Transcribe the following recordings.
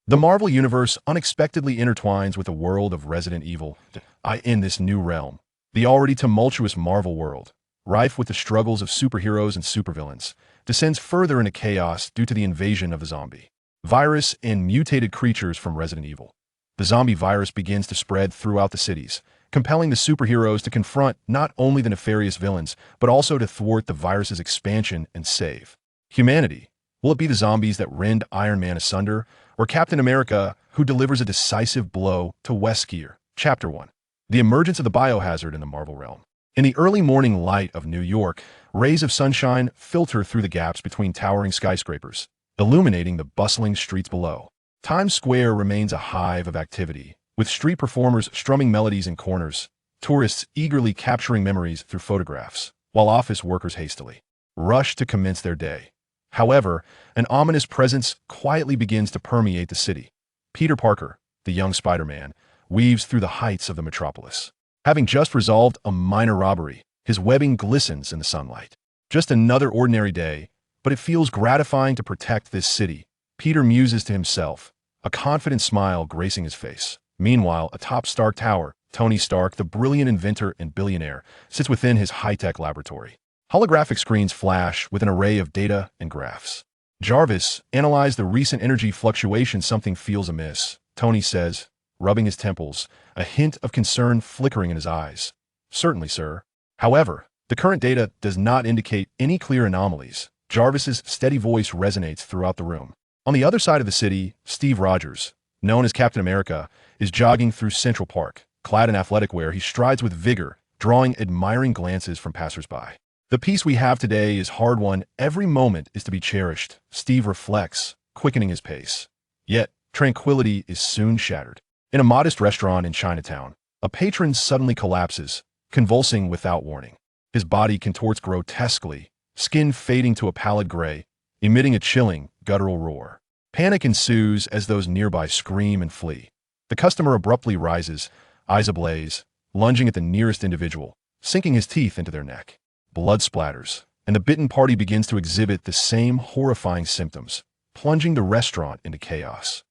The Marvel Universe unexpectedly intertwines with the world of Resident Evil in this new realm. The already tumultuous Marvel world, rife with the struggles of superheroes and supervillains, descends further into chaos due to the invasion of the zombie virus and mutated creatures from Resident Evil. The zombie virus begins to spread throughout the cities, compelling the superheroes to confront not only the nefarious villains, but also to thwart the virus's expansion and save humanity. Will it be the zombies that rend Iron Man asunder, or Captain America who delivers a decisive blow to Wesker? Chapter 1. The emergence of the Biohazard in the Marvel realm. In the early morning light of New York, rays of sunshine filter through the gaps between towering skyscrapers, illuminating the bustling streets below. Times Square remains a hive of activity, with street performers strumming melodies in corners, tourists eagerly capturing memories through photographs, while office workers hastily rush to commence their day. However, an ominous presence quietly begins to permeate the city. Peter Parker, the young Spider-Man, weaves through the heights of the metropolis. Having just resolved a minor robbery, his webbing glistens in the sunlight. Just another ordinary day, but it feels gratifying to protect this city. Peter muses to himself, a confident smile gracing his face. Meanwhile, atop Stark Tower, Tony Stark, the brilliant inventor and billionaire, sits within his high-tech laboratory. Holographic screens flash with an array of data and graphs. Jarvis, analyze the recent energy fluctuation. Something feels amiss, Tony says, rubbing his temples, a hint of concern flickering in his eyes. Certainly, sir. However, the current data does not indicate any clear anomalies. Jarvis's steady voice resonates throughout the room. On the other side of the city, Steve Rogers, known as Captain America, is jogging through Central Park. Clad in athletic wear, he strides with vigor, drawing admiring glances from passersby. The peace we have today is hard-won. Every moment is to be cherished, Steve reflects, quickening his pace. Yet, tranquility is soon shattered. In a modest restaurant in Chinatown, a patron suddenly collapses, convulsing without warning. His body contorts grotesquely, skin fading to a pallid gray, emitting a chilling, guttural roar. Panic ensues as those nearby scream and flee. The customer abruptly rises, eyes ablaze, lunging at the nearest individual, sinking his teeth into their neck. Blood splatters, and the bitten party begins to exhibit the same horrifying symptoms, plunging the restaurant into chaos.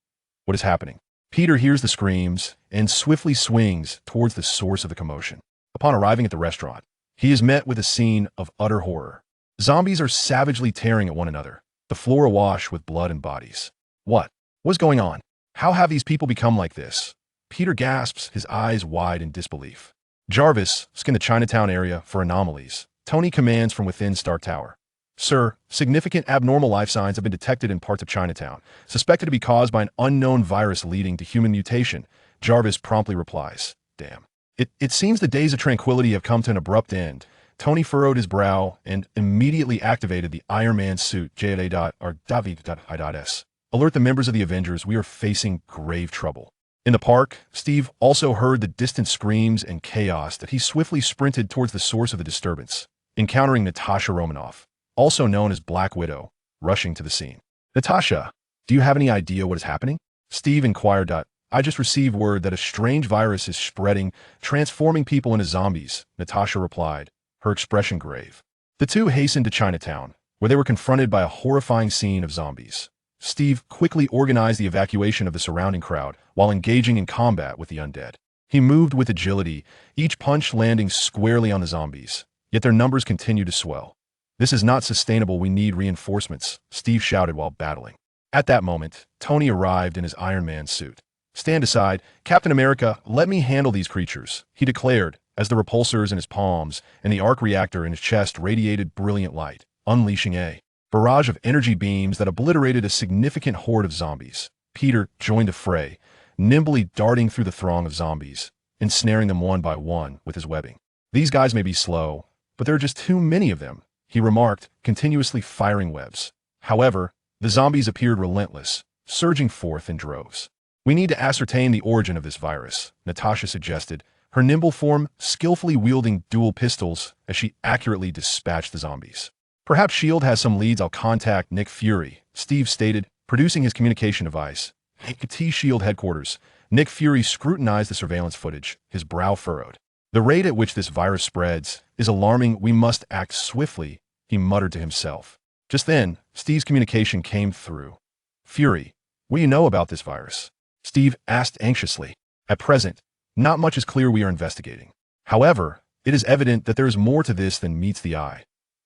What is happening? Peter hears the screams and swiftly swings towards the source of the commotion. Upon arriving at the restaurant, he is met with a scene of utter horror. Zombies are savagely tearing at one another, the floor awash with blood and bodies. What's going on? How have these people become like this? Peter gasps, his eyes wide in disbelief. Jarvis, scan the Chinatown area for anomalies. Tony commands from within Stark Tower. Sir, significant abnormal life signs have been detected in parts of Chinatown, suspected to be caused by an unknown virus leading to human mutation. Jarvis promptly replies, Damn. It seems the days of tranquility have come to an abrupt end. Tony furrowed his brow and immediately activated the Iron Man suit. JLA.R.David.I.S. Alert the members of the Avengers, we are facing grave trouble. In the park, Steve also heard the distant screams and chaos that he swiftly sprinted towards the source of the disturbance, encountering Natasha Romanoff, also known as Black Widow, rushing to the scene. Natasha, do you have any idea what is happening? Steve inquired. I just received word that a strange virus is spreading, transforming people into zombies, Natasha replied, her expression grave. The two hastened to Chinatown, where they were confronted by a horrifying scene of zombies. Steve quickly organized the evacuation of the surrounding crowd while engaging in combat with the undead. He moved with agility, each punch landing squarely on the zombies, yet their numbers continued to swell. This is not sustainable, we need reinforcements, Steve shouted while battling. At that moment, Tony arrived in his Iron Man suit. Stand aside, Captain America, let me handle these creatures, he declared, as the repulsors in his palms and the arc reactor in his chest radiated brilliant light, unleashing a barrage of energy beams that obliterated a significant horde of zombies. Peter joined the fray, nimbly darting through the throng of zombies, ensnaring them one by one with his webbing. These guys may be slow, but there are just too many of them, he remarked, continuously firing webs. However, the zombies appeared relentless, surging forth in droves. We need to ascertain the origin of this virus, Natasha suggested, her nimble form skillfully wielding dual pistols as she accurately dispatched the zombies. Perhaps S.H.I.E.L.D. has some leads. I'll contact Nick Fury, Steve stated, producing his communication device. At S.H.I.E.L.D. headquarters, Nick Fury scrutinized the surveillance footage, his brow furrowed. The rate at which this virus spreads is alarming. We must act swiftly, he muttered to himself. Just then, Steve's communication came through. Fury, What do you know about this virus? Steve asked anxiously. At present, not much is clear. We are investigating. However, it is evident that there is more to this than meets the eye.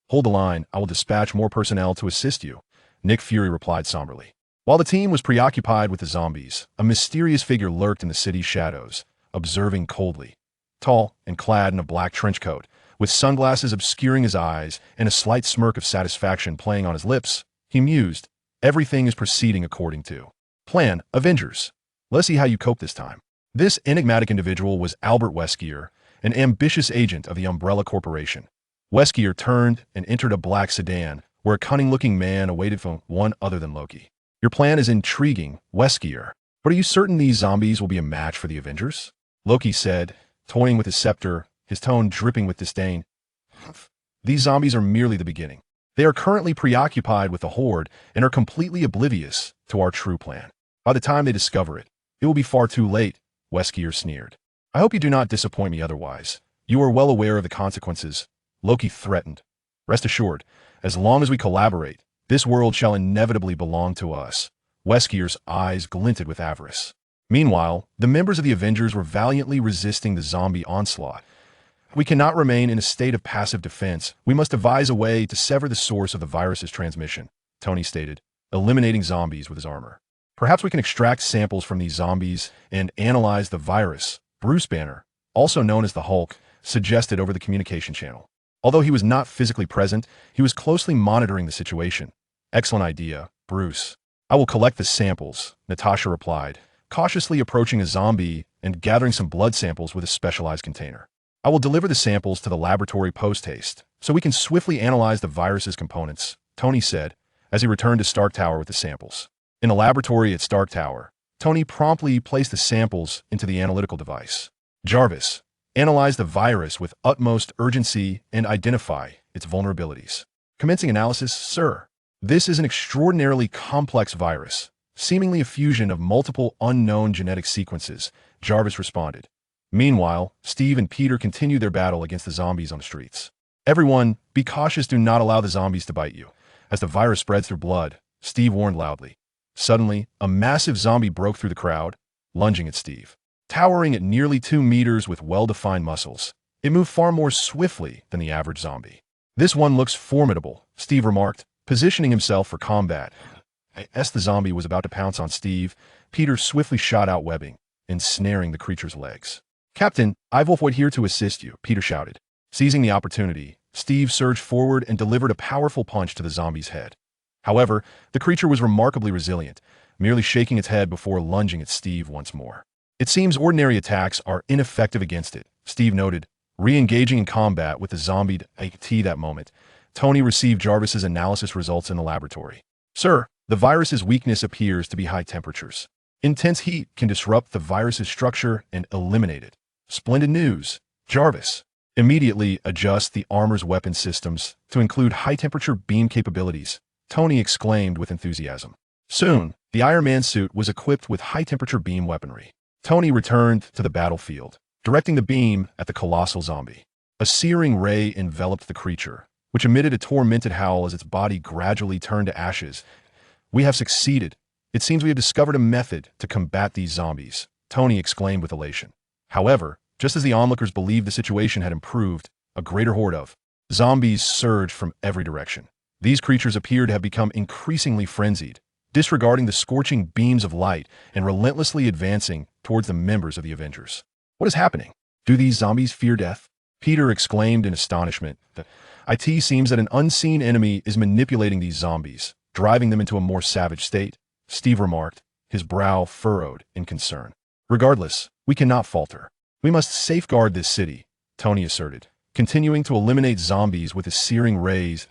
Hold the line. I will dispatch more personnel to assist you, Nick Fury replied somberly. While the team was preoccupied with the zombies, a mysterious figure lurked in the city's shadows, observing coldly. Tall and clad in a black trench coat, with sunglasses obscuring his eyes and a slight smirk of satisfaction playing on his lips, he mused, "Everything is proceeding according to plan, Avengers. Let's see how you cope this time." This enigmatic individual was Albert Wesker, an ambitious agent of the Umbrella Corporation. Wesker turned and entered a black sedan, where a cunning-looking man awaited from one other than Loki. "Your plan is intriguing, Wesker, but are you certain these zombies will be a match for the Avengers?" Loki said, toying with his scepter, his tone dripping with disdain. "These zombies are merely the beginning. They are currently preoccupied with the Horde and are completely oblivious to our true plan. By the time they discover it, it will be far too late," Wesker sneered. "I hope you do not disappoint me otherwise. You are well aware of the consequences," Loki threatened. "Rest assured, as long as we collaborate, this world shall inevitably belong to us." Wesker's eyes glinted with avarice. Meanwhile, the members of the Avengers were valiantly resisting the zombie onslaught. "We cannot remain in a state of passive defense. We must devise a way to sever the source of the virus's transmission," Tony stated, eliminating zombies with his armor. "Perhaps we can extract samples from these zombies and analyze the virus," Bruce Banner, also known as the Hulk, suggested over the communication channel. Although he was not physically present, he was closely monitoring the situation. "Excellent idea, Bruce. I will collect the samples," Natasha replied, cautiously approaching a zombie and gathering some blood samples with a specialized container. "I will deliver the samples to the laboratory post-haste, so we can swiftly analyze the virus's components," Tony said, as he returned to Stark Tower with the samples. In a laboratory at Stark Tower, Tony promptly placed the samples into the analytical device. "Jarvis, analyze the virus with utmost urgency and identify its vulnerabilities." "Commencing analysis, sir." "This is an extraordinarily complex virus, seemingly a fusion of multiple unknown genetic sequences," Jarvis responded. Meanwhile, Steve and Peter continued their battle against the zombies on the streets. "Everyone, be cautious. Do not allow the zombies to bite you. As the virus spreads through blood," Steve warned loudly. Suddenly, a massive zombie broke through the crowd, lunging at Steve. Towering at nearly 2 meters with well-defined muscles, it moved far more swiftly than the average zombie. "This one looks formidable," Steve remarked, positioning himself for combat. As the zombie was about to pounce on Steve, Peter swiftly shot out webbing, ensnaring the creature's legs. "Captain, Wolfwood here to assist you," Peter shouted. Seizing the opportunity, Steve surged forward and delivered a powerful punch to the zombie's head. However, the creature was remarkably resilient, merely shaking its head before lunging at Steve once more. "It seems ordinary attacks are ineffective against it," Steve noted, re-engaging in combat with the zombie at that moment. Tony received Jarvis's analysis results in the laboratory. "Sir, the virus's weakness appears to be high temperatures. Intense heat can disrupt the virus's structure and eliminate it." "Splendid news, Jarvis. Immediately adjust the armor's weapon systems to include high-temperature beam capabilities," Tony exclaimed with enthusiasm. Soon, the Iron Man suit was equipped with high-temperature beam weaponry. Tony returned to the battlefield, directing the beam at the colossal zombie. A searing ray enveloped the creature, which emitted a tormented howl as its body gradually turned to ashes. "We have succeeded. It seems we have discovered a method to combat these zombies," Tony exclaimed with elation. However, just as the onlookers believed the situation had improved, a greater horde of zombies surged from every direction. These creatures appeared to have become increasingly frenzied, disregarding the scorching beams of light and relentlessly advancing towards the members of the Avengers. "What is happening? Do these zombies fear death?" Peter exclaimed in astonishment. "It seems that an unseen enemy is manipulating these zombies, driving them into a more savage state," Steve remarked, his brow furrowed in concern. "Regardless, we cannot falter. We must safeguard this city," Tony asserted, continuing to eliminate zombies with his searing rays.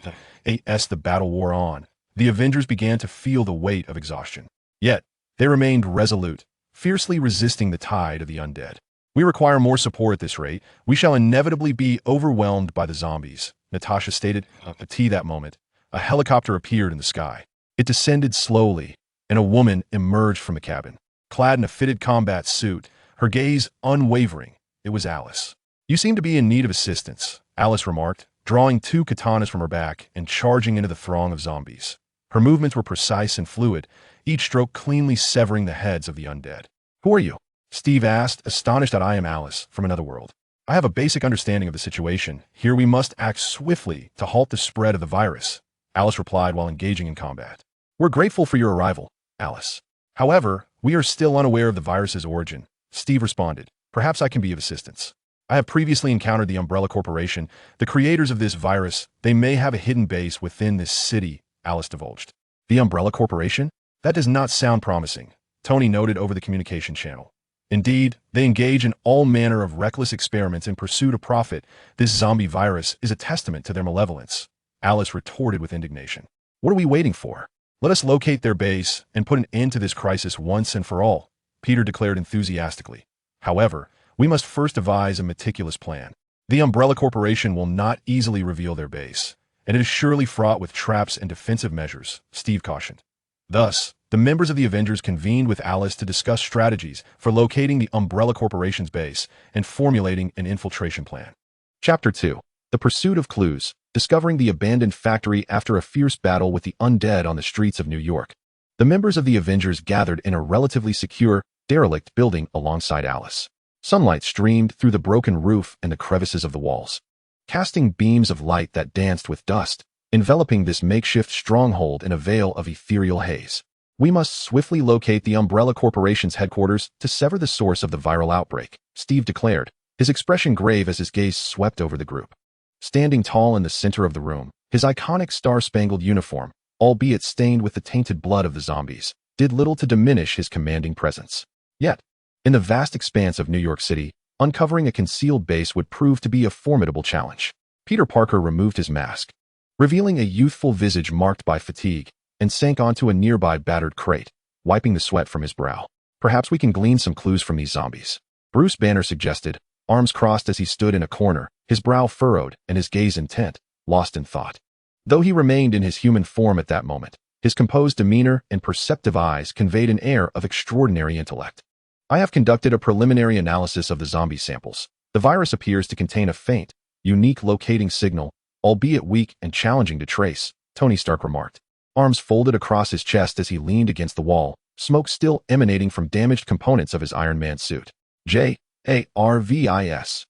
As the battle wore on, the Avengers began to feel the weight of exhaustion. Yet, they remained resolute, fiercely resisting the tide of the undead. "We require more support at this rate. We shall inevitably be overwhelmed by the zombies," Natasha stated. At that moment, a helicopter appeared in the sky. It descended slowly, and a woman emerged from the cabin. Clad in a fitted combat suit, her gaze unwavering, it was Alice. "You seem to be in need of assistance," Alice remarked, drawing 2 katanas from her back and charging into the throng of zombies. Her movements were precise and fluid, each stroke cleanly severing the heads of the undead. "Who are you?" Steve asked, astonished that I am Alice, from another world. "I have a basic understanding of the situation. Here we must act swiftly to halt the spread of the virus," Alice replied while engaging in combat. "We're grateful for your arrival, Alice. However, we are still unaware of the virus's origin," Steve responded. "Perhaps I can be of assistance. I have previously encountered the Umbrella Corporation, the creators of this virus. They may have a hidden base within this city," Alice divulged. "The Umbrella Corporation? That does not sound promising," Tony noted over the communication channel. "Indeed, they engage in all manner of reckless experiments in pursuit of profit. This zombie virus is a testament to their malevolence," Alice retorted with indignation. "What are we waiting for? Let us locate their base and put an end to this crisis once and for all," Peter declared enthusiastically. "However, we must first devise a meticulous plan. The Umbrella Corporation will not easily reveal their base, and it is surely fraught with traps and defensive measures," Steve cautioned. Thus, the members of the Avengers convened with Alice to discuss strategies for locating the Umbrella Corporation's base and formulating an infiltration plan. Chapter 2. The Pursuit of Clues, discovering the abandoned factory after a fierce battle with the undead on the streets of New York. The members of the Avengers gathered in a relatively secure, derelict building alongside Alice. Sunlight streamed through the broken roof and the crevices of the walls, casting beams of light that danced with dust, enveloping this makeshift stronghold in a veil of ethereal haze. "We must swiftly locate the Umbrella Corporation's headquarters to sever the source of the viral outbreak," Steve declared, his expression grave as his gaze swept over the group. Standing tall in the center of the room, his iconic star-spangled uniform, albeit stained with the tainted blood of the zombies, did little to diminish his commanding presence. Yet, in the vast expanse of New York City, uncovering a concealed base would prove to be a formidable challenge. Peter Parker removed his mask, revealing a youthful visage marked by fatigue, and sank onto a nearby battered crate, wiping the sweat from his brow. "Perhaps we can glean some clues from these zombies," Bruce Banner suggested, arms crossed as he stood in a corner, his brow furrowed and his gaze intent, lost in thought. Though he remained in his human form at that moment, his composed demeanor and perceptive eyes conveyed an air of extraordinary intellect. "I have conducted a preliminary analysis of the zombie samples. The virus appears to contain a faint, unique locating signal, albeit weak and challenging to trace," Tony Stark remarked, arms folded across his chest as he leaned against the wall, smoke still emanating from damaged components of his Iron Man suit. "JARVIS.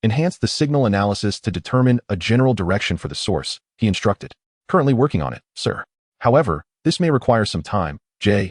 Enhance the signal analysis to determine a general direction for the source," he instructed. "Currently working on it, sir. However, this may require some time." "JARVIS.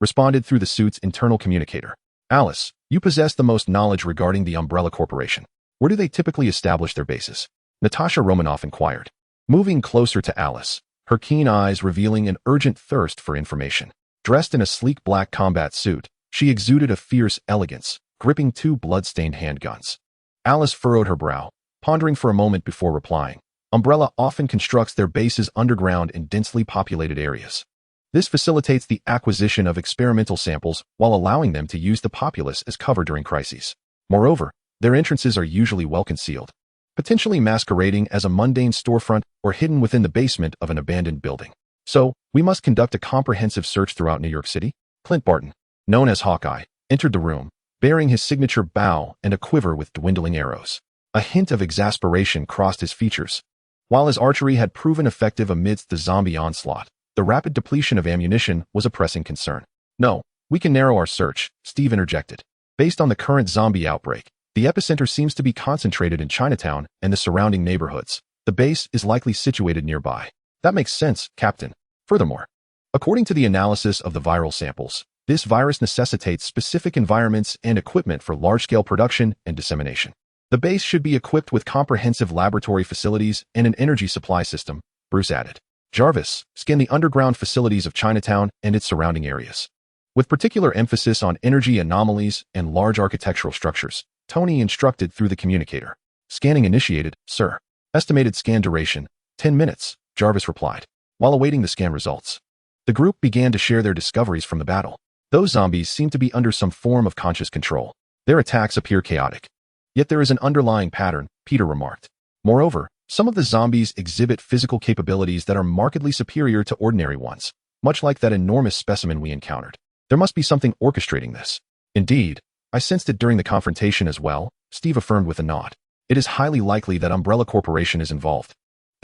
responded through the suit's internal communicator. "Alice, you possess the most knowledge regarding the Umbrella Corporation. Where do they typically establish their bases?" Natasha Romanoff inquired, moving closer to Alice, her keen eyes revealing an urgent thirst for information. Dressed in a sleek black combat suit, she exuded a fierce elegance, gripping two blood-stained handguns. Alice furrowed her brow, pondering for a moment before replying. "Umbrella often constructs their bases underground in densely populated areas. This facilitates the acquisition of experimental samples while allowing them to use the populace as cover during crises. Moreover, their entrances are usually well concealed, potentially masquerading as a mundane storefront or hidden within the basement of an abandoned building. So, we must conduct a comprehensive search throughout New York City." Clint Barton, known as Hawkeye, entered the room, bearing his signature bow and a quiver with dwindling arrows. A hint of exasperation crossed his features. While his archery had proven effective amidst the zombie onslaught, the rapid depletion of ammunition was a pressing concern. "No, we can narrow our search," Steve interjected. "Based on the current zombie outbreak, the epicenter seems to be concentrated in Chinatown and the surrounding neighborhoods. The base is likely situated nearby." "That makes sense, Captain. Furthermore, according to the analysis of the viral samples, this virus necessitates specific environments and equipment for large-scale production and dissemination. The base should be equipped with comprehensive laboratory facilities and an energy supply system," Bruce added. "Jarvis, scan the underground facilities of Chinatown and its surrounding areas, with particular emphasis on energy anomalies and large architectural structures," Tony instructed through the communicator. "Scanning initiated, sir." "Estimated scan duration, 10 minutes, Jarvis replied, while awaiting the scan results. The group began to share their discoveries from the battle. Those zombies seem to be under some form of conscious control. Their attacks appear chaotic. Yet there is an underlying pattern, Peter remarked. Moreover, some of the zombies exhibit physical capabilities that are markedly superior to ordinary ones, much like that enormous specimen we encountered. There must be something orchestrating this. "Indeed, I sensed it during the confrontation as well," Steve affirmed with a nod. "It is highly likely that Umbrella Corporation is involved."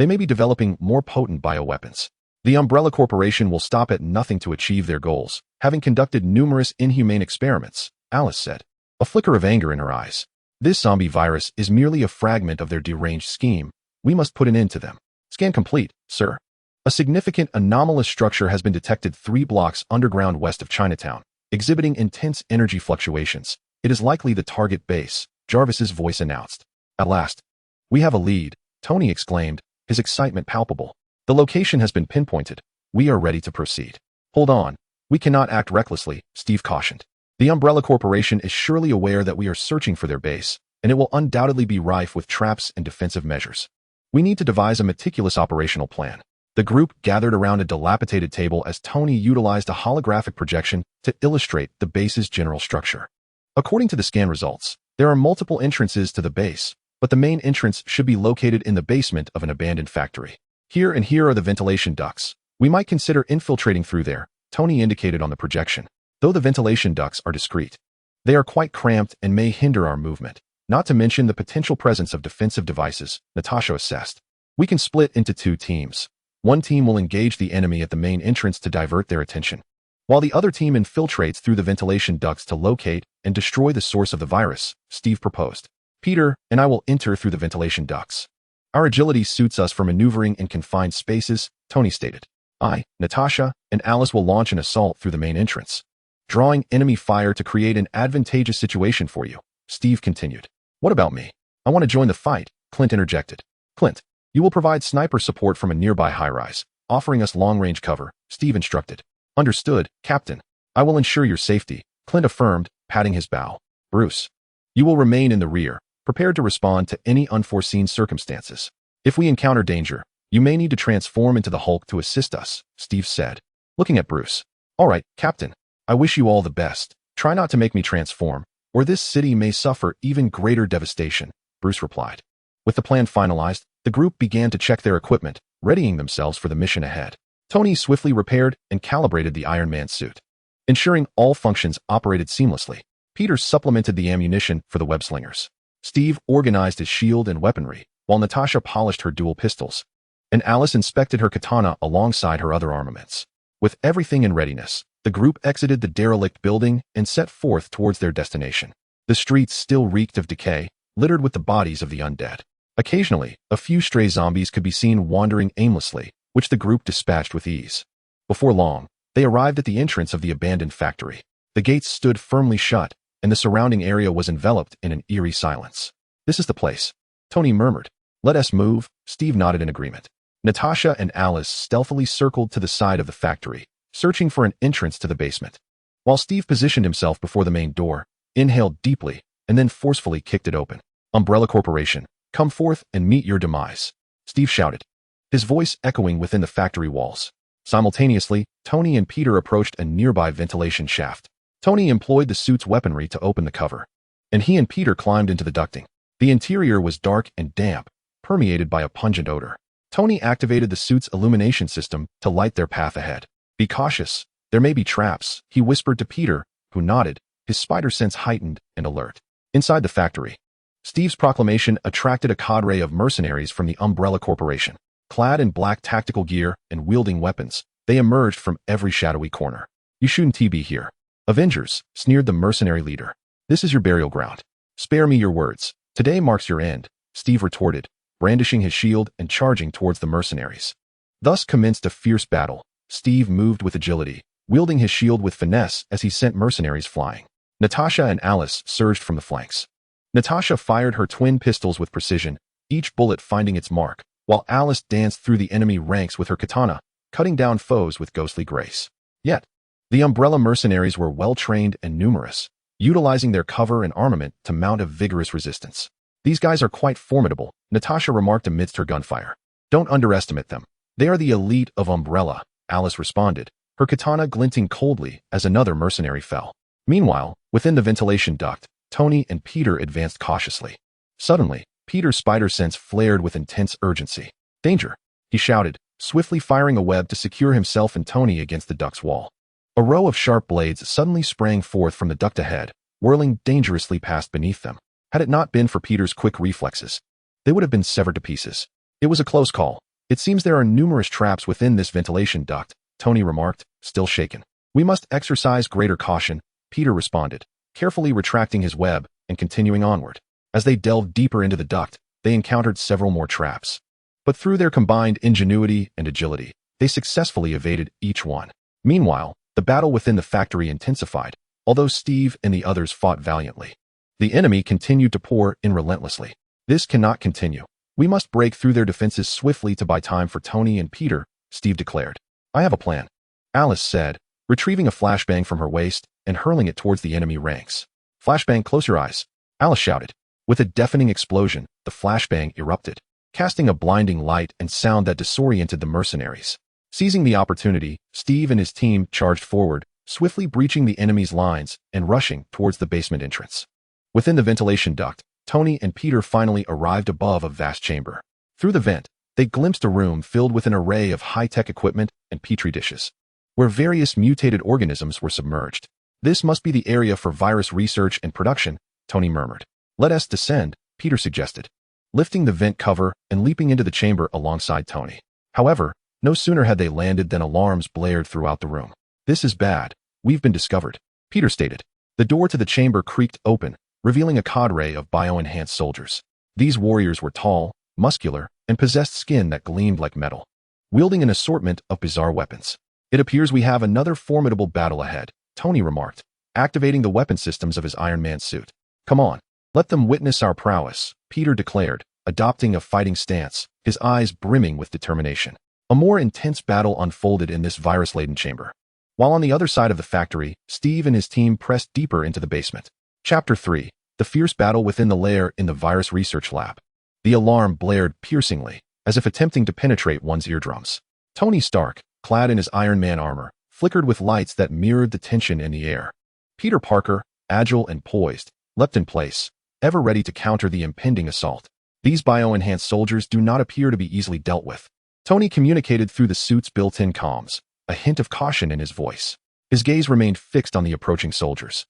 They may be developing more potent bioweapons. The Umbrella Corporation will stop at nothing to achieve their goals, having conducted numerous inhumane experiments, Alice said, a flicker of anger in her eyes. This zombie virus is merely a fragment of their deranged scheme. We must put an end to them. Scan complete, sir. A significant anomalous structure has been detected 3 blocks underground west of Chinatown, exhibiting intense energy fluctuations. It is likely the target base, Jarvis's voice announced. At last. We have a lead, Tony exclaimed, his excitement palpable. The location has been pinpointed. We are ready to proceed. Hold on. We cannot act recklessly, Steve cautioned. The Umbrella Corporation is surely aware that we are searching for their base, and it will undoubtedly be rife with traps and defensive measures. We need to devise a meticulous operational plan. The group gathered around a dilapidated table as Tony utilized a holographic projection to illustrate the base's general structure. According to the scan results, there are multiple entrances to the base, but the main entrance should be located in the basement of an abandoned factory. Here and here are the ventilation ducts. We might consider infiltrating through there, Tony indicated on the projection. Though the ventilation ducts are discreet, they are quite cramped and may hinder our movement, not to mention the potential presence of defensive devices, Natasha assessed. We can split into 2 teams. One team will engage the enemy at the main entrance to divert their attention, while the other team infiltrates through the ventilation ducts to locate and destroy the source of the virus, Steve proposed. Peter and I will enter through the ventilation ducts. Our agility suits us for maneuvering in confined spaces, Tony stated. I, Natasha, and Alice will launch an assault through the main entrance, drawing enemy fire to create an advantageous situation for you, Steve continued. What about me? I want to join the fight, Clint interjected. Clint, you will provide sniper support from a nearby high-rise, offering us long-range cover, Steve instructed. Understood, Captain. I will ensure your safety, Clint affirmed, patting his bow. Bruce, you will remain in the rear, prepared to respond to any unforeseen circumstances. If we encounter danger, you may need to transform into the Hulk to assist us, Steve said, looking at Bruce. All right, Captain. I wish you all the best. Try not to make me transform, or this city may suffer even greater devastation, Bruce replied. With the plan finalized, the group began to check their equipment, readying themselves for the mission ahead. Tony swiftly repaired and calibrated the Iron Man suit, ensuring all functions operated seamlessly. Peter supplemented the ammunition for the web slingers. Steve organized his shield and weaponry, while Natasha polished her dual pistols, and Alice inspected her katana alongside her other armaments. With everything in readiness, the group exited the derelict building and set forth towards their destination. The streets still reeked of decay, littered with the bodies of the undead. Occasionally, a few stray zombies could be seen wandering aimlessly, which the group dispatched with ease. Before long, they arrived at the entrance of the abandoned factory. The gates stood firmly shut, and the surrounding area was enveloped in an eerie silence. This is the place, Tony murmured. Let us move, Steve nodded in agreement. Natasha and Alice stealthily circled to the side of the factory, searching for an entrance to the basement. While Steve positioned himself before the main door, inhaled deeply, and then forcefully kicked it open. Umbrella Corporation, come forth and meet your demise, Steve shouted, his voice echoing within the factory walls. Simultaneously, Tony and Peter approached a nearby ventilation shaft. Tony employed the suit's weaponry to open the cover, and he and Peter climbed into the ducting. The interior was dark and damp, permeated by a pungent odor. Tony activated the suit's illumination system to light their path ahead. Be cautious, there may be traps, he whispered to Peter, who nodded, his spider sense heightened and alert. Inside the factory, Steve's proclamation attracted a cadre of mercenaries from the Umbrella Corporation. Clad in black tactical gear and wielding weapons, they emerged from every shadowy corner. You shouldn't be here. Avengers, sneered the mercenary leader. This is your burial ground. Spare me your words. Today marks your end, Steve retorted, brandishing his shield and charging towards the mercenaries. Thus commenced a fierce battle. Steve moved with agility, wielding his shield with finesse as he sent mercenaries flying. Natasha and Alice surged from the flanks. Natasha fired her twin pistols with precision, each bullet finding its mark, while Alice danced through the enemy ranks with her katana, cutting down foes with ghostly grace. Yet, the Umbrella mercenaries were well-trained and numerous, utilizing their cover and armament to mount a vigorous resistance. These guys are quite formidable, Natasha remarked amidst her gunfire. Don't underestimate them. They are the elite of Umbrella, Alice responded, her katana glinting coldly as another mercenary fell. Meanwhile, within the ventilation duct, Tony and Peter advanced cautiously. Suddenly, Peter's spider sense flared with intense urgency. Danger, he shouted, swiftly firing a web to secure himself and Tony against the duct's wall. A row of sharp blades suddenly sprang forth from the duct ahead, whirling dangerously past beneath them. Had it not been for Peter's quick reflexes, they would have been severed to pieces. It was a close call, It seems there are numerous traps within this ventilation duct, Tony remarked, still shaken. We must exercise greater caution, Peter responded, carefully retracting his web and continuing onward. As they delved deeper into the duct, they encountered several more traps. But through their combined ingenuity and agility, they successfully evaded each one. Meanwhile, the battle within the factory intensified, although Steve and the others fought valiantly. The enemy continued to pour in relentlessly. This cannot continue. We must break through their defenses swiftly to buy time for Tony and Peter, Steve declared. I have a plan, Alice said, retrieving a flashbang from her waist and hurling it towards the enemy ranks. Flashbang, close your eyes, Alice shouted. With a deafening explosion, the flashbang erupted, casting a blinding light and sound that disoriented the mercenaries. Seizing the opportunity, Steve and his team charged forward, swiftly breaching the enemy's lines and rushing towards the basement entrance. Within the ventilation duct, Tony and Peter finally arrived above a vast chamber. Through the vent, they glimpsed a room filled with an array of high-tech equipment and petri dishes, where various mutated organisms were submerged. This must be the area for virus research and production, Tony murmured. Let us descend, Peter suggested, lifting the vent cover and leaping into the chamber alongside Tony. However, no sooner had they landed than alarms blared throughout the room. This is bad. We've been discovered, Peter stated. The door to the chamber creaked open, revealing a cadre of bio-enhanced soldiers. These warriors were tall, muscular, and possessed skin that gleamed like metal, wielding an assortment of bizarre weapons. It appears we have another formidable battle ahead, Tony remarked, activating the weapon systems of his Iron Man suit. Come on, let them witness our prowess, Peter declared, adopting a fighting stance, his eyes brimming with determination. A more intense battle unfolded in this virus-laden chamber. While on the other side of the factory, Steve and his team pressed deeper into the basement. Chapter 3. The fierce battle within the lair in the virus research lab. The alarm blared piercingly, as if attempting to penetrate one's eardrums. Tony Stark, clad in his Iron Man armor, flickered with lights that mirrored the tension in the air. Peter Parker, agile and poised, leapt in place, ever ready to counter the impending assault. These bio-enhanced soldiers do not appear to be easily dealt with. Tony communicated through the suit's built-in comms, a hint of caution in his voice. His gaze remained fixed on the approaching soldiers,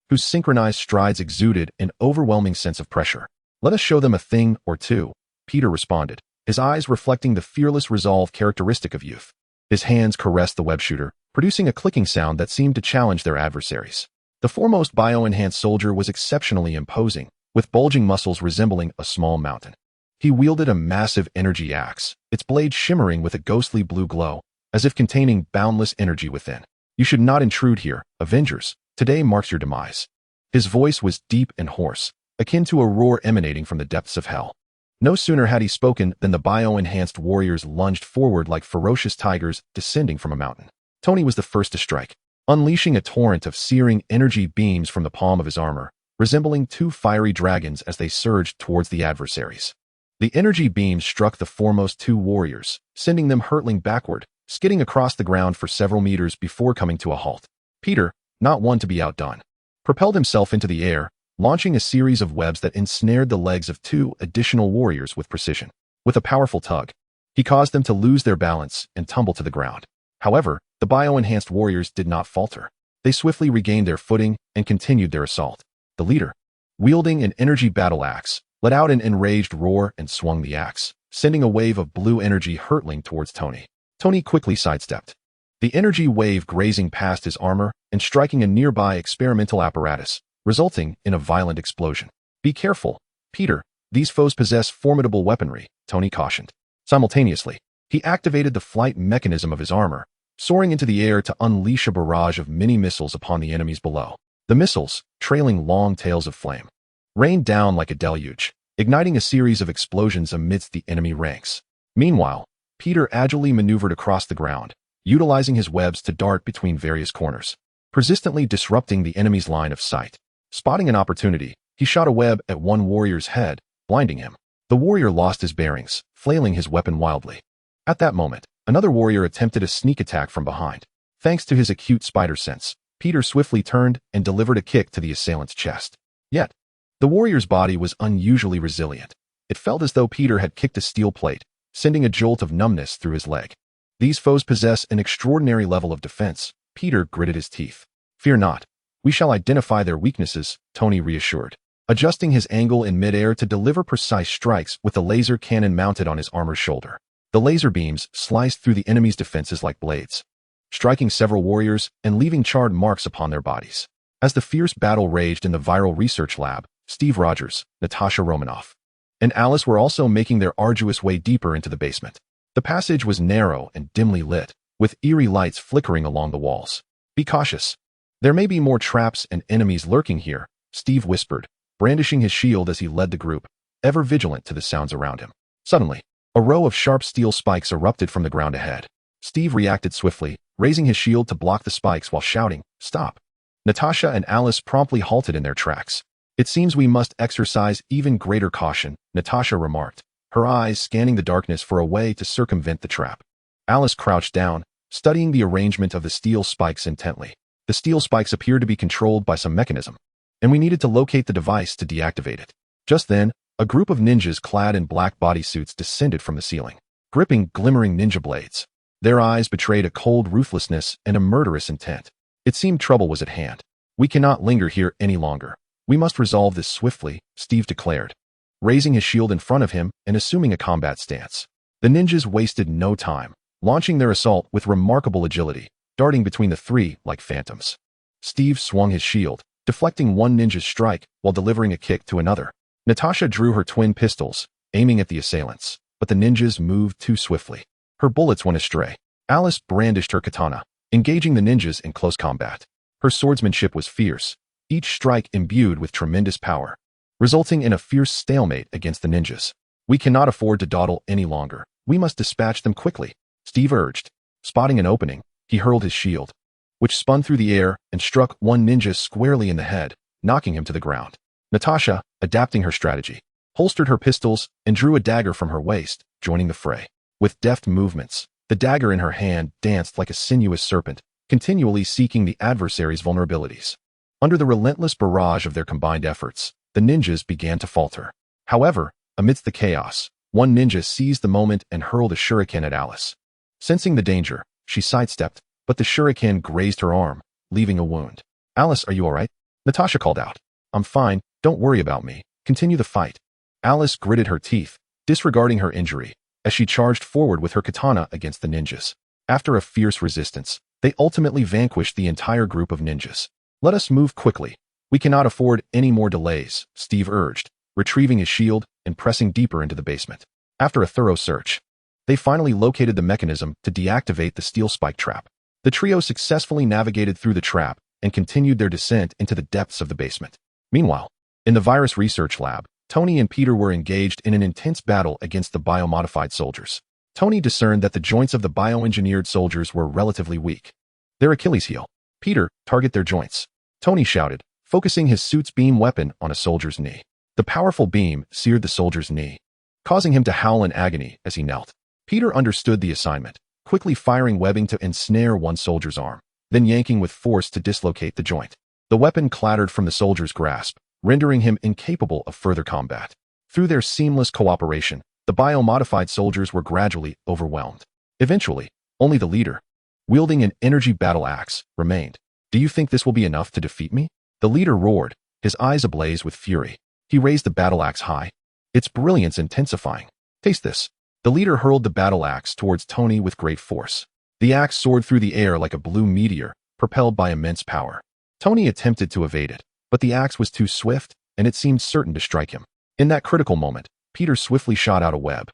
whose synchronized strides exuded an overwhelming sense of pressure. Let us show them a thing or two, Peter responded, his eyes reflecting the fearless resolve characteristic of youth. His hands caressed the web shooter, producing a clicking sound that seemed to challenge their adversaries. The foremost bio-enhanced soldier was exceptionally imposing, with bulging muscles resembling a small mountain. He wielded a massive energy axe, its blade shimmering with a ghostly blue glow, as if containing boundless energy within. You should not intrude here, Avengers. Today marks your demise. His voice was deep and hoarse, akin to a roar emanating from the depths of hell. No sooner had he spoken than the bio-enhanced warriors lunged forward like ferocious tigers descending from a mountain. Tony was the first to strike, unleashing a torrent of searing energy beams from the palm of his armor, resembling two fiery dragons as they surged towards the adversaries. The energy beams struck the foremost two warriors, sending them hurtling backward, skidding across the ground for several meters before coming to a halt. Peter, not one to be outdone, propelled himself into the air, launching a series of webs that ensnared the legs of two additional warriors with precision. With a powerful tug, he caused them to lose their balance and tumble to the ground. However, the bio-enhanced warriors did not falter. They swiftly regained their footing and continued their assault. The leader, wielding an energy battle axe, let out an enraged roar and swung the axe, sending a wave of blue energy hurtling towards Tony. Tony quickly sidestepped, the energy wave grazing past his armor and striking a nearby experimental apparatus, resulting in a violent explosion. Be careful, Peter. These foes possess formidable weaponry, Tony cautioned. Simultaneously, he activated the flight mechanism of his armor, soaring into the air to unleash a barrage of mini-missiles upon the enemies below. The missiles, trailing long tails of flame, rained down like a deluge, igniting a series of explosions amidst the enemy ranks. Meanwhile, Peter agilely maneuvered across the ground, utilizing his webs to dart between various corners, persistently disrupting the enemy's line of sight. Spotting an opportunity, he shot a web at one warrior's head, blinding him. The warrior lost his bearings, flailing his weapon wildly. At that moment, another warrior attempted a sneak attack from behind. Thanks to his acute spider sense, Peter swiftly turned and delivered a kick to the assailant's chest. Yet, the warrior's body was unusually resilient. It felt as though Peter had kicked a steel plate, sending a jolt of numbness through his leg. These foes possess an extraordinary level of defense. Peter gritted his teeth. Fear not. We shall identify their weaknesses, Tony reassured, adjusting his angle in midair to deliver precise strikes with the laser cannon mounted on his armor's shoulder. The laser beams sliced through the enemy's defenses like blades, striking several warriors and leaving charred marks upon their bodies. As the fierce battle raged in the viral research lab, Steve Rogers, Natasha Romanoff, and Alice were also making their arduous way deeper into the basement. The passage was narrow and dimly lit, with eerie lights flickering along the walls. "Be cautious. There may be more traps and enemies lurking here," Steve whispered, brandishing his shield as he led the group, ever vigilant to the sounds around him. Suddenly, a row of sharp steel spikes erupted from the ground ahead. Steve reacted swiftly, raising his shield to block the spikes while shouting, "Stop!" Natasha and Alice promptly halted in their tracks. "It seems we must exercise even greater caution," Natasha remarked, her eyes scanning the darkness for a way to circumvent the trap. Alice crouched down, studying the arrangement of the steel spikes intently. The steel spikes appeared to be controlled by some mechanism, and we needed to locate the device to deactivate it. Just then, a group of ninjas clad in black bodysuits descended from the ceiling, gripping glimmering ninja blades. Their eyes betrayed a cold ruthlessness and a murderous intent. It seemed trouble was at hand. "We cannot linger here any longer. We must resolve this swiftly," Steve declared, raising his shield in front of him and assuming a combat stance. The ninjas wasted no time, launching their assault with remarkable agility, darting between the three like phantoms. Steve swung his shield, deflecting one ninja's strike while delivering a kick to another. Natasha drew her twin pistols, aiming at the assailants, but the ninjas moved too swiftly. Her bullets went astray. Alice brandished her katana, engaging the ninjas in close combat. Her swordsmanship was fierce, each strike imbued with tremendous power, resulting in a fierce stalemate against the ninjas. "We cannot afford to dawdle any longer. We must dispatch them quickly," Steve urged. Spotting an opening, he hurled his shield, which spun through the air and struck one ninja squarely in the head, knocking him to the ground. Natasha, adapting her strategy, holstered her pistols and drew a dagger from her waist, joining the fray. With deft movements, the dagger in her hand danced like a sinuous serpent, continually seeking the adversary's vulnerabilities. Under the relentless barrage of their combined efforts, the ninjas began to falter. However, amidst the chaos, one ninja seized the moment and hurled a shuriken at Alice. Sensing the danger, she sidestepped, but the shuriken grazed her arm, leaving a wound. "Alice, are you all right?" Natasha called out. "I'm fine, don't worry about me. Continue the fight." Alice gritted her teeth, disregarding her injury, as she charged forward with her katana against the ninjas. After a fierce resistance, they ultimately vanquished the entire group of ninjas. "Let us move quickly. We cannot afford any more delays," Steve urged, retrieving his shield and pressing deeper into the basement. After a thorough search, they finally located the mechanism to deactivate the steel spike trap. The trio successfully navigated through the trap and continued their descent into the depths of the basement. Meanwhile, in the virus research lab, Tony and Peter were engaged in an intense battle against the biomodified soldiers. Tony discerned that the joints of the bioengineered soldiers were relatively weak. Their Achilles heel. "Peter, target their joints," Tony shouted, focusing his suit's beam weapon on a soldier's knee. The powerful beam seared the soldier's knee, causing him to howl in agony as he knelt. Peter understood the assignment, quickly firing webbing to ensnare one soldier's arm, then yanking with force to dislocate the joint. The weapon clattered from the soldier's grasp, rendering him incapable of further combat. Through their seamless cooperation, the biomodified soldiers were gradually overwhelmed. Eventually, only the leader, wielding an energy battle axe, remained. "Do you think this will be enough to defeat me?" The leader roared, his eyes ablaze with fury. He raised the battle axe high, its brilliance intensifying. "Taste this." The leader hurled the battle axe towards Tony with great force. The axe soared through the air like a blue meteor, propelled by immense power. Tony attempted to evade it, but the axe was too swift, and it seemed certain to strike him. In that critical moment, Peter swiftly shot out a web,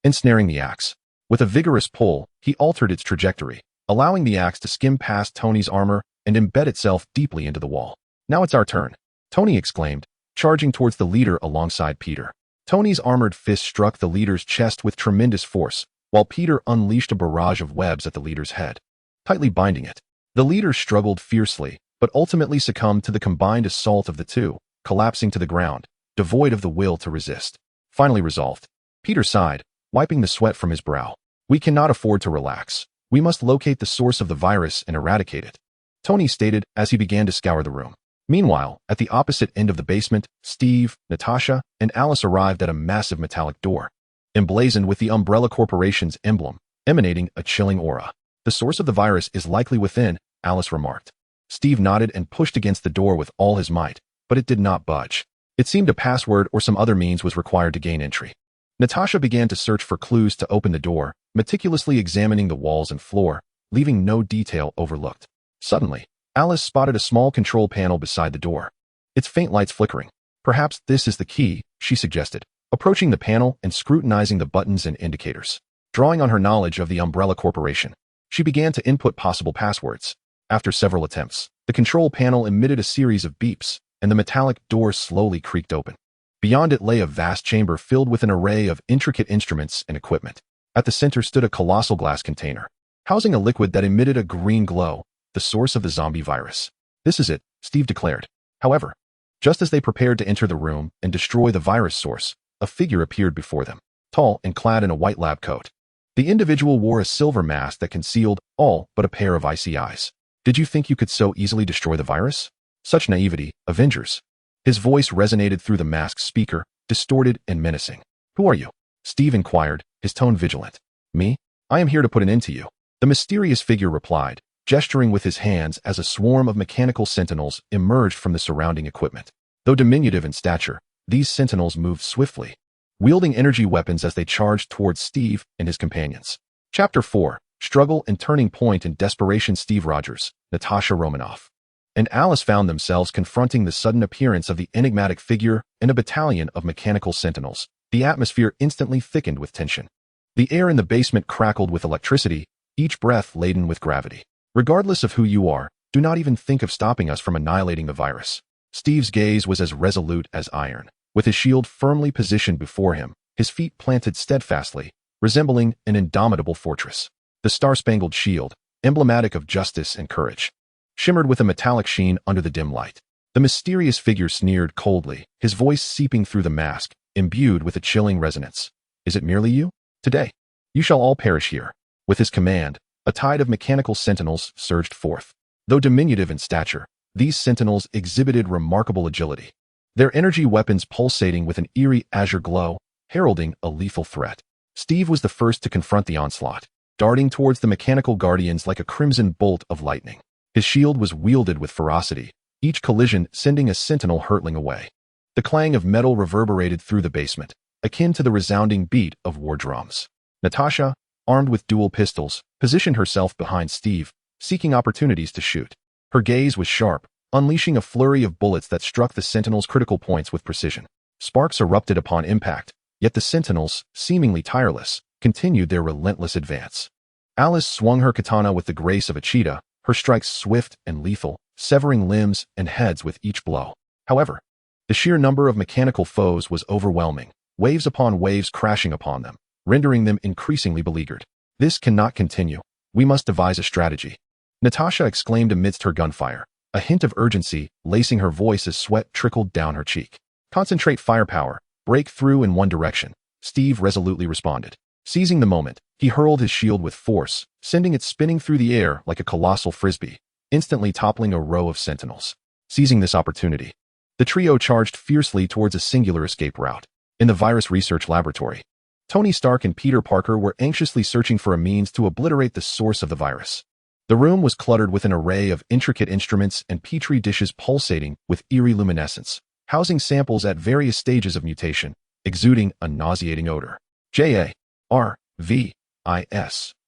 ensnaring the axe. With a vigorous pull, he altered its trajectory, allowing the axe to skim past Tony's armor and embed itself deeply into the wall. "Now it's our turn," Tony exclaimed, charging towards the leader alongside Peter. Tony's armored fist struck the leader's chest with tremendous force, while Peter unleashed a barrage of webs at the leader's head, tightly binding it. The leader struggled fiercely, but ultimately succumbed to the combined assault of the two, collapsing to the ground, devoid of the will to resist. Finally resolved, Peter sighed, wiping the sweat from his brow. "We cannot afford to relax. We must locate the source of the virus and eradicate it," Tony stated as he began to scour the room. Meanwhile, at the opposite end of the basement, Steve, Natasha, and Alice arrived at a massive metallic door, emblazoned with the Umbrella Corporation's emblem, emanating a chilling aura. "The source of the virus is likely within," Alice remarked. Steve nodded and pushed against the door with all his might, but it did not budge. It seemed a password or some other means was required to gain entry. Natasha began to search for clues to open the door, meticulously examining the walls and floor, leaving no detail overlooked. Suddenly, Alice spotted a small control panel beside the door. Its faint lights flickering. Perhaps this is the key, she suggested, approaching the panel and scrutinizing the buttons and indicators. Drawing on her knowledge of the Umbrella Corporation, she began to input possible passwords. After several attempts, the control panel emitted a series of beeps, and the metallic door slowly creaked open. Beyond it lay a vast chamber filled with an array of intricate instruments and equipment. At the center stood a colossal glass container, housing a liquid that emitted a green glow, the source of the zombie virus. "This is it," Steve declared. However, just as they prepared to enter the room and destroy the virus source, a figure appeared before them, tall and clad in a white lab coat. The individual wore a silver mask that concealed all but a pair of icy eyes. "Did you think you could so easily destroy the virus? Such naivety, Avengers." His voice resonated through the mask's speaker, distorted and menacing. "Who are you?" Steve inquired, his tone vigilant. "Me? I am here to put an end to you," the mysterious figure replied, gesturing with his hands as a swarm of mechanical sentinels emerged from the surrounding equipment. Though diminutive in stature, these sentinels moved swiftly, wielding energy weapons as they charged towards Steve and his companions. Chapter 4, Struggle and Turning Point in Desperation. Steve Rogers, Natasha Romanoff, and Alice found themselves confronting the sudden appearance of the enigmatic figure and a battalion of mechanical sentinels. The atmosphere instantly thickened with tension. The air in the basement crackled with electricity, each breath laden with gravity. "Regardless of who you are, do not even think of stopping us from annihilating the virus." Steve's gaze was as resolute as iron. With his shield firmly positioned before him, his feet planted steadfastly, resembling an indomitable fortress. The star-spangled shield, emblematic of justice and courage, shimmered with a metallic sheen under the dim light. The mysterious figure sneered coldly, his voice seeping through the mask, imbued with a chilling resonance. "Is it merely you? Today, you shall all perish here." With his command, a tide of mechanical sentinels surged forth. Though diminutive in stature, these sentinels exhibited remarkable agility, their energy weapons pulsating with an eerie azure glow, heralding a lethal threat. Steve was the first to confront the onslaught, darting towards the mechanical guardians like a crimson bolt of lightning. His shield was wielded with ferocity, each collision sending a sentinel hurtling away. The clang of metal reverberated through the basement, akin to the resounding beat of war drums. Natasha, armed with dual pistols, positioned herself behind Steve, seeking opportunities to shoot. Her gaze was sharp, unleashing a flurry of bullets that struck the sentinels' critical points with precision. Sparks erupted upon impact, yet the sentinels, seemingly tireless, continued their relentless advance. Alice swung her katana with the grace of a cheetah, her strikes swift and lethal, severing limbs and heads with each blow. However, the sheer number of mechanical foes was overwhelming, waves upon waves crashing upon them, rendering them increasingly beleaguered. "This cannot continue. We must devise a strategy," Natasha exclaimed amidst her gunfire, a hint of urgency lacing her voice as sweat trickled down her cheek. "Concentrate firepower, break through in one direction," Steve resolutely responded. Seizing the moment, he hurled his shield with force, sending it spinning through the air like a colossal frisbee, instantly toppling a row of sentinels. Seizing this opportunity, the trio charged fiercely towards a singular escape route. In the virus research laboratory, Tony Stark and Peter Parker were anxiously searching for a means to obliterate the source of the virus. The room was cluttered with an array of intricate instruments and petri dishes pulsating with eerie luminescence, housing samples at various stages of mutation, exuding a nauseating odor. "JARVIS.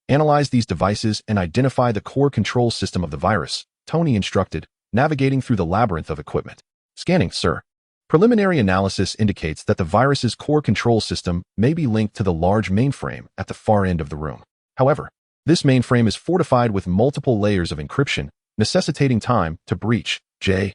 Analyze these devices and identify the core control system of the virus," Tony instructed, navigating through the labyrinth of equipment. "Scanning, sir." Preliminary analysis indicates that the virus's core control system may be linked to the large mainframe at the far end of the room. However, this mainframe is fortified with multiple layers of encryption, necessitating time to breach. "JARVIS.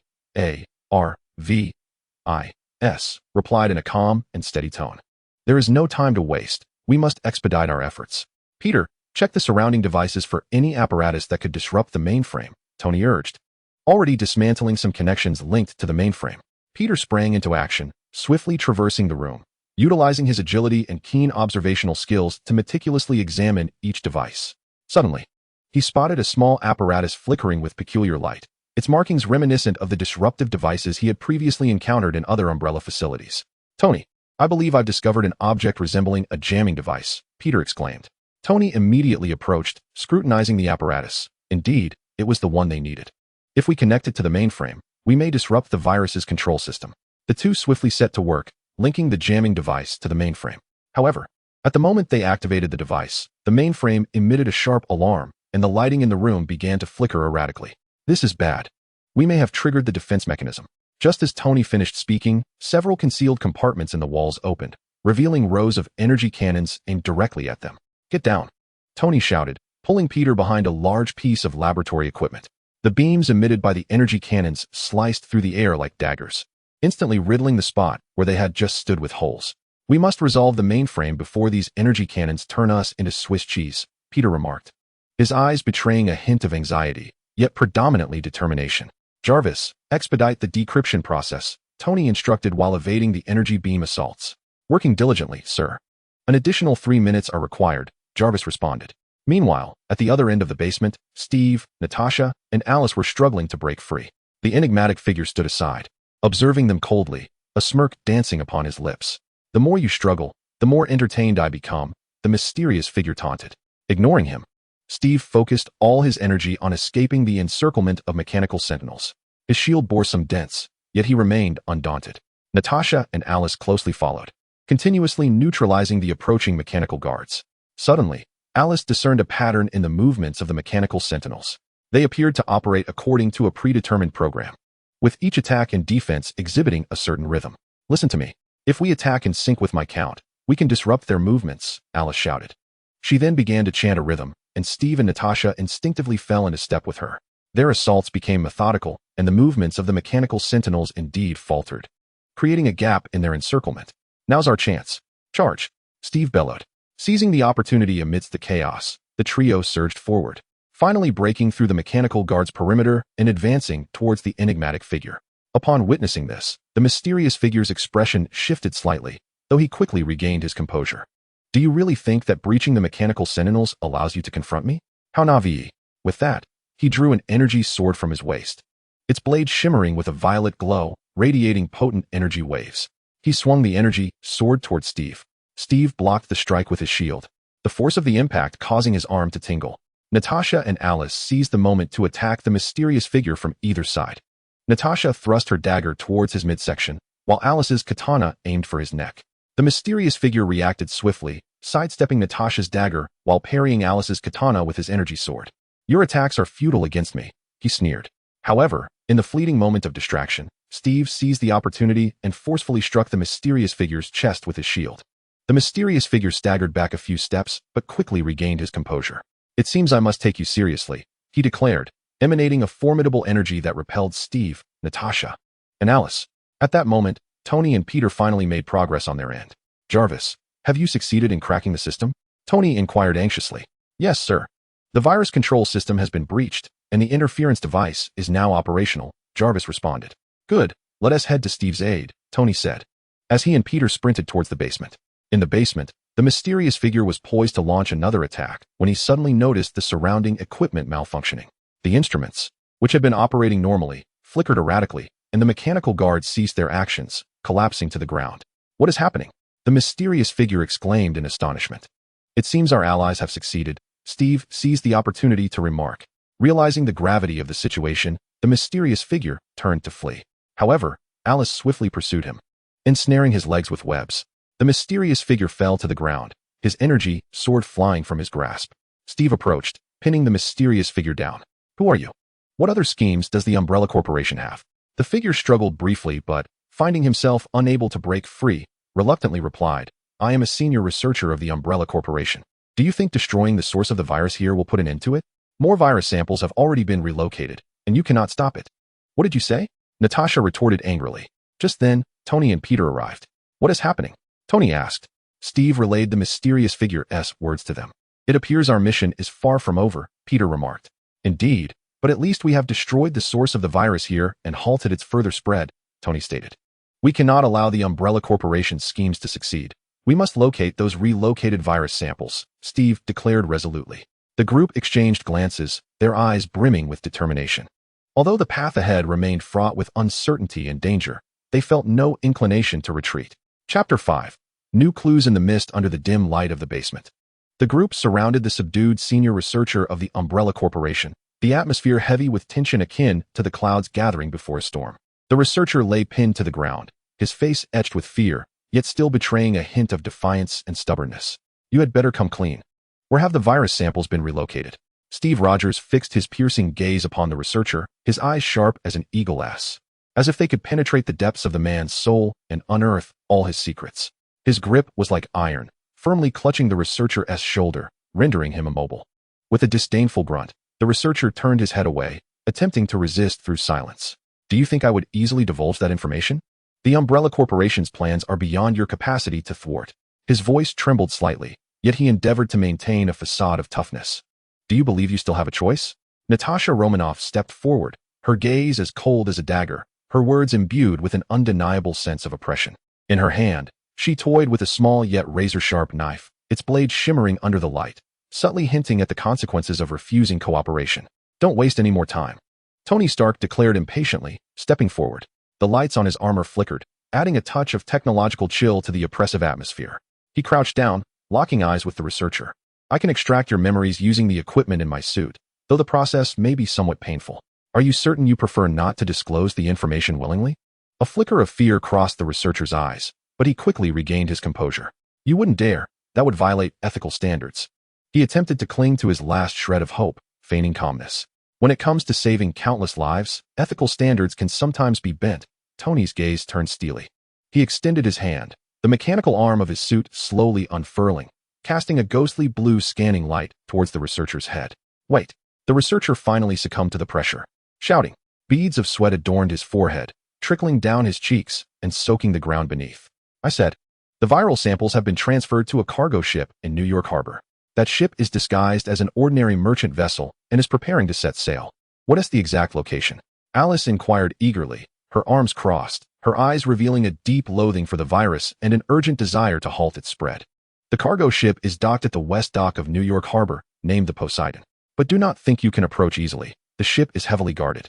Replied in a calm and steady tone. "There is no time to waste. We must expedite our efforts." "Peter, check the surrounding devices for any apparatus that could disrupt the mainframe," Tony urged. Already dismantling some connections linked to the mainframe, Peter sprang into action, swiftly traversing the room, utilizing his agility and keen observational skills to meticulously examine each device. Suddenly, he spotted a small apparatus flickering with peculiar light, its markings reminiscent of the disruptive devices he had previously encountered in other Umbrella facilities. "Tony, I believe I've discovered an object resembling a jamming device," Peter exclaimed. Tony immediately approached, scrutinizing the apparatus. Indeed, it was the one they needed. "If we connect it to the mainframe, we may disrupt the virus's control system." The two swiftly set to work, linking the jamming device to the mainframe. However, at the moment they activated the device, the mainframe emitted a sharp alarm, and the lighting in the room began to flicker erratically. This is bad. We may have triggered the defense mechanism. Just as Tony finished speaking, several concealed compartments in the walls opened, revealing rows of energy cannons aimed directly at them. Get down, Tony shouted, pulling Peter behind a large piece of laboratory equipment. The beams emitted by the energy cannons sliced through the air like daggers, instantly riddling the spot where they had just stood with holes. We must resolve the mainframe before these energy cannons turn us into Swiss cheese, Peter remarked, his eyes betraying a hint of anxiety, yet predominantly determination. Jarvis, expedite the decryption process, Tony instructed while evading the energy beam assaults. Working diligently, sir. An additional 3 minutes are required, Jarvis responded. Meanwhile, at the other end of the basement, Steve, Natasha, and Alice were struggling to break free. The enigmatic figure stood aside, observing them coldly, a smirk dancing upon his lips. The more you struggle, the more entertained I become, the mysterious figure taunted. Ignoring him, Steve focused all his energy on escaping the encirclement of mechanical sentinels. His shield bore some dents, yet he remained undaunted. Natasha and Alice closely followed, continuously neutralizing the approaching mechanical guards. Suddenly, Alice discerned a pattern in the movements of the mechanical sentinels. They appeared to operate according to a predetermined program, with each attack and defense exhibiting a certain rhythm. Listen to me. If we attack in sync with my count, we can disrupt their movements, Alice shouted. She then began to chant a rhythm, and Steve and Natasha instinctively fell into step with her. Their assaults became methodical, and the movements of the mechanical sentinels indeed faltered, creating a gap in their encirclement. Now's our chance. Charge, Steve bellowed. Seizing the opportunity amidst the chaos, the trio surged forward, finally breaking through the mechanical guard's perimeter and advancing towards the enigmatic figure. Upon witnessing this, the mysterious figure's expression shifted slightly, though he quickly regained his composure. Do you really think that breaching the mechanical sentinels allows you to confront me? How naive. With that, he drew an energy sword from his waist, its blade shimmering with a violet glow, radiating potent energy waves. He swung the energy sword toward Steve. Steve blocked the strike with his shield, the force of the impact causing his arm to tingle. Natasha and Alice seized the moment to attack the mysterious figure from either side. Natasha thrust her dagger towards his midsection, while Alice's katana aimed for his neck. The mysterious figure reacted swiftly, sidestepping Natasha's dagger while parrying Alice's katana with his energy sword. Your attacks are futile against me, he sneered. However, in the fleeting moment of distraction, Steve seized the opportunity and forcefully struck the mysterious figure's chest with his shield. The mysterious figure staggered back a few steps, but quickly regained his composure. It seems I must take you seriously, he declared, emanating a formidable energy that repelled Steve, Natasha, and Alice. At that moment, Tony and Peter finally made progress on their end. Jarvis, have you succeeded in cracking the system? Tony inquired anxiously. Yes, sir. The virus control system has been breached, and the interference device is now operational, Jarvis responded. Good, let us head to Steve's aid, Tony said, as he and Peter sprinted towards the basement. In the basement, the mysterious figure was poised to launch another attack when he suddenly noticed the surrounding equipment malfunctioning. The instruments, which had been operating normally, flickered erratically, and the mechanical guards ceased their actions, collapsing to the ground. What is happening? The mysterious figure exclaimed in astonishment. It seems our allies have succeeded, Steve seized the opportunity to remark. Realizing the gravity of the situation, the mysterious figure turned to flee. However, Alice swiftly pursued him, ensnaring his legs with webs. The mysterious figure fell to the ground, his energy sword flying from his grasp. Steve approached, pinning the mysterious figure down. Who are you? What other schemes does the Umbrella Corporation have? The figure struggled briefly, but, finding himself unable to break free, reluctantly replied, I am a senior researcher of the Umbrella Corporation. Do you think destroying the source of the virus here will put an end to it? More virus samples have already been relocated, and you cannot stop it. What did you say? Natasha retorted angrily. Just then, Tony and Peter arrived. What is happening? Tony asked. Steve relayed the mysterious figure's words to them. It appears our mission is far from over, Peter remarked. Indeed, but at least we have destroyed the source of the virus here and halted its further spread, Tony stated. We cannot allow the Umbrella Corporation's schemes to succeed. We must locate those relocated virus samples, Steve declared resolutely. The group exchanged glances, their eyes brimming with determination. Although the path ahead remained fraught with uncertainty and danger, they felt no inclination to retreat. Chapter 5. New clues in the mist under the dim light of the basement. The group surrounded the subdued senior researcher of the Umbrella Corporation, the atmosphere heavy with tension akin to the clouds gathering before a storm. The researcher lay pinned to the ground, his face etched with fear, yet still betraying a hint of defiance and stubbornness. You had better come clean. Where have the virus samples been relocated? Steve Rogers fixed his piercing gaze upon the researcher, his eyes sharp as an eagle-ass, as if they could penetrate the depths of the man's soul and unearth all his secrets. His grip was like iron, firmly clutching the researcher's shoulder, rendering him immobile. With a disdainful grunt, the researcher turned his head away, attempting to resist through silence. Do you think I would easily divulge that information? The Umbrella Corporation's plans are beyond your capacity to thwart. His voice trembled slightly, yet he endeavored to maintain a facade of toughness. Do you believe you still have a choice? Natasha Romanoff stepped forward, her gaze as cold as a dagger, her words imbued with an undeniable sense of oppression. In her hand, she toyed with a small yet razor-sharp knife, its blade shimmering under the light, subtly hinting at the consequences of refusing cooperation. Don't waste any more time, Tony Stark declared impatiently, stepping forward. The lights on his armor flickered, adding a touch of technological chill to the oppressive atmosphere. He crouched down, locking eyes with the researcher. I can extract your memories using the equipment in my suit, though the process may be somewhat painful. Are you certain you prefer not to disclose the information willingly? A flicker of fear crossed the researcher's eyes, but he quickly regained his composure. You wouldn't dare. That would violate ethical standards. He attempted to cling to his last shred of hope, feigning calmness. When it comes to saving countless lives, ethical standards can sometimes be bent. Tony's gaze turned steely. He extended his hand, the mechanical arm of his suit slowly unfurling, casting a ghostly blue scanning light towards the researcher's head. Wait. The researcher finally succumbed to the pressure. Shouting, beads of sweat adorned his forehead, trickling down his cheeks and soaking the ground beneath. I said, the viral samples have been transferred to a cargo ship in New York Harbor. That ship is disguised as an ordinary merchant vessel and is preparing to set sail. What is the exact location? Alice inquired eagerly, her arms crossed, her eyes revealing a deep loathing for the virus and an urgent desire to halt its spread. The cargo ship is docked at the west dock of New York Harbor, named the Poseidon. But do not think you can approach easily. The ship is heavily guarded.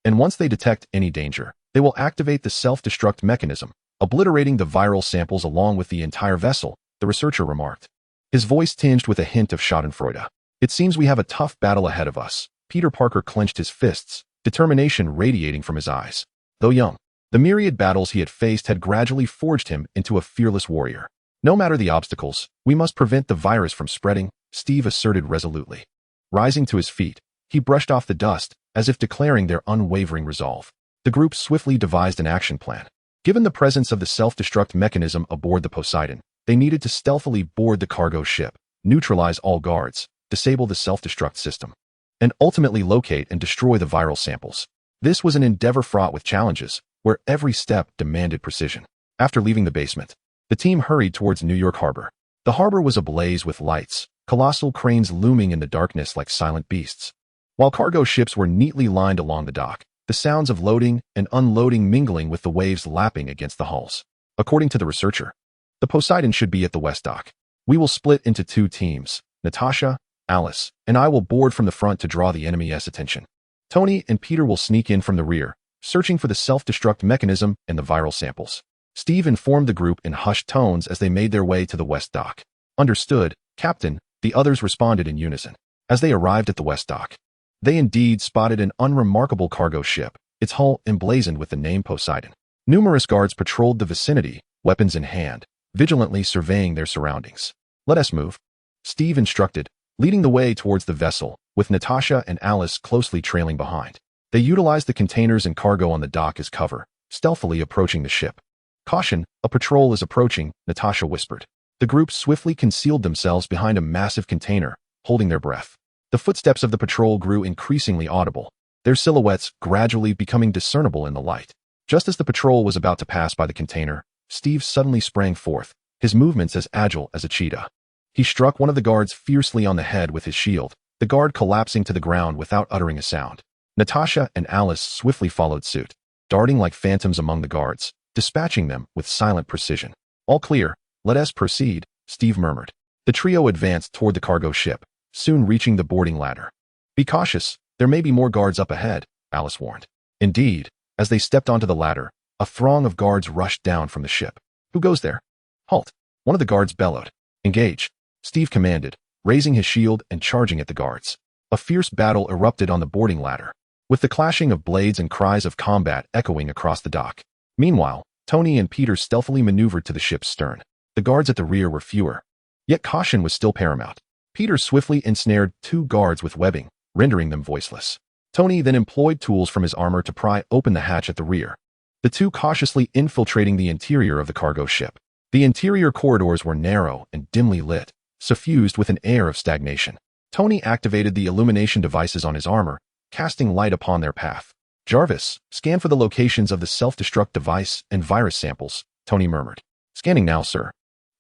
And once they detect any danger, they will activate the self-destruct mechanism, obliterating the viral samples along with the entire vessel, the researcher remarked. His voice tinged with a hint of schadenfreude. It seems we have a tough battle ahead of us. Peter Parker clenched his fists, determination radiating from his eyes. Though young, the myriad battles he had faced had gradually forged him into a fearless warrior. No matter the obstacles, we must prevent the virus from spreading, Steve asserted resolutely. Rising to his feet, he brushed off the dust, as if declaring their unwavering resolve. The group swiftly devised an action plan. Given the presence of the self-destruct mechanism aboard the Poseidon, they needed to stealthily board the cargo ship, neutralize all guards, disable the self-destruct system, and ultimately locate and destroy the viral samples. This was an endeavor fraught with challenges, where every step demanded precision. After leaving the basement, the team hurried towards New York Harbor. The harbor was ablaze with lights, colossal cranes looming in the darkness like silent beasts. While cargo ships were neatly lined along the dock, the sounds of loading and unloading mingling with the waves lapping against the hulls. According to the researcher, the Poseidon should be at the west dock. We will split into two teams. Natasha, Alice, and I will board from the front to draw the enemy's attention. Tony and Peter will sneak in from the rear, searching for the self-destruct mechanism and the viral samples. Steve informed the group in hushed tones as they made their way to the west dock. Understood, Captain, the others responded in unison. As they arrived at the west dock, they indeed spotted an unremarkable cargo ship, its hull emblazoned with the name Poseidon. Numerous guards patrolled the vicinity, weapons in hand, vigilantly surveying their surroundings. Let us move, Steve instructed, leading the way towards the vessel, with Natasha and Alice closely trailing behind. They utilized the containers and cargo on the dock as cover, stealthily approaching the ship. Caution, a patrol is approaching, Natasha whispered. The group swiftly concealed themselves behind a massive container, holding their breath. The footsteps of the patrol grew increasingly audible, their silhouettes gradually becoming discernible in the light. Just as the patrol was about to pass by the container, Steve suddenly sprang forth, his movements as agile as a cheetah. He struck one of the guards fiercely on the head with his shield, the guard collapsing to the ground without uttering a sound. Natasha and Alice swiftly followed suit, darting like phantoms among the guards, dispatching them with silent precision. All clear, let us proceed, Steve murmured. The trio advanced toward the cargo ship, soon reaching the boarding ladder. Be cautious, there may be more guards up ahead, Alice warned. Indeed, as they stepped onto the ladder, a throng of guards rushed down from the ship. Who goes there? Halt! One of the guards bellowed. Engage, Steve commanded, raising his shield and charging at the guards. A fierce battle erupted on the boarding ladder, with the clashing of blades and cries of combat echoing across the dock. Meanwhile, Tony and Peter stealthily maneuvered to the ship's stern. The guards at the rear were fewer, yet caution was still paramount. Peter swiftly ensnared 2 guards with webbing, rendering them voiceless. Tony then employed tools from his armor to pry open the hatch at the rear, the 2 cautiously infiltrating the interior of the cargo ship. The interior corridors were narrow and dimly lit, suffused with an air of stagnation. Tony activated the illumination devices on his armor, casting light upon their path. "Jarvis, scan for the locations of the self-destruct device and virus samples," Tony murmured. "Scanning now, sir."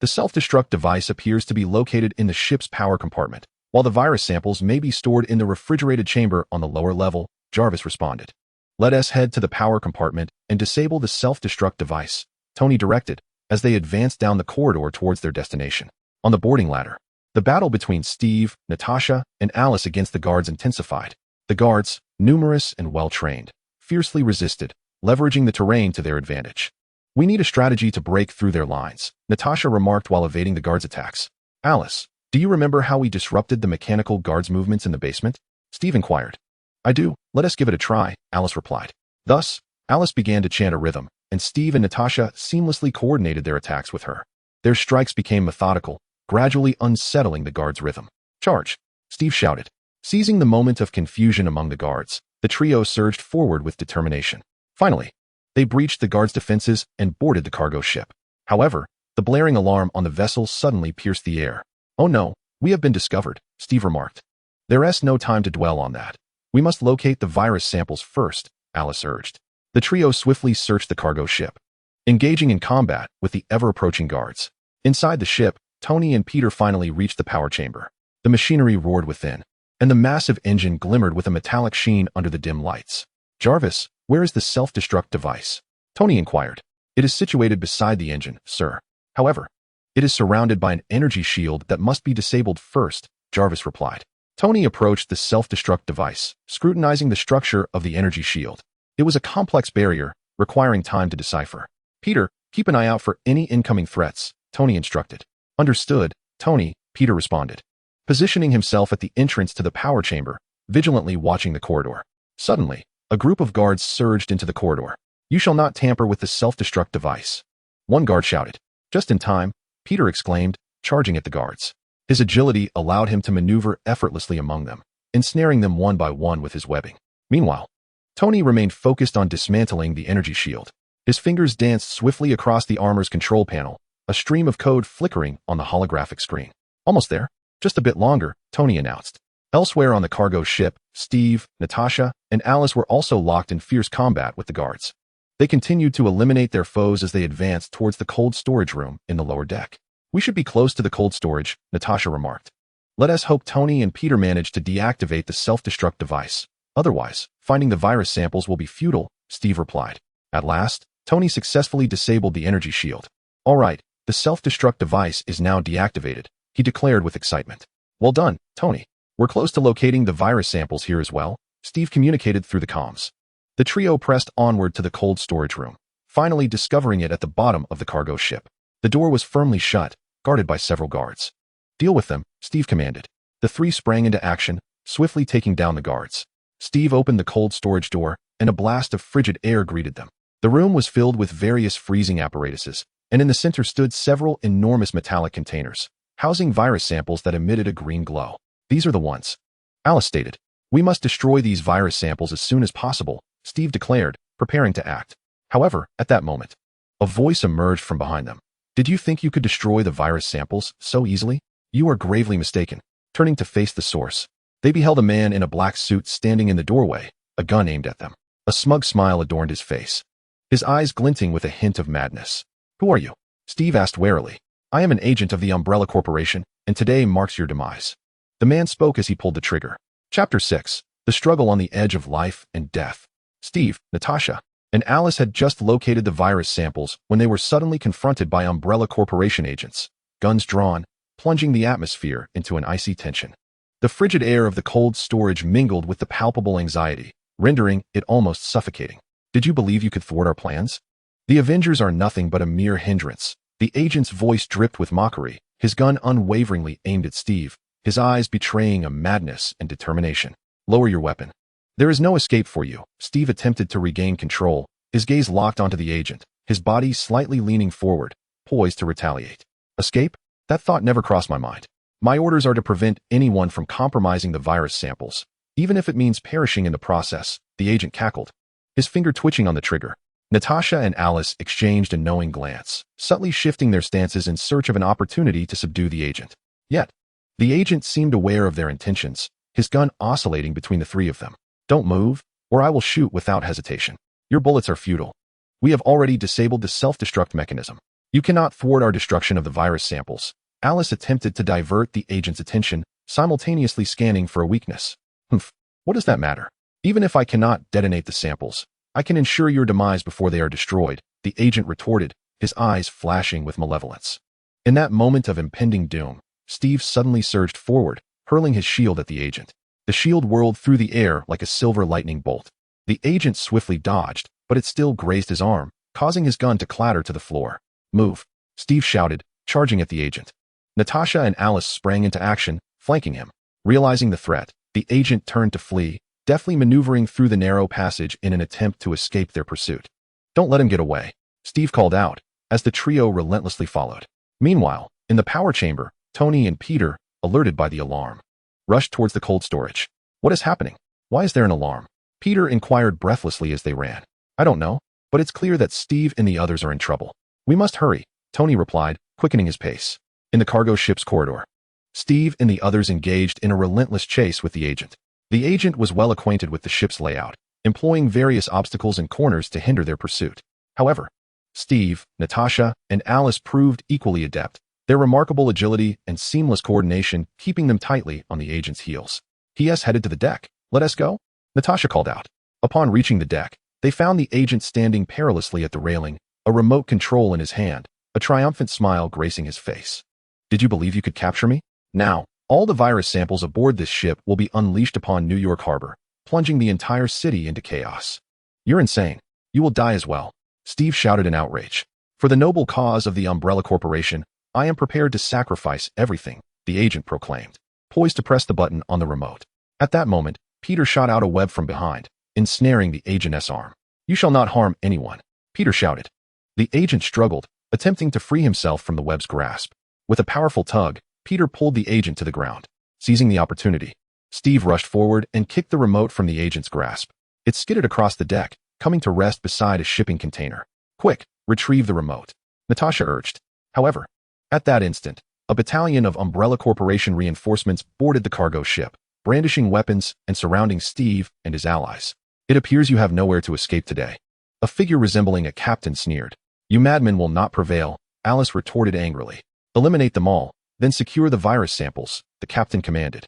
The self-destruct device appears to be located in the ship's power compartment, while the virus samples may be stored in the refrigerated chamber on the lower level, Jarvis responded. "Let us head to the power compartment and disable the self-destruct device," Tony directed, as they advanced down the corridor towards their destination. On the boarding ladder, the battle between Steve, Natasha, and Alice against the guards intensified. The guards, numerous and well-trained, fiercely resisted, leveraging the terrain to their advantage. "We need a strategy to break through their lines," Natasha remarked while evading the guards' attacks. "Alice, do you remember how we disrupted the mechanical guards' movements in the basement?" Steve inquired. "I do. Let us give it a try," Alice replied. Thus, Alice began to chant a rhythm, and Steve and Natasha seamlessly coordinated their attacks with her. Their strikes became methodical, gradually unsettling the guards' rhythm. "Charge!" Steve shouted. Seizing the moment of confusion among the guards, the trio surged forward with determination. Finally, they breached the guards' defenses and boarded the cargo ship. However, the blaring alarm on the vessel suddenly pierced the air. "Oh no, we have been discovered," Steve remarked. "There's no time to dwell on that. We must locate the virus samples first," Alice urged. The trio swiftly searched the cargo ship, engaging in combat with the ever-approaching guards. Inside the ship, Tony and Peter finally reached the power chamber. The machinery roared within, and the massive engine glimmered with a metallic sheen under the dim lights. "Jarvis, where is the self-destruct device?" Tony inquired. "It is situated beside the engine, sir. However, it is surrounded by an energy shield that must be disabled first," Jarvis replied. Tony approached the self-destruct device, scrutinizing the structure of the energy shield. It was a complex barrier, requiring time to decipher. "Peter, keep an eye out for any incoming threats," Tony instructed. "Understood, Tony," Peter responded, positioning himself at the entrance to the power chamber, vigilantly watching the corridor. Suddenly, a group of guards surged into the corridor. "You shall not tamper with the self-destruct device," one guard shouted. Just in time, Peter exclaimed, charging at the guards. His agility allowed him to maneuver effortlessly among them, ensnaring them one by one with his webbing. Meanwhile, Tony remained focused on dismantling the energy shield. His fingers danced swiftly across the armor's control panel, a stream of code flickering on the holographic screen. "Almost there. Just a bit longer," Tony announced. Elsewhere on the cargo ship, Steve, Natasha, and Alice were also locked in fierce combat with the guards. They continued to eliminate their foes as they advanced towards the cold storage room in the lower deck. "We should be close to the cold storage," Natasha remarked. "Let us hope Tony and Peter manage to deactivate the self-destruct device. Otherwise, finding the virus samples will be futile," Steve replied. At last, Tony successfully disabled the energy shield. "All right, the self-destruct device is now deactivated," he declared with excitement. "Well done, Tony. We're close to locating the virus samples here as well," Steve communicated through the comms. The trio pressed onward to the cold storage room, finally discovering it at the bottom of the cargo ship. The door was firmly shut, guarded by several guards. "Deal with them," Steve commanded. The 3 sprang into action, swiftly taking down the guards. Steve opened the cold storage door, and a blast of frigid air greeted them. The room was filled with various freezing apparatuses, and in the center stood several enormous metallic containers, housing virus samples that emitted a green glow. "These are the ones," Alice stated. "We must destroy these virus samples as soon as possible," Steve declared, preparing to act. However, at that moment, a voice emerged from behind them. "Did you think you could destroy the virus samples so easily? You are gravely mistaken." Turning to face the source, they beheld a man in a black suit standing in the doorway, a gun aimed at them. A smug smile adorned his face, his eyes glinting with a hint of madness. "Who are you?" Steve asked warily. "I am an agent of the Umbrella Corporation, and today marks your demise." The man spoke as he pulled the trigger. Chapter 6. The Struggle on the Edge of Life and Death. Steve, Natasha, and Alice had just located the virus samples when they were suddenly confronted by Umbrella Corporation agents, guns drawn, plunging the atmosphere into an icy tension. The frigid air of the cold storage mingled with the palpable anxiety, rendering it almost suffocating. "Did you believe you could thwart our plans? The Avengers are nothing but a mere hindrance." The agent's voice dripped with mockery, his gun unwaveringly aimed at Steve, his eyes betraying a madness and determination. "Lower your weapon. There is no escape for you." Steve attempted to regain control, his gaze locked onto the agent, his body slightly leaning forward, poised to retaliate. Escape? That thought never crossed my mind. My orders are to prevent anyone from compromising the virus samples, even if it means perishing in the process, the agent cackled, his finger twitching on the trigger. Natasha and Alice exchanged a knowing glance, subtly shifting their stances in search of an opportunity to subdue the agent. Yet, the agent seemed aware of their intentions, his gun oscillating between the three of them. Don't move, or I will shoot without hesitation. Your bullets are futile. We have already disabled the self-destruct mechanism. You cannot thwart our destruction of the virus samples. Alice attempted to divert the agent's attention, simultaneously scanning for a weakness. Humph, what does that matter? Even if I cannot detonate the samples, I can ensure your demise before they are destroyed, the agent retorted, his eyes flashing with malevolence. In that moment of impending doom, Steve suddenly surged forward, hurling his shield at the agent. The shield whirled through the air like a silver lightning bolt. The agent swiftly dodged, but it still grazed his arm, causing his gun to clatter to the floor. Move, Steve shouted, charging at the agent. Natasha and Alice sprang into action, flanking him. Realizing the threat, the agent turned to flee, deftly maneuvering through the narrow passage in an attempt to escape their pursuit. Don't let him get away, Steve called out, as the trio relentlessly followed. Meanwhile, in the power chamber, Tony and Peter, alerted by the alarm, rushed towards the cold storage. What is happening? Why is there an alarm? Peter inquired breathlessly as they ran. I don't know, but it's clear that Steve and the others are in trouble. We must hurry, Tony replied, quickening his pace. In the cargo ship's corridor, Steve and the others engaged in a relentless chase with the agent. The agent was well acquainted with the ship's layout, employing various obstacles and corners to hinder their pursuit. However, Steve, Natasha, and Alice proved equally adept, their remarkable agility and seamless coordination keeping them tightly on the agent's heels. P.S. headed to the deck. Let us go? Natasha called out. Upon reaching the deck, they found the agent standing perilously at the railing, a remote control in his hand, a triumphant smile gracing his face. Did you believe you could capture me? Now, all the virus samples aboard this ship will be unleashed upon New York Harbor, plunging the entire city into chaos. You're insane. You will die as well, Steve shouted in outrage. For the noble cause of the Umbrella Corporation, I am prepared to sacrifice everything, the agent proclaimed, poised to press the button on the remote. At that moment, Peter shot out a web from behind, ensnaring the agent's arm. You shall not harm anyone, Peter shouted. The agent struggled, attempting to free himself from the web's grasp. With a powerful tug, Peter pulled the agent to the ground. Seizing the opportunity, Steve rushed forward and kicked the remote from the agent's grasp. It skidded across the deck, coming to rest beside a shipping container. Quick, retrieve the remote, Natasha urged. However, at that instant, a battalion of Umbrella Corporation reinforcements boarded the cargo ship, brandishing weapons and surrounding Steve and his allies. It appears you have nowhere to escape today. A figure resembling a captain sneered. You madmen will not prevail, Alice retorted angrily. Eliminate them all, then secure the virus samples, the captain commanded.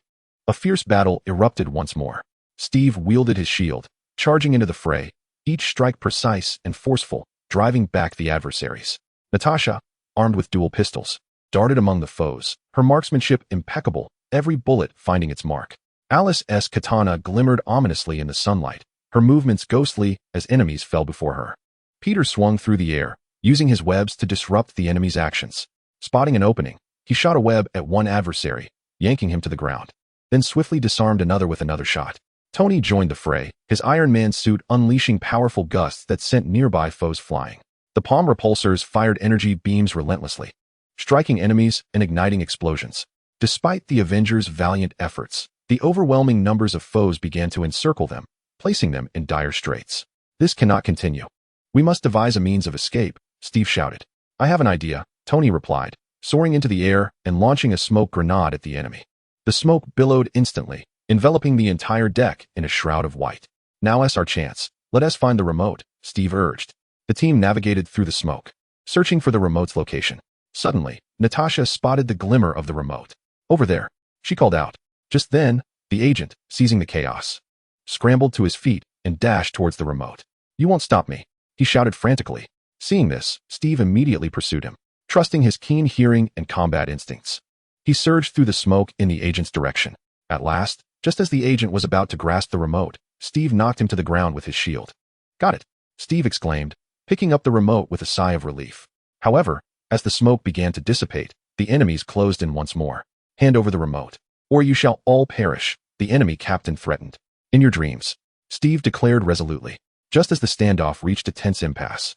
A fierce battle erupted once more. Steve wielded his shield, charging into the fray, each strike precise and forceful, driving back the adversaries. Natasha, armed with dual pistols, darted among the foes, her marksmanship impeccable, every bullet finding its mark. Alice's katana glimmered ominously in the sunlight, her movements ghostly as enemies fell before her. Peter swung through the air, using his webs to disrupt the enemy's actions. Spotting an opening, he shot a web at one adversary, yanking him to the ground, then swiftly disarmed another with another shot. Tony joined the fray, his Iron Man suit unleashing powerful gusts that sent nearby foes flying. The palm repulsors fired energy beams relentlessly, striking enemies and igniting explosions. Despite the Avengers' valiant efforts, the overwhelming numbers of foes began to encircle them, placing them in dire straits. This cannot continue. We must devise a means of escape, Steve shouted. I have an idea, Tony replied, soaring into the air and launching a smoke grenade at the enemy. The smoke billowed instantly, enveloping the entire deck in a shroud of white. Now's our chance. Let us find the remote, Steve urged. The team navigated through the smoke, searching for the remote's location. Suddenly, Natasha spotted the glimmer of the remote. Over there, she called out. Just then, the agent, seizing the chaos, scrambled to his feet and dashed towards the remote. You won't stop me, he shouted frantically. Seeing this, Steve immediately pursued him, trusting his keen hearing and combat instincts. He surged through the smoke in the agent's direction. At last, just as the agent was about to grasp the remote, Steve knocked him to the ground with his shield. Got it, Steve exclaimed, picking up the remote with a sigh of relief. However, as the smoke began to dissipate, the enemies closed in once more. Hand over the remote, or you shall all perish, the enemy captain threatened. In your dreams, Steve declared resolutely, just as the standoff reached a tense impasse.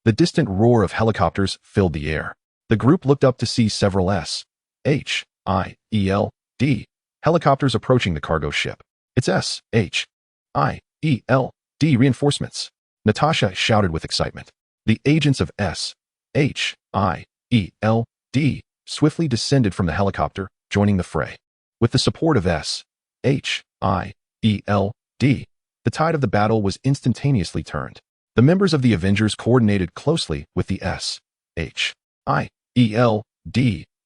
The distant roar of helicopters filled the air. The group looked up to see several S-H-I-E-L-D helicopters approaching the cargo ship. It's S-H-I-E-L-D reinforcements, Natasha shouted with excitement. The agents of S-H-I-E-L-D swiftly descended from the helicopter, joining the fray. With the support of S-H-I-E-L-D, the tide of the battle was instantaneously turned. The members of the Avengers coordinated closely with the S-H-I-E-L-D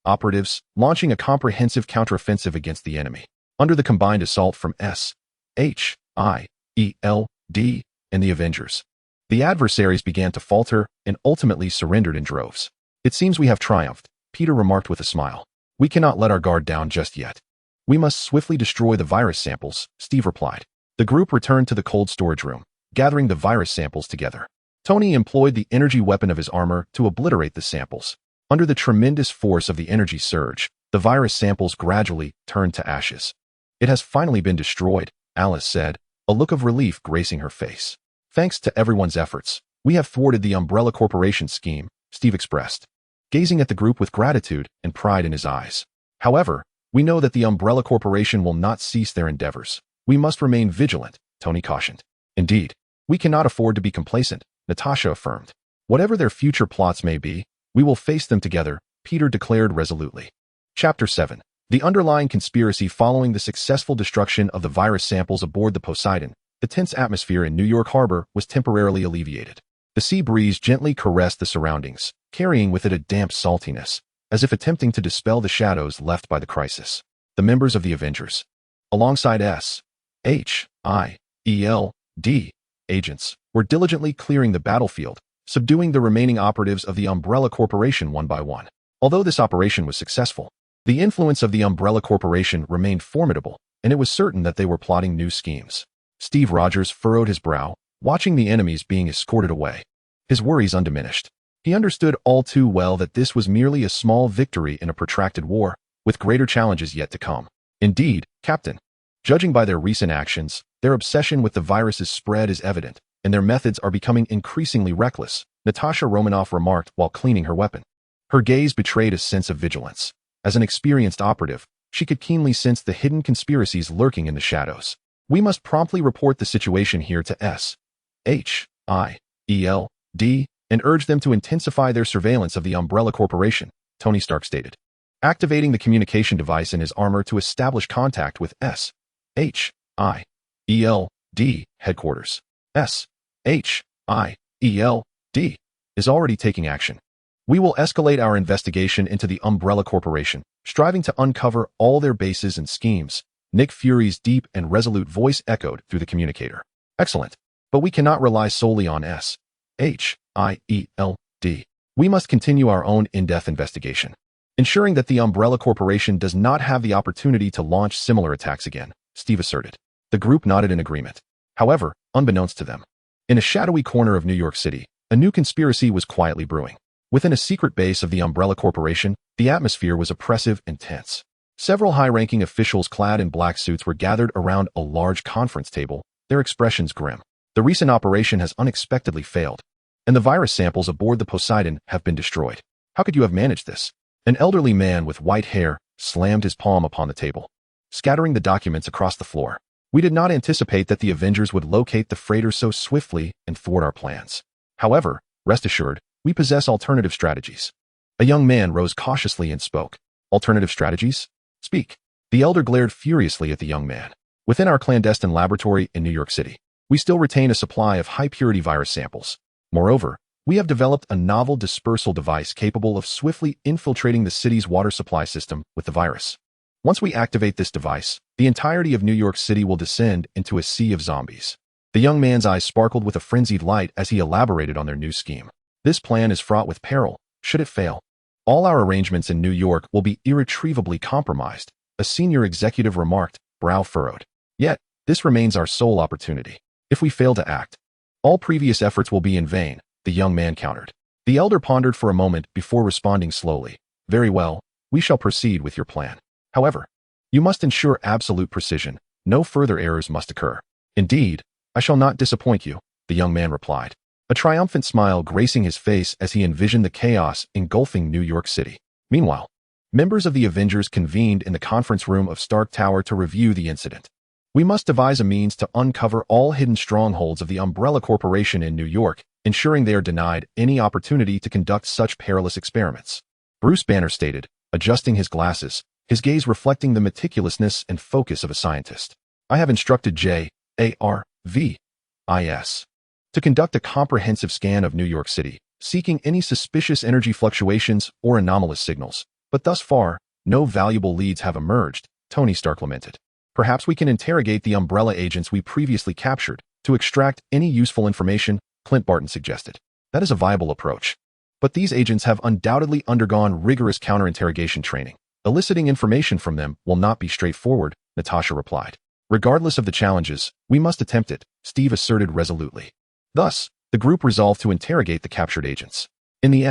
operatives, launching a comprehensive counteroffensive against the enemy. Under the combined assault from S-H-I-E-L-D and the Avengers, the adversaries began to falter and ultimately surrendered in droves. It seems we have triumphed, Peter remarked with a smile. We cannot let our guard down just yet. We must swiftly destroy the virus samples, Steve replied. The group returned to the cold storage room, gathering the virus samples together. Tony employed the energy weapon of his armor to obliterate the samples. Under the tremendous force of the energy surge, the virus samples gradually turned to ashes. It has finally been destroyed, Alice said, a look of relief gracing her face. Thanks to everyone's efforts, we have thwarted the Umbrella Corporation scheme, Steve expressed, gazing at the group with gratitude and pride in his eyes. However, we know that the Umbrella Corporation will not cease their endeavors. We must remain vigilant, Tony cautioned. Indeed, we cannot afford to be complacent, Natasha affirmed. Whatever their future plots may be, we will face them together, Peter declared resolutely. Chapter 7. The underlying conspiracy following the successful destruction of the virus samples aboard the Poseidon, the tense atmosphere in New York Harbor was temporarily alleviated. The sea breeze gently caressed the surroundings, carrying with it a damp saltiness, as if attempting to dispel the shadows left by the crisis. The members of the Avengers, alongside S-H-I-E-L-D agents, were diligently clearing the battlefield, subduing the remaining operatives of the Umbrella Corporation one by one. Although this operation was successful, the influence of the Umbrella Corporation remained formidable, and it was certain that they were plotting new schemes. Steve Rogers furrowed his brow, watching the enemies being escorted away. His worries undiminished. He understood all too well that this was merely a small victory in a protracted war, with greater challenges yet to come. Indeed, Captain, judging by their recent actions, their obsession with the virus's spread is evident, and their methods are becoming increasingly reckless, Natasha Romanoff remarked while cleaning her weapon. Her gaze betrayed a sense of vigilance. As an experienced operative, she could keenly sense the hidden conspiracies lurking in the shadows. We must promptly report the situation here to S-H-I-E-L-D and urge them to intensify their surveillance of the Umbrella Corporation, Tony Stark stated, activating the communication device in his armor to establish contact with S-H-I-E-L-D headquarters. S-H-I-E-L-D is already taking action. We will escalate our investigation into the Umbrella Corporation, striving to uncover all their bases and schemes. Nick Fury's deep and resolute voice echoed through the communicator. Excellent. But we cannot rely solely on S-H-I-E-L-D. We must continue our own in-depth investigation, ensuring that the Umbrella Corporation does not have the opportunity to launch similar attacks again, Steve asserted. The group nodded in agreement. However, unbeknownst to them, in a shadowy corner of New York City, a new conspiracy was quietly brewing. Within a secret base of the Umbrella Corporation, the atmosphere was oppressive and tense. Several high-ranking officials clad in black suits were gathered around a large conference table, their expressions grim. The recent operation has unexpectedly failed, and the virus samples aboard the Poseidon have been destroyed. How could you have managed this? An elderly man with white hair slammed his palm upon the table, scattering the documents across the floor. We did not anticipate that the Avengers would locate the freighter so swiftly and thwart our plans. However, rest assured, we possess alternative strategies. A young man rose cautiously and spoke. Alternative strategies? Speak. The elder glared furiously at the young man. Within our clandestine laboratory in New York City, we still retain a supply of high-purity virus samples. Moreover, we have developed a novel dispersal device capable of swiftly infiltrating the city's water supply system with the virus. Once we activate this device, the entirety of New York City will descend into a sea of zombies. The young man's eyes sparkled with a frenzied light as he elaborated on their new scheme. This plan is fraught with peril, should it fail. All our arrangements in New York will be irretrievably compromised, a senior executive remarked, brow furrowed. Yet, this remains our sole opportunity. If we fail to act, all previous efforts will be in vain, the young man countered. The elder pondered for a moment before responding slowly. Very well, we shall proceed with your plan. However, you must ensure absolute precision. No further errors must occur. Indeed, I shall not disappoint you, the young man replied. a triumphant smile gracing his face as he envisioned the chaos engulfing New York City. Meanwhile, members of the Avengers convened in the conference room of Stark Tower to review the incident. We must devise a means to uncover all hidden strongholds of the Umbrella Corporation in New York, ensuring they are denied any opportunity to conduct such perilous experiments. Bruce Banner stated, adjusting his glasses, his gaze reflecting the meticulousness and focus of a scientist. I have instructed JARVIS to conduct a comprehensive scan of New York City, seeking any suspicious energy fluctuations or anomalous signals. But thus far, no valuable leads have emerged, Tony Stark lamented. Perhaps we can interrogate the Umbrella agents we previously captured to extract any useful information, Clint Barton suggested. That is a viable approach. But these agents have undoubtedly undergone rigorous counter-interrogation training. Eliciting information from them will not be straightforward, Natasha replied. Regardless of the challenges, we must attempt it, Steve asserted resolutely. Thus, the group resolved to interrogate the captured agents. In the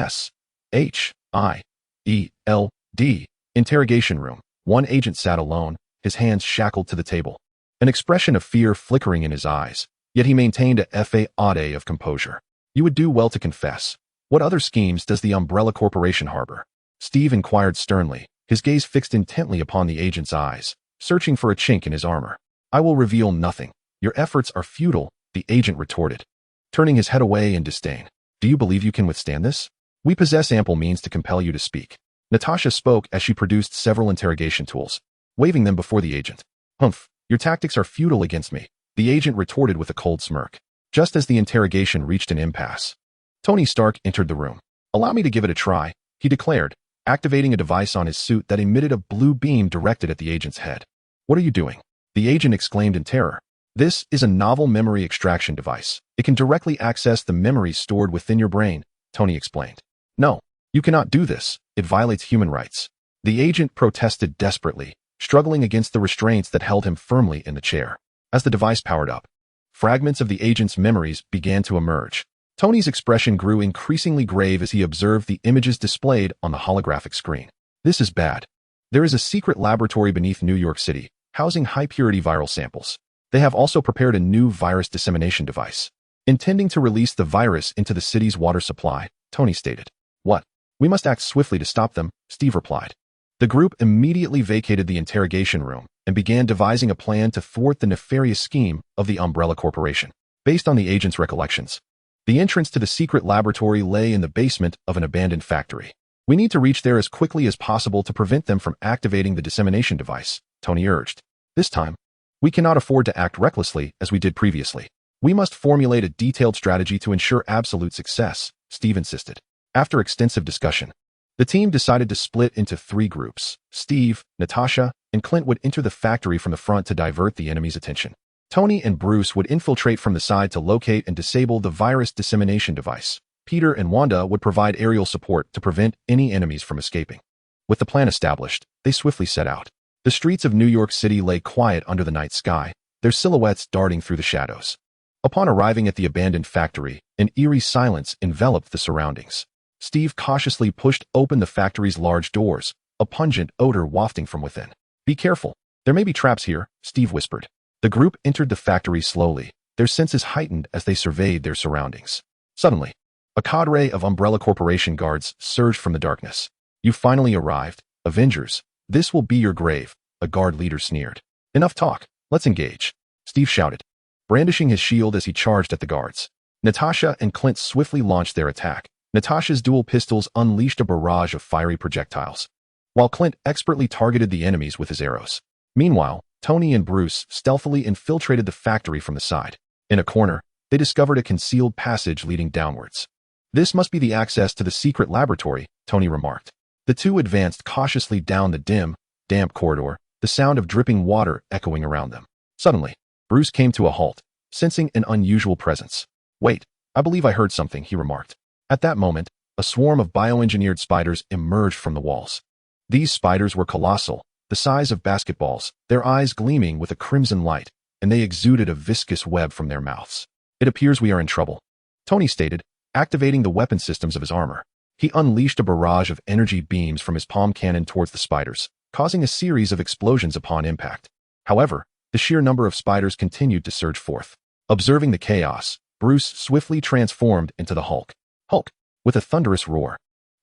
SHIELD interrogation room, one agent sat alone, his hands shackled to the table, an expression of fear flickering in his eyes, yet he maintained a facade of composure. You would do well to confess. What other schemes does the Umbrella Corporation harbor? Steve inquired sternly, his gaze fixed intently upon the agent's eyes, searching for a chink in his armor. I will reveal nothing. Your efforts are futile, the agent retorted, turning his head away in disdain. Do you believe you can withstand this? We possess ample means to compel you to speak. Natasha spoke as she produced several interrogation tools, waving them before the agent. Humph, your tactics are futile against me, the agent retorted with a cold smirk. Just as the interrogation reached an impasse, Tony Stark entered the room. Allow me to give it a try, he declared, activating a device on his suit that emitted a blue beam directed at the agent's head. What are you doing? The agent exclaimed in terror. This is a novel memory extraction device. It can directly access the memories stored within your brain, Tony explained. No, you cannot do this. It violates human rights. The agent protested desperately, struggling against the restraints that held him firmly in the chair. As the device powered up, fragments of the agent's memories began to emerge. Tony's expression grew increasingly grave as he observed the images displayed on the holographic screen. This is bad. There is a secret laboratory beneath New York City, housing high-purity viral samples. They have also prepared a new virus dissemination device, intending to release the virus into the city's water supply, Tony stated. What? We must act swiftly to stop them, Steve replied. The group immediately vacated the interrogation room and began devising a plan to thwart the nefarious scheme of the Umbrella Corporation. Based on the agent's recollections, the entrance to the secret laboratory lay in the basement of an abandoned factory. We need to reach there as quickly as possible to prevent them from activating the dissemination device, Tony urged. This time, we cannot afford to act recklessly as we did previously. We must formulate a detailed strategy to ensure absolute success, Steve insisted. After extensive discussion, the team decided to split into 3 groups. Steve, Natasha, and Clint would enter the factory from the front to divert the enemy's attention. Tony and Bruce would infiltrate from the side to locate and disable the virus dissemination device. Peter and Wanda would provide aerial support to prevent any enemies from escaping. With the plan established, they swiftly set out. The streets of New York City lay quiet under the night sky, their silhouettes darting through the shadows. Upon arriving at the abandoned factory, an eerie silence enveloped the surroundings. Steve cautiously pushed open the factory's large doors, a pungent odor wafting from within. Be careful. There may be traps here, Steve whispered. The group entered the factory slowly, their senses heightened as they surveyed their surroundings. Suddenly, a cadre of Umbrella Corporation guards surged from the darkness. You finally arrived, Avengers. This will be your grave, a guard leader sneered. Enough talk. Let's engage, Steve shouted, brandishing his shield as he charged at the guards. Natasha and Clint swiftly launched their attack. Natasha's dual pistols unleashed a barrage of fiery projectiles, while Clint expertly targeted the enemies with his arrows. Meanwhile, Tony and Bruce stealthily infiltrated the factory from the side. In a corner, they discovered a concealed passage leading downwards. This must be the access to the secret laboratory, Tony remarked. The two advanced cautiously down the dim, damp corridor, the sound of dripping water echoing around them. Suddenly, Bruce came to a halt, sensing an unusual presence. Wait, I believe I heard something, he remarked. At that moment, a swarm of bioengineered spiders emerged from the walls. These spiders were colossal, the size of basketballs, their eyes gleaming with a crimson light, and they exuded a viscous web from their mouths. It appears we are in trouble, Tony stated, activating the weapon systems of his armor. He unleashed a barrage of energy beams from his palm cannon towards the spiders, causing a series of explosions upon impact. However, the sheer number of spiders continued to surge forth. Observing the chaos, Bruce swiftly transformed into the Hulk. Hulk, with a thunderous roar.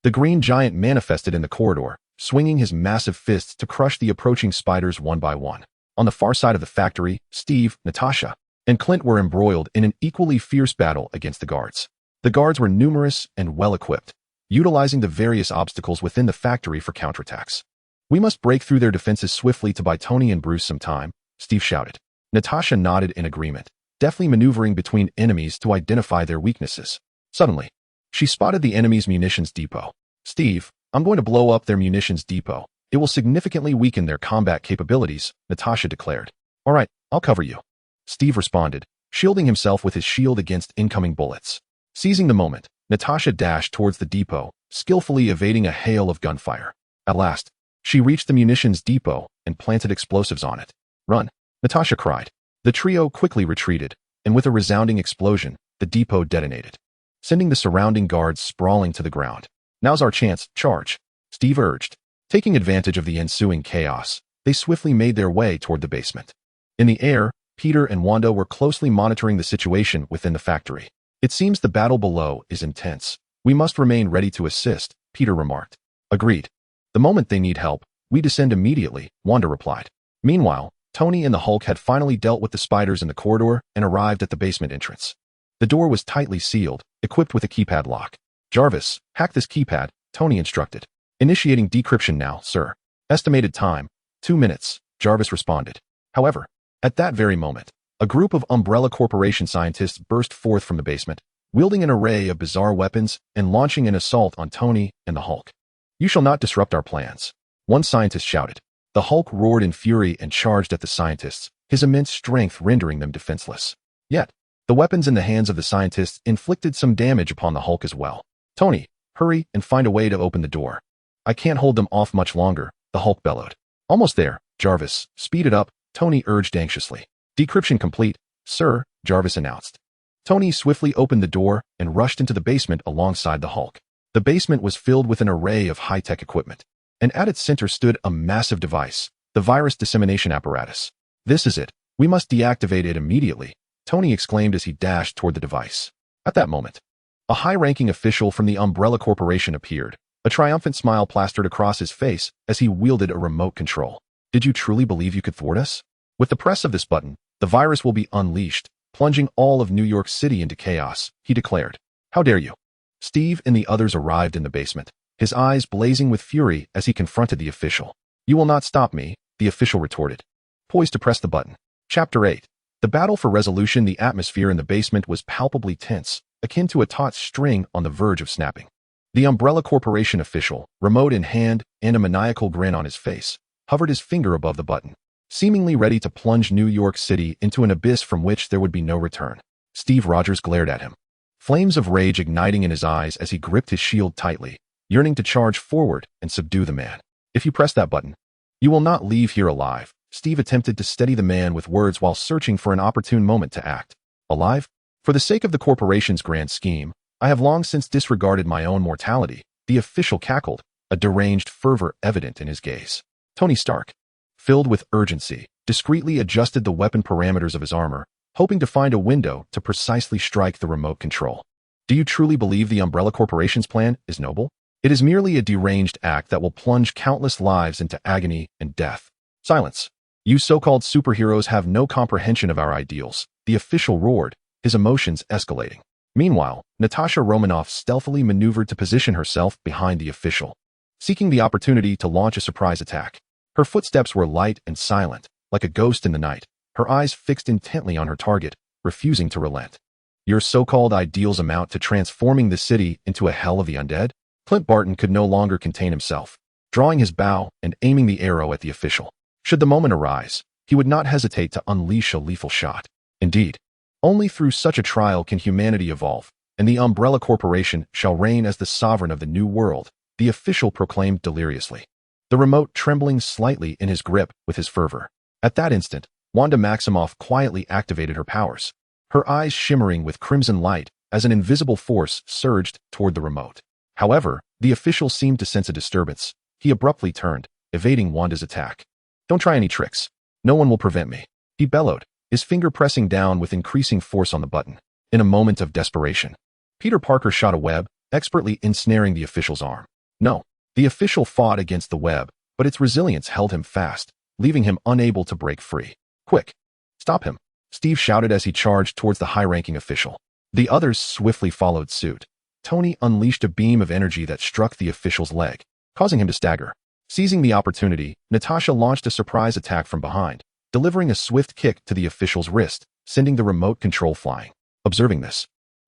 The green giant manifested in the corridor, swinging his massive fists to crush the approaching spiders one by one. On the far side of the factory, Steve, Natasha, and Clint were embroiled in an equally fierce battle against the guards. The guards were numerous and well-equipped, utilizing the various obstacles within the factory for counterattacks. "We must break through their defenses swiftly to buy Tony and Bruce some time," Steve shouted. Natasha nodded in agreement, deftly maneuvering between enemies to identify their weaknesses. Suddenly, she spotted the enemy's munitions depot. "Steve, I'm going to blow up their munitions depot. It will significantly weaken their combat capabilities," Natasha declared. "All right, I'll cover you," Steve responded, shielding himself with his shield against incoming bullets. Seizing the moment, Natasha dashed towards the depot, skillfully evading a hail of gunfire. At last, she reached the munitions depot and planted explosives on it. "Run," Natasha cried. The trio quickly retreated, and with a resounding explosion, the depot detonated, sending the surrounding guards sprawling to the ground. "Now's our chance, charge," Steve urged. Taking advantage of the ensuing chaos, they swiftly made their way toward the basement. In the air, Peter and Wanda were closely monitoring the situation within the factory. "It seems the battle below is intense. We must remain ready to assist," Peter remarked. "Agreed. The moment they need help, we descend immediately," Wanda replied. Meanwhile, Tony and the Hulk had finally dealt with the spiders in the corridor and arrived at the basement entrance. The door was tightly sealed, equipped with a keypad lock. "Jarvis, hack this keypad," Tony instructed. "Initiating decryption now, sir." "Estimated time, 2 minutes," Jarvis responded. However, at that very moment, a group of Umbrella Corporation scientists burst forth from the basement, wielding an array of bizarre weapons and launching an assault on Tony and the Hulk. "You shall not disrupt our plans," one scientist shouted. The Hulk roared in fury and charged at the scientists, his immense strength rendering them defenseless. Yet, the weapons in the hands of the scientists inflicted some damage upon the Hulk as well. "Tony, hurry and find a way to open the door." "I can't hold them off much longer," the Hulk bellowed. "Almost there, Jarvis. Speed it up," Tony urged anxiously. "Decryption complete, sir," Jarvis announced. Tony swiftly opened the door and rushed into the basement alongside the Hulk. The basement was filled with an array of high-tech equipment, and at its center stood a massive device, the virus dissemination apparatus. "This is it. We must deactivate it immediately," Tony exclaimed as he dashed toward the device. At that moment, a high-ranking official from the Umbrella Corporation appeared, a triumphant smile plastered across his face as he wielded a remote control. "Did you truly believe you could thwart us? With the press of this button, the virus will be unleashed, plunging all of New York City into chaos," he declared. "How dare you?" Steve and the others arrived in the basement, his eyes blazing with fury as he confronted the official. "You will not stop me," the official retorted, poised to press the button. Chapter 8. The battle for resolution. The atmosphere in the basement was palpably tense, akin to a taut string on the verge of snapping. The Umbrella Corporation official, remote in hand and a maniacal grin on his face, hovered his finger above the button, seemingly ready to plunge New York City into an abyss from which there would be no return. Steve Rogers glared at him, flames of rage igniting in his eyes as he gripped his shield tightly, yearning to charge forward and subdue the man. "If you press that button, you will not leave here alive," Steve attempted to steady the man with words while searching for an opportune moment to act. "Alive? For the sake of the corporation's grand scheme, I have long since disregarded my own mortality," the official cackled, a deranged fervor evident in his gaze. Tony Stark, filled with urgency, discreetly adjusted the weapon parameters of his armor, hoping to find a window to precisely strike the remote control. "Do you truly believe the Umbrella Corporation's plan is noble? It is merely a deranged act that will plunge countless lives into agony and death." "Silence. You so-called superheroes have no comprehension of our ideals," the official roared, his emotions escalating. Meanwhile, Natasha Romanoff stealthily maneuvered to position herself behind the official, seeking the opportunity to launch a surprise attack. Her footsteps were light and silent, like a ghost in the night, her eyes fixed intently on her target, refusing to relent. "Your so-called ideals amount to transforming the city into a hell of the undead?" Clint Barton could no longer contain himself, drawing his bow and aiming the arrow at the official. Should the moment arise, he would not hesitate to unleash a lethal shot. Indeed, only through such a trial can humanity evolve, and the Umbrella Corporation shall reign as the sovereign of the new world, the official proclaimed deliriously, the remote trembling slightly in his grip with his fervor. At that instant, Wanda Maximoff quietly activated her powers, her eyes shimmering with crimson light as an invisible force surged toward the remote. However, the official seemed to sense a disturbance. He abruptly turned, evading Wanda's attack. "Don't try any tricks. No one will prevent me," he bellowed, his finger pressing down with increasing force on the button. In a moment of desperation, Peter Parker shot a web, expertly ensnaring the official's arm. No, the official fought against the web, but its resilience held him fast, leaving him unable to break free. Quick! Stop him! Steve shouted as he charged towards the high-ranking official. The others swiftly followed suit. Tony unleashed a beam of energy that struck the official's leg, causing him to stagger. Seizing the opportunity, Natasha launched a surprise attack from behind, delivering a swift kick to the official's wrist, sending the remote control flying. Observing this,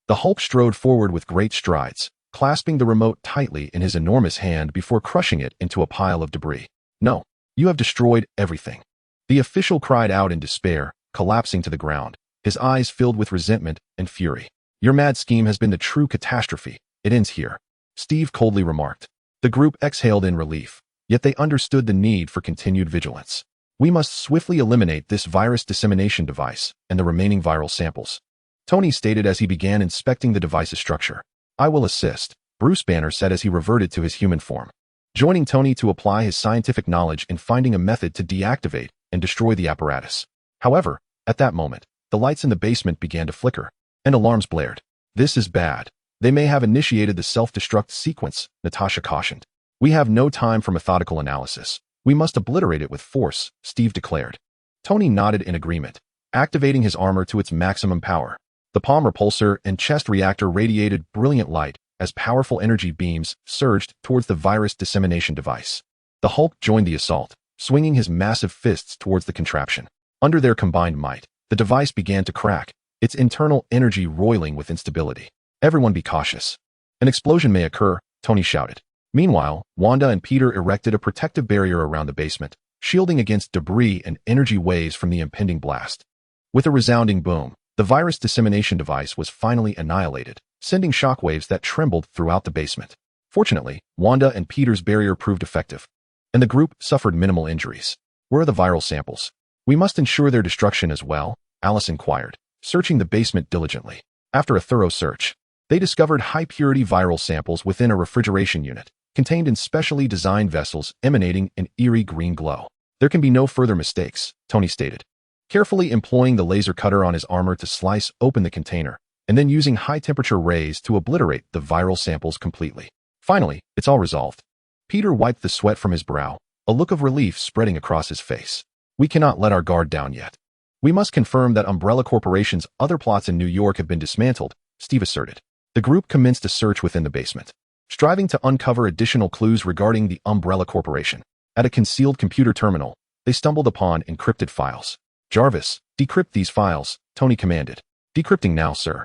the Hulk strode forward with great strides, clasping the remote tightly in his enormous hand before crushing it into a pile of debris. No, you have destroyed everything. The official cried out in despair, collapsing to the ground, his eyes filled with resentment and fury. Your mad scheme has been the true catastrophe. It ends here, Steve coldly remarked. The group exhaled in relief, yet they understood the need for continued vigilance. We must swiftly eliminate this virus dissemination device and the remaining viral samples, Tony stated as he began inspecting the device's structure. I will assist, Bruce Banner said as he reverted to his human form, joining Tony to apply his scientific knowledge in finding a method to deactivate and destroy the apparatus. However, at that moment, the lights in the basement began to flicker, and alarms blared. This is bad. They may have initiated the self-destruct sequence, Natasha cautioned. We have no time for methodical analysis. We must obliterate it with force, Steve declared. Tony nodded in agreement, activating his armor to its maximum power. The palm repulsor and chest reactor radiated brilliant light as powerful energy beams surged towards the virus dissemination device. The Hulk joined the assault, swinging his massive fists towards the contraption. Under their combined might, the device began to crack, its internal energy roiling with instability. Everyone be cautious. An explosion may occur, Tony shouted. Meanwhile, Wanda and Peter erected a protective barrier around the basement, shielding against debris and energy waves from the impending blast. With a resounding boom, the virus dissemination device was finally annihilated, sending shockwaves that trembled throughout the basement. Fortunately, Wanda and Peter's barrier proved effective, and the group suffered minimal injuries. Where are the viral samples? We must ensure their destruction as well, Alice inquired, searching the basement diligently. After a thorough search, they discovered high-purity viral samples within a refrigeration unit, contained in specially designed vessels emanating an eerie green glow. There can be no further mistakes, Tony stated, carefully employing the laser cutter on his armor to slice open the container, and then using high-temperature rays to obliterate the viral samples completely. Finally, it's all resolved. Peter wiped the sweat from his brow, a look of relief spreading across his face. We cannot let our guard down yet. We must confirm that Umbrella Corporation's other plots in New York have been dismantled, Steve asserted. The group commenced a search within the basement, striving to uncover additional clues regarding the Umbrella Corporation. At a concealed computer terminal, they stumbled upon encrypted files. Jarvis, decrypt these files, Tony commanded. Decrypting now, sir.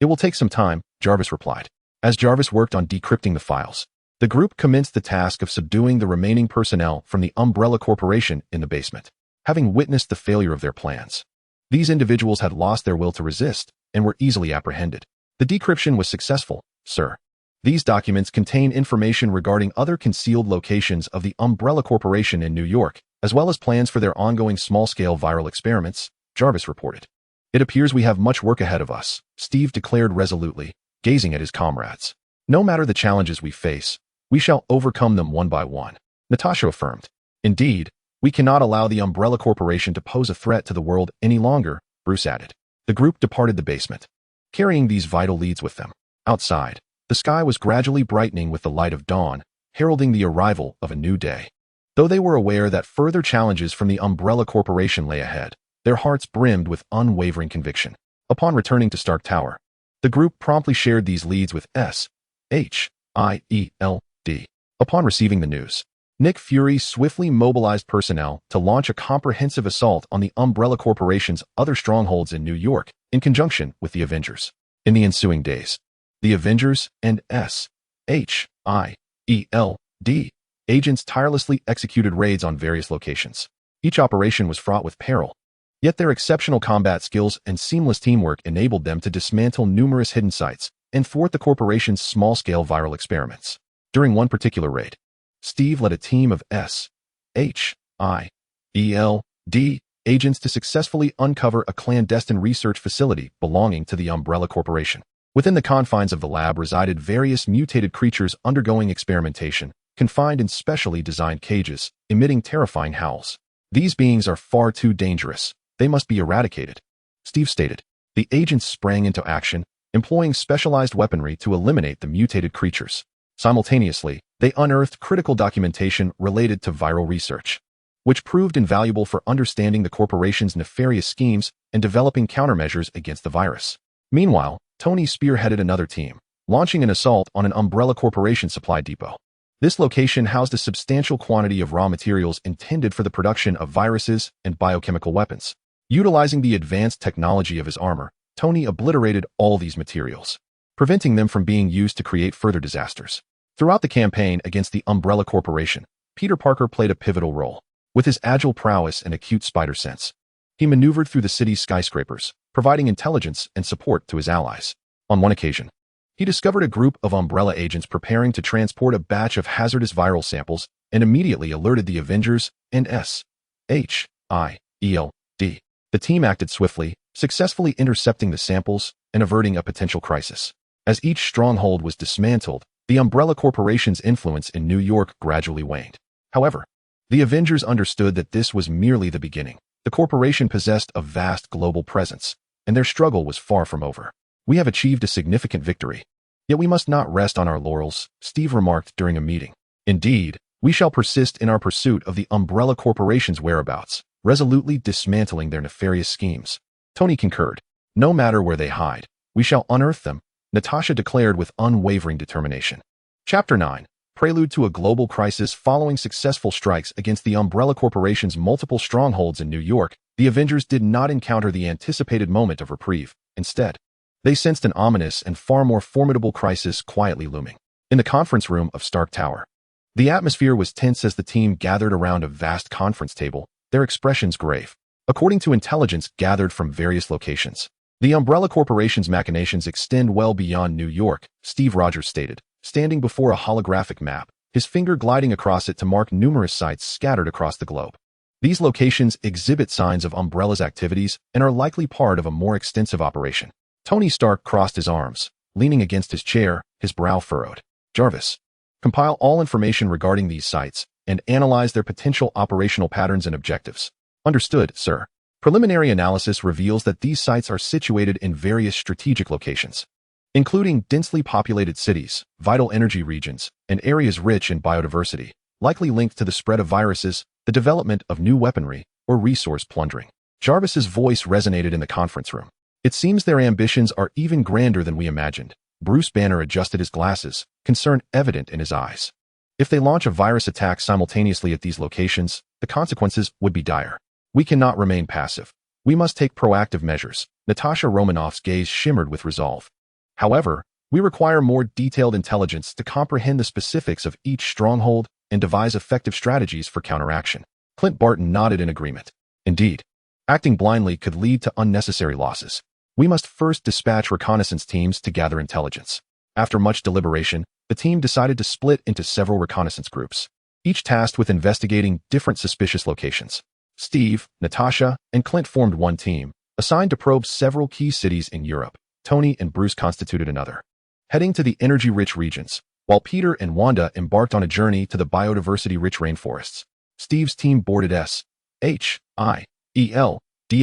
It will take some time, Jarvis replied. As Jarvis worked on decrypting the files, the group commenced the task of subduing the remaining personnel from the Umbrella Corporation in the basement, having witnessed the failure of their plans. These individuals had lost their will to resist and were easily apprehended. The decryption was successful, sir. These documents contain information regarding other concealed locations of the Umbrella Corporation in New York, as well as plans for their ongoing small-scale viral experiments, Jarvis reported. It appears we have much work ahead of us, Steve declared resolutely, gazing at his comrades. No matter the challenges we face, we shall overcome them one by one, Natasha affirmed. Indeed, we cannot allow the Umbrella Corporation to pose a threat to the world any longer, Bruce added. The group departed the basement, carrying these vital leads with them. Outside, the sky was gradually brightening with the light of dawn, heralding the arrival of a new day. Though they were aware that further challenges from the Umbrella Corporation lay ahead, their hearts brimmed with unwavering conviction. Upon returning to Stark Tower, the group promptly shared these leads with SHIELD. Upon receiving the news, Nick Fury swiftly mobilized personnel to launch a comprehensive assault on the Umbrella Corporation's other strongholds in New York in conjunction with the Avengers. In the ensuing days, the Avengers and SHIELD agents tirelessly executed raids on various locations. Each operation was fraught with peril, yet their exceptional combat skills and seamless teamwork enabled them to dismantle numerous hidden sites and thwart the corporation's small-scale viral experiments. During one particular raid, Steve led a team of SHIELD agents to successfully uncover a clandestine research facility belonging to the Umbrella Corporation. Within the confines of the lab resided various mutated creatures undergoing experimentation, confined in specially designed cages, emitting terrifying howls. These beings are far too dangerous. They must be eradicated, Steve stated. The agents sprang into action, employing specialized weaponry to eliminate the mutated creatures. Simultaneously, they unearthed critical documentation related to viral research, which proved invaluable for understanding the corporation's nefarious schemes and developing countermeasures against the virus. Meanwhile, Tony spearheaded another team, launching an assault on an Umbrella Corporation supply depot. This location housed a substantial quantity of raw materials intended for the production of viruses and biochemical weapons. Utilizing the advanced technology of his armor, Tony obliterated all these materials, preventing them from being used to create further disasters. Throughout the campaign against the Umbrella Corporation, Peter Parker played a pivotal role. With his agile prowess and acute spider sense, he maneuvered through the city's skyscrapers, providing intelligence and support to his allies. On one occasion, he discovered a group of Umbrella agents preparing to transport a batch of hazardous viral samples and immediately alerted the Avengers and SHIELD. The team acted swiftly, successfully intercepting the samples and averting a potential crisis. As each stronghold was dismantled, the Umbrella Corporation's influence in New York gradually waned. However, the Avengers understood that this was merely the beginning. The corporation possessed a vast global presence, and their struggle was far from over. "We have achieved a significant victory. Yet we must not rest on our laurels," Steve remarked during a meeting. "Indeed, we shall persist in our pursuit of the Umbrella Corporation's whereabouts, resolutely dismantling their nefarious schemes." Tony concurred. "No matter where they hide, we shall unearth them," Natasha declared with unwavering determination. Chapter 9. Prelude to a global crisis. Following successful strikes against the Umbrella Corporation's multiple strongholds in New York, the Avengers did not encounter the anticipated moment of reprieve. Instead, they sensed an ominous and far more formidable crisis quietly looming. In the conference room of Stark Tower, the atmosphere was tense as the team gathered around a vast conference table, their expressions grave. According to intelligence gathered from various locations, the Umbrella Corporation's machinations extend well beyond New York, Steve Rogers stated, standing before a holographic map, his finger gliding across it to mark numerous sites scattered across the globe. These locations exhibit signs of Umbrella's activities and are likely part of a more extensive operation. Tony Stark crossed his arms, leaning against his chair, his brow furrowed. "Jarvis, compile all information regarding these sites and analyze their potential operational patterns and objectives." "Understood, sir." Preliminary analysis reveals that these sites are situated in various strategic locations, including densely populated cities, vital energy regions, and areas rich in biodiversity, likely linked to the spread of viruses, the development of new weaponry, or resource plundering. Jarvis's voice resonated in the conference room. "It seems their ambitions are even grander than we imagined." Bruce Banner adjusted his glasses, concern evident in his eyes. "If they launch a virus attack simultaneously at these locations, the consequences would be dire. We cannot remain passive. We must take proactive measures." Natasha Romanoff's gaze shimmered with resolve. "However, we require more detailed intelligence to comprehend the specifics of each stronghold and devise effective strategies for counteraction." Clint Barton nodded in agreement. "Indeed, acting blindly could lead to unnecessary losses. We must first dispatch reconnaissance teams to gather intelligence." After much deliberation, the team decided to split into several reconnaissance groups, each tasked with investigating different suspicious locations. Steve, Natasha, and Clint formed one team, assigned to probe several key cities in Europe. Tony and Bruce constituted another, heading to the energy-rich regions, while Peter and Wanda embarked on a journey to the biodiversity-rich rainforests. Steve's team boarded SHIELD's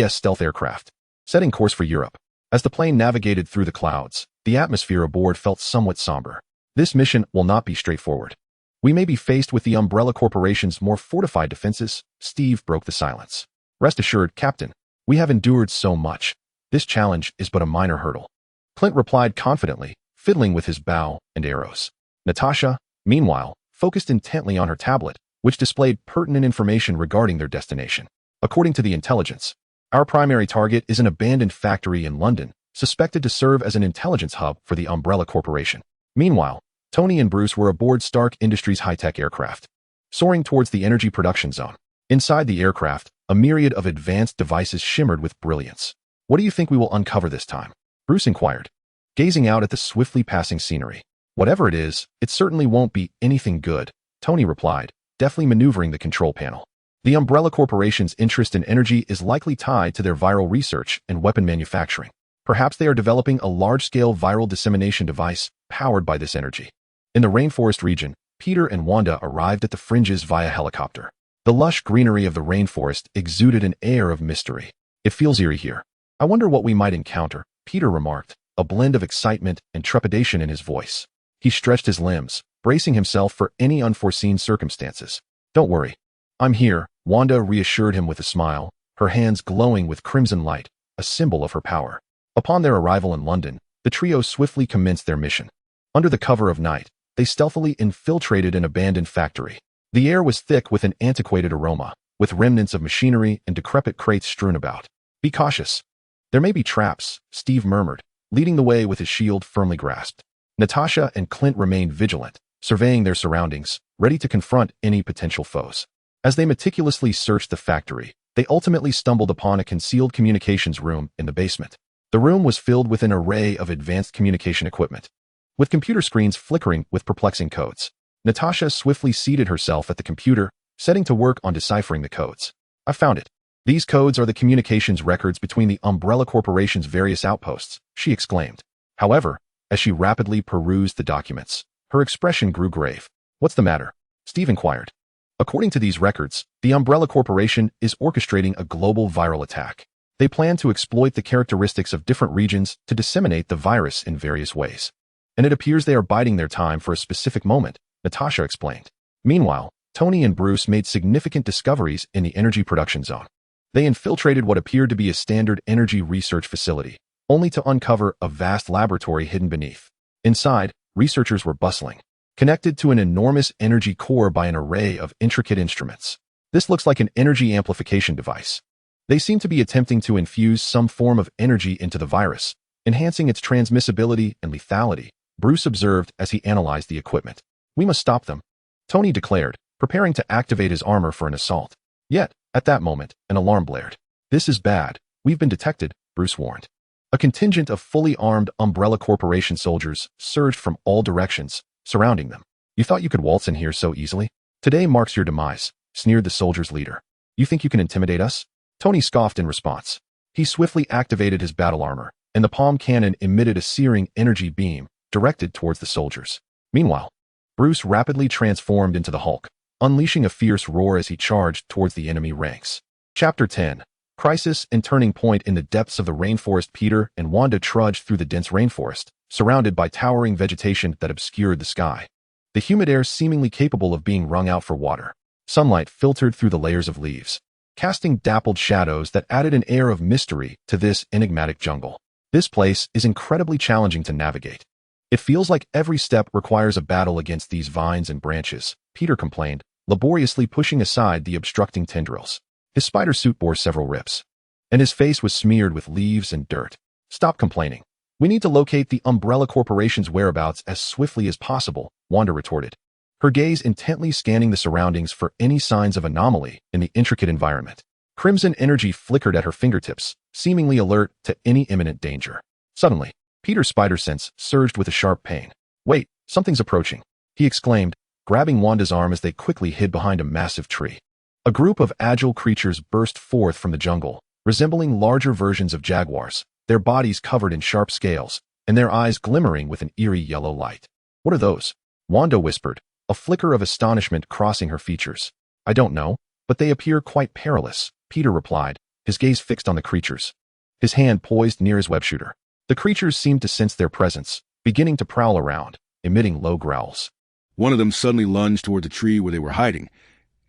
stealth aircraft, setting course for Europe. As the plane navigated through the clouds, the atmosphere aboard felt somewhat somber. "This mission will not be straightforward. We may be faced with the Umbrella Corporation's more fortified defenses." Steve broke the silence. "Rest assured, Captain, we have endured so much. This challenge is but a minor hurdle." Clint replied confidently, fiddling with his bow and arrows. Natasha, meanwhile, focused intently on her tablet, which displayed pertinent information regarding their destination. "According to the intelligence, our primary target is an abandoned factory in London, suspected to serve as an intelligence hub for the Umbrella Corporation." Meanwhile, Tony and Bruce were aboard Stark Industries' high-tech aircraft, soaring towards the energy production zone. Inside the aircraft, a myriad of advanced devices shimmered with brilliance. "What do you think we will uncover this time?" Bruce inquired, gazing out at the swiftly passing scenery. "Whatever it is, it certainly won't be anything good," Tony replied, deftly maneuvering the control panel. "The Umbrella Corporation's interest in energy is likely tied to their viral research and weapon manufacturing. Perhaps they are developing a large-scale viral dissemination device powered by this energy." In the rainforest region, Peter and Wanda arrived at the fringes via helicopter. The lush greenery of the rainforest exuded an air of mystery. "It feels eerie here," I wonder what we might encounter, Peter remarked, a blend of excitement and trepidation in his voice. He stretched his limbs, bracing himself for any unforeseen circumstances. Don't worry. I'm here, Wanda reassured him with a smile, her hands glowing with crimson light, a symbol of her power. Upon their arrival in London, the trio swiftly commenced their mission. Under the cover of night, they stealthily infiltrated an abandoned factory. The air was thick with an antiquated aroma, with remnants of machinery and decrepit crates strewn about. Be cautious. There may be traps, Steve murmured, leading the way with his shield firmly grasped. Natasha and Clint remained vigilant, surveying their surroundings, ready to confront any potential foes. As they meticulously searched the factory, they ultimately stumbled upon a concealed communications room in the basement. The room was filled with an array of advanced communication equipment, with computer screens flickering with perplexing codes. Natasha swiftly seated herself at the computer, setting to work on deciphering the codes. I found it. These codes are the communications records between the Umbrella Corporation's various outposts, she exclaimed. However, as she rapidly perused the documents, her expression grew grave. What's the matter? Steve inquired. According to these records, the Umbrella Corporation is orchestrating a global viral attack. They plan to exploit the characteristics of different regions to disseminate the virus in various ways. And it appears they are biding their time for a specific moment, Natasha explained. Meanwhile, Tony and Bruce made significant discoveries in the energy production zone. They infiltrated what appeared to be a standard energy research facility, only to uncover a vast laboratory hidden beneath. Inside, researchers were bustling, connected to an enormous energy core by an array of intricate instruments. This looks like an energy amplification device. They seem to be attempting to infuse some form of energy into the virus, enhancing its transmissibility and lethality, Bruce observed as he analyzed the equipment. We must stop them, Tony declared, preparing to activate his armor for an assault. Yet, at that moment, an alarm blared. This is bad. We've been detected, Bruce warned. A contingent of fully armed Umbrella Corporation soldiers surged from all directions, surrounding them. You thought you could waltz in here so easily? Today marks your demise, sneered the soldier's leader. You think you can intimidate us? Tony scoffed in response. He swiftly activated his battle armor, and the palm cannon emitted a searing energy beam directed towards the soldiers. Meanwhile, Bruce rapidly transformed into the Hulk, unleashing a fierce roar as he charged towards the enemy ranks. Chapter 10. Crisis and Turning Point. In the depths of the rainforest, Peter and Wanda trudged through the dense rainforest, surrounded by towering vegetation that obscured the sky. The humid air seemingly capable of being wrung out for water. Sunlight filtered through the layers of leaves, casting dappled shadows that added an air of mystery to this enigmatic jungle. This place is incredibly challenging to navigate. It feels like every step requires a battle against these vines and branches, Peter complained, laboriously pushing aside the obstructing tendrils. His spider suit bore several rips, and his face was smeared with leaves and dirt. Stop complaining. We need to locate the Umbrella Corporation's whereabouts as swiftly as possible, Wanda retorted, her gaze intently scanning the surroundings for any signs of anomaly in the intricate environment. Crimson energy flickered at her fingertips, seemingly alert to any imminent danger. Suddenly, Peter's spider sense surged with a sharp pain. Wait, something's approaching, he exclaimed, grabbing Wanda's arm as they quickly hid behind a massive tree. A group of agile creatures burst forth from the jungle, resembling larger versions of jaguars, their bodies covered in sharp scales, and their eyes glimmering with an eerie yellow light. What are those? Wanda whispered, a flicker of astonishment crossing her features. I don't know, but they appear quite perilous, Peter replied, his gaze fixed on the creatures, his hand poised near his web shooter. The creatures seemed to sense their presence, beginning to prowl around, emitting low growls. One of them suddenly lunged toward the tree where they were hiding,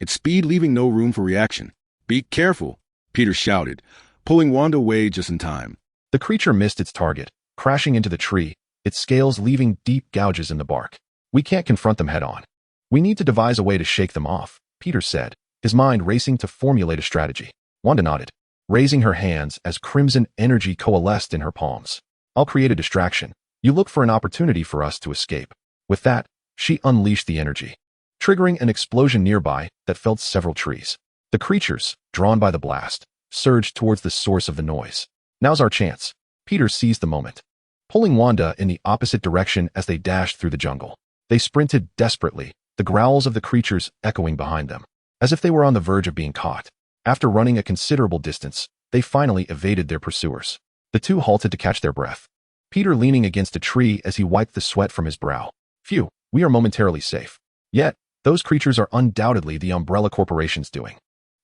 its speed leaving no room for reaction. Be careful, Peter shouted, pulling Wanda away just in time. The creature missed its target, crashing into the tree, its scales leaving deep gouges in the bark. We can't confront them head-on. We need to devise a way to shake them off, Peter said, his mind racing to formulate a strategy. Wanda nodded, raising her hands as crimson energy coalesced in her palms. I'll create a distraction. You look for an opportunity for us to escape. With that, she unleashed the energy, triggering an explosion nearby that felled several trees. The creatures, drawn by the blast, surged towards the source of the noise. Now's our chance. Peter seized the moment, pulling Wanda in the opposite direction as they dashed through the jungle. They sprinted desperately, the growls of the creatures echoing behind them, as if they were on the verge of being caught. After running a considerable distance, they finally evaded their pursuers. The two halted to catch their breath, Peter leaning against a tree as he wiped the sweat from his brow. Phew, we are momentarily safe. Yet, those creatures are undoubtedly the Umbrella Corporation's doing.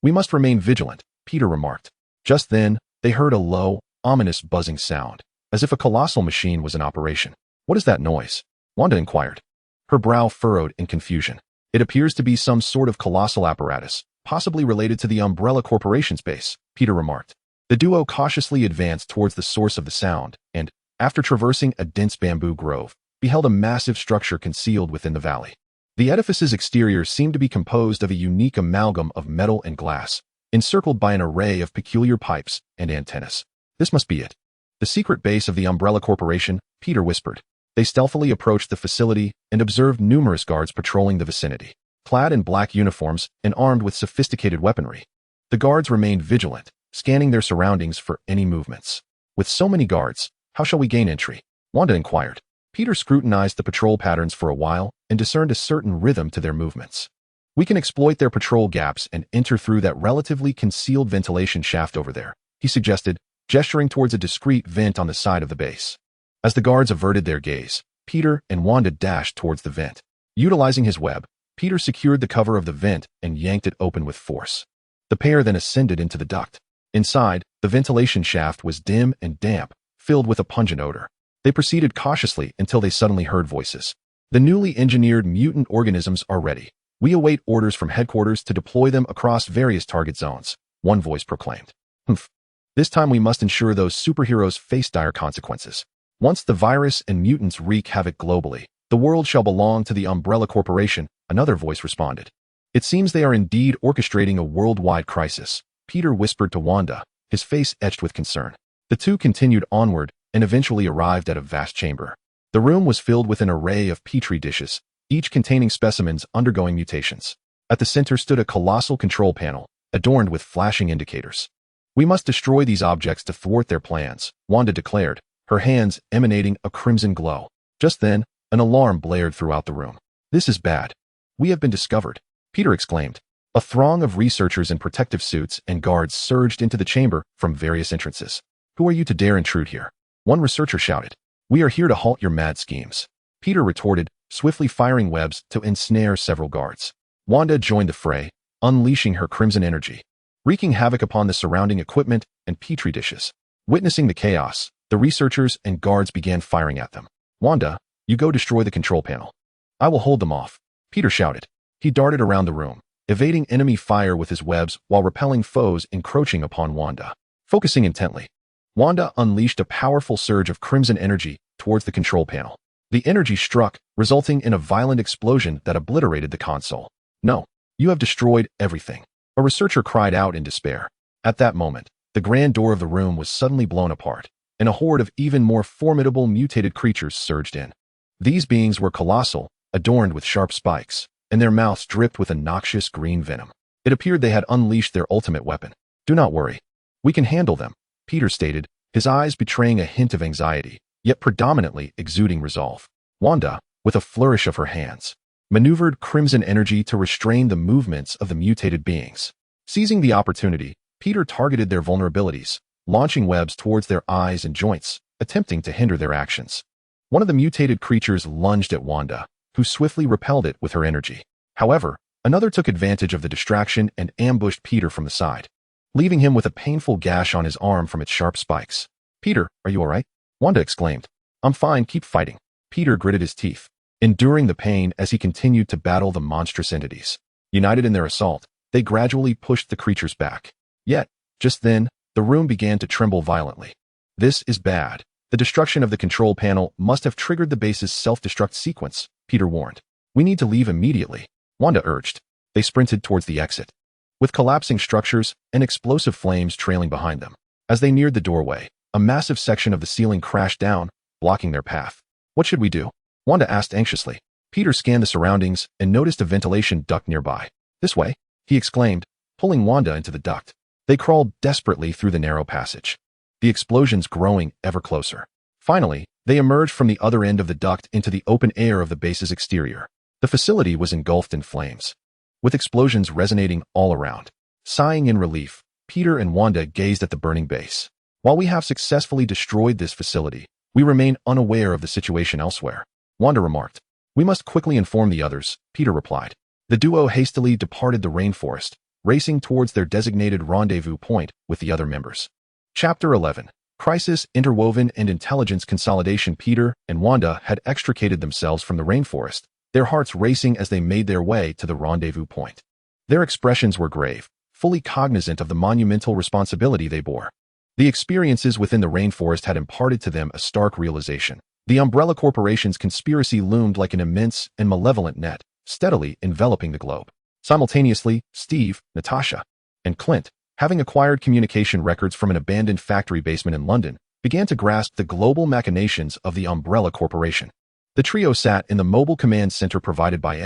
We must remain vigilant, Peter remarked. Just then, they heard a low, ominous buzzing sound, as if a colossal machine was in operation. "What is that noise?" Wanda inquired. Her brow furrowed in confusion. "It appears to be some sort of colossal apparatus, possibly related to the Umbrella Corporation's base," Peter remarked. The duo cautiously advanced towards the source of the sound and, after traversing a dense bamboo grove, beheld a massive structure concealed within the valley. The edifice's exterior seemed to be composed of a unique amalgam of metal and glass, encircled by an array of peculiar pipes and antennas. "This must be it. The secret base of the Umbrella Corporation," Peter whispered. They stealthily approached the facility and observed numerous guards patrolling the vicinity, clad in black uniforms and armed with sophisticated weaponry. The guards remained vigilant, scanning their surroundings for any movements. "With so many guards, how shall we gain entry?" Wanda inquired. Peter scrutinized the patrol patterns for a while and discerned a certain rhythm to their movements. "We can exploit their patrol gaps and enter through that relatively concealed ventilation shaft over there," he suggested, gesturing towards a discreet vent on the side of the base. As the guards averted their gaze, Peter and Wanda dashed towards the vent. Utilizing his web, Peter secured the cover of the vent and yanked it open with force. The pair then ascended into the duct. Inside, the ventilation shaft was dim and damp, filled with a pungent odor. They proceeded cautiously until they suddenly heard voices. "The newly engineered mutant organisms are ready. We await orders from headquarters to deploy them across various target zones," one voice proclaimed. "Humph. This time we must ensure those superheroes face dire consequences. Once the virus and mutants wreak havoc globally, the world shall belong to the Umbrella Corporation," another voice responded. "It seems they are indeed orchestrating a worldwide crisis," Peter whispered to Wanda, his face etched with concern. The two continued onward and eventually arrived at a vast chamber. The room was filled with an array of petri dishes, each containing specimens undergoing mutations. At the center stood a colossal control panel, adorned with flashing indicators. "We must destroy these objects to thwart their plans," Wanda declared, her hands emanating a crimson glow. Just then, an alarm blared throughout the room. "This is bad. We have been discovered," Peter exclaimed. A throng of researchers in protective suits and guards surged into the chamber from various entrances. "Who are you to dare intrude here?" one researcher shouted. "We are here to halt your mad schemes," Peter retorted, swiftly firing webs to ensnare several guards. Wanda joined the fray, unleashing her crimson energy, wreaking havoc upon the surrounding equipment and petri dishes. Witnessing the chaos, the researchers and guards began firing at them. "Wanda, you go destroy the control panel." "I will hold them off," Peter shouted. He darted around the room, evading enemy fire with his webs while repelling foes encroaching upon Wanda. Focusing intently, Wanda unleashed a powerful surge of crimson energy towards the control panel. The energy struck, resulting in a violent explosion that obliterated the console. "No, you have destroyed everything," a researcher cried out in despair. At that moment, the grand door of the room was suddenly blown apart, and a horde of even more formidable mutated creatures surged in. These beings were colossal, adorned with sharp spikes, and their mouths dripped with a noxious green venom. It appeared they had unleashed their ultimate weapon. "Do not worry. We can handle them," Peter stated, his eyes betraying a hint of anxiety, yet predominantly exuding resolve. Wanda, with a flourish of her hands, maneuvered crimson energy to restrain the movements of the mutated beings. Seizing the opportunity, Peter targeted their vulnerabilities, launching webs towards their eyes and joints, attempting to hinder their actions. One of the mutated creatures lunged at Wanda, who swiftly repelled it with her energy. However, another took advantage of the distraction and ambushed Peter from the side, leaving him with a painful gash on his arm from its sharp spikes. "Peter, are you all right?" Wanda exclaimed. "I'm fine, keep fighting." Peter gritted his teeth, enduring the pain as he continued to battle the monstrous entities. United in their assault, they gradually pushed the creatures back. Yet, just then, the room began to tremble violently. "This is bad. The destruction of the control panel must have triggered the base's self-destruct sequence," Peter warned. "We need to leave immediately," Wanda urged. They sprinted towards the exit, with collapsing structures and explosive flames trailing behind them. As they neared the doorway, a massive section of the ceiling crashed down, blocking their path. "What should we do?" Wanda asked anxiously. Peter scanned the surroundings and noticed a ventilation duct nearby. "This way," he exclaimed, pulling Wanda into the duct. They crawled desperately through the narrow passage, the explosions growing ever closer. Finally, they emerged from the other end of the duct into the open air of the base's exterior. The facility was engulfed in flames, with explosions resonating all around. Sighing in relief, Peter and Wanda gazed at the burning base. "While we have successfully destroyed this facility, we remain unaware of the situation elsewhere," Wanda remarked. "We must quickly inform the others," Peter replied. The duo hastily departed the rainforest, racing towards their designated rendezvous point with the other members. Chapter 11. Crisis, interwoven, and intelligence consolidation. Peter and Wanda had extricated themselves from the rainforest, their hearts racing as they made their way to the rendezvous point. Their expressions were grave, fully cognizant of the monumental responsibility they bore. The experiences within the rainforest had imparted to them a stark realization. The Umbrella Corporation's conspiracy loomed like an immense and malevolent net, steadily enveloping the globe. Simultaneously, Steve, Natasha, and Clint, having acquired communication records from an abandoned factory basement in London, began to grasp the global machinations of the Umbrella Corporation. The trio sat in the mobile command center provided by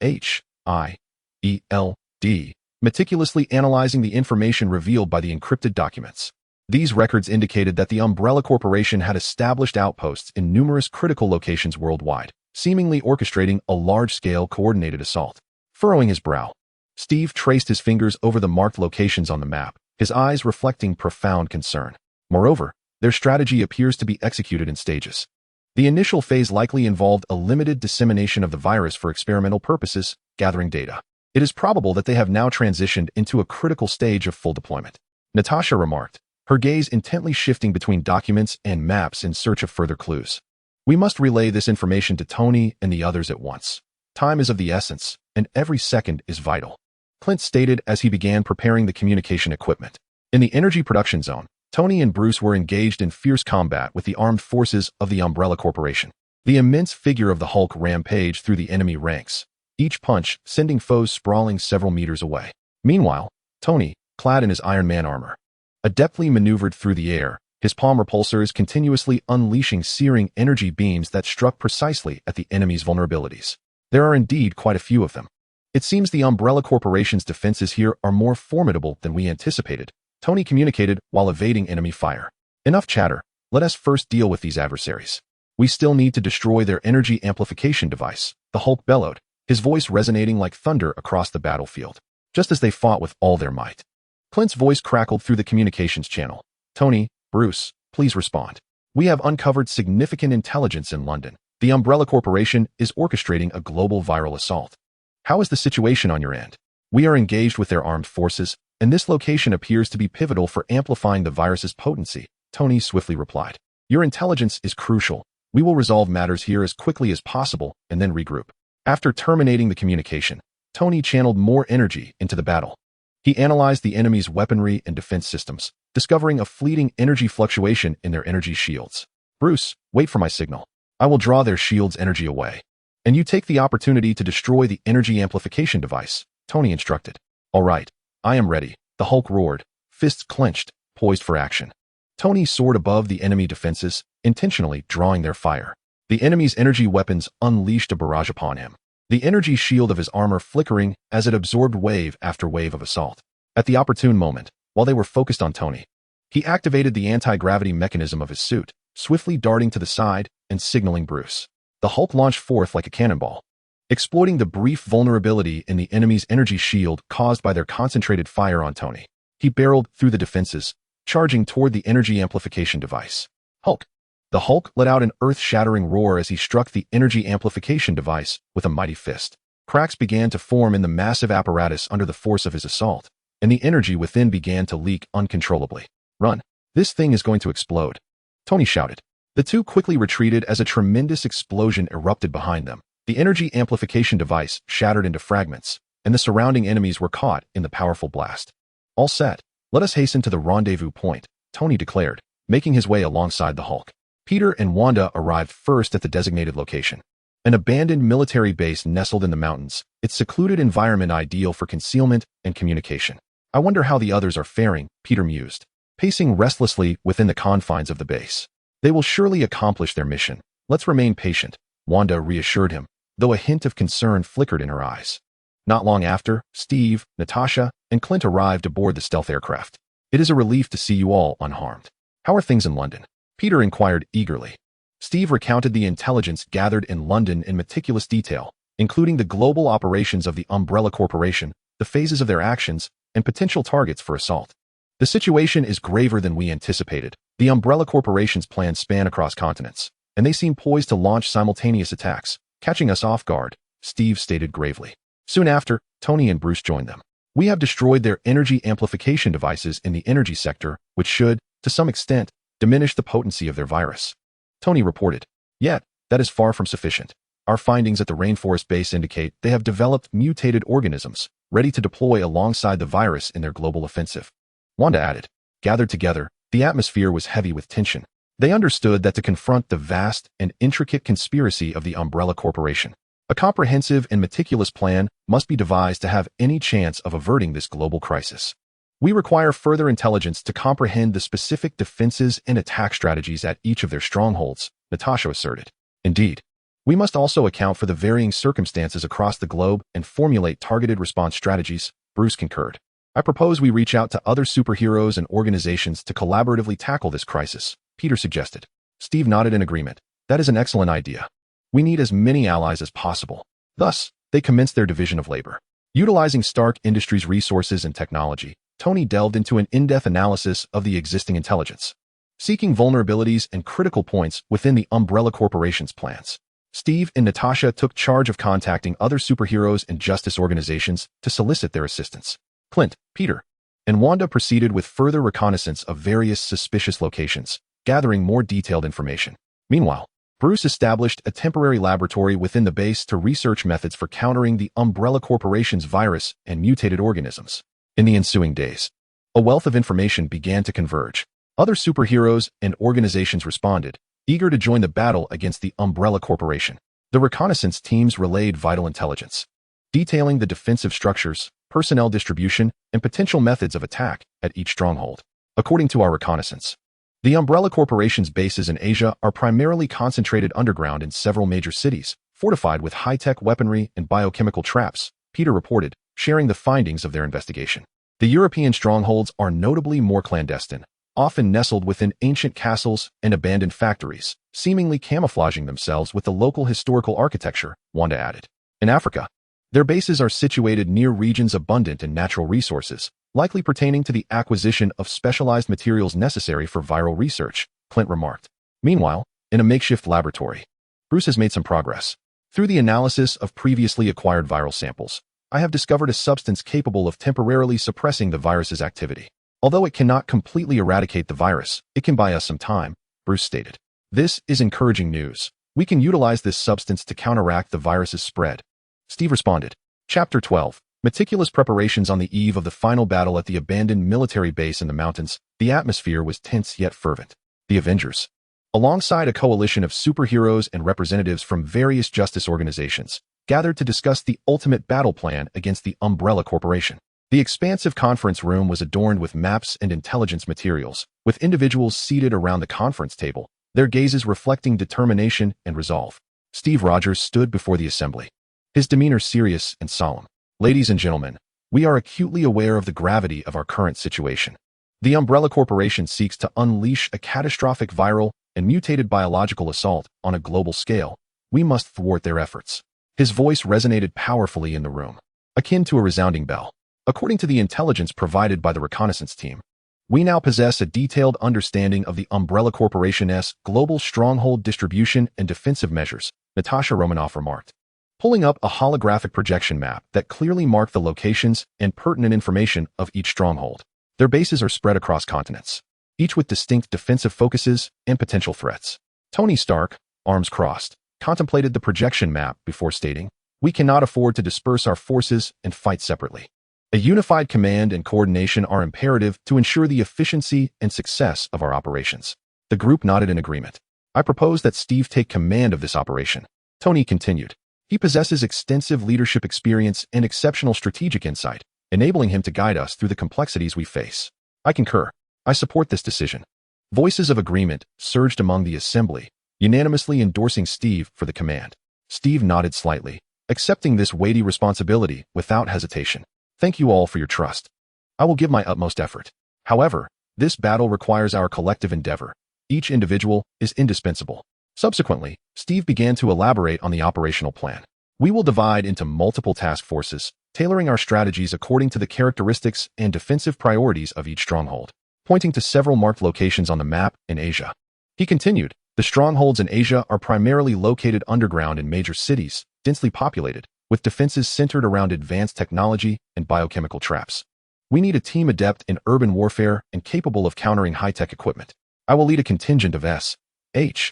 SHIELD, meticulously analyzing the information revealed by the encrypted documents. These records indicated that the Umbrella Corporation had established outposts in numerous critical locations worldwide, seemingly orchestrating a large-scale coordinated assault. Furrowing his brow, Steve traced his fingers over the marked locations on the map, his eyes reflecting profound concern. Moreover, their strategy appears to be executed in stages. The initial phase likely involved a limited dissemination of the virus for experimental purposes, gathering data. It is probable that they have now transitioned into a critical stage of full deployment. Natasha remarked, her gaze intently shifting between documents and maps in search of further clues. We must relay this information to Tony and the others at once. Time is of the essence, and every second is vital, Clint stated as he began preparing the communication equipment. In the energy production zone, Tony and Bruce were engaged in fierce combat with the armed forces of the Umbrella Corporation. The immense figure of the Hulk rampaged through the enemy ranks, each punch sending foes sprawling several meters away. Meanwhile, Tony, clad in his Iron Man armor, adeptly maneuvered through the air, his palm repulsors continuously unleashing searing energy beams that struck precisely at the enemy's vulnerabilities. There are indeed quite a few of them. It seems the Umbrella Corporation's defenses here are more formidable than we anticipated, Tony communicated while evading enemy fire. Enough chatter, let us first deal with these adversaries. We still need to destroy their energy amplification device, the Hulk bellowed, his voice resonating like thunder across the battlefield, just as they fought with all their might. Clint's voice crackled through the communications channel. Tony, Bruce, please respond. We have uncovered significant intelligence in London. The Umbrella Corporation is orchestrating a global viral assault. How is the situation on your end? We are engaged with their armed forces, and this location appears to be pivotal for amplifying the virus's potency, Tony swiftly replied. Your intelligence is crucial. We will resolve matters here as quickly as possible and then regroup. After terminating the communication, Tony channeled more energy into the battle. He analyzed the enemy's weaponry and defense systems, discovering a fleeting energy fluctuation in their energy shields. Bruce, wait for my signal. I will draw their shields' energy away. And you take the opportunity to destroy the energy amplification device, Tony instructed. All right, I am ready, the Hulk roared, fists clenched, poised for action. Tony soared above the enemy defenses, intentionally drawing their fire. The enemy's energy weapons unleashed a barrage upon him, the energy shield of his armor flickering as it absorbed wave after wave of assault. At the opportune moment, while they were focused on Tony, he activated the anti-gravity mechanism of his suit, swiftly darting to the side and signaling Bruce. The Hulk launched forth like a cannonball, exploiting the brief vulnerability in the enemy's energy shield caused by their concentrated fire on Tony. He barreled through the defenses, charging toward the energy amplification device. Hulk! The Hulk let out an earth-shattering roar as he struck the energy amplification device with a mighty fist. Cracks began to form in the massive apparatus under the force of his assault, and the energy within began to leak uncontrollably. Run! This thing is going to explode, Tony shouted. The two quickly retreated as a tremendous explosion erupted behind them. The energy amplification device shattered into fragments, and the surrounding enemies were caught in the powerful blast. All set, let us hasten to the rendezvous point, Tony declared, making his way alongside the Hulk. Peter and Wanda arrived first at the designated location. An abandoned military base nestled in the mountains, its secluded environment ideal for concealment and communication. I wonder how the others are faring, Peter mused, pacing restlessly within the confines of the base. They will surely accomplish their mission. Let's remain patient, Wanda reassured him, though a hint of concern flickered in her eyes. Not long after, Steve, Natasha, and Clint arrived aboard the stealth aircraft. It is a relief to see you all unharmed. How are things in London? Peter inquired eagerly. Steve recounted the intelligence gathered in London in meticulous detail, including the global operations of the Umbrella Corporation, the phases of their actions, and potential targets for assault. The situation is graver than we anticipated. The Umbrella Corporation's plans span across continents, and they seem poised to launch simultaneous attacks, catching us off guard, Steve stated gravely. Soon after, Tony and Bruce joined them. We have destroyed their energy amplification devices in the energy sector, which should, to some extent, diminish the potency of their virus. Tony reported. Yet, that is far from sufficient. Our findings at the rainforest base indicate they have developed mutated organisms, ready to deploy alongside the virus in their global offensive. Wanda added. Gathered together, the atmosphere was heavy with tension. They understood that to confront the vast and intricate conspiracy of the Umbrella Corporation, a comprehensive and meticulous plan must be devised to have any chance of averting this global crisis. We require further intelligence to comprehend the specific defenses and attack strategies at each of their strongholds, Natasha asserted. Indeed, we must also account for the varying circumstances across the globe and formulate targeted response strategies, Bruce concurred. I propose we reach out to other superheroes and organizations to collaboratively tackle this crisis, Peter suggested. Steve nodded in agreement. That is an excellent idea. We need as many allies as possible. Thus, they commenced their division of labor. Utilizing Stark Industries' resources and technology, Tony delved into an in-depth analysis of the existing intelligence, seeking vulnerabilities and critical points within the Umbrella Corporation's plans. Steve and Natasha took charge of contacting other superheroes and justice organizations to solicit their assistance. Clint, Peter, and Wanda proceeded with further reconnaissance of various suspicious locations, gathering more detailed information. Meanwhile, Bruce established a temporary laboratory within the base to research methods for countering the Umbrella Corporation's virus and mutated organisms. In the ensuing days, a wealth of information began to converge. Other superheroes and organizations responded, eager to join the battle against the Umbrella Corporation. The reconnaissance teams relayed vital intelligence, detailing the defensive structures, personnel distribution, and potential methods of attack at each stronghold. According to our reconnaissance, the Umbrella Corporation's bases in Asia are primarily concentrated underground in several major cities, fortified with high-tech weaponry and biochemical traps, Peter reported, sharing the findings of their investigation. The European strongholds are notably more clandestine, often nestled within ancient castles and abandoned factories, seemingly camouflaging themselves with the local historical architecture, Wanda added. In Africa, their bases are situated near regions abundant in natural resources, likely pertaining to the acquisition of specialized materials necessary for viral research, Clint remarked. Meanwhile, in a makeshift laboratory, Bruce has made some progress. Through the analysis of previously acquired viral samples, I have discovered a substance capable of temporarily suppressing the virus's activity. Although it cannot completely eradicate the virus, it can buy us some time, Bruce stated. This is encouraging news. We can utilize this substance to counteract the virus's spread. Steve responded. Chapter 12. Meticulous preparations. On the eve of the final battle at the abandoned military base in the mountains, the atmosphere was tense yet fervent. The Avengers, alongside a coalition of superheroes and representatives from various justice organizations, gathered to discuss the ultimate battle plan against the Umbrella Corporation. The expansive conference room was adorned with maps and intelligence materials, with individuals seated around the conference table, their gazes reflecting determination and resolve. Steve Rogers stood before the assembly, his demeanor serious and solemn. Ladies and gentlemen, we are acutely aware of the gravity of our current situation. The Umbrella Corporation seeks to unleash a catastrophic viral and mutated biological assault on a global scale. We must thwart their efforts. His voice resonated powerfully in the room, akin to a resounding bell. According to the intelligence provided by the reconnaissance team, we now possess a detailed understanding of the Umbrella Corporation's global stronghold distribution and defensive measures, Natasha Romanoff remarked, pulling up a holographic projection map that clearly marked the locations and pertinent information of each stronghold. Their bases are spread across continents, each with distinct defensive focuses and potential threats. Tony Stark, arms crossed, contemplated the projection map before stating, "We cannot afford to disperse our forces and fight separately. A unified command and coordination are imperative to ensure the efficiency and success of our operations." The group nodded in agreement. "I propose that Steve take command of this operation," Tony continued. "He possesses extensive leadership experience and exceptional strategic insight, enabling him to guide us through the complexities we face." "I concur. I support this decision." Voices of agreement surged among the assembly, unanimously endorsing Steve for the command. Steve nodded slightly, accepting this weighty responsibility without hesitation. "Thank you all for your trust. I will give my utmost effort. However, this battle requires our collective endeavor. Each individual is indispensable." Subsequently, Steve began to elaborate on the operational plan. "We will divide into multiple task forces, tailoring our strategies according to the characteristics and defensive priorities of each stronghold," pointing to several marked locations on the map in Asia. He continued, "The strongholds in Asia are primarily located underground in major cities, densely populated, with defenses centered around advanced technology and biochemical traps. We need a team adept in urban warfare and capable of countering high-tech equipment. I will lead a contingent of SHIELD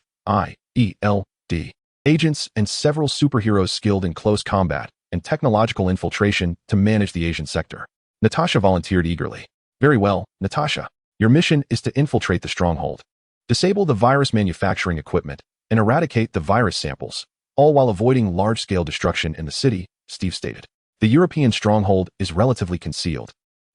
agents and several superheroes skilled in close combat and technological infiltration to manage the Asian sector. Natasha volunteered eagerly. Very well, Natasha. Your mission is to infiltrate the stronghold, disable the virus manufacturing equipment, and eradicate the virus samples, all while avoiding large-scale destruction in the city, Steve stated. The European stronghold is relatively concealed,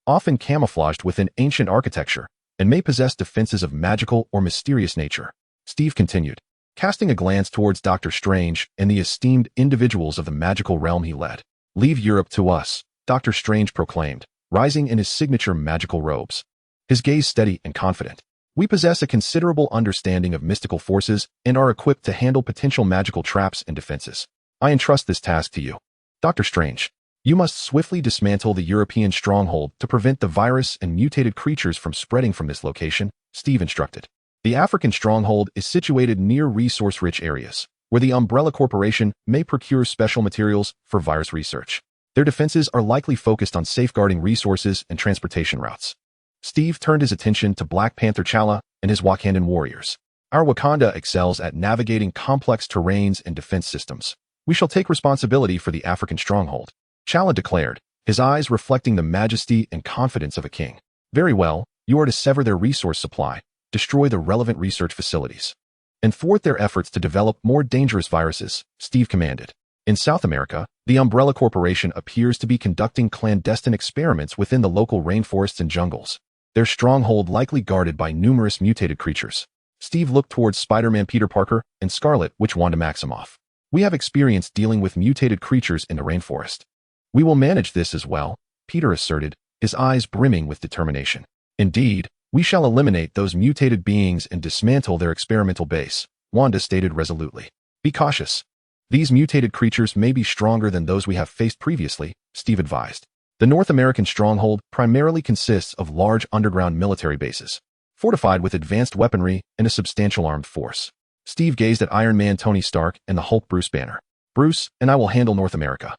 often camouflaged within ancient architecture, and may possess defenses of magical or mysterious nature. Steve continued, casting a glance towards Dr. Strange and the esteemed individuals of the magical realm he led. Leave Europe to us, Dr. Strange proclaimed, rising in his signature magical robes, his gaze steady and confident. We possess a considerable understanding of mystical forces and are equipped to handle potential magical traps and defenses. I entrust this task to you. Dr. Strange, you must swiftly dismantle the European stronghold to prevent the virus and mutated creatures from spreading from this location, Steve instructed. The African stronghold is situated near resource-rich areas, where the Umbrella Corporation may procure special materials for virus research. Their defenses are likely focused on safeguarding resources and transportation routes. Steve turned his attention to Black Panther T'Challa and his Wakandan warriors. Our Wakanda excels at navigating complex terrains and defense systems. We shall take responsibility for the African stronghold, T'Challa declared, his eyes reflecting the majesty and confidence of a king. Very well, you are to sever their resource supply, destroy the relevant research facilities, and thwart their efforts to develop more dangerous viruses, Steve commanded. In South America, the Umbrella Corporation appears to be conducting clandestine experiments within the local rainforests and jungles, their stronghold likely guarded by numerous mutated creatures. Steve looked towards Spider-Man Peter Parker and Scarlet Witch Wanda Maximoff. We have experience dealing with mutated creatures in the rainforest. We will manage this as well, Peter asserted, his eyes brimming with determination. Indeed, we shall eliminate those mutated beings and dismantle their experimental base, Wanda stated resolutely. Be cautious. These mutated creatures may be stronger than those we have faced previously, Steve advised. The North American stronghold primarily consists of large underground military bases, fortified with advanced weaponry and a substantial armed force. Steve gazed at Iron Man Tony Stark and the Hulk Bruce Banner. Bruce and I will handle North America.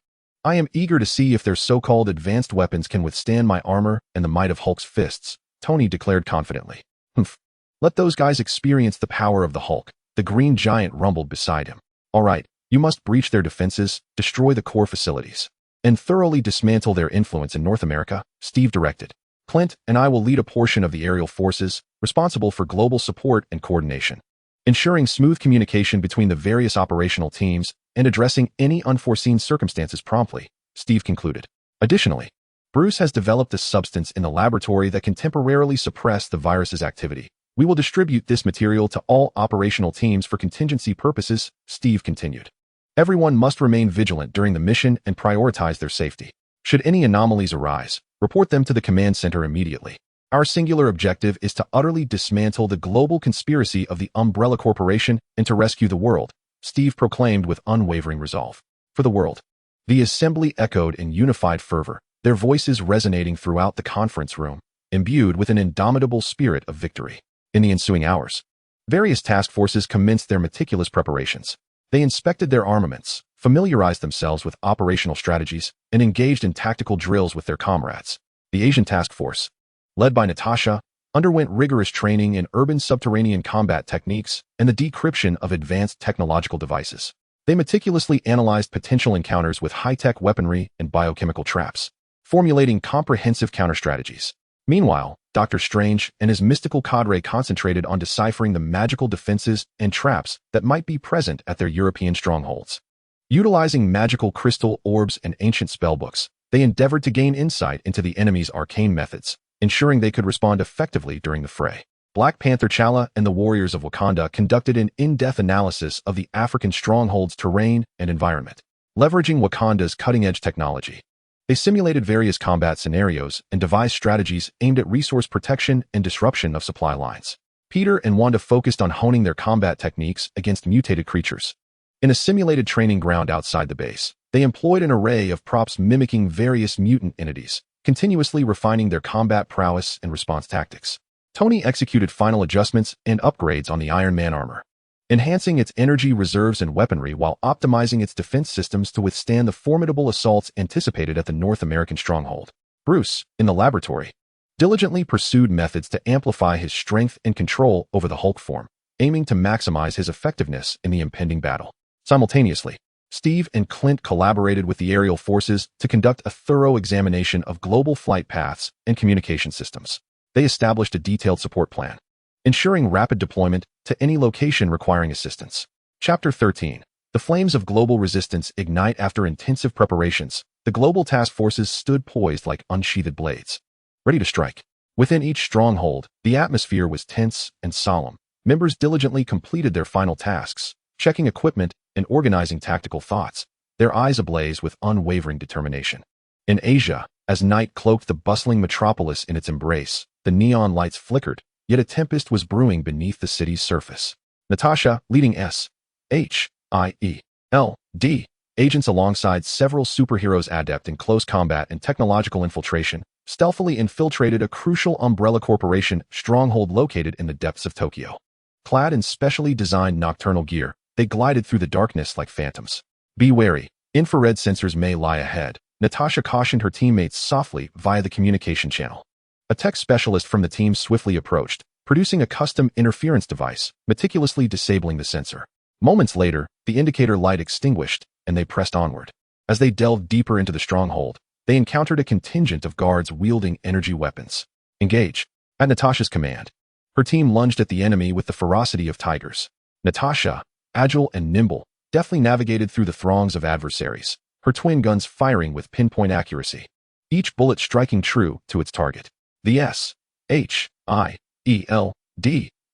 I am eager to see if their so-called advanced weapons can withstand my armor and the might of Hulk's fists, Tony declared confidently. Humph. Let those guys experience the power of the Hulk, the Green Giant rumbled beside him. All right, you must breach their defenses, destroy the core facilities, and thoroughly dismantle their influence in North America, Steve directed. Clint and I will lead a portion of the aerial forces responsible for global support and coordination, ensuring smooth communication between the various operational teams and addressing any unforeseen circumstances promptly, Steve concluded. Additionally, Bruce has developed a substance in the laboratory that can temporarily suppress the virus's activity. We will distribute this material to all operational teams for contingency purposes, Steve continued. Everyone must remain vigilant during the mission and prioritize their safety. Should any anomalies arise, report them to the command center immediately. Our singular objective is to utterly dismantle the global conspiracy of the Umbrella Corporation and to rescue the world, Steve proclaimed with unwavering resolve. For the world. The assembly echoed in unified fervor, their voices resonating throughout the conference room, imbued with an indomitable spirit of victory. In the ensuing hours, various task forces commenced their meticulous preparations. They inspected their armaments, familiarized themselves with operational strategies, and engaged in tactical drills with their comrades. The Asian Task Force, led by Natasha, underwent rigorous training in urban subterranean combat techniques and the decryption of advanced technological devices. They meticulously analyzed potential encounters with high-tech weaponry and biochemical traps, formulating comprehensive counter-strategies. Meanwhile, Dr. Strange and his mystical cadre concentrated on deciphering the magical defenses and traps that might be present at their European strongholds. Utilizing magical crystal orbs and ancient spellbooks, they endeavored to gain insight into the enemy's arcane methods, ensuring they could respond effectively during the fray. Black Panther T'Challa and the warriors of Wakanda conducted an in-depth analysis of the African stronghold's terrain and environment. Leveraging Wakanda's cutting-edge technology, they simulated various combat scenarios and devised strategies aimed at resource protection and disruption of supply lines. Peter and Wanda focused on honing their combat techniques against mutated creatures. In a simulated training ground outside the base, they employed an array of props mimicking various mutant entities, continuously refining their combat prowess and response tactics. Tony executed final adjustments and upgrades on the Iron Man armor, enhancing its energy reserves and weaponry while optimizing its defense systems to withstand the formidable assaults anticipated at the North American stronghold. Bruce, in the laboratory, diligently pursued methods to amplify his strength and control over the Hulk form, aiming to maximize his effectiveness in the impending battle. Simultaneously, Steve and Clint collaborated with the aerial forces to conduct a thorough examination of global flight paths and communication systems. They established a detailed support plan, ensuring rapid deployment to any location requiring assistance. Chapter 13. The flames of global resistance ignite. After intensive preparations, the global task forces stood poised like unsheathed blades, ready to strike. Within each stronghold, the atmosphere was tense and solemn. Members diligently completed their final tasks, checking equipment and organizing tactical thoughts, their eyes ablaze with unwavering determination. In Asia, as night cloaked the bustling metropolis in its embrace, the neon lights flickered, yet a tempest was brewing beneath the city's surface. Natasha, leading SHIELD agents alongside several superheroes adept in close combat and technological infiltration, stealthily infiltrated a crucial Umbrella Corporation stronghold located in the depths of Tokyo. Clad in specially designed nocturnal gear, they glided through the darkness like phantoms. Be wary, infrared sensors may lie ahead, Natasha cautioned her teammates softly via the communication channel. A tech specialist from the team swiftly approached, producing a custom interference device, meticulously disabling the sensor. Moments later, the indicator light extinguished, and they pressed onward. As they delved deeper into the stronghold, they encountered a contingent of guards wielding energy weapons. Engage. At Natasha's command, her team lunged at the enemy with the ferocity of tigers. Natasha, agile and nimble, deftly navigated through the throngs of adversaries, her twin guns firing with pinpoint accuracy, each bullet striking true to its target. The SHIELD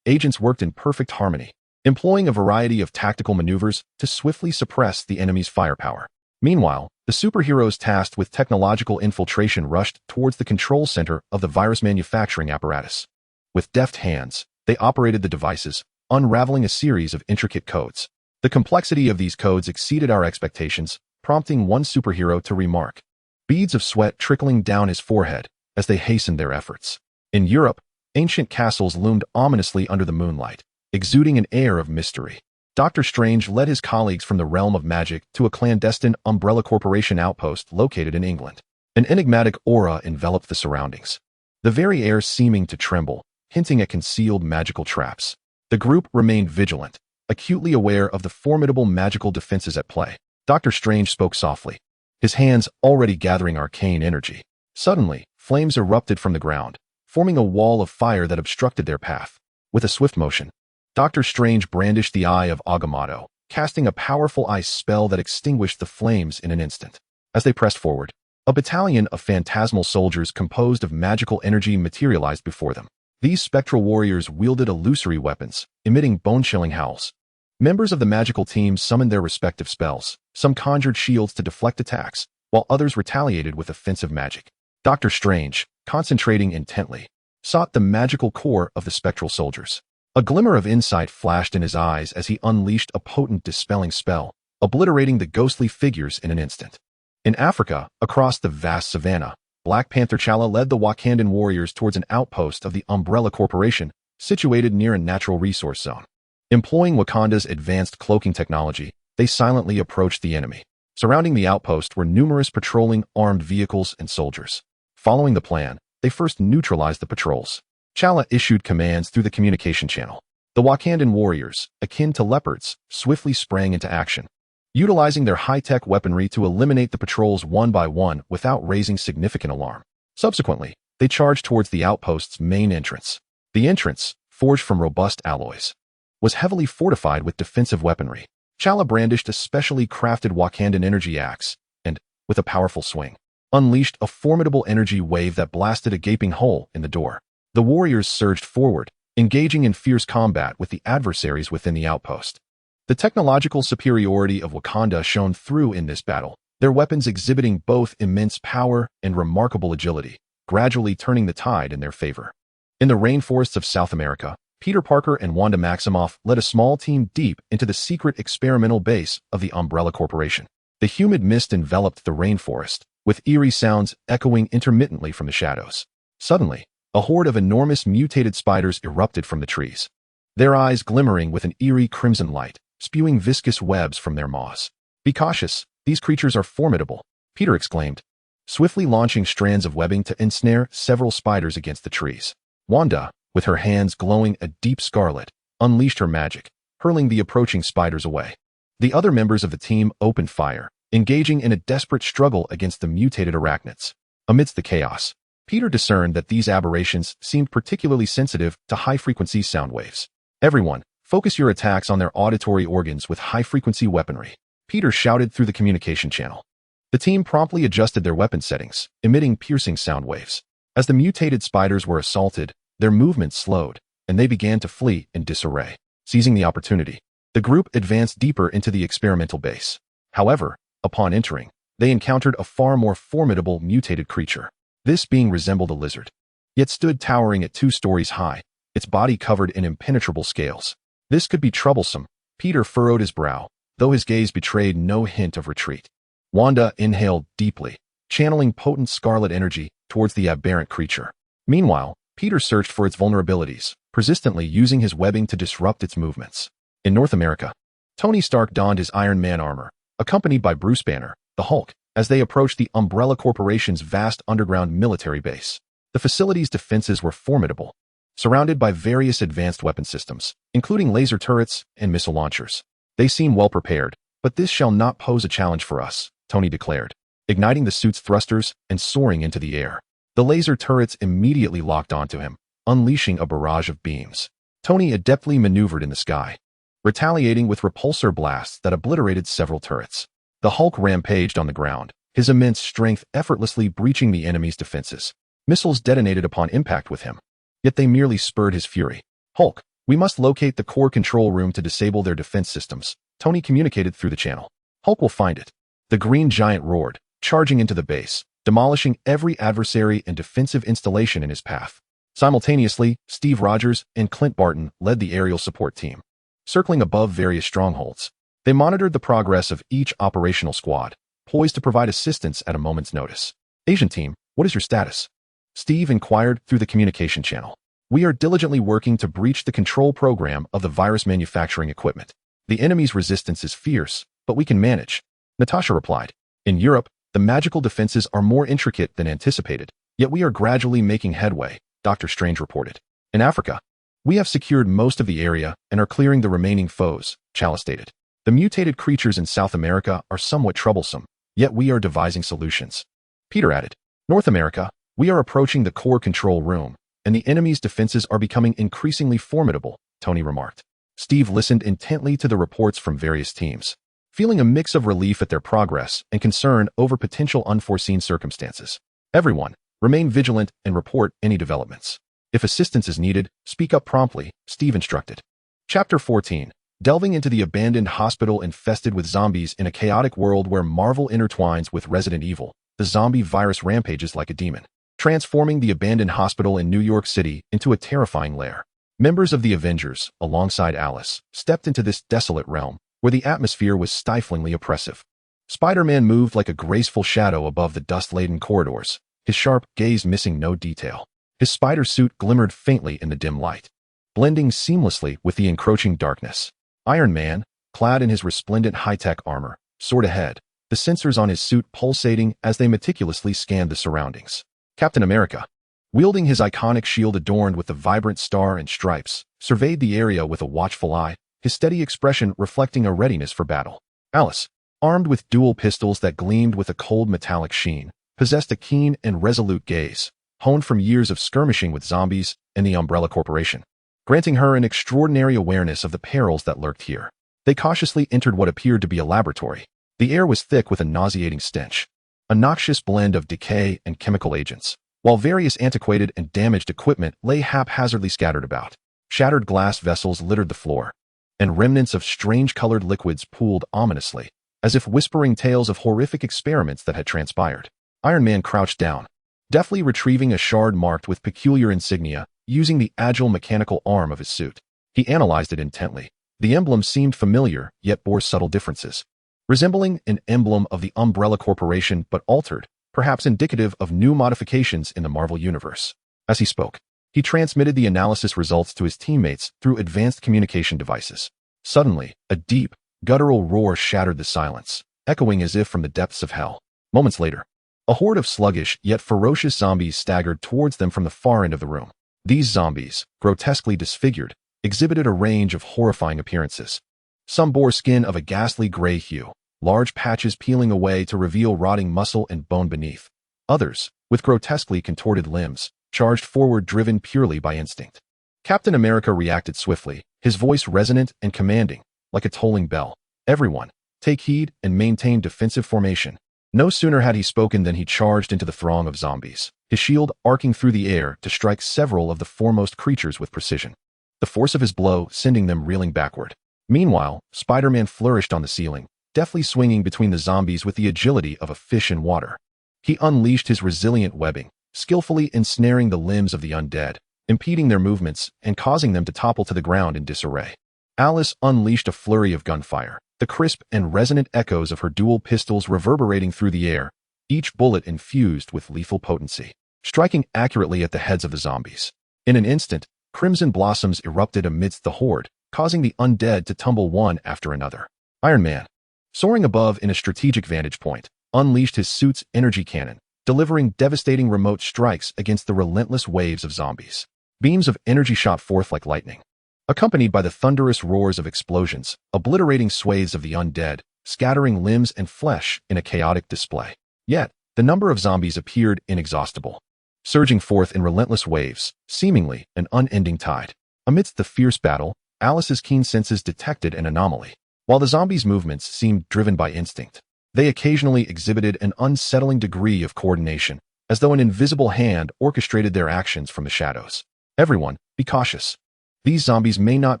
agents worked in perfect harmony, employing a variety of tactical maneuvers to swiftly suppress the enemy's firepower. Meanwhile, the superheroes tasked with technological infiltration rushed towards the control center of the virus manufacturing apparatus. With deft hands, they operated the devices, unraveling a series of intricate codes. The complexity of these codes exceeded our expectations, prompting one superhero to remark, beads of sweat trickling down his forehead as they hastened their efforts. In Europe, ancient castles loomed ominously under the moonlight, exuding an air of mystery. Dr. Strange led his colleagues from the realm of magic to a clandestine Umbrella Corporation outpost located in England. An enigmatic aura enveloped the surroundings, the very air seeming to tremble, hinting at concealed magical traps. The group remained vigilant, acutely aware of the formidable magical defenses at play. Dr. Strange spoke softly, his hands already gathering arcane energy. Suddenly, flames erupted from the ground, forming a wall of fire that obstructed their path. With a swift motion, Dr. Strange brandished the Eye of Agamotto, casting a powerful ice spell that extinguished the flames in an instant. As they pressed forward, a battalion of phantasmal soldiers composed of magical energy materialized before them. These spectral warriors wielded illusory weapons, emitting bone-chilling howls. Members of the magical team summoned their respective spells. Some conjured shields to deflect attacks, while others retaliated with offensive magic. Dr. Strange, concentrating intently, sought the magical core of the spectral soldiers. A glimmer of insight flashed in his eyes as he unleashed a potent dispelling spell, obliterating the ghostly figures in an instant. In Africa, across the vast savanna, Black Panther T'Challa led the Wakandan warriors towards an outpost of the Umbrella Corporation, situated near a natural resource zone. Employing Wakanda's advanced cloaking technology, they silently approached the enemy. Surrounding the outpost were numerous patrolling armed vehicles and soldiers. Following the plan, they first neutralized the patrols. T'Challa issued commands through the communication channel. The Wakandan warriors, akin to leopards, swiftly sprang into action, utilizing their high-tech weaponry to eliminate the patrols one by one without raising significant alarm. Subsequently, they charged towards the outpost's main entrance. The entrance, forged from robust alloys, was heavily fortified with defensive weaponry. T'Challa brandished a specially crafted Wakandan energy axe and, with a powerful swing, unleashed a formidable energy wave that blasted a gaping hole in the door. The warriors surged forward, engaging in fierce combat with the adversaries within the outpost. The technological superiority of Wakanda shone through in this battle, their weapons exhibiting both immense power and remarkable agility, gradually turning the tide in their favor. In the rainforests of South America, Peter Parker and Wanda Maximoff led a small team deep into the secret experimental base of the Umbrella Corporation. The humid mist enveloped the rainforest, with eerie sounds echoing intermittently from the shadows. Suddenly, a horde of enormous mutated spiders erupted from the trees, their eyes glimmering with an eerie crimson light, spewing viscous webs from their maws. "Be cautious, these creatures are formidable," Peter exclaimed, swiftly launching strands of webbing to ensnare several spiders against the trees. Wanda, with her hands glowing a deep scarlet, unleashed her magic, hurling the approaching spiders away. The other members of the team opened fire, engaging in a desperate struggle against the mutated arachnids. Amidst the chaos, Peter discerned that these aberrations seemed particularly sensitive to high-frequency sound waves. Everyone, focus your attacks on their auditory organs with high-frequency weaponry, Peter shouted through the communication channel. The team promptly adjusted their weapon settings, emitting piercing sound waves. As the mutated spiders were assaulted, their movements slowed, and they began to flee in disarray. Seizing the opportunity, the group advanced deeper into the experimental base. However, upon entering, they encountered a far more formidable mutated creature. This being resembled a lizard, yet stood towering at 2 stories high, its body covered in impenetrable scales. This could be troublesome. Peter furrowed his brow, though his gaze betrayed no hint of retreat. Wanda inhaled deeply, channeling potent scarlet energy towards the aberrant creature. Meanwhile, Peter searched for its vulnerabilities, persistently using his webbing to disrupt its movements. In North America, Tony Stark donned his Iron Man armor, accompanied by Bruce Banner, the Hulk, as they approached the Umbrella Corporation's vast underground military base. The facility's defenses were formidable, surrounded by various advanced weapon systems, including laser turrets and missile launchers. They seem well prepared, but this shall not pose a challenge for us, Tony declared, igniting the suit's thrusters and soaring into the air. The laser turrets immediately locked onto him, unleashing a barrage of beams. Tony adeptly maneuvered in the sky, retaliating with repulsor blasts that obliterated several turrets. The Hulk rampaged on the ground, his immense strength effortlessly breaching the enemy's defenses. Missiles detonated upon impact with him, yet they merely spurred his fury. Hulk, we must locate the core control room to disable their defense systems, Tony communicated through the channel. Hulk will find it. The green giant roared, charging into the base, demolishing every adversary and defensive installation in his path. Simultaneously, Steve Rogers and Clint Barton led the aerial support team. Circling above various strongholds, they monitored the progress of each operational squad, poised to provide assistance at a moment's notice. Asian team, what is your status? Steve inquired through the communication channel. We are diligently working to breach the control program of the virus manufacturing equipment. The enemy's resistance is fierce, but we can manage, Natasha replied. In Europe, the magical defenses are more intricate than anticipated, yet we are gradually making headway, Dr. Strange reported. In Africa, we have secured most of the area and are clearing the remaining foes, Chalice stated. The mutated creatures in South America are somewhat troublesome, yet we are devising solutions. Peter added, North America, we are approaching the core control room, and the enemy's defenses are becoming increasingly formidable, Tony remarked. Steve listened intently to the reports from various teams, feeling a mix of relief at their progress and concern over potential unforeseen circumstances. Everyone, remain vigilant and report any developments. If assistance is needed, speak up promptly, Steve instructed. Chapter 14. Delving into the abandoned hospital infested with zombies in a chaotic world where Marvel intertwines with Resident Evil, the zombie virus rampages like a demon, transforming the abandoned hospital in New York City into a terrifying lair. Members of the Avengers, alongside Alice, stepped into this desolate realm, where the atmosphere was stiflingly oppressive. Spider-Man moved like a graceful shadow above the dust-laden corridors, his sharp gaze missing no detail. His spider suit glimmered faintly in the dim light, blending seamlessly with the encroaching darkness. Iron Man, clad in his resplendent high-tech armor, soared ahead, the sensors on his suit pulsating as they meticulously scanned the surroundings. Captain America, wielding his iconic shield adorned with the vibrant star and stripes, surveyed the area with a watchful eye, his steady expression reflecting a readiness for battle. Alice, armed with dual pistols that gleamed with a cold metallic sheen, possessed a keen and resolute gaze, honed from years of skirmishing with zombies and the Umbrella Corporation, granting her an extraordinary awareness of the perils that lurked here. They cautiously entered what appeared to be a laboratory. The air was thick with a nauseating stench, a noxious blend of decay and chemical agents, while various antiquated and damaged equipment lay haphazardly scattered about. Shattered glass vessels littered the floor, and remnants of strange-colored liquids pooled ominously, as if whispering tales of horrific experiments that had transpired. Iron Man crouched down, deftly retrieving a shard marked with peculiar insignia, using the agile mechanical arm of his suit. He analyzed it intently. The emblem seemed familiar, yet bore subtle differences, resembling an emblem of the Umbrella Corporation but altered, perhaps indicative of new modifications in the Marvel Universe. As he spoke, he transmitted the analysis results to his teammates through advanced communication devices. Suddenly, a deep, guttural roar shattered the silence, echoing as if from the depths of hell. Moments later, A horde of sluggish yet ferocious zombies staggered towards them from the far end of the room. These zombies, grotesquely disfigured, exhibited a range of horrifying appearances. Some bore skin of a ghastly gray hue, large patches peeling away to reveal rotting muscle and bone beneath. Others, with grotesquely contorted limbs, charged forward driven purely by instinct. Captain America reacted swiftly, his voice resonant and commanding, like a tolling bell. Everyone, take heed and maintain defensive formation. No sooner had he spoken than he charged into the throng of zombies, his shield arcing through the air to strike several of the foremost creatures with precision. The force of his blow sending them reeling backward. Meanwhile, Spider-Man flourished on the ceiling, deftly swinging between the zombies with the agility of a fish in water. He unleashed his resilient webbing, skillfully ensnaring the limbs of the undead, impeding their movements and causing them to topple to the ground in disarray. Alice unleashed a flurry of gunfire, the crisp and resonant echoes of her dual pistols reverberating through the air, each bullet infused with lethal potency, striking accurately at the heads of the zombies. In an instant, crimson blossoms erupted amidst the horde, causing the undead to tumble one after another. Iron Man, soaring above in a strategic vantage point, unleashed his suit's energy cannon, delivering devastating remote strikes against the relentless waves of zombies. Beams of energy shot forth like lightning, accompanied by the thunderous roars of explosions, obliterating swathes of the undead, scattering limbs and flesh in a chaotic display. Yet, the number of zombies appeared inexhaustible, surging forth in relentless waves, seemingly an unending tide. Amidst the fierce battle, Alice's keen senses detected an anomaly. While the zombies' movements seemed driven by instinct, they occasionally exhibited an unsettling degree of coordination, as though an invisible hand orchestrated their actions from the shadows. Everyone, be cautious. These zombies may not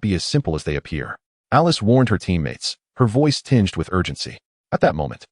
be as simple as they appear. Alice warned her teammates, her voice tinged with urgency. At that moment,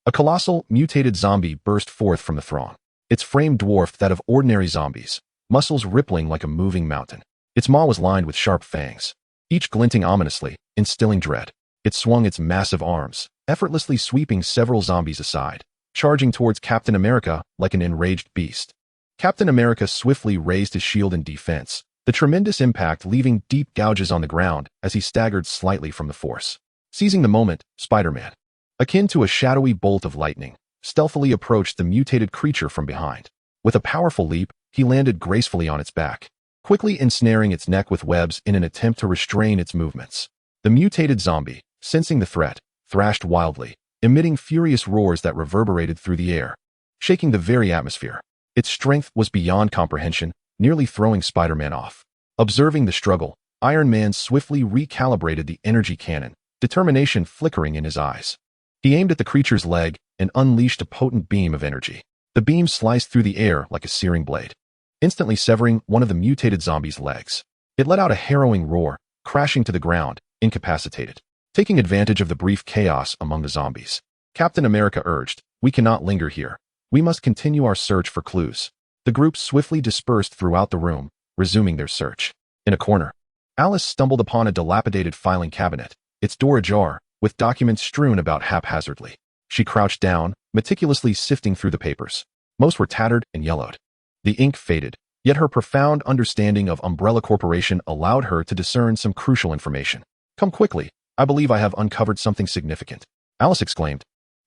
a colossal, mutated zombie burst forth from the throng. Its frame dwarfed that of ordinary zombies, muscles rippling like a moving mountain. Its maw was lined with sharp fangs, each glinting ominously, instilling dread. It swung its massive arms, effortlessly sweeping several zombies aside, charging towards Captain America like an enraged beast. Captain America swiftly raised his shield in defense, the tremendous impact leaving deep gouges on the ground as he staggered slightly from the force. Seizing the moment, Spider-Man, akin to a shadowy bolt of lightning, stealthily approached the mutated creature from behind. With a powerful leap, he landed gracefully on its back, quickly ensnaring its neck with webs in an attempt to restrain its movements. The mutated zombie, sensing the threat, thrashed wildly, emitting furious roars that reverberated through the air, shaking the very atmosphere. Its strength was beyond comprehension, nearly throwing Spider-Man off. Observing the struggle, Iron Man swiftly recalibrated the energy cannon, determination flickering in his eyes. He aimed at the creature's leg and unleashed a potent beam of energy. The beam sliced through the air like a searing blade, instantly severing one of the mutated zombie's legs. It let out a harrowing roar, crashing to the ground, incapacitated. Taking advantage of the brief chaos among the zombies, Captain America urged, "We cannot linger here. We must continue our search for clues." The group swiftly dispersed throughout the room, resuming their search. In a corner, Alice stumbled upon a dilapidated filing cabinet, its door ajar, with documents strewn about haphazardly. She crouched down, meticulously sifting through the papers. Most were tattered and yellowed. The ink faded, yet her profound understanding of Umbrella Corporation allowed her to discern some crucial information. "Come quickly. I believe I have uncovered something significant," Alice exclaimed,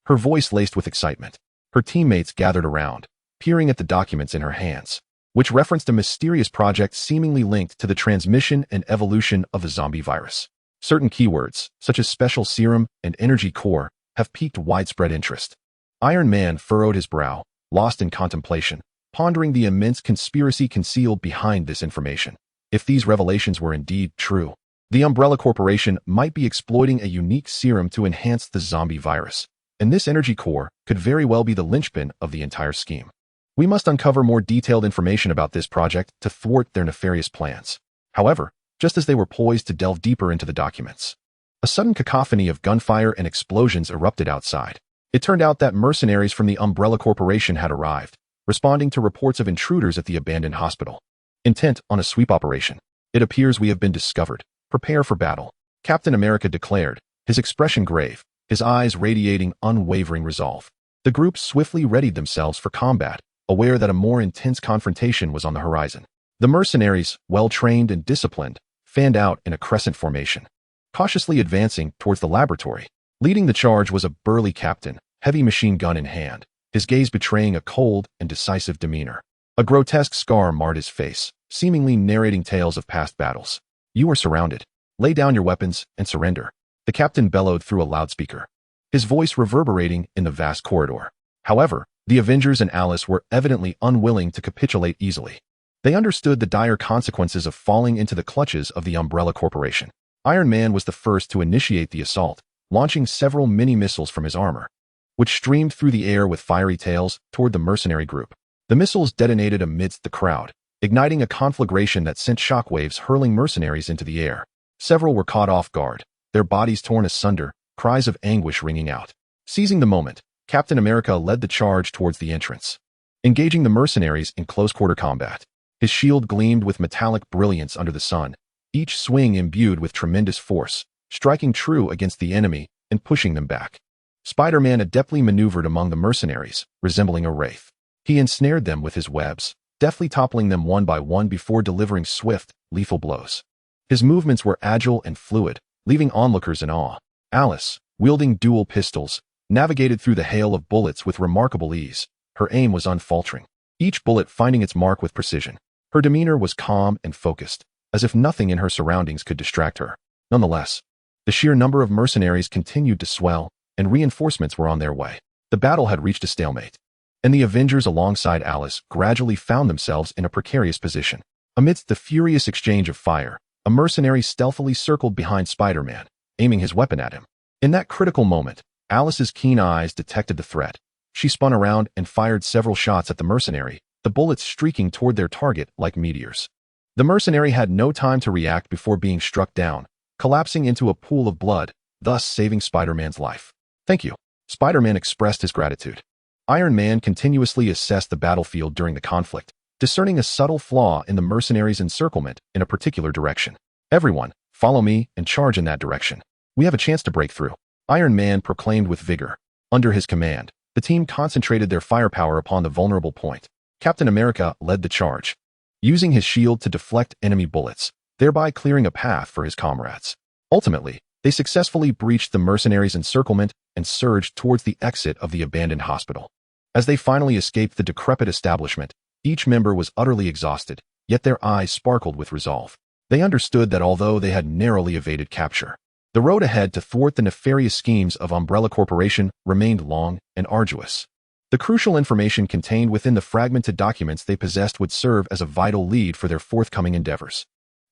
her voice laced with excitement. Her teammates gathered around, peering at the documents in her hands, which referenced a mysterious project seemingly linked to the transmission and evolution of the zombie virus. Certain keywords, such as special serum and energy core, have piqued widespread interest. Iron Man furrowed his brow, lost in contemplation, pondering the immense conspiracy concealed behind this information. If these revelations were indeed true, the Umbrella Corporation might be exploiting a unique serum to enhance the zombie virus, and this energy core could very well be the linchpin of the entire scheme. We must uncover more detailed information about this project to thwart their nefarious plans. However, just as they were poised to delve deeper into the documents, a sudden cacophony of gunfire and explosions erupted outside. It turned out that mercenaries from the Umbrella Corporation had arrived, responding to reports of intruders at the abandoned hospital. Intent on a sweep operation. "It appears we have been discovered. Prepare for battle," Captain America declared, his expression grave, his eyes radiating unwavering resolve. The group swiftly readied themselves for combat, aware that a more intense confrontation was on the horizon. The mercenaries, well-trained and disciplined, fanned out in a crescent formation, cautiously advancing towards the laboratory. Leading the charge was a burly captain, heavy machine gun in hand, his gaze betraying a cold and decisive demeanor. A grotesque scar marred his face, seemingly narrating tales of past battles. "You are surrounded. Lay down your weapons and surrender," the captain bellowed through a loudspeaker, his voice reverberating in the vast corridor. However, the Avengers and Alice were evidently unwilling to capitulate easily. They understood the dire consequences of falling into the clutches of the Umbrella Corporation. Iron Man was the first to initiate the assault, launching several mini-missiles from his armor, which streamed through the air with fiery tails toward the mercenary group. The missiles detonated amidst the crowd, igniting a conflagration that sent shockwaves hurling mercenaries into the air. Several were caught off guard, their bodies torn asunder, cries of anguish ringing out. Seizing the moment, Captain America led the charge towards the entrance, engaging the mercenaries in close-quarter combat. His shield gleamed with metallic brilliance under the sun, each swing imbued with tremendous force, striking true against the enemy and pushing them back. Spider-Man adeptly maneuvered among the mercenaries, resembling a wraith. He ensnared them with his webs, deftly toppling them one by one before delivering swift, lethal blows. His movements were agile and fluid, leaving onlookers in awe. Alice, wielding dual pistols, navigated through the hail of bullets with remarkable ease. Her aim was unfaltering, each bullet finding its mark with precision. Her demeanor was calm and focused, as if nothing in her surroundings could distract her. Nonetheless, the sheer number of mercenaries continued to swell, and reinforcements were on their way. The battle had reached a stalemate, and the Avengers alongside Alice gradually found themselves in a precarious position. Amidst the furious exchange of fire, a mercenary stealthily circled behind Spider-Man, aiming his weapon at him. In that critical moment, Alice's keen eyes detected the threat. She spun around and fired several shots at the mercenary, the bullets streaking toward their target like meteors. The mercenary had no time to react before being struck down, collapsing into a pool of blood, thus saving Spider-Man's life. "Thank you." Spider-Man expressed his gratitude. Iron Man continuously assessed the battlefield during the conflict, discerning a subtle flaw in the mercenaries' encirclement in a particular direction. "Everyone, follow me and charge in that direction. We have a chance to break through," Iron Man proclaimed with vigor. Under his command, the team concentrated their firepower upon the vulnerable point. Captain America led the charge, using his shield to deflect enemy bullets, thereby clearing a path for his comrades. Ultimately, they successfully breached the mercenaries' encirclement and surged towards the exit of the abandoned hospital. As they finally escaped the decrepit establishment, each member was utterly exhausted, yet their eyes sparkled with resolve. They understood that although they had narrowly evaded capture, the road ahead to thwart the nefarious schemes of Umbrella Corporation remained long and arduous. The crucial information contained within the fragmented documents they possessed would serve as a vital lead for their forthcoming endeavors.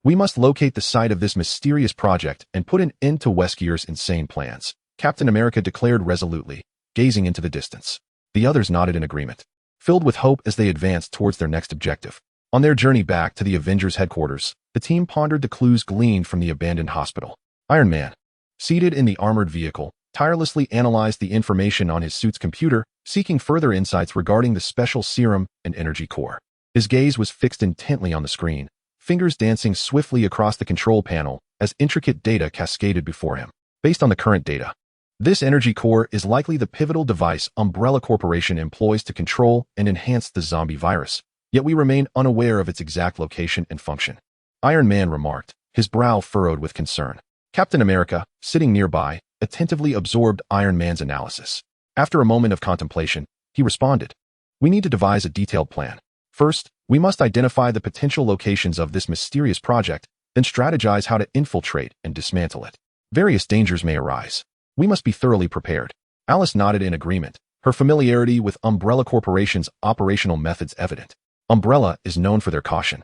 "We must locate the site of this mysterious project and put an end to Wesker's insane plans," Captain America declared resolutely, gazing into the distance. The others nodded in agreement, filled with hope as they advanced towards their next objective. On their journey back to the Avengers headquarters, the team pondered the clues gleaned from the abandoned hospital. Iron Man, seated in the armored vehicle, tirelessly analyzed the information on his suit's computer, seeking further insights regarding the special serum and energy core. His gaze was fixed intently on the screen, fingers dancing swiftly across the control panel as intricate data cascaded before him. Based on the current data, this energy core is likely the pivotal device Umbrella Corporation employs to control and enhance the zombie virus, yet we remain unaware of its exact location and function. Iron Man remarked, his brow furrowed with concern. Captain America, sitting nearby, attentively absorbed Iron Man's analysis. After a moment of contemplation, he responded, "We need to devise a detailed plan. First, we must identify the potential locations of this mysterious project, then strategize how to infiltrate and dismantle it. Various dangers may arise. We must be thoroughly prepared." Alice nodded in agreement, her familiarity with Umbrella Corporation's operational methods evident. Umbrella is known for their caution.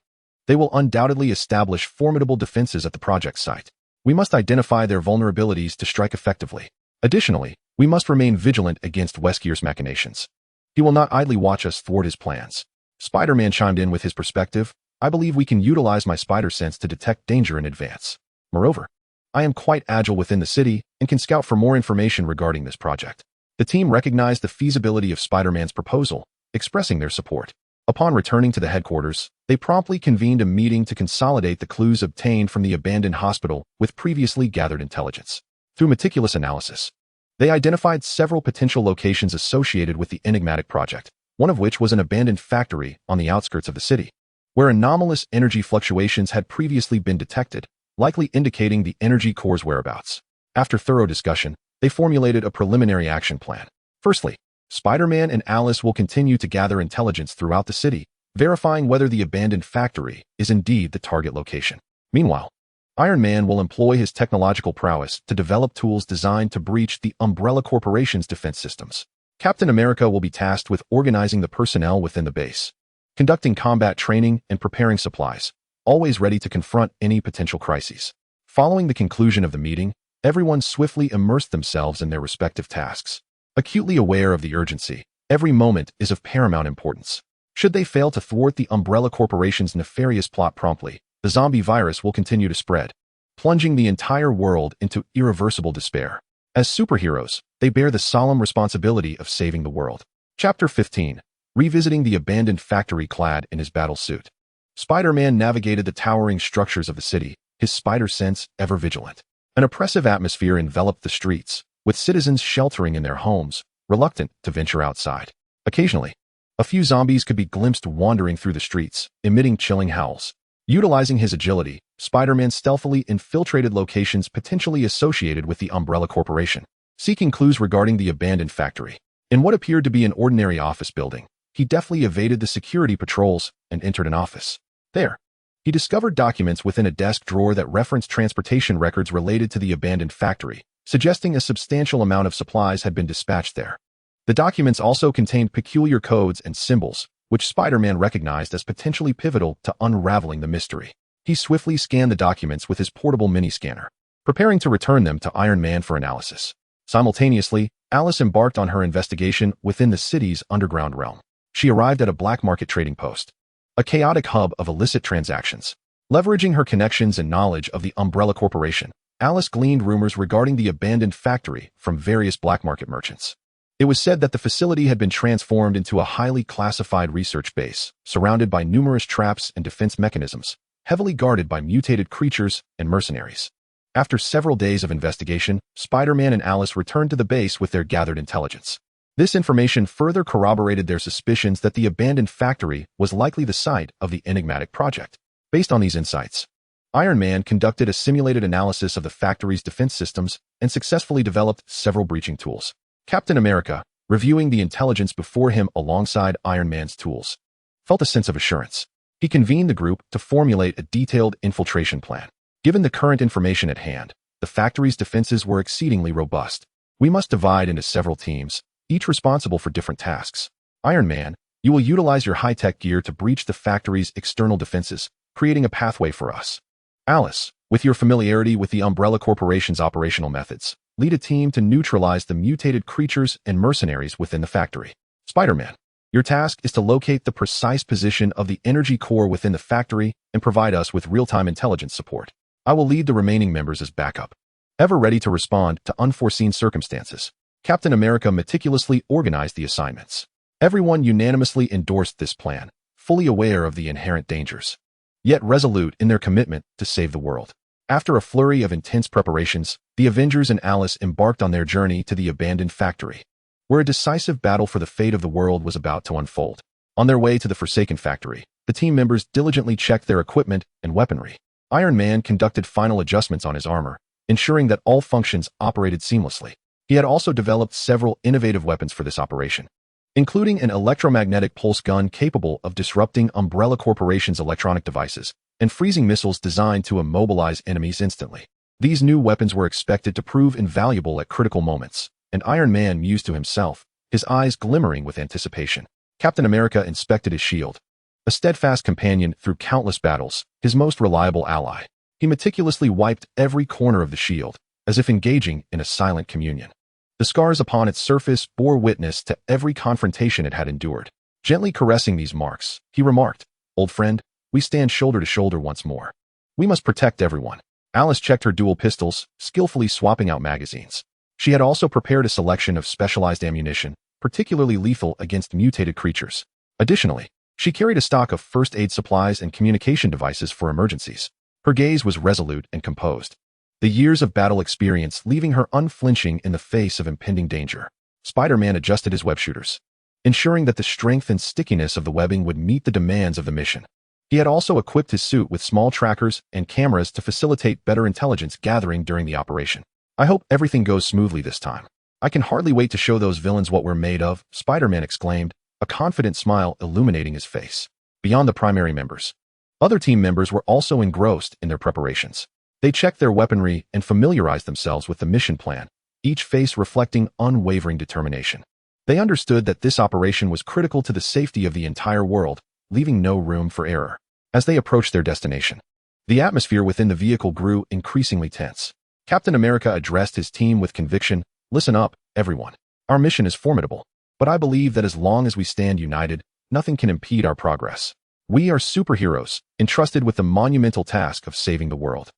They will undoubtedly establish formidable defenses at the project site. We must identify their vulnerabilities to strike effectively. Additionally, we must remain vigilant against Wesker's machinations. He will not idly watch us thwart his plans. Spider-Man chimed in with his perspective. "I believe we can utilize my spider sense to detect danger in advance. Moreover, I am quite agile within the city and can scout for more information regarding this project." The team recognized the feasibility of Spider-Man's proposal, expressing their support. Upon returning to the headquarters, they promptly convened a meeting to consolidate the clues obtained from the abandoned hospital with previously gathered intelligence. Through meticulous analysis, they identified several potential locations associated with the enigmatic project, one of which was an abandoned factory on the outskirts of the city, where anomalous energy fluctuations had previously been detected, likely indicating the energy core's whereabouts. After thorough discussion, they formulated a preliminary action plan. Firstly, Spider-Man and Alice will continue to gather intelligence throughout the city, verifying whether the abandoned factory is indeed the target location. Meanwhile, Iron Man will employ his technological prowess to develop tools designed to breach the Umbrella Corporation's defense systems. Captain America will be tasked with organizing the personnel within the base, conducting combat training and preparing supplies, always ready to confront any potential crises. Following the conclusion of the meeting, everyone swiftly immersed themselves in their respective tasks. Acutely aware of the urgency, every moment is of paramount importance. Should they fail to thwart the Umbrella Corporation's nefarious plot promptly, the zombie virus will continue to spread, plunging the entire world into irreversible despair. As superheroes, they bear the solemn responsibility of saving the world. Chapter 15. Revisiting the abandoned factory clad in his battle suit. Spider-Man navigated the towering structures of the city, his spider sense ever vigilant. An oppressive atmosphere enveloped the streets, with citizens sheltering in their homes, reluctant to venture outside. Occasionally, a few zombies could be glimpsed wandering through the streets, emitting chilling howls. Utilizing his agility, Spider-Man stealthily infiltrated locations potentially associated with the Umbrella Corporation, seeking clues regarding the abandoned factory. In what appeared to be an ordinary office building, he deftly evaded the security patrols and entered an office. There, he discovered documents within a desk drawer that referenced transportation records related to the abandoned factory, suggesting a substantial amount of supplies had been dispatched there. The documents also contained peculiar codes and symbols, which Spider-Man recognized as potentially pivotal to unraveling the mystery. He swiftly scanned the documents with his portable mini-scanner, preparing to return them to Iron Man for analysis. Simultaneously, Alice embarked on her investigation within the city's underground realm. She arrived at a black market trading post, a chaotic hub of illicit transactions. Leveraging her connections and knowledge of the Umbrella Corporation, Alice gleaned rumors regarding the abandoned factory from various black market merchants. It was said that the facility had been transformed into a highly classified research base, surrounded by numerous traps and defense mechanisms, heavily guarded by mutated creatures and mercenaries. After several days of investigation, Spider-Man and Alice returned to the base with their gathered intelligence. This information further corroborated their suspicions that the abandoned factory was likely the site of the enigmatic project. Based on these insights, Iron Man conducted a simulated analysis of the factory's defense systems and successfully developed several breaching tools. Captain America, reviewing the intelligence before him alongside Iron Man's tools, felt a sense of assurance. He convened the group to formulate a detailed infiltration plan. Given the current information at hand, the factory's defenses were exceedingly robust. We must divide into several teams, each responsible for different tasks. Iron Man, you will utilize your high-tech gear to breach the factory's external defenses, creating a pathway for us. Alice, with your familiarity with the Umbrella Corporation's operational methods, lead a team to neutralize the mutated creatures and mercenaries within the factory. Spider-Man, your task is to locate the precise position of the energy core within the factory and provide us with real-time intelligence support. I will lead the remaining members as backup, ever ready to respond to unforeseen circumstances. Captain America meticulously organized the assignments. Everyone unanimously endorsed this plan, fully aware of the inherent dangers, yet resolute in their commitment to save the world. After a flurry of intense preparations, the Avengers and Alice embarked on their journey to the abandoned factory, where a decisive battle for the fate of the world was about to unfold. On their way to the Forsaken factory, the team members diligently checked their equipment and weaponry. Iron Man conducted final adjustments on his armor, ensuring that all functions operated seamlessly. He had also developed several innovative weapons for this operation, including an electromagnetic pulse gun capable of disrupting Umbrella Corporation's electronic devices and freezing missiles designed to immobilize enemies instantly. These new weapons were expected to prove invaluable at critical moments, and Iron Man mused to himself, his eyes glimmering with anticipation. Captain America inspected his shield, a steadfast companion through countless battles, his most reliable ally. He meticulously wiped every corner of the shield, as if engaging in a silent communion. The scars upon its surface bore witness to every confrontation it had endured. Gently caressing these marks, he remarked, "Old friend, we stand shoulder to shoulder once more. We must protect everyone." Alice checked her dual pistols, skillfully swapping out magazines. She had also prepared a selection of specialized ammunition, particularly lethal against mutated creatures. Additionally, she carried a stock of first aid supplies and communication devices for emergencies. Her gaze was resolute and composed, the years of battle experience leaving her unflinching in the face of impending danger. Spider-Man adjusted his web shooters, ensuring that the strength and stickiness of the webbing would meet the demands of the mission. He had also equipped his suit with small trackers and cameras to facilitate better intelligence gathering during the operation. "I hope everything goes smoothly this time," I can hardly wait to show those villains what we're made of, Spider-Man exclaimed, a confident smile illuminating his face. Beyond the primary members, other team members were also engrossed in their preparations. They checked their weaponry and familiarized themselves with the mission plan, each face reflecting unwavering determination. They understood that this operation was critical to the safety of the entire world, leaving no room for error. As they approached their destination, the atmosphere within the vehicle grew increasingly tense. Captain America addressed his team with conviction. Listen up, everyone. Our mission is formidable, but I believe that as long as we stand united, nothing can impede our progress. We are superheroes, entrusted with the monumental task of saving the world.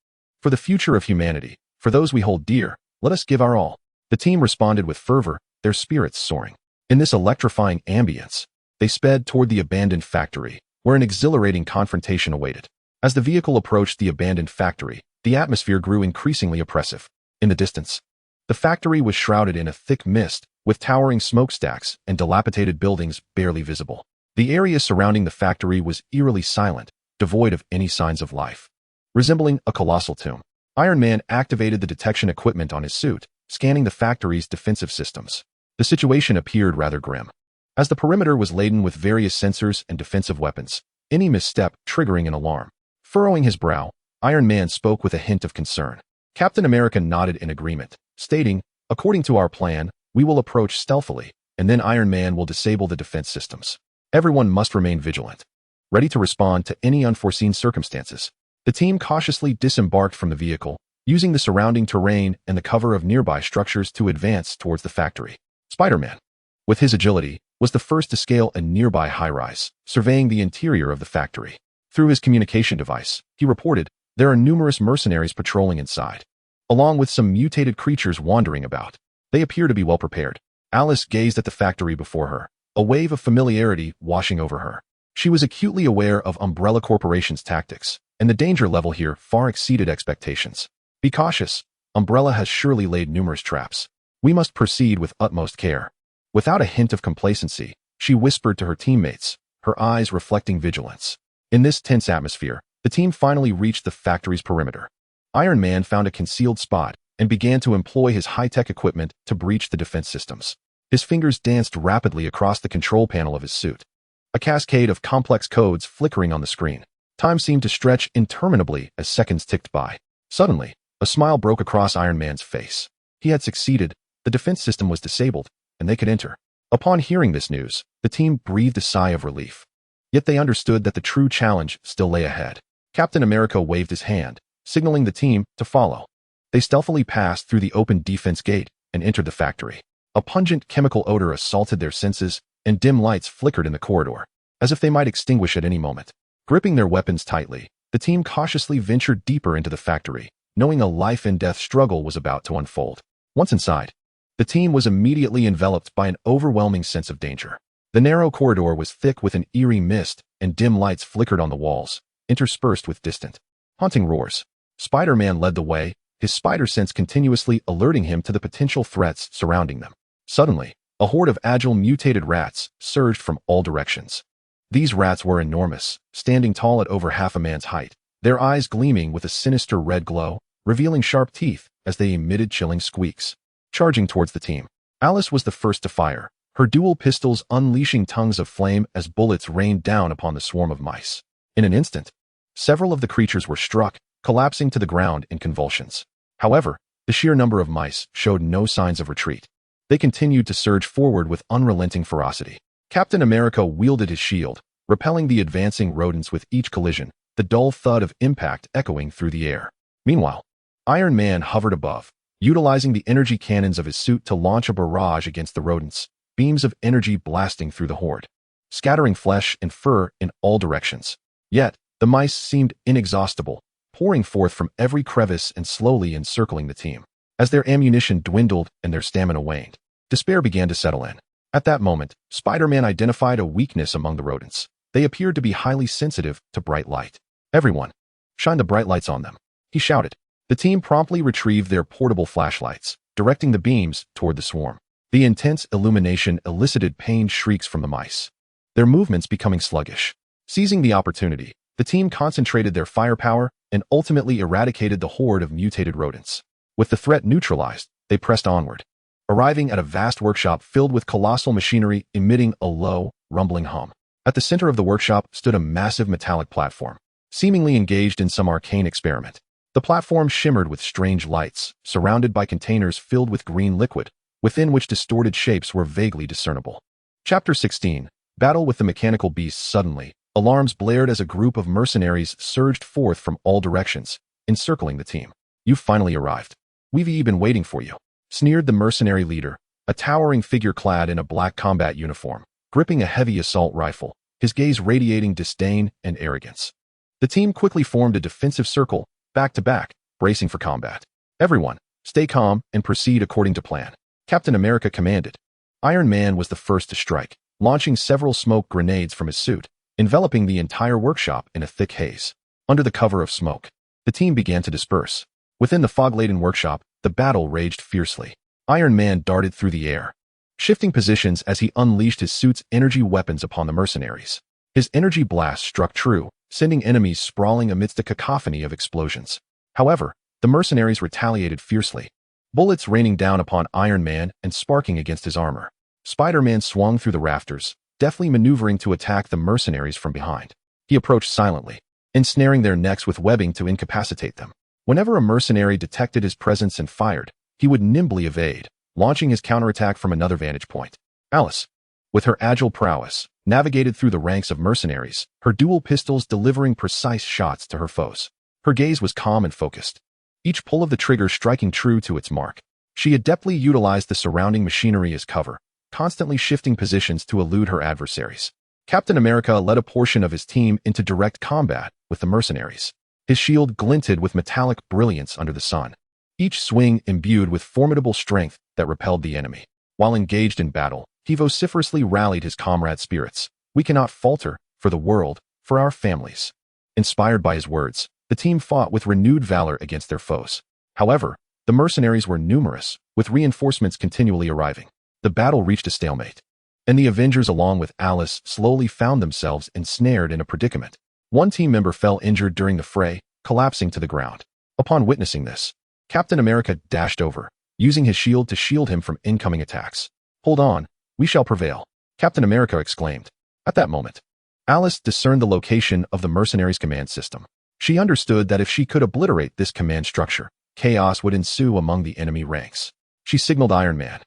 For the future of humanity, for those we hold dear, let us give our all. The team responded with fervor, their spirits soaring. In this electrifying ambience, they sped toward the abandoned factory, where an exhilarating confrontation awaited. As the vehicle approached the abandoned factory, the atmosphere grew increasingly oppressive. In the distance, the factory was shrouded in a thick mist, with towering smokestacks and dilapidated buildings barely visible. The area surrounding the factory was eerily silent, devoid of any signs of life. Resembling a colossal tomb, Iron Man activated the detection equipment on his suit, scanning the factory's defensive systems. The situation appeared rather grim, as the perimeter was laden with various sensors and defensive weapons, any misstep triggering an alarm. Furrowing his brow, Iron Man spoke with a hint of concern. Captain America nodded in agreement, stating, according to our plan, we will approach stealthily, and then Iron Man will disable the defense systems. Everyone must remain vigilant, ready to respond to any unforeseen circumstances. The team cautiously disembarked from the vehicle, using the surrounding terrain and the cover of nearby structures to advance towards the factory. Spider-Man, with his agility, was the first to scale a nearby high-rise, surveying the interior of the factory. Through his communication device, he reported, there are numerous mercenaries patrolling inside, along with some mutated creatures wandering about. They appear to be well prepared. Alice gazed at the factory before her, a wave of familiarity washing over her. She was acutely aware of Umbrella Corporation's tactics, and the danger level here far exceeded expectations. Be cautious. Umbrella has surely laid numerous traps. We must proceed with utmost care. Without a hint of complacency, she whispered to her teammates, her eyes reflecting vigilance. In this tense atmosphere, the team finally reached the factory's perimeter. Iron Man found a concealed spot and began to employ his high-tech equipment to breach the defense systems. His fingers danced rapidly across the control panel of his suit, a cascade of complex codes flickering on the screen. Time seemed to stretch interminably as seconds ticked by. Suddenly, a smile broke across Iron Man's face. He had succeeded, the defense system was disabled, and they could enter. Upon hearing this news, the team breathed a sigh of relief. Yet they understood that the true challenge still lay ahead. Captain America waved his hand, signaling the team to follow. They stealthily passed through the open defense gate and entered the factory. A pungent chemical odor assaulted their senses, and dim lights flickered in the corridor, as if they might extinguish at any moment. Gripping their weapons tightly, the team cautiously ventured deeper into the factory, knowing a life-and-death struggle was about to unfold. Once inside, the team was immediately enveloped by an overwhelming sense of danger. The narrow corridor was thick with an eerie mist, and dim lights flickered on the walls, interspersed with distant, haunting roars. Spider-Man led the way, his spider sense continuously alerting him to the potential threats surrounding them. Suddenly, a horde of agile mutated rats surged from all directions. These rats were enormous, standing tall at over half a man's height, their eyes gleaming with a sinister red glow, revealing sharp teeth as they emitted chilling squeaks. Charging towards the team, Alice was the first to fire, her dual pistols unleashing tongues of flame as bullets rained down upon the swarm of mice. In an instant, several of the creatures were struck, collapsing to the ground in convulsions. However, the sheer number of mice showed no signs of retreat. They continued to surge forward with unrelenting ferocity. Captain America wielded his shield, repelling the advancing rodents with each collision, the dull thud of impact echoing through the air. Meanwhile, Iron Man hovered above, utilizing the energy cannons of his suit to launch a barrage against the rodents, beams of energy blasting through the horde, scattering flesh and fur in all directions. Yet, the mice seemed inexhaustible, pouring forth from every crevice and slowly encircling the team. As their ammunition dwindled and their stamina waned, despair began to settle in. At that moment, Spider-Man identified a weakness among the rodents. They appeared to be highly sensitive to bright light. Everyone, shine the bright lights on them, he shouted. The team promptly retrieved their portable flashlights, directing the beams toward the swarm. The intense illumination elicited pained shrieks from the mice, their movements becoming sluggish. Seizing the opportunity, the team concentrated their firepower and ultimately eradicated the horde of mutated rodents. With the threat neutralized, they pressed onward, arriving at a vast workshop filled with colossal machinery emitting a low, rumbling hum. At the center of the workshop stood a massive metallic platform, seemingly engaged in some arcane experiment. The platform shimmered with strange lights, surrounded by containers filled with green liquid, within which distorted shapes were vaguely discernible. Chapter 16. Battle with the Mechanical Beasts. Suddenly, alarms blared as a group of mercenaries surged forth from all directions, encircling the team. "You've finally arrived. We've been waiting for you," sneered the mercenary leader, a towering figure clad in a black combat uniform, gripping a heavy assault rifle, his gaze radiating disdain and arrogance. The team quickly formed a defensive circle, back to back, bracing for combat. "Everyone, stay calm and proceed according to plan," Captain America commanded. Iron Man was the first to strike, launching several smoke grenades from his suit, enveloping the entire workshop in a thick haze. Under the cover of smoke, the team began to disperse. Within the fog-laden workshop, the battle raged fiercely. Iron Man darted through the air, shifting positions as he unleashed his suit's energy weapons upon the mercenaries. His energy blast struck true, sending enemies sprawling amidst a cacophony of explosions. However, the mercenaries retaliated fiercely, bullets raining down upon Iron Man and sparking against his armor. Spider-Man swung through the rafters, deftly maneuvering to attack the mercenaries from behind. He approached silently, ensnaring their necks with webbing to incapacitate them. Whenever a mercenary detected his presence and fired, he would nimbly evade, launching his counterattack from another vantage point. Alice, with her agile prowess, navigated through the ranks of mercenaries, her dual pistols delivering precise shots to her foes. Her gaze was calm and focused, each pull of the trigger striking true to its mark. She adeptly utilized the surrounding machinery as cover, constantly shifting positions to elude her adversaries. Captain America led a portion of his team into direct combat with the mercenaries. His shield glinted with metallic brilliance under the sun, each swing imbued with formidable strength that repelled the enemy. While engaged in battle, he vociferously rallied his comrades' spirits. "We cannot falter, for the world, for our families." Inspired by his words, the team fought with renewed valor against their foes. However, the mercenaries were numerous, with reinforcements continually arriving. The battle reached a stalemate, and the Avengers along with Alice slowly found themselves ensnared in a predicament. One team member fell injured during the fray, collapsing to the ground. Upon witnessing this, Captain America dashed over, using his shield to shield him from incoming attacks. "Hold on, we shall prevail," Captain America exclaimed. At that moment, Alice discerned the location of the mercenaries' command system. She understood that if she could obliterate this command structure, chaos would ensue among the enemy ranks. She signaled Iron Man,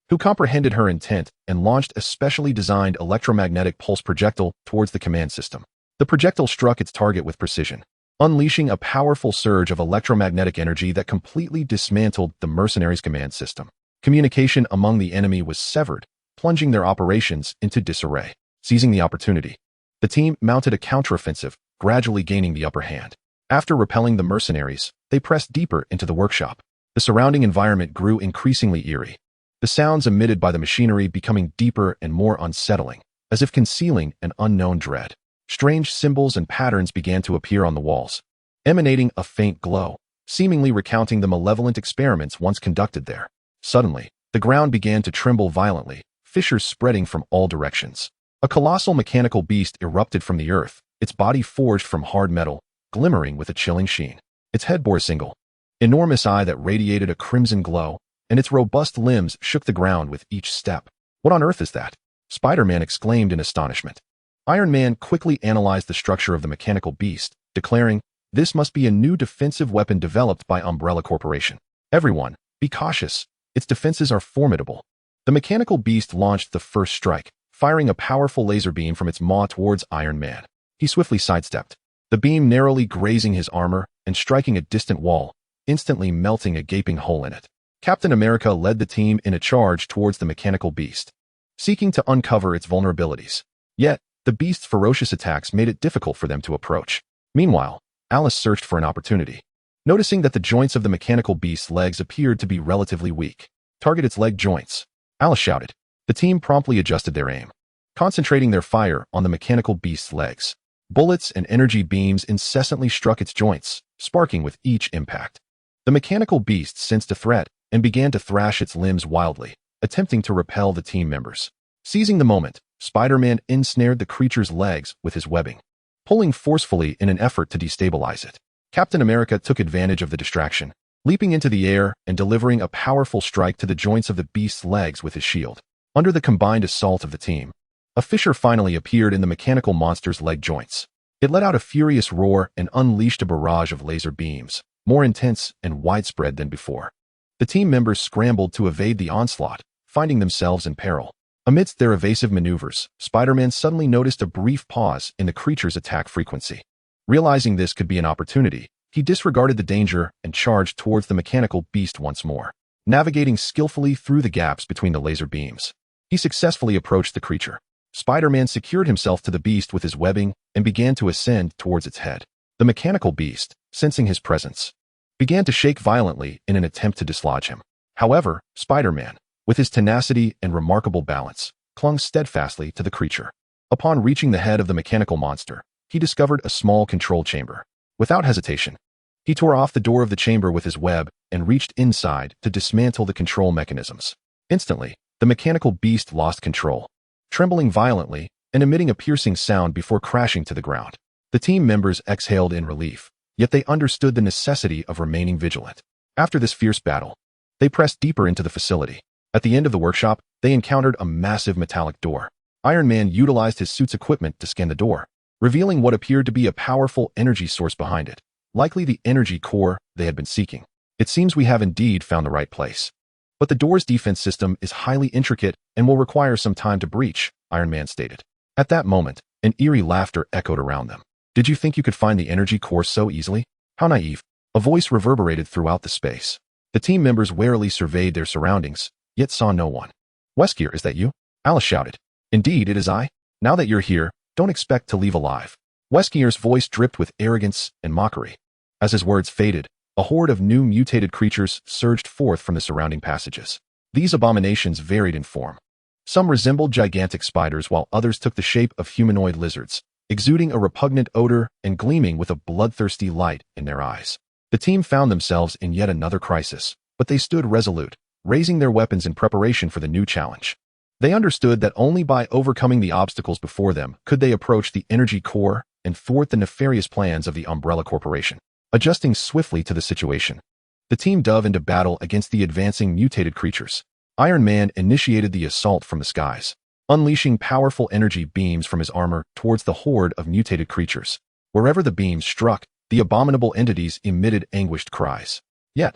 who comprehended her intent and launched a specially designed electromagnetic pulse projectile towards the command system. The projectile struck its target with precision, unleashing a powerful surge of electromagnetic energy that completely dismantled the mercenaries' command system. Communication among the enemy was severed, plunging their operations into disarray. Seizing the opportunity, the team mounted a counteroffensive, gradually gaining the upper hand. After repelling the mercenaries, they pressed deeper into the workshop. The surrounding environment grew increasingly eerie, the sounds emitted by the machinery becoming deeper and more unsettling, as if concealing an unknown dread. Strange symbols and patterns began to appear on the walls, emanating a faint glow, seemingly recounting the malevolent experiments once conducted there. Suddenly, the ground began to tremble violently, fissures spreading from all directions. A colossal mechanical beast erupted from the earth, its body forged from hard metal, glimmering with a chilling sheen. Its head bore a single, enormous eye that radiated a crimson glow, and its robust limbs shook the ground with each step. "What on earth is that?" Spider-Man exclaimed in astonishment. Iron Man quickly analyzed the structure of the mechanical beast, declaring, "This must be a new defensive weapon developed by Umbrella Corporation. Everyone, be cautious. Its defenses are formidable." The mechanical beast launched the first strike, firing a powerful laser beam from its maw towards Iron Man. He swiftly sidestepped, the beam narrowly grazing his armor and striking a distant wall, instantly melting a gaping hole in it. Captain America led the team in a charge towards the mechanical beast, seeking to uncover its vulnerabilities. Yet, the beast's ferocious attacks made it difficult for them to approach. Meanwhile, Alice searched for an opportunity. Noticing that the joints of the mechanical beast's legs appeared to be relatively weak, "Target its leg joints," Alice shouted. The team promptly adjusted their aim, concentrating their fire on the mechanical beast's legs. Bullets and energy beams incessantly struck its joints, sparking with each impact. The mechanical beast sensed a threat and began to thrash its limbs wildly, attempting to repel the team members. Seizing the moment, Spider-Man ensnared the creature's legs with his webbing, pulling forcefully in an effort to destabilize it. Captain America took advantage of the distraction, leaping into the air and delivering a powerful strike to the joints of the beast's legs with his shield. Under the combined assault of the team, a fissure finally appeared in the mechanical monster's leg joints. It let out a furious roar and unleashed a barrage of laser beams, more intense and widespread than before. The team members scrambled to evade the onslaught, finding themselves in peril. Amidst their evasive maneuvers, Spider-Man suddenly noticed a brief pause in the creature's attack frequency. Realizing this could be an opportunity, he disregarded the danger and charged towards the mechanical beast once more. Navigating skillfully through the gaps between the laser beams, he successfully approached the creature. Spider-Man secured himself to the beast with his webbing and began to ascend towards its head. The mechanical beast, sensing his presence, began to shake violently in an attempt to dislodge him. However, Spider-Man, with his tenacity and remarkable balance, clung steadfastly to the creature. Upon reaching the head of the mechanical monster, he discovered a small control chamber. Without hesitation, he tore off the door of the chamber with his web and reached inside to dismantle the control mechanisms. Instantly, the mechanical beast lost control, trembling violently and emitting a piercing sound before crashing to the ground. The team members exhaled in relief, yet they understood the necessity of remaining vigilant. After this fierce battle, they pressed deeper into the facility. At the end of the workshop, they encountered a massive metallic door. Iron Man utilized his suit's equipment to scan the door, revealing what appeared to be a powerful energy source behind it, likely the energy core they had been seeking. It seems we have indeed found the right place. But the door's defense system is highly intricate and will require some time to breach, Iron Man stated. At that moment, an eerie laughter echoed around them. Did you think you could find the energy core so easily? How naive. A voice reverberated throughout the space. The team members warily surveyed their surroundings, yet saw no one. Wesker, is that you? Alice shouted. Indeed, it is I. Now that you're here, don't expect to leave alive. Wesker's voice dripped with arrogance and mockery. As his words faded, a horde of new mutated creatures surged forth from the surrounding passages. These abominations varied in form. Some resembled gigantic spiders while others took the shape of humanoid lizards, exuding a repugnant odor and gleaming with a bloodthirsty light in their eyes. The team found themselves in yet another crisis, but they stood resolute, raising their weapons in preparation for the new challenge. They understood that only by overcoming the obstacles before them could they approach the energy core and thwart the nefarious plans of the Umbrella Corporation. Adjusting swiftly to the situation, the team dove into battle against the advancing mutated creatures. Iron Man initiated the assault from the skies, unleashing powerful energy beams from his armor towards the horde of mutated creatures. Wherever the beams struck, the abominable entities emitted anguished cries. Yet,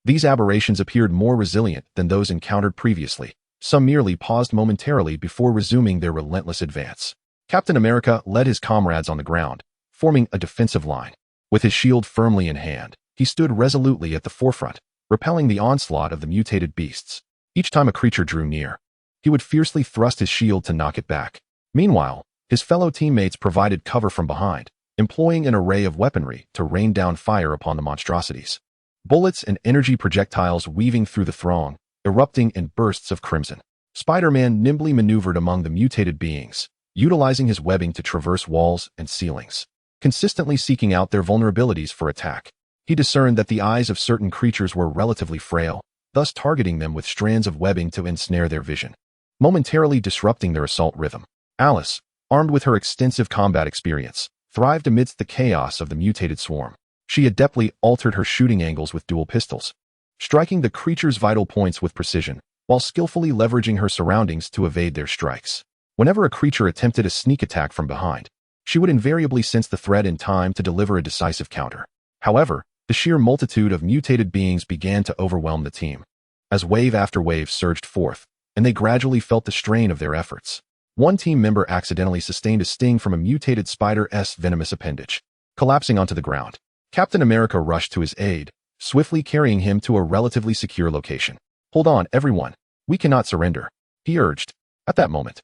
these aberrations appeared more resilient than those encountered previously. Some merely paused momentarily before resuming their relentless advance. Captain America led his comrades on the ground, forming a defensive line. With his shield firmly in hand, he stood resolutely at the forefront, repelling the onslaught of the mutated beasts. Each time a creature drew near, he would fiercely thrust his shield to knock it back. Meanwhile, his fellow teammates provided cover from behind, employing an array of weaponry to rain down fire upon the monstrosities. Bullets and energy projectiles weaving through the throng, erupting in bursts of crimson. Spider-Man nimbly maneuvered among the mutated beings, utilizing his webbing to traverse walls and ceilings, consistently seeking out their vulnerabilities for attack. He discerned that the eyes of certain creatures were relatively frail, thus targeting them with strands of webbing to ensnare their vision, momentarily disrupting their assault rhythm. Alice, armed with her extensive combat experience, thrived amidst the chaos of the mutated swarm. She adeptly altered her shooting angles with dual pistols, striking the creature's vital points with precision, while skillfully leveraging her surroundings to evade their strikes. Whenever a creature attempted a sneak attack from behind, she would invariably sense the threat in time to deliver a decisive counter. However, the sheer multitude of mutated beings began to overwhelm the team, as wave after wave surged forth, and they gradually felt the strain of their efforts. One team member accidentally sustained a sting from a mutated spider's venomous appendage, collapsing onto the ground. Captain America rushed to his aid, swiftly carrying him to a relatively secure location. "Hold on, everyone. We cannot surrender," he urged. At that moment,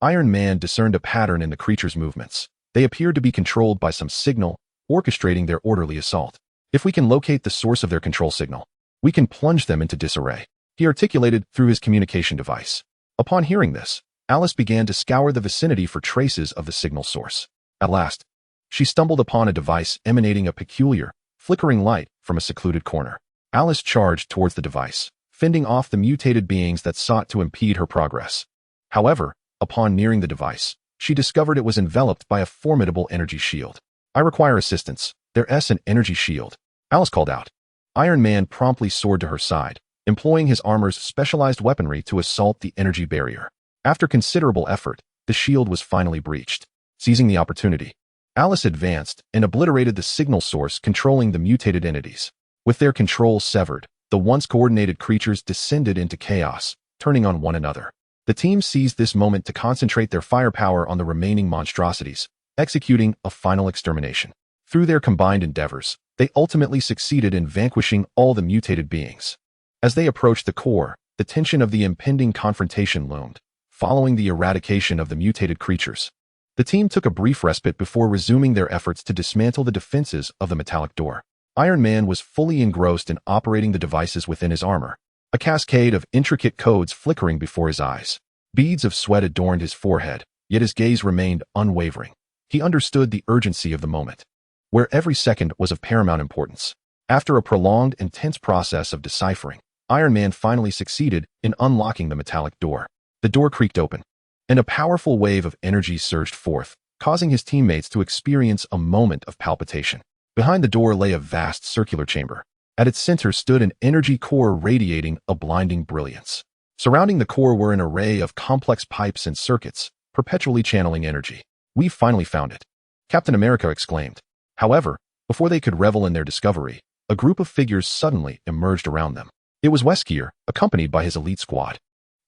Iron Man discerned a pattern in the creature's movements. They appeared to be controlled by some signal, orchestrating their orderly assault. "If we can locate the source of their control signal, we can plunge them into disarray," he articulated through his communication device. Upon hearing this, Alice began to scour the vicinity for traces of the signal source. At last, she stumbled upon a device emanating a peculiar, flickering light from a secluded corner. Alice charged towards the device, fending off the mutated beings that sought to impede her progress. However, upon nearing the device, she discovered it was enveloped by a formidable energy shield. "I require assistance. There's an energy shield," Alice called out. Iron Man promptly soared to her side, employing his armor's specialized weaponry to assault the energy barrier. After considerable effort, the shield was finally breached. Seizing the opportunity, Alice advanced and obliterated the signal source controlling the mutated entities. With their control severed, the once coordinated creatures descended into chaos, turning on one another. The team seized this moment to concentrate their firepower on the remaining monstrosities, executing a final extermination. Through their combined endeavors, they ultimately succeeded in vanquishing all the mutated beings. As they approached the core, the tension of the impending confrontation loomed. Following the eradication of the mutated creatures, the team took a brief respite before resuming their efforts to dismantle the defenses of the metallic door. Iron Man was fully engrossed in operating the devices within his armor, a cascade of intricate codes flickering before his eyes. Beads of sweat adorned his forehead, yet his gaze remained unwavering. He understood the urgency of the moment, where every second was of paramount importance. After a prolonged and tense process of deciphering, Iron Man finally succeeded in unlocking the metallic door. The door creaked open, and a powerful wave of energy surged forth, causing his teammates to experience a moment of palpitation. Behind the door lay a vast circular chamber. At its center stood an energy core radiating a blinding brilliance. Surrounding the core were an array of complex pipes and circuits, perpetually channeling energy. "We've finally found it," Captain America exclaimed. However, before they could revel in their discovery, a group of figures suddenly emerged around them. It was Wesker, accompanied by his elite squad.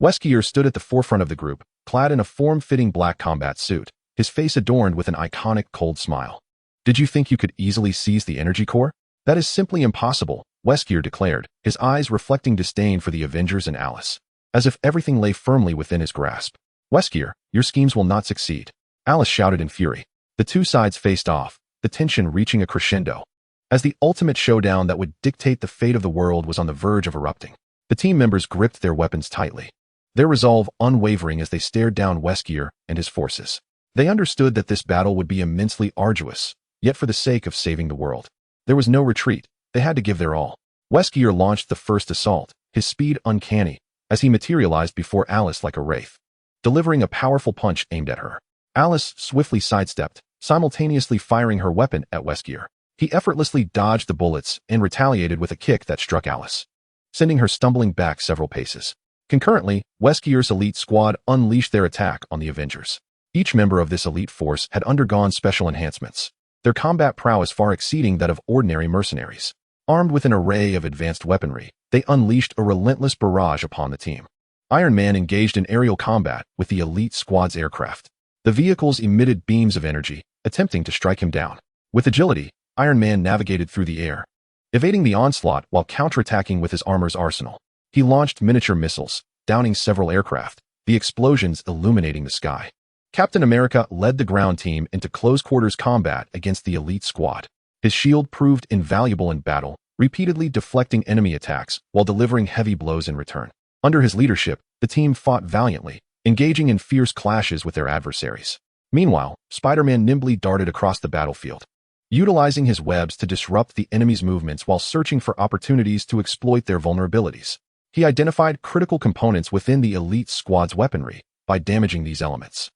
Wesker stood at the forefront of the group, clad in a form-fitting black combat suit, his face adorned with an iconic cold smile. "Did you think you could easily seize the energy core? That is simply impossible," Wesker declared, his eyes reflecting disdain for the Avengers and Alice, as if everything lay firmly within his grasp. "Wesker, your schemes will not succeed," Alice shouted in fury. The two sides faced off, the tension reaching a crescendo. As the ultimate showdown that would dictate the fate of the world was on the verge of erupting, the team members gripped their weapons tightly, their resolve unwavering as they stared down Wesker and his forces. They understood that this battle would be immensely arduous, yet for the sake of saving the world, there was no retreat. They had to give their all. Wesker launched the first assault, his speed uncanny, as he materialized before Alice like a wraith, delivering a powerful punch aimed at her. Alice swiftly sidestepped, simultaneously firing her weapon at Wesker. He effortlessly dodged the bullets and retaliated with a kick that struck Alice, sending her stumbling back several paces. Concurrently, Wesker's elite squad unleashed their attack on the Avengers. Each member of this elite force had undergone special enhancements, their combat prowess far exceeding that of ordinary mercenaries. Armed with an array of advanced weaponry, they unleashed a relentless barrage upon the team. Iron Man engaged in aerial combat with the elite squad's aircraft. The vehicles emitted beams of energy, attempting to strike him down. With agility, Iron Man navigated through the air, evading the onslaught while counterattacking with his armor's arsenal. He launched miniature missiles, downing several aircraft, the explosions illuminating the sky. Captain America led the ground team into close-quarters combat against the elite squad. His shield proved invaluable in battle, repeatedly deflecting enemy attacks while delivering heavy blows in return. Under his leadership, the team fought valiantly, engaging in fierce clashes with their adversaries. Meanwhile, Spider-Man nimbly darted across the battlefield, utilizing his webs to disrupt the enemy's movements while searching for opportunities to exploit their vulnerabilities. He identified critical components within the elite squad's weaponry. By damaging these elements,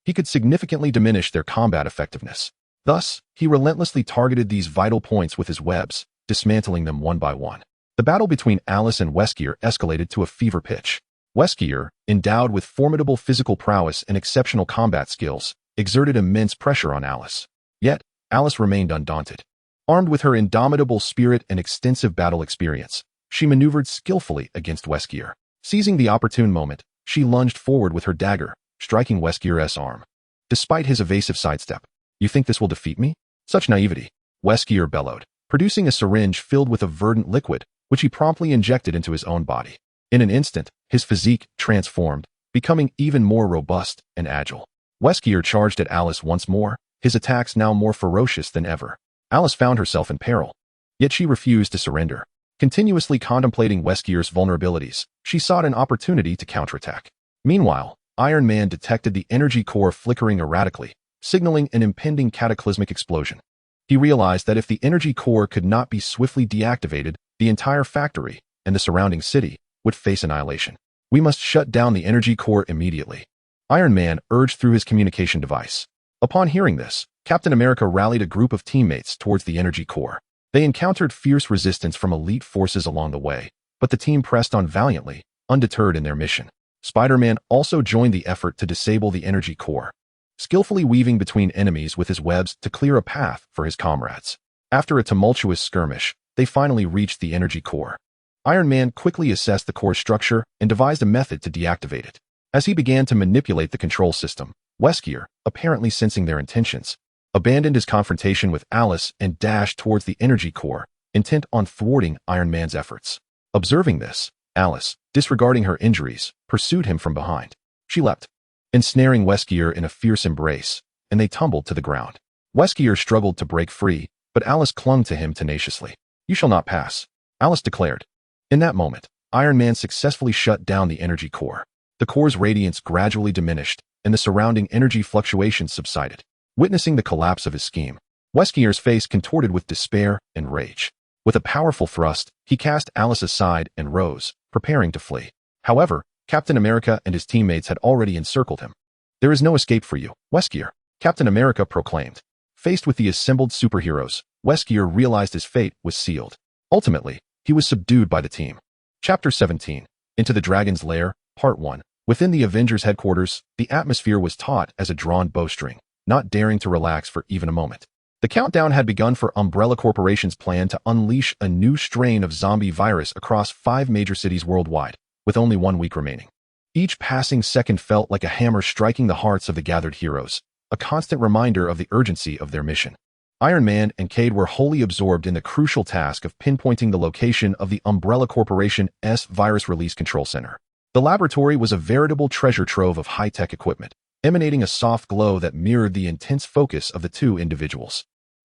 he could significantly diminish their combat effectiveness. Thus, he relentlessly targeted these vital points with his webs, dismantling them one by one. The battle between Alice and Wesker escalated to a fever pitch. Wesker, endowed with formidable physical prowess and exceptional combat skills, exerted immense pressure on Alice. Yet, Alice remained undaunted. Armed with her indomitable spirit and extensive battle experience, she maneuvered skillfully against Wesker. Seizing the opportune moment, she lunged forward with her dagger, striking Wesker's arm. Despite his evasive sidestep, "You think this will defeat me?" Such naivety, Wesker bellowed, producing a syringe filled with a verdant liquid, which he promptly injected into his own body. In an instant, his physique transformed, becoming even more robust and agile. Wesker charged at Alice once more, his attacks now more ferocious than ever. Alice found herself in peril, yet she refused to surrender. Continuously contemplating Wesker's vulnerabilities, she sought an opportunity to counterattack. Meanwhile, Iron Man detected the energy core flickering erratically, signaling an impending cataclysmic explosion. He realized that if the energy core could not be swiftly deactivated, the entire factory and the surrounding city would face annihilation. "We must shut down the energy core immediately," Iron Man urged through his communication device. Upon hearing this, Captain America rallied a group of teammates towards the energy core. They encountered fierce resistance from elite forces along the way, but the team pressed on valiantly, undeterred in their mission. Spider-Man also joined the effort to disable the energy core, skillfully weaving between enemies with his webs to clear a path for his comrades. After a tumultuous skirmish, they finally reached the energy core. Iron Man quickly assessed the core structure and devised a method to deactivate it. As he began to manipulate the control system, Wesker, apparently sensing their intentions, abandoned his confrontation with Alice and dashed towards the energy core, intent on thwarting Iron Man's efforts. Observing this, Alice, disregarding her injuries, pursued him from behind. She leapt, ensnaring Wesker in a fierce embrace, and they tumbled to the ground. Wesker struggled to break free, but Alice clung to him tenaciously. "You shall not pass," Alice declared. In that moment, Iron Man successfully shut down the energy core. The core's radiance gradually diminished, and the surrounding energy fluctuations subsided. Witnessing the collapse of his scheme, Wesker's face contorted with despair and rage. With a powerful thrust, he cast Alice aside and rose, preparing to flee. However, Captain America and his teammates had already encircled him. "There is no escape for you, Wesker," Captain America proclaimed. Faced with the assembled superheroes, Wesker realized his fate was sealed. Ultimately, he was subdued by the team. Chapter 17, Into the Dragon's Lair, Part 1. Within the Avengers headquarters, the atmosphere was taut as a drawn bowstring, not daring to relax for even a moment. The countdown had begun for Umbrella Corporation's plan to unleash a new strain of zombie virus across 5 major cities worldwide, with only 1 week remaining. Each passing second felt like a hammer striking the hearts of the gathered heroes, a constant reminder of the urgency of their mission. Iron Man and Cade were wholly absorbed in the crucial task of pinpointing the location of the Umbrella Corporation's virus release control center. The laboratory was a veritable treasure trove of high-tech equipment, emanating a soft glow that mirrored the intense focus of the 2 individuals.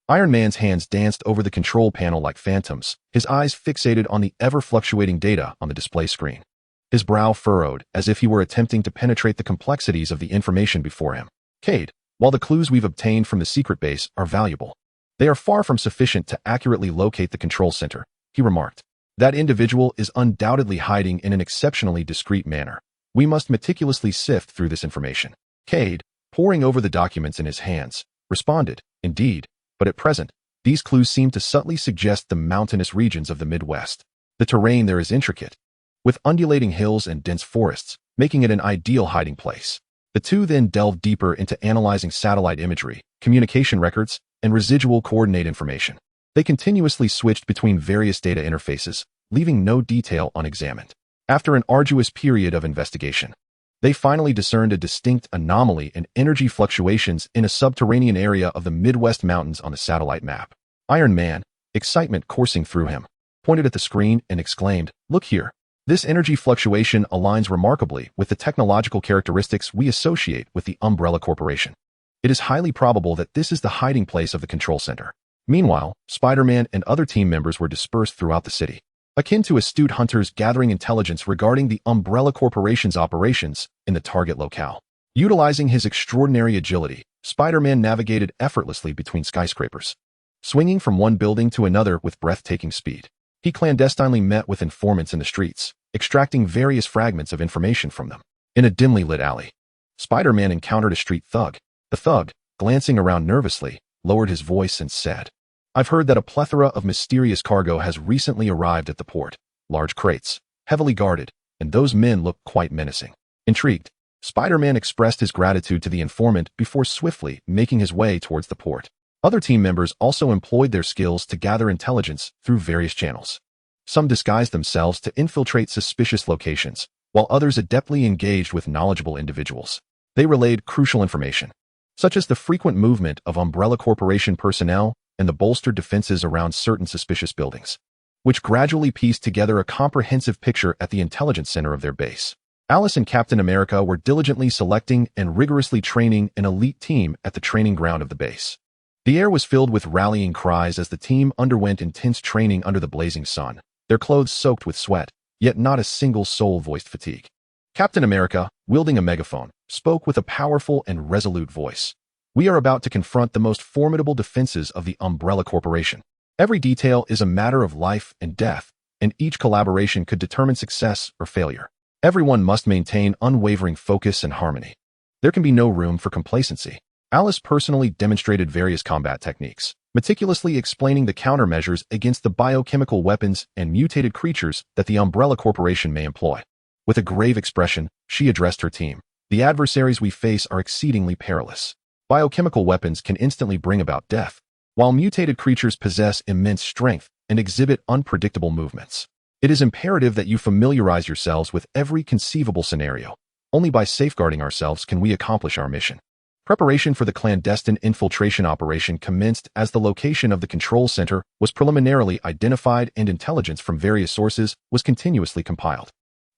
Iron Man's hands danced over the control panel like phantoms, his eyes fixated on the ever-fluctuating data on the display screen. His brow furrowed, as if he were attempting to penetrate the complexities of the information before him. "Cade, while the clues we've obtained from the secret base are valuable, they are far from sufficient to accurately locate the control center," he remarked. "That individual is undoubtedly hiding in an exceptionally discreet manner. We must meticulously sift through this information." Cade, poring over the documents in his hands, responded, "Indeed, but at present, these clues seem to subtly suggest the mountainous regions of the Midwest. The terrain there is intricate, with undulating hills and dense forests, making it an ideal hiding place." The 2 then delved deeper into analyzing satellite imagery, communication records, and residual coordinate information. They continuously switched between various data interfaces, leaving no detail unexamined. After an arduous period of investigation, they finally discerned a distinct anomaly in energy fluctuations in a subterranean area of the Midwest Mountains on the satellite map. Iron Man, excitement coursing through him, pointed at the screen and exclaimed, "Look here. This energy fluctuation aligns remarkably with the technological characteristics we associate with the Umbrella Corporation. It is highly probable that this is the hiding place of the control center." Meanwhile, Spider-Man and other team members were dispersed throughout the city, akin to astute hunters gathering intelligence regarding the Umbrella Corporation's operations in the target locale. Utilizing his extraordinary agility, Spider-Man navigated effortlessly between skyscrapers, swinging from one building to another with breathtaking speed. He clandestinely met with informants in the streets, extracting various fragments of information from them. In a dimly lit alley, Spider-Man encountered a street thug. The thug, glancing around nervously, lowered his voice and said, "I've heard that a plethora of mysterious cargo has recently arrived at the port. Large crates, heavily guarded, and those men look quite menacing." Intrigued, Spider-Man expressed his gratitude to the informant before swiftly making his way towards the port. Other team members also employed their skills to gather intelligence through various channels. Some disguised themselves to infiltrate suspicious locations, while others adeptly engaged with knowledgeable individuals. They relayed crucial information, such as the frequent movement of Umbrella Corporation personnel and the bolstered defenses around certain suspicious buildings, which gradually pieced together a comprehensive picture at the intelligence center of their base. Alice and Captain America were diligently selecting and rigorously training an elite team at the training ground of the base. The air was filled with rallying cries as the team underwent intense training under the blazing sun, their clothes soaked with sweat, yet not a single soul voiced fatigue. Captain America, wielding a megaphone, spoke with a powerful and resolute voice. "We are about to confront the most formidable defenses of the Umbrella Corporation. Every detail is a matter of life and death, and each collaboration could determine success or failure. Everyone must maintain unwavering focus and harmony. There can be no room for complacency. Alice personally demonstrated various combat techniques, meticulously explaining the countermeasures against the biochemical weapons and mutated creatures that the Umbrella Corporation may employ. With a grave expression, she addressed her team. The adversaries we face are exceedingly perilous. Biochemical weapons can instantly bring about death, while mutated creatures possess immense strength and exhibit unpredictable movements. It is imperative that you familiarize yourselves with every conceivable scenario. Only by safeguarding ourselves can we accomplish our mission. Preparation for the clandestine infiltration operation commenced as the location of the control center was preliminarily identified and intelligence from various sources was continuously compiled.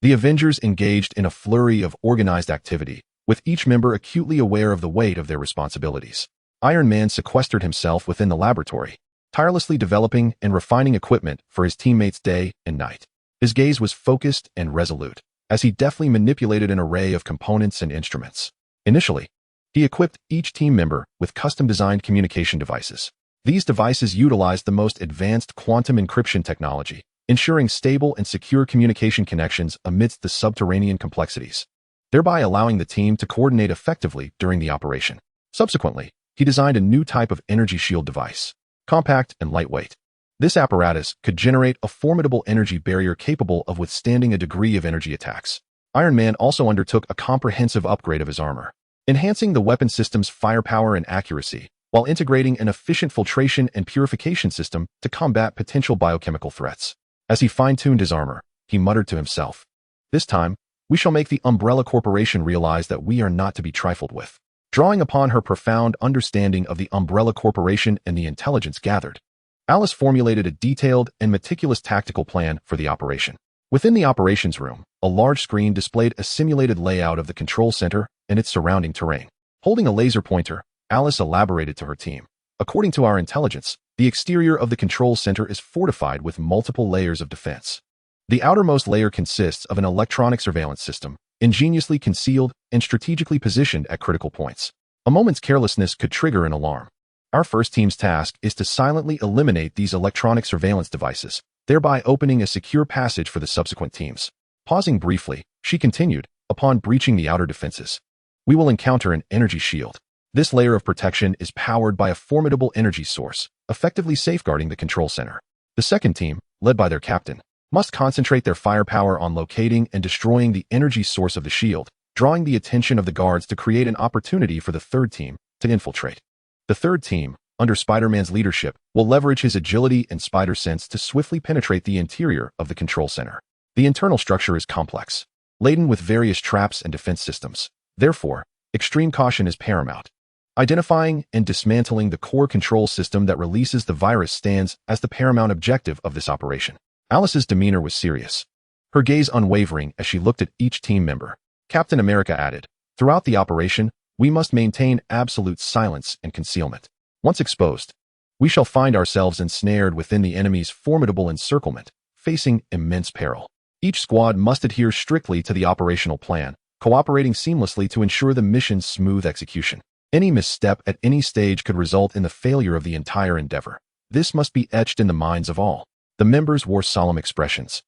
The Avengers engaged in a flurry of organized activity, with each member acutely aware of the weight of their responsibilities. Iron Man sequestered himself within the laboratory, tirelessly developing and refining equipment for his teammates day and night. His gaze was focused and resolute, as he deftly manipulated an array of components and instruments. Initially, he equipped each team member with custom-designed communication devices. These devices utilized the most advanced quantum encryption technology, ensuring stable and secure communication connections amidst the subterranean complexities, thereby allowing the team to coordinate effectively during the operation. Subsequently, he designed a new type of energy shield device, compact and lightweight. This apparatus could generate a formidable energy barrier capable of withstanding a degree of energy attacks. Iron Man also undertook a comprehensive upgrade of his armor, enhancing the weapon system's firepower and accuracy, while integrating an efficient filtration and purification system to combat potential biochemical threats. As he fine-tuned his armor, he muttered to himself, "This time, we shall make the Umbrella Corporation realize that we are not to be trifled with." Drawing upon her profound understanding of the Umbrella Corporation and the intelligence gathered, Alice formulated a detailed and meticulous tactical plan for the operation. Within the operations room, a large screen displayed a simulated layout of the control center and its surrounding terrain. Holding a laser pointer, Alice elaborated to her team. According to our intelligence, the exterior of the control center is fortified with multiple layers of defense. The outermost layer consists of an electronic surveillance system, ingeniously concealed and strategically positioned at critical points. A moment's carelessness could trigger an alarm. Our first team's task is to silently eliminate these electronic surveillance devices, thereby opening a secure passage for the subsequent teams. Pausing briefly, she continued, upon breaching the outer defenses, we will encounter an energy shield. This layer of protection is powered by a formidable energy source, effectively safeguarding the control center. The second team, led by their captain, must concentrate their firepower on locating and destroying the energy source of the shield, drawing the attention of the guards to create an opportunity for the third team to infiltrate. The third team, under Spider-Man's leadership, will leverage his agility and spider sense to swiftly penetrate the interior of the control center. The internal structure is complex, laden with various traps and defense systems. Therefore, extreme caution is paramount. Identifying and dismantling the core control system that releases the virus stands as the paramount objective of this operation. Alice's demeanor was serious, her gaze unwavering as she looked at each team member. Captain America added, "Throughout the operation, we must maintain absolute silence and concealment. Once exposed, we shall find ourselves ensnared within the enemy's formidable encirclement, facing immense peril. Each squad must adhere strictly to the operational plan, cooperating seamlessly to ensure the mission's smooth execution. Any misstep at any stage could result in the failure of the entire endeavor. This must be etched in the minds of all." The members wore solemn expressions,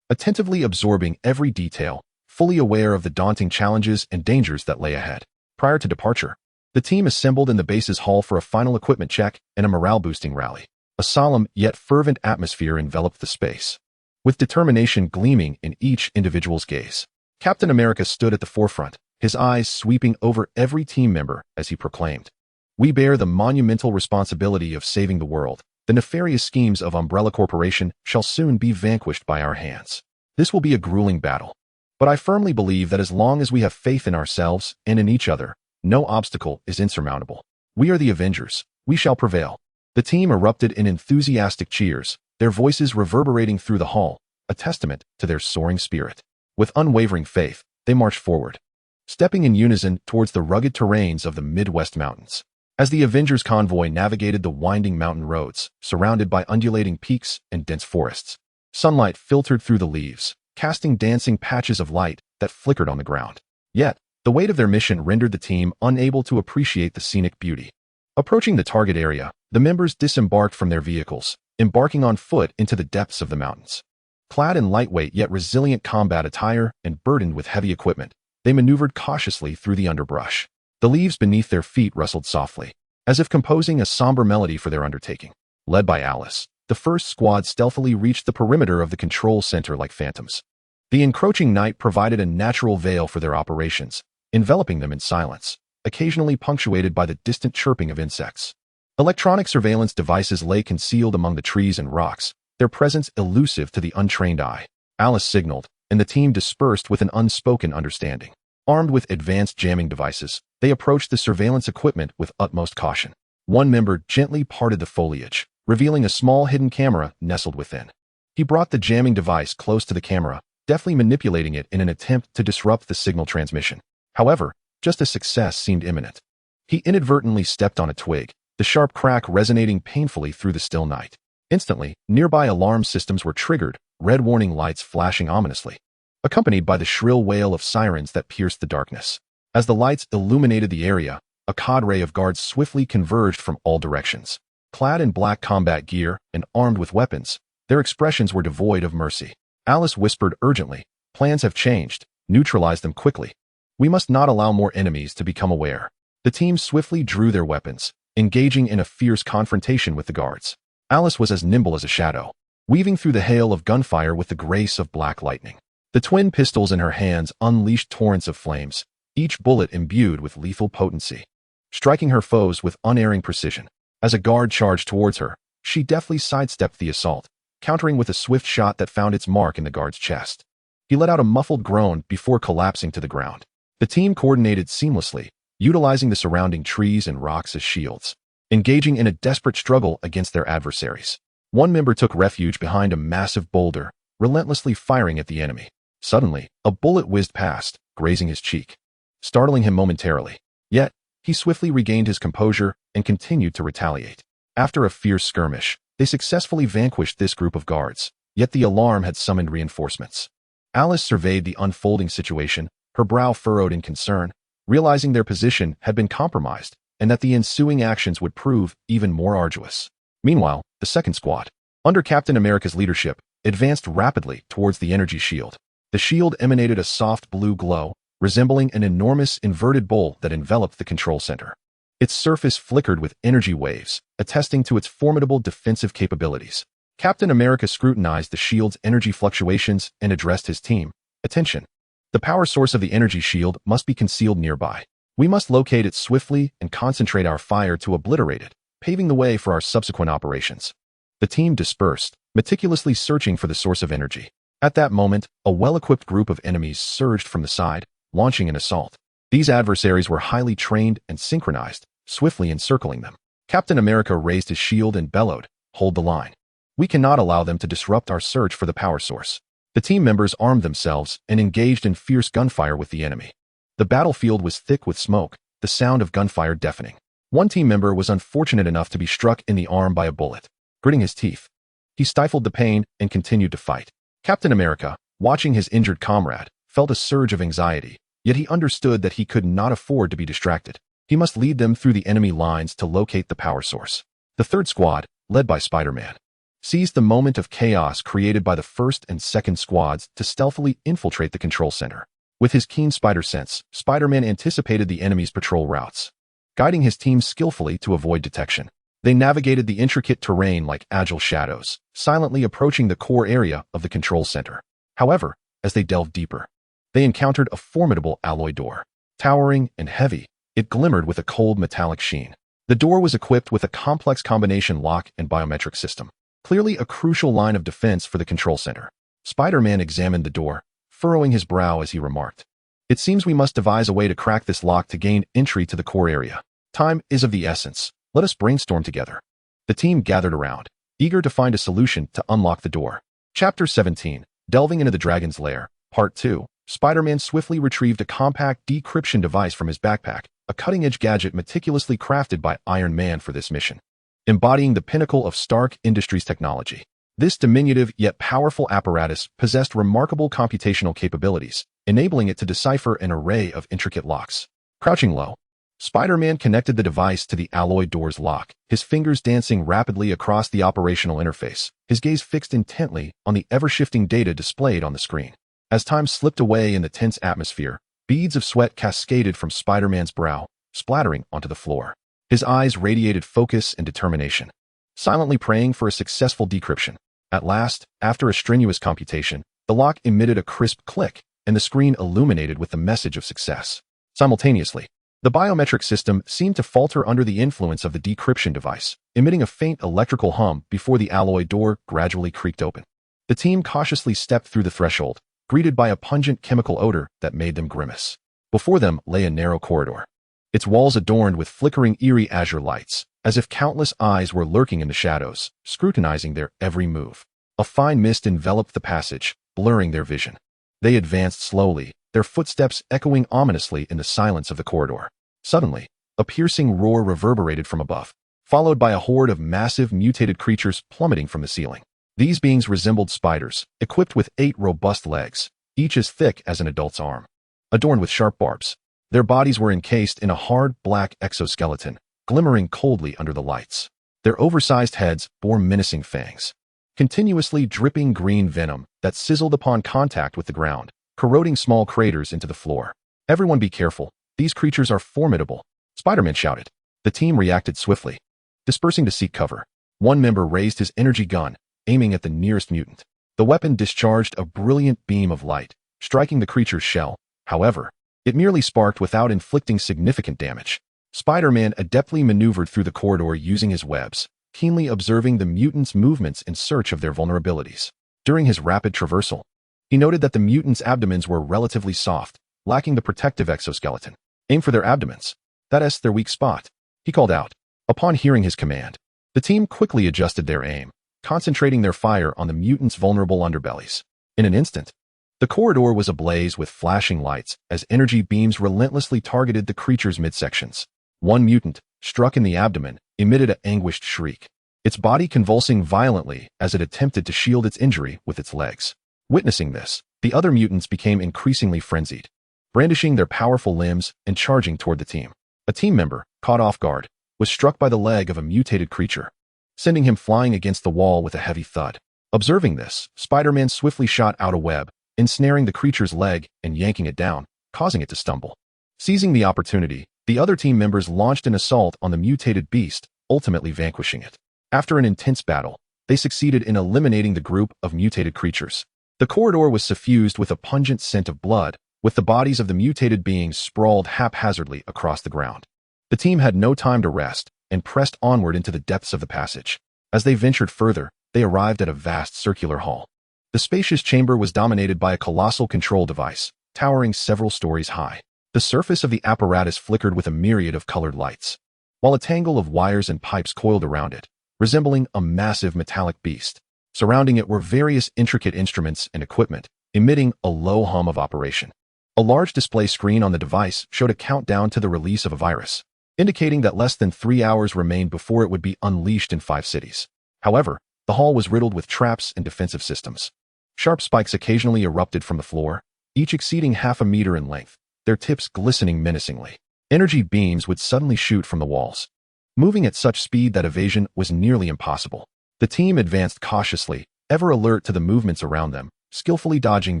attentively absorbing every detail, fully aware of the daunting challenges and dangers that lay ahead. Prior to departure, the team assembled in the base's hall for a final equipment check and a morale-boosting rally. A solemn yet fervent atmosphere enveloped the space, with determination gleaming in each individual's gaze. Captain America stood at the forefront, his eyes sweeping over every team member as he proclaimed, "We bear the monumental responsibility of saving the world. The nefarious schemes of Umbrella Corporation shall soon be vanquished by our hands. This will be a grueling battle, but I firmly believe that as long as we have faith in ourselves and in each other, no obstacle is insurmountable. We are the Avengers. We shall prevail." The team erupted in enthusiastic cheers, their voices reverberating through the hall, a testament to their soaring spirit. With unwavering faith, they marched forward, stepping in unison towards the rugged terrains of the Midwest Mountains. As the Avengers convoy navigated the winding mountain roads, surrounded by undulating peaks and dense forests, sunlight filtered through the leaves, casting dancing patches of light that flickered on the ground. Yet, the weight of their mission rendered the team unable to appreciate the scenic beauty. Approaching the target area, the members disembarked from their vehicles, embarking on foot into the depths of the mountains. Clad in lightweight yet resilient combat attire and burdened with heavy equipment, they maneuvered cautiously through the underbrush. The leaves beneath their feet rustled softly, as if composing a somber melody for their undertaking. Led by Alice, the first squad stealthily reached the perimeter of the control center like phantoms. The encroaching night provided a natural veil for their operations, enveloping them in silence, occasionally punctuated by the distant chirping of insects. Electronic surveillance devices lay concealed among the trees and rocks, their presence elusive to the untrained eye. Alice signaled, and the team dispersed with an unspoken understanding. Armed with advanced jamming devices, they approached the surveillance equipment with utmost caution. One member gently parted the foliage, revealing a small hidden camera nestled within. He brought the jamming device close to the camera, deftly manipulating it in an attempt to disrupt the signal transmission. However, just as success seemed imminent, he inadvertently stepped on a twig, the sharp crack resonating painfully through the still night. Instantly, nearby alarm systems were triggered, red warning lights flashing ominously, accompanied by the shrill wail of sirens that pierced the darkness. As the lights illuminated the area, a cadre of guards swiftly converged from all directions. Clad in black combat gear and armed with weapons, their expressions were devoid of mercy. Alice whispered urgently, "Plans have changed. Neutralize them quickly. We must not allow more enemies to become aware." The team swiftly drew their weapons, engaging in a fierce confrontation with the guards. Alice was as nimble as a shadow, weaving through the hail of gunfire with the grace of black lightning. The twin pistols in her hands unleashed torrents of flames, each bullet imbued with lethal potency, striking her foes with unerring precision. As a guard charged towards her, she deftly sidestepped the assault, countering with a swift shot that found its mark in the guard's chest. He let out a muffled groan before collapsing to the ground. The team coordinated seamlessly, utilizing the surrounding trees and rocks as shields, engaging in a desperate struggle against their adversaries. One member took refuge behind a massive boulder, relentlessly firing at the enemy. Suddenly, a bullet whizzed past, grazing his cheek, startling him momentarily. Yet, he swiftly regained his composure and continued to retaliate. After a fierce skirmish, they successfully vanquished this group of guards, yet the alarm had summoned reinforcements. Alice surveyed the unfolding situation, her brow furrowed in concern, realizing their position had been compromised and that the ensuing actions would prove even more arduous. Meanwhile, the second squad, under Captain America's leadership, advanced rapidly towards the energy shield. The shield emanated a soft blue glow, resembling an enormous inverted bowl that enveloped the control center. Its surface flickered with energy waves, attesting to its formidable defensive capabilities. Captain America scrutinized the shield's energy fluctuations and addressed his team. "Attention. The power source of the energy shield must be concealed nearby. We must locate it swiftly and concentrate our fire to obliterate it, paving the way for our subsequent operations." The team dispersed, meticulously searching for the source of energy. At that moment, a well-equipped group of enemies surged from the side, launching an assault. These adversaries were highly trained and synchronized, swiftly encircling them. Captain America raised his shield and bellowed, "Hold the line. We cannot allow them to disrupt our search for the power source." The team members armed themselves and engaged in fierce gunfire with the enemy. The battlefield was thick with smoke, the sound of gunfire deafening. One team member was unfortunate enough to be struck in the arm by a bullet. Gritting his teeth, he stifled the pain and continued to fight. Captain America, watching his injured comrade, felt a surge of anxiety, yet he understood that he could not afford to be distracted. He must lead them through the enemy lines to locate the power source. The third squad, led by Spider-Man, seized the moment of chaos created by the first and second squads to stealthily infiltrate the control center. With his keen spider sense, Spider-Man anticipated the enemy's patrol routes, guiding his team skillfully to avoid detection. They navigated the intricate terrain like agile shadows, silently approaching the core area of the control center. However, as they delved deeper, they encountered a formidable alloy door. Towering and heavy, it glimmered with a cold metallic sheen. The door was equipped with a complex combination lock and biometric system, clearly a crucial line of defense for the control center. Spider-Man examined the door, furrowing his brow as he remarked, "It seems we must devise a way to crack this lock to gain entry to the core area. Time is of the essence. Let us brainstorm together." The team gathered around, eager to find a solution to unlock the door. Chapter 17, Delving into the Dragon's Lair, Part 2. Spider-Man swiftly retrieved a compact decryption device from his backpack, a cutting-edge gadget meticulously crafted by Iron Man for this mission. Embodying the pinnacle of Stark Industries technology, this diminutive yet powerful apparatus possessed remarkable computational capabilities, enabling it to decipher an array of intricate locks. Crouching low, Spider-Man connected the device to the alloy door's lock, his fingers dancing rapidly across the operational interface, his gaze fixed intently on the ever-shifting data displayed on the screen. As time slipped away in the tense atmosphere, beads of sweat cascaded from Spider-Man's brow, splattering onto the floor. His eyes radiated focus and determination, silently praying for a successful decryption. At last, after a strenuous computation, the lock emitted a crisp click, and the screen illuminated with the message of success. Simultaneously, the biometric system seemed to falter under the influence of the decryption device, emitting a faint electrical hum before the alloy door gradually creaked open. The team cautiously stepped through the threshold, greeted by a pungent chemical odor that made them grimace. Before them lay a narrow corridor, its walls adorned with flickering eerie azure lights, as if countless eyes were lurking in the shadows, scrutinizing their every move. A fine mist enveloped the passage, blurring their vision. They advanced slowly, their footsteps echoing ominously in the silence of the corridor. Suddenly, a piercing roar reverberated from above, followed by a horde of massive mutated creatures plummeting from the ceiling. These beings resembled spiders, equipped with 8 robust legs, each as thick as an adult's arm, adorned with sharp barbs. Their bodies were encased in a hard, black exoskeleton, glimmering coldly under the lights. Their oversized heads bore menacing fangs, continuously dripping green venom that sizzled upon contact with the ground, corroding small craters into the floor. "Everyone be careful. These creatures are formidable," Spider-Man shouted. The team reacted swiftly, dispersing to seek cover. One member raised his energy gun, aiming at the nearest mutant. The weapon discharged a brilliant beam of light, striking the creature's shell. However, it merely sparked without inflicting significant damage. Spider-Man adeptly maneuvered through the corridor using his webs, keenly observing the mutants' movements in search of their vulnerabilities. During his rapid traversal, he noted that the mutants' abdomens were relatively soft, lacking the protective exoskeleton. "Aim for their abdomens. That's their weak spot," he called out. Upon hearing his command, the team quickly adjusted their aim, concentrating their fire on the mutants' vulnerable underbellies. In an instant, the corridor was ablaze with flashing lights as energy beams relentlessly targeted the creature's midsections. One mutant, struck in the abdomen, emitted an anguished shriek, its body convulsing violently as it attempted to shield its injury with its legs. Witnessing this, the other mutants became increasingly frenzied, brandishing their powerful limbs and charging toward the team. A team member, caught off guard, was struck by the leg of a mutated creature, sending him flying against the wall with a heavy thud. Observing this, Spider-Man swiftly shot out a web, ensnaring the creature's leg and yanking it down, causing it to stumble. Seizing the opportunity, the other team members launched an assault on the mutated beast, ultimately vanquishing it. After an intense battle, they succeeded in eliminating the group of mutated creatures. The corridor was suffused with a pungent scent of blood, with the bodies of the mutated beings sprawled haphazardly across the ground. The team had no time to rest and pressed onward into the depths of the passage. As they ventured further, they arrived at a vast circular hall. The spacious chamber was dominated by a colossal control device, towering several stories high. The surface of the apparatus flickered with a myriad of colored lights, while a tangle of wires and pipes coiled around it, resembling a massive metallic beast. Surrounding it were various intricate instruments and equipment, emitting a low hum of operation. A large display screen on the device showed a countdown to the release of a virus, indicating that less than 3 hours remained before it would be unleashed in 5 cities. However, the hall was riddled with traps and defensive systems. Sharp spikes occasionally erupted from the floor, each exceeding half a meter in length, their tips glistening menacingly. Energy beams would suddenly shoot from the walls, moving at such speed that evasion was nearly impossible. The team advanced cautiously, ever alert to the movements around them, skillfully dodging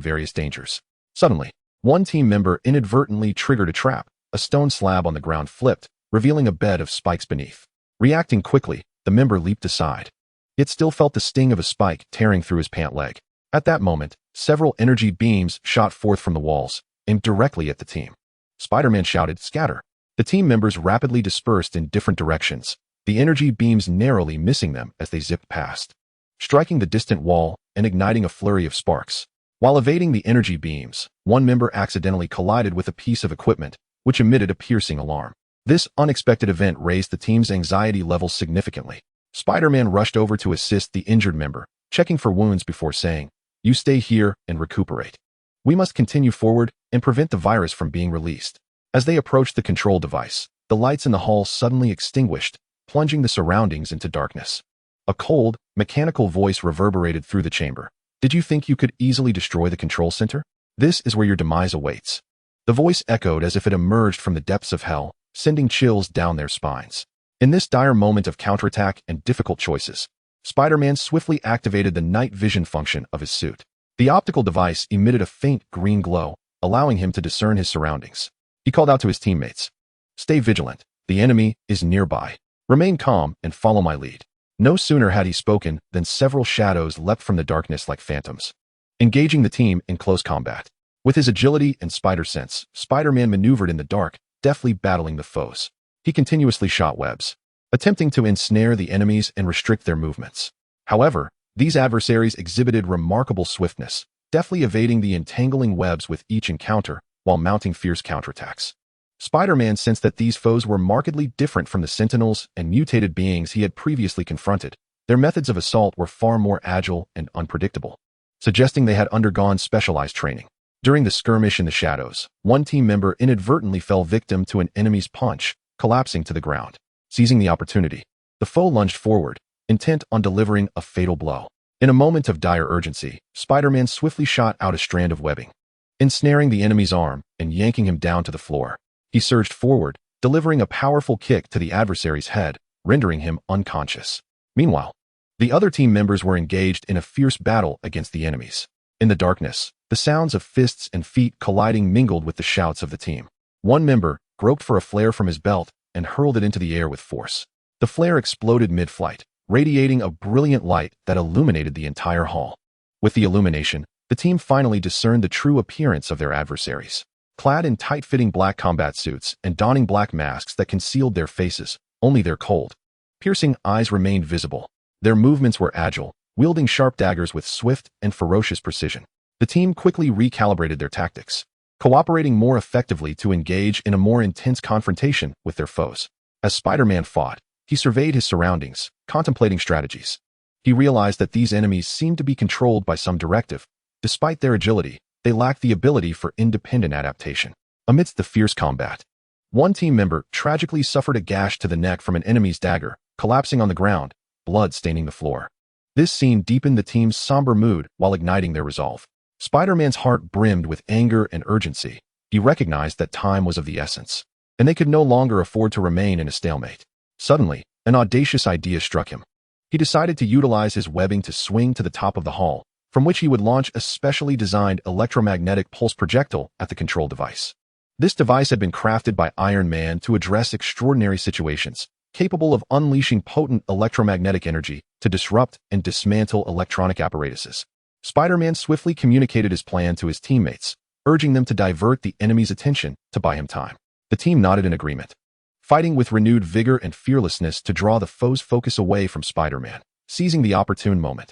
various dangers. Suddenly, one team member inadvertently triggered a trap. A stone slab on the ground flipped, revealing a bed of spikes beneath. Reacting quickly, the member leaped aside, yet still felt the sting of a spike tearing through his pant leg. At that moment, several energy beams shot forth from the walls, aimed directly at the team. Spider-Man shouted, "Scatter!" The team members rapidly dispersed in different directions, the energy beams narrowly missing them as they zipped past, striking the distant wall and igniting a flurry of sparks. While evading the energy beams, one member accidentally collided with a piece of equipment, which emitted a piercing alarm. This unexpected event raised the team's anxiety levels significantly. Spider-Man rushed over to assist the injured member, checking for wounds before saying, "You stay here and recuperate. We must continue forward and prevent the virus from being released." As they approached the control device, the lights in the hall suddenly extinguished, plunging the surroundings into darkness. A cold, mechanical voice reverberated through the chamber. "Did you think you could easily destroy the control center? This is where your demise awaits." The voice echoed as if it emerged from the depths of hell, sending chills down their spines. In this dire moment of counterattack and difficult choices, Spider-Man swiftly activated the night vision function of his suit. The optical device emitted a faint green glow, allowing him to discern his surroundings. He called out to his teammates, Stay vigilant. The enemy is nearby. Remain calm and follow my lead. No sooner had he spoken than several shadows leapt from the darkness like phantoms, engaging the team in close combat. With his agility and spider sense, Spider-Man maneuvered in the dark, deftly battling the foes. He continuously shot webs, attempting to ensnare the enemies and restrict their movements. However, these adversaries exhibited remarkable swiftness, deftly evading the entangling webs with each encounter while mounting fierce counterattacks. Spider-Man sensed that these foes were markedly different from the Sentinels and mutated beings he had previously confronted. Their methods of assault were far more agile and unpredictable, suggesting they had undergone specialized training. During the skirmish in the shadows, one team member inadvertently fell victim to an enemy's punch, collapsing to the ground. Seizing the opportunity, the foe lunged forward, intent on delivering a fatal blow. In a moment of dire urgency, Spider-Man swiftly shot out a strand of webbing, ensnaring the enemy's arm and yanking him down to the floor. He surged forward, delivering a powerful kick to the adversary's head, rendering him unconscious. Meanwhile, the other team members were engaged in a fierce battle against the enemies. In the darkness, the sounds of fists and feet colliding mingled with the shouts of the team. One member groped for a flare from his belt and hurled it into the air with force. The flare exploded mid-flight, radiating a brilliant light that illuminated the entire hall. With the illumination, the team finally discerned the true appearance of their adversaries. Clad in tight-fitting black combat suits and donning black masks that concealed their faces, only their cold, piercing eyes remained visible. Their movements were agile, wielding sharp daggers with swift and ferocious precision. The team quickly recalibrated their tactics, cooperating more effectively to engage in a more intense confrontation with their foes. As Spider-Man fought, he surveyed his surroundings, contemplating strategies. He realized that these enemies seemed to be controlled by some directive. Despite their agility, they lacked the ability for independent adaptation. Amidst the fierce combat, one team member tragically suffered a gash to the neck from an enemy's dagger, collapsing on the ground, blood staining the floor. This scene deepened the team's somber mood while igniting their resolve. Spider-Man's heart brimmed with anger and urgency. He recognized that time was of the essence, and they could no longer afford to remain in a stalemate. Suddenly, an audacious idea struck him. He decided to utilize his webbing to swing to the top of the hall, from which he would launch a specially designed electromagnetic pulse projectile at the control device. This device had been crafted by Iron Man to address extraordinary situations, capable of unleashing potent electromagnetic energy to disrupt and dismantle electronic apparatuses. Spider-Man swiftly communicated his plan to his teammates, urging them to divert the enemy's attention to buy him time. The team nodded in agreement, fighting with renewed vigor and fearlessness to draw the foe's focus away from Spider-Man. Seizing the opportune moment,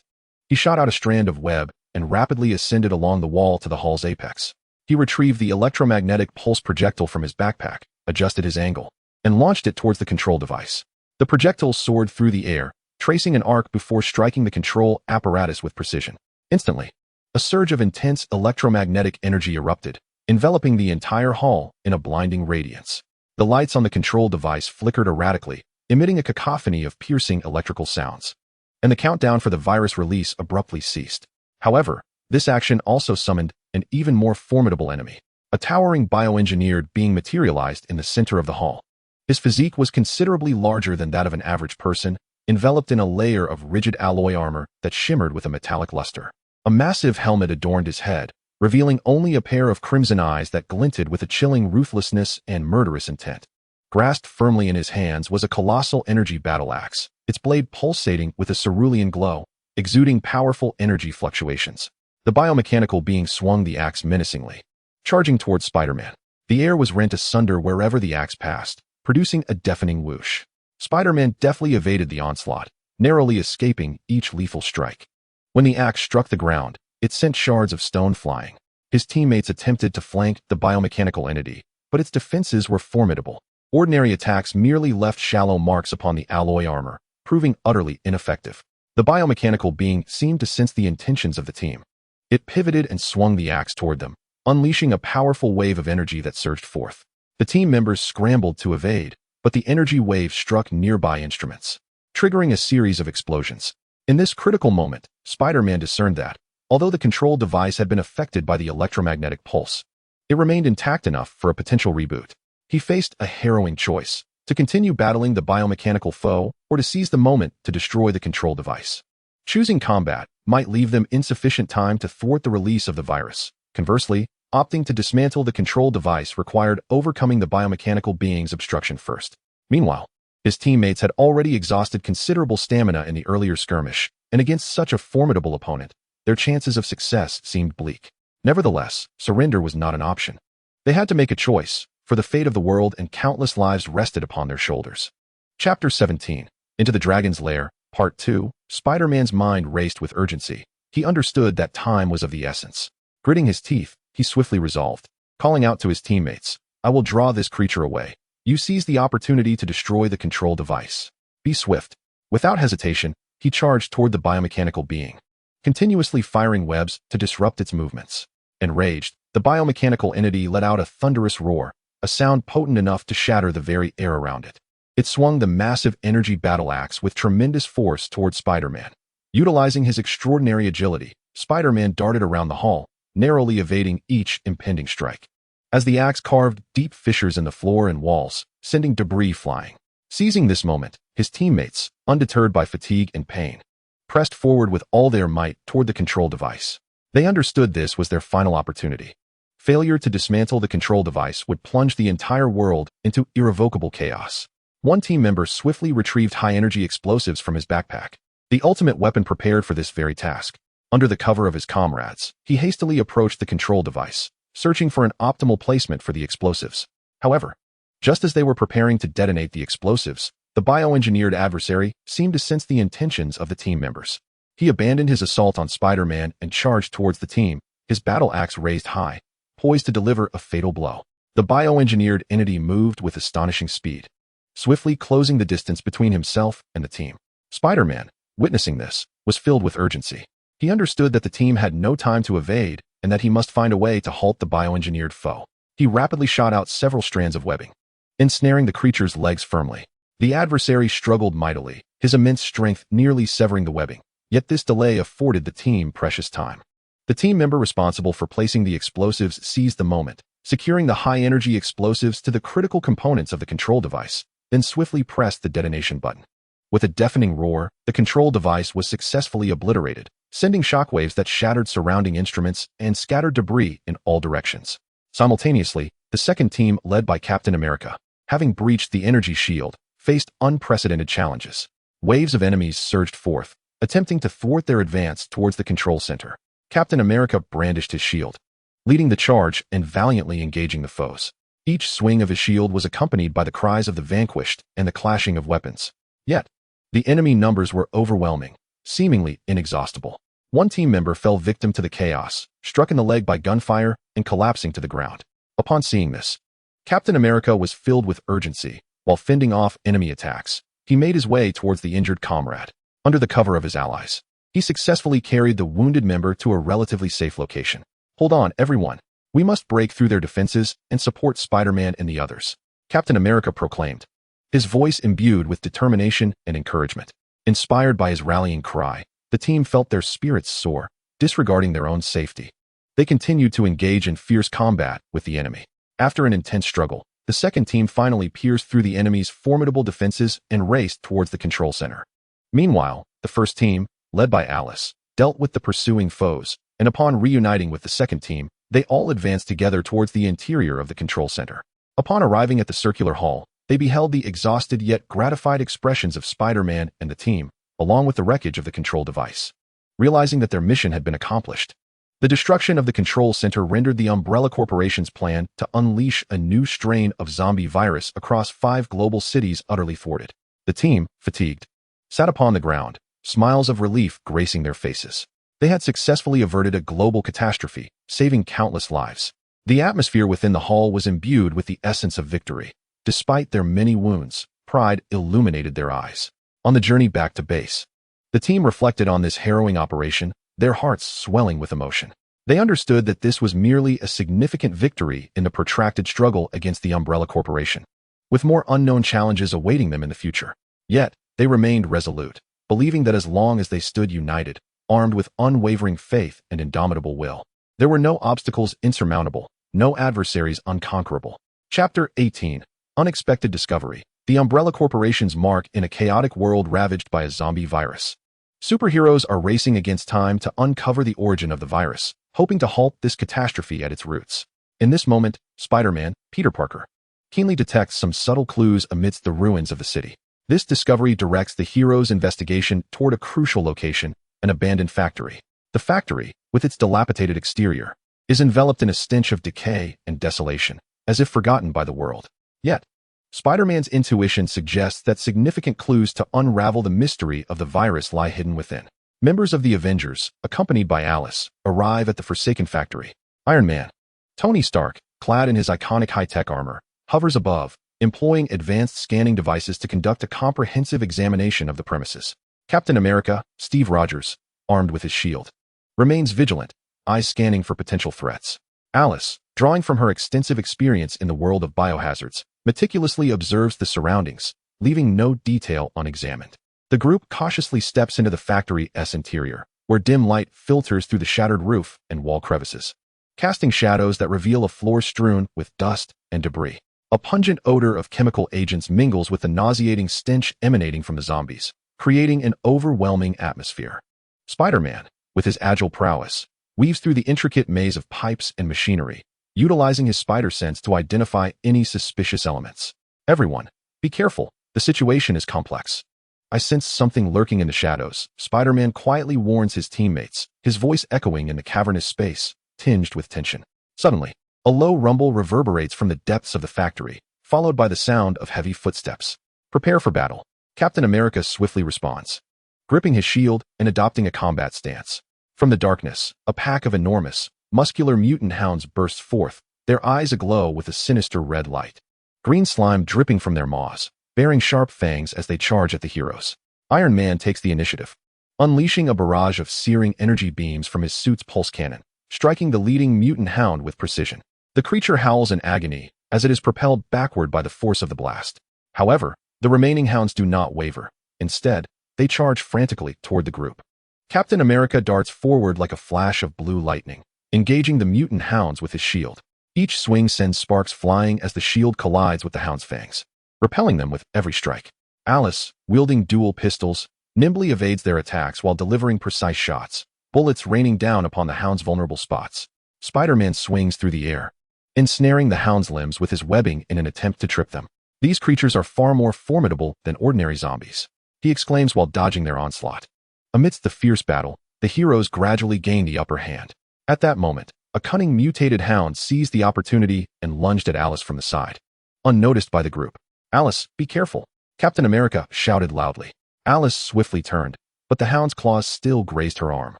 he shot out a strand of web and rapidly ascended along the wall to the hall's apex. He retrieved the electromagnetic pulse projectile from his backpack, adjusted his angle, and launched it towards the control device. The projectile soared through the air, tracing an arc before striking the control apparatus with precision. Instantly, a surge of intense electromagnetic energy erupted, enveloping the entire hall in a blinding radiance. The lights on the control device flickered erratically, emitting a cacophony of piercing electrical sounds, and the countdown for the virus release abruptly ceased. However, this action also summoned an even more formidable enemy, a towering bioengineered being materialized in the center of the hall. His physique was considerably larger than that of an average person, enveloped in a layer of rigid alloy armor that shimmered with a metallic luster. A massive helmet adorned his head, revealing only a pair of crimson eyes that glinted with a chilling ruthlessness and murderous intent. Grasped firmly in his hands was a colossal energy battle axe, its blade pulsating with a cerulean glow, exuding powerful energy fluctuations. The biomechanical being swung the axe menacingly, charging towards Spider-Man. The air was rent asunder wherever the axe passed, producing a deafening whoosh. Spider-Man deftly evaded the onslaught, narrowly escaping each lethal strike. When the axe struck the ground, it sent shards of stone flying. His teammates attempted to flank the biomechanical entity, but its defenses were formidable. Ordinary attacks merely left shallow marks upon the alloy armor, proving utterly ineffective. The biomechanical being seemed to sense the intentions of the team. It pivoted and swung the axe toward them, unleashing a powerful wave of energy that surged forth. The team members scrambled to evade, but the energy wave struck nearby instruments, triggering a series of explosions. In this critical moment, Spider-Man discerned that, although the control device had been affected by the electromagnetic pulse, it remained intact enough for a potential reboot. He faced a harrowing choice: to continue battling the biomechanical foe or to seize the moment to destroy the control device. Choosing combat might leave them insufficient time to thwart the release of the virus, Conversely, opting to dismantle the control device required overcoming the biomechanical being's obstruction first. Meanwhile, his teammates had already exhausted considerable stamina in the earlier skirmish, and against such a formidable opponent, their chances of success seemed bleak. Nevertheless, surrender was not an option. They had to make a choice, for the fate of the world and countless lives rested upon their shoulders. Chapter 17. Into the Dragon's Lair, Part 2. Spider-Man's mind raced with urgency. He understood that time was of the essence. Gritting his teeth, he swiftly resolved, calling out to his teammates, "I will draw this creature away. You seize the opportunity to destroy the control device. Be swift." Without hesitation, he charged toward the biomechanical being, continuously firing webs to disrupt its movements. Enraged, the biomechanical entity let out a thunderous roar, a sound potent enough to shatter the very air around it. It swung the massive energy battle axe with tremendous force toward Spider-Man. Utilizing his extraordinary agility, Spider-Man darted around the hall, narrowly evading each impending strike. As the axe carved deep fissures in the floor and walls, sending debris flying. Seizing this moment, his teammates, undeterred by fatigue and pain, pressed forward with all their might toward the control device. They understood this was their final opportunity. Failure to dismantle the control device would plunge the entire world into irrevocable chaos. One team member swiftly retrieved high-energy explosives from his backpack, the ultimate weapon prepared for this very task. Under the cover of his comrades, he hastily approached the control device, searching for an optimal placement for the explosives. However, just as they were preparing to detonate the explosives, the bioengineered adversary seemed to sense the intentions of the team members. He abandoned his assault on Spider-Man and charged towards the team, his battle axe raised high, poised to deliver a fatal blow. The bioengineered entity moved with astonishing speed, swiftly closing the distance between himself and the team. Spider-Man, witnessing this, was filled with urgency. He understood that the team had no time to evade and that he must find a way to halt the bioengineered foe. He rapidly shot out several strands of webbing, ensnaring the creature's legs firmly. The adversary struggled mightily, his immense strength nearly severing the webbing. Yet this delay afforded the team precious time. The team member responsible for placing the explosives seized the moment, securing the high-energy explosives to the critical components of the control device, then swiftly pressed the detonation button. With a deafening roar, the control device was successfully obliterated, sending shockwaves that shattered surrounding instruments and scattered debris in all directions. Simultaneously, the second team, led by Captain America, having breached the energy shield, faced unprecedented challenges. Waves of enemies surged forth, attempting to thwart their advance towards the control center. Captain America brandished his shield, leading the charge and valiantly engaging the foes. Each swing of his shield was accompanied by the cries of the vanquished and the clashing of weapons. Yet, the enemy numbers were overwhelming, seemingly inexhaustible. One team member fell victim to the chaos, struck in the leg by gunfire and collapsing to the ground. Upon seeing this, Captain America was filled with urgency. While fending off enemy attacks, he made his way towards the injured comrade. Under the cover of his allies, he successfully carried the wounded member to a relatively safe location. "Hold on, everyone. We must break through their defenses and support Spider-Man and the others," Captain America proclaimed, his voice imbued with determination and encouragement. Inspired by his rallying cry, the team felt their spirits soar, disregarding their own safety. They continued to engage in fierce combat with the enemy. After an intense struggle, the second team finally pierced through the enemy's formidable defenses and raced towards the control center. Meanwhile, the first team, led by Alice, dealt with the pursuing foes, and upon reuniting with the second team, they all advanced together towards the interior of the control center. Upon arriving at the circular hall, they beheld the exhausted yet gratified expressions of Spider-Man and the team, along with the wreckage of the control device. Realizing that their mission had been accomplished, the destruction of the control center rendered the Umbrella Corporation's plan to unleash a new strain of zombie virus across 5 global cities utterly thwarted. The team, fatigued, sat upon the ground, smiles of relief gracing their faces. They had successfully averted a global catastrophe, saving countless lives. The atmosphere within the hall was imbued with the essence of victory. Despite their many wounds, pride illuminated their eyes. On the journey back to base, the team reflected on this harrowing operation, their hearts swelling with emotion. They understood that this was merely a significant victory in the protracted struggle against the Umbrella Corporation, with more unknown challenges awaiting them in the future. Yet, they remained resolute, believing that as long as they stood united, armed with unwavering faith and indomitable will, there were no obstacles insurmountable, no adversaries unconquerable. Chapter 18. Unexpected Discovery. The Umbrella Corporation's mark in a chaotic world ravaged by a zombie virus. Superheroes are racing against time to uncover the origin of the virus, hoping to halt this catastrophe at its roots. In this moment, Spider-Man, Peter Parker, keenly detects some subtle clues amidst the ruins of the city. This discovery directs the hero's investigation toward a crucial location, an abandoned factory. The factory, with its dilapidated exterior, is enveloped in a stench of decay and desolation, as if forgotten by the world. Yet, Spider-Man's intuition suggests that significant clues to unravel the mystery of the virus lie hidden within. Members of the Avengers, accompanied by Alice, arrive at the forsaken factory. Iron Man, Tony Stark, clad in his iconic high-tech armor, hovers above, employing advanced scanning devices to conduct a comprehensive examination of the premises. Captain America, Steve Rogers, armed with his shield, remains vigilant, eyes scanning for potential threats. Alice, drawing from her extensive experience in the world of biohazards, meticulously observes the surroundings, leaving no detail unexamined. The group cautiously steps into the factory's interior, where dim light filters through the shattered roof and wall crevices, casting shadows that reveal a floor strewn with dust and debris. A pungent odor of chemical agents mingles with the nauseating stench emanating from the zombies, creating an overwhelming atmosphere. Spider-Man, with his agile prowess, weaves through the intricate maze of pipes and machinery, utilizing his spider sense to identify any suspicious elements. Everyone, be careful, the situation is complex. I sense something lurking in the shadows, Spider-Man quietly warns his teammates, his voice echoing in the cavernous space, tinged with tension. Suddenly, a low rumble reverberates from the depths of the factory, followed by the sound of heavy footsteps. Prepare for battle. Captain America swiftly responds, gripping his shield and adopting a combat stance. From the darkness, a pack of enormous, muscular mutant hounds bursts forth, their eyes aglow with a sinister red light. Green slime dripping from their maws, bearing sharp fangs as they charge at the heroes. Iron Man takes the initiative, unleashing a barrage of searing energy beams from his suit's pulse cannon, striking the leading mutant hound with precision. The creature howls in agony as it is propelled backward by the force of the blast. However, the remaining hounds do not waver. Instead, they charge frantically toward the group. Captain America darts forward like a flash of blue lightning, engaging the mutant hounds with his shield. Each swing sends sparks flying as the shield collides with the hound's fangs, repelling them with every strike. Alice, wielding dual pistols, nimbly evades their attacks while delivering precise shots, bullets raining down upon the hound's vulnerable spots. Spider-Man swings through the air, ensnaring the hound's limbs with his webbing in an attempt to trip them. These creatures are far more formidable than ordinary zombies, he exclaims while dodging their onslaught. Amidst the fierce battle, the heroes gradually gain the upper hand. At that moment, a cunning mutated hound seized the opportunity and lunged at Alice from the side. Unnoticed by the group, Alice, be careful, Captain America shouted loudly. Alice swiftly turned, but the hound's claws still grazed her arm.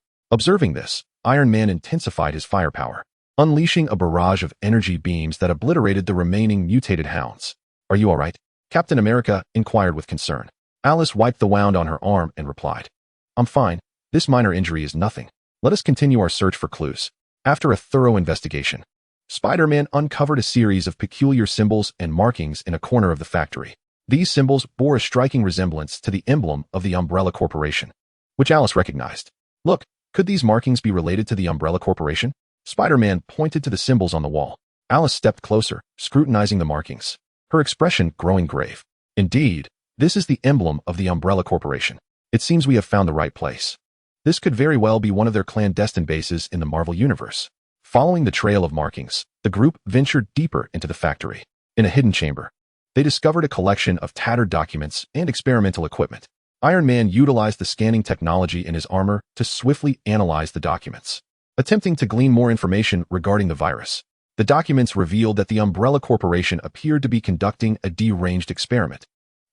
Observing this, Iron Man intensified his firepower, unleashing a barrage of energy beams that obliterated the remaining mutated hounds. Are you all right? Captain America inquired with concern. Alice wiped the wound on her arm and replied, I'm fine. This minor injury is nothing. Let us continue our search for clues. After a thorough investigation, Spider-Man uncovered a series of peculiar symbols and markings in a corner of the factory. These symbols bore a striking resemblance to the emblem of the Umbrella Corporation, which Alice recognized. Look, could these markings be related to the Umbrella Corporation? Spider-Man pointed to the symbols on the wall. Alice stepped closer, scrutinizing the markings, her expression growing grave. Indeed, this is the emblem of the Umbrella Corporation. It seems we have found the right place. This could very well be one of their clandestine bases in the Marvel Universe. Following the trail of markings, the group ventured deeper into the factory. In a hidden chamber, they discovered a collection of tattered documents and experimental equipment. Iron Man utilized the scanning technology in his armor to swiftly analyze the documents, attempting to glean more information regarding the virus. The documents revealed that the Umbrella Corporation appeared to be conducting a deranged experiment,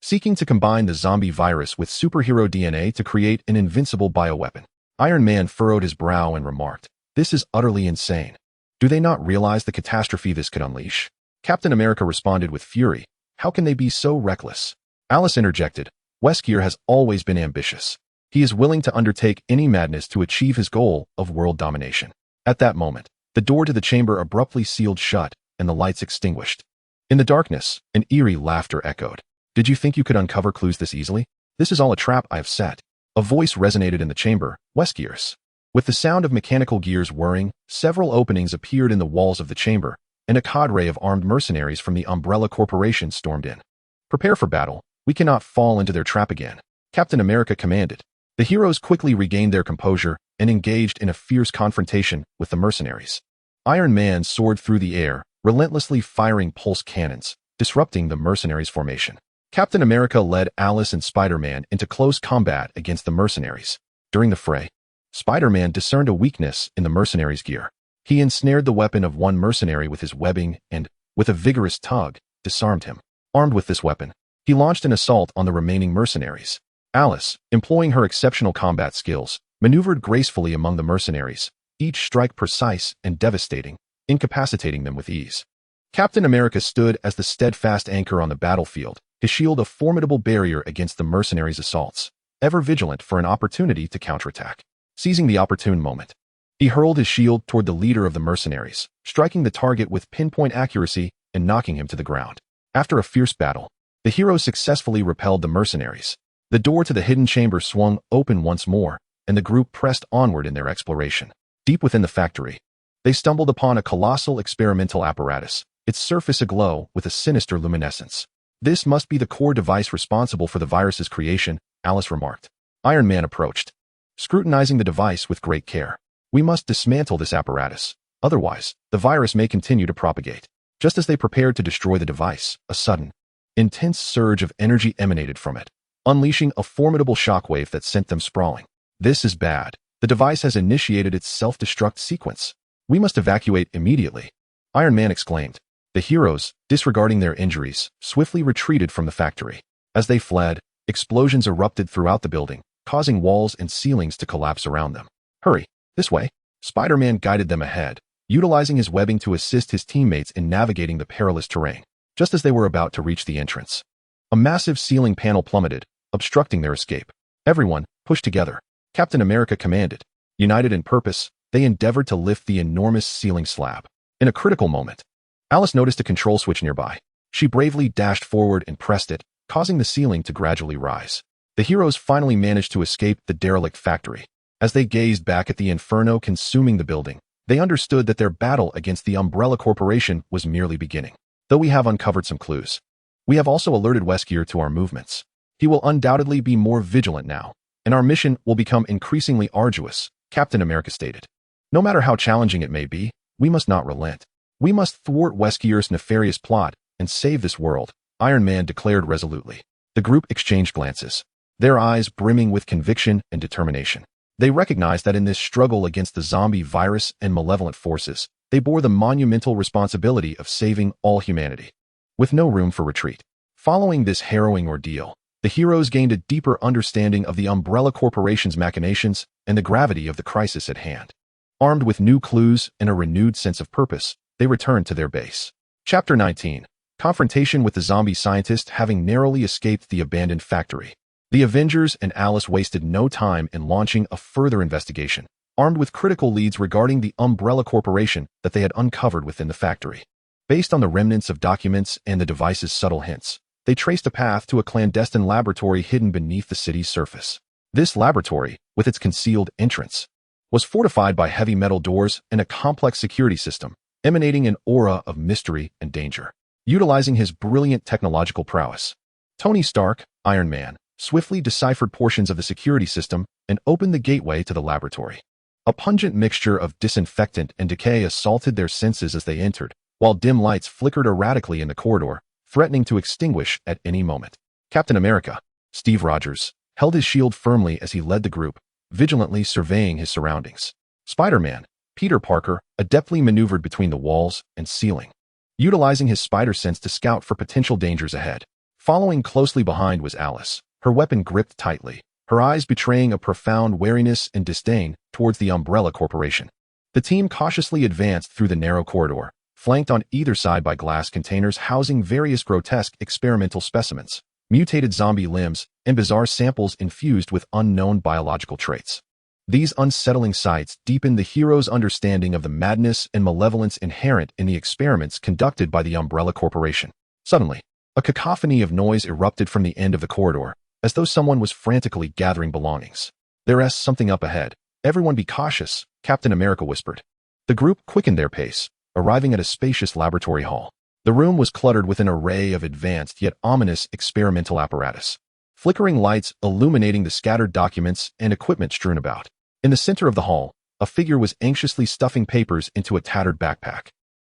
seeking to combine the zombie virus with superhero DNA to create an invincible bioweapon. Iron Man furrowed his brow and remarked, "This is utterly insane. Do they not realize the catastrophe this could unleash?" Captain America responded with fury, "How can they be so reckless?" Alice interjected, "Wesker has always been ambitious. He is willing to undertake any madness to achieve his goal of world domination." At that moment, the door to the chamber abruptly sealed shut and the lights extinguished. In the darkness, an eerie laughter echoed. "Did you think you could uncover clues this easily? This is all a trap I have set." A voice resonated in the chamber, Wesker's. With the sound of mechanical gears whirring, several openings appeared in the walls of the chamber, and a cadre of armed mercenaries from the Umbrella Corporation stormed in. "Prepare for battle. We cannot fall into their trap again," Captain America commanded. The heroes quickly regained their composure and engaged in a fierce confrontation with the mercenaries. Iron Man soared through the air, relentlessly firing pulse cannons, disrupting the mercenaries' formation. Captain America led Alice and Spider-Man into close combat against the mercenaries. During the fray, Spider-Man discerned a weakness in the mercenaries' gear. He ensnared the weapon of one mercenary with his webbing and, with a vigorous tug, disarmed him. Armed with this weapon, he launched an assault on the remaining mercenaries. Alice, employing her exceptional combat skills, maneuvered gracefully among the mercenaries, each strike precise and devastating, incapacitating them with ease. Captain America stood as the steadfast anchor on the battlefield, his shield a formidable barrier against the mercenaries' assaults, ever vigilant for an opportunity to counterattack. Seizing the opportune moment, he hurled his shield toward the leader of the mercenaries, striking the target with pinpoint accuracy and knocking him to the ground. After a fierce battle, the heroes successfully repelled the mercenaries. The door to the hidden chamber swung open once more, and the group pressed onward in their exploration. Deep within the factory, they stumbled upon a colossal experimental apparatus, its surface aglow with a sinister luminescence. "This must be the core device responsible for the virus's creation," Alice remarked. Iron Man approached, scrutinizing the device with great care. "We must dismantle this apparatus. Otherwise, the virus may continue to propagate." Just as they prepared to destroy the device, a sudden, intense surge of energy emanated from it, unleashing a formidable shockwave that sent them sprawling. "This is bad. The device has initiated its self-destruct sequence. We must evacuate immediately," Iron Man exclaimed. The heroes, disregarding their injuries, swiftly retreated from the factory. As they fled, explosions erupted throughout the building, causing walls and ceilings to collapse around them. "Hurry, this way." Spider-Man guided them ahead, utilizing his webbing to assist his teammates in navigating the perilous terrain. Just as they were about to reach the entrance, a massive ceiling panel plummeted, obstructing their escape. "Everyone, push together," Captain America commanded. United in purpose, they endeavored to lift the enormous ceiling slab. In a critical moment, Alice noticed a control switch nearby. She bravely dashed forward and pressed it, causing the ceiling to gradually rise. The heroes finally managed to escape the derelict factory. As they gazed back at the inferno consuming the building, they understood that their battle against the Umbrella Corporation was merely beginning. Though we have uncovered some clues, we have also alerted Wesker to our movements. He will undoubtedly be more vigilant now, and our mission will become increasingly arduous, Captain America stated. "No matter how challenging it may be, we must not relent. We must thwart Wesker's nefarious plot and save this world," Iron Man declared resolutely. The group exchanged glances, their eyes brimming with conviction and determination. They recognized that in this struggle against the zombie virus and malevolent forces, they bore the monumental responsibility of saving all humanity, with no room for retreat. Following this harrowing ordeal, the heroes gained a deeper understanding of the Umbrella Corporation's machinations and the gravity of the crisis at hand. Armed with new clues and a renewed sense of purpose, they returned to their base. Chapter 19. Confrontation with the zombie scientist having narrowly escaped the abandoned factory. The Avengers and Alice wasted no time in launching a further investigation, armed with critical leads regarding the Umbrella Corporation that they had uncovered within the factory. Based on the remnants of documents and the device's subtle hints, they traced a path to a clandestine laboratory hidden beneath the city's surface. This laboratory, with its concealed entrance, was fortified by heavy metal doors and a complex security system, emanating an aura of mystery and danger. Utilizing his brilliant technological prowess, Tony Stark, Iron Man, swiftly deciphered portions of the security system and opened the gateway to the laboratory. A pungent mixture of disinfectant and decay assaulted their senses as they entered, while dim lights flickered erratically in the corridor, threatening to extinguish at any moment. Captain America, Steve Rogers, held his shield firmly as he led the group, vigilantly surveying his surroundings. Spider-Man, Peter Parker, adeptly maneuvered between the walls and ceiling, utilizing his spider sense to scout for potential dangers ahead. Following closely behind was Alice, her weapon gripped tightly, her eyes betraying a profound wariness and disdain towards the Umbrella Corporation. The team cautiously advanced through the narrow corridor, flanked on either side by glass containers housing various grotesque experimental specimens, mutated zombie limbs, and bizarre samples infused with unknown biological traits. These unsettling sights deepened the heroes' understanding of the madness and malevolence inherent in the experiments conducted by the Umbrella Corporation. Suddenly, a cacophony of noise erupted from the end of the corridor, as though someone was frantically gathering belongings. "There's something up ahead. Everyone be cautious," Captain America whispered. The group quickened their pace, arriving at a spacious laboratory hall. The room was cluttered with an array of advanced yet ominous experimental apparatus. flickering lights illuminating the scattered documents and equipment strewn about. In the center of the hall, a figure was anxiously stuffing papers into a tattered backpack.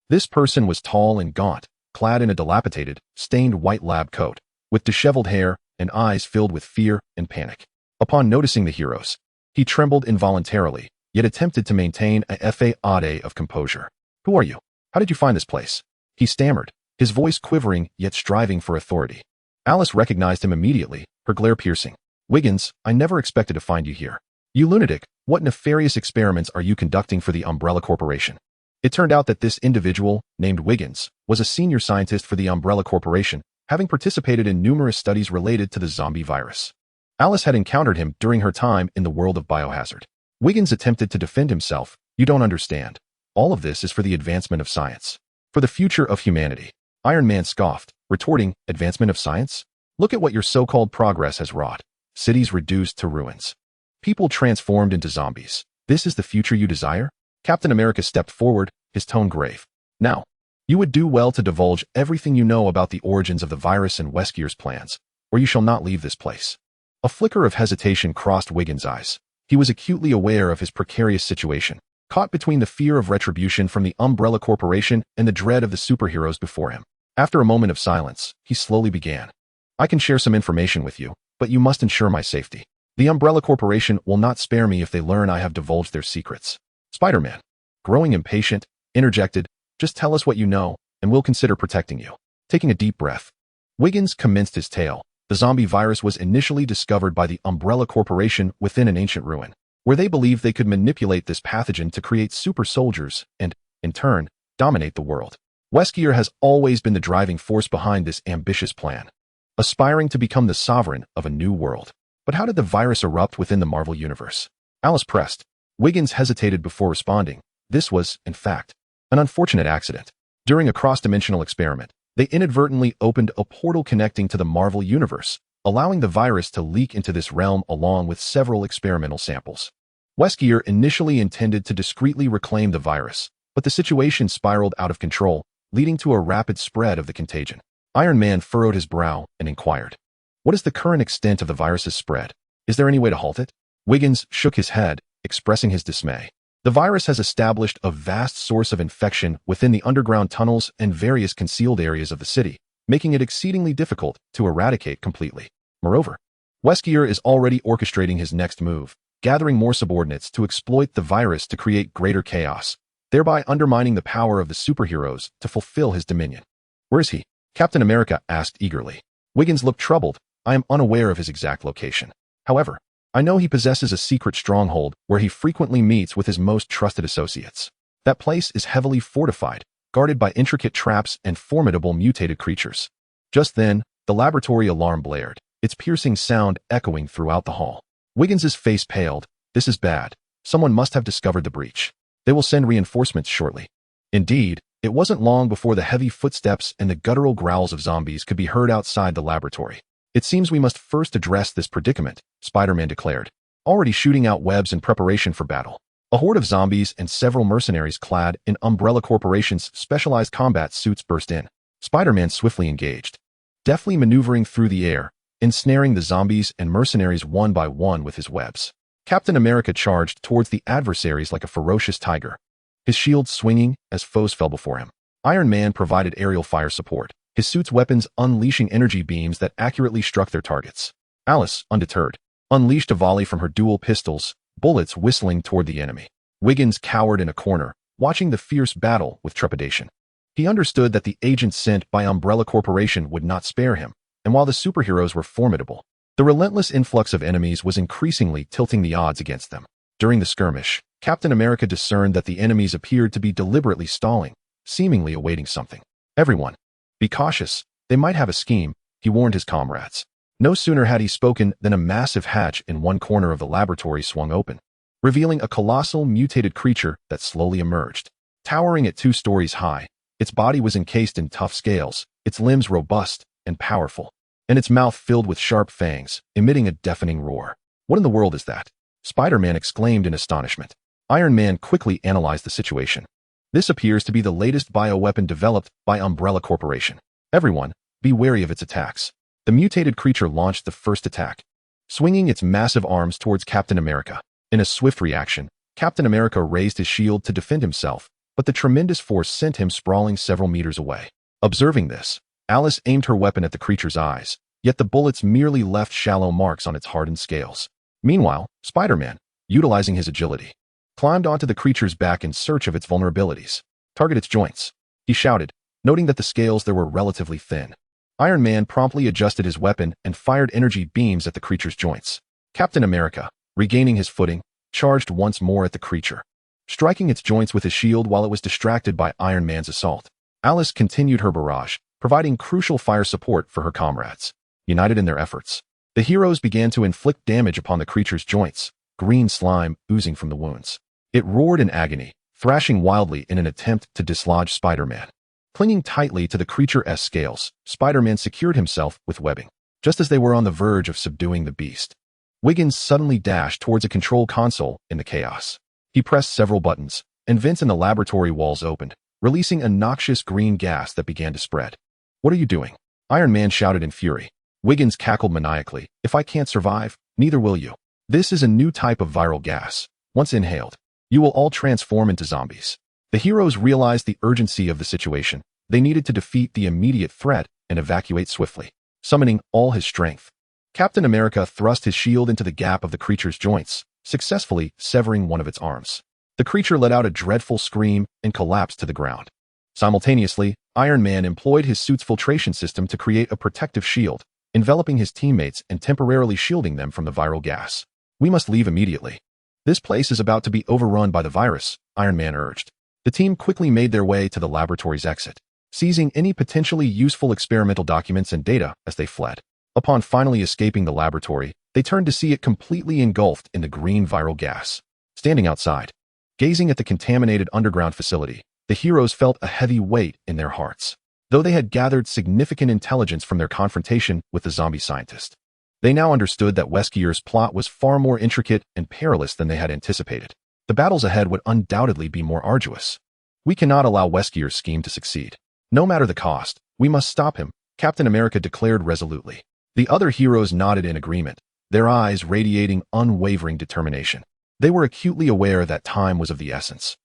This person was tall and gaunt, clad in a dilapidated, stained white lab coat, with disheveled hair and eyes filled with fear and panic. Upon noticing the heroes, he trembled involuntarily, yet attempted to maintain a facade of composure. "Who are you? How did you find this place?" he stammered, his voice quivering yet striving for authority. Alice recognized him immediately, her glare piercing. "Wiggins, I never expected to find you here. You lunatic, what nefarious experiments are you conducting for the Umbrella Corporation?" It turned out that this individual, named Wiggins, was a senior scientist for the Umbrella Corporation, having participated in numerous studies related to the zombie virus. Alice had encountered him during her time in the world of Biohazard. Wiggins attempted to defend himself. "You don't understand. All of this is for the advancement of science. For the future of humanity." Iron Man scoffed, retorting, "Advancement of science? Look at what your so-called progress has wrought. Cities reduced to ruins. People transformed into zombies. This is the future you desire?" Captain America stepped forward, his tone grave. "Now, you would do well to divulge everything you know about the origins of the virus and Wesker's plans, or you shall not leave this place." A flicker of hesitation crossed Wiggins' eyes. He was acutely aware of his precarious situation, caught between the fear of retribution from the Umbrella Corporation and the dread of the superheroes before him. After a moment of silence, he slowly began. "I can share some information with you, but you must ensure my safety. The Umbrella Corporation will not spare me if they learn I have divulged their secrets." Spider-Man, growing impatient, interjected, "Just tell us what you know, and we'll consider protecting you." Taking a deep breath, Wiggins commenced his tale. The zombie virus was initially discovered by the Umbrella Corporation within an ancient ruin, where they believed they could manipulate this pathogen to create super soldiers and, in turn, dominate the world. Wesker has always been the driving force behind this ambitious plan, aspiring to become the sovereign of a new world. But how did the virus erupt within the Marvel Universe? Alice pressed. Wiggins hesitated before responding. This was, in fact, an unfortunate accident. During a cross-dimensional experiment, they inadvertently opened a portal connecting to the Marvel Universe, allowing the virus to leak into this realm along with several experimental samples. Wesker initially intended to discreetly reclaim the virus, but the situation spiraled out of control, leading to a rapid spread of the contagion. Iron Man furrowed his brow and inquired, "What is the current extent of the virus's spread? Is there any way to halt it?" Wiggins shook his head, expressing his dismay. "The virus has established a vast source of infection within the underground tunnels and various concealed areas of the city, making it exceedingly difficult to eradicate completely. Moreover, Wesker is already orchestrating his next move, gathering more subordinates to exploit the virus to create greater chaos, thereby undermining the power of the superheroes to fulfill his dominion." "Where is he?" Captain America asked eagerly. Wiggins looked troubled. "I am unaware of his exact location. However, I know he possesses a secret stronghold where he frequently meets with his most trusted associates. That place is heavily fortified, guarded by intricate traps and formidable mutated creatures." Just then, the laboratory alarm blared, its piercing sound echoing throughout the hall. Wiggins's face paled. "This is bad. Someone must have discovered the breach. They will send reinforcements shortly." Indeed, it wasn't long before the heavy footsteps and the guttural growls of zombies could be heard outside the laboratory. "It seems we must first address this predicament," Spider-Man declared, already shooting out webs in preparation for battle. A horde of zombies and several mercenaries clad in Umbrella Corporation's specialized combat suits burst in. Spider-Man swiftly engaged, deftly maneuvering through the air, ensnaring the zombies and mercenaries one by one with his webs. Captain America charged towards the adversaries like a ferocious tiger, his shield swinging as foes fell before him. Iron Man provided aerial fire support, his suit's weapons unleashing energy beams that accurately struck their targets. Alice, undeterred, unleashed a volley from her dual pistols, bullets whistling toward the enemy. Wiggins cowered in a corner, watching the fierce battle with trepidation. He understood that the agents sent by Umbrella Corporation would not spare him, and while the superheroes were formidable, the relentless influx of enemies was increasingly tilting the odds against them. During the skirmish, Captain America discerned that the enemies appeared to be deliberately stalling, seemingly awaiting something. "Everyone, be cautious. They might have a scheme," he warned his comrades. No sooner had he spoken than a massive hatch in one corner of the laboratory swung open, revealing a colossal mutated creature that slowly emerged. Towering at 2 stories high, its body was encased in tough scales, its limbs robust and powerful, and its mouth filled with sharp fangs, emitting a deafening roar. "What in the world is that?" Spider-Man exclaimed in astonishment. Iron Man quickly analyzed the situation. "This appears to be the latest bioweapon developed by Umbrella Corporation. Everyone, be wary of its attacks. The mutated creature launched the first attack, swinging its massive arms towards Captain America. In a swift reaction, Captain America raised his shield to defend himself, but the tremendous force sent him sprawling several meters away. Observing this, Alice aimed her weapon at the creature's eyes, yet the bullets merely left shallow marks on its hardened scales. Meanwhile, Spider-Man, utilizing his agility, climbed onto the creature's back in search of its vulnerabilities. Target its joints, he shouted, noting that the scales there were relatively thin. Iron Man promptly adjusted his weapon and fired energy beams at the creature's joints. Captain America, regaining his footing, charged once more at the creature, striking its joints with his shield while it was distracted by Iron Man's assault. Alice continued her barrage, providing crucial fire support for her comrades. United in their efforts, the heroes began to inflict damage upon the creature's joints, green slime oozing from the wounds. It roared in agony, thrashing wildly in an attempt to dislodge Spider-Man. Clinging tightly to the creature's scales, Spider-Man secured himself with webbing. Just as they were on the verge of subduing the beast, Wiggins suddenly dashed towards a control console in the chaos. He pressed several buttons, and vents in the laboratory walls opened, releasing a noxious green gas that began to spread. "What are you doing?" Iron Man shouted in fury. Wiggins cackled maniacally. "If I can't survive, neither will you. This is a new type of viral gas. Once inhaled, you will all transform into zombies." The heroes realized the urgency of the situation. They needed to defeat the immediate threat and evacuate swiftly. Summoning all his strength, Captain America thrust his shield into the gap of the creature's joints, successfully severing one of its arms. The creature let out a dreadful scream and collapsed to the ground. Simultaneously, Iron Man employed his suit's filtration system to create a protective shield, enveloping his teammates and temporarily shielding them from the viral gas. "We must leave immediately. This place is about to be overrun by the virus," Iron Man urged. The team quickly made their way to the laboratory's exit, seizing any potentially useful experimental documents and data as they fled. Upon finally escaping the laboratory, they turned to see it completely engulfed in the green viral gas. Standing outside, gazing at the contaminated underground facility, the heroes felt a heavy weight in their hearts. Though they had gathered significant intelligence from their confrontation with the zombie scientist, they now understood that Wesker's plot was far more intricate and perilous than they had anticipated. The battles ahead would undoubtedly be more arduous. "We cannot allow Wesker's scheme to succeed. No matter the cost, we must stop him," Captain America declared resolutely. The other heroes nodded in agreement, their eyes radiating unwavering determination. They were acutely aware that time was of the essence.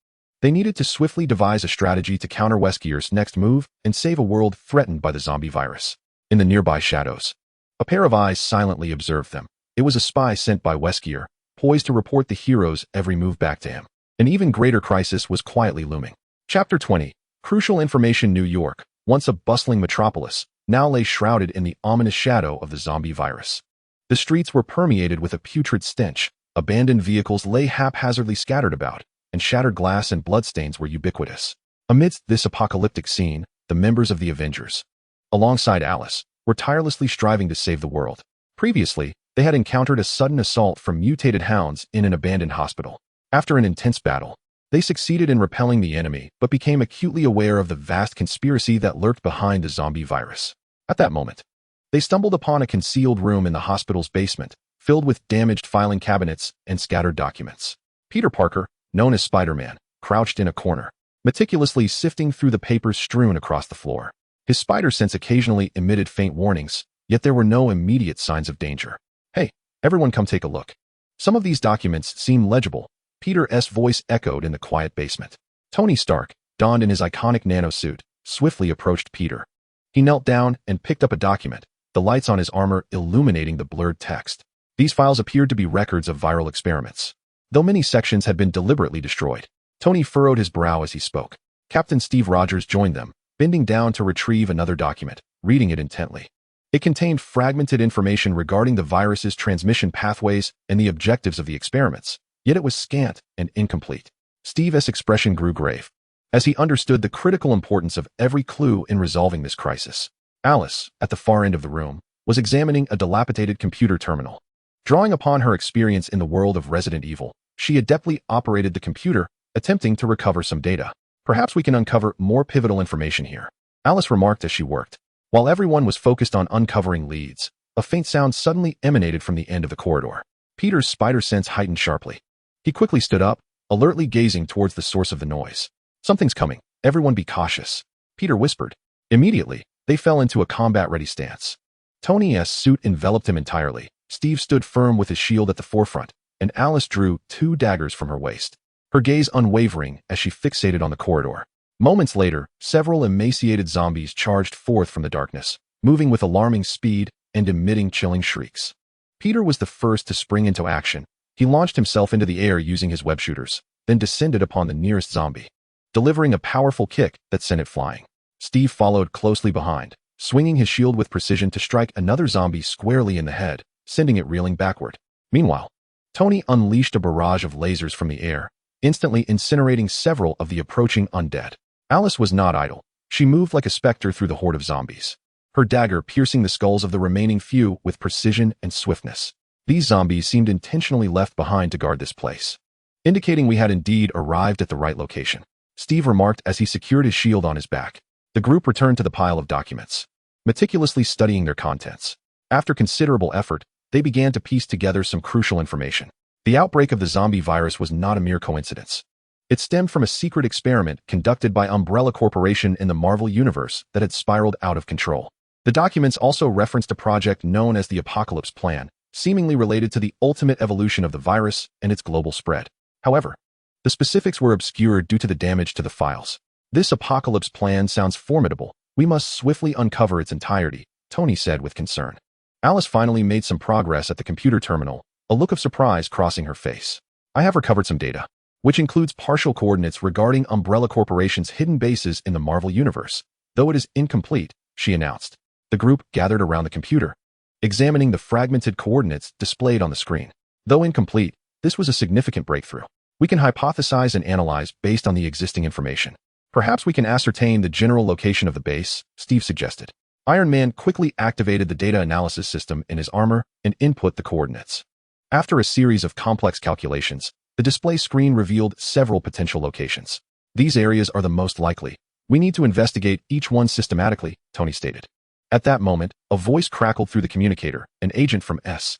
They needed to swiftly devise a strategy to counter Wesker's next move and save a world threatened by the zombie virus. In the nearby shadows, a pair of eyes silently observed them. It was a spy sent by Wesker, poised to report the heroes' every move back to him. An even greater crisis was quietly looming. Chapter 20. Crucial information. New York, once a bustling metropolis, now lay shrouded in the ominous shadow of the zombie virus. The streets were permeated with a putrid stench, abandoned vehicles lay haphazardly scattered about, and shattered glass and bloodstains were ubiquitous. Amidst this apocalyptic scene, the members of the Avengers, alongside Alice, were tirelessly striving to save the world. Previously, they had encountered a sudden assault from mutated hounds in an abandoned hospital. After an intense battle, they succeeded in repelling the enemy but became acutely aware of the vast conspiracy that lurked behind the zombie virus. At that moment, they stumbled upon a concealed room in the hospital's basement, filled with damaged filing cabinets and scattered documents. Peter Parker, known as Spider-Man, crouched in a corner, meticulously sifting through the papers strewn across the floor. His spider sense occasionally emitted faint warnings, yet there were no immediate signs of danger. "Hey, everyone come take a look." Some of these documents seemed legible. Peter's voice echoed in the quiet basement. Tony Stark, donned in his iconic nanosuit, swiftly approached Peter. He knelt down and picked up a document, the lights on his armor illuminating the blurred text. These files appeared to be records of viral experiments. Though many sections had been deliberately destroyed, Tony furrowed his brow as he spoke. Captain Steve Rogers joined them, bending down to retrieve another document, reading it intently. It contained fragmented information regarding the virus's transmission pathways and the objectives of the experiments, yet it was scant and incomplete. Steve's expression grew grave, as he understood the critical importance of every clue in resolving this crisis. Alice, at the far end of the room, was examining a dilapidated computer terminal. Drawing upon her experience in the world of Resident Evil, she adeptly operated the computer, attempting to recover some data. "Perhaps we can uncover more pivotal information here," Alice remarked as she worked. While everyone was focused on uncovering leads, a faint sound suddenly emanated from the end of the corridor. Peter's spider sense heightened sharply. He quickly stood up, alertly gazing towards the source of the noise. "Something's coming. Everyone be cautious," Peter whispered. Immediately, they fell into a combat-ready stance. Tony's suit enveloped him entirely. Steve stood firm with his shield at the forefront, and Alice drew 2 daggers from her waist, her gaze unwavering as she fixated on the corridor. Moments later, several emaciated zombies charged forth from the darkness, moving with alarming speed and emitting chilling shrieks. Peter was the first to spring into action. He launched himself into the air using his web shooters, then descended upon the nearest zombie, delivering a powerful kick that sent it flying. Steve followed closely behind, swinging his shield with precision to strike another zombie squarely in the head, sending it reeling backward. Meanwhile, Tony unleashed a barrage of lasers from the air, instantly incinerating several of the approaching undead. Alice was not idle. She moved like a specter through the horde of zombies, her dagger piercing the skulls of the remaining few with precision and swiftness. These zombies seemed intentionally left behind to guard this place, indicating we had indeed arrived at the right location, Steve remarked as he secured his shield on his back. The group returned to the pile of documents, meticulously studying their contents. After considerable effort, they began to piece together some crucial information. The outbreak of the zombie virus was not a mere coincidence. It stemmed from a secret experiment conducted by Umbrella Corporation in the Marvel Universe that had spiraled out of control. The documents also referenced a project known as the Apocalypse Plan, seemingly related to the ultimate evolution of the virus and its global spread. However, the specifics were obscured due to the damage to the files. This Apocalypse Plan sounds formidable. We must swiftly uncover its entirety, Tony said with concern. Alice finally made some progress at the computer terminal, a look of surprise crossing her face. I have recovered some data, which includes partial coordinates regarding Umbrella Corporation's hidden bases in the Marvel Universe. Though it is incomplete, she announced. The group gathered around the computer, examining the fragmented coordinates displayed on the screen. Though incomplete, this was a significant breakthrough. We can hypothesize and analyze based on the existing information. Perhaps we can ascertain the general location of the base, Steve suggested. Iron Man quickly activated the data analysis system in his armor and input the coordinates. After a series of complex calculations, the display screen revealed several potential locations. These areas are the most likely. We need to investigate each one systematically, Tony stated. At that moment, a voice crackled through the communicator, an agent from S.H.I.E.L.D.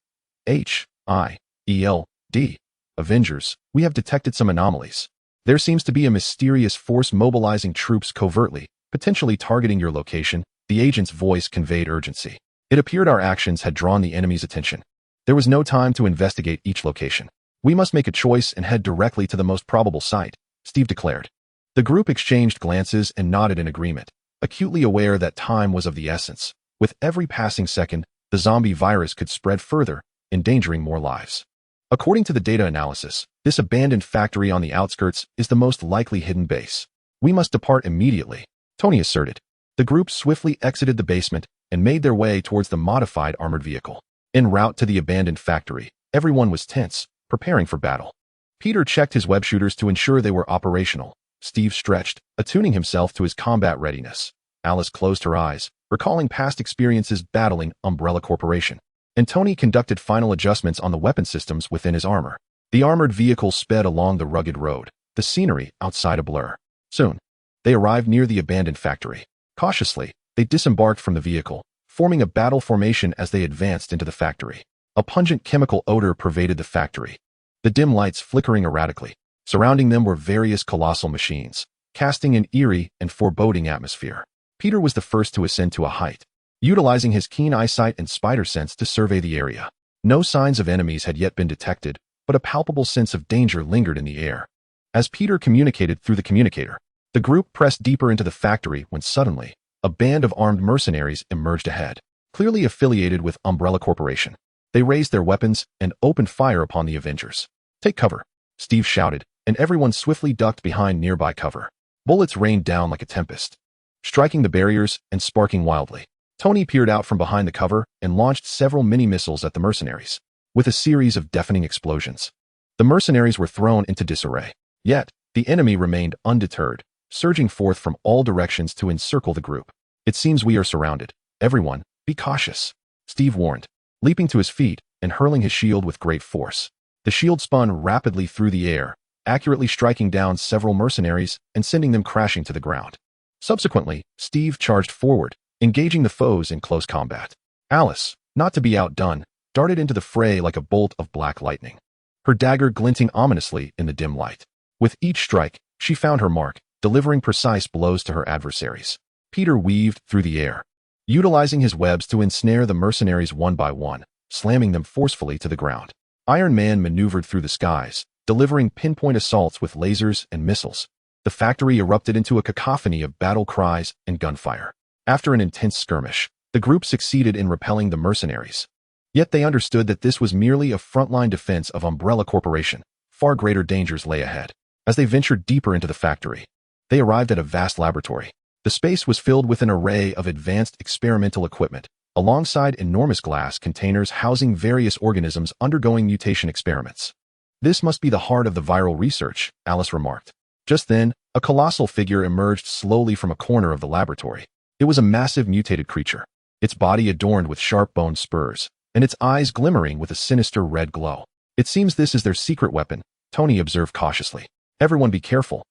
Avengers, we have detected some anomalies. There seems to be a mysterious force mobilizing troops covertly, potentially targeting your location. The agent's voice conveyed urgency. It appeared our actions had drawn the enemy's attention. There was no time to investigate each location. We must make a choice and head directly to the most probable site, Steve declared. The group exchanged glances and nodded in agreement, acutely aware that time was of the essence. With every passing second, the zombie virus could spread further, endangering more lives. According to the data analysis, this abandoned factory on the outskirts is the most likely hidden base. We must depart immediately, Tony asserted. The group swiftly exited the basement and made their way towards the modified armored vehicle. En route to the abandoned factory, everyone was tense, preparing for battle. Peter checked his web shooters to ensure they were operational. Steve stretched, attuning himself to his combat readiness. Alice closed her eyes, recalling past experiences battling Umbrella Corporation. And Tony conducted final adjustments on the weapon systems within his armor. The armored vehicle sped along the rugged road, the scenery outside a blur. Soon, they arrived near the abandoned factory. Cautiously, they disembarked from the vehicle, forming a battle formation as they advanced into the factory. A pungent chemical odor pervaded the factory, the dim lights flickering erratically. Surrounding them were various colossal machines, casting an eerie and foreboding atmosphere. Peter was the first to ascend to a height, utilizing his keen eyesight and spider sense to survey the area. No signs of enemies had yet been detected, but a palpable sense of danger lingered in the air. As Peter communicated through the communicator, the group pressed deeper into the factory when suddenly, a band of armed mercenaries emerged ahead, clearly affiliated with Umbrella Corporation. They raised their weapons and opened fire upon the Avengers. "Take cover," Steve shouted, and everyone swiftly ducked behind nearby cover. Bullets rained down like a tempest, striking the barriers and sparking wildly. Tony peered out from behind the cover and launched several mini-missiles at the mercenaries. With a series of deafening explosions, the mercenaries were thrown into disarray. Yet, the enemy remained undeterred, surging forth from all directions to encircle the group. "It seems we are surrounded. Everyone, be cautious," Steve warned, leaping to his feet and hurling his shield with great force. The shield spun rapidly through the air, accurately striking down several mercenaries and sending them crashing to the ground. Subsequently, Steve charged forward, engaging the foes in close combat. Alice, not to be outdone, darted into the fray like a bolt of black lightning, her dagger glinting ominously in the dim light. With each strike, she found her mark, delivering precise blows to her adversaries. Peter weaved through the air, utilizing his webs to ensnare the mercenaries one by one, slamming them forcefully to the ground. Iron Man maneuvered through the skies, delivering pinpoint assaults with lasers and missiles. The factory erupted into a cacophony of battle cries and gunfire. After an intense skirmish, the group succeeded in repelling the mercenaries. Yet they understood that this was merely a frontline defense of Umbrella Corporation. Far greater dangers lay ahead. As they ventured deeper into the factory, they arrived at a vast laboratory. The space was filled with an array of advanced experimental equipment, alongside enormous glass containers housing various organisms undergoing mutation experiments. "This must be the heart of the viral research," Alice remarked. Just then, a colossal figure emerged slowly from a corner of the laboratory. It was a massive mutated creature, its body adorned with sharp-boned spurs, and its eyes glimmering with a sinister red glow. "It seems this is their secret weapon," Tony observed cautiously. "Everyone be careful.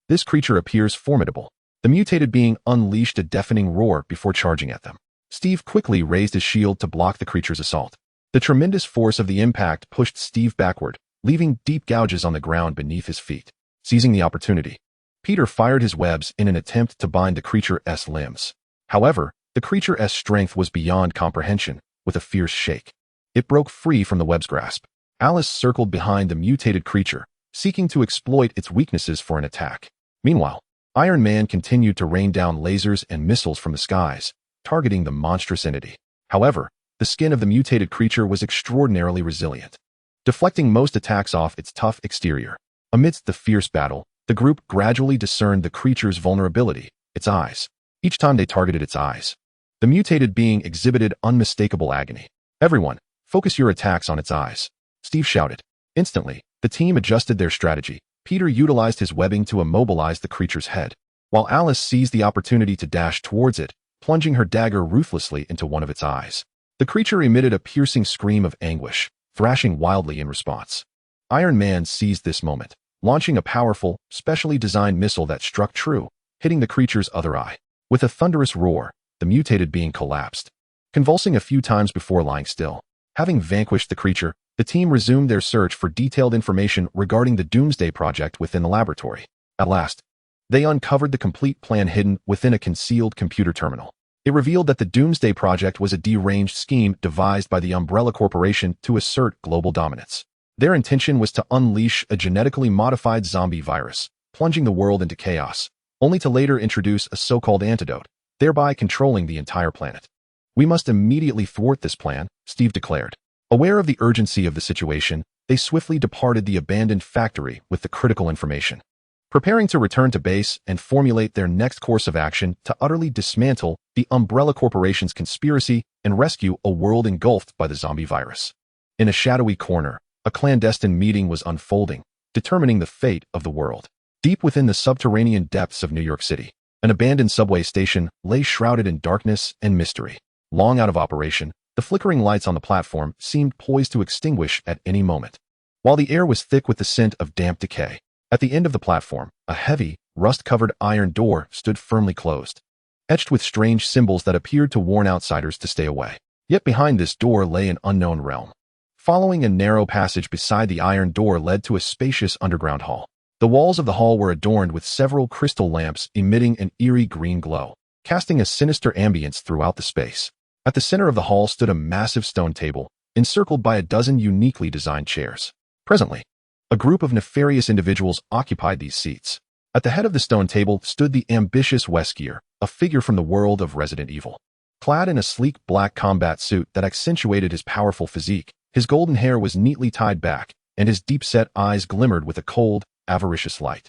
This creature appears formidable." The mutated being unleashed a deafening roar before charging at them. Steve quickly raised his shield to block the creature's assault. The tremendous force of the impact pushed Steve backward, leaving deep gouges on the ground beneath his feet. Seizing the opportunity, Peter fired his webs in an attempt to bind the creature's limbs. However, the creature's strength was beyond comprehension. With a fierce shake, it broke free from the web's grasp. Alice circled behind the mutated creature, seeking to exploit its weaknesses for an attack. Meanwhile, Iron Man continued to rain down lasers and missiles from the skies, targeting the monstrous entity. However, the skin of the mutated creature was extraordinarily resilient, deflecting most attacks off its tough exterior. Amidst the fierce battle, the group gradually discerned the creature's vulnerability: its eyes. Each time they targeted its eyes, the mutated being exhibited unmistakable agony. "Everyone, focus your attacks on its eyes," Steve shouted. Instantly, the team adjusted their strategy. Peter utilized his webbing to immobilize the creature's head, while Alice seized the opportunity to dash towards it, plunging her dagger ruthlessly into one of its eyes. The creature emitted a piercing scream of anguish, thrashing wildly in response. Iron Man seized this moment, launching a powerful, specially designed missile that struck true, hitting the creature's other eye. With a thunderous roar, the mutated being collapsed, convulsing a few times before lying still. Having vanquished the creature, the team resumed their search for detailed information regarding the Doomsday Project within the laboratory. At last, they uncovered the complete plan hidden within a concealed computer terminal. It revealed that the Doomsday Project was a deranged scheme devised by the Umbrella Corporation to assert global dominance. Their intention was to unleash a genetically modified zombie virus, plunging the world into chaos, only to later introduce a so-called antidote, thereby controlling the entire planet. "We must immediately thwart this plan," Steve declared. Aware of the urgency of the situation, they swiftly departed the abandoned factory with the critical information, preparing to return to base and formulate their next course of action to utterly dismantle the Umbrella Corporation's conspiracy and rescue a world engulfed by the zombie virus. In a shadowy corner, a clandestine meeting was unfolding, determining the fate of the world. Deep within the subterranean depths of New York City, an abandoned subway station lay shrouded in darkness and mystery. Long out of operation, the flickering lights on the platform seemed poised to extinguish at any moment, while the air was thick with the scent of damp decay. At the end of the platform, a heavy, rust-covered iron door stood firmly closed, etched with strange symbols that appeared to warn outsiders to stay away. Yet behind this door lay an unknown realm. Following a narrow passage beside the iron door led to a spacious underground hall. The walls of the hall were adorned with several crystal lamps emitting an eerie green glow, casting a sinister ambience throughout the space. At the center of the hall stood a massive stone table, encircled by a dozen uniquely designed chairs. Presently, a group of nefarious individuals occupied these seats. At the head of the stone table stood the ambitious Wesker, a figure from the world of Resident Evil. Clad in a sleek black combat suit that accentuated his powerful physique, his golden hair was neatly tied back, and his deep-set eyes glimmered with a cold, avaricious light.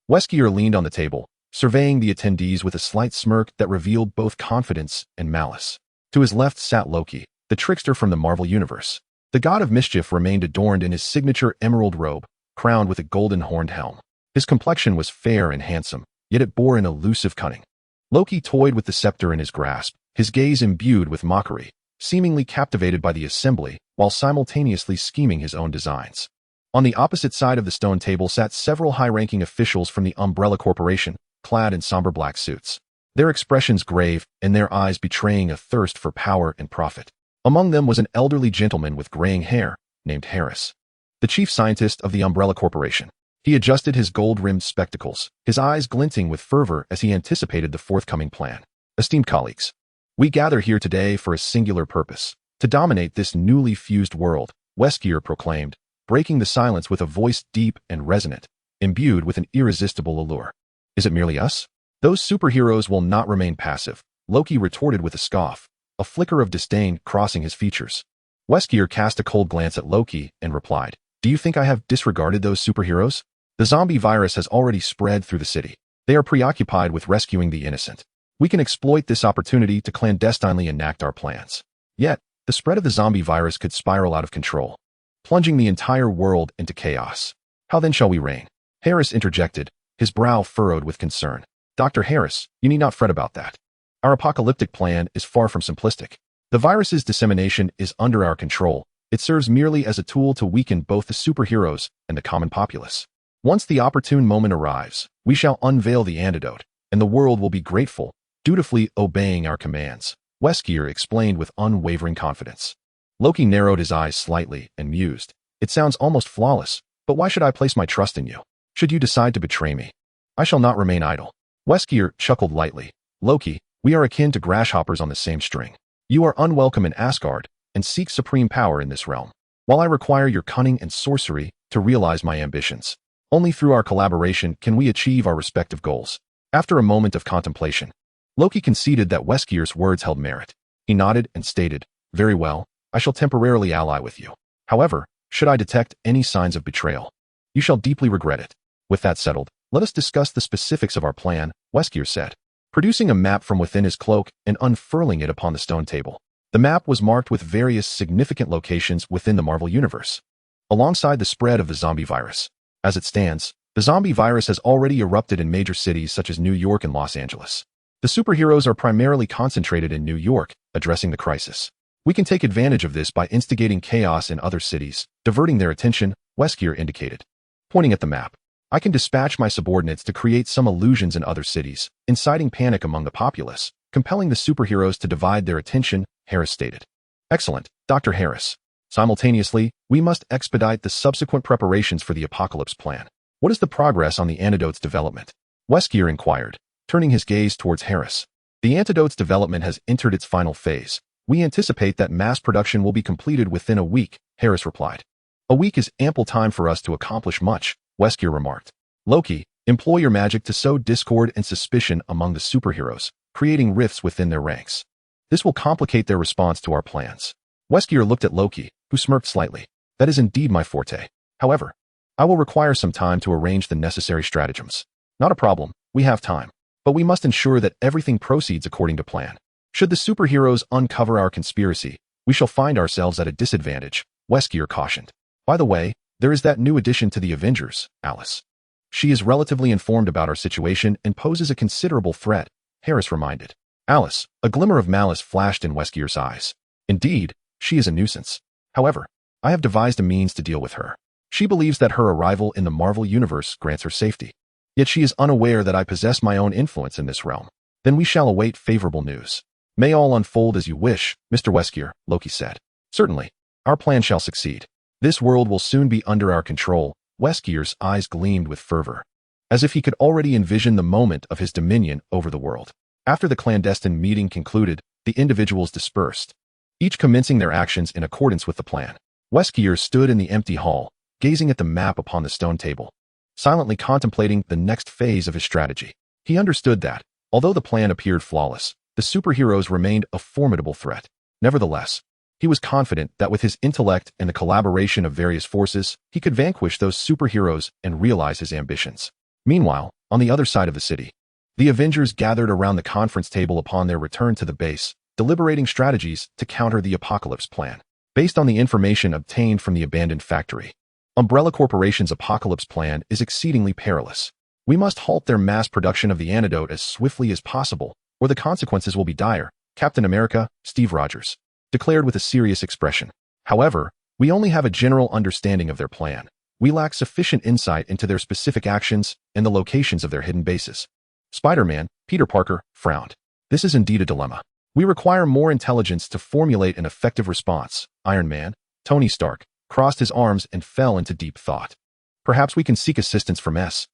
Wesker leaned on the table, surveying the attendees with a slight smirk that revealed both confidence and malice. To his left sat Loki, the trickster from the Marvel Universe. The god of mischief remained adorned in his signature emerald robe, crowned with a golden horned helm. His complexion was fair and handsome, yet it bore an elusive cunning. Loki toyed with the scepter in his grasp, his gaze imbued with mockery, seemingly captivated by the assembly, while simultaneously scheming his own designs. On the opposite side of the stone table sat several high-ranking officials from the Umbrella Corporation, clad in somber black suits, their expressions grave and their eyes betraying a thirst for power and profit. Among them was an elderly gentleman with graying hair, named Harris, the chief scientist of the Umbrella Corporation. He adjusted his gold-rimmed spectacles, his eyes glinting with fervor as he anticipated the forthcoming plan. "Esteemed colleagues, We gather here today for a singular purpose, to dominate this newly fused world, Wesker proclaimed, breaking the silence with a voice deep and resonant, imbued with an irresistible allure. Is it merely us? Those superheroes will not remain passive, Loki retorted with a scoff, a flicker of disdain crossing his features. Wesker cast a cold glance at Loki and replied, "Do you think I have disregarded those superheroes? The zombie virus has already spread through the city. They are preoccupied with rescuing the innocent. We can exploit this opportunity to clandestinely enact our plans. Yet, the spread of the zombie virus could spiral out of control, plunging the entire world into chaos. How then shall we reign?" Harris interjected, his brow furrowed with concern. "Dr. Harris, you need not fret about that. Our apocalyptic plan is far from simplistic. The virus's dissemination is under our control. It serves merely as a tool to weaken both the superheroes and the common populace. Once the opportune moment arrives, we shall unveil the antidote, and the world will be grateful, dutifully obeying our commands," Wesker explained with unwavering confidence. Loki narrowed his eyes slightly and mused. "It sounds almost flawless, but why should I place my trust in you? Should you decide to betray me, I shall not remain idle." Wesker chuckled lightly. "Loki, we are akin to grasshoppers on the same string. You are unwelcome in Asgard and seek supreme power in this realm, while I require your cunning and sorcery to realize my ambitions. Only through our collaboration can we achieve our respective goals." After a moment of contemplation, Loki conceded that Wesker's words held merit. He nodded and stated, "Very well, I shall temporarily ally with you. However, should I detect any signs of betrayal, you shall deeply regret it. With that settled, let us discuss the specifics of our plan," Wesker said, producing a map from within his cloak and unfurling it upon the stone table. The map was marked with various significant locations within the Marvel Universe, alongside the spread of the zombie virus. As it stands, the zombie virus has already erupted in major cities such as New York and Los Angeles. The superheroes are primarily concentrated in New York, addressing the crisis. We can take advantage of this by instigating chaos in other cities, diverting their attention, Wesker indicated, pointing at the map. "I can dispatch my subordinates to create some illusions in other cities, inciting panic among the populace, compelling the superheroes to divide their attention," Harris stated. "Excellent, Dr. Harris. Simultaneously, we must expedite the subsequent preparations for the apocalypse plan. What is the progress on the antidote's development?" Wesker inquired, turning his gaze towards Harris. "The antidote's development has entered its final phase. We anticipate that mass production will be completed within a week," Harris replied. "A week is ample time for us to accomplish much," Wesker remarked. "Loki, employ your magic to sow discord and suspicion among the superheroes, creating rifts within their ranks. This will complicate their response to our plans." Wesker looked at Loki, who smirked slightly. "That is indeed my forte. However, I will require some time to arrange the necessary stratagems." "Not a problem, we have time. But we must ensure that everything proceeds according to plan. Should the superheroes uncover our conspiracy, we shall find ourselves at a disadvantage," Wesker cautioned. "By the way, there is that new addition to the Avengers, Alice. She is relatively informed about our situation and poses a considerable threat," Harris reminded. Alice, a glimmer of malice flashed in Wesker's eyes. "Indeed, she is a nuisance. However, I have devised a means to deal with her. She believes that her arrival in the Marvel Universe grants her safety. Yet she is unaware that I possess my own influence in this realm. Then we shall await favorable news." "May all unfold as you wish, Mr. Wesker," Loki said. "Certainly, our plan shall succeed. This world will soon be under our control." Wesker's eyes gleamed with fervor, as if he could already envision the moment of his dominion over the world. After the clandestine meeting concluded, the individuals dispersed, each commencing their actions in accordance with the plan. Wesker stood in the empty hall, gazing at the map upon the stone table, silently contemplating the next phase of his strategy. He understood that, although the plan appeared flawless, the superheroes remained a formidable threat. Nevertheless, he was confident that with his intellect and the collaboration of various forces, he could vanquish those superheroes and realize his ambitions. Meanwhile, on the other side of the city, the Avengers gathered around the conference table upon their return to the base, deliberating strategies to counter the apocalypse plan. Based on the information obtained from the abandoned factory, Umbrella Corporation's apocalypse plan is exceedingly perilous. We must halt their mass production of the antidote as swiftly as possible, or the consequences will be dire, Captain America, Steve Rogers, declared with a serious expression. "However, we only have a general understanding of their plan. We lack sufficient insight into their specific actions and the locations of their hidden bases." Spider-Man, Peter Parker, frowned. "This is indeed a dilemma. We require more intelligence to formulate an effective response." Iron Man, Tony Stark, crossed his arms and fell into deep thought. "Perhaps we can seek assistance from SHIELD.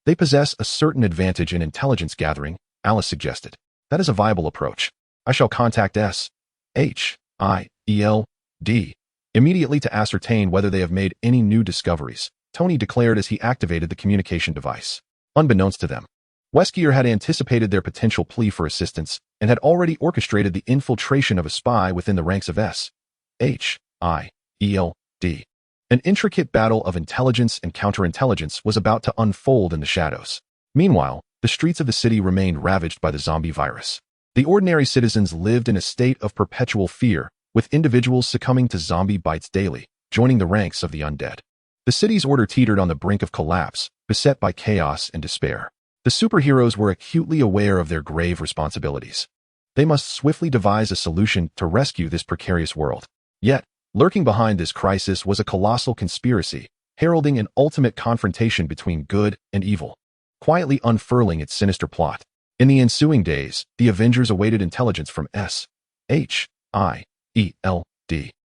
They possess a certain advantage in intelligence gathering," Alice suggested. That is a viable approach. I shall contact SHIELD immediately to ascertain whether they have made any new discoveries, Tony declared as he activated the communication device. Unbeknownst to them, Wesker had anticipated their potential plea for assistance and had already orchestrated the infiltration of a spy within the ranks of SHIELD. An intricate battle of intelligence and counterintelligence was about to unfold in the shadows. Meanwhile, the streets of the city remained ravaged by the zombie virus. The ordinary citizens lived in a state of perpetual fear, with individuals succumbing to zombie bites daily, joining the ranks of the undead. The city's order teetered on the brink of collapse, beset by chaos and despair. The superheroes were acutely aware of their grave responsibilities. They must swiftly devise a solution to rescue this precarious world. Yet, lurking behind this crisis was a colossal conspiracy, heralding an ultimate confrontation between good and evil, quietly unfurling its sinister plot. In the ensuing days, the Avengers awaited intelligence from SHIELD,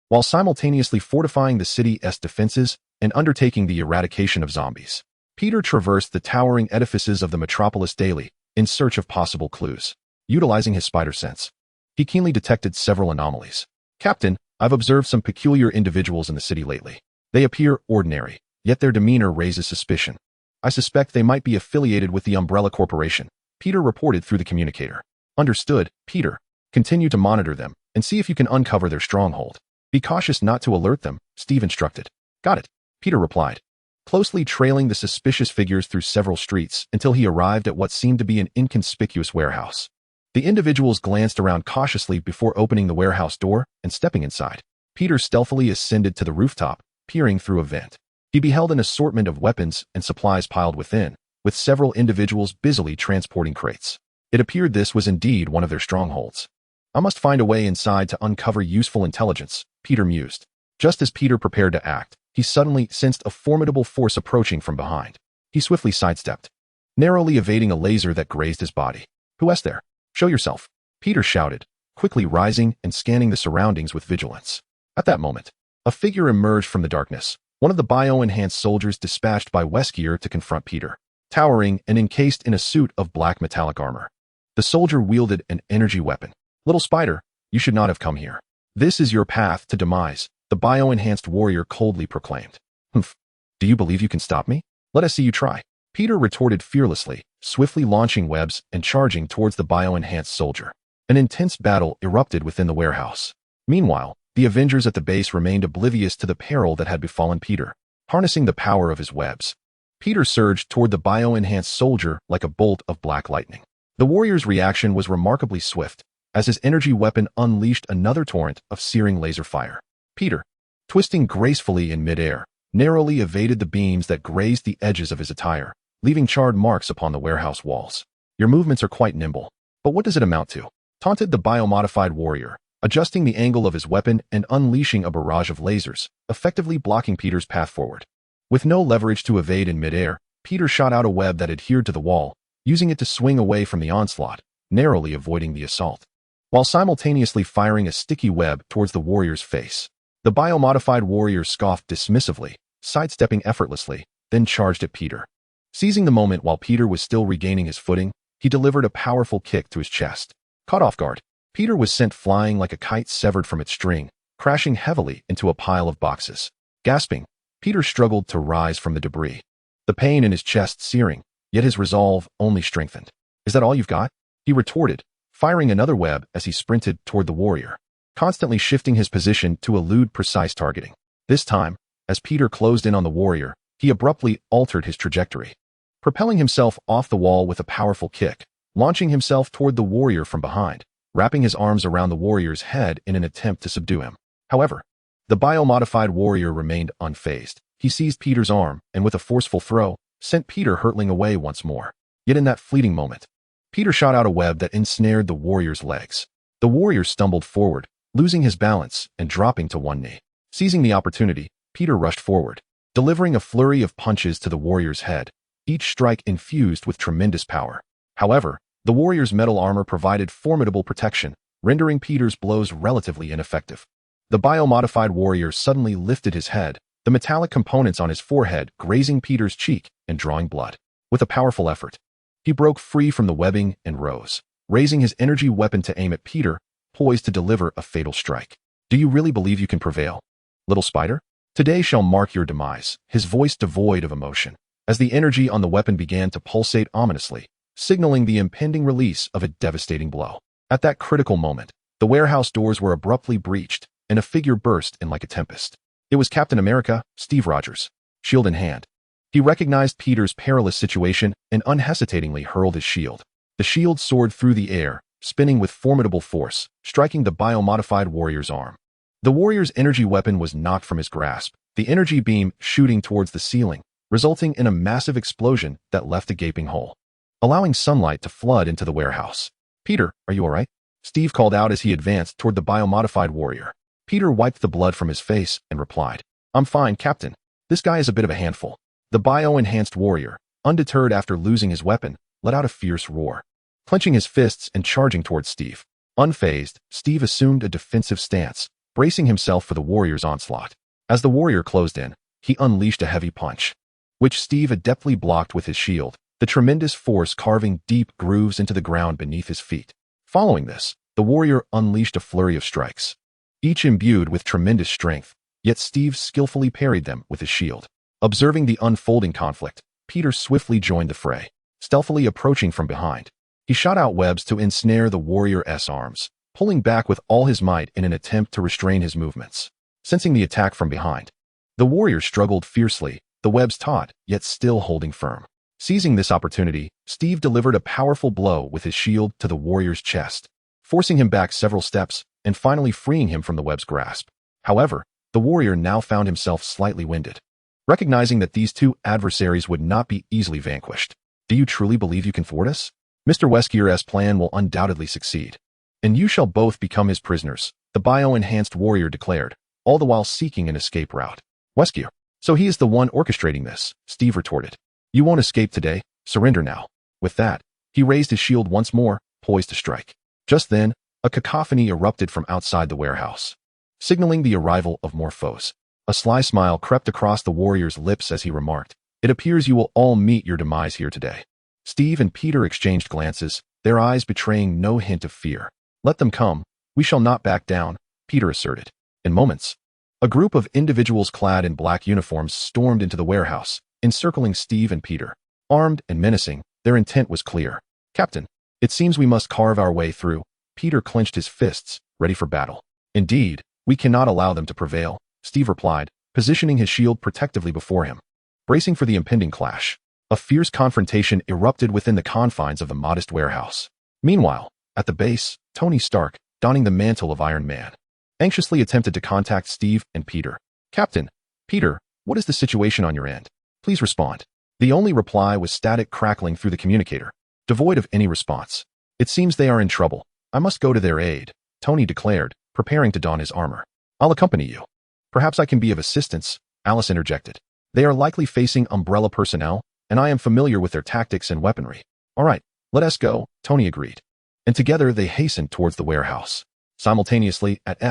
while simultaneously fortifying the city's defenses and undertaking the eradication of zombies. Peter traversed the towering edifices of the metropolis daily, in search of possible clues. Utilizing his spider sense, he keenly detected several anomalies. "Captain, I've observed some peculiar individuals in the city lately. They appear ordinary, yet their demeanor raises suspicion. I suspect they might be affiliated with the Umbrella Corporation," Peter reported through the communicator. "Understood, Peter. Continue to monitor them and see if you can uncover their stronghold. Be cautious not to alert them," Steve instructed. "Got it," Peter replied, closely trailing the suspicious figures through several streets until he arrived at what seemed to be an inconspicuous warehouse. The individuals glanced around cautiously before opening the warehouse door and stepping inside. Peter stealthily ascended to the rooftop, peering through a vent. He beheld an assortment of weapons and supplies piled within, with several individuals busily transporting crates. It appeared this was indeed one of their strongholds. "I must find a way inside to uncover useful intelligence," Peter mused. Just as Peter prepared to act, he suddenly sensed a formidable force approaching from behind. He swiftly sidestepped, narrowly evading a laser that grazed his body. "Who is there? Show yourself," Peter shouted, quickly rising and scanning the surroundings with vigilance. At that moment, a figure emerged from the darkness, one of the bio-enhanced soldiers dispatched by Wesker to confront Peter. Towering and encased in a suit of black metallic armor, the soldier wielded an energy weapon. "Little spider, you should not have come here. This is your path to demise," the bio-enhanced warrior coldly proclaimed. "Humph. Do you believe you can stop me? Let us see you try," Peter retorted fearlessly, swiftly launching webs and charging towards the bio-enhanced soldier. An intense battle erupted within the warehouse. Meanwhile, the Avengers at the base remained oblivious to the peril that had befallen Peter. Harnessing the power of his webs, Peter surged toward the bio-enhanced soldier like a bolt of black lightning. The warrior's reaction was remarkably swift, as his energy weapon unleashed another torrent of searing laser fire. Peter, twisting gracefully in midair, narrowly evaded the beams that grazed the edges of his attire, leaving charred marks upon the warehouse walls. "Your movements are quite nimble, but what does it amount to?" taunted the biomodified warrior, adjusting the angle of his weapon and unleashing a barrage of lasers, effectively blocking Peter's path forward. With no leverage to evade in midair, Peter shot out a web that adhered to the wall, using it to swing away from the onslaught, narrowly avoiding the assault, while simultaneously firing a sticky web towards the warrior's face. The biomodified warrior scoffed dismissively, sidestepping effortlessly, then charged at Peter. Seizing the moment while Peter was still regaining his footing, he delivered a powerful kick to his chest. Caught off guard, Peter was sent flying like a kite severed from its string, crashing heavily into a pile of boxes. Gasping, Peter struggled to rise from the debris, the pain in his chest searing, yet his resolve only strengthened. "Is that all you've got?" he retorted, firing another web as he sprinted toward the warrior, constantly shifting his position to elude precise targeting. This time, as Peter closed in on the warrior, he abruptly altered his trajectory, propelling himself off the wall with a powerful kick, launching himself toward the warrior from behind, wrapping his arms around the warrior's head in an attempt to subdue him. However, the biomodified warrior remained unfazed. He seized Peter's arm and with a forceful throw, sent Peter hurtling away once more. Yet in that fleeting moment, Peter shot out a web that ensnared the warrior's legs. The warrior stumbled forward, losing his balance and dropping to one knee. Seizing the opportunity, Peter rushed forward, delivering a flurry of punches to the warrior's head, each strike infused with tremendous power. However, the warrior's metal armor provided formidable protection, rendering Peter's blows relatively ineffective. The biomodified warrior suddenly lifted his head, the metallic components on his forehead grazing Peter's cheek and drawing blood. With a powerful effort, he broke free from the webbing and rose, raising his energy weapon to aim at Peter, poised to deliver a fatal strike. Do you really believe you can prevail, little spider? Today shall mark your demise, his voice devoid of emotion, as the energy on the weapon began to pulsate ominously, signaling the impending release of a devastating blow. At that critical moment, the warehouse doors were abruptly breached, and a figure burst in like a tempest. It was Captain America, Steve Rogers, shield in hand. He recognized Peter's perilous situation and unhesitatingly hurled his shield. The shield soared through the air, spinning with formidable force, striking the biomodified warrior's arm. The warrior's energy weapon was knocked from his grasp, the energy beam shooting towards the ceiling, resulting in a massive explosion that left a gaping hole, allowing sunlight to flood into the warehouse. Peter, are you all right? Steve called out as he advanced toward the biomodified warrior. Peter wiped the blood from his face and replied, I'm fine, Captain. This guy is a bit of a handful. The bio-enhanced warrior, undeterred after losing his weapon, let out a fierce roar, clenching his fists and charging towards Steve. Unfazed, Steve assumed a defensive stance, bracing himself for the warrior's onslaught. As the warrior closed in, he unleashed a heavy punch, which Steve adeptly blocked with his shield, the tremendous force carving deep grooves into the ground beneath his feet. Following this, the warrior unleashed a flurry of strikes, each imbued with tremendous strength, yet Steve skillfully parried them with his shield. Observing the unfolding conflict, Peter swiftly joined the fray, stealthily approaching from behind. He shot out webs to ensnare the warrior's arms, pulling back with all his might in an attempt to restrain his movements. Sensing the attack from behind, the warrior struggled fiercely, the webs taut, yet still holding firm. Seizing this opportunity, Steve delivered a powerful blow with his shield to the warrior's chest, forcing him back several steps and finally freeing him from the web's grasp. However, the warrior now found himself slightly winded, recognizing that these two adversaries would not be easily vanquished. Do you truly believe you can thwart us? Mr. Wesker's plan will undoubtedly succeed, and you shall both become his prisoners, the bio-enhanced warrior declared, all the while seeking an escape route. Wesker, so he is the one orchestrating this, Steve retorted. You won't escape today, surrender now. With that, he raised his shield once more, poised to strike. Just then, a cacophony erupted from outside the warehouse, signaling the arrival of more foes. A sly smile crept across the warrior's lips as he remarked, It appears you will all meet your demise here today. Steve and Peter exchanged glances, their eyes betraying no hint of fear. Let them come, we shall not back down, Peter asserted. In moments, a group of individuals clad in black uniforms stormed into the warehouse, encircling Steve and Peter. Armed and menacing, their intent was clear. Captain, it seems we must carve our way through. Peter clenched his fists, ready for battle. Indeed, we cannot allow them to prevail, Steve replied, positioning his shield protectively before him. Bracing for the impending clash, a fierce confrontation erupted within the confines of the modest warehouse. Meanwhile, at the base, Tony Stark, donning the mantle of Iron Man, anxiously attempted to contact Steve and Peter. Captain, Peter, what is the situation on your end? Please respond. The only reply was static crackling through the communicator, devoid of any response. It seems they are in trouble. I must go to their aid, Tony declared, preparing to don his armor. I'll accompany you. Perhaps I can be of assistance, Alice interjected. They are likely facing Umbrella personnel, and I am familiar with their tactics and weaponry. All right, let us go, Tony agreed. And together they hastened towards the warehouse. Simultaneously, at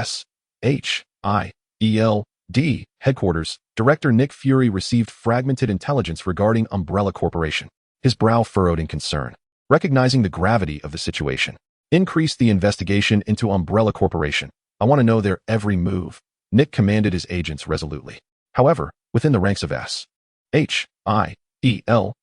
SHIELD headquarters, Director Nick Fury received fragmented intelligence regarding Umbrella Corporation. His brow furrowed in concern, recognizing the gravity of the situation. Increase the investigation into Umbrella Corporation. I want to know their every move, Nick commanded his agents resolutely. However, within the ranks of SHIELD,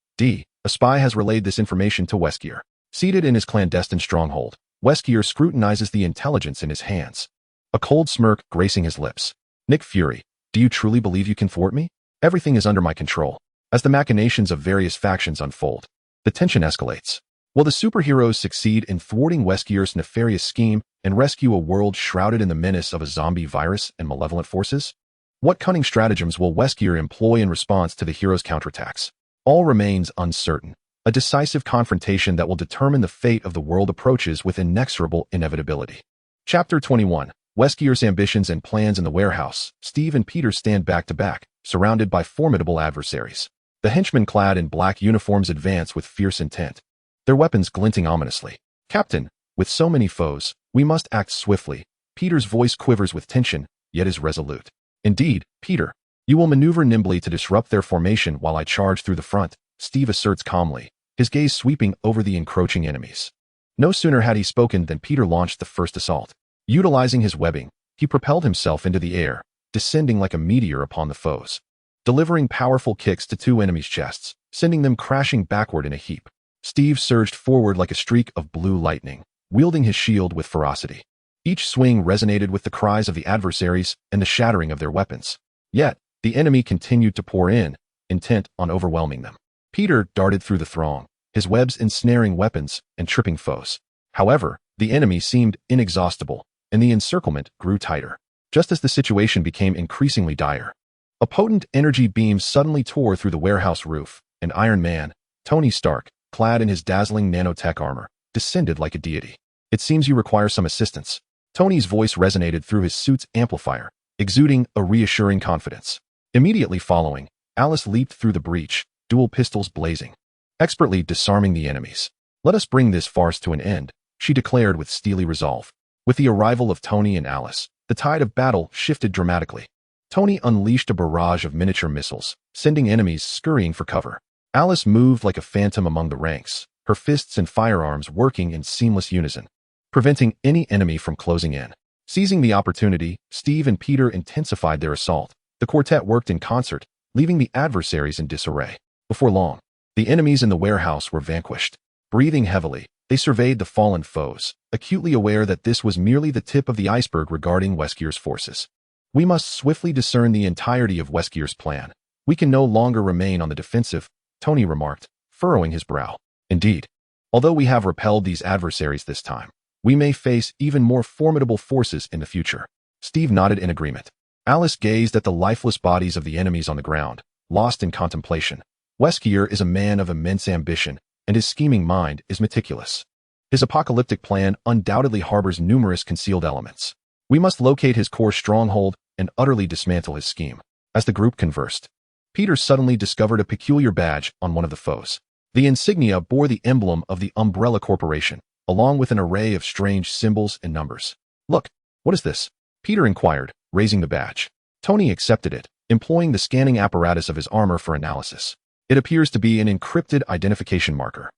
a spy has relayed this information to Wesker. Seated in his clandestine stronghold, Wesker scrutinizes the intelligence in his hands, a cold smirk gracing his lips. Nick Fury, do you truly believe you can thwart me? Everything is under my control. As the machinations of various factions unfold, the tension escalates. Will the superheroes succeed in thwarting Wesker's nefarious scheme and rescue a world shrouded in the menace of a zombie virus and malevolent forces? What cunning stratagems will Wesker employ in response to the heroes' counterattacks? All remains uncertain. A decisive confrontation that will determine the fate of the world approaches with inexorable inevitability. Chapter 21. Wesker's ambitions and plans in the warehouse. Steve and Peter stand back to back, surrounded by formidable adversaries. The henchmen clad in black uniforms advance with fierce intent, their weapons glinting ominously. Captain, with so many foes, we must act swiftly. Peter's voice quivers with tension, yet is resolute. Indeed, Peter, you will maneuver nimbly to disrupt their formation while I charge through the front, Steve asserts calmly, his gaze sweeping over the encroaching enemies. No sooner had he spoken than Peter launched the first assault. Utilizing his webbing, he propelled himself into the air, descending like a meteor upon the foes, delivering powerful kicks to two enemies' chests, sending them crashing backward in a heap. Steve surged forward like a streak of blue lightning, wielding his shield with ferocity. Each swing resonated with the cries of the adversaries and the shattering of their weapons. Yet, the enemy continued to pour in, intent on overwhelming them. Peter darted through the throng, his webs ensnaring weapons and tripping foes. However, the enemy seemed inexhaustible, and the encirclement grew tighter. Just as the situation became increasingly dire, a potent energy beam suddenly tore through the warehouse roof, and Iron Man, Tony Stark, clad in his dazzling nanotech armor, descended like a deity. "It seems you require some assistance." Tony's voice resonated through his suit's amplifier, exuding a reassuring confidence. Immediately following, Alice leaped through the breach, dual pistols blazing, expertly disarming the enemies. "Let us bring this farce to an end," she declared with steely resolve. With the arrival of Tony and Alice, the tide of battle shifted dramatically. Tony unleashed a barrage of miniature missiles, sending enemies scurrying for cover. Alice moved like a phantom among the ranks, her fists and firearms working in seamless unison, preventing any enemy from closing in. Seizing the opportunity, Steve and Peter intensified their assault. The quartet worked in concert, leaving the adversaries in disarray. Before long, the enemies in the warehouse were vanquished. Breathing heavily, they surveyed the fallen foes, acutely aware that this was merely the tip of the iceberg regarding Wesker's forces. "We must swiftly discern the entirety of Wesker's plan. We can no longer remain on the defensive," Tony remarked, furrowing his brow. "Indeed. Although we have repelled these adversaries this time, we may face even more formidable forces in the future." Steve nodded in agreement. Alice gazed at the lifeless bodies of the enemies on the ground, lost in contemplation. Wesker is a man of immense ambition, and his scheming mind is meticulous. His apocalyptic plan undoubtedly harbors numerous concealed elements. We must locate his core stronghold and utterly dismantle his scheme. As the group conversed, Peter suddenly discovered a peculiar badge on one of the foes. The insignia bore the emblem of the Umbrella Corporation, along with an array of strange symbols and numbers. "Look, what is this?" Peter inquired, raising the badge. Tony accepted it, employing the scanning apparatus of his armor for analysis. It appears to be an encrypted identification marker.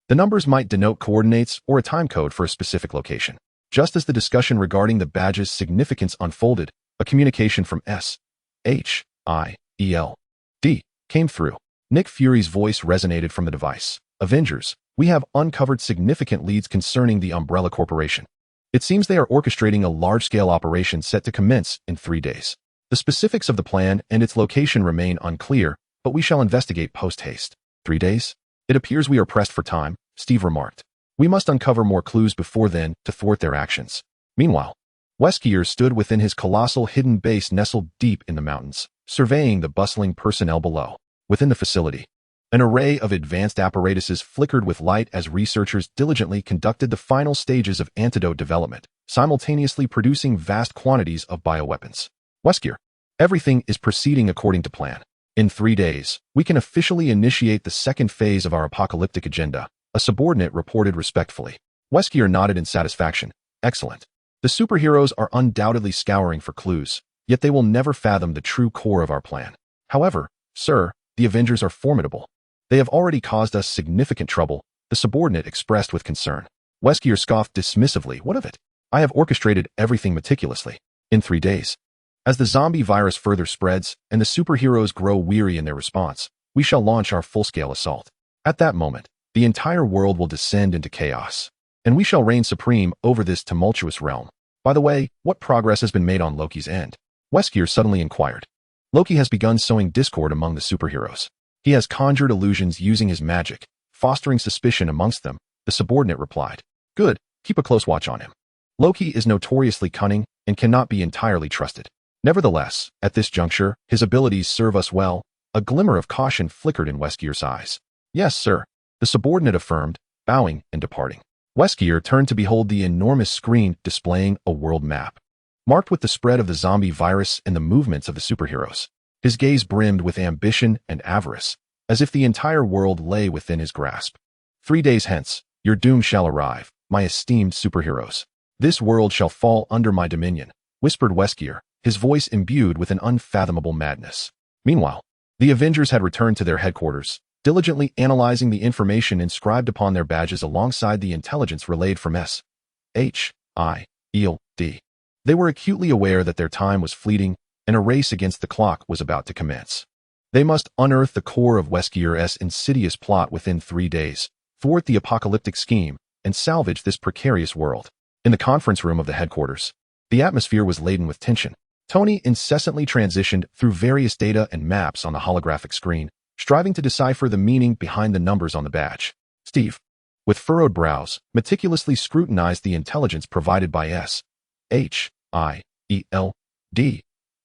The numbers might denote coordinates or a time code for a specific location. Just as the discussion regarding the badge's significance unfolded, a communication from SHIELD came through. Nick Fury's voice resonated from the device. "Avengers, we have uncovered significant leads concerning the Umbrella Corporation. It seems they are orchestrating a large-scale operation set to commence in 3 days. The specifics of the plan and its location remain unclear, but we shall investigate post-haste." 3 days? "It appears we are pressed for time," Steve remarked. "We must uncover more clues before then to thwart their actions." Meanwhile, Wesker stood within his colossal hidden base nestled deep in the mountains, surveying the bustling personnel below. Within the facility, an array of advanced apparatuses flickered with light as researchers diligently conducted the final stages of antidote development, simultaneously producing vast quantities of bioweapons. "Wesker, everything is proceeding according to plan. In 3 days, we can officially initiate the second phase of our apocalyptic agenda," a subordinate reported respectfully. Wesker nodded in satisfaction. "Excellent. The superheroes are undoubtedly scouring for clues, yet they will never fathom the true core of our plan. However, sir, the Avengers are formidable. They have already caused us significant trouble," the subordinate expressed with concern. Wesker scoffed dismissively. "What of it? I have orchestrated everything meticulously. In 3 days. As the zombie virus further spreads and the superheroes grow weary in their response, we shall launch our full-scale assault. At that moment, the entire world will descend into chaos, and we shall reign supreme over this tumultuous realm. By the way, what progress has been made on Loki's end?" Wesker suddenly inquired. "Loki has begun sowing discord among the superheroes. He has conjured illusions using his magic, fostering suspicion amongst them," the subordinate replied. "Good, keep a close watch on him. Loki is notoriously cunning and cannot be entirely trusted. Nevertheless, at this juncture, his abilities serve us well." A glimmer of caution flickered in Wesker's eyes. "Yes, sir," the subordinate affirmed, bowing and departing. Wesker turned to behold the enormous screen displaying a world map, marked with the spread of the zombie virus and the movements of the superheroes. His gaze brimmed with ambition and avarice, as if the entire world lay within his grasp. 3 days hence, your doom shall arrive, my esteemed superheroes. This world shall fall under my dominion," whispered Wesker, his voice imbued with an unfathomable madness. Meanwhile, the Avengers had returned to their headquarters, diligently analyzing the information inscribed upon their badges alongside the intelligence relayed from S.H.I.E.L.D. They were acutely aware that their time was fleeting and a race against the clock was about to commence. They must unearth the core of Wesker's insidious plot within 3 days, thwart the apocalyptic scheme, and salvage this precarious world. In the conference room of the headquarters, the atmosphere was laden with tension. Tony incessantly transitioned through various data and maps on the holographic screen, striving to decipher the meaning behind the numbers on the badge. Steve, with furrowed brows, meticulously scrutinized the intelligence provided by S.H.I.E.L.D.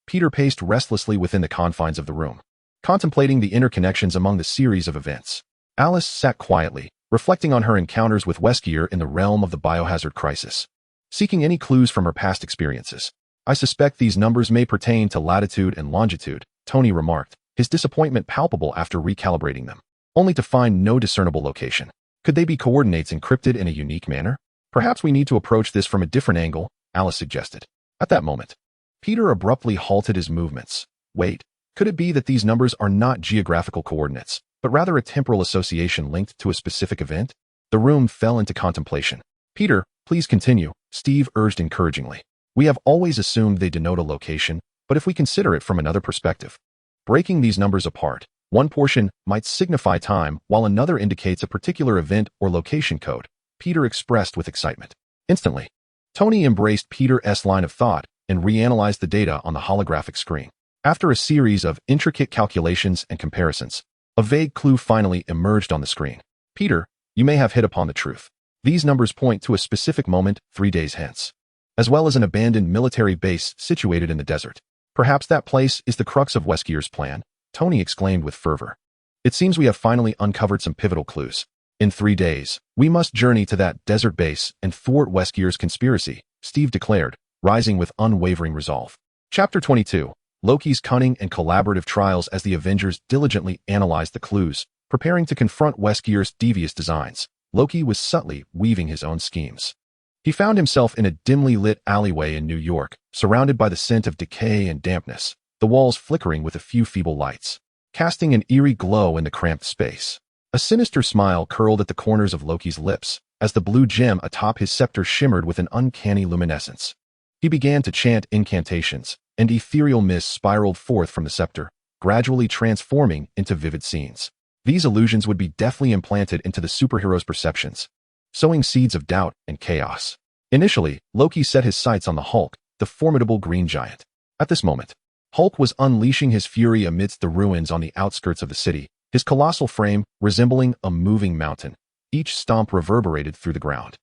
Peter paced restlessly within the confines of the room, contemplating the interconnections among the series of events. Alice sat quietly, reflecting on her encounters with Wesker in the realm of the Biohazard crisis, seeking any clues from her past experiences. I suspect these numbers may pertain to latitude and longitude, Tony remarked, his disappointment palpable after recalibrating them, only to find no discernible location. Could they be coordinates encrypted in a unique manner? Perhaps we need to approach this from a different angle, Alice suggested. At that moment, Peter abruptly halted his movements. Wait, could it be that these numbers are not geographical coordinates, but rather a temporal association linked to a specific event? The room fell into contemplation. Peter, please continue, Steve urged encouragingly. We have always assumed they denote a location, but if we consider it from another perspective, breaking these numbers apart, one portion might signify time while another indicates a particular event or location code, Peter expressed with excitement. Instantly, Tony embraced Peter's line of thought and reanalyzed the data on the holographic screen. After a series of intricate calculations and comparisons, a vague clue finally emerged on the screen. Peter, you may have hit upon the truth. These numbers point to a specific moment 3 days hence, as well as an abandoned military base situated in the desert. Perhaps that place is the crux of Wesker's plan, Tony exclaimed with fervor. It seems we have finally uncovered some pivotal clues. In 3 days, we must journey to that desert base and thwart Wesker's conspiracy, Steve declared, rising with unwavering resolve. Chapter 22. Loki's cunning and collaborative trials. As the Avengers diligently analyzed the clues, preparing to confront Wesker's devious designs, Loki was subtly weaving his own schemes. He found himself in a dimly lit alleyway in New York, surrounded by the scent of decay and dampness, the walls flickering with a few feeble lights, casting an eerie glow in the cramped space. A sinister smile curled at the corners of Loki's lips, as the blue gem atop his scepter shimmered with an uncanny luminescence. He began to chant incantations, and ethereal mist spiraled forth from the scepter, gradually transforming into vivid scenes. These illusions would be deftly implanted into the superhero's perceptions, sowing seeds of doubt and chaos. Initially, Loki set his sights on the Hulk, the formidable green giant. At this moment, Hulk was unleashing his fury amidst the ruins on the outskirts of the city, his colossal frame resembling a moving mountain. Each stomp reverberated through the ground.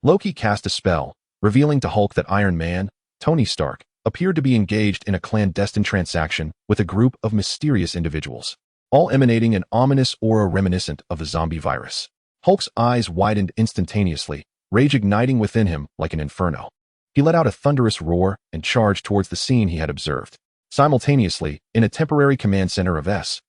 Loki cast a spell, revealing to Hulk that Iron Man, Tony Stark, appeared to be engaged in a clandestine transaction with a group of mysterious individuals, all emanating an ominous aura reminiscent of the zombie virus. Hulk's eyes widened instantaneously, rage igniting within him like an inferno. He let out a thunderous roar and charged towards the scene he had observed. Simultaneously, in a temporary command center of S.H.I.E.L.D.,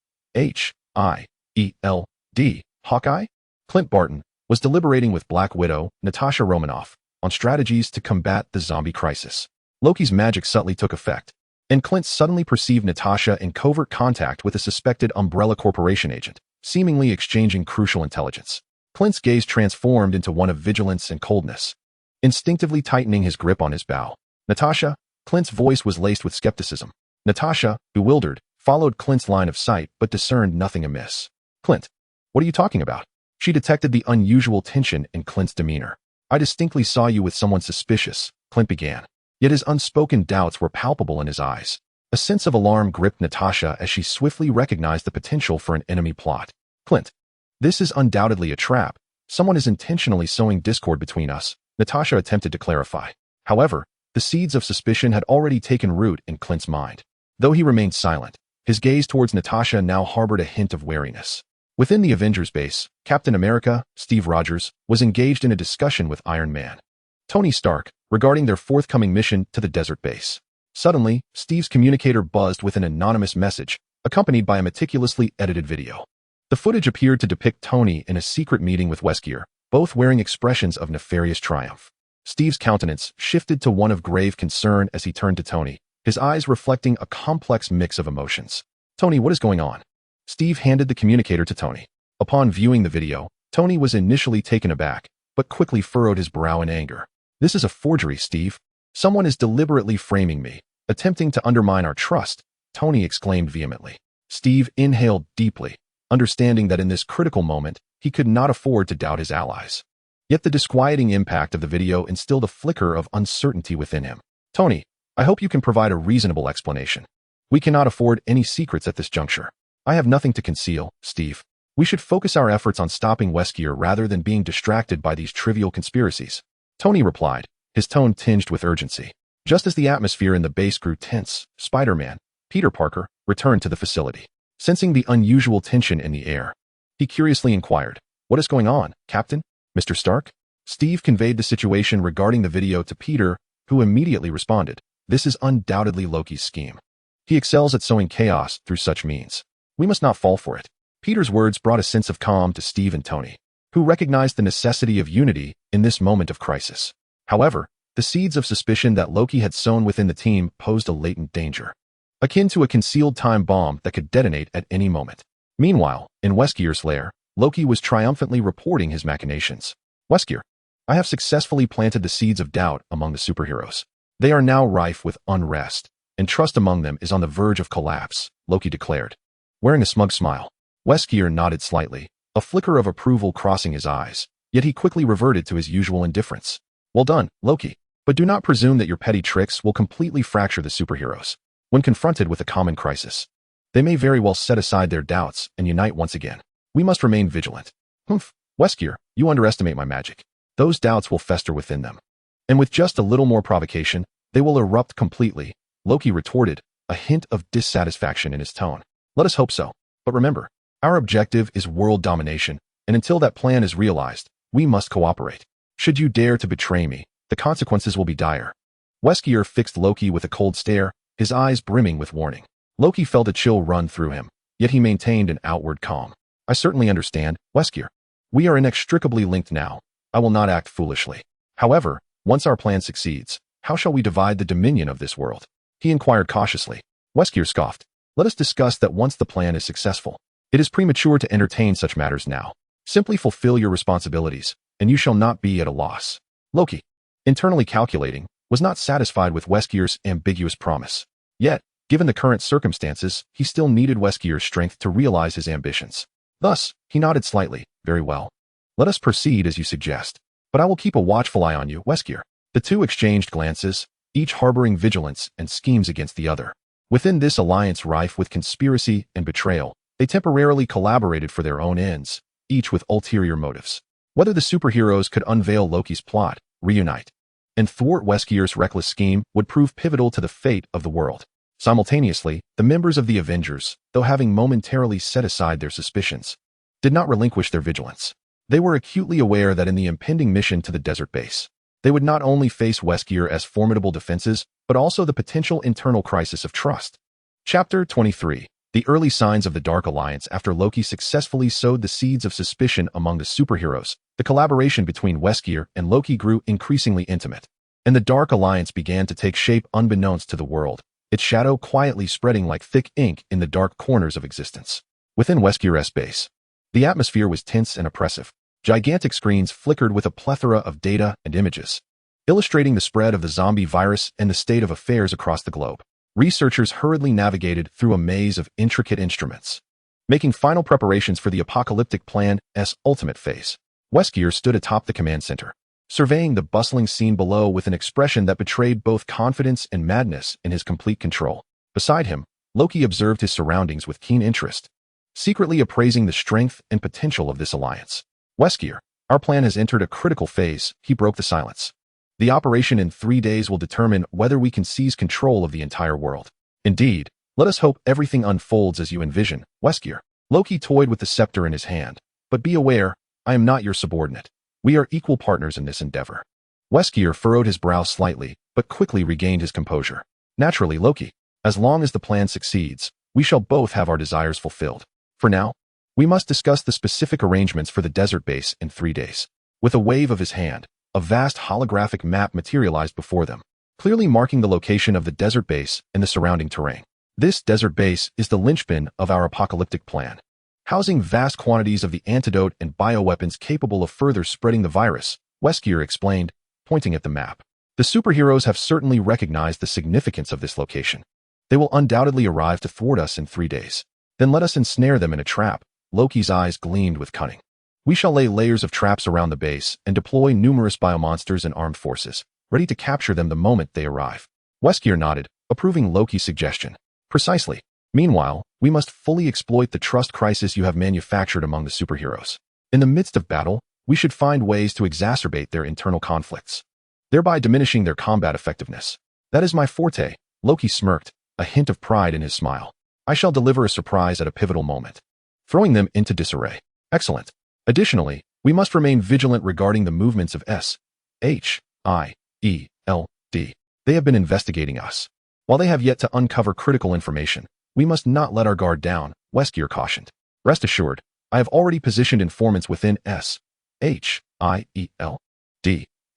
Hawkeye, Clint Barton, was deliberating with Black Widow, Natasha Romanoff, on strategies to combat the zombie crisis. Loki's magic subtly took effect, and Clint suddenly perceived Natasha in covert contact with a suspected Umbrella Corporation agent, seemingly exchanging crucial intelligence. Clint's gaze transformed into one of vigilance and coldness, instinctively tightening his grip on his bow. Natasha, Clint's voice was laced with skepticism. Natasha, bewildered, followed Clint's line of sight but discerned nothing amiss. Clint, what are you talking about? She detected the unusual tension in Clint's demeanor. I distinctly saw you with someone suspicious, Clint began. Yet his unspoken doubts were palpable in his eyes. A sense of alarm gripped Natasha as she swiftly recognized the potential for an enemy plot. Clint, this is undoubtedly a trap. Someone is intentionally sowing discord between us, Natasha attempted to clarify. However, the seeds of suspicion had already taken root in Clint's mind. Though he remained silent, his gaze towards Natasha now harbored a hint of wariness. Within the Avengers base, Captain America, Steve Rogers, was engaged in a discussion with Iron Man, Tony Stark, regarding their forthcoming mission to the desert base. Suddenly, Steve's communicator buzzed with an anonymous message, accompanied by a meticulously edited video. The footage appeared to depict Tony in a secret meeting with Wesker, both wearing expressions of nefarious triumph. Steve's countenance shifted to one of grave concern as he turned to Tony, his eyes reflecting a complex mix of emotions. Tony, what is going on? Steve handed the communicator to Tony. Upon viewing the video, Tony was initially taken aback, but quickly furrowed his brow in anger. This is a forgery, Steve. Someone is deliberately framing me, attempting to undermine our trust, Tony exclaimed vehemently. Steve inhaled deeply, understanding that in this critical moment, he could not afford to doubt his allies. Yet the disquieting impact of the video instilled a flicker of uncertainty within him. Tony, I hope you can provide a reasonable explanation. We cannot afford any secrets at this juncture. I have nothing to conceal, Steve. We should focus our efforts on stopping Wesker rather than being distracted by these trivial conspiracies. Tony replied, his tone tinged with urgency. Just as the atmosphere in the base grew tense, Spider-Man, Peter Parker, returned to the facility. Sensing the unusual tension in the air, he curiously inquired, "What is going on, Captain? Mr. Stark?" Steve conveyed the situation regarding the video to Peter, who immediately responded, "This is undoubtedly Loki's scheme. He excels at sowing chaos through such means. We must not fall for it." Peter's words brought a sense of calm to Steve and Tony, who recognized the necessity of unity in this moment of crisis. However, the seeds of suspicion that Loki had sown within the team posed a latent danger, akin to a concealed time bomb that could detonate at any moment. Meanwhile, in Wesker's lair, Loki was triumphantly reporting his machinations. "Wesker, I have successfully planted the seeds of doubt among the superheroes. They are now rife with unrest, and trust among them is on the verge of collapse," Loki declared. Wearing a smug smile, Wesker nodded slightly, a flicker of approval crossing his eyes, yet he quickly reverted to his usual indifference. "Well done, Loki, but do not presume that your petty tricks will completely fracture the superheroes. When confronted with a common crisis, they may very well set aside their doubts and unite once again. We must remain vigilant." "Humph, Wesker, you underestimate my magic. Those doubts will fester within them, and with just a little more provocation, they will erupt completely," Loki retorted, a hint of dissatisfaction in his tone. "Let us hope so. But remember, our objective is world domination, and until that plan is realized, we must cooperate. Should you dare to betray me, the consequences will be dire." Wesker fixed Loki with a cold stare, his eyes brimming with warning. Loki felt a chill run through him, yet he maintained an outward calm. "I certainly understand, Wesker. We are inextricably linked now. I will not act foolishly. However, once our plan succeeds, how shall we divide the dominion of this world?" he inquired cautiously. Wesker scoffed. "Let us discuss that once the plan is successful. It is premature to entertain such matters now. Simply fulfill your responsibilities, and you shall not be at a loss." Loki, internally calculating, was not satisfied with Wesker's ambiguous promise. Yet, given the current circumstances, he still needed Wesker's strength to realize his ambitions. Thus, he nodded slightly. "Very well. Let us proceed as you suggest. But I will keep a watchful eye on you, Wesker." The two exchanged glances, each harboring vigilance and schemes against the other. Within this alliance rife with conspiracy and betrayal, they temporarily collaborated for their own ends, each with ulterior motives. Whether the superheroes could unveil Loki's plot, reunite, and thwart Wesker's reckless scheme would prove pivotal to the fate of the world. Simultaneously, the members of the Avengers, though having momentarily set aside their suspicions, did not relinquish their vigilance. They were acutely aware that in the impending mission to the desert base, they would not only face Wesker as formidable defenses, but also the potential internal crisis of trust. Chapter 23. The early signs of the Dark Alliance. After Loki successfully sowed the seeds of suspicion among the superheroes, the collaboration between Wesker and Loki grew increasingly intimate, and the Dark Alliance began to take shape unbeknownst to the world, its shadow quietly spreading like thick ink in the dark corners of existence. Within Wesker's base, the atmosphere was tense and oppressive. Gigantic screens flickered with a plethora of data and images, illustrating the spread of the zombie virus and the state of affairs across the globe. Researchers hurriedly navigated through a maze of intricate instruments, making final preparations for the apocalyptic plan's ultimate phase. Wesker stood atop the command center, surveying the bustling scene below with an expression that betrayed both confidence and madness in his complete control. Beside him, Loki observed his surroundings with keen interest, secretly appraising the strength and potential of this alliance. "Wesker, our plan has entered a critical phase," he broke the silence. "The operation in 3 days will determine whether we can seize control of the entire world. Indeed, let us hope everything unfolds as you envision, Wesker." Loki toyed with the scepter in his hand. "But be aware, I am not your subordinate. We are equal partners in this endeavor." Wesker furrowed his brow slightly, but quickly regained his composure. "Naturally, Loki, as long as the plan succeeds, we shall both have our desires fulfilled. For now, we must discuss the specific arrangements for the desert base in 3 days." With a wave of his hand, a vast holographic map materialized before them, clearly marking the location of the desert base and the surrounding terrain. "This desert base is the linchpin of our apocalyptic plan. housing vast quantities of the antidote and bioweapons capable of further spreading the virus, Wesker explained, pointing at the map. The superheroes have certainly recognized the significance of this location. They will undoubtedly arrive to thwart us in 3 days. Then let us ensnare them in a trap. Loki's eyes gleamed with cunning. We shall lay layers of traps around the base and deploy numerous biomonsters and armed forces, ready to capture them the moment they arrive. Wesker nodded, approving Loki's suggestion. Precisely. Meanwhile, we must fully exploit the trust crisis you have manufactured among the superheroes. In the midst of battle, we should find ways to exacerbate their internal conflicts, thereby diminishing their combat effectiveness. That is my forte, Loki smirked, a hint of pride in his smile. I shall deliver a surprise at a pivotal moment, throwing them into disarray. Excellent. Additionally, we must remain vigilant regarding the movements of SHIELD. They have been investigating us. While they have yet to uncover critical information, we must not let our guard down, Wesker cautioned. Rest assured, I have already positioned informants within SHIELD.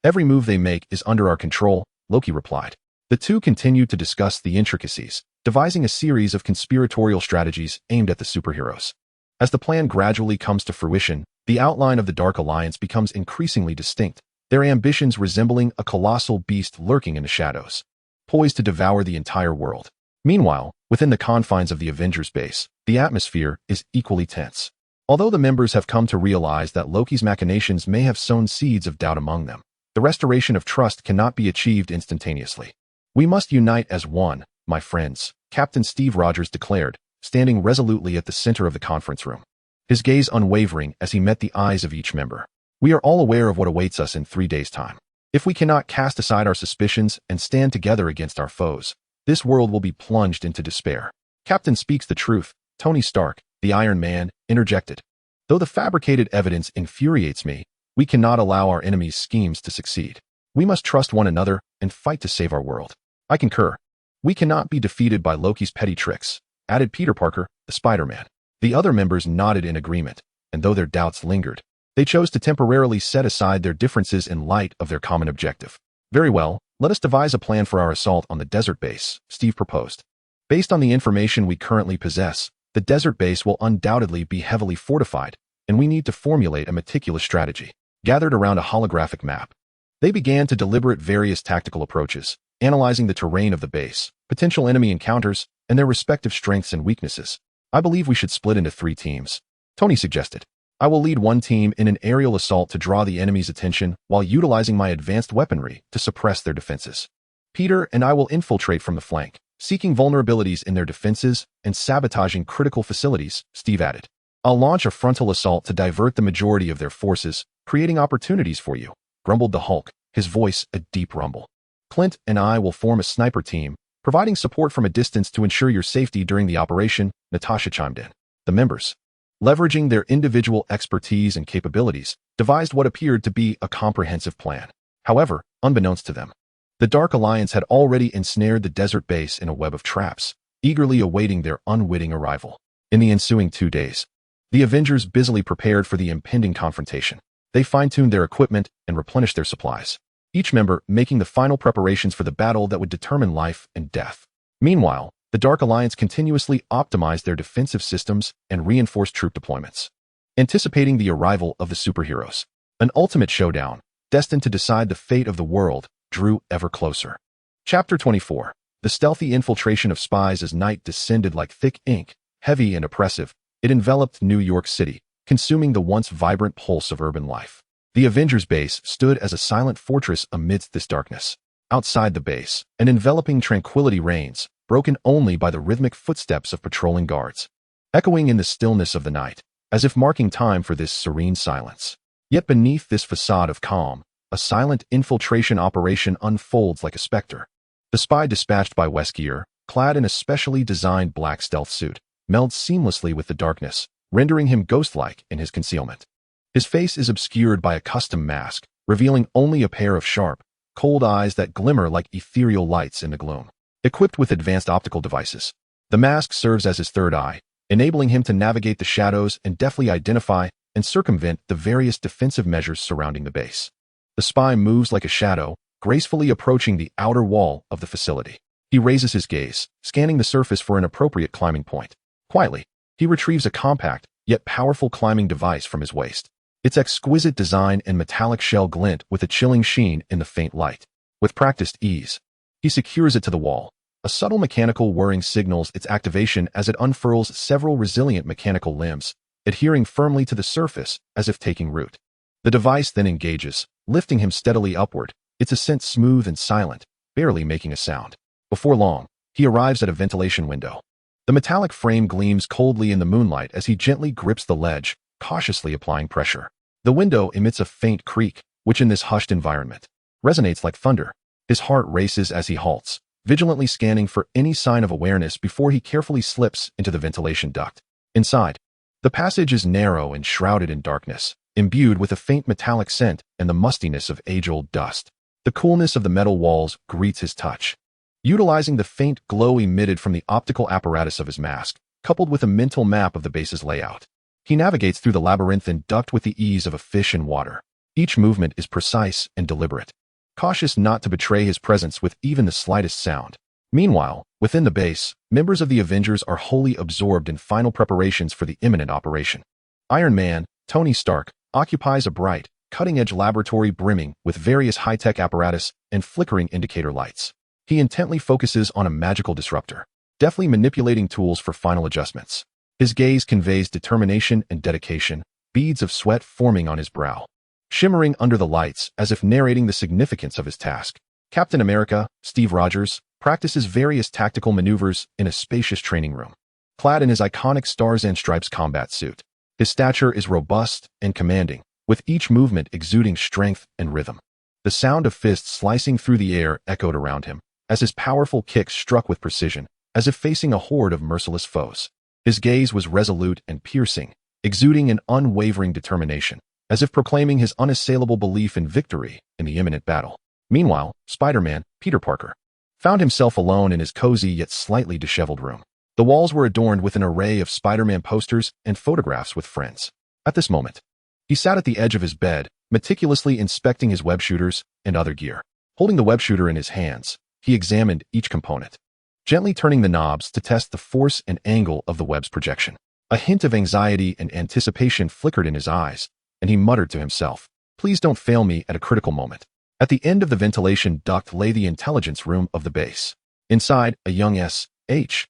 Every move they make is under our control, Loki replied. The two continued to discuss the intricacies, devising a series of conspiratorial strategies aimed at the superheroes. As the plan gradually comes to fruition, the outline of the Dark Alliance becomes increasingly distinct, their ambitions resembling a colossal beast lurking in the shadows, poised to devour the entire world. Meanwhile, within the confines of the Avengers base, the atmosphere is equally tense. Although the members have come to realize that Loki's machinations may have sown seeds of doubt among them, the restoration of trust cannot be achieved instantaneously. We must unite as one, my friends, Captain Steve Rogers declared, standing resolutely at the center of the conference room, his gaze unwavering as he met the eyes of each member. We are all aware of what awaits us in 3 days' time. If we cannot cast aside our suspicions and stand together against our foes, this world will be plunged into despair. Captain speaks the truth, Tony Stark, the Iron Man, interjected. Though the fabricated evidence infuriates me, we cannot allow our enemies' schemes to succeed. We must trust one another and fight to save our world. I concur. We cannot be defeated by Loki's petty tricks, added Peter Parker, the Spider-Man. The other members nodded in agreement, and though their doubts lingered, they chose to temporarily set aside their differences in light of their common objective. Very well, let us devise a plan for our assault on the desert base, Steve proposed. Based on the information we currently possess, the desert base will undoubtedly be heavily fortified, and we need to formulate a meticulous strategy. Gathered around a holographic map, they began to deliberate various tactical approaches, analyzing the terrain of the base, potential enemy encounters, and their respective strengths and weaknesses. I believe we should split into 3 teams, Tony suggested. I will lead one team in an aerial assault to draw the enemy's attention while utilizing my advanced weaponry to suppress their defenses. Peter and I will infiltrate from the flank, seeking vulnerabilities in their defenses and sabotaging critical facilities, Steve added. I'll launch a frontal assault to divert the majority of their forces, creating opportunities for you, grumbled the Hulk, his voice a deep rumble. Clint and I will form a sniper team, providing support from a distance to ensure your safety during the operation, Natasha chimed in. The members, leveraging their individual expertise and capabilities, devised what appeared to be a comprehensive plan. However, unbeknownst to them, the Dark Alliance had already ensnared the desert base in a web of traps, eagerly awaiting their unwitting arrival. In the ensuing 2 days, the Avengers busily prepared for the impending confrontation. They fine-tuned their equipment and replenished their supplies, each member making the final preparations for the battle that would determine life and death. Meanwhile, the Dark Alliance continuously optimized their defensive systems and reinforced troop deployments, anticipating the arrival of the superheroes. An ultimate showdown, destined to decide the fate of the world, drew ever closer. Chapter 24. The stealthy infiltration of spies. As night descended like thick ink, heavy and oppressive, it enveloped New York City, consuming the once vibrant pulse of urban life. The Avengers base stood as a silent fortress amidst this darkness. Outside the base, an enveloping tranquility reigns, broken only by the rhythmic footsteps of patrolling guards, echoing in the stillness of the night, as if marking time for this serene silence. Yet beneath this facade of calm, a silent infiltration operation unfolds like a specter. The spy dispatched by Wesker, clad in a specially designed black stealth suit, melds seamlessly with the darkness, rendering him ghost-like in his concealment. His face is obscured by a custom mask, revealing only a pair of sharp, cold eyes that glimmer like ethereal lights in the gloom. Equipped with advanced optical devices, the mask serves as his third eye, enabling him to navigate the shadows and deftly identify and circumvent the various defensive measures surrounding the base. The spy moves like a shadow, gracefully approaching the outer wall of the facility. He raises his gaze, scanning the surface for an appropriate climbing point. Quietly, he retrieves a compact, yet powerful climbing device from his waist. Its exquisite design and metallic shell glint with a chilling sheen in the faint light. With practiced ease, he secures it to the wall. A subtle mechanical whirring signals its activation as it unfurls several resilient mechanical limbs, adhering firmly to the surface as if taking root. The device then engages, lifting him steadily upward, its ascent smooth and silent, barely making a sound. Before long, he arrives at a ventilation window. The metallic frame gleams coldly in the moonlight as he gently grips the ledge, cautiously applying pressure. The window emits a faint creak, which in this hushed environment resonates like thunder. His heart races as he halts, vigilantly scanning for any sign of awareness before he carefully slips into the ventilation duct. Inside, the passage is narrow and shrouded in darkness, imbued with a faint metallic scent and the mustiness of age-old dust. The coolness of the metal walls greets his touch. Utilizing the faint glow emitted from the optical apparatus of his mask, coupled with a mental map of the base's layout, he navigates through the labyrinthine duct with the ease of a fish in water. Each movement is precise and deliberate, cautious not to betray his presence with even the slightest sound. Meanwhile, within the base, members of the Avengers are wholly absorbed in final preparations for the imminent operation. Iron Man, Tony Stark, occupies a bright, cutting-edge laboratory brimming with various high-tech apparatus and flickering indicator lights. He intently focuses on a magical disruptor, deftly manipulating tools for final adjustments. His gaze conveys determination and dedication, beads of sweat forming on his brow, shimmering under the lights as if narrating the significance of his task. Captain America, Steve Rogers, practices various tactical maneuvers in a spacious training room, clad in his iconic Stars and Stripes combat suit. His stature is robust and commanding, with each movement exuding strength and rhythm. The sound of fists slicing through the air echoed around him, as his powerful kicks struck with precision, as if facing a horde of merciless foes. His gaze was resolute and piercing, exuding an unwavering determination, as if proclaiming his unassailable belief in victory in the imminent battle. Meanwhile, Spider-Man, Peter Parker, found himself alone in his cozy yet slightly disheveled room. The walls were adorned with an array of Spider-Man posters and photographs with friends. At this moment, he sat at the edge of his bed, meticulously inspecting his web shooters and other gear. Holding the web shooter in his hands, he examined each component, gently turning the knobs to test the force and angle of the web's projection. A hint of anxiety and anticipation flickered in his eyes, and he muttered to himself, "Please don't fail me at a critical moment." At the end of the ventilation duct lay the intelligence room of the base. Inside, a young SHIELD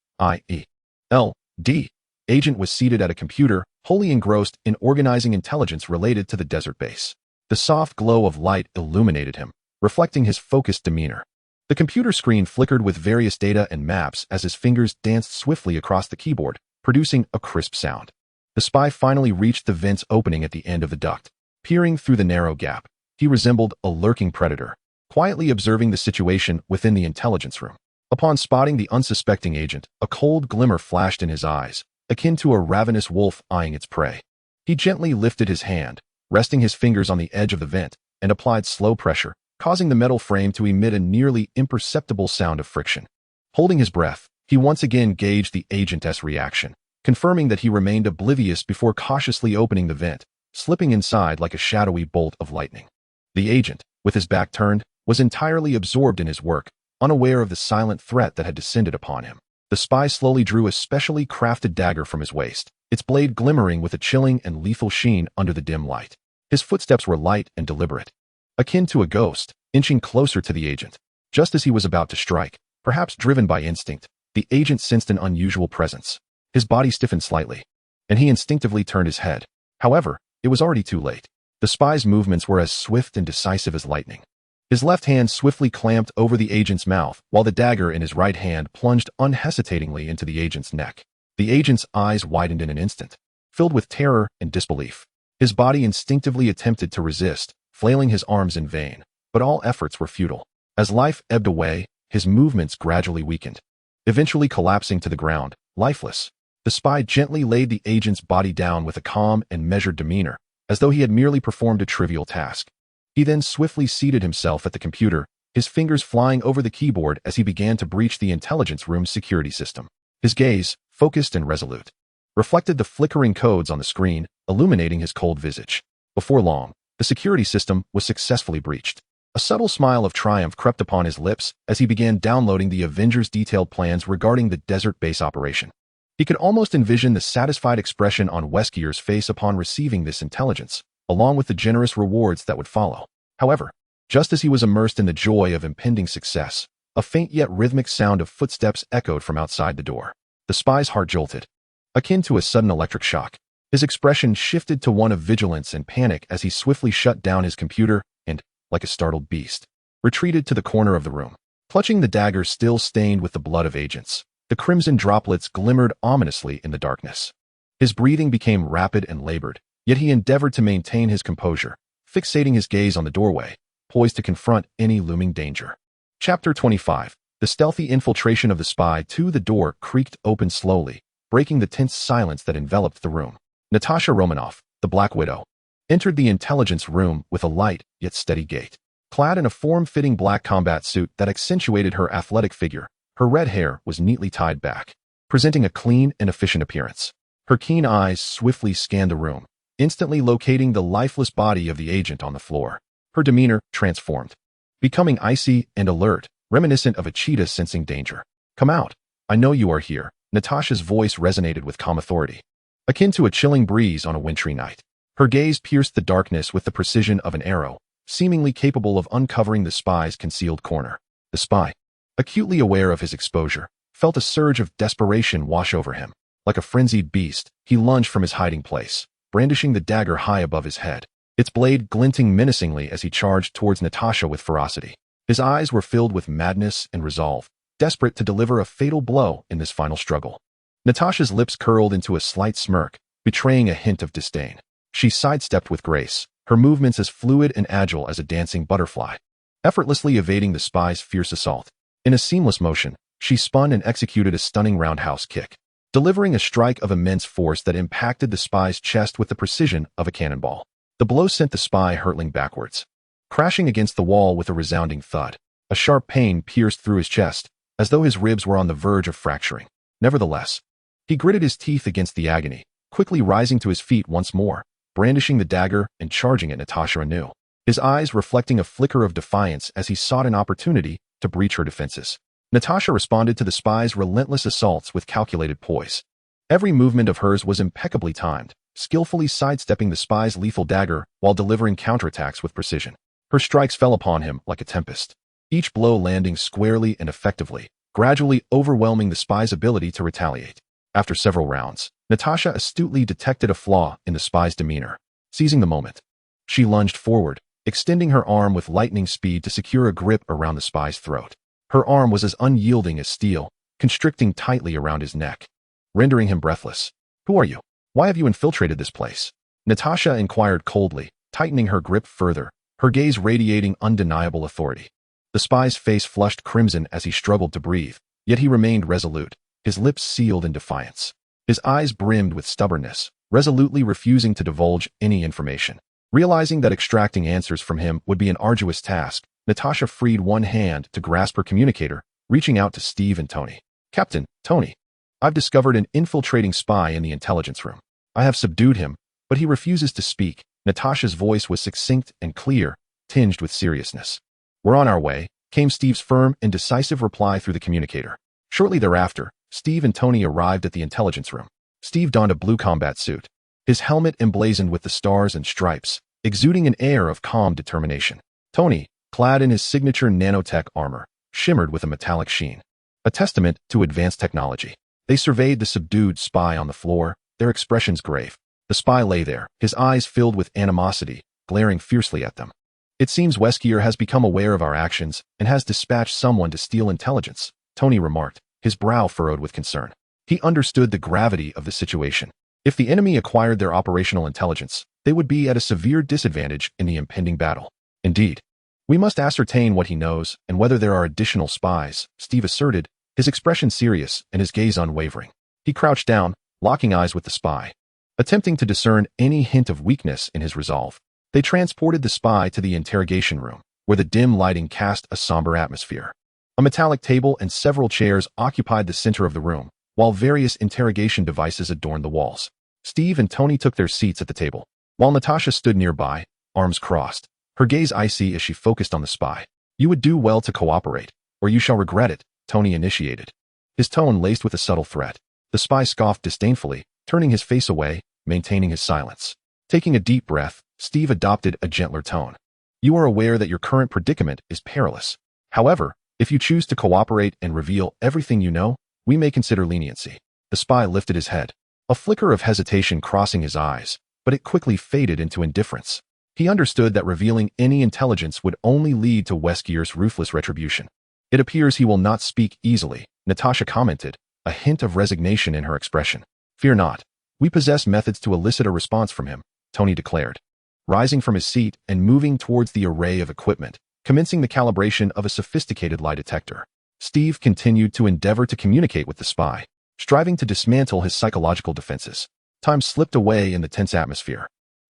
agent was seated at a computer, wholly engrossed in organizing intelligence related to the desert base. The soft glow of light illuminated him, reflecting his focused demeanor. The computer screen flickered with various data and maps as his fingers danced swiftly across the keyboard, producing a crisp sound. The spy finally reached the vent's opening at the end of the duct. Peering through the narrow gap, he resembled a lurking predator, quietly observing the situation within the intelligence room. Upon spotting the unsuspecting agent, a cold glimmer flashed in his eyes, akin to a ravenous wolf eyeing its prey. He gently lifted his hand, resting his fingers on the edge of the vent, and applied slow pressure, causing the metal frame to emit a nearly imperceptible sound of friction. Holding his breath, he once again gauged the agent's reaction, confirming that he remained oblivious before cautiously opening the vent, slipping inside like a shadowy bolt of lightning. The agent, with his back turned, was entirely absorbed in his work, unaware of the silent threat that had descended upon him. The spy slowly drew a specially crafted dagger from his waist, its blade glimmering with a chilling and lethal sheen under the dim light. His footsteps were light and deliberate, akin to a ghost, inching closer to the agent. Just as he was about to strike, perhaps driven by instinct, the agent sensed an unusual presence. His body stiffened slightly, and he instinctively turned his head. However, it was already too late. The spy's movements were as swift and decisive as lightning. His left hand swiftly clamped over the agent's mouth, while the dagger in his right hand plunged unhesitatingly into the agent's neck. The agent's eyes widened in an instant, filled with terror and disbelief. His body instinctively attempted to resist, flailing his arms in vain, but all efforts were futile. As life ebbed away, his movements gradually weakened, eventually collapsing to the ground, lifeless. The spy gently laid the agent's body down with a calm and measured demeanor, as though he had merely performed a trivial task. He then swiftly seated himself at the computer, his fingers flying over the keyboard as he began to breach the intelligence room's security system. His gaze, focused and resolute, reflected the flickering codes on the screen, illuminating his cold visage. Before long, the security system was successfully breached. A subtle smile of triumph crept upon his lips as he began downloading the Avengers' detailed plans regarding the desert base operation. He could almost envision the satisfied expression on Wesker's face upon receiving this intelligence, along with the generous rewards that would follow. However, just as he was immersed in the joy of impending success, a faint yet rhythmic sound of footsteps echoed from outside the door. The spy's heart jolted, akin to a sudden electric shock. His expression shifted to one of vigilance and panic as he swiftly shut down his computer and, like a startled beast, retreated to the corner of the room. Clutching the dagger still stained with the blood of agents, the crimson droplets glimmered ominously in the darkness. His breathing became rapid and labored, yet he endeavored to maintain his composure, fixating his gaze on the doorway, poised to confront any looming danger. Chapter 25. The stealthy infiltration of the spy to the door creaked open slowly, breaking the tense silence that enveloped the room. Natasha Romanoff, the Black Widow, entered the intelligence room with a light yet steady gait. Clad in a form-fitting black combat suit that accentuated her athletic figure, her red hair was neatly tied back, presenting a clean and efficient appearance. Her keen eyes swiftly scanned the room, instantly locating the lifeless body of the agent on the floor. Her demeanor transformed, becoming icy and alert, reminiscent of a cheetah sensing danger. "Come out. I know you are here." Natasha's voice resonated with calm authority, akin to a chilling breeze on a wintry night. Her gaze pierced the darkness with the precision of an arrow, seemingly capable of uncovering the spy's concealed corner. The spy, acutely aware of his exposure, felt a surge of desperation wash over him. Like a frenzied beast, he lunged from his hiding place, brandishing the dagger high above his head, its blade glinting menacingly as he charged towards Natasha with ferocity. His eyes were filled with madness and resolve, desperate to deliver a fatal blow in this final struggle. Natasha's lips curled into a slight smirk, betraying a hint of disdain. She sidestepped with grace, her movements as fluid and agile as a dancing butterfly, effortlessly evading the spy's fierce assault. In a seamless motion, she spun and executed a stunning roundhouse kick, delivering a strike of immense force that impacted the spy's chest with the precision of a cannonball. The blow sent the spy hurtling backwards, crashing against the wall with a resounding thud. A sharp pain pierced through his chest, as though his ribs were on the verge of fracturing. Nevertheless, he gritted his teeth against the agony, quickly rising to his feet once more, brandishing the dagger and charging at Natasha anew, his eyes reflecting a flicker of defiance as he sought an opportunity to breach her defenses. Natasha responded to the spy's relentless assaults with calculated poise. Every movement of hers was impeccably timed, skillfully sidestepping the spy's lethal dagger while delivering counterattacks with precision. Her strikes fell upon him like a tempest, each blow landing squarely and effectively, gradually overwhelming the spy's ability to retaliate. After several rounds, Natasha astutely detected a flaw in the spy's demeanor. Seizing the moment, she lunged forward, extending her arm with lightning speed to secure a grip around the spy's throat. Her arm was as unyielding as steel, constricting tightly around his neck, rendering him breathless. "Who are you? Why have you infiltrated this place?" Natasha inquired coldly, tightening her grip further, her gaze radiating undeniable authority. The spy's face flushed crimson as he struggled to breathe, yet he remained resolute, his lips sealed in defiance. His eyes brimmed with stubbornness, resolutely refusing to divulge any information. Realizing that extracting answers from him would be an arduous task, Natasha freed one hand to grasp her communicator, reaching out to Steve and Tony. "Captain, Tony, I've discovered an infiltrating spy in the intelligence room. I have subdued him, but he refuses to speak." Natasha's voice was succinct and clear, tinged with seriousness. "We're on our way," came Steve's firm and decisive reply through the communicator. Shortly thereafter, Steve and Tony arrived at the intelligence room. Steve donned a blue combat suit, his helmet emblazoned with the stars and stripes, exuding an air of calm determination. Tony, clad in his signature nanotech armor, shimmered with a metallic sheen, a testament to advanced technology. They surveyed the subdued spy on the floor, their expressions grave. The spy lay there, his eyes filled with animosity, glaring fiercely at them. "It seems Wesker has become aware of our actions and has dispatched someone to steal intelligence," Tony remarked, his brow furrowed with concern. He understood the gravity of the situation. If the enemy acquired their operational intelligence, they would be at a severe disadvantage in the impending battle. "Indeed. We must ascertain what he knows and whether there are additional spies," Steve asserted, his expression serious and his gaze unwavering. He crouched down, locking eyes with the spy, attempting to discern any hint of weakness in his resolve. They transported the spy to the interrogation room, where the dim lighting cast a somber atmosphere. A metallic table and several chairs occupied the center of the room, while various interrogation devices adorned the walls. Steve and Tony took their seats at the table, while Natasha stood nearby, arms crossed, her gaze icy as she focused on the spy. "You would do well to cooperate, or you shall regret it," Tony initiated, his tone laced with a subtle threat. The spy scoffed disdainfully, turning his face away, maintaining his silence. Taking a deep breath, Steve adopted a gentler tone. You are aware that your current predicament is perilous. However, if you choose to cooperate and reveal everything you know, we may consider leniency. The spy lifted his head. A flicker of hesitation crossing his eyes, but it quickly faded into indifference. He understood that revealing any intelligence would only lead to Wesker's ruthless retribution. It appears he will not speak easily, Natasha commented, a hint of resignation in her expression. Fear not. We possess methods to elicit a response from him, Tony declared. Rising from his seat and moving towards the array of equipment, commencing the calibration of a sophisticated lie detector. Steve continued to endeavor to communicate with the spy, striving to dismantle his psychological defenses. Time slipped away in the tense atmosphere,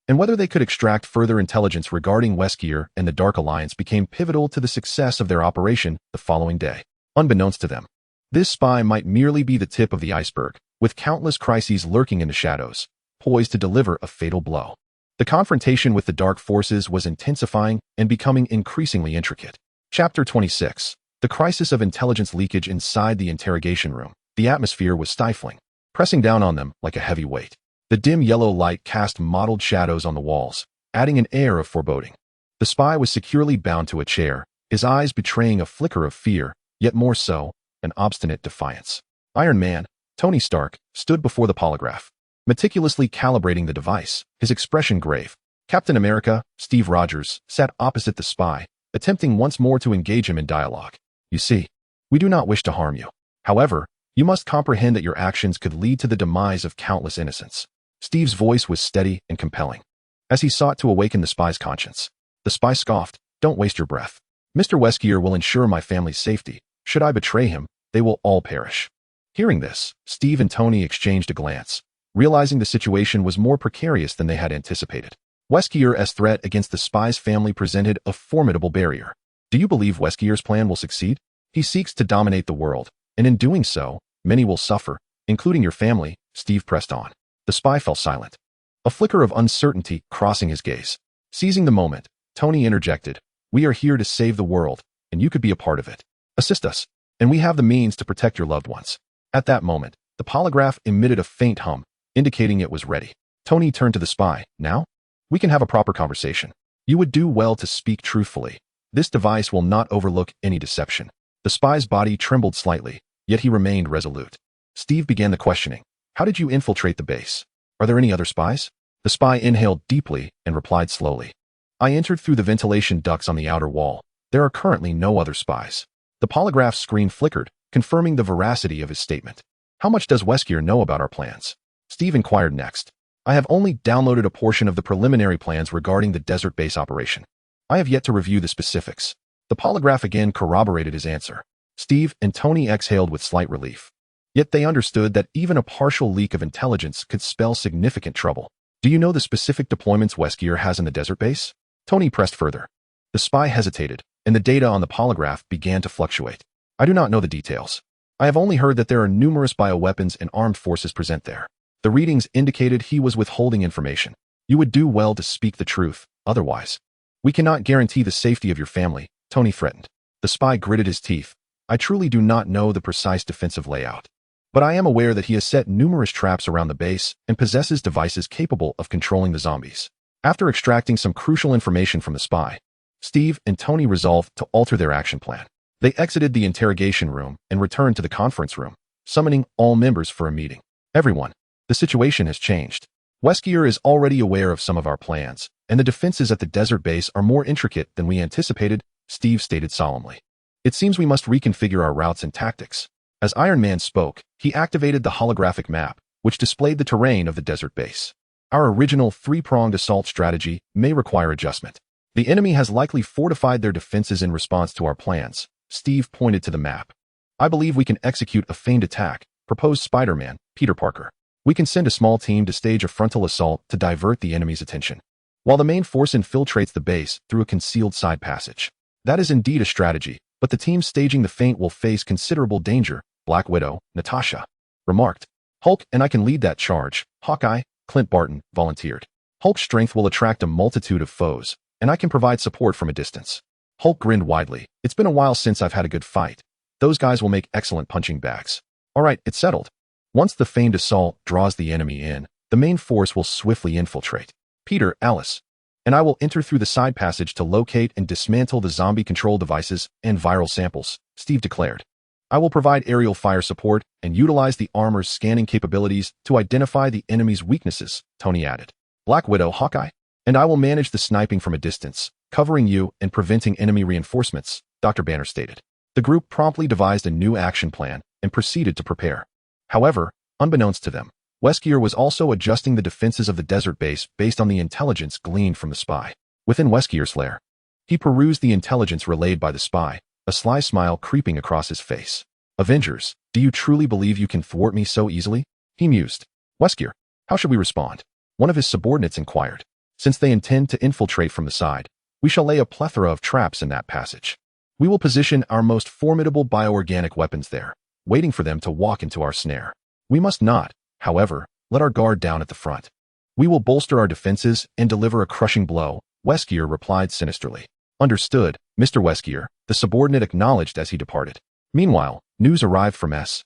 and whether they could extract further intelligence regarding Wesker and the Dark Alliance became pivotal to the success of their operation the following day. Unbeknownst to them, this spy might merely be the tip of the iceberg, with countless crises lurking in the shadows, poised to deliver a fatal blow. The confrontation with the dark forces was intensifying and becoming increasingly intricate. Chapter 26. The crisis of intelligence leakage inside the interrogation room. The atmosphere was stifling, pressing down on them like a heavy weight. The dim yellow light cast mottled shadows on the walls, adding an air of foreboding. The spy was securely bound to a chair, his eyes betraying a flicker of fear, yet more so, an obstinate defiance. Iron Man, Tony Stark, stood before the polygraph, meticulously calibrating the device, his expression grave. Captain America, Steve Rogers, sat opposite the spy, attempting once more to engage him in dialogue. You see, we do not wish to harm you. However, you must comprehend that your actions could lead to the demise of countless innocents. Steve's voice was steady and compelling, as he sought to awaken the spy's conscience. The spy scoffed, Don't waste your breath. Mr. Wesker will ensure my family's safety. Should I betray him, they will all perish. Hearing this, Steve and Tony exchanged a glance, realizing the situation was more precarious than they had anticipated. Wesker's threat against the spy's family presented a formidable barrier. Do you believe Wesker's plan will succeed? He seeks to dominate the world, and in doing so, many will suffer, including your family, Steve pressed on. The spy fell silent, a flicker of uncertainty crossing his gaze. Seizing the moment, Tony interjected, We are here to save the world, and you could be a part of it. Assist us, and we have the means to protect your loved ones. At that moment, the polygraph emitted a faint hum, indicating it was ready. Tony turned to the spy. Now? We can have a proper conversation. You would do well to speak truthfully. This device will not overlook any deception. The spy's body trembled slightly, yet he remained resolute. Steve began the questioning. How did you infiltrate the base? Are there any other spies? The spy inhaled deeply and replied slowly. I entered through the ventilation ducts on the outer wall. There are currently no other spies. The polygraph screen flickered, confirming the veracity of his statement. How much does Wesker know about our plans? Steve inquired next. I have only downloaded a portion of the preliminary plans regarding the desert base operation. I have yet to review the specifics. The polygraph again corroborated his answer. Steve and Tony exhaled with slight relief. Yet they understood that even a partial leak of intelligence could spell significant trouble. Do you know the specific deployments Wesker has in the desert base? Tony pressed further. The spy hesitated, and the data on the polygraph began to fluctuate. I do not know the details. I have only heard that there are numerous bioweapons and armed forces present there. The readings indicated he was withholding information. You would do well to speak the truth, otherwise. We cannot guarantee the safety of your family, Tony threatened. The spy gritted his teeth. I truly do not know the precise defensive layout, but I am aware that he has set numerous traps around the base and possesses devices capable of controlling the zombies. After extracting some crucial information from the spy, Steve and Tony resolved to alter their action plan. They exited the interrogation room and returned to the conference room, summoning all members for a meeting. Everyone, the situation has changed. Wesker is already aware of some of our plans, and the defenses at the desert base are more intricate than we anticipated, Steve stated solemnly. It seems we must reconfigure our routes and tactics. As Iron Man spoke, he activated the holographic map, which displayed the terrain of the desert base. Our original three-pronged assault strategy may require adjustment. The enemy has likely fortified their defenses in response to our plans. Steve pointed to the map. I believe we can execute a feigned attack, proposed Spider-Man, Peter Parker. We can send a small team to stage a frontal assault to divert the enemy's attention, while the main force infiltrates the base through a concealed side passage. That is indeed a strategy, but the team staging the feint will face considerable danger, Black Widow, Natasha remarked. Hulk and I can lead that charge, Hawkeye, Clint Barton volunteered. Hulk's strength will attract a multitude of foes, and I can provide support from a distance. Hulk grinned widely. It's been a while since I've had a good fight. Those guys will make excellent punching bags. All right, it's settled. Once the feigned assault draws the enemy in, the main force will swiftly infiltrate. Peter, Alice, and I will enter through the side passage to locate and dismantle the zombie control devices and viral samples, Steve declared. I will provide aerial fire support and utilize the armor's scanning capabilities to identify the enemy's weaknesses, Tony added. Black Widow, Hawkeye, and I will manage the sniping from a distance, covering you and preventing enemy reinforcements, Dr. Banner stated. The group promptly devised a new action plan and proceeded to prepare. However, unbeknownst to them, Wesker was also adjusting the defenses of the desert base based on the intelligence gleaned from the spy. Within Wesker's lair, he perused the intelligence relayed by the spy, a sly smile creeping across his face. Avengers, do you truly believe you can thwart me so easily? He mused. Wesker, how should we respond? One of his subordinates inquired. Since they intend to infiltrate from the side, we shall lay a plethora of traps in that passage. We will position our most formidable bioorganic weapons there, waiting for them to walk into our snare. We must not, however, let our guard down at the front. We will bolster our defenses and deliver a crushing blow, Wesker replied sinisterly. Understood, Mr. Wesker, the subordinate acknowledged as he departed. Meanwhile, news arrived from S.H.I.E.L.D.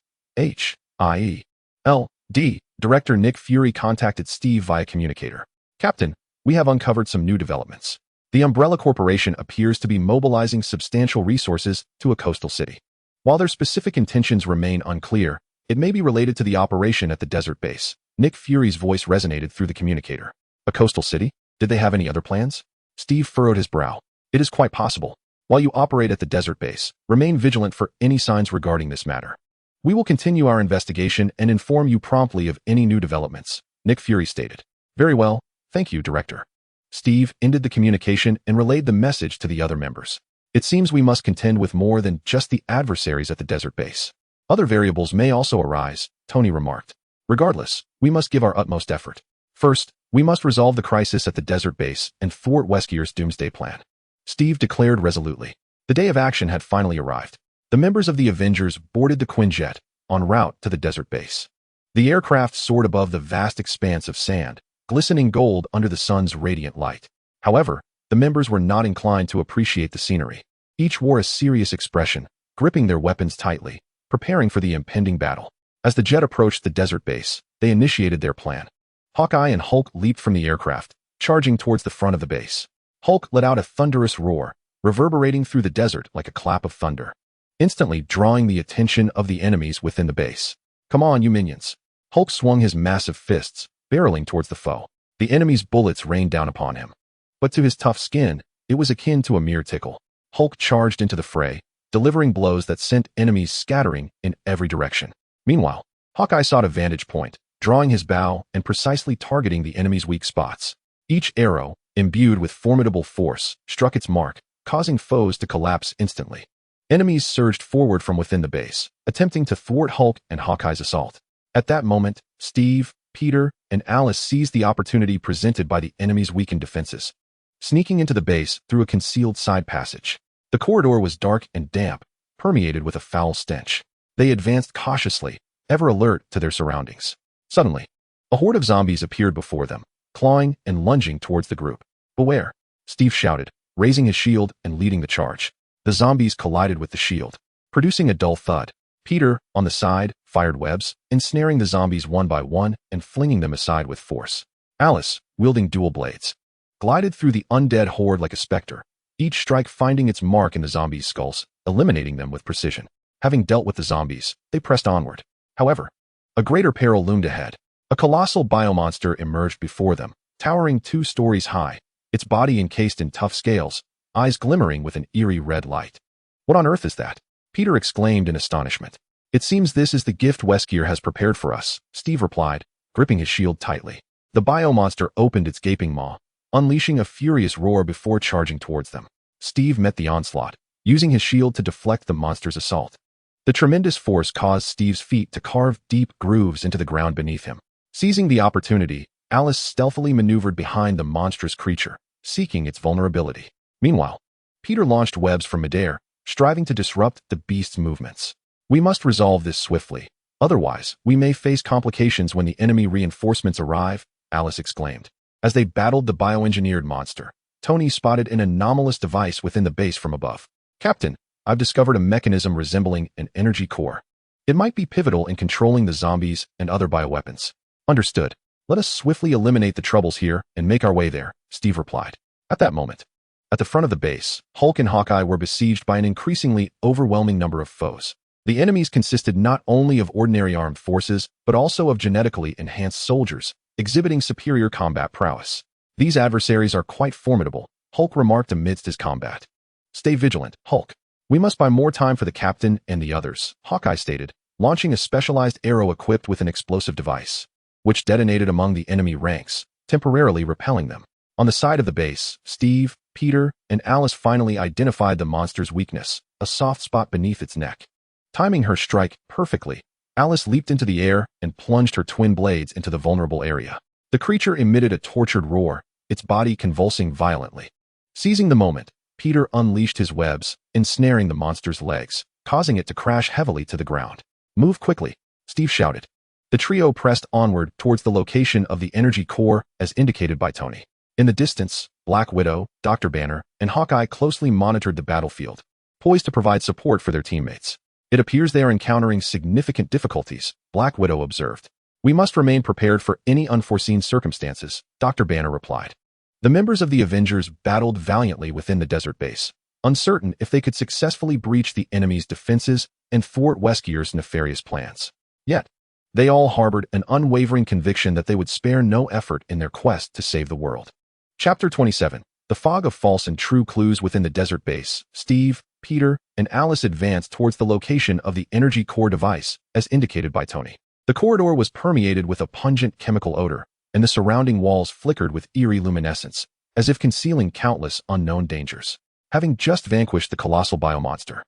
Director Nick Fury contacted Steve via communicator. Captain, we have uncovered some new developments. The Umbrella Corporation appears to be mobilizing substantial resources to a coastal city. While their specific intentions remain unclear, it may be related to the operation at the desert base. Nick Fury's voice resonated through the communicator. A coastal city? Did they have any other plans? Steve furrowed his brow. It is quite possible. While you operate at the desert base, remain vigilant for any signs regarding this matter. We will continue our investigation and inform you promptly of any new developments, Nick Fury stated. Very well, thank you, Director. Steve ended the communication and relayed the message to the other members. It seems we must contend with more than just the adversaries at the desert base. Other variables may also arise, Tony remarked. Regardless, we must give our utmost effort. First, we must resolve the crisis at the desert base and thwart Wesker's doomsday plan. Steve declared resolutely. The day of action had finally arrived. The members of the Avengers boarded the Quinjet, en route to the desert base. The aircraft soared above the vast expanse of sand, glistening gold under the sun's radiant light. However, the members were not inclined to appreciate the scenery. Each wore a serious expression, gripping their weapons tightly, preparing for the impending battle. As the jet approached the desert base, they initiated their plan. Hawkeye and Hulk leaped from the aircraft, charging towards the front of the base. Hulk let out a thunderous roar, reverberating through the desert like a clap of thunder, instantly drawing the attention of the enemies within the base. Come on, you minions. Hulk swung his massive fists, barreling towards the foe. The enemy's bullets rained down upon him. But to his tough skin, it was akin to a mere tickle. Hulk charged into the fray, delivering blows that sent enemies scattering in every direction. Meanwhile, Hawkeye sought a vantage point, drawing his bow and precisely targeting the enemy's weak spots. Each arrow, imbued with formidable force, struck its mark, causing foes to collapse instantly. Enemies surged forward from within the base, attempting to thwart Hulk and Hawkeye's assault. At that moment, Steve, Peter, and Alice seized the opportunity presented by the enemy's weakened defenses, sneaking into the base through a concealed side passage. The corridor was dark and damp, permeated with a foul stench. They advanced cautiously, ever alert to their surroundings. Suddenly, a horde of zombies appeared before them, clawing and lunging towards the group. Beware, Steve shouted, raising his shield and leading the charge. The zombies collided with the shield, producing a dull thud. Peter, on the side, fired webs, ensnaring the zombies one by one and flinging them aside with force. Alice, wielding dual blades, glided through the undead horde like a specter, each strike finding its mark in the zombies' skulls, eliminating them with precision. Having dealt with the zombies, they pressed onward. However, a greater peril loomed ahead. A colossal biomonster emerged before them, towering 2 stories high, its body encased in tough scales, eyes glimmering with an eerie red light. What on earth is that? Peter exclaimed in astonishment. It seems this is the gift Wesker has prepared for us, Steve replied, gripping his shield tightly. The biomonster opened its gaping maw, unleashing a furious roar before charging towards them. Steve met the onslaught, using his shield to deflect the monster's assault. The tremendous force caused Steve's feet to carve deep grooves into the ground beneath him. Seizing the opportunity, Alice stealthily maneuvered behind the monstrous creature, seeking its vulnerability. Meanwhile, Peter launched webs from midair, striving to disrupt the beast's movements. We must resolve this swiftly. Otherwise, we may face complications when the enemy reinforcements arrive, Alice exclaimed. As they battled the bioengineered monster, Tony spotted an anomalous device within the base from above. Captain, I've discovered a mechanism resembling an energy core. It might be pivotal in controlling the zombies and other bioweapons. Understood. Let us swiftly eliminate the troubles here and make our way there, Steve replied. At that moment, at the front of the base, Hulk and Hawkeye were besieged by an increasingly overwhelming number of foes. The enemies consisted not only of ordinary armed forces, but also of genetically enhanced soldiers, exhibiting superior combat prowess. These adversaries are quite formidable, Hulk remarked amidst his combat. Stay vigilant, Hulk. We must buy more time for the captain and the others, Hawkeye stated, launching a specialized arrow equipped with an explosive device, which detonated among the enemy ranks, temporarily repelling them. On the side of the base, Steve, Peter, and Alice finally identified the monster's weakness, a soft spot beneath its neck. Timing her strike perfectly, Alice leaped into the air and plunged her twin blades into the vulnerable area. The creature emitted a tortured roar, its body convulsing violently. Seizing the moment, Peter unleashed his webs, ensnaring the monster's legs, causing it to crash heavily to the ground. Move quickly, Steve shouted. The trio pressed onward towards the location of the energy core as indicated by Tony. In the distance, Black Widow, Dr. Banner, and Hawkeye closely monitored the battlefield, poised to provide support for their teammates. It appears they are encountering significant difficulties, Black Widow observed. We must remain prepared for any unforeseen circumstances, Dr. Banner replied. The members of the Avengers battled valiantly within the desert base, uncertain if they could successfully breach the enemy's defenses and thwart Wesker's nefarious plans. Yet, they all harbored an unwavering conviction that they would spare no effort in their quest to save the world. Chapter 27. The fog of false and true clues within the desert base. Steve, Peter, and Alice advanced towards the location of the energy core device, as indicated by Tony. The corridor was permeated with a pungent chemical odor, and the surrounding walls flickered with eerie luminescence, as if concealing countless unknown dangers. Having just vanquished the colossal biomonster,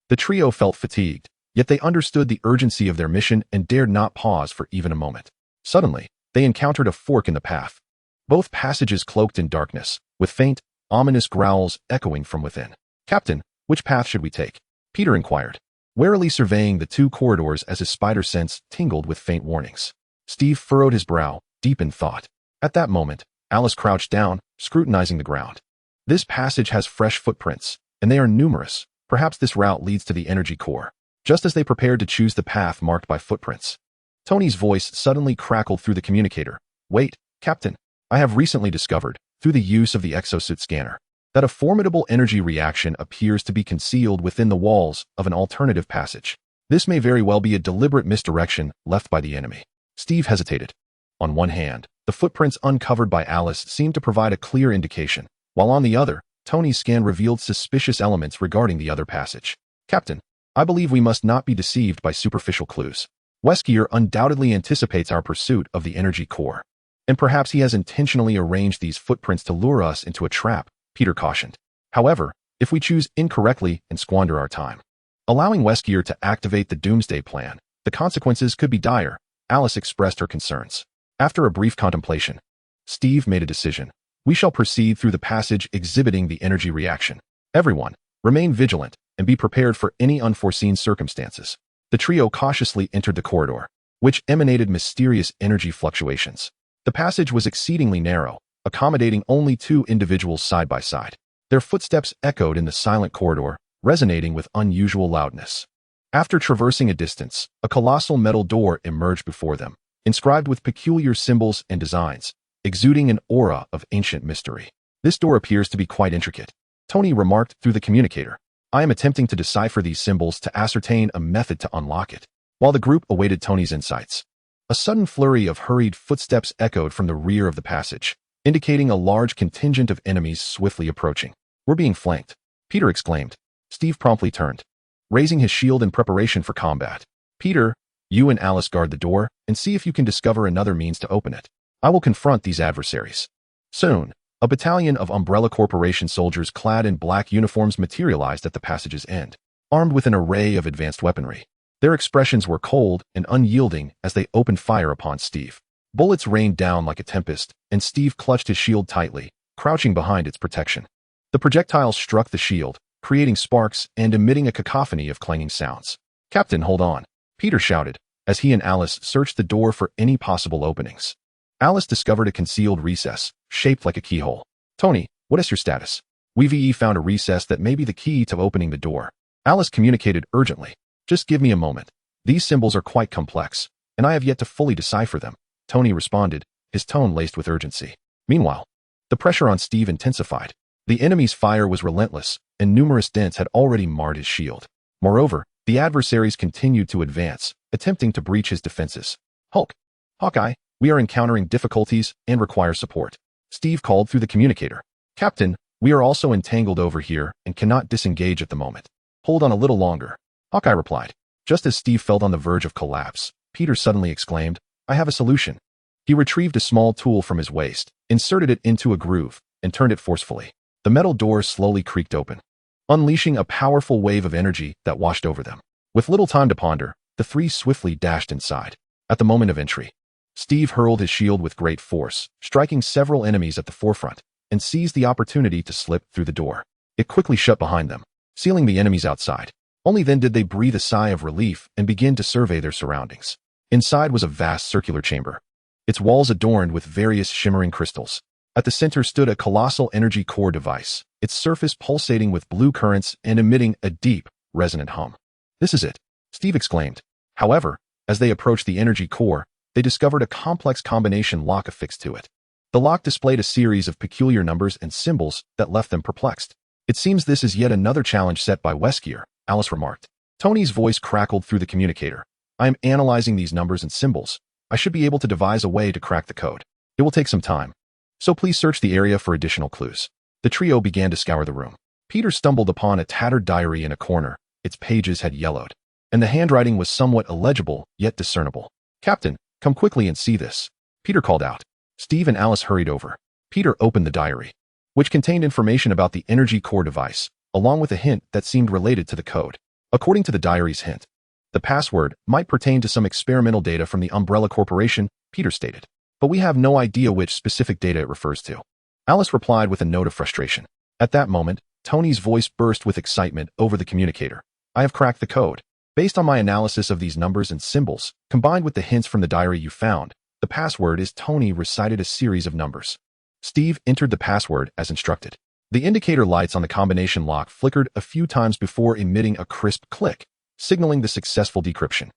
the trio felt fatigued, yet they understood the urgency of their mission and dared not pause for even a moment. Suddenly, they encountered a fork in the path. Both passages cloaked in darkness, with faint, ominous growls echoing from within. Captain, which path should we take? Peter inquired, warily surveying the two corridors as his spider sense tingled with faint warnings. Steve furrowed his brow, deep in thought. At that moment, Alice crouched down, scrutinizing the ground. This passage has fresh footprints, and they are numerous. Perhaps this route leads to the energy core. Just as they prepared to choose the path marked by footprints, Tony's voice suddenly crackled through the communicator. Wait, Captain. I have recently discovered, through the use of the exosuit scanner, that a formidable energy reaction appears to be concealed within the walls of an alternative passage. This may very well be a deliberate misdirection left by the enemy. Steve hesitated. On one hand, the footprints uncovered by Alice seemed to provide a clear indication, while on the other, Tony's scan revealed suspicious elements regarding the other passage. Captain, I believe we must not be deceived by superficial clues. Wesker undoubtedly anticipates our pursuit of the energy core, and perhaps he has intentionally arranged these footprints to lure us into a trap, Peter cautioned. However, if we choose incorrectly and squander our time, allowing Wesker to activate the doomsday plan, the consequences could be dire, Alice expressed her concerns. After a brief contemplation, Steve made a decision. We shall proceed through the passage exhibiting the energy reaction. Everyone, remain vigilant and be prepared for any unforeseen circumstances. The trio cautiously entered the corridor, which emanated mysterious energy fluctuations. The passage was exceedingly narrow, accommodating only two individuals side by side. Their footsteps echoed in the silent corridor, resonating with unusual loudness. After traversing a distance, a colossal metal door emerged before them, inscribed with peculiar symbols and designs, exuding an aura of ancient mystery. This door appears to be quite intricate, Tony remarked through the communicator. I am attempting to decipher these symbols to ascertain a method to unlock it. While the group awaited Tony's insights, a sudden flurry of hurried footsteps echoed from the rear of the passage, indicating a large contingent of enemies swiftly approaching. We're being flanked, Peter exclaimed. Steve promptly turned, raising his shield in preparation for combat. Peter, you and Alice guard the door and see if you can discover another means to open it. I will confront these adversaries. Soon, a battalion of Umbrella Corporation soldiers clad in black uniforms materialized at the passage's end, armed with an array of advanced weaponry. Their expressions were cold and unyielding as they opened fire upon Steve. Bullets rained down like a tempest, and Steve clutched his shield tightly, crouching behind its protection. The projectiles struck the shield, creating sparks and emitting a cacophony of clanging sounds. Captain, hold on, Peter shouted, as he and Alice searched the door for any possible openings. Alice discovered a concealed recess, shaped like a keyhole. Tony, what is your status? We've found a recess that may be the key to opening the door. Alice communicated urgently. Just give me a moment. These symbols are quite complex, and I have yet to fully decipher them, Tony responded, his tone laced with urgency. Meanwhile, the pressure on Steve intensified. The enemy's fire was relentless, and numerous dents had already marred his shield. Moreover, the adversaries continued to advance, attempting to breach his defenses. Hulk, Hawkeye, we are encountering difficulties and require support. Steve called through the communicator. Captain, we are also entangled over here and cannot disengage at the moment. Hold on a little longer. Hawkeye replied. Just as Steve felt on the verge of collapse, Peter suddenly exclaimed, I have a solution. He retrieved a small tool from his waist, inserted it into a groove, and turned it forcefully. The metal door slowly creaked open, unleashing a powerful wave of energy that washed over them. With little time to ponder, the three swiftly dashed inside. At the moment of entry, Steve hurled his shield with great force, striking several enemies at the forefront, and seized the opportunity to slip through the door. It quickly shut behind them, sealing the enemies outside. Only then did they breathe a sigh of relief and begin to survey their surroundings. Inside was a vast circular chamber, its walls adorned with various shimmering crystals. At the center stood a colossal energy core device, its surface pulsating with blue currents and emitting a deep, resonant hum. This is it, Steve exclaimed. However, as they approached the energy core, they discovered a complex combination lock affixed to it. The lock displayed a series of peculiar numbers and symbols that left them perplexed. It seems this is yet another challenge set by Wesker, Alice remarked. Tony's voice crackled through the communicator. I am analyzing these numbers and symbols. I should be able to devise a way to crack the code. It will take some time, so please search the area for additional clues. The trio began to scour the room. Peter stumbled upon a tattered diary in a corner. Its pages had yellowed, and the handwriting was somewhat illegible, yet discernible. Captain, come quickly and see this, Peter called out. Steve and Alice hurried over. Peter opened the diary, which contained information about the energy core device, along with a hint that seemed related to the code. According to the diary's hint, the password might pertain to some experimental data from the Umbrella Corporation, Peter stated. But we have no idea which specific data it refers to. Alice replied with a note of frustration. At that moment, Tony's voice burst with excitement over the communicator. I have cracked the code. Based on my analysis of these numbers and symbols, combined with the hints from the diary you found, the password is Tony recited a series of numbers. Steve entered the password as instructed. The indicator lights on the combination lock flickered a few times before emitting a crisp click, signaling the successful decryption.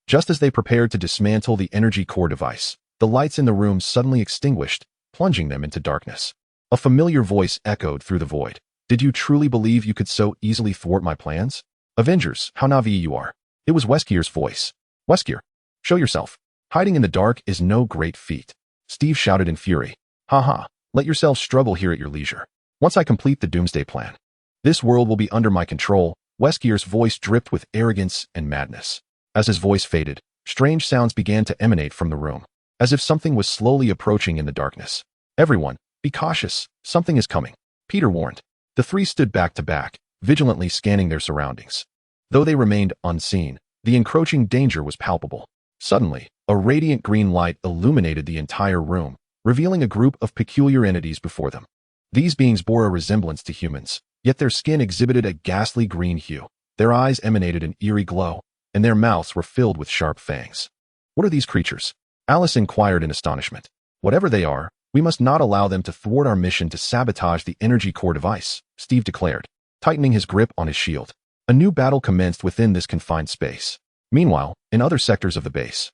Just as they prepared to dismantle the energy core device, the lights in the room suddenly extinguished, plunging them into darkness. A familiar voice echoed through the void. Did you truly believe you could so easily thwart my plans? Avengers, how naive you are. It was Wesker's voice. Wesker, show yourself. Hiding in the dark is no great feat. Steve shouted in fury. Ha, let yourselves struggle here at your leisure. Once I complete the doomsday plan, this world will be under my control. Wesker's voice dripped with arrogance and madness. As his voice faded, strange sounds began to emanate from the room, as if something was slowly approaching in the darkness. Everyone, be cautious. Something is coming, Peter warned. The three stood back to back, vigilantly scanning their surroundings. Though they remained unseen, the encroaching danger was palpable. Suddenly, a radiant green light illuminated the entire room, revealing a group of peculiar entities before them. These beings bore a resemblance to humans, yet their skin exhibited a ghastly green hue. Their eyes emanated an eerie glow, and their mouths were filled with sharp fangs. What are these creatures? Alice inquired in astonishment. Whatever they are, we must not allow them to thwart our mission to sabotage the energy core device, Steve declared, tightening his grip on his shield. A new battle commenced within this confined space. Meanwhile, in other sectors of the base,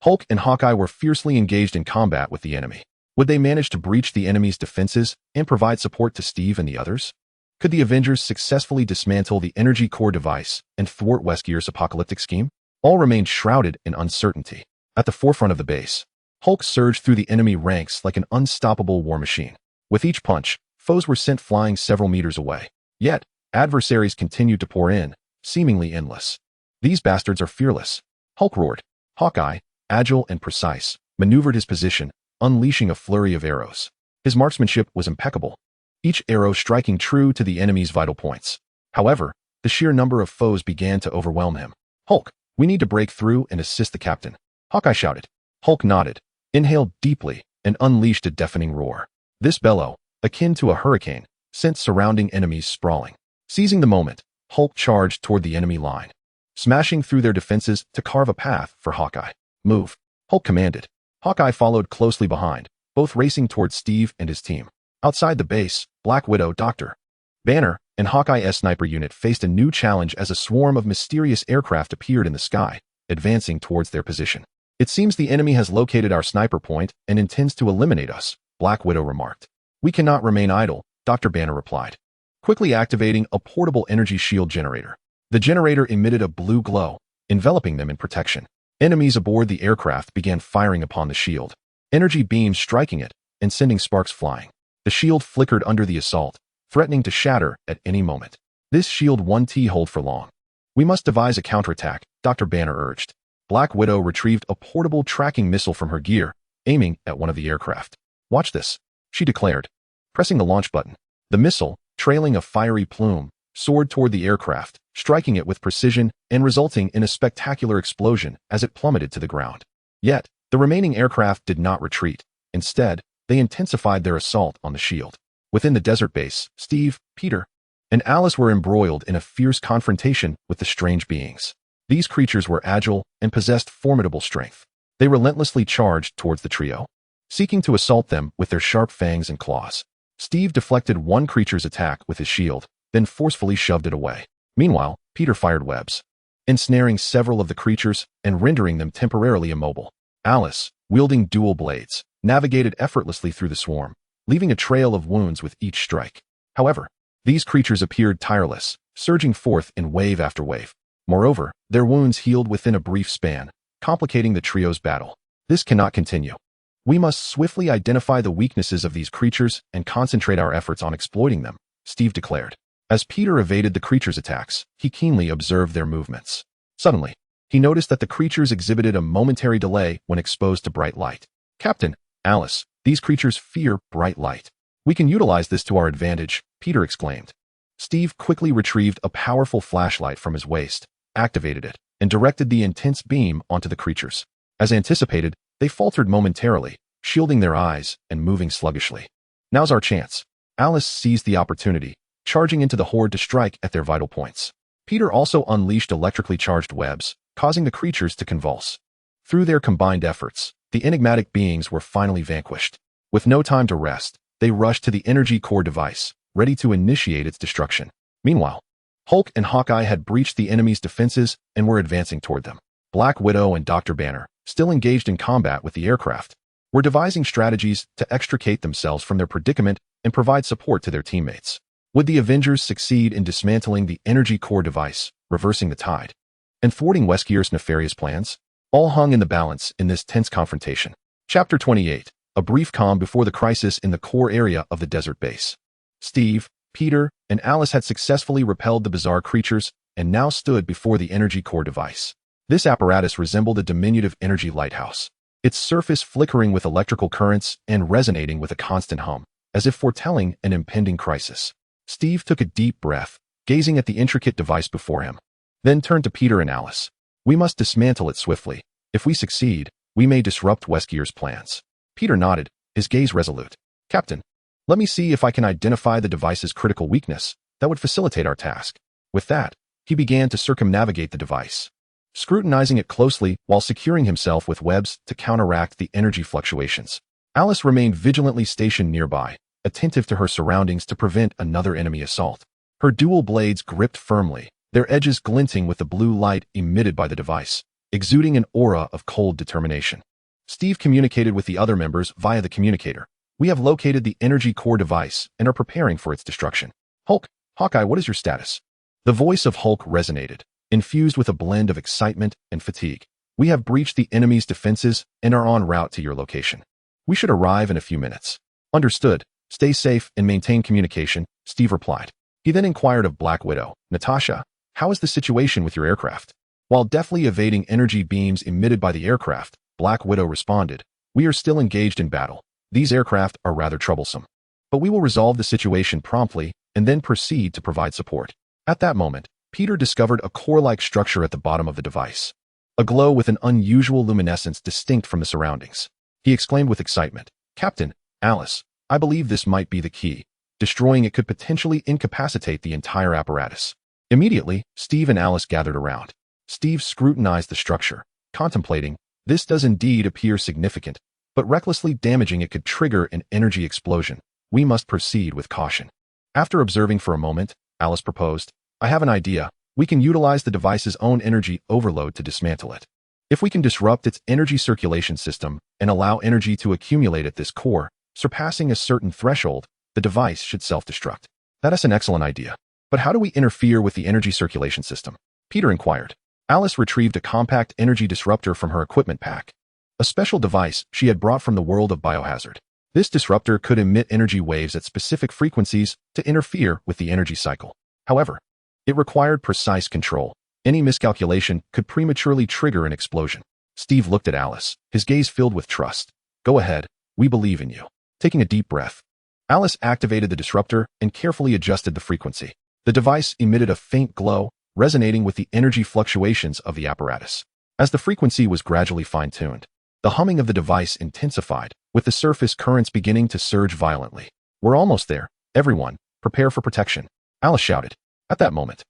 Hulk and Hawkeye were fiercely engaged in combat with the enemy. Would they manage to breach the enemy's defenses and provide support to Steve and the others? Could the Avengers successfully dismantle the energy core device and thwart Wesker's apocalyptic scheme? All remained shrouded in uncertainty. At the forefront of the base, Hulk surged through the enemy ranks like an unstoppable war machine. With each punch, foes were sent flying several meters away. Yet, adversaries continued to pour in, seemingly endless. These bastards are fearless, Hulk roared. Hawkeye, agile and precise, maneuvered his position, unleashing a flurry of arrows. His marksmanship was impeccable, each arrow striking true to the enemy's vital points. However, the sheer number of foes began to overwhelm him. Hulk, we need to break through and assist the captain, Hawkeye shouted. Hulk nodded, inhaled deeply, and unleashed a deafening roar. This bellow, akin to a hurricane, sent surrounding enemies sprawling. Seizing the moment, Hulk charged toward the enemy line, smashing through their defenses to carve a path for Hawkeye. Move, Hulk commanded. Hawkeye followed closely behind, both racing toward Steve and his team. Outside the base, Black Widow, Dr. Banner, and Hawkeye's sniper unit faced a new challenge as a swarm of mysterious aircraft appeared in the sky, advancing towards their position. "It seems the enemy has located our sniper point and intends to eliminate us," Black Widow remarked. "We cannot remain idle," Dr. Banner replied, quickly activating a portable energy shield generator. The generator emitted a blue glow, enveloping them in protection. Enemies aboard the aircraft began firing upon the shield, energy beams striking it and sending sparks flying. The shield flickered under the assault, threatening to shatter at any moment. "This shield won't hold for long. We must devise a counterattack," Dr. Banner urged. Black Widow retrieved a portable tracking missile from her gear, aiming at one of the aircraft. "Watch this," she declared, pressing the launch button. The missile, trailing a fiery plume, soared toward the aircraft, striking it with precision and resulting in a spectacular explosion as it plummeted to the ground. Yet, the remaining aircraft did not retreat. Instead, they intensified their assault on the shield. Within the desert base, Steve, Peter, and Alice were embroiled in a fierce confrontation with the strange beings. These creatures were agile and possessed formidable strength. They relentlessly charged towards the trio, seeking to assault them with their sharp fangs and claws. Steve deflected one creature's attack with his shield, then forcefully shoved it away. Meanwhile, Peter fired webs, ensnaring several of the creatures and rendering them temporarily immobile. Alice, wielding dual blades, navigated effortlessly through the swarm, leaving a trail of wounds with each strike. However, these creatures appeared tireless, surging forth in wave after wave. Moreover, their wounds healed within a brief span, complicating the trio's battle. "This cannot continue. We must swiftly identify the weaknesses of these creatures and concentrate our efforts on exploiting them," Steve declared. As Peter evaded the creatures' attacks, he keenly observed their movements. Suddenly, he noticed that the creatures exhibited a momentary delay when exposed to bright light. "Captain, Alice, these creatures fear bright light. We can utilize this to our advantage," Peter exclaimed. Steve quickly retrieved a powerful flashlight from his waist, activated it, and directed the intense beam onto the creatures. As anticipated, they faltered momentarily, shielding their eyes and moving sluggishly. "Now's our chance." Alice seized the opportunity, charging into the horde to strike at their vital points. Peter also unleashed electrically charged webs, causing the creatures to convulse. Through their combined efforts, the enigmatic beings were finally vanquished. With no time to rest, they rushed to the energy core device, ready to initiate its destruction. Meanwhile, Hulk and Hawkeye had breached the enemy's defenses and were advancing toward them. Black Widow and Dr. Banner, still engaged in combat with the aircraft, were devising strategies to extricate themselves from their predicament and provide support to their teammates. Would the Avengers succeed in dismantling the energy core device, reversing the tide, and thwarting Wesker's nefarious plans? All hung in the balance in this tense confrontation. Chapter 28. A brief calm before the crisis in the core area of the desert base. Steve, Peter, and Alice had successfully repelled the bizarre creatures and now stood before the energy core device. This apparatus resembled a diminutive energy lighthouse, its surface flickering with electrical currents and resonating with a constant hum, as if foretelling an impending crisis. Steve took a deep breath, gazing at the intricate device before him, then turned to Peter and Alice. "We must dismantle it swiftly. If we succeed, we may disrupt Wesker's plans." Peter nodded, his gaze resolute. "Captain, let me see if I can identify the device's critical weakness that would facilitate our task." With that, he began to circumnavigate the device, scrutinizing it closely while securing himself with webs to counteract the energy fluctuations. Alice remained vigilantly stationed nearby, attentive to her surroundings to prevent another enemy assault. Her dual blades gripped firmly, their edges glinting with the blue light emitted by the device, exuding an aura of cold determination. Steve communicated with the other members via the communicator. "We have located the energy core device and are preparing for its destruction." "Hulk, Hawkeye, what is your status?" The voice of Hulk resonated, infused with a blend of excitement and fatigue. "We have breached the enemy's defenses and are en route to your location. We should arrive in a few minutes." "Understood. Stay safe and maintain communication," Steve replied. He then inquired of Black Widow, "Natasha, how is the situation with your aircraft?" While deftly evading energy beams emitted by the aircraft, Black Widow responded, "We are still engaged in battle. These aircraft are rather troublesome. But we will resolve the situation promptly and then proceed to provide support." At that moment, Peter discovered a core-like structure at the bottom of the device, a glow with an unusual luminescence distinct from the surroundings. He exclaimed with excitement, "Captain, Alice, I believe this might be the key. Destroying it could potentially incapacitate the entire apparatus." Immediately, Steve and Alice gathered around. Steve scrutinized the structure, contemplating, "This does indeed appear significant, but recklessly damaging it could trigger an energy explosion. We must proceed with caution." After observing for a moment, Alice proposed, "I have an idea. We can utilize the device's own energy overload to dismantle it." If we can disrupt its energy circulation system and allow energy to accumulate at this core, surpassing a certain threshold, the device should self-destruct. That is an excellent idea. But how do we interfere with the energy circulation system? Peter inquired. Alice retrieved a compact energy disruptor from her equipment pack, a special device she had brought from the world of Biohazard. This disruptor could emit energy waves at specific frequencies to interfere with the energy cycle. However, it required precise control. Any miscalculation could prematurely trigger an explosion. Steve looked at Alice, his gaze filled with trust. Go ahead, we believe in you. Taking a deep breath, Alice activated the disruptor and carefully adjusted the frequency. The device emitted a faint glow, resonating with the energy fluctuations of the apparatus. As the frequency was gradually fine-tuned, the humming of the device intensified, with the surface currents beginning to surge violently. We're almost there. Everyone, prepare for protection, Alice shouted. At that moment,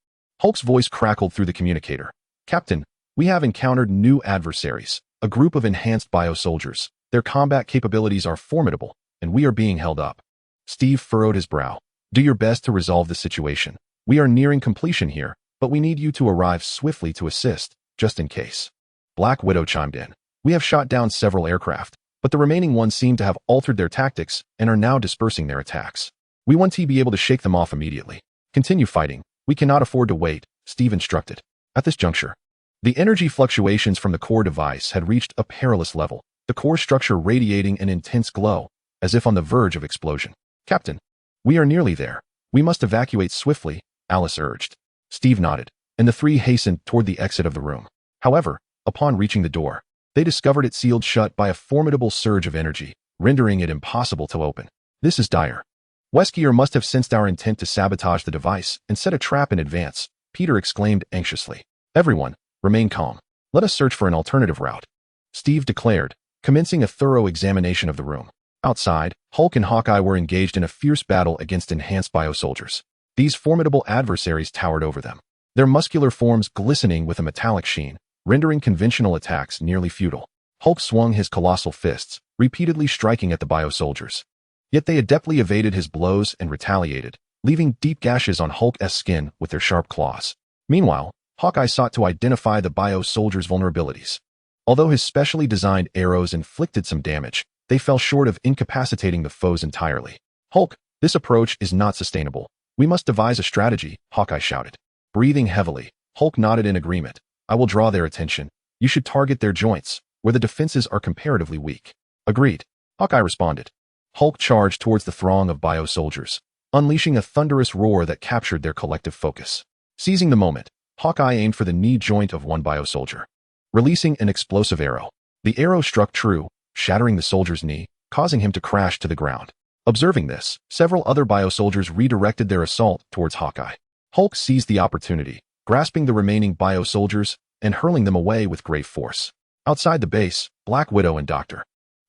Hulk's voice crackled through the communicator. Captain, we have encountered new adversaries, a group of enhanced biosoldiers. Their combat capabilities are formidable, and we are being held up. Steve furrowed his brow. Do your best to resolve the situation. We are nearing completion here, but we need you to arrive swiftly to assist, just in case. Black Widow chimed in. We have shot down several aircraft, but the remaining ones seem to have altered their tactics and are now dispersing their attacks. We want to be able to shake them off immediately. Continue fighting. We cannot afford to wait, Steve instructed. At this juncture, the energy fluctuations from the core device had reached a perilous level, the core structure radiating an intense glow, as if on the verge of explosion. Captain, we are nearly there. We must evacuate swiftly, Alice urged. Steve nodded, and the three hastened toward the exit of the room. However, upon reaching the door, they discovered it sealed shut by a formidable surge of energy, rendering it impossible to open. This is dire. Wesker must have sensed our intent to sabotage the device and set a trap in advance, Peter exclaimed anxiously. Everyone, remain calm. Let us search for an alternative route, Steve declared, commencing a thorough examination of the room. Outside, Hulk and Hawkeye were engaged in a fierce battle against enhanced biosoldiers. These formidable adversaries towered over them, their muscular forms glistening with a metallic sheen, rendering conventional attacks nearly futile. Hulk swung his colossal fists, repeatedly striking at the biosoldiers. Yet they adeptly evaded his blows and retaliated, leaving deep gashes on Hulk's skin with their sharp claws. Meanwhile, Hawkeye sought to identify the biosoldiers' vulnerabilities. Although his specially designed arrows inflicted some damage, they fell short of incapacitating the foes entirely. Hulk, this approach is not sustainable. We must devise a strategy, Hawkeye shouted. Breathing heavily, Hulk nodded in agreement. I will draw their attention. You should target their joints, where the defenses are comparatively weak. Agreed, Hawkeye responded. Hulk charged towards the throng of biosoldiers, unleashing a thunderous roar that captured their collective focus. Seizing the moment, Hawkeye aimed for the knee joint of one biosoldier, releasing an explosive arrow. The arrow struck true, shattering the soldier's knee, causing him to crash to the ground. Observing this, several other biosoldiers redirected their assault towards Hawkeye. Hulk seized the opportunity, grasping the remaining biosoldiers and hurling them away with great force. Outside the base, Black Widow and Dr.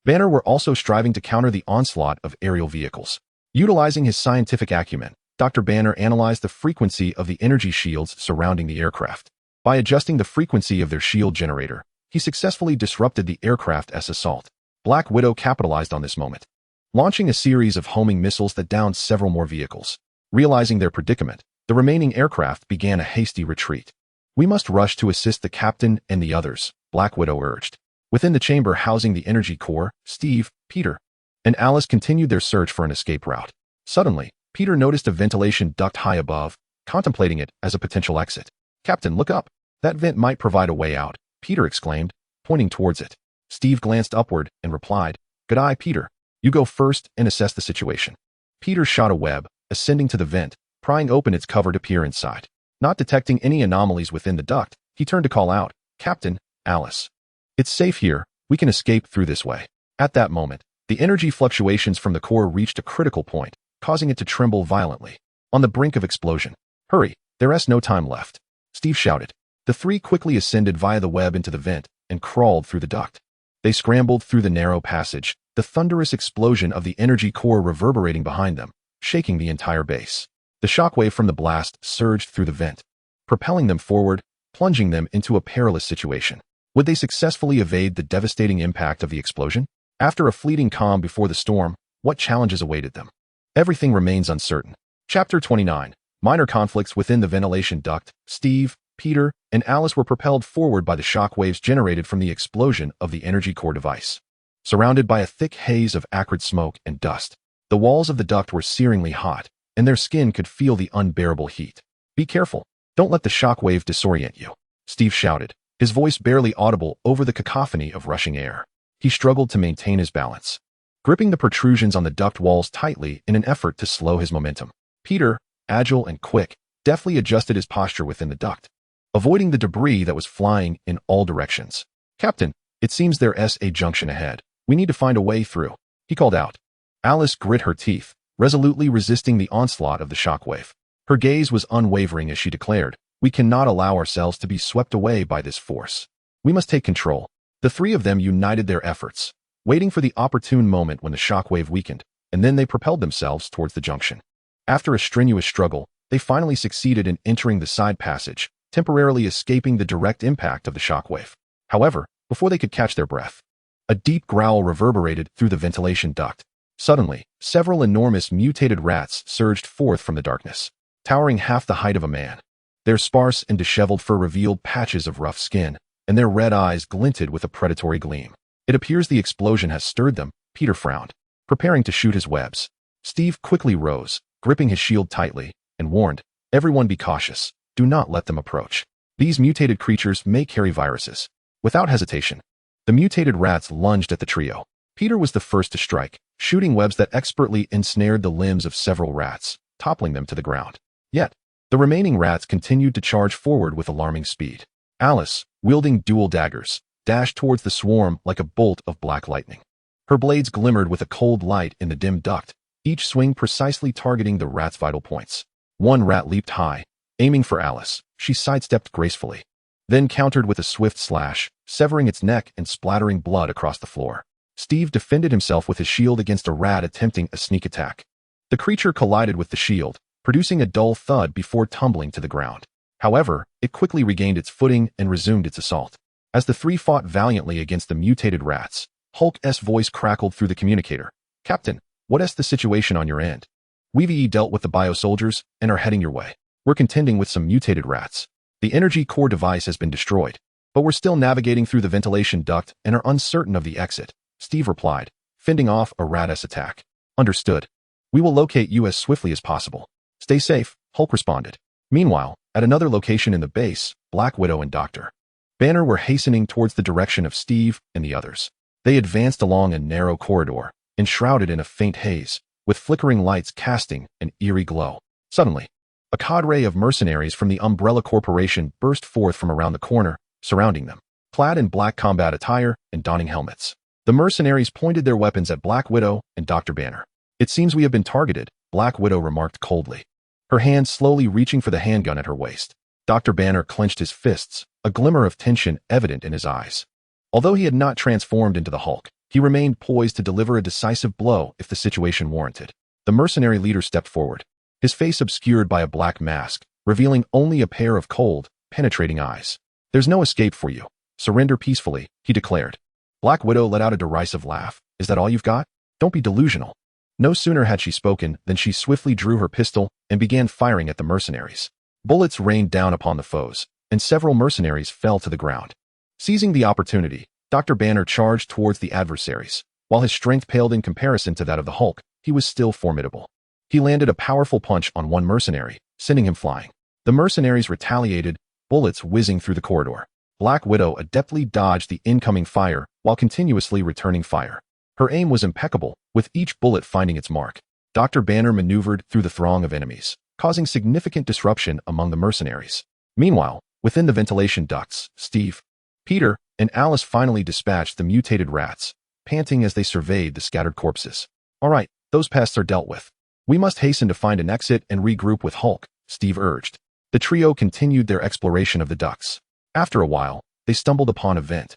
Banner were also striving to counter the onslaught of aerial vehicles. Utilizing his scientific acumen, Dr. Banner analyzed the frequency of the energy shields surrounding the aircraft. By adjusting the frequency of their shield generator, he successfully disrupted the aircraft's assault. Black Widow capitalized on this moment, launching a series of homing missiles that downed several more vehicles. Realizing their predicament, the remaining aircraft began a hasty retreat. We must rush to assist the captain and the others, Black Widow urged. Within the chamber housing the energy core, Steve, Peter, and Alice continued their search for an escape route. Suddenly, Peter noticed a ventilation duct high above, contemplating it as a potential exit. Captain, look up. That vent might provide a way out, Peter exclaimed, pointing towards it. Steve glanced upward and replied, Good eye, Peter. You go first and assess the situation. Peter shot a web, ascending to the vent, prying open its cover to peer inside. Not detecting any anomalies within the duct, he turned to call out, Captain, Alice. It's safe here, we can escape through this way. At that moment, the energy fluctuations from the core reached a critical point, causing it to tremble violently. On the brink of explosion. Hurry, there's no time left, Steve shouted. The three quickly ascended via the web into the vent and crawled through the duct. They scrambled through the narrow passage, the thunderous explosion of the energy core reverberating behind them, shaking the entire base. The shockwave from the blast surged through the vent, propelling them forward, plunging them into a perilous situation. Would they successfully evade the devastating impact of the explosion? After a fleeting calm before the storm, what challenges awaited them? Everything remains uncertain. Chapter 29. Minor conflicts within the ventilation duct. Steve, Peter, and Alice were propelled forward by the shock waves generated from the explosion of the energy core device. Surrounded by a thick haze of acrid smoke and dust, the walls of the duct were searingly hot, and their skin could feel the unbearable heat. "Be careful. Don't let the shock wave disorient you," Steve shouted, his voice barely audible over the cacophony of rushing air. He struggled to maintain his balance, gripping the protrusions on the duct walls tightly in an effort to slow his momentum. Peter, agile and quick, deftly adjusted his posture within the duct, avoiding the debris that was flying in all directions. "Captain, it seems there's a junction ahead. We need to find a way through," he called out. Alice grit her teeth, resolutely resisting the onslaught of the shockwave. Her gaze was unwavering as she declared, "We cannot allow ourselves to be swept away by this force. We must take control." The three of them united their efforts, waiting for the opportune moment when the shockwave weakened, and then they propelled themselves towards the junction. After a strenuous struggle, they finally succeeded in entering the side passage, temporarily escaping the direct impact of the shockwave. However, before they could catch their breath, a deep growl reverberated through the ventilation duct. Suddenly, several enormous mutated rats surged forth from the darkness, towering half the height of a man. Their sparse and disheveled fur revealed patches of rough skin, and their red eyes glinted with a predatory gleam. "It appears the explosion has stirred them," Peter frowned, preparing to shoot his webs. Steve quickly rose, gripping his shield tightly, and warned, "Everyone be cautious. Do not let them approach. These mutated creatures may carry viruses." Without hesitation, the mutated rats lunged at the trio. Peter was the first to strike, shooting webs that expertly ensnared the limbs of several rats, toppling them to the ground. Yet, the remaining rats continued to charge forward with alarming speed. Alice, wielding dual daggers, dashed towards the swarm like a bolt of black lightning. Her blades glimmered with a cold light in the dim duct, each swing precisely targeting the rat's vital points. One rat leaped high, aiming for Alice. She sidestepped gracefully, then countered with a swift slash, severing its neck and splattering blood across the floor. Steve defended himself with his shield against a rat attempting a sneak attack. The creature collided with the shield, producing a dull thud before tumbling to the ground. However, it quickly regained its footing and resumed its assault. As the three fought valiantly against the mutated rats, Hulk's voice crackled through the communicator. "Captain, what's the situation on your end? We've dealt with the bio-soldiers and are heading your way. We're contending with some mutated rats. The energy core device has been destroyed, but we're still navigating through the ventilation duct and are uncertain of the exit," Steve replied, fending off a rat's attack. "Understood. We will locate you as swiftly as possible. Stay safe," Hulk responded. Meanwhile, at another location in the base, Black Widow and Dr. Banner were hastening towards the direction of Steve and the others. They advanced along a narrow corridor, enshrouded in a faint haze, with flickering lights casting an eerie glow. Suddenly, a cadre of mercenaries from the Umbrella Corporation burst forth from around the corner, surrounding them, clad in black combat attire and donning helmets. The mercenaries pointed their weapons at Black Widow and Dr. Banner. "It seems we have been targeted," Black Widow remarked coldly, her hand slowly reaching for the handgun at her waist. Dr. Banner clenched his fists, a glimmer of tension evident in his eyes. Although he had not transformed into the Hulk, he remained poised to deliver a decisive blow if the situation warranted. The mercenary leader stepped forward, his face obscured by a black mask, revealing only a pair of cold, penetrating eyes. "There's no escape for you. Surrender peacefully," he declared. Black Widow let out a derisive laugh. "Is that all you've got? Don't be delusional." No sooner had she spoken than she swiftly drew her pistol and began firing at the mercenaries. Bullets rained down upon the foes, and several mercenaries fell to the ground. Seizing the opportunity, Dr. Banner charged towards the adversaries. While his strength paled in comparison to that of the Hulk, he was still formidable. He landed a powerful punch on one mercenary, sending him flying. The mercenaries retaliated, bullets whizzing through the corridor. Black Widow adeptly dodged the incoming fire while continuously returning fire. Her aim was impeccable, with each bullet finding its mark. Dr. Banner maneuvered through the throng of enemies, causing significant disruption among the mercenaries. Meanwhile, within the ventilation ducts, Steve, Peter, and Alice finally dispatched the mutated rats, panting as they surveyed the scattered corpses. "All right, those pests are dealt with. We must hasten to find an exit and regroup with Hulk," Steve urged. The trio continued their exploration of the ducts. After a while, they stumbled upon a vent,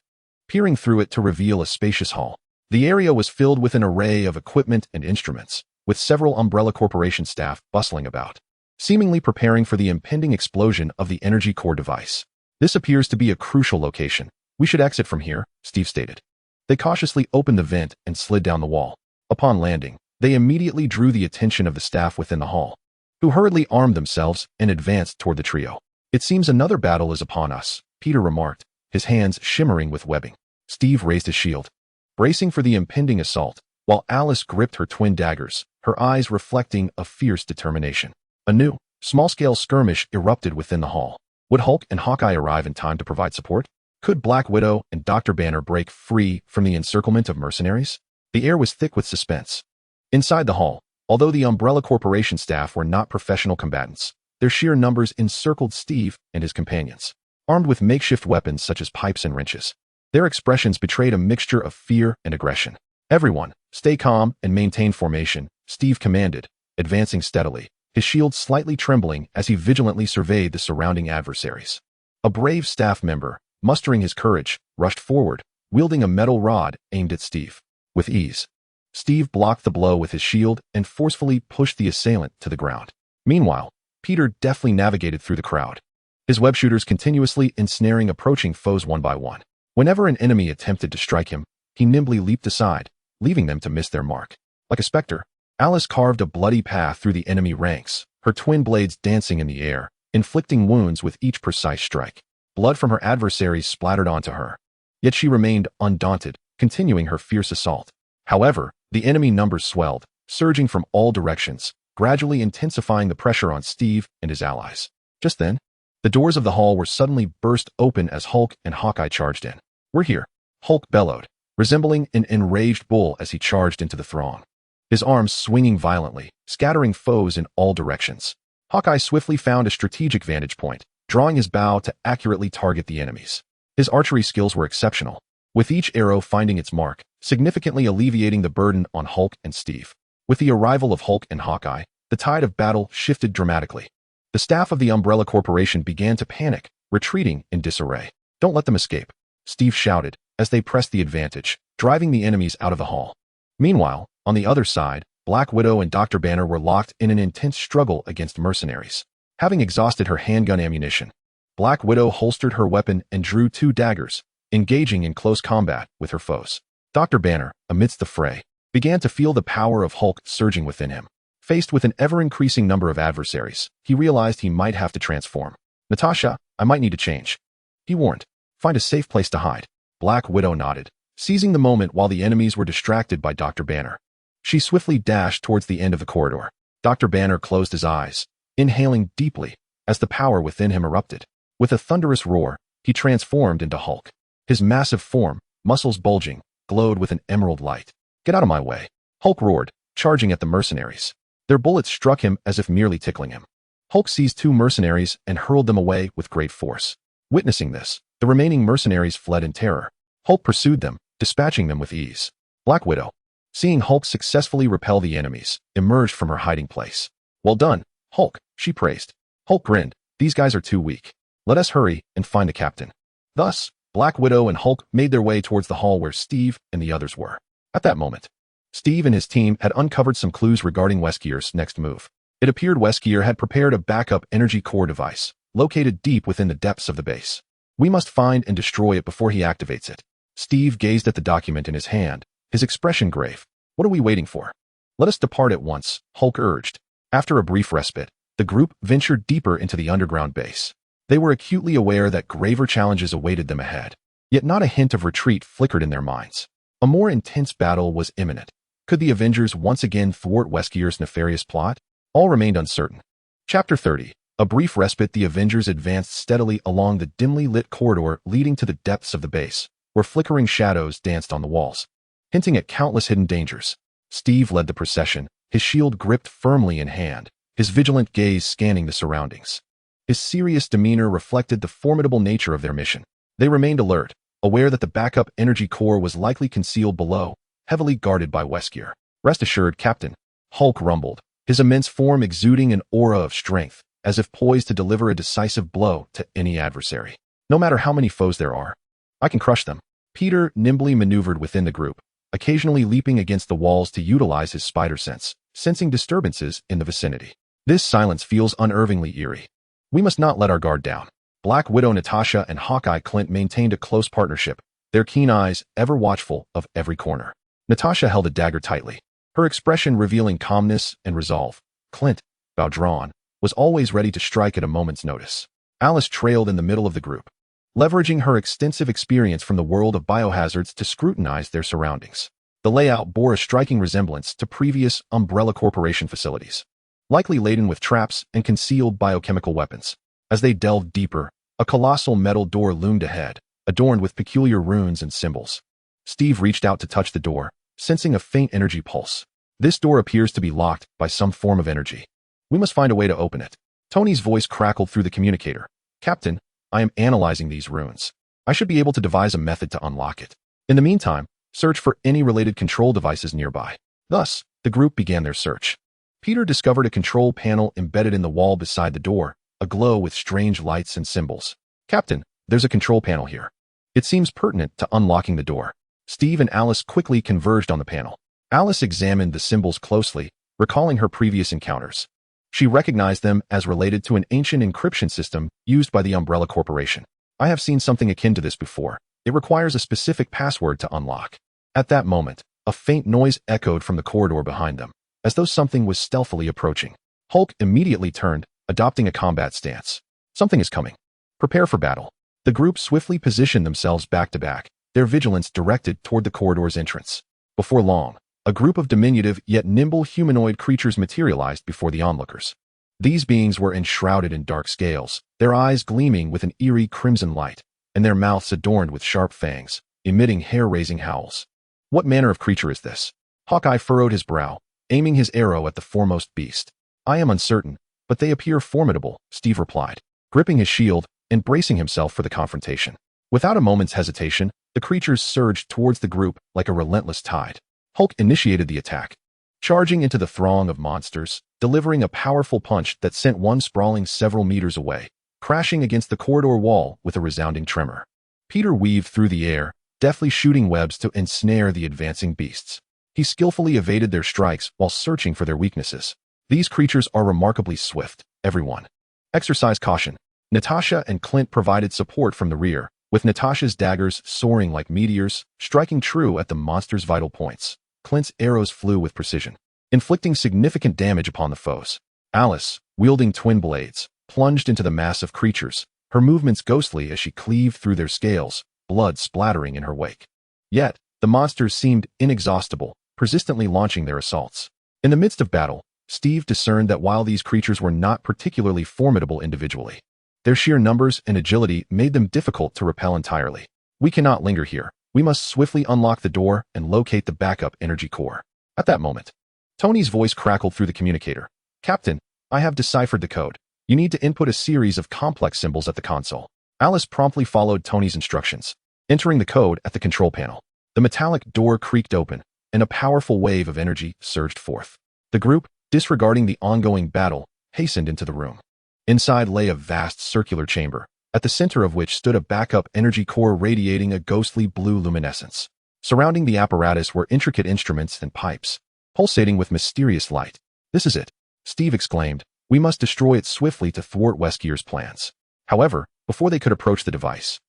peering through it to reveal a spacious hall. The area was filled with an array of equipment and instruments, with several Umbrella Corporation staff bustling about, seemingly preparing for the impending explosion of the energy core device. "This appears to be a crucial location. We should exit from here," Steve stated. They cautiously opened the vent and slid down the wall. Upon landing, they immediately drew the attention of the staff within the hall, who hurriedly armed themselves and advanced toward the trio. It seems another battle is upon us, Peter remarked, his hands shimmering with webbing. Steve raised his shield, bracing for the impending assault, while Alice gripped her twin daggers, her eyes reflecting a fierce determination. A new, small-scale skirmish erupted within the hall. Would Hulk and Hawkeye arrive in time to provide support? Could Black Widow and Dr. Banner break free from the encirclement of mercenaries? The air was thick with suspense. Inside the hall, although the Umbrella Corporation staff were not professional combatants, their sheer numbers encircled Steve and his companions, armed with makeshift weapons such as pipes and wrenches. Their expressions betrayed a mixture of fear and aggression. Everyone, stay calm and maintain formation, Steve commanded, advancing steadily, his shield slightly trembling as he vigilantly surveyed the surrounding adversaries. A brave staff member, mustering his courage, rushed forward, wielding a metal rod aimed at Steve. With ease, Steve blocked the blow with his shield and forcefully pushed the assailant to the ground. Meanwhile, Peter deftly navigated through the crowd, his web shooters continuously ensnaring approaching foes one by one. Whenever an enemy attempted to strike him, he nimbly leaped aside, leaving them to miss their mark. Like a specter, Alice carved a bloody path through the enemy ranks, her twin blades dancing in the air, inflicting wounds with each precise strike. Blood from her adversaries splattered onto her. Yet she remained undaunted, continuing her fierce assault. However, the enemy numbers swelled, surging from all directions, gradually intensifying the pressure on Steve and his allies. Just then, the doors of the hall were suddenly burst open as Hulk and Hawkeye charged in. "We're here," Hulk bellowed, resembling an enraged bull as he charged into the throng, his arms swinging violently, scattering foes in all directions. Hawkeye swiftly found a strategic vantage point, drawing his bow to accurately target the enemies. His archery skills were exceptional, with each arrow finding its mark, significantly alleviating the burden on Hulk and Steve. With the arrival of Hulk and Hawkeye, the tide of battle shifted dramatically. The staff of the Umbrella Corporation began to panic, retreating in disarray. "Don't let them escape," Steve shouted as they pressed the advantage, driving the enemies out of the hall. Meanwhile, on the other side, Black Widow and Dr. Banner were locked in an intense struggle against mercenaries. Having exhausted her handgun ammunition, Black Widow holstered her weapon and drew 2 daggers, engaging in close combat with her foes. Dr. Banner, amidst the fray, began to feel the power of Hulk surging within him. Faced with an ever-increasing number of adversaries, he realized he might have to transform. "Natasha, I might need to change," he warned. "Find a safe place to hide." Black Widow nodded, seizing the moment while the enemies were distracted by Dr. Banner. She swiftly dashed towards the end of the corridor. Dr. Banner closed his eyes, inhaling deeply as the power within him erupted. With a thunderous roar, he transformed into Hulk. His massive form, muscles bulging, glowed with an emerald light. "Get out of my way," Hulk roared, charging at the mercenaries. Their bullets struck him as if merely tickling him. Hulk seized 2 mercenaries and hurled them away with great force. Witnessing this, the remaining mercenaries fled in terror. Hulk pursued them, dispatching them with ease. Black Widow, seeing Hulk successfully repel the enemies, emerged from her hiding place. "Well done, Hulk," she praised. Hulk grinned. "These guys are too weak. Let us hurry and find the captain." Thus, Black Widow and Hulk made their way towards the hall where Steve and the others were. At that moment, Steve and his team had uncovered some clues regarding Wesker's next move. It appeared Wesker had prepared a backup energy core device, located deep within the depths of the base. "We must find and destroy it before he activates it." Steve gazed at the document in his hand, his expression grave. "What are we waiting for? Let us depart at once," Hulk urged. After a brief respite, the group ventured deeper into the underground base. They were acutely aware that graver challenges awaited them ahead, yet not a hint of retreat flickered in their minds. A more intense battle was imminent. Could the Avengers once again thwart Wesker's nefarious plot? All remained uncertain. Chapter 30. A brief respite. The Avengers advanced steadily along the dimly lit corridor leading to the depths of the base, where flickering shadows danced on the walls, hinting at countless hidden dangers. Steve led the procession, his shield gripped firmly in hand, his vigilant gaze scanning the surroundings. His serious demeanor reflected the formidable nature of their mission. They remained alert, aware that the backup energy core was likely concealed below, heavily guarded by Wesker. "Rest assured, Captain," Hulk rumbled, his immense form exuding an aura of strength, as if poised to deliver a decisive blow to any adversary. "No matter how many foes there are, I can crush them." Peter nimbly maneuvered within the group, occasionally leaping against the walls to utilize his spider sense, sensing disturbances in the vicinity. This silence feels unnervingly eerie. We must not let our guard down. Black Widow, Natasha, and Hawkeye Clint maintained a close partnership, their keen eyes ever watchful of every corner. Natasha held a dagger tightly, her expression revealing calmness and resolve. Clint, bow drawn, was always ready to strike at a moment's notice. Alice trailed in the middle of the group, leveraging her extensive experience from the world of biohazards to scrutinize their surroundings. The layout bore a striking resemblance to previous Umbrella Corporation facilities, likely laden with traps and concealed biochemical weapons. As they delved deeper, a colossal metal door loomed ahead, adorned with peculiar runes and symbols. Steve reached out to touch the door, sensing a faint energy pulse. This door appears to be locked by some form of energy. We must find a way to open it. Tony's voice crackled through the communicator. Captain, I am analyzing these runes. I should be able to devise a method to unlock it. In the meantime, search for any related control devices nearby. Thus, the group began their search. Peter discovered a control panel embedded in the wall beside the door, aglow with strange lights and symbols. Captain, there's a control panel here. It seems pertinent to unlocking the door. Steve and Alice quickly converged on the panel. Alice examined the symbols closely, recalling her previous encounters. She recognized them as related to an ancient encryption system used by the Umbrella Corporation. I have seen something akin to this before. It requires a specific password to unlock. At that moment, a faint noise echoed from the corridor behind them, as though something was stealthily approaching. Hulk immediately turned, adopting a combat stance. Something is coming. Prepare for battle. The group swiftly positioned themselves back to back, their vigilance directed toward the corridor's entrance. Before long, a group of diminutive yet nimble humanoid creatures materialized before the onlookers. These beings were enshrouded in dark scales, their eyes gleaming with an eerie crimson light, and their mouths adorned with sharp fangs, emitting hair-raising howls. What manner of creature is this? Hawkeye furrowed his brow, aiming his arrow at the foremost beast. I am uncertain, but they appear formidable, Steve replied, gripping his shield and bracing himself for the confrontation. Without a moment's hesitation, the creatures surged towards the group like a relentless tide. Hulk initiated the attack, charging into the throng of monsters, delivering a powerful punch that sent one sprawling several meters away, crashing against the corridor wall with a resounding tremor. Peter weaved through the air, deftly shooting webs to ensnare the advancing beasts. He skillfully evaded their strikes while searching for their weaknesses. These creatures are remarkably swift, everyone. Exercise caution. Natasha and Clint provided support from the rear, with Natasha's daggers soaring like meteors, striking true at the monster's vital points. Clint's arrows flew with precision, inflicting significant damage upon the foes. Alice, wielding twin blades, plunged into the mass of creatures, her movements ghostly as she cleaved through their scales, blood splattering in her wake. Yet, the monsters seemed inexhaustible, persistently launching their assaults. In the midst of battle, Steve discerned that while these creatures were not particularly formidable individually, their sheer numbers and agility made them difficult to repel entirely. We cannot linger here. We must swiftly unlock the door and locate the backup energy core. At that moment, Tony's voice crackled through the communicator. Captain, I have deciphered the code. You need to input a series of complex symbols at the console. Alice promptly followed Tony's instructions, entering the code at the control panel. The metallic door creaked open, and a powerful wave of energy surged forth. The group, disregarding the ongoing battle, hastened into the room. Inside lay a vast circular chamber, at the center of which stood a backup energy core radiating a ghostly blue luminescence. Surrounding the apparatus were intricate instruments and pipes, pulsating with mysterious light. This is it, Steve exclaimed. We must destroy it swiftly to thwart Wesker's plans. However, before they could approach the device,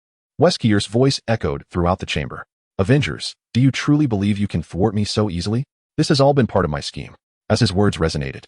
Wesker's voice echoed throughout the chamber. Avengers, do you truly believe you can thwart me so easily? This has all been part of my scheme. As his words resonated,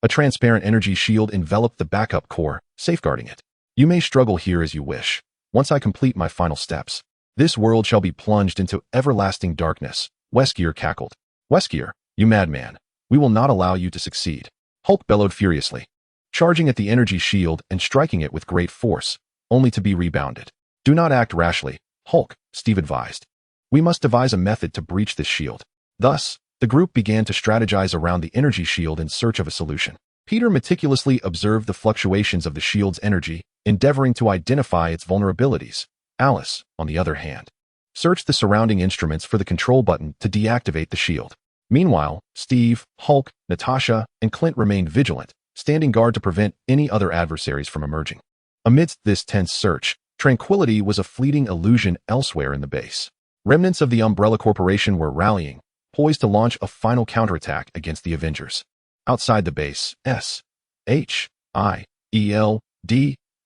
a transparent energy shield enveloped the backup core, safeguarding it. You may struggle here as you wish. Once I complete my final steps, this world shall be plunged into everlasting darkness. Wesker cackled. Wesker, you madman. We will not allow you to succeed. Hulk bellowed furiously, charging at the energy shield and striking it with great force, only to be rebounded. Do not act rashly, Hulk, Steve advised. We must devise a method to breach this shield. Thus, the group began to strategize around the energy shield in search of a solution. Peter meticulously observed the fluctuations of the shield's energy, endeavoring to identify its vulnerabilities. Alice, on the other hand, searched the surrounding instruments for the control button to deactivate the shield. Meanwhile, Steve, Hulk, Natasha, and Clint remained vigilant, standing guard to prevent any other adversaries from emerging. Amidst this tense search, tranquility was a fleeting illusion elsewhere in the base. Remnants of the Umbrella Corporation were rallying, poised to launch a final counterattack against the Avengers. Outside the base, SHIELD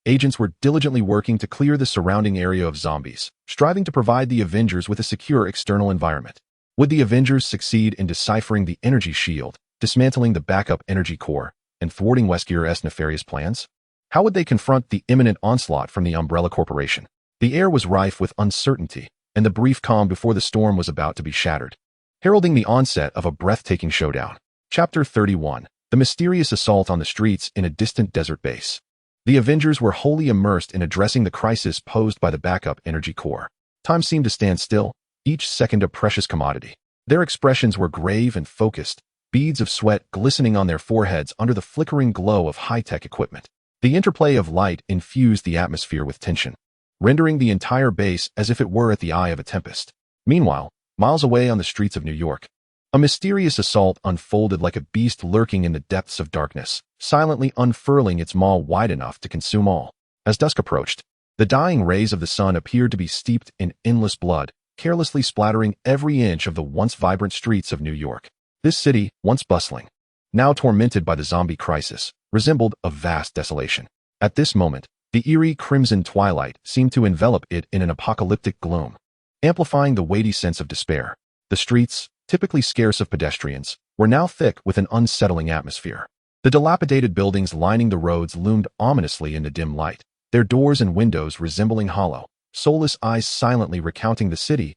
agents were diligently working to clear the surrounding area of zombies, striving to provide the Avengers with a secure external environment. Would the Avengers succeed in deciphering the energy shield, dismantling the backup energy core, and thwarting Wesker's nefarious plans? How would they confront the imminent onslaught from the Umbrella Corporation? The air was rife with uncertainty, and the brief calm before the storm was about to be shattered, heralding the onset of a breathtaking showdown. Chapter 31. The mysterious assault on the streets in a distant desert base. The Avengers were wholly immersed in addressing the crisis posed by the backup energy core. Time seemed to stand still, each second a precious commodity. Their expressions were grave and focused, beads of sweat glistening on their foreheads under the flickering glow of high-tech equipment. The interplay of light infused the atmosphere with tension, rendering the entire base as if it were at the eye of a tempest. Meanwhile, miles away on the streets of New York, a mysterious assault unfolded like a beast lurking in the depths of darkness, silently unfurling its maw wide enough to consume all. As dusk approached, the dying rays of the sun appeared to be steeped in endless blood, carelessly splattering every inch of the once vibrant streets of New York. This city, once bustling, now tormented by the zombie crisis, resembled a vast desolation. At this moment, the eerie crimson twilight seemed to envelop it in an apocalyptic gloom, amplifying the weighty sense of despair. The streets, typically scarce of pedestrians, were now thick with an unsettling atmosphere. The dilapidated buildings lining the roads loomed ominously in the dim light, their doors and windows resembling hollow, soulless eyes silently recounting the city's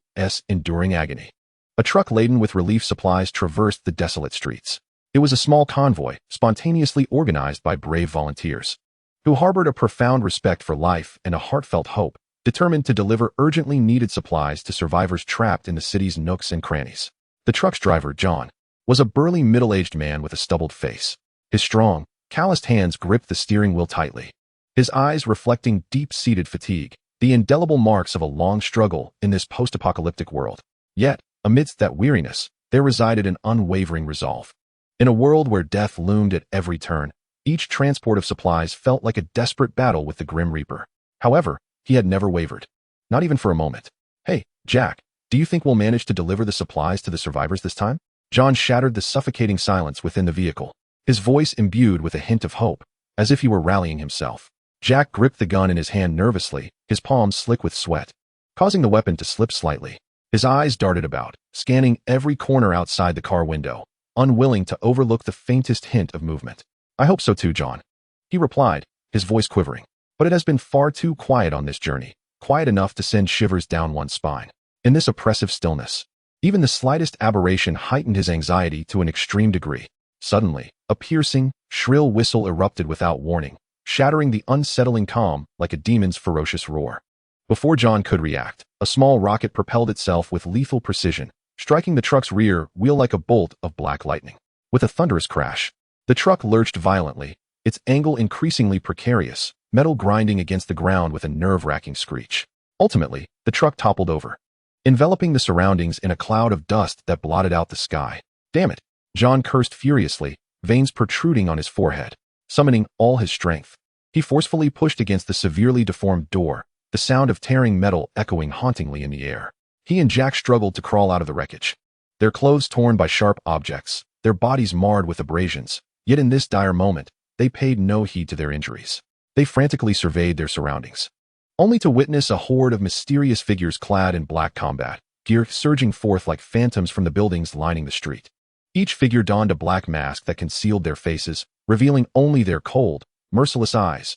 enduring agony. A truck laden with relief supplies traversed the desolate streets. It was a small convoy, spontaneously organized by brave volunteers, who harbored a profound respect for life and a heartfelt hope, determined to deliver urgently needed supplies to survivors trapped in the city's nooks and crannies. The truck's driver, John, was a burly middle-aged man with a stubbled face. His strong, calloused hands gripped the steering wheel tightly, his eyes reflecting deep-seated fatigue, the indelible marks of a long struggle in this post-apocalyptic world. Yet, amidst that weariness, there resided an unwavering resolve. In a world where death loomed at every turn, each transport of supplies felt like a desperate battle with the Grim Reaper. However, he had never wavered. Not even for a moment. "Hey, Jack, do you think we'll manage to deliver the supplies to the survivors this time?" John shattered the suffocating silence within the vehicle, his voice imbued with a hint of hope, as if he were rallying himself. Jack gripped the gun in his hand nervously, his palms slick with sweat, causing the weapon to slip slightly. His eyes darted about, scanning every corner outside the car window, unwilling to overlook the faintest hint of movement. "I hope so too, John," he replied, his voice quivering. "But it has been far too quiet on this journey, quiet enough to send shivers down one's spine." In this oppressive stillness, even the slightest aberration heightened his anxiety to an extreme degree. Suddenly, a piercing, shrill whistle erupted without warning, shattering the unsettling calm like a demon's ferocious roar. Before John could react, a small rocket propelled itself with lethal precision, striking the truck's rear wheel like a bolt of black lightning. With a thunderous crash, the truck lurched violently, its angle increasingly precarious, metal grinding against the ground with a nerve-wracking screech. Ultimately, the truck toppled over, enveloping the surroundings in a cloud of dust that blotted out the sky. "Damn it!" John cursed furiously, veins protruding on his forehead. Summoning all his strength, he forcefully pushed against the severely deformed door, the sound of tearing metal echoing hauntingly in the air. He and Jack struggled to crawl out of the wreckage, their clothes torn by sharp objects, their bodies marred with abrasions. Yet in this dire moment, they paid no heed to their injuries. They frantically surveyed their surroundings, only to witness a horde of mysterious figures clad in black combat gear surging forth like phantoms from the buildings lining the street. Each figure donned a black mask that concealed their faces, revealing only their cold, merciless eyes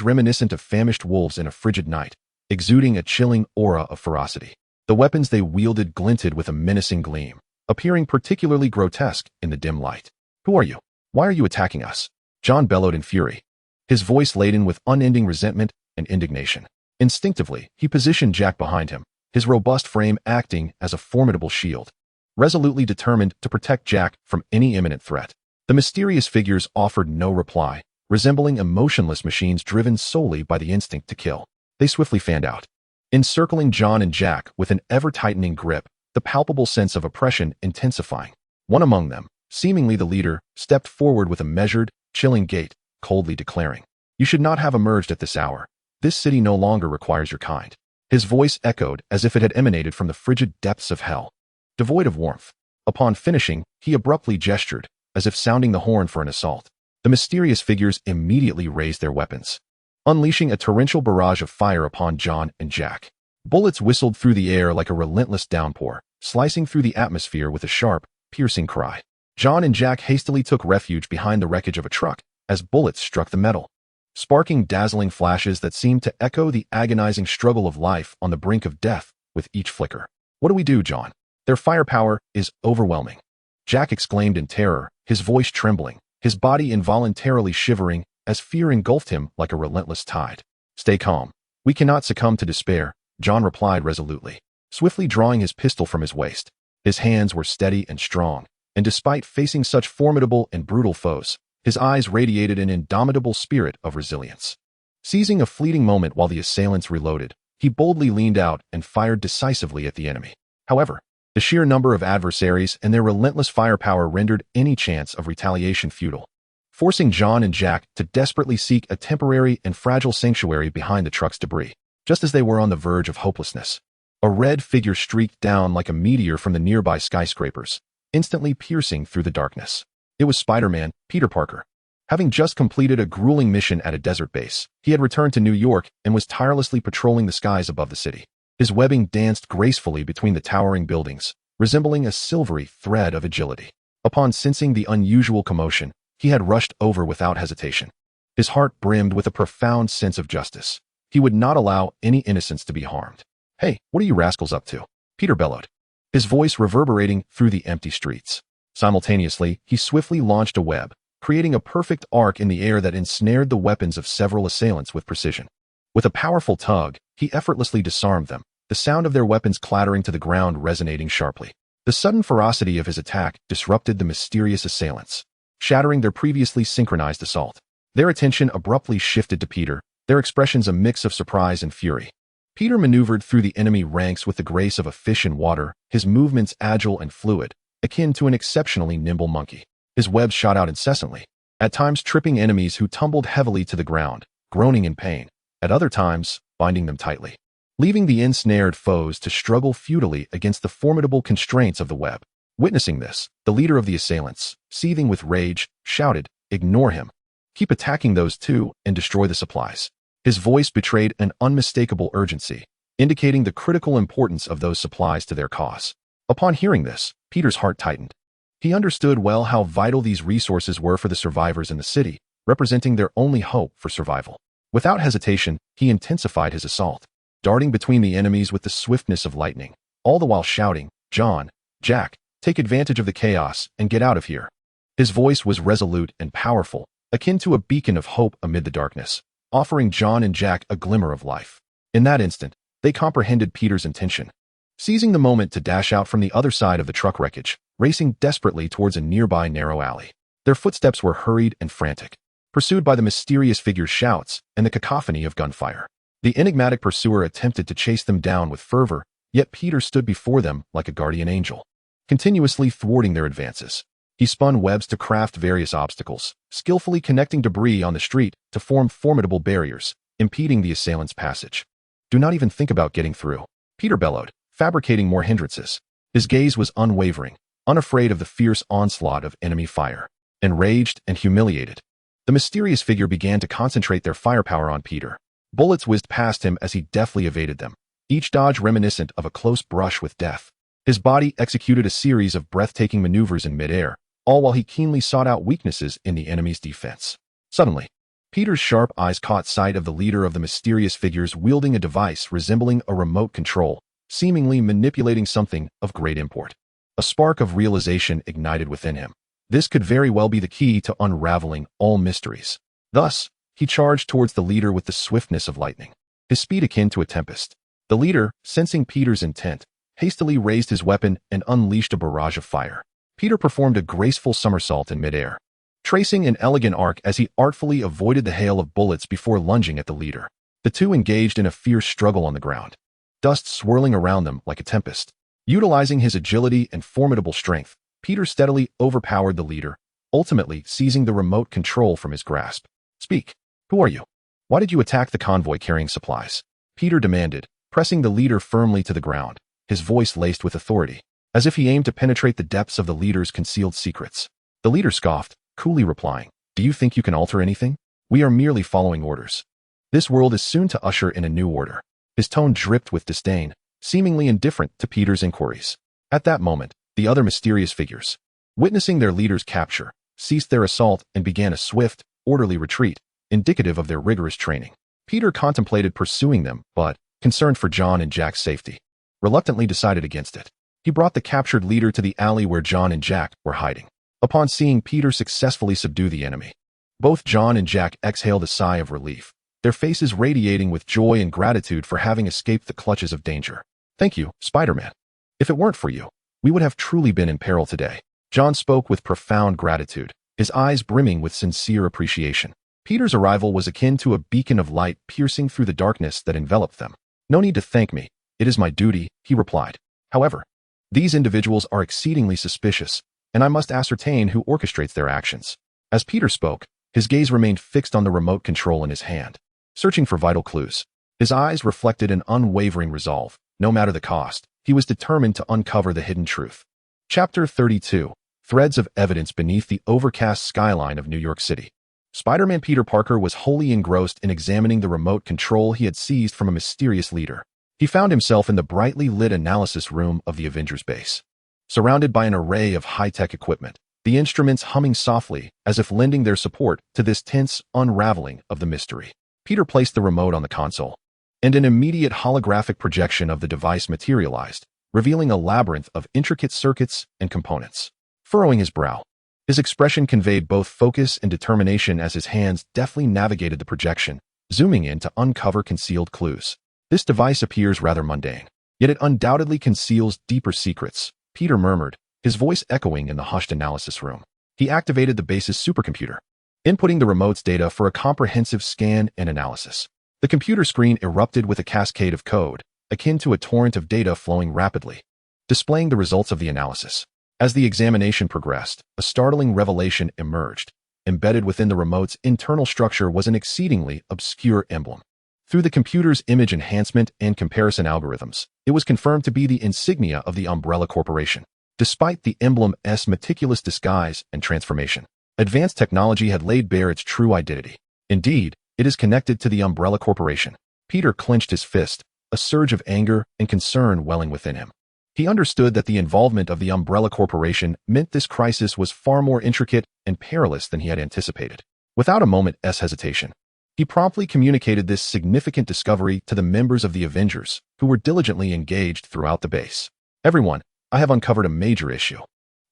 reminiscent of famished wolves in a frigid night, exuding a chilling aura of ferocity. The weapons they wielded glinted with a menacing gleam, appearing particularly grotesque in the dim light. "Who are you? Why are you attacking us?" John bellowed in fury, his voice laden with unending resentment and indignation. Instinctively, he positioned Jack behind him, his robust frame acting as a formidable shield, resolutely determined to protect Jack from any imminent threat. The mysterious figures offered no reply, resembling emotionless machines driven solely by the instinct to kill. They swiftly fanned out, encircling John and Jack with an ever-tightening grip, the palpable sense of oppression intensifying. One among them, seemingly the leader, stepped forward with a measured, chilling gait, coldly declaring, "You should not have emerged at this hour. This city no longer requires your kind." His voice echoed as if it had emanated from the frigid depths of hell, devoid of warmth. Upon finishing, he abruptly gestured, as if sounding the horn for an assault. The mysterious figures immediately raised their weapons, unleashing a torrential barrage of fire upon John and Jack. Bullets whistled through the air like a relentless downpour, slicing through the atmosphere with a sharp, piercing cry. John and Jack hastily took refuge behind the wreckage of a truck as bullets struck the metal, sparking dazzling flashes that seemed to echo the agonizing struggle of life on the brink of death with each flicker. "What do we do, John? Their firepower is overwhelming," Jack exclaimed in terror, his voice trembling, his body involuntarily shivering as fear engulfed him like a relentless tide. "Stay calm. We cannot succumb to despair," John replied resolutely, swiftly drawing his pistol from his waist. His hands were steady and strong, and despite facing such formidable and brutal foes, his eyes radiated an indomitable spirit of resilience. Seizing a fleeting moment while the assailants reloaded, he boldly leaned out and fired decisively at the enemy. However, the sheer number of adversaries and their relentless firepower rendered any chance of retaliation futile, forcing John and Jack to desperately seek a temporary and fragile sanctuary behind the truck's debris. Just as they were on the verge of hopelessness, a red figure streaked down like a meteor from the nearby skyscrapers, instantly piercing through the darkness. It was Spider-Man, Peter Parker. Having just completed a grueling mission at a desert base, he had returned to New York and was tirelessly patrolling the skies above the city. His webbing danced gracefully between the towering buildings, resembling a silvery thread of agility. Upon sensing the unusual commotion, he had rushed over without hesitation. His heart brimmed with a profound sense of justice. He would not allow any innocents to be harmed. "Hey, what are you rascals up to?" Peter bellowed, his voice reverberating through the empty streets. Simultaneously, he swiftly launched a web, creating a perfect arc in the air that ensnared the weapons of several assailants with precision. With a powerful tug, he effortlessly disarmed them, the sound of their weapons clattering to the ground resonating sharply. The sudden ferocity of his attack disrupted the mysterious assailants, shattering their previously synchronized assault. Their attention abruptly shifted to Peter, their expressions a mix of surprise and fury. Peter maneuvered through the enemy ranks with the grace of a fish in water, his movements agile and fluid, akin to an exceptionally nimble monkey. His webs shot out incessantly, at times tripping enemies who tumbled heavily to the ground, groaning in pain, at other times binding them tightly, leaving the ensnared foes to struggle futilely against the formidable constraints of the web. Witnessing this, the leader of the assailants, seething with rage, shouted, "Ignore him. Keep attacking those two and destroy the supplies." His voice betrayed an unmistakable urgency, indicating the critical importance of those supplies to their cause. Upon hearing this, Peter's heart tightened. He understood well how vital these resources were for the survivors in the city, representing their only hope for survival. Without hesitation, he intensified his assault, darting between the enemies with the swiftness of lightning, all the while shouting, "John, Jack, take advantage of the chaos and get out of here." His voice was resolute and powerful, akin to a beacon of hope amid the darkness, offering John and Jack a glimmer of life. In that instant, they comprehended Peter's intention. Seizing the moment to dash out from the other side of the truck wreckage, racing desperately towards a nearby narrow alley. Their footsteps were hurried and frantic, pursued by the mysterious figure's shouts and the cacophony of gunfire. The enigmatic pursuer attempted to chase them down with fervor, yet Peter stood before them like a guardian angel, continuously thwarting their advances. He spun webs to craft various obstacles, skillfully connecting debris on the street to form formidable barriers, impeding the assailants' passage. "Do not even think about getting through," Peter bellowed, fabricating more hindrances. His gaze was unwavering, unafraid of the fierce onslaught of enemy fire. Enraged and humiliated, the mysterious figure began to concentrate their firepower on Peter. Bullets whizzed past him as he deftly evaded them, each dodge reminiscent of a close brush with death. His body executed a series of breathtaking maneuvers in midair, all while he keenly sought out weaknesses in the enemy's defense. Suddenly, Peter's sharp eyes caught sight of the leader of the mysterious figures wielding a device resembling a remote control, seemingly manipulating something of great import. A spark of realization ignited within him. This could very well be the key to unraveling all mysteries. Thus, he charged towards the leader with the swiftness of lightning, his speed akin to a tempest. The leader, sensing Peter's intent, hastily raised his weapon and unleashed a barrage of fire. Peter performed a graceful somersault in midair, tracing an elegant arc as he artfully avoided the hail of bullets before lunging at the leader. The two engaged in a fierce struggle on the ground, dust swirling around them like a tempest. Utilizing his agility and formidable strength, Peter steadily overpowered the leader, ultimately seizing the remote control from his grasp. "Speak. Who are you? Why did you attack the convoy carrying supplies?" Peter demanded, pressing the leader firmly to the ground, his voice laced with authority, as if he aimed to penetrate the depths of the leader's concealed secrets. The leader scoffed, coolly replying, "Do you think you can alter anything? We are merely following orders. This world is soon to usher in a new order." His tone dripped with disdain, seemingly indifferent to Peter's inquiries. At that moment, the other mysterious figures, witnessing their leader's capture, ceased their assault and began a swift, orderly retreat, indicative of their rigorous training. Peter contemplated pursuing them, but, concerned for John and Jack's safety, reluctantly decided against it. He brought the captured leader to the alley where John and Jack were hiding. Upon seeing Peter successfully subdue the enemy, both John and Jack exhaled a sigh of relief, their faces radiating with joy and gratitude for having escaped the clutches of danger. "Thank you, Spider-Man. If it weren't for you, we would have truly been in peril today." John spoke with profound gratitude, his eyes brimming with sincere appreciation. Peter's arrival was akin to a beacon of light piercing through the darkness that enveloped them. "No need to thank me. It is my duty," he replied. "However, these individuals are exceedingly suspicious, and I must ascertain who orchestrates their actions." As Peter spoke, his gaze remained fixed on the remote control in his hand, searching for vital clues. His eyes reflected an unwavering resolve. No matter the cost, he was determined to uncover the hidden truth. Chapter 32. Threads of Evidence Beneath the Overcast Skyline of New York City. Spider-Man Peter Parker was wholly engrossed in examining the remote control he had seized from a mysterious leader. He found himself in the brightly lit analysis room of the Avengers base, surrounded by an array of high-tech equipment, the instruments humming softly as if lending their support to this tense unraveling of the mystery. Peter placed the remote on the console, and an immediate holographic projection of the device materialized, revealing a labyrinth of intricate circuits and components. Furrowing his brow, his expression conveyed both focus and determination as his hands deftly navigated the projection, zooming in to uncover concealed clues. "This device appears rather mundane, yet it undoubtedly conceals deeper secrets," Peter murmured, his voice echoing in the hushed analysis room. He activated the base's supercomputer, inputting the remote's data for a comprehensive scan and analysis. The computer screen erupted with a cascade of code, akin to a torrent of data flowing rapidly, displaying the results of the analysis. As the examination progressed, a startling revelation emerged. Embedded within the remote's internal structure was an exceedingly obscure emblem. Through the computer's image enhancement and comparison algorithms, it was confirmed to be the insignia of the Umbrella Corporation. Despite the emblem's meticulous disguise and transformation, advanced technology had laid bare its true identity. Indeed, it is connected to the Umbrella Corporation. Peter clenched his fist, a surge of anger and concern welling within him. He understood that the involvement of the Umbrella Corporation meant this crisis was far more intricate and perilous than he had anticipated. Without a moment's hesitation, he promptly communicated this significant discovery to the members of the Avengers, who were diligently engaged throughout the base. "Everyone, I have uncovered a major issue.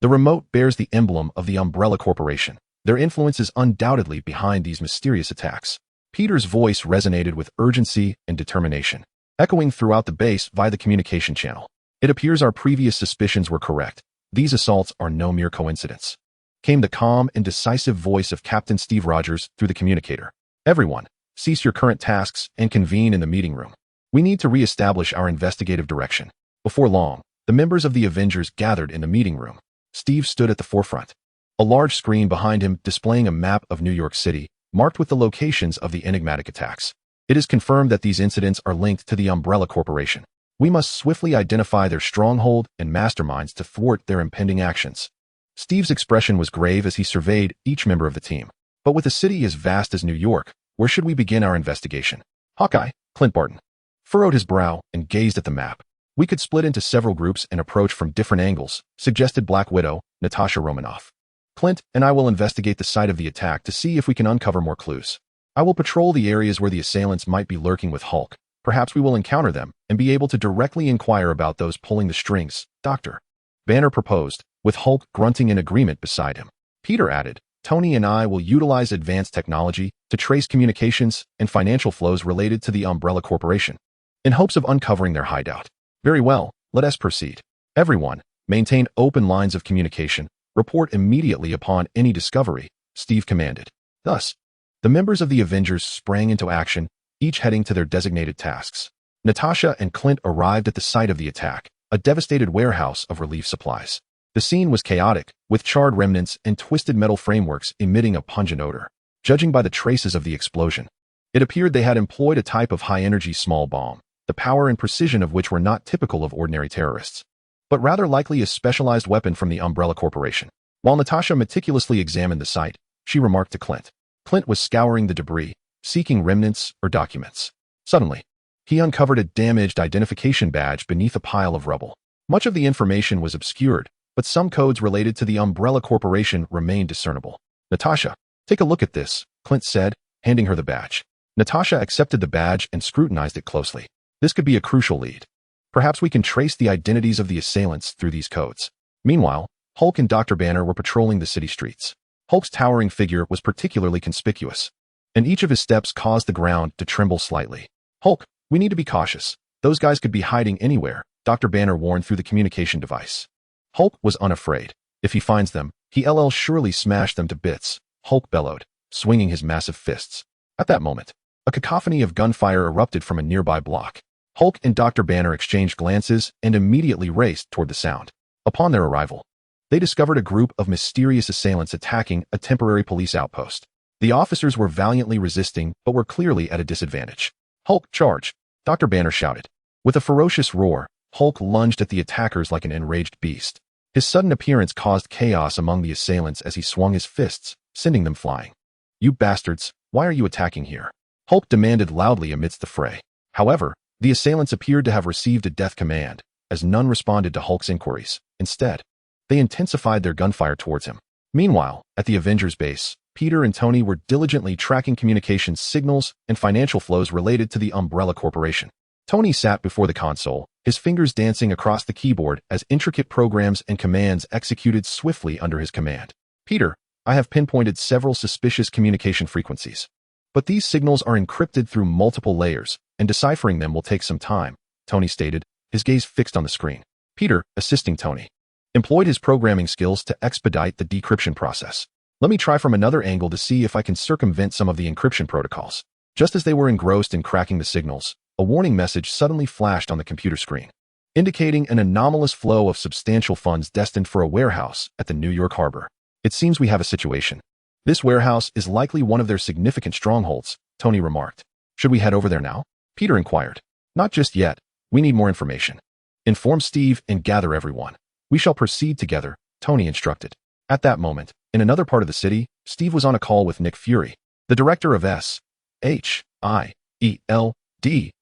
The remote bears the emblem of the Umbrella Corporation. Their influence is undoubtedly behind these mysterious attacks." Peter's voice resonated with urgency and determination, echoing throughout the base via the communication channel. "It appears our previous suspicions were correct. These assaults are no mere coincidence," came the calm and decisive voice of Captain Steve Rogers through the communicator. "Everyone, cease your current tasks and convene in the meeting room. We need to re-establish our investigative direction." Before long, the members of the Avengers gathered in the meeting room. Steve stood at the forefront, a large screen behind him displaying a map of New York City, marked with the locations of the enigmatic attacks. "It is confirmed that these incidents are linked to the Umbrella Corporation. We must swiftly identify their stronghold and masterminds to thwart their impending actions." Steve's expression was grave as he surveyed each member of the team. "But with a city as vast as New York, where should we begin our investigation?" Hawkeye, Clint Barton, furrowed his brow and gazed at the map. "We could split into several groups and approach from different angles," suggested Black Widow, Natasha Romanoff. "Clint and I will investigate the site of the attack to see if we can uncover more clues. I will patrol the areas where the assailants might be lurking with Hulk. Perhaps we will encounter them and be able to directly inquire about those pulling the strings." Dr. Banner proposed, with Hulk grunting in agreement beside him. Peter added, "Tony and I will utilize advanced technology to trace communications and financial flows related to the Umbrella Corporation, in hopes of uncovering their hideout." "Very well, let us proceed. Everyone, maintain open lines of communication. Report immediately upon any discovery," Steve commanded. Thus, the members of the Avengers sprang into action, each heading to their designated tasks. Natasha and Clint arrived at the site of the attack, a devastated warehouse of relief supplies. The scene was chaotic, with charred remnants and twisted metal frameworks emitting a pungent odor. Judging by the traces of the explosion, it appeared they had employed a type of high-energy small bomb, the power and precision of which were not typical of ordinary terrorists, but rather likely a specialized weapon from the Umbrella Corporation. While Natasha meticulously examined the site, she remarked to Clint. Clint was scouring the debris, seeking remnants or documents. Suddenly, he uncovered a damaged identification badge beneath a pile of rubble. Much of the information was obscured, but some codes related to the Umbrella Corporation remained discernible. "Natasha, take a look at this," Clint said, handing her the badge. Natasha accepted the badge and scrutinized it closely. This could be a crucial lead. Perhaps we can trace the identities of the assailants through these codes. Meanwhile, Hulk and Dr. Banner were patrolling the city streets. Hulk's towering figure was particularly conspicuous, and each of his steps caused the ground to tremble slightly. "Hulk, we need to be cautious. Those guys could be hiding anywhere," Dr. Banner warned through the communication device. Hulk was unafraid. If he finds them, he'll surely smash them to bits, Hulk bellowed, swinging his massive fists. At that moment, a cacophony of gunfire erupted from a nearby block. Hulk and Dr. Banner exchanged glances and immediately raced toward the sound. Upon their arrival, they discovered a group of mysterious assailants attacking a temporary police outpost. The officers were valiantly resisting, but were clearly at a disadvantage. "Hulk, charge!" Dr. Banner shouted. With a ferocious roar, Hulk lunged at the attackers like an enraged beast. His sudden appearance caused chaos among the assailants as he swung his fists, sending them flying. "You bastards, why are you attacking here?" Hulk demanded loudly amidst the fray. However, the assailants appeared to have received a death command, as none responded to Hulk's inquiries. Instead, they intensified their gunfire towards him. Meanwhile, at the Avengers base, Peter and Tony were diligently tracking communications signals and financial flows related to the Umbrella Corporation. Tony sat before the console, his fingers dancing across the keyboard as intricate programs and commands executed swiftly under his command. "Peter, I have pinpointed several suspicious communication frequencies. But these signals are encrypted through multiple layers, and deciphering them will take some time," Tony stated, his gaze fixed on the screen. Peter, assisting Tony, employed his programming skills to expedite the decryption process. "Let me try from another angle to see if I can circumvent some of the encryption protocols." Just as they were engrossed in cracking the signals, a warning message suddenly flashed on the computer screen, indicating an anomalous flow of substantial funds destined for a warehouse at the New York harbor. "It seems we have a situation. This warehouse is likely one of their significant strongholds," Tony remarked. "Should we head over there now?" Peter inquired. "Not just yet. We need more information. Inform Steve and gather everyone. We shall proceed together," Tony instructed. At that moment, in another part of the city, Steve was on a call with Nick Fury, the director of SHIELD.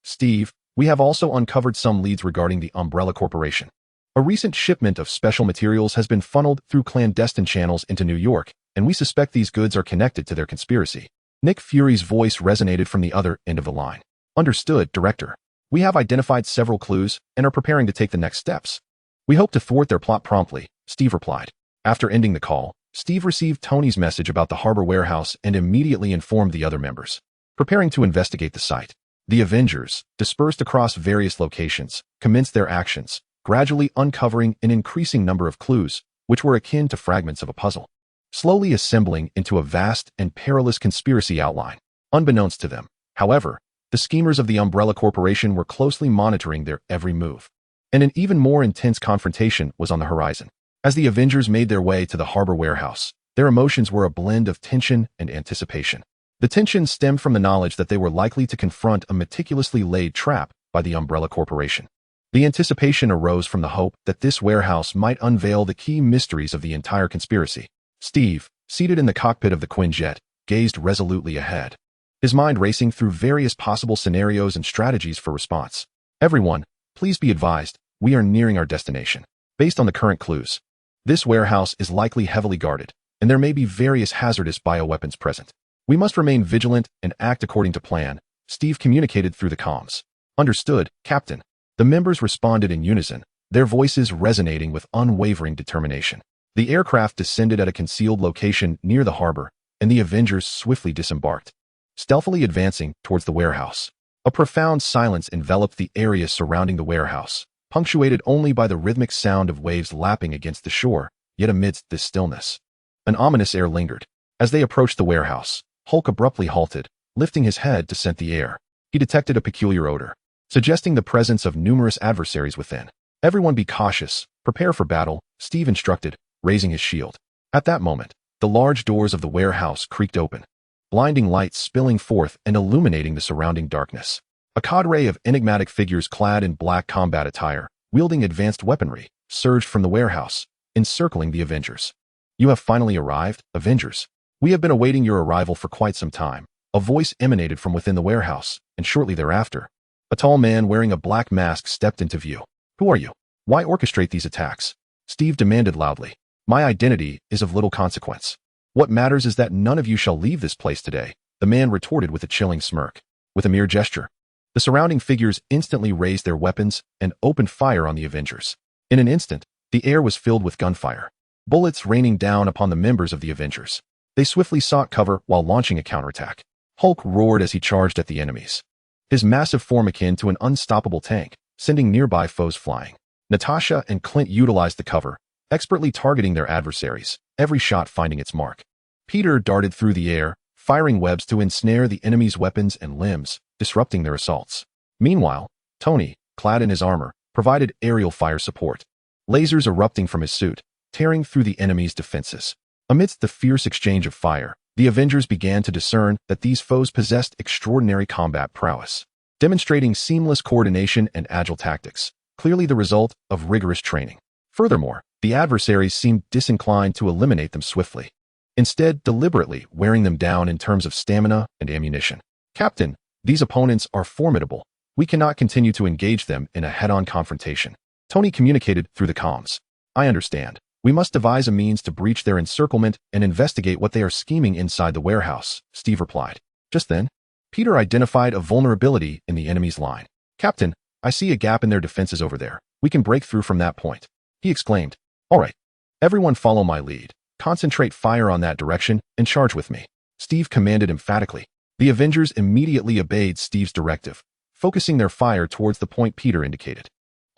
"Steve, we have also uncovered some leads regarding the Umbrella Corporation. A recent shipment of special materials has been funneled through clandestine channels into New York, and we suspect these goods are connected to their conspiracy." Nick Fury's voice resonated from the other end of the line. "Understood, Director. We have identified several clues and are preparing to take the next steps. We hope to thwart their plot promptly," Steve replied. After ending the call, Steve received Tony's message about the harbor warehouse and immediately informed the other members, preparing to investigate the site. The Avengers, dispersed across various locations, commenced their actions, gradually uncovering an increasing number of clues, which were akin to fragments of a puzzle, slowly assembling into a vast and perilous conspiracy outline. Unbeknownst to them, however, the schemers of the Umbrella Corporation were closely monitoring their every move, and an even more intense confrontation was on the horizon. As the Avengers made their way to the harbor warehouse, their emotions were a blend of tension and anticipation. The tension stemmed from the knowledge that they were likely to confront a meticulously laid trap by the Umbrella Corporation. The anticipation arose from the hope that this warehouse might unveil the key mysteries of the entire conspiracy. Steve, seated in the cockpit of the Quinjet, gazed resolutely ahead, his mind racing through various possible scenarios and strategies for response. "Everyone, please be advised, we are nearing our destination. Based on the current clues, this warehouse is likely heavily guarded, and there may be various hazardous bioweapons present. We must remain vigilant and act according to plan," Steve communicated through the comms. "Understood, Captain." The members responded in unison, their voices resonating with unwavering determination. The aircraft descended at a concealed location near the harbor, and the Avengers swiftly disembarked, stealthily advancing towards the warehouse. A profound silence enveloped the area surrounding the warehouse, punctuated only by the rhythmic sound of waves lapping against the shore. Yet amidst this stillness, an ominous air lingered. As they approached the warehouse, Hulk abruptly halted, lifting his head to scent the air. He detected a peculiar odor, suggesting the presence of numerous adversaries within. "Everyone be cautious, prepare for battle," Steve instructed, raising his shield. At that moment, the large doors of the warehouse creaked open, blinding lights spilling forth and illuminating the surrounding darkness. A cadre of enigmatic figures clad in black combat attire, wielding advanced weaponry, surged from the warehouse, encircling the Avengers. "You have finally arrived, Avengers. We have been awaiting your arrival for quite some time." A voice emanated from within the warehouse, and shortly thereafter, a tall man wearing a black mask stepped into view. "Who are you? Why orchestrate these attacks?" Steve demanded loudly. "My identity is of little consequence. What matters is that none of you shall leave this place today," The man retorted with a chilling smirk. With a mere gesture, the surrounding figures instantly raised their weapons and opened fire on the Avengers. In an instant, the air was filled with gunfire, bullets raining down upon the members of the Avengers. They swiftly sought cover while launching a counterattack. Hulk roared as he charged at the enemies, his massive form akin to an unstoppable tank, sending nearby foes flying. Natasha and Clint utilized the cover, expertly targeting their adversaries, every shot finding its mark. Peter darted through the air, firing webs to ensnare the enemy's weapons and limbs, disrupting their assaults. Meanwhile, Tony, clad in his armor, provided aerial fire support, lasers erupting from his suit, tearing through the enemy's defenses. Amidst the fierce exchange of fire, the Avengers began to discern that these foes possessed extraordinary combat prowess, demonstrating seamless coordination and agile tactics, clearly the result of rigorous training. Furthermore, the adversaries seemed disinclined to eliminate them swiftly, instead deliberately wearing them down in terms of stamina and ammunition. Captain, these opponents are formidable. We cannot continue to engage them in a head-on confrontation. Tony communicated through the comms. I understand. We must devise a means to breach their encirclement and investigate what they are scheming inside the warehouse, Steve replied. Just then, Peter identified a vulnerability in the enemy's line. Captain, I see a gap in their defenses over there. We can break through from that point. He exclaimed. All right. Everyone follow my lead. Concentrate fire on that direction and charge with me. Steve commanded emphatically. The Avengers immediately obeyed Steve's directive, focusing their fire towards the point Peter indicated.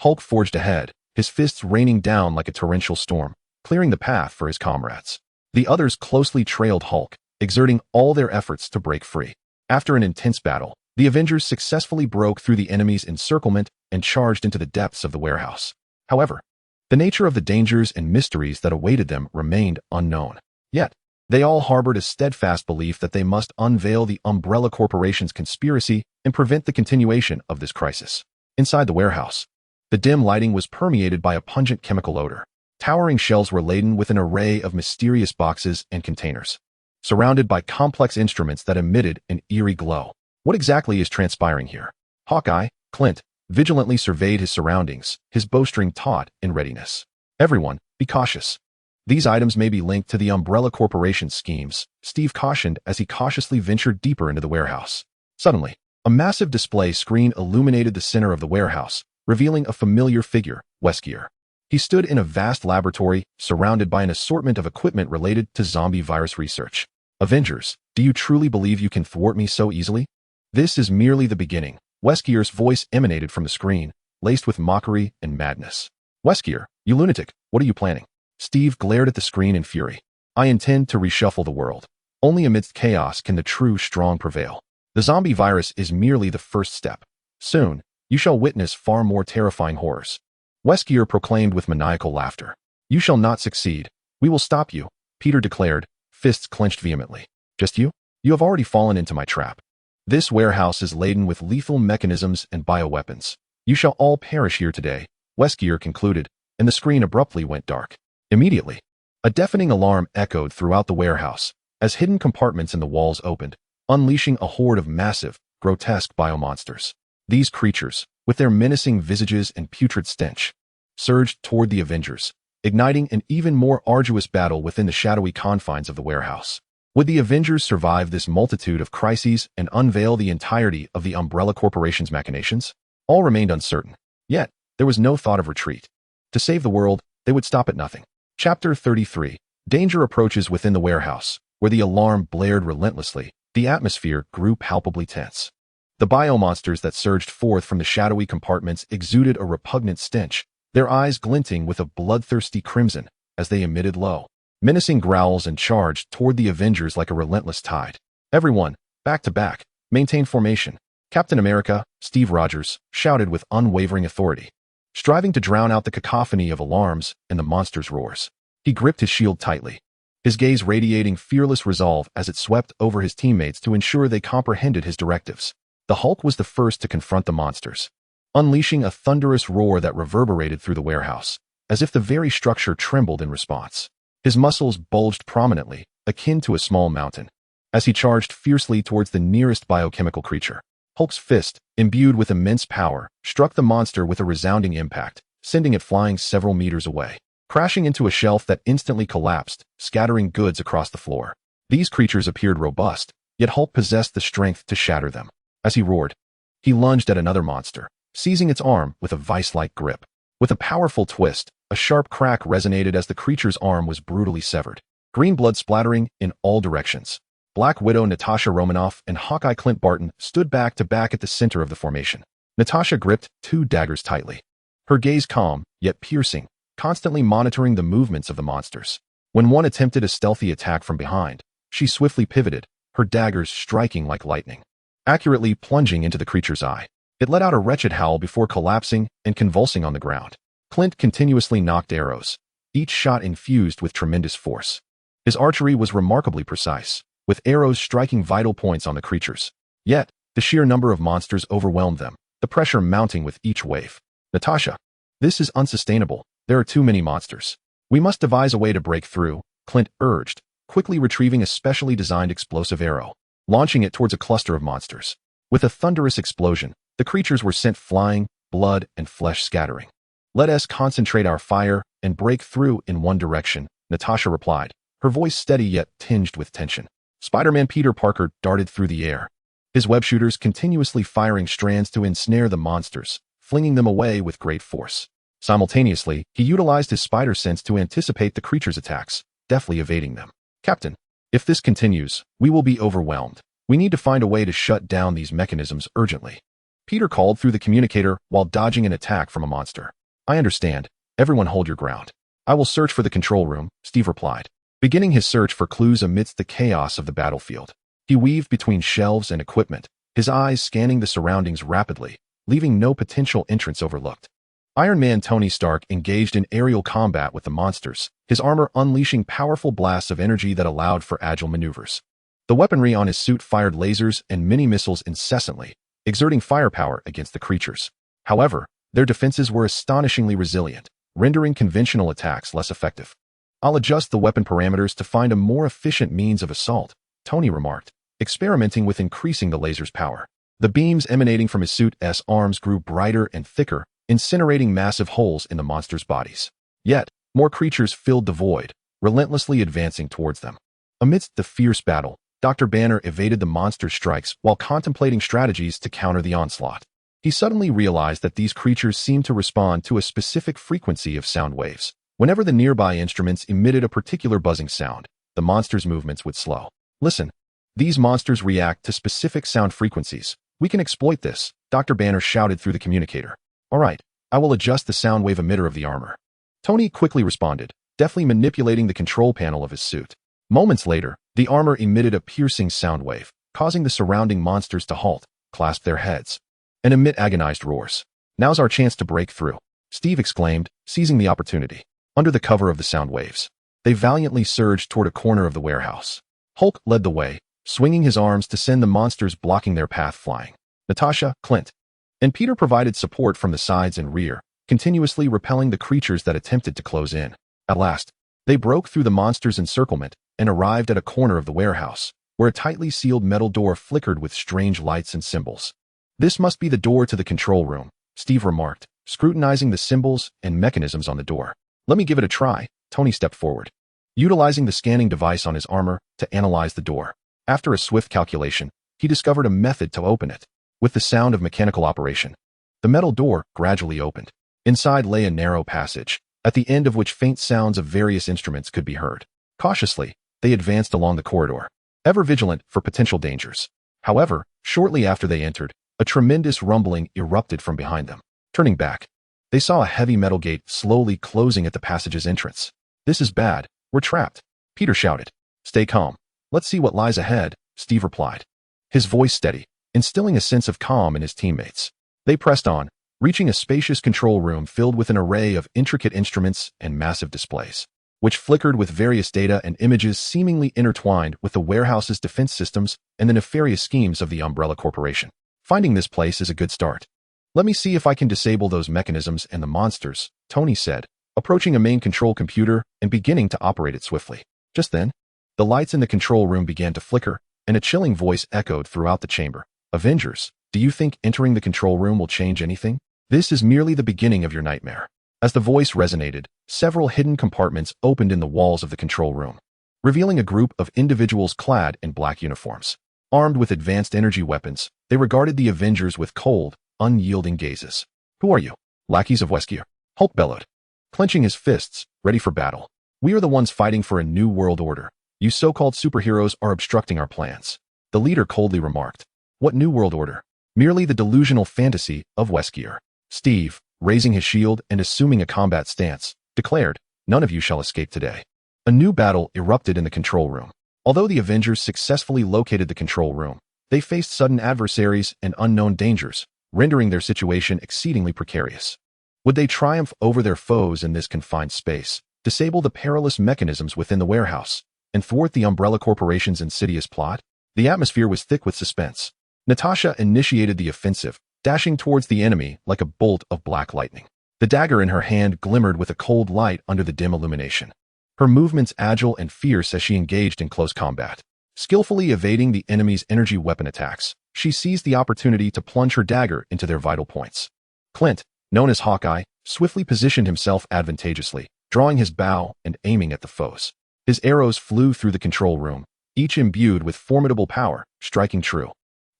Hulk forged ahead, his fists raining down like a torrential storm, clearing the path for his comrades. The others closely trailed Hulk, exerting all their efforts to break free. After an intense battle, the Avengers successfully broke through the enemy's encirclement and charged into the depths of the warehouse. However, the nature of the dangers and mysteries that awaited them remained unknown. Yet, they all harbored a steadfast belief that they must unveil the Umbrella Corporation's conspiracy and prevent the continuation of this crisis. Inside the warehouse, the dim lighting was permeated by a pungent chemical odor. Towering shelves were laden with an array of mysterious boxes and containers, surrounded by complex instruments that emitted an eerie glow. What exactly is transpiring here? Hawkeye, Clint, vigilantly surveyed his surroundings, his bowstring taut in readiness. Everyone, be cautious. These items may be linked to the Umbrella Corporation's schemes, Steve cautioned as he cautiously ventured deeper into the warehouse. Suddenly, a massive display screen illuminated the center of the warehouse, revealing a familiar figure, Wesker. He stood in a vast laboratory, surrounded by an assortment of equipment related to zombie virus research. Avengers, do you truly believe you can thwart me so easily? This is merely the beginning. Wesker's voice emanated from the screen, laced with mockery and madness. Wesker, you lunatic, what are you planning? Steve glared at the screen in fury. I intend to reshuffle the world. Only amidst chaos can the true strong prevail. The zombie virus is merely the first step. Soon, you shall witness far more terrifying horrors. Wesker proclaimed with maniacal laughter. You shall not succeed. We will stop you, Peter declared, fists clenched vehemently. Just you? You have already fallen into my trap. This warehouse is laden with lethal mechanisms and bioweapons. You shall all perish here today, Wesker concluded, and the screen abruptly went dark. Immediately, a deafening alarm echoed throughout the warehouse as hidden compartments in the walls opened, unleashing a horde of massive, grotesque biomonsters. These creatures, with their menacing visages and putrid stench, surged toward the Avengers, igniting an even more arduous battle within the shadowy confines of the warehouse. Would the Avengers survive this multitude of crises and unveil the entirety of the Umbrella Corporation's machinations? All remained uncertain. Yet, there was no thought of retreat. To save the world, they would stop at nothing. Chapter 33. Danger approaches within the warehouse, where the alarm blared relentlessly. The atmosphere grew palpably tense. The biomonsters that surged forth from the shadowy compartments exuded a repugnant stench, their eyes glinting with a bloodthirsty crimson as they emitted low, menacing growls and charged toward the Avengers like a relentless tide. Everyone, back to back, maintain formation. Captain America, Steve Rogers, shouted with unwavering authority, striving to drown out the cacophony of alarms and the monster's roars. He gripped his shield tightly, his gaze radiating fearless resolve as it swept over his teammates to ensure they comprehended his directives. The Hulk was the first to confront the monsters, unleashing a thunderous roar that reverberated through the warehouse, as if the very structure trembled in response. His muscles bulged prominently, akin to a small mountain, as he charged fiercely towards the nearest biochemical creature. Hulk's fist, imbued with immense power, struck the monster with a resounding impact, sending it flying several meters away, crashing into a shelf that instantly collapsed, scattering goods across the floor. These creatures appeared robust, yet Hulk possessed the strength to shatter them. As he roared, he lunged at another monster, seizing its arm with a vice-like grip. With a powerful twist, a sharp crack resonated as the creature's arm was brutally severed. Green blood splattering in all directions. Black Widow Natasha Romanoff and Hawkeye Clint Barton stood back to back at the center of the formation. Natasha gripped 2 daggers tightly, her gaze calm, yet piercing, constantly monitoring the movements of the monsters. When one attempted a stealthy attack from behind, she swiftly pivoted, her daggers striking like lightning, accurately plunging into the creature's eye. It let out a wretched howl before collapsing and convulsing on the ground. Clint continuously nocked arrows, each shot infused with tremendous force. His archery was remarkably precise, with arrows striking vital points on the creatures. Yet, the sheer number of monsters overwhelmed them, the pressure mounting with each wave. Natasha, this is unsustainable. There are too many monsters. We must devise a way to break through, Clint urged, quickly retrieving a specially designed explosive arrow, launching it towards a cluster of monsters. With a thunderous explosion, the creatures were sent flying, blood and flesh scattering. Let us concentrate our fire and break through in one direction, Natasha replied, her voice steady yet tinged with tension. Spider-Man Peter Parker darted through the air, his web shooters continuously firing strands to ensnare the monsters, flinging them away with great force. Simultaneously, he utilized his spider sense to anticipate the creature's attacks, deftly evading them. Captain, if this continues, we will be overwhelmed. We need to find a way to shut down these mechanisms urgently. Peter called through the communicator while dodging an attack from a monster. I understand. Everyone hold your ground. I will search for the control room, Steve replied, beginning his search for clues amidst the chaos of the battlefield. He weaved between shelves and equipment, his eyes scanning the surroundings rapidly, leaving no potential entrance overlooked. Iron Man Tony Stark engaged in aerial combat with the monsters, his armor unleashing powerful blasts of energy that allowed for agile maneuvers. The weaponry on his suit fired lasers and mini-missiles incessantly, exerting firepower against the creatures. However, their defenses were astonishingly resilient, rendering conventional attacks less effective. I'll adjust the weapon parameters to find a more efficient means of assault, Tony remarked, experimenting with increasing the laser's power. The beams emanating from his suit's arms grew brighter and thicker, incinerating massive holes in the monsters' bodies. Yet, more creatures filled the void, relentlessly advancing towards them. Amidst the fierce battle, Dr. Banner evaded the monster's strikes while contemplating strategies to counter the onslaught. He suddenly realized that these creatures seemed to respond to a specific frequency of sound waves. Whenever the nearby instruments emitted a particular buzzing sound, the monster's movements would slow. Listen, these monsters react to specific sound frequencies. We can exploit this, Dr. Banner shouted through the communicator. All right, I will adjust the sound wave emitter of the armor. Tony quickly responded, deftly manipulating the control panel of his suit. Moments later, the armor emitted a piercing sound wave, causing the surrounding monsters to halt, clasp their heads, and emit agonized roars. Now's our chance to break through, Steve exclaimed, seizing the opportunity. Under the cover of the sound waves, they valiantly surged toward a corner of the warehouse. Hulk led the way, swinging his arms to send the monsters blocking their path flying. Natasha, Clint, and Peter provided support from the sides and rear, continuously repelling the creatures that attempted to close in. At last, they broke through the monsters' encirclement and arrived at a corner of the warehouse, where a tightly sealed metal door flickered with strange lights and symbols. This must be the door to the control room, Steve remarked, scrutinizing the symbols and mechanisms on the door. Let me give it a try, Tony stepped forward, utilizing the scanning device on his armor to analyze the door. After a swift calculation, he discovered a method to open it. With the sound of mechanical operation, the metal door gradually opened. Inside lay a narrow passage, at the end of which faint sounds of various instruments could be heard. Cautiously, they advanced along the corridor, ever vigilant for potential dangers. However, shortly after they entered, a tremendous rumbling erupted from behind them. Turning back, they saw a heavy metal gate slowly closing at the passage's entrance. This is bad. We're trapped, Peter shouted. Stay calm. Let's see what lies ahead, Steve replied, his voice steady, instilling a sense of calm in his teammates. They pressed on, reaching a spacious control room filled with an array of intricate instruments and massive displays, which flickered with various data and images seemingly intertwined with the warehouse's defense systems and the nefarious schemes of the Umbrella Corporation. Finding this place is a good start. Let me see if I can disable those mechanisms and the monsters, Tony said, approaching a main control computer and beginning to operate it swiftly. Just then, the lights in the control room began to flicker, and a chilling voice echoed throughout the chamber. Avengers, do you think entering the control room will change anything? This is merely the beginning of your nightmare. As the voice resonated, several hidden compartments opened in the walls of the control room, revealing a group of individuals clad in black uniforms. Armed with advanced energy weapons, they regarded the Avengers with cold, unyielding gazes. "Who are you? Lackeys of Wesker?" Hulk bellowed, clenching his fists, ready for battle. "We are the ones fighting for a new world order. You so-called superheroes are obstructing our plans." The leader coldly remarked. "What new world order? Merely the delusional fantasy of Wesker." Steve, raising his shield and assuming a combat stance, declared, "None of you shall escape today." A new battle erupted in the control room. Although the Avengers successfully located the control room, they faced sudden adversaries and unknown dangers, rendering their situation exceedingly precarious. Would they triumph over their foes in this confined space, disable the perilous mechanisms within the warehouse, and thwart the Umbrella Corporation's insidious plot? The atmosphere was thick with suspense. Natasha initiated the offensive, dashing towards the enemy like a bolt of black lightning. The dagger in her hand glimmered with a cold light under the dim illumination. Her movements agile and fierce as she engaged in close combat. Skillfully evading the enemy's energy weapon attacks, she seized the opportunity to plunge her dagger into their vital points. Clint, known as Hawkeye, swiftly positioned himself advantageously, drawing his bow and aiming at the foes. His arrows flew through the control room, each imbued with formidable power, striking true.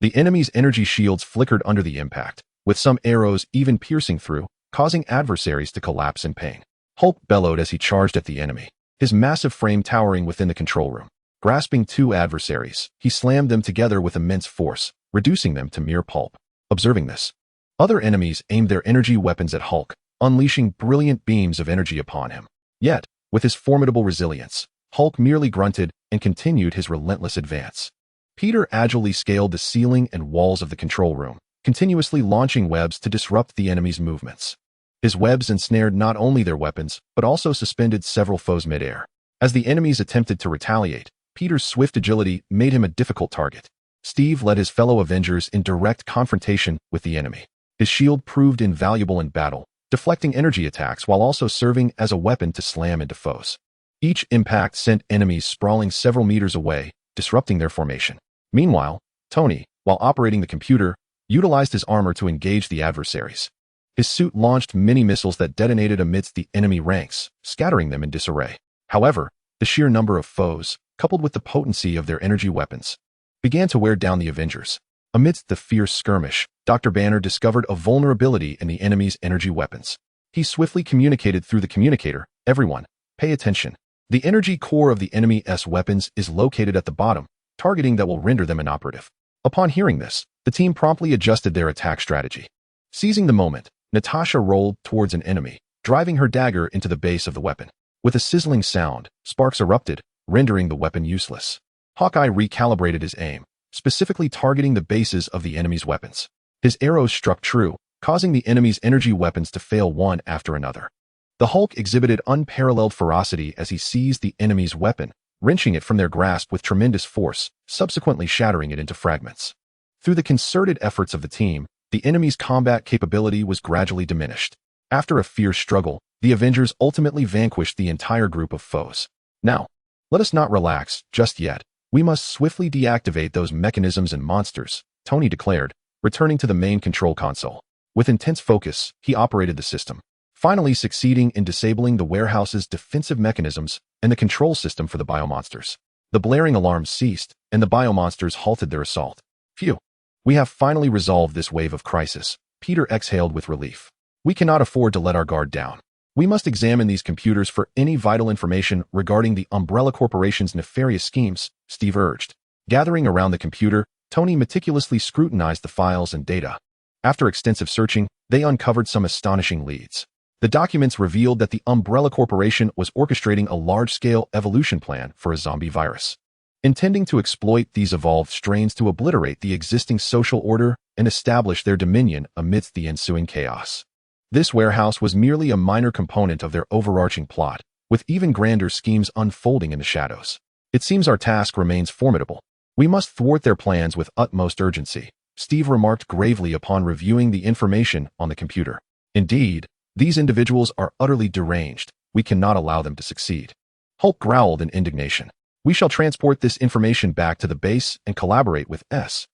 The enemy's energy shields flickered under the impact, with some arrows even piercing through, causing adversaries to collapse in pain. Hulk bellowed as he charged at the enemy, his massive frame towering within the control room. Grasping two adversaries, he slammed them together with immense force, reducing them to mere pulp. Observing this, other enemies aimed their energy weapons at Hulk, unleashing brilliant beams of energy upon him. Yet, with his formidable resilience, Hulk merely grunted and continued his relentless advance. Peter agilely scaled the ceiling and walls of the control room, continuously launching webs to disrupt the enemy's movements. His webs ensnared not only their weapons, but also suspended several foes midair. As the enemies attempted to retaliate, Peter's swift agility made him a difficult target. Steve led his fellow Avengers in direct confrontation with the enemy. His shield proved invaluable in battle, deflecting energy attacks while also serving as a weapon to slam into foes. Each impact sent enemies sprawling several meters away, disrupting their formation. Meanwhile, Tony, while operating the computer, utilized his armor to engage the adversaries. His suit launched many missiles that detonated amidst the enemy ranks, scattering them in disarray. However, the sheer number of foes, coupled with the potency of their energy weapons, began to wear down the Avengers. Amidst the fierce skirmish, Dr. Banner discovered a vulnerability in the enemy's energy weapons. He swiftly communicated through the communicator, "Everyone, pay attention. The energy core of the enemy's weapons is located at the bottom, targeting that will render them inoperative." Upon hearing this, the team promptly adjusted their attack strategy. Seizing the moment, Natasha rolled towards an enemy, driving her dagger into the base of the weapon. With a sizzling sound, sparks erupted, rendering the weapon useless. Hawkeye recalibrated his aim, specifically targeting the bases of the enemy's weapons. His arrows struck true, causing the enemy's energy weapons to fail one after another. The Hulk exhibited unparalleled ferocity as he seized the enemy's weapon, wrenching it from their grasp with tremendous force, subsequently shattering it into fragments. Through the concerted efforts of the team, the enemy's combat capability was gradually diminished. After a fierce struggle, the Avengers ultimately vanquished the entire group of foes. "Now, let us not relax just yet. We must swiftly deactivate those mechanisms and monsters," Tony declared, returning to the main control console. With intense focus, he operated the system, finally succeeding in disabling the warehouse's defensive mechanisms and the control system for the biomonsters. The blaring alarms ceased, and the biomonsters halted their assault. "Phew. We have finally resolved this wave of crisis," Peter exhaled with relief. "We cannot afford to let our guard down. We must examine these computers for any vital information regarding the Umbrella Corporation's nefarious schemes," Steve urged. Gathering around the computer, Tony meticulously scrutinized the files and data. After extensive searching, they uncovered some astonishing leads. The documents revealed that the Umbrella Corporation was orchestrating a large-scale evolution plan for a zombie virus, intending to exploit these evolved strains to obliterate the existing social order and establish their dominion amidst the ensuing chaos. This warehouse was merely a minor component of their overarching plot, with even grander schemes unfolding in the shadows. "It seems our task remains formidable. We must thwart their plans with utmost urgency," Steve remarked gravely upon reviewing the information on the computer. "Indeed, these individuals are utterly deranged. We cannot allow them to succeed." Hulk growled in indignation. "We shall transport this information back to the base and collaborate with SHIELD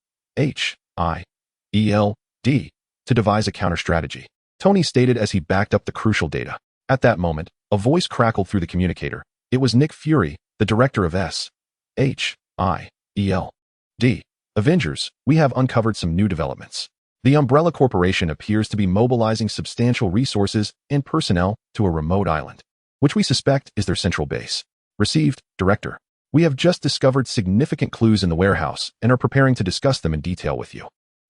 to devise a counter-strategy," Tony stated as he backed up the crucial data. At that moment, a voice crackled through the communicator. It was Nick Fury, the director of SHIELD. Avengers, we have uncovered some new developments. The Umbrella Corporation appears to be mobilizing substantial resources and personnel to a remote island, which we suspect is their central base. Received, Director. We have just discovered significant clues in the warehouse and are preparing to discuss them in detail with you.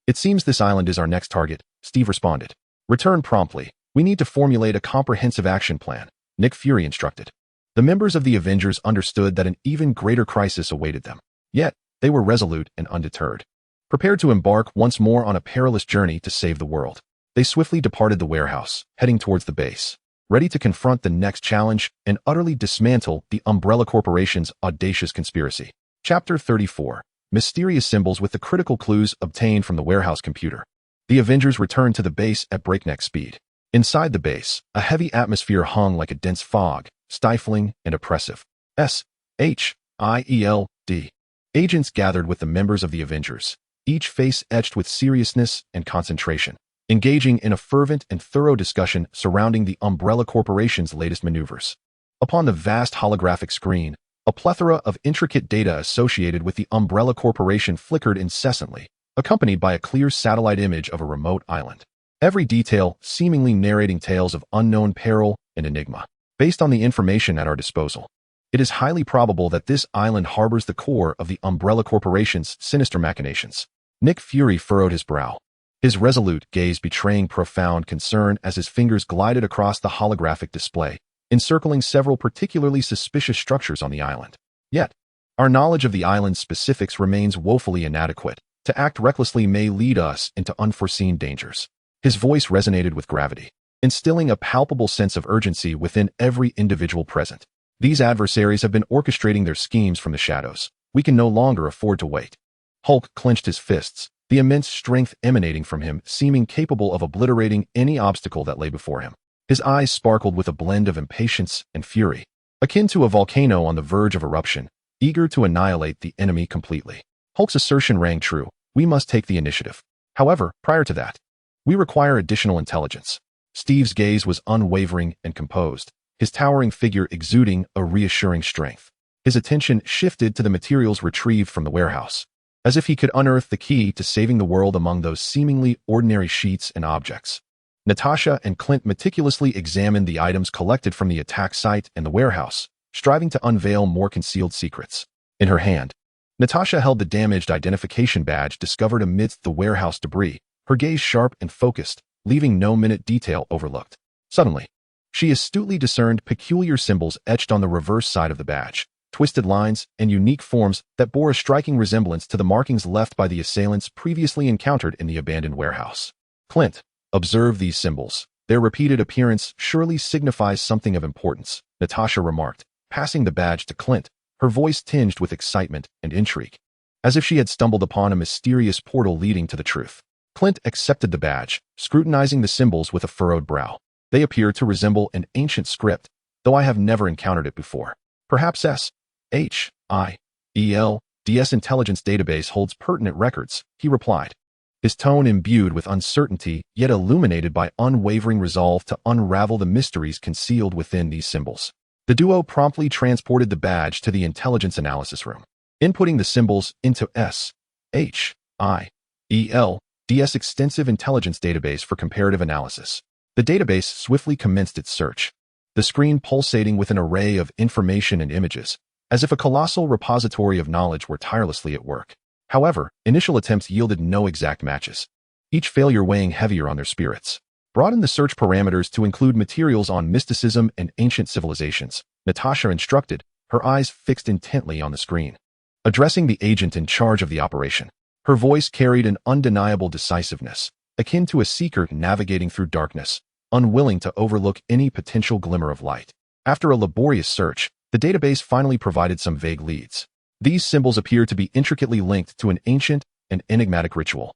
It seems this island is our next target, Steve responded. Return promptly. We need to formulate a comprehensive action plan, Nick Fury instructed. The members of the Avengers understood that an even greater crisis awaited them. Yet, they were resolute and undeterred. Prepared to embark once more on a perilous journey to save the world, they swiftly departed the warehouse, heading towards the base, ready to confront the next challenge and utterly dismantle the Umbrella Corporation's audacious conspiracy. Chapter 34. Mysterious symbols with the critical clues obtained from the warehouse computer. The Avengers returned to the base at breakneck speed. Inside the base, a heavy atmosphere hung like a dense fog, stifling and oppressive. S-H-I-E-L-D. Agents gathered with the members of the Avengers, each face etched with seriousness and concentration, engaging in a fervent and thorough discussion surrounding the Umbrella Corporation's latest maneuvers. Upon the vast holographic screen, a plethora of intricate data associated with the Umbrella Corporation flickered incessantly, accompanied by a clear satellite image of a remote island. Every detail seemingly narrating tales of unknown peril and enigma. Based on the information at our disposal, it is highly probable that this island harbors the core of the Umbrella Corporation's sinister machinations. Nick Fury furrowed his brow, his resolute gaze betraying profound concern as his fingers glided across the holographic display, encircling several particularly suspicious structures on the island. Yet, our knowledge of the island's specifics remains woefully inadequate. To act recklessly may lead us into unforeseen dangers. His voice resonated with gravity, instilling a palpable sense of urgency within every individual present. These adversaries have been orchestrating their schemes from the shadows. We can no longer afford to wait. Hulk clenched his fists, the immense strength emanating from him seeming capable of obliterating any obstacle that lay before him. His eyes sparkled with a blend of impatience and fury, akin to a volcano on the verge of eruption, eager to annihilate the enemy completely. Hulk's assertion rang true. We must take the initiative. However, prior to that, we require additional intelligence. Steve's gaze was unwavering and composed, his towering figure exuding a reassuring strength. His attention shifted to the materials retrieved from the warehouse, as if he could unearth the key to saving the world among those seemingly ordinary sheets and objects. Natasha and Clint meticulously examined the items collected from the attack site and the warehouse, striving to unveil more concealed secrets. In her hand, Natasha held the damaged identification badge discovered amidst the warehouse debris, her gaze sharp and focused, leaving no minute detail overlooked. Suddenly, she astutely discerned peculiar symbols etched on the reverse side of the badge, twisted lines and unique forms that bore a striking resemblance to the markings left by the assailants previously encountered in the abandoned warehouse. Clint, observe these symbols. Their repeated appearance surely signifies something of importance, Natasha remarked, passing the badge to Clint, her voice tinged with excitement and intrigue, as if she had stumbled upon a mysterious portal leading to the truth. Clint accepted the badge, scrutinizing the symbols with a furrowed brow. They appear to resemble an ancient script, though I have never encountered it before. Perhaps S-H-I-E-L-D-S intelligence database holds pertinent records, he replied, his tone imbued with uncertainty yet illuminated by unwavering resolve to unravel the mysteries concealed within these symbols. The duo promptly transported the badge to the intelligence analysis room, inputting the symbols into S-H-I-E-L-D-S extensive intelligence database for comparative analysis. The database swiftly commenced its search, the screen pulsating with an array of information and images, as if a colossal repository of knowledge were tirelessly at work. However, initial attempts yielded no exact matches, each failure weighing heavier on their spirits. Broaden the search parameters to include materials on mysticism and ancient civilizations, Natasha instructed, her eyes fixed intently on the screen. Addressing the agent in charge of the operation, her voice carried an undeniable decisiveness, akin to a seeker navigating through darkness, unwilling to overlook any potential glimmer of light. After a laborious search, the database finally provided some vague leads. These symbols appear to be intricately linked to an ancient and enigmatic ritual,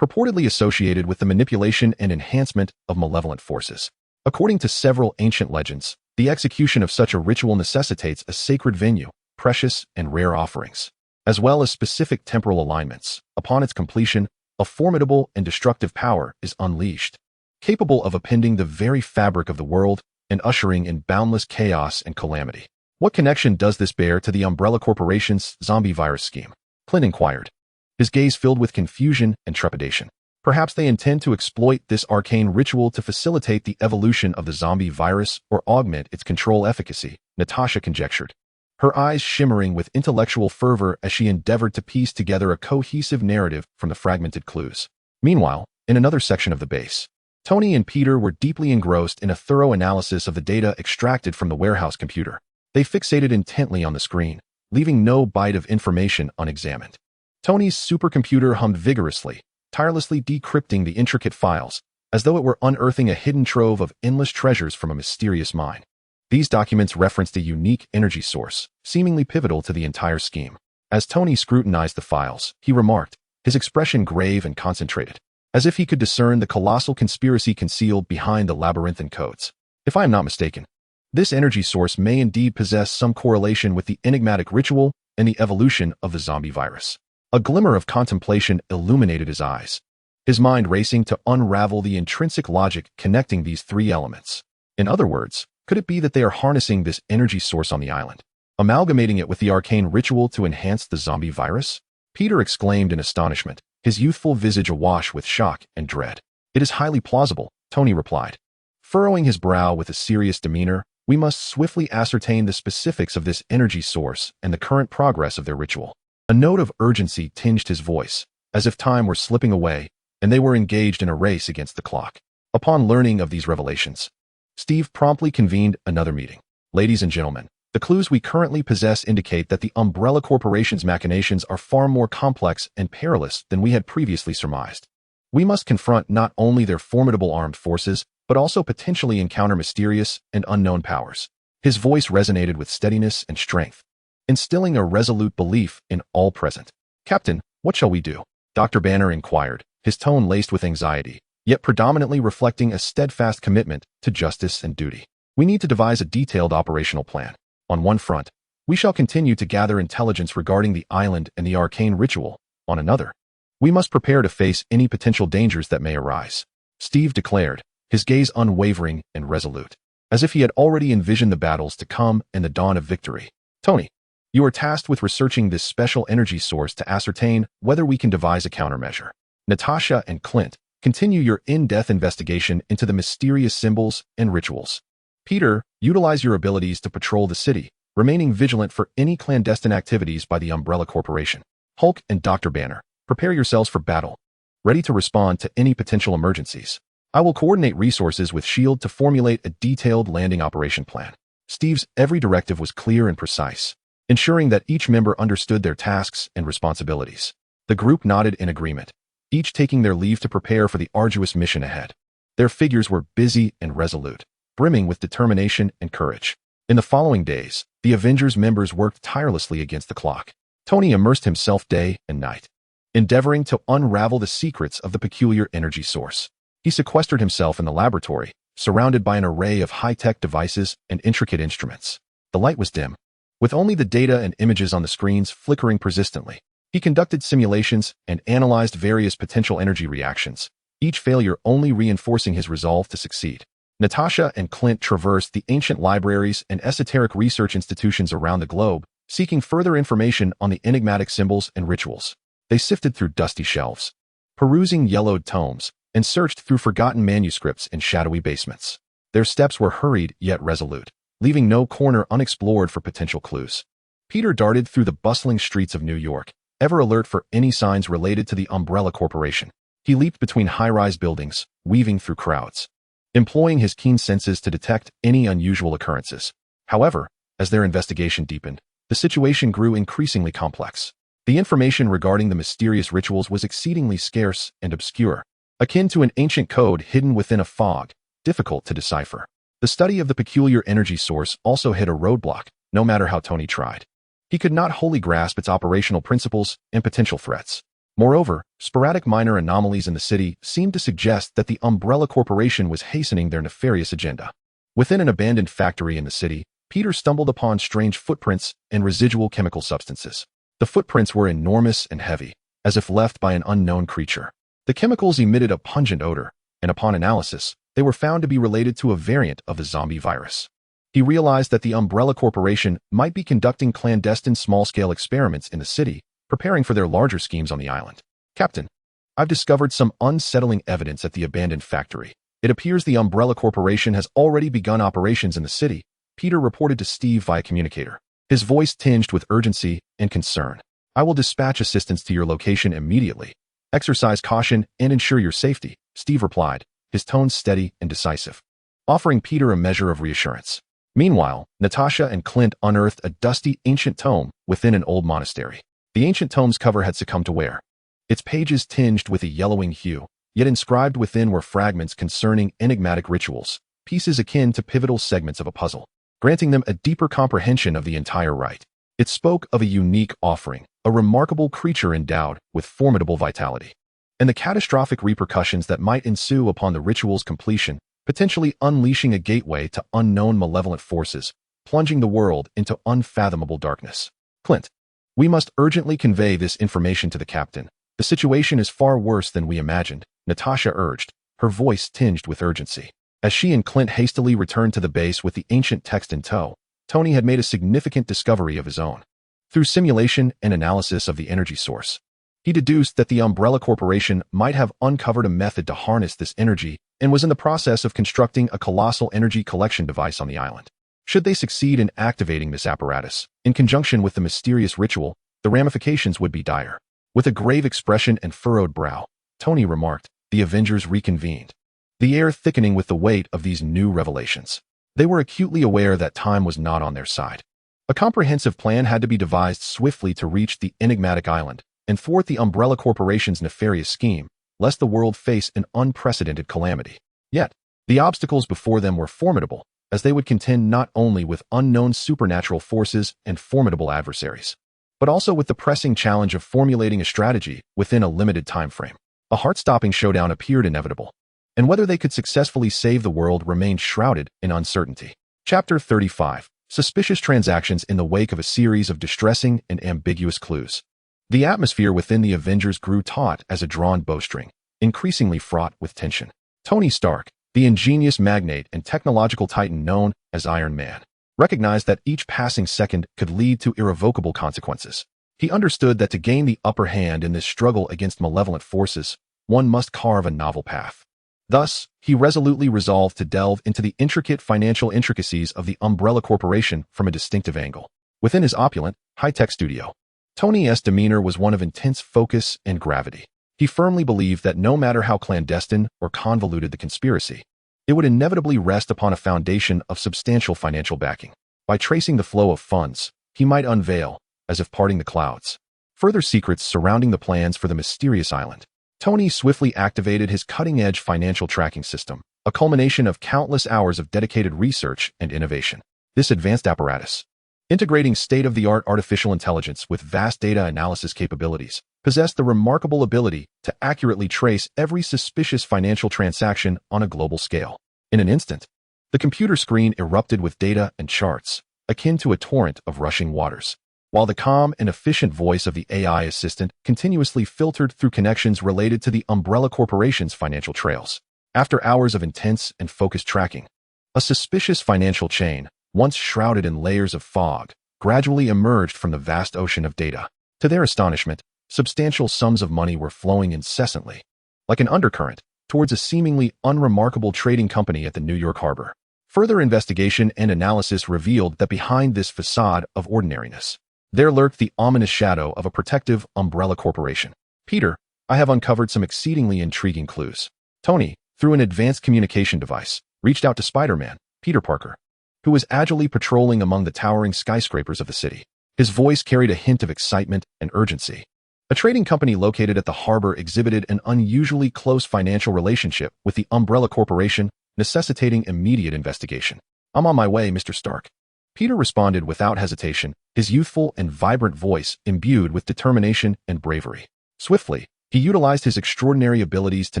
purportedly associated with the manipulation and enhancement of malevolent forces. According to several ancient legends, the execution of such a ritual necessitates a sacred venue, precious and rare offerings, as well as specific temporal alignments. Upon its completion, a formidable and destructive power is unleashed, capable of upending the very fabric of the world and ushering in boundless chaos and calamity. What connection does this bear to the Umbrella Corporation's zombie virus scheme? Clint inquired, his gaze filled with confusion and trepidation. Perhaps they intend to exploit this arcane ritual to facilitate the evolution of the zombie virus or augment its control efficacy, Natasha conjectured, her eyes shimmering with intellectual fervor as she endeavored to piece together a cohesive narrative from the fragmented clues. Meanwhile, in another section of the base, Tony and Peter were deeply engrossed in a thorough analysis of the data extracted from the warehouse computer. They fixated intently on the screen, leaving no byte of information unexamined. Tony's supercomputer hummed vigorously, tirelessly decrypting the intricate files, as though it were unearthing a hidden trove of endless treasures from a mysterious mine. These documents referenced a unique energy source, seemingly pivotal to the entire scheme. As Tony scrutinized the files, he remarked, his expression grave and concentrated, as if he could discern the colossal conspiracy concealed behind the labyrinthine codes. If I am not mistaken, this energy source may indeed possess some correlation with the enigmatic ritual and the evolution of the zombie virus. A glimmer of contemplation illuminated his eyes, his mind racing to unravel the intrinsic logic connecting these three elements. In other words, could it be that they are harnessing this energy source on the island, amalgamating it with the arcane ritual to enhance the zombie virus? Peter exclaimed in astonishment, his youthful visage awash with shock and dread. It is highly plausible, Tony replied. Furrowing his brow with a serious demeanor, we must swiftly ascertain the specifics of this energy source and the current progress of their ritual. A note of urgency tinged his voice, as if time were slipping away and they were engaged in a race against the clock. Upon learning of these revelations, Steve promptly convened another meeting. Ladies and gentlemen, the clues we currently possess indicate that the Umbrella Corporation's machinations are far more complex and perilous than we had previously surmised. We must confront not only their formidable armed forces, but also potentially encounter mysterious and unknown powers. His voice resonated with steadiness and strength, instilling a resolute belief in all present. Captain, what shall we do? Dr. Banner inquired, his tone laced with anxiety, yet predominantly reflecting a steadfast commitment to justice and duty. We need to devise a detailed operational plan. On one front, we shall continue to gather intelligence regarding the island and the arcane ritual. On another, we must prepare to face any potential dangers that may arise. Steve declared, his gaze unwavering and resolute, as if he had already envisioned the battles to come and the dawn of victory. Tony, you are tasked with researching this special energy source to ascertain whether we can devise a countermeasure. Natasha and Clint, continue your in-depth investigation into the mysterious symbols and rituals. Peter, utilize your abilities to patrol the city, remaining vigilant for any clandestine activities by the Umbrella Corporation. Hulk and Dr. Banner, prepare yourselves for battle, ready to respond to any potential emergencies. I will coordinate resources with S.H.I.E.L.D. to formulate a detailed landing operation plan. Steve's every directive was clear and precise, ensuring that each member understood their tasks and responsibilities. The group nodded in agreement, each taking their leave to prepare for the arduous mission ahead. Their figures were busy and resolute, brimming with determination and courage. In the following days, the Avengers members worked tirelessly against the clock. Tony immersed himself day and night, endeavoring to unravel the secrets of the peculiar energy source. He sequestered himself in the laboratory, surrounded by an array of high-tech devices and intricate instruments. The light was dim, with only the data and images on the screens flickering persistently. He conducted simulations and analyzed various potential energy reactions, each failure only reinforcing his resolve to succeed. Natasha and Clint traversed the ancient libraries and esoteric research institutions around the globe, seeking further information on the enigmatic symbols and rituals. They sifted through dusty shelves, perusing yellowed tomes, and searched through forgotten manuscripts in shadowy basements. Their steps were hurried yet resolute, leaving no corner unexplored for potential clues. Peter darted through the bustling streets of New York, ever alert for any signs related to the Umbrella Corporation. He leaped between high-rise buildings, weaving through crowds, employing his keen senses to detect any unusual occurrences. However, as their investigation deepened, the situation grew increasingly complex. The information regarding the mysterious rituals was exceedingly scarce and obscure, akin to an ancient code hidden within a fog, difficult to decipher. The study of the peculiar energy source also hit a roadblock, no matter how Tony tried. He could not wholly grasp its operational principles and potential threats. Moreover, sporadic minor anomalies in the city seemed to suggest that the Umbrella Corporation was hastening their nefarious agenda. Within an abandoned factory in the city, Peter stumbled upon strange footprints and residual chemical substances. The footprints were enormous and heavy, as if left by an unknown creature. The chemicals emitted a pungent odor, and upon analysis, they were found to be related to a variant of the zombie virus. He realized that the Umbrella Corporation might be conducting clandestine small-scale experiments in the city, preparing for their larger schemes on the island. Captain, I've discovered some unsettling evidence at the abandoned factory. It appears the Umbrella Corporation has already begun operations in the city, Peter reported to Steve via communicator, his voice tinged with urgency and concern. I will dispatch assistance to your location immediately. Exercise caution and ensure your safety, Steve replied, his tone steady and decisive, offering Peter a measure of reassurance. Meanwhile, Natasha and Clint unearthed a dusty ancient tome within an old monastery. The ancient tome's cover had succumbed to wear, its pages tinged with a yellowing hue, yet inscribed within were fragments concerning enigmatic rituals, pieces akin to pivotal segments of a puzzle, granting them a deeper comprehension of the entire rite. It spoke of a unique offering, a remarkable creature endowed with formidable vitality, and the catastrophic repercussions that might ensue upon the ritual's completion, potentially unleashing a gateway to unknown malevolent forces, plunging the world into unfathomable darkness. Clint, we must urgently convey this information to the captain. The situation is far worse than we imagined, Natasha urged, her voice tinged with urgency. As she and Clint hastily returned to the base with the ancient text in tow, Tony had made a significant discovery of his own. Through simulation and analysis of the energy source, he deduced that the Umbrella Corporation might have uncovered a method to harness this energy and was in the process of constructing a colossal energy collection device on the island. Should they succeed in activating this apparatus, in conjunction with the mysterious ritual, the ramifications would be dire. With a grave expression and furrowed brow, Tony remarked, the Avengers reconvened, the air thickening with the weight of these new revelations. They were acutely aware that time was not on their side. A comprehensive plan had to be devised swiftly to reach the enigmatic island and thwart the Umbrella Corporation's nefarious scheme, lest the world face an unprecedented calamity. Yet, the obstacles before them were formidable, as they would contend not only with unknown supernatural forces and formidable adversaries, but also with the pressing challenge of formulating a strategy within a limited time frame. A heart-stopping showdown appeared inevitable, and whether they could successfully save the world remained shrouded in uncertainty. Chapter 35. Suspicious transactions in the wake of a series of distressing and ambiguous clues. The atmosphere within the Avengers grew taut as a drawn bowstring, increasingly fraught with tension. Tony Stark, the ingenious magnate and technological titan known as Iron Man, recognized that each passing second could lead to irrevocable consequences. He understood that to gain the upper hand in this struggle against malevolent forces, one must carve a novel path. Thus, he resolutely resolved to delve into the intricate financial intricacies of the Umbrella Corporation from a distinctive angle. Within his opulent, high-tech studio, Tony's demeanor was one of intense focus and gravity. He firmly believed that no matter how clandestine or convoluted the conspiracy, it would inevitably rest upon a foundation of substantial financial backing. By tracing the flow of funds, he might unveil, as if parting the clouds, further secrets surrounding the plans for the mysterious island. Tony swiftly activated his cutting-edge financial tracking system, a culmination of countless hours of dedicated research and innovation. This advanced apparatus, integrating state-of-the-art artificial intelligence with vast data analysis capabilities, possessed the remarkable ability to accurately trace every suspicious financial transaction on a global scale. In an instant, the computer screen erupted with data and charts, akin to a torrent of rushing waters, while the calm and efficient voice of the AI assistant continuously filtered through connections related to the Umbrella Corporation's financial trails. After hours of intense and focused tracking, a suspicious financial chain, once shrouded in layers of fog, gradually emerged from the vast ocean of data. To their astonishment, substantial sums of money were flowing incessantly, like an undercurrent, towards a seemingly unremarkable trading company at the New York harbor. Further investigation and analysis revealed that behind this facade of ordinariness, there lurked the ominous shadow of a protective Umbrella Corporation. Peter, I have uncovered some exceedingly intriguing clues. Tony, through an advanced communication device, reached out to Spider-Man, Peter Parker, who was agilely patrolling among the towering skyscrapers of the city. His voice carried a hint of excitement and urgency. A trading company located at the harbor exhibited an unusually close financial relationship with the Umbrella Corporation, necessitating immediate investigation. I'm on my way, Mr. Stark. Peter responded without hesitation, his youthful and vibrant voice imbued with determination and bravery. Swiftly, he utilized his extraordinary abilities to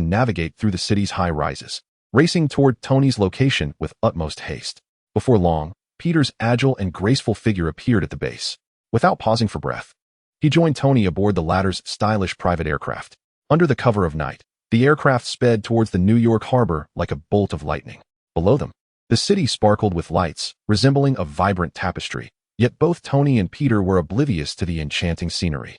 navigate through the city's high rises, racing toward Tony's location with utmost haste. Before long, Peter's agile and graceful figure appeared at the base. Without pausing for breath, he joined Tony aboard the latter's stylish private aircraft. Under the cover of night, the aircraft sped towards the New York harbor like a bolt of lightning. Below them, the city sparkled with lights, resembling a vibrant tapestry, yet both Tony and Peter were oblivious to the enchanting scenery.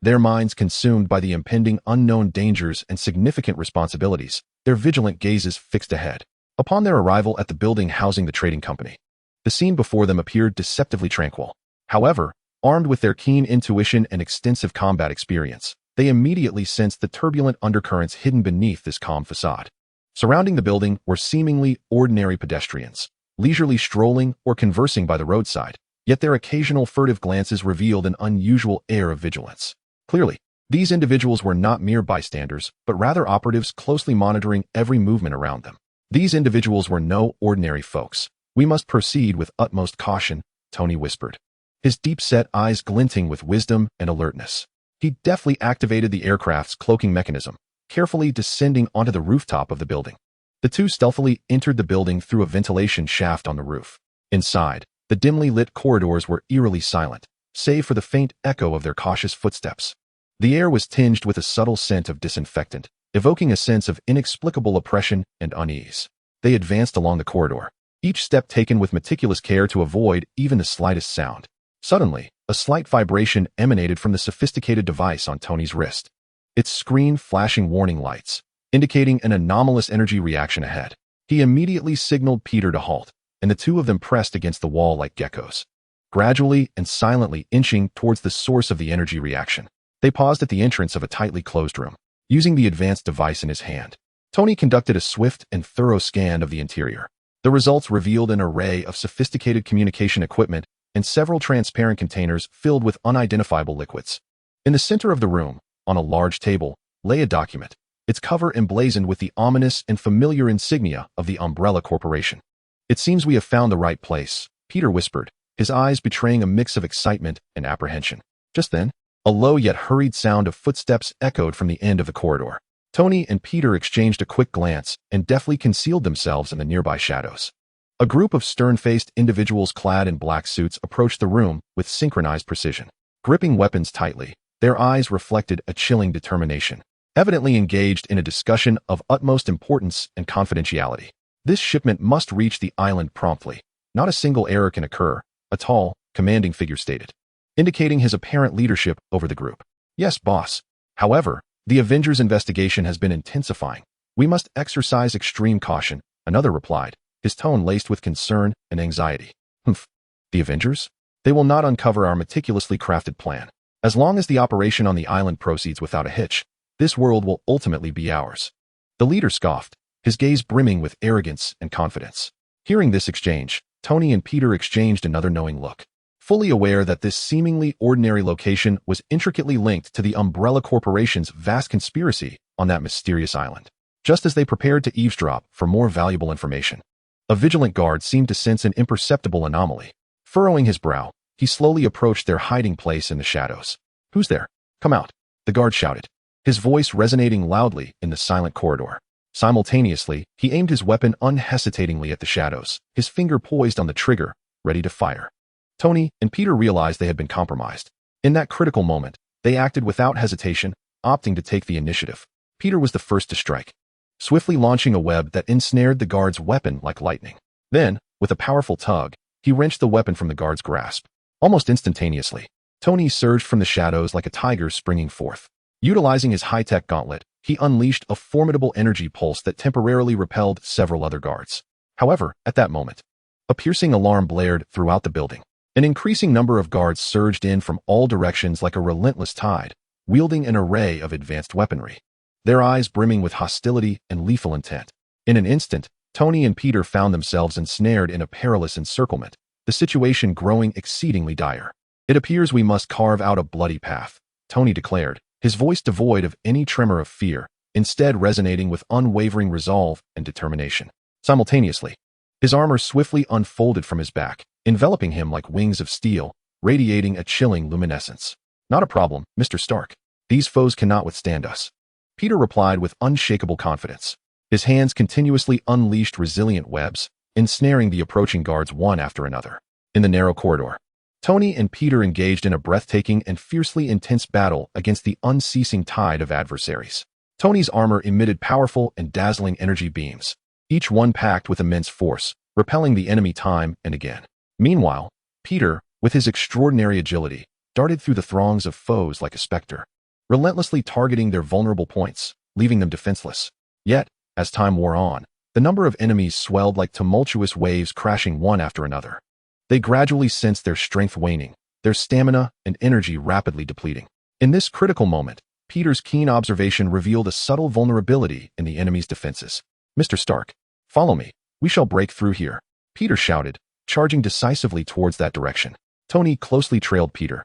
Their minds consumed by the impending unknown dangers and significant responsibilities, their vigilant gazes fixed ahead. Upon their arrival at the building housing the trading company, the scene before them appeared deceptively tranquil. However, armed with their keen intuition and extensive combat experience, they immediately sensed the turbulent undercurrents hidden beneath this calm facade. Surrounding the building were seemingly ordinary pedestrians, leisurely strolling or conversing by the roadside, yet their occasional furtive glances revealed an unusual air of vigilance. Clearly, these individuals were not mere bystanders, but rather operatives closely monitoring every movement around them. These individuals were no ordinary folks. "We must proceed with utmost caution," Tony whispered, his deep-set eyes glinting with wisdom and alertness. He deftly activated the aircraft's cloaking mechanism, carefully descending onto the rooftop of the building. The two stealthily entered the building through a ventilation shaft on the roof. Inside, the dimly lit corridors were eerily silent, save for the faint echo of their cautious footsteps. The air was tinged with a subtle scent of disinfectant, evoking a sense of inexplicable oppression and unease. They advanced along the corridor, each step taken with meticulous care to avoid even the slightest sound. Suddenly, a slight vibration emanated from the sophisticated device on Tony's wrist. Its screen flashing warning lights, indicating an anomalous energy reaction ahead. He immediately signaled Peter to halt, and the two of them pressed against the wall like geckos, gradually and silently inching towards the source of the energy reaction. They paused at the entrance of a tightly closed room. Using the advanced device in his hand, Tony conducted a swift and thorough scan of the interior. The results revealed an array of sophisticated communication equipment and several transparent containers filled with unidentifiable liquids. In the center of the room, on a large table, lay a document, its cover emblazoned with the ominous and familiar insignia of the Umbrella Corporation. "It seems we have found the right place," Peter whispered, his eyes betraying a mix of excitement and apprehension. Just then, a low yet hurried sound of footsteps echoed from the end of the corridor. Tony and Peter exchanged a quick glance and deftly concealed themselves in the nearby shadows. A group of stern-faced individuals clad in black suits approached the room with synchronized precision. Gripping weapons tightly, their eyes reflected a chilling determination, evidently engaged in a discussion of utmost importance and confidentiality. "This shipment must reach the island promptly. Not a single error can occur," a tall, commanding figure stated, indicating his apparent leadership over the group. "Yes, boss. However, the Avengers' investigation has been intensifying. We must exercise extreme caution," another replied, his tone laced with concern and anxiety. "Humph. The Avengers? They will not uncover our meticulously crafted plan. As long as the operation on the island proceeds without a hitch, this world will ultimately be ours." The leader scoffed, his gaze brimming with arrogance and confidence. Hearing this exchange, Tony and Peter exchanged another knowing look, fully aware that this seemingly ordinary location was intricately linked to the Umbrella Corporation's vast conspiracy on that mysterious island. Just as they prepared to eavesdrop for more valuable information, a vigilant guard seemed to sense an imperceptible anomaly. Furrowing his brow, he slowly approached their hiding place in the shadows. "Who's there? Come out," the guard shouted, his voice resonating loudly in the silent corridor. Simultaneously, he aimed his weapon unhesitatingly at the shadows, his finger poised on the trigger, ready to fire. Tony and Peter realized they had been compromised. In that critical moment, they acted without hesitation, opting to take the initiative. Peter was the first to strike, swiftly launching a web that ensnared the guard's weapon like lightning. Then, with a powerful tug, he wrenched the weapon from the guard's grasp. Almost instantaneously, Tony surged from the shadows like a tiger springing forth. Utilizing his high-tech gauntlet, he unleashed a formidable energy pulse that temporarily repelled several other guards. However, at that moment, a piercing alarm blared throughout the building. An increasing number of guards surged in from all directions like a relentless tide, wielding an array of advanced weaponry, their eyes brimming with hostility and lethal intent. In an instant, Tony and Peter found themselves ensnared in a perilous encirclement, the situation growing exceedingly dire. "It appears we must carve out a bloody path," Tony declared, his voice devoid of any tremor of fear, instead resonating with unwavering resolve and determination. Simultaneously, his armor swiftly unfolded from his back, enveloping him like wings of steel, radiating a chilling luminescence. "Not a problem, Mr. Stark. These foes cannot withstand us," Peter replied with unshakable confidence. His hands continuously unleashed resilient webs, ensnaring the approaching guards one after another. In the narrow corridor, Tony and Peter engaged in a breathtaking and fiercely intense battle against the unceasing tide of adversaries. Tony's armor emitted powerful and dazzling energy beams, each one packed with immense force, repelling the enemy time and again. Meanwhile, Peter, with his extraordinary agility, darted through the throngs of foes like a specter, relentlessly targeting their vulnerable points, leaving them defenseless. Yet, as time wore on, the number of enemies swelled like tumultuous waves crashing one after another. They gradually sensed their strength waning, their stamina and energy rapidly depleting. In this critical moment, Peter's keen observation revealed a subtle vulnerability in the enemy's defenses. "Mr. Stark, follow me. We shall break through here," Peter shouted, charging decisively towards that direction. Tony closely trailed Peter,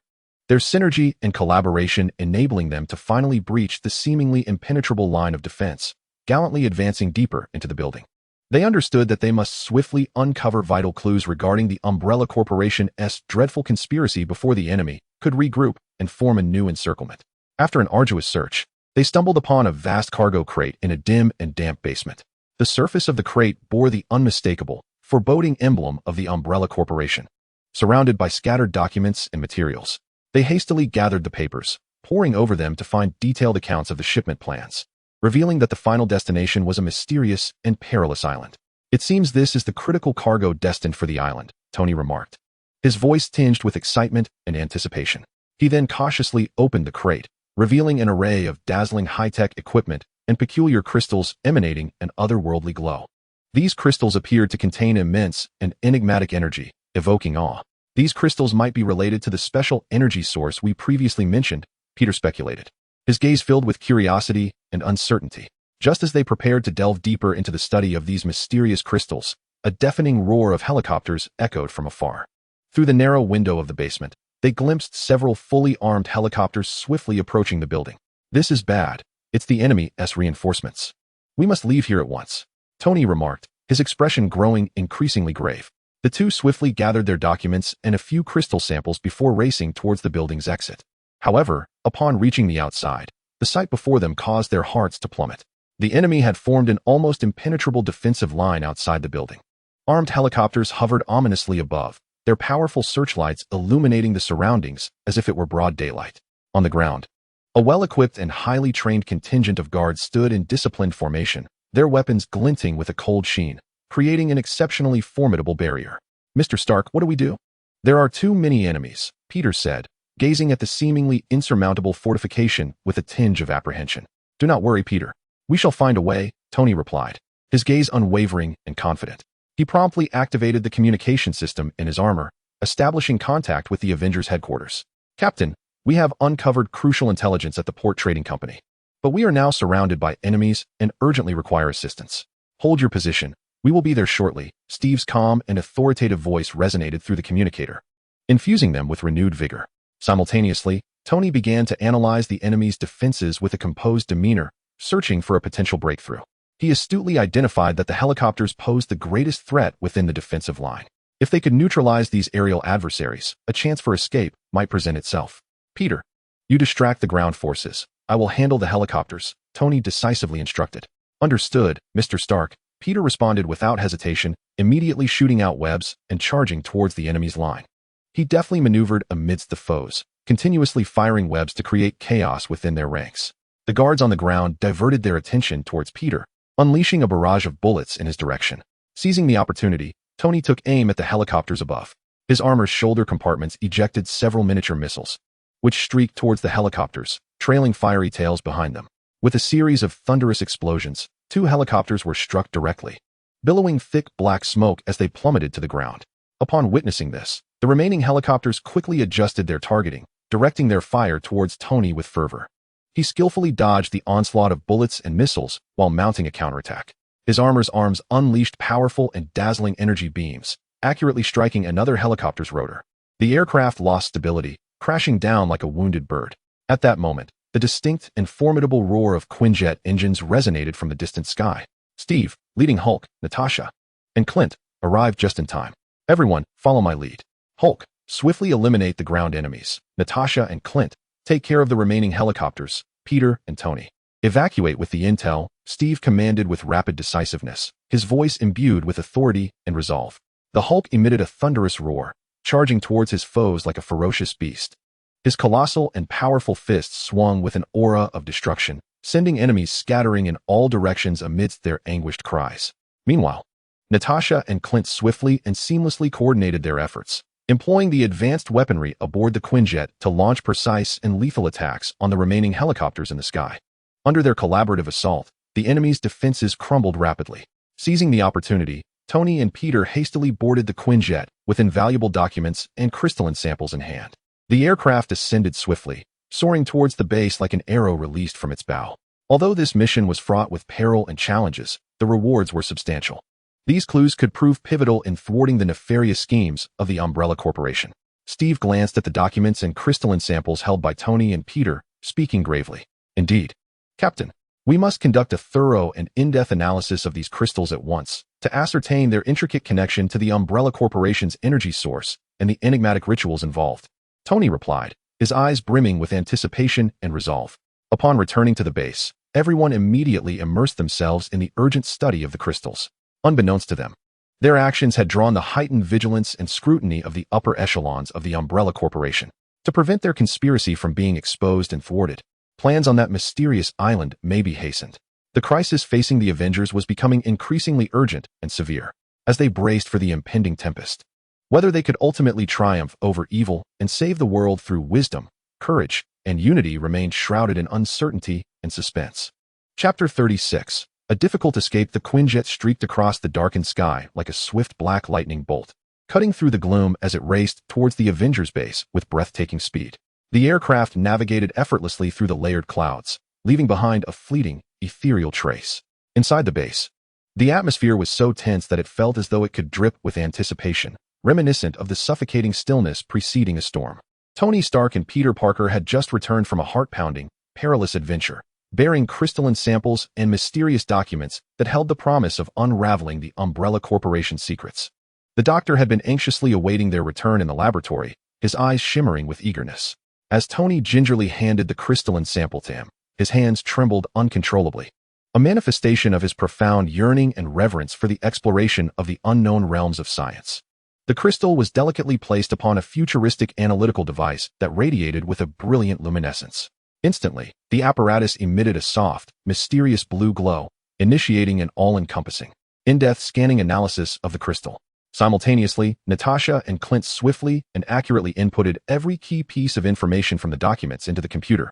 their synergy and collaboration enabling them to finally breach the seemingly impenetrable line of defense, gallantly advancing deeper into the building. They understood that they must swiftly uncover vital clues regarding the Umbrella Corporation's dreadful conspiracy before the enemy could regroup and form a new encirclement. After an arduous search, they stumbled upon a vast cargo crate in a dim and damp basement. The surface of the crate bore the unmistakable, foreboding emblem of the Umbrella Corporation. Surrounded by scattered documents and materials, they hastily gathered the papers, poring over them to find detailed accounts of the shipment plans, revealing that the final destination was a mysterious and perilous island. "It seems this is the critical cargo destined for the island," Tony remarked, his voice tinged with excitement and anticipation. He then cautiously opened the crate, revealing an array of dazzling high-tech equipment and peculiar crystals emanating an otherworldly glow. These crystals appeared to contain immense and enigmatic energy, evoking awe. "These crystals might be related to the special energy source we previously mentioned," Peter speculated, his gaze filled with curiosity and uncertainty. Just as they prepared to delve deeper into the study of these mysterious crystals, a deafening roar of helicopters echoed from afar. Through the narrow window of the basement, they glimpsed several fully armed helicopters swiftly approaching the building. "This is bad. It's the enemy's reinforcements. We must leave here at once," Tony remarked, his expression growing increasingly grave. The two swiftly gathered their documents and a few crystal samples before racing towards the building's exit. However, upon reaching the outside, the sight before them caused their hearts to plummet. The enemy had formed an almost impenetrable defensive line outside the building. Armed helicopters hovered ominously above, their powerful searchlights illuminating the surroundings as if it were broad daylight. On the ground, a well-equipped and highly trained contingent of guards stood in disciplined formation, their weapons glinting with a cold sheen, creating an exceptionally formidable barrier. "Mr. Stark, what do we do?" "There are too many enemies," Peter said, gazing at the seemingly insurmountable fortification with a tinge of apprehension. "Do not worry, Peter. We shall find a way," Tony replied, his gaze unwavering and confident. He promptly activated the communication system in his armor, establishing contact with the Avengers headquarters. "Captain, we have uncovered crucial intelligence at the port trading company, but we are now surrounded by enemies and urgently require assistance. Hold your position. We will be there shortly." Steve's calm and authoritative voice resonated through the communicator, infusing them with renewed vigor. Simultaneously, Tony began to analyze the enemy's defenses with a composed demeanor, searching for a potential breakthrough. He astutely identified that the helicopters posed the greatest threat within the defensive line. If they could neutralize these aerial adversaries, a chance for escape might present itself. "Peter, you distract the ground forces. I will handle the helicopters," Tony decisively instructed. "Understood, Mr. Stark," Peter responded without hesitation, immediately shooting out webs and charging towards the enemy's line. He deftly maneuvered amidst the foes, continuously firing webs to create chaos within their ranks. The guards on the ground diverted their attention towards Peter, unleashing a barrage of bullets in his direction. Seizing the opportunity, Tony took aim at the helicopters above. His armor's shoulder compartments ejected several miniature missiles, which streaked towards the helicopters, trailing fiery tails behind them. With a series of thunderous explosions, 2 helicopters were struck directly, billowing thick black smoke as they plummeted to the ground. Upon witnessing this, the remaining helicopters quickly adjusted their targeting, directing their fire towards Tony with fervor. He skillfully dodged the onslaught of bullets and missiles while mounting a counterattack. His armor's arms unleashed powerful and dazzling energy beams, accurately striking another helicopter's rotor. The aircraft lost stability, crashing down like a wounded bird. At that moment, the distinct and formidable roar of Quinjet engines resonated from the distant sky. Steve, leading Hulk, Natasha, and Clint arrived just in time. "Everyone, follow my lead. Hulk, swiftly eliminate the ground enemies. Natasha and Clint, take care of the remaining helicopters. Peter and Tony, evacuate with the intel," Steve commanded with rapid decisiveness, his voice imbued with authority and resolve. The Hulk emitted a thunderous roar, charging towards his foes like a ferocious beast. His colossal and powerful fists swung with an aura of destruction, sending enemies scattering in all directions amidst their anguished cries. Meanwhile, Natasha and Clint swiftly and seamlessly coordinated their efforts, employing the advanced weaponry aboard the Quinjet to launch precise and lethal attacks on the remaining helicopters in the sky. Under their collaborative assault, the enemy's defenses crumbled rapidly. Seizing the opportunity, Tony and Peter hastily boarded the Quinjet with invaluable documents and crystalline samples in hand. The aircraft ascended swiftly, soaring towards the base like an arrow released from its bow. Although this mission was fraught with peril and challenges, the rewards were substantial. These clues could prove pivotal in thwarting the nefarious schemes of the Umbrella Corporation. Steve glanced at the documents and crystalline samples held by Tony and Peter, speaking gravely. Indeed, Captain, we must conduct a thorough and in-depth analysis of these crystals at once to ascertain their intricate connection to the Umbrella Corporation's energy source and the enigmatic rituals involved. Tony replied, his eyes brimming with anticipation and resolve. Upon returning to the base, everyone immediately immersed themselves in the urgent study of the crystals. Unbeknownst to them, their actions had drawn the heightened vigilance and scrutiny of the upper echelons of the Umbrella Corporation. To prevent their conspiracy from being exposed and thwarted, plans on that mysterious island may be hastened. The crisis facing the Avengers was becoming increasingly urgent and severe, as they braced for the impending tempest. Whether they could ultimately triumph over evil and save the world through wisdom, courage, and unity remained shrouded in uncertainty and suspense. Chapter 36. A difficult escape. The Quinjet streaked across the darkened sky like a swift black lightning bolt, cutting through the gloom as it raced towards the Avengers base with breathtaking speed. The aircraft navigated effortlessly through the layered clouds, leaving behind a fleeting, ethereal trace. Inside the base, the atmosphere was so tense that it felt as though it could drip with anticipation, reminiscent of the suffocating stillness preceding a storm. Tony Stark and Peter Parker had just returned from a heart-pounding, perilous adventure, bearing crystalline samples and mysterious documents that held the promise of unraveling the Umbrella Corporation's secrets. The Doctor had been anxiously awaiting their return in the laboratory, his eyes shimmering with eagerness. As Tony gingerly handed the crystalline sample to him, his hands trembled uncontrollably, a manifestation of his profound yearning and reverence for the exploration of the unknown realms of science. The crystal was delicately placed upon a futuristic analytical device that radiated with a brilliant luminescence. Instantly, the apparatus emitted a soft, mysterious blue glow, initiating an all-encompassing, in-depth scanning analysis of the crystal. Simultaneously, Natasha and Clint swiftly and accurately inputted every key piece of information from the documents into the computer,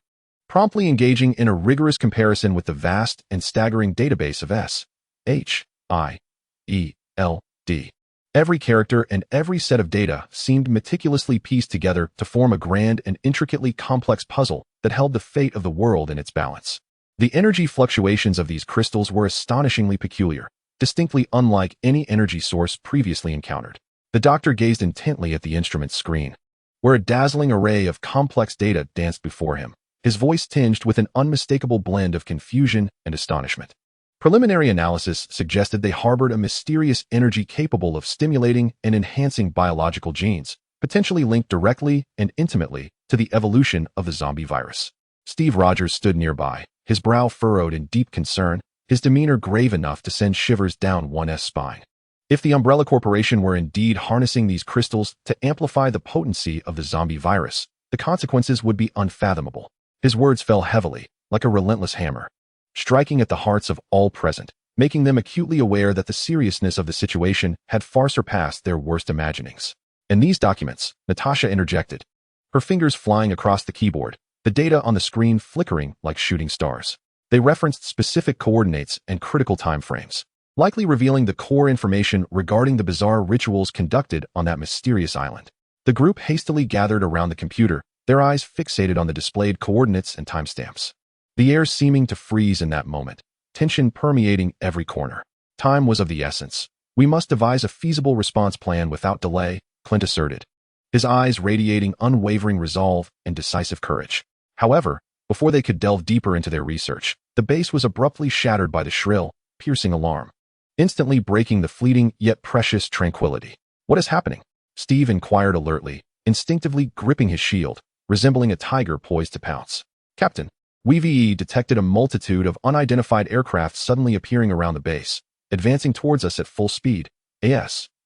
promptly engaging in a rigorous comparison with the vast and staggering database of S.H.I.E.L.D. Every character and every set of data seemed meticulously pieced together to form a grand and intricately complex puzzle that held the fate of the world in its balance. The energy fluctuations of these crystals were astonishingly peculiar, distinctly unlike any energy source previously encountered. The Doctor gazed intently at the instrument screen, where a dazzling array of complex data danced before him, his voice tinged with an unmistakable blend of confusion and astonishment. Preliminary analysis suggested they harbored a mysterious energy capable of stimulating and enhancing biological genes, potentially linked directly and intimately to the evolution of the zombie virus. Steve Rogers stood nearby, his brow furrowed in deep concern, his demeanor grave enough to send shivers down one's spine. If the Umbrella Corporation were indeed harnessing these crystals to amplify the potency of the zombie virus, the consequences would be unfathomable. His words fell heavily, like a relentless hammer, striking at the hearts of all present, making them acutely aware that the seriousness of the situation had far surpassed their worst imaginings. In these documents, Natasha interjected, her fingers flying across the keyboard, the data on the screen flickering like shooting stars. They referenced specific coordinates and critical time frames, likely revealing the core information regarding the bizarre rituals conducted on that mysterious island. The group hastily gathered around the computer, their eyes fixated on the displayed coordinates and timestamps. The air seeming to freeze in that moment, tension permeating every corner. Time was of the essence. We must devise a feasible response plan without delay, Clint asserted, his eyes radiating unwavering resolve and decisive courage. However, before they could delve deeper into their research, the base was abruptly shattered by the shrill, piercing alarm, instantly breaking the fleeting yet precious tranquility. What is happening? Steve inquired alertly, instinctively gripping his shield, resembling a tiger poised to pounce. Captain, we detected a multitude of unidentified aircraft suddenly appearing around the base, advancing towards us at full speed. S.H.I.E.L.D.,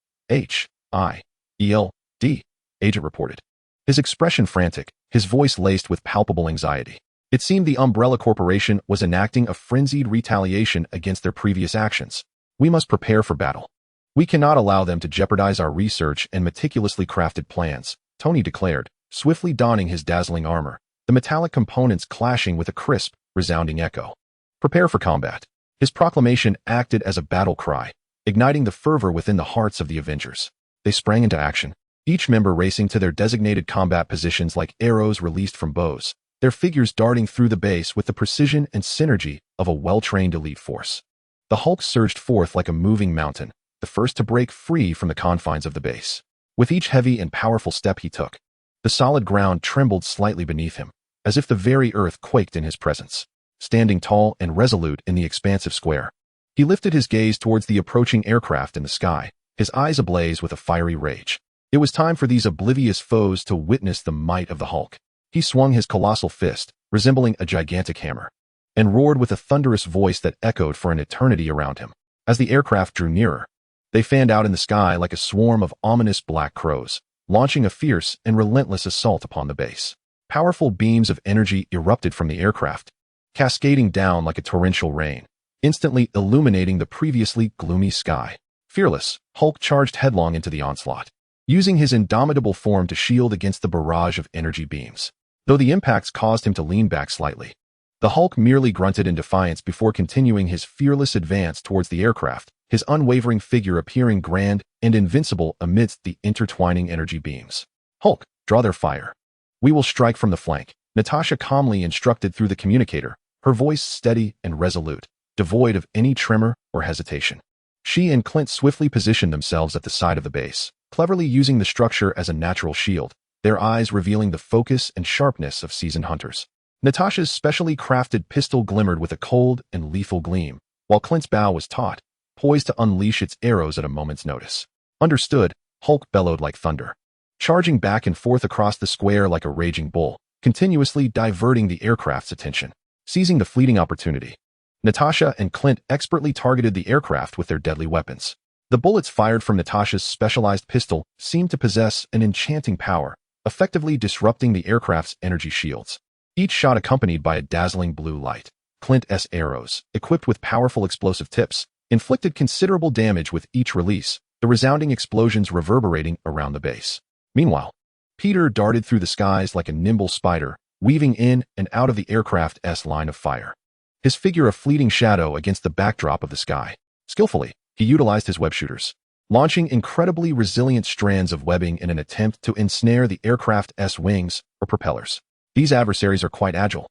agent reported, his expression frantic, his voice laced with palpable anxiety. It seemed the Umbrella Corporation was enacting a frenzied retaliation against their previous actions. We must prepare for battle. We cannot allow them to jeopardize our research and meticulously crafted plans, Tony declared, swiftly donning his dazzling armor, the metallic components clashing with a crisp, resounding echo. Prepare for combat. His proclamation acted as a battle cry, igniting the fervor within the hearts of the Avengers. They sprang into action, each member racing to their designated combat positions like arrows released from bows, their figures darting through the base with the precision and synergy of a well-trained elite force. The Hulk surged forth like a moving mountain, the first to break free from the confines of the base. With each heavy and powerful step he took, the solid ground trembled slightly beneath him, as if the very earth quaked in his presence. Standing tall and resolute in the expansive square, he lifted his gaze towards the approaching aircraft in the sky, his eyes ablaze with a fiery rage. It was time for these oblivious foes to witness the might of the Hulk. He swung his colossal fist, resembling a gigantic hammer, and roared with a thunderous voice that echoed for an eternity around him. As the aircraft drew nearer, they fanned out in the sky like a swarm of ominous black crows, launching a fierce and relentless assault upon the base. Powerful beams of energy erupted from the aircraft, cascading down like a torrential rain, instantly illuminating the previously gloomy sky. Fearless, Hulk charged headlong into the onslaught, using his indomitable form to shield against the barrage of energy beams. Though the impacts caused him to lean back slightly, the Hulk merely grunted in defiance before continuing his fearless advance towards the aircraft, his unwavering figure appearing grand and invincible amidst the intertwining energy beams. Hulk, draw their fire. We will strike from the flank, Natasha calmly instructed through the communicator, her voice steady and resolute, devoid of any tremor or hesitation. She and Clint swiftly positioned themselves at the side of the base, cleverly using the structure as a natural shield, their eyes revealing the focus and sharpness of seasoned hunters. Natasha's specially crafted pistol glimmered with a cold and lethal gleam, while Clint's bow was taut, poised to unleash its arrows at a moment's notice. Understood, Hulk bellowed like thunder, charging back and forth across the square like a raging bull, continuously diverting the aircraft's attention. Seizing the fleeting opportunity, Natasha and Clint expertly targeted the aircraft with their deadly weapons. The bullets fired from Natasha's specialized pistol seemed to possess an enchanting power, effectively disrupting the aircraft's energy shields. Each shot accompanied by a dazzling blue light. Clint's arrows, equipped with powerful explosive tips, inflicted considerable damage with each release, the resounding explosions reverberating around the base. Meanwhile, Peter darted through the skies like a nimble spider, weaving in and out of the aircraft's line of fire, his figure a fleeting shadow against the backdrop of the sky. Skillfully, he utilized his web shooters, launching incredibly resilient strands of webbing in an attempt to ensnare the aircraft's wings or propellers. These adversaries are quite agile,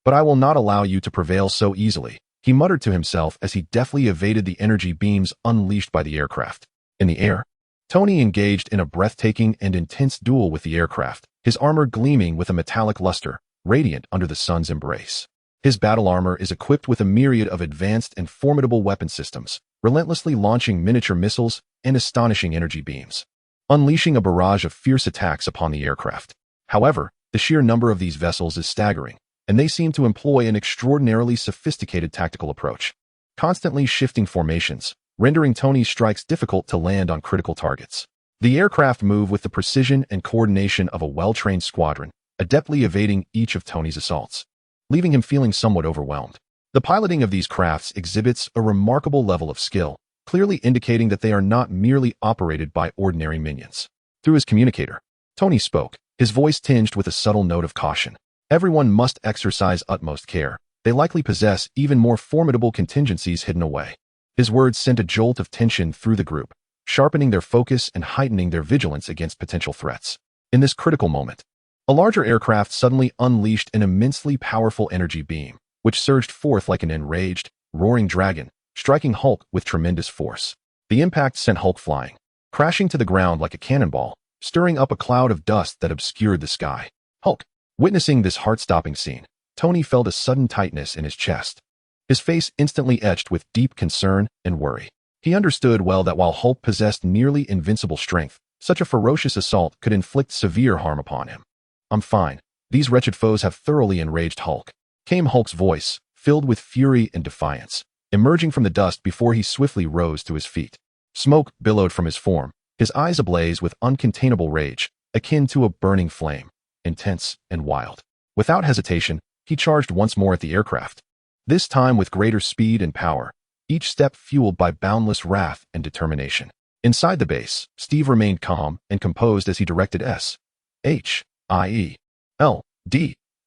but I will not allow you to prevail so easily, he muttered to himself as he deftly evaded the energy beams unleashed by the aircraft. In the air, Tony engaged in a breathtaking and intense duel with the aircraft, his armor gleaming with a metallic luster, radiant under the sun's embrace. His battle armor is equipped with a myriad of advanced and formidable weapon systems, relentlessly launching miniature missiles and astonishing energy beams, unleashing a barrage of fierce attacks upon the aircraft. However, the sheer number of these vessels is staggering, and they seem to employ an extraordinarily sophisticated tactical approach, constantly shifting formations, rendering Tony's strikes difficult to land on critical targets. The aircraft move with the precision and coordination of a well-trained squadron, adeptly evading each of Tony's assaults, leaving him feeling somewhat overwhelmed. The piloting of these crafts exhibits a remarkable level of skill, clearly indicating that they are not merely operated by ordinary minions. Through his communicator, Tony spoke, his voice tinged with a subtle note of caution. Everyone must exercise utmost care. They likely possess even more formidable contingencies hidden away. His words sent a jolt of tension through the group, sharpening their focus and heightening their vigilance against potential threats. In this critical moment, a larger aircraft suddenly unleashed an immensely powerful energy beam, which surged forth like an enraged, roaring dragon, striking Hulk with tremendous force. The impact sent Hulk flying, crashing to the ground like a cannonball, stirring up a cloud of dust that obscured the sky. Hulk, witnessing this heart-stopping scene, Tony felt a sudden tightness in his chest, his face instantly etched with deep concern and worry. He understood well that while Hulk possessed nearly invincible strength, such a ferocious assault could inflict severe harm upon him. I'm fine. These wretched foes have thoroughly enraged Hulk, came Hulk's voice, filled with fury and defiance, emerging from the dust before he swiftly rose to his feet. Smoke billowed from his form, his eyes ablaze with uncontainable rage, akin to a burning flame, intense and wild. Without hesitation, he charged once more at the aircraft, this time with greater speed and power, each step fueled by boundless wrath and determination. Inside the base, Steve remained calm and composed as he directed S.H.I.E.L.D.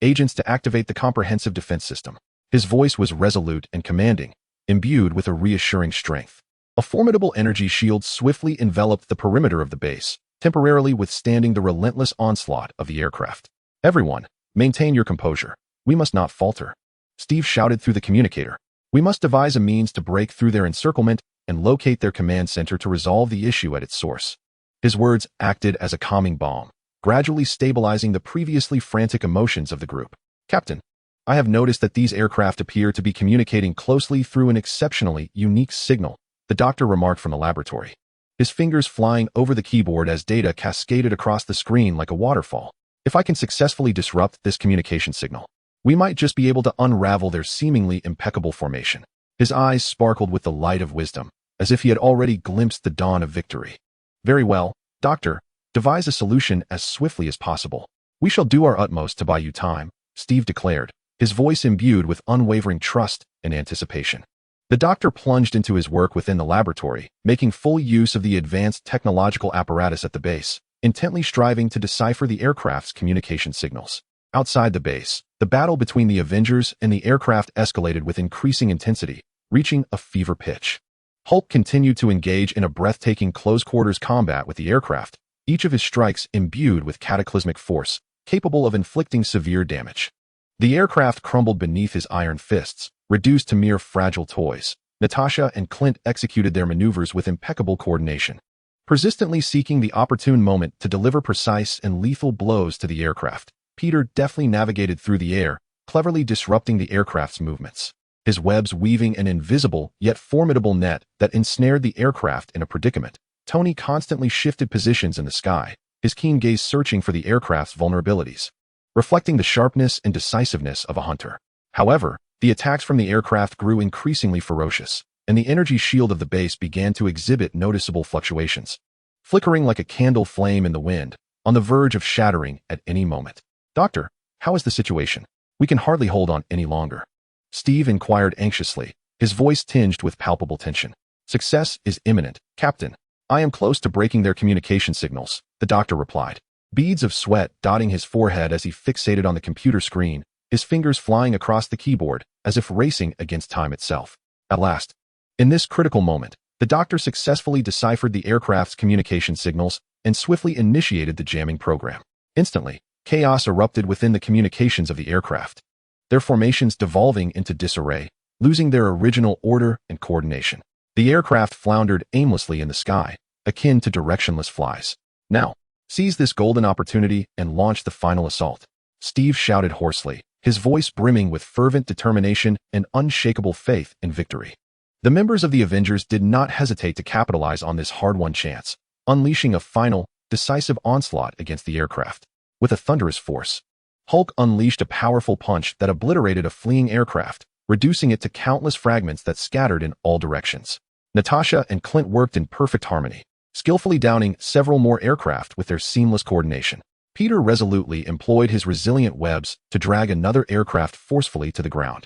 agents to activate the comprehensive defense system. His voice was resolute and commanding, imbued with a reassuring strength. A formidable energy shield swiftly enveloped the perimeter of the base, temporarily withstanding the relentless onslaught of the aircraft. "Everyone, maintain your composure. We must not falter," Steve shouted through the communicator. "We must devise a means to break through their encirclement and locate their command center to resolve the issue at its source." His words acted as a calming balm, gradually stabilizing the previously frantic emotions of the group. "Captain, I have noticed that these aircraft appear to be communicating closely through an exceptionally unique signal," the doctor remarked from the laboratory, his fingers flying over the keyboard as data cascaded across the screen like a waterfall. "If I can successfully disrupt this communication signal, we might just be able to unravel their seemingly impeccable formation." His eyes sparkled with the light of wisdom, as if he had already glimpsed the dawn of victory. "Very well, Doctor. Devise a solution as swiftly as possible. We shall do our utmost to buy you time," Steve declared, his voice imbued with unwavering trust and anticipation. The doctor plunged into his work within the laboratory, making full use of the advanced technological apparatus at the base, intently striving to decipher the aircraft's communication signals. Outside the base, the battle between the Avengers and the aircraft escalated with increasing intensity, reaching a fever pitch. Hulk continued to engage in a breathtaking close-quarters combat with the aircraft, each of his strikes imbued with cataclysmic force, capable of inflicting severe damage. The aircraft crumbled beneath his iron fists, reduced to mere fragile toys. Natasha and Clint executed their maneuvers with impeccable coordination, persistently seeking the opportune moment to deliver precise and lethal blows to the aircraft. Peter deftly navigated through the air, cleverly disrupting the aircraft's movements, his webs weaving an invisible yet formidable net that ensnared the aircraft in a predicament. Tony constantly shifted positions in the sky, his keen gaze searching for the aircraft's vulnerabilities, reflecting the sharpness and decisiveness of a hunter. However, the attacks from the aircraft grew increasingly ferocious, and the energy shield of the base began to exhibit noticeable fluctuations, flickering like a candle flame in the wind, on the verge of shattering at any moment. "Doctor, how is the situation? We can hardly hold on any longer," Steve inquired anxiously, his voice tinged with palpable tension. "Success is imminent, Captain. I am close to breaking their communication signals," the doctor replied, beads of sweat dotting his forehead as he fixated on the computer screen, his fingers flying across the keyboard as if racing against time itself. At last, in this critical moment, the doctor successfully deciphered the aircraft's communication signals and swiftly initiated the jamming program. Instantly, chaos erupted within the communications of the aircraft, their formations devolving into disarray, losing their original order and coordination. The aircraft floundered aimlessly in the sky, akin to directionless flies. "Now, seize this golden opportunity and launch the final assault," Steve shouted hoarsely, his voice brimming with fervent determination and unshakable faith in victory. The members of the Avengers did not hesitate to capitalize on this hard-won chance, unleashing a final, decisive onslaught against the aircraft. With a thunderous force, Hulk unleashed a powerful punch that obliterated a fleeing aircraft, reducing it to countless fragments that scattered in all directions. Natasha and Clint worked in perfect harmony, skillfully downing several more aircraft with their seamless coordination. Peter resolutely employed his resilient webs to drag another aircraft forcefully to the ground,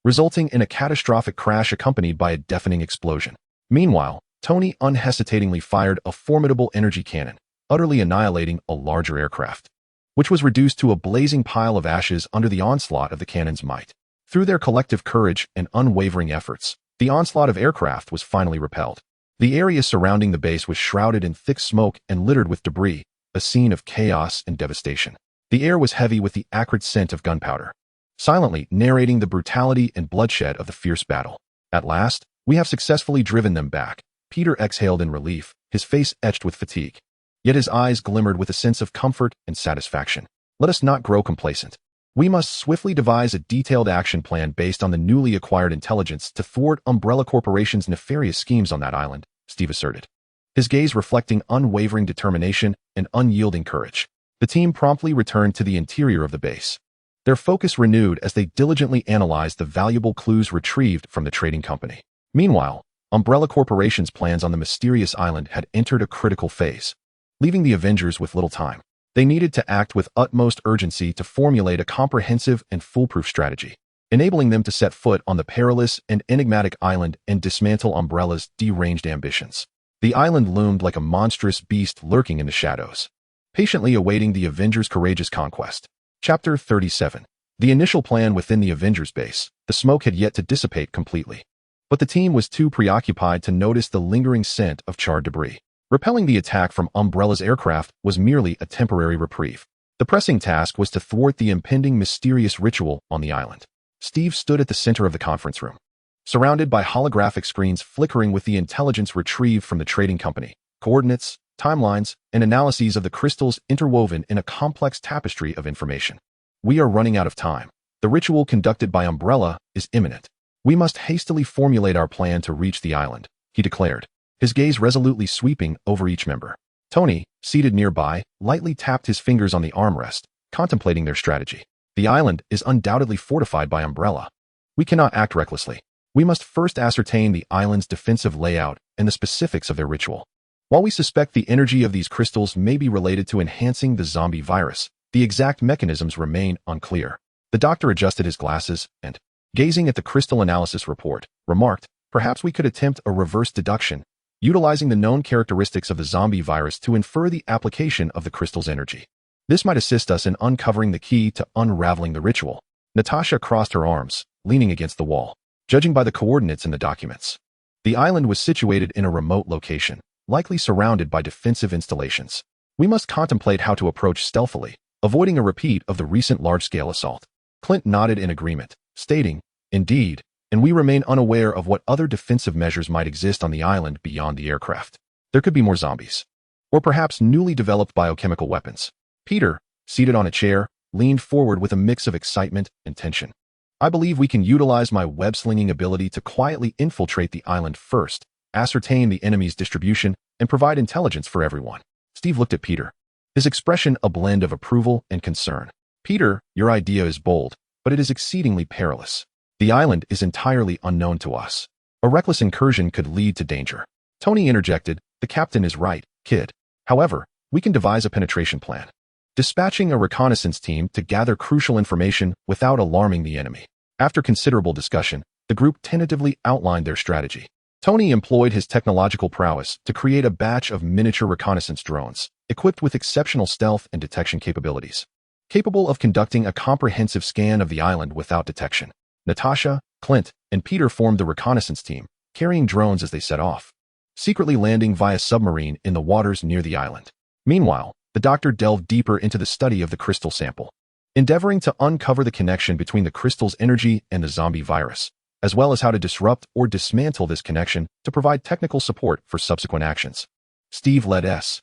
resulting in a catastrophic crash accompanied by a deafening explosion. Meanwhile, Tony unhesitatingly fired a formidable energy cannon, utterly annihilating a larger aircraft, which was reduced to a blazing pile of ashes under the onslaught of the cannon's might. Through their collective courage and unwavering efforts, the onslaught of aircraft was finally repelled. The area surrounding the base was shrouded in thick smoke and littered with debris, a scene of chaos and devastation. The air was heavy with the acrid scent of gunpowder, silently narrating the brutality and bloodshed of the fierce battle. "At last, we have successfully driven them back," Peter exhaled in relief, his face etched with fatigue. Yet his eyes glimmered with a sense of comfort and satisfaction. "Let us not grow complacent. We must swiftly devise a detailed action plan based on the newly acquired intelligence to thwart Umbrella Corporation's nefarious schemes on that island," Steve asserted, his gaze reflecting unwavering determination and unyielding courage. The team promptly returned to the interior of the base, their focus renewed as they diligently analyzed the valuable clues retrieved from the trading company. Meanwhile, Umbrella Corporation's plans on the mysterious island had entered a critical phase, leaving the Avengers with little time. They needed to act with utmost urgency to formulate a comprehensive and foolproof strategy, enabling them to set foot on the perilous and enigmatic island and dismantle Umbrella's deranged ambitions. The island loomed like a monstrous beast lurking in the shadows, patiently awaiting the Avengers' courageous conquest. Chapter 37. The initial plan within the Avengers base, the smoke had yet to dissipate completely. But the team was too preoccupied to notice the lingering scent of charred debris. Repelling the attack from Umbrella's aircraft was merely a temporary reprieve. The pressing task was to thwart the impending mysterious ritual on the island. Steve stood at the center of the conference room, surrounded by holographic screens flickering with the intelligence retrieved from the trading company, coordinates, timelines, and analyses of the crystals interwoven in a complex tapestry of information. We are running out of time. The ritual conducted by Umbrella is imminent. We must hastily formulate our plan to reach the island, he declared, his gaze resolutely sweeping over each member. Tony, seated nearby, lightly tapped his fingers on the armrest, contemplating their strategy. The island is undoubtedly fortified by Umbrella. We cannot act recklessly. We must first ascertain the island's defensive layout and the specifics of their ritual. While we suspect the energy of these crystals may be related to enhancing the zombie virus, the exact mechanisms remain unclear. The doctor adjusted his glasses and, gazing at the crystal analysis report, remarked, perhaps we could attempt a reverse deduction, utilizing the known characteristics of the zombie virus to infer the application of the crystal's energy. This might assist us in uncovering the key to unraveling the ritual. Natasha crossed her arms, leaning against the wall, judging by the coordinates in the documents. The island was situated in a remote location, likely surrounded by defensive installations. We must contemplate how to approach stealthily, avoiding a repeat of the recent large-scale assault. Clint nodded in agreement, stating, indeed, and we remain unaware of what other defensive measures might exist on the island beyond the aircraft. There could be more zombies, or perhaps newly developed biochemical weapons. Peter, seated on a chair, leaned forward with a mix of excitement and tension. I believe we can utilize my web-slinging ability to quietly infiltrate the island first, ascertain the enemy's distribution, and provide intelligence for everyone. Steve looked at Peter, his expression a blend of approval and concern. Peter, your idea is bold, but it is exceedingly perilous. The island is entirely unknown to us. A reckless incursion could lead to danger. Tony interjected, the captain is right, kid. However, we can devise a penetration plan, dispatching a reconnaissance team to gather crucial information without alarming the enemy. After considerable discussion, the group tentatively outlined their strategy. Tony employed his technological prowess to create a batch of miniature reconnaissance drones, equipped with exceptional stealth and detection capabilities, capable of conducting a comprehensive scan of the island without detection. Natasha, Clint, and Peter formed the reconnaissance team, carrying drones as they set off, secretly landing via submarine in the waters near the island. Meanwhile, the doctor delved deeper into the study of the crystal sample, endeavoring to uncover the connection between the crystal's energy and the zombie virus, as well as how to disrupt or dismantle this connection to provide technical support for subsequent actions. Steve led S.H.I.E.L.D.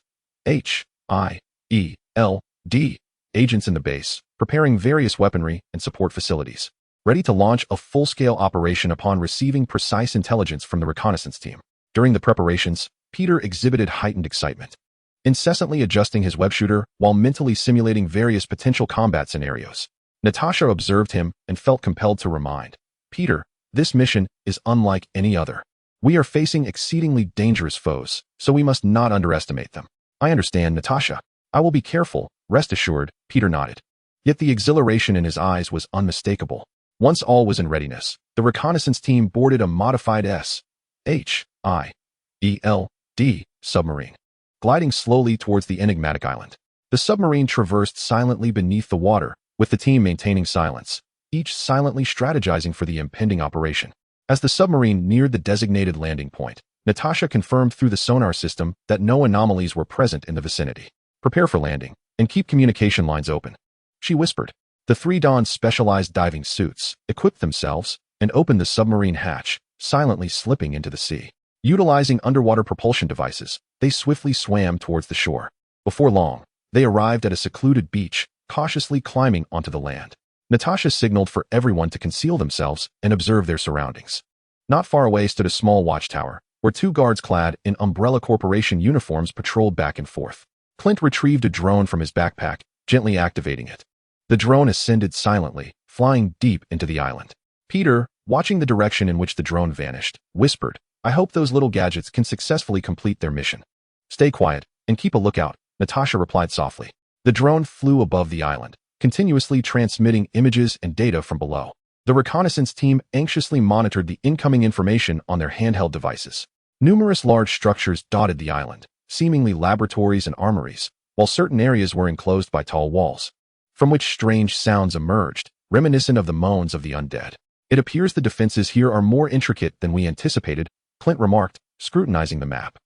agents in the base, preparing various weaponry and support facilities, ready to launch a full-scale operation upon receiving precise intelligence from the reconnaissance team. During the preparations, Peter exhibited heightened excitement, incessantly adjusting his web shooter while mentally simulating various potential combat scenarios. Natasha observed him and felt compelled to remind, Peter, this mission is unlike any other. We are facing exceedingly dangerous foes, so we must not underestimate them. I understand, Natasha. I will be careful, rest assured, Peter nodded. Yet the exhilaration in his eyes was unmistakable. Once all was in readiness, the reconnaissance team boarded a modified S.H.I.E.L.D. submarine, gliding slowly towards the enigmatic island. The submarine traversed silently beneath the water, with the team maintaining silence, each silently strategizing for the impending operation. As the submarine neared the designated landing point, Natasha confirmed through the sonar system that no anomalies were present in the vicinity. Prepare for landing, and keep communication lines open, she whispered. The three donned specialized diving suits, equipped themselves, and opened the submarine hatch, silently slipping into the sea. Utilizing underwater propulsion devices, they swiftly swam towards the shore. Before long, they arrived at a secluded beach, cautiously climbing onto the land. Natasha signaled for everyone to conceal themselves and observe their surroundings. Not far away stood a small watchtower, where two guards clad in Umbrella Corporation uniforms patrolled back and forth. Clint retrieved a drone from his backpack, gently activating it. The drone ascended silently, flying deep into the island. Peter, watching the direction in which the drone vanished, whispered, I hope those little gadgets can successfully complete their mission. Stay quiet and keep a lookout, Natasha replied softly. The drone flew above the island, continuously transmitting images and data from below. The reconnaissance team anxiously monitored the incoming information on their handheld devices. Numerous large structures dotted the island, seemingly laboratories and armories, while certain areas were enclosed by tall walls, from which strange sounds emerged, reminiscent of the moans of the undead. It appears the defenses here are more intricate than we anticipated, Clint remarked, scrutinizing the map.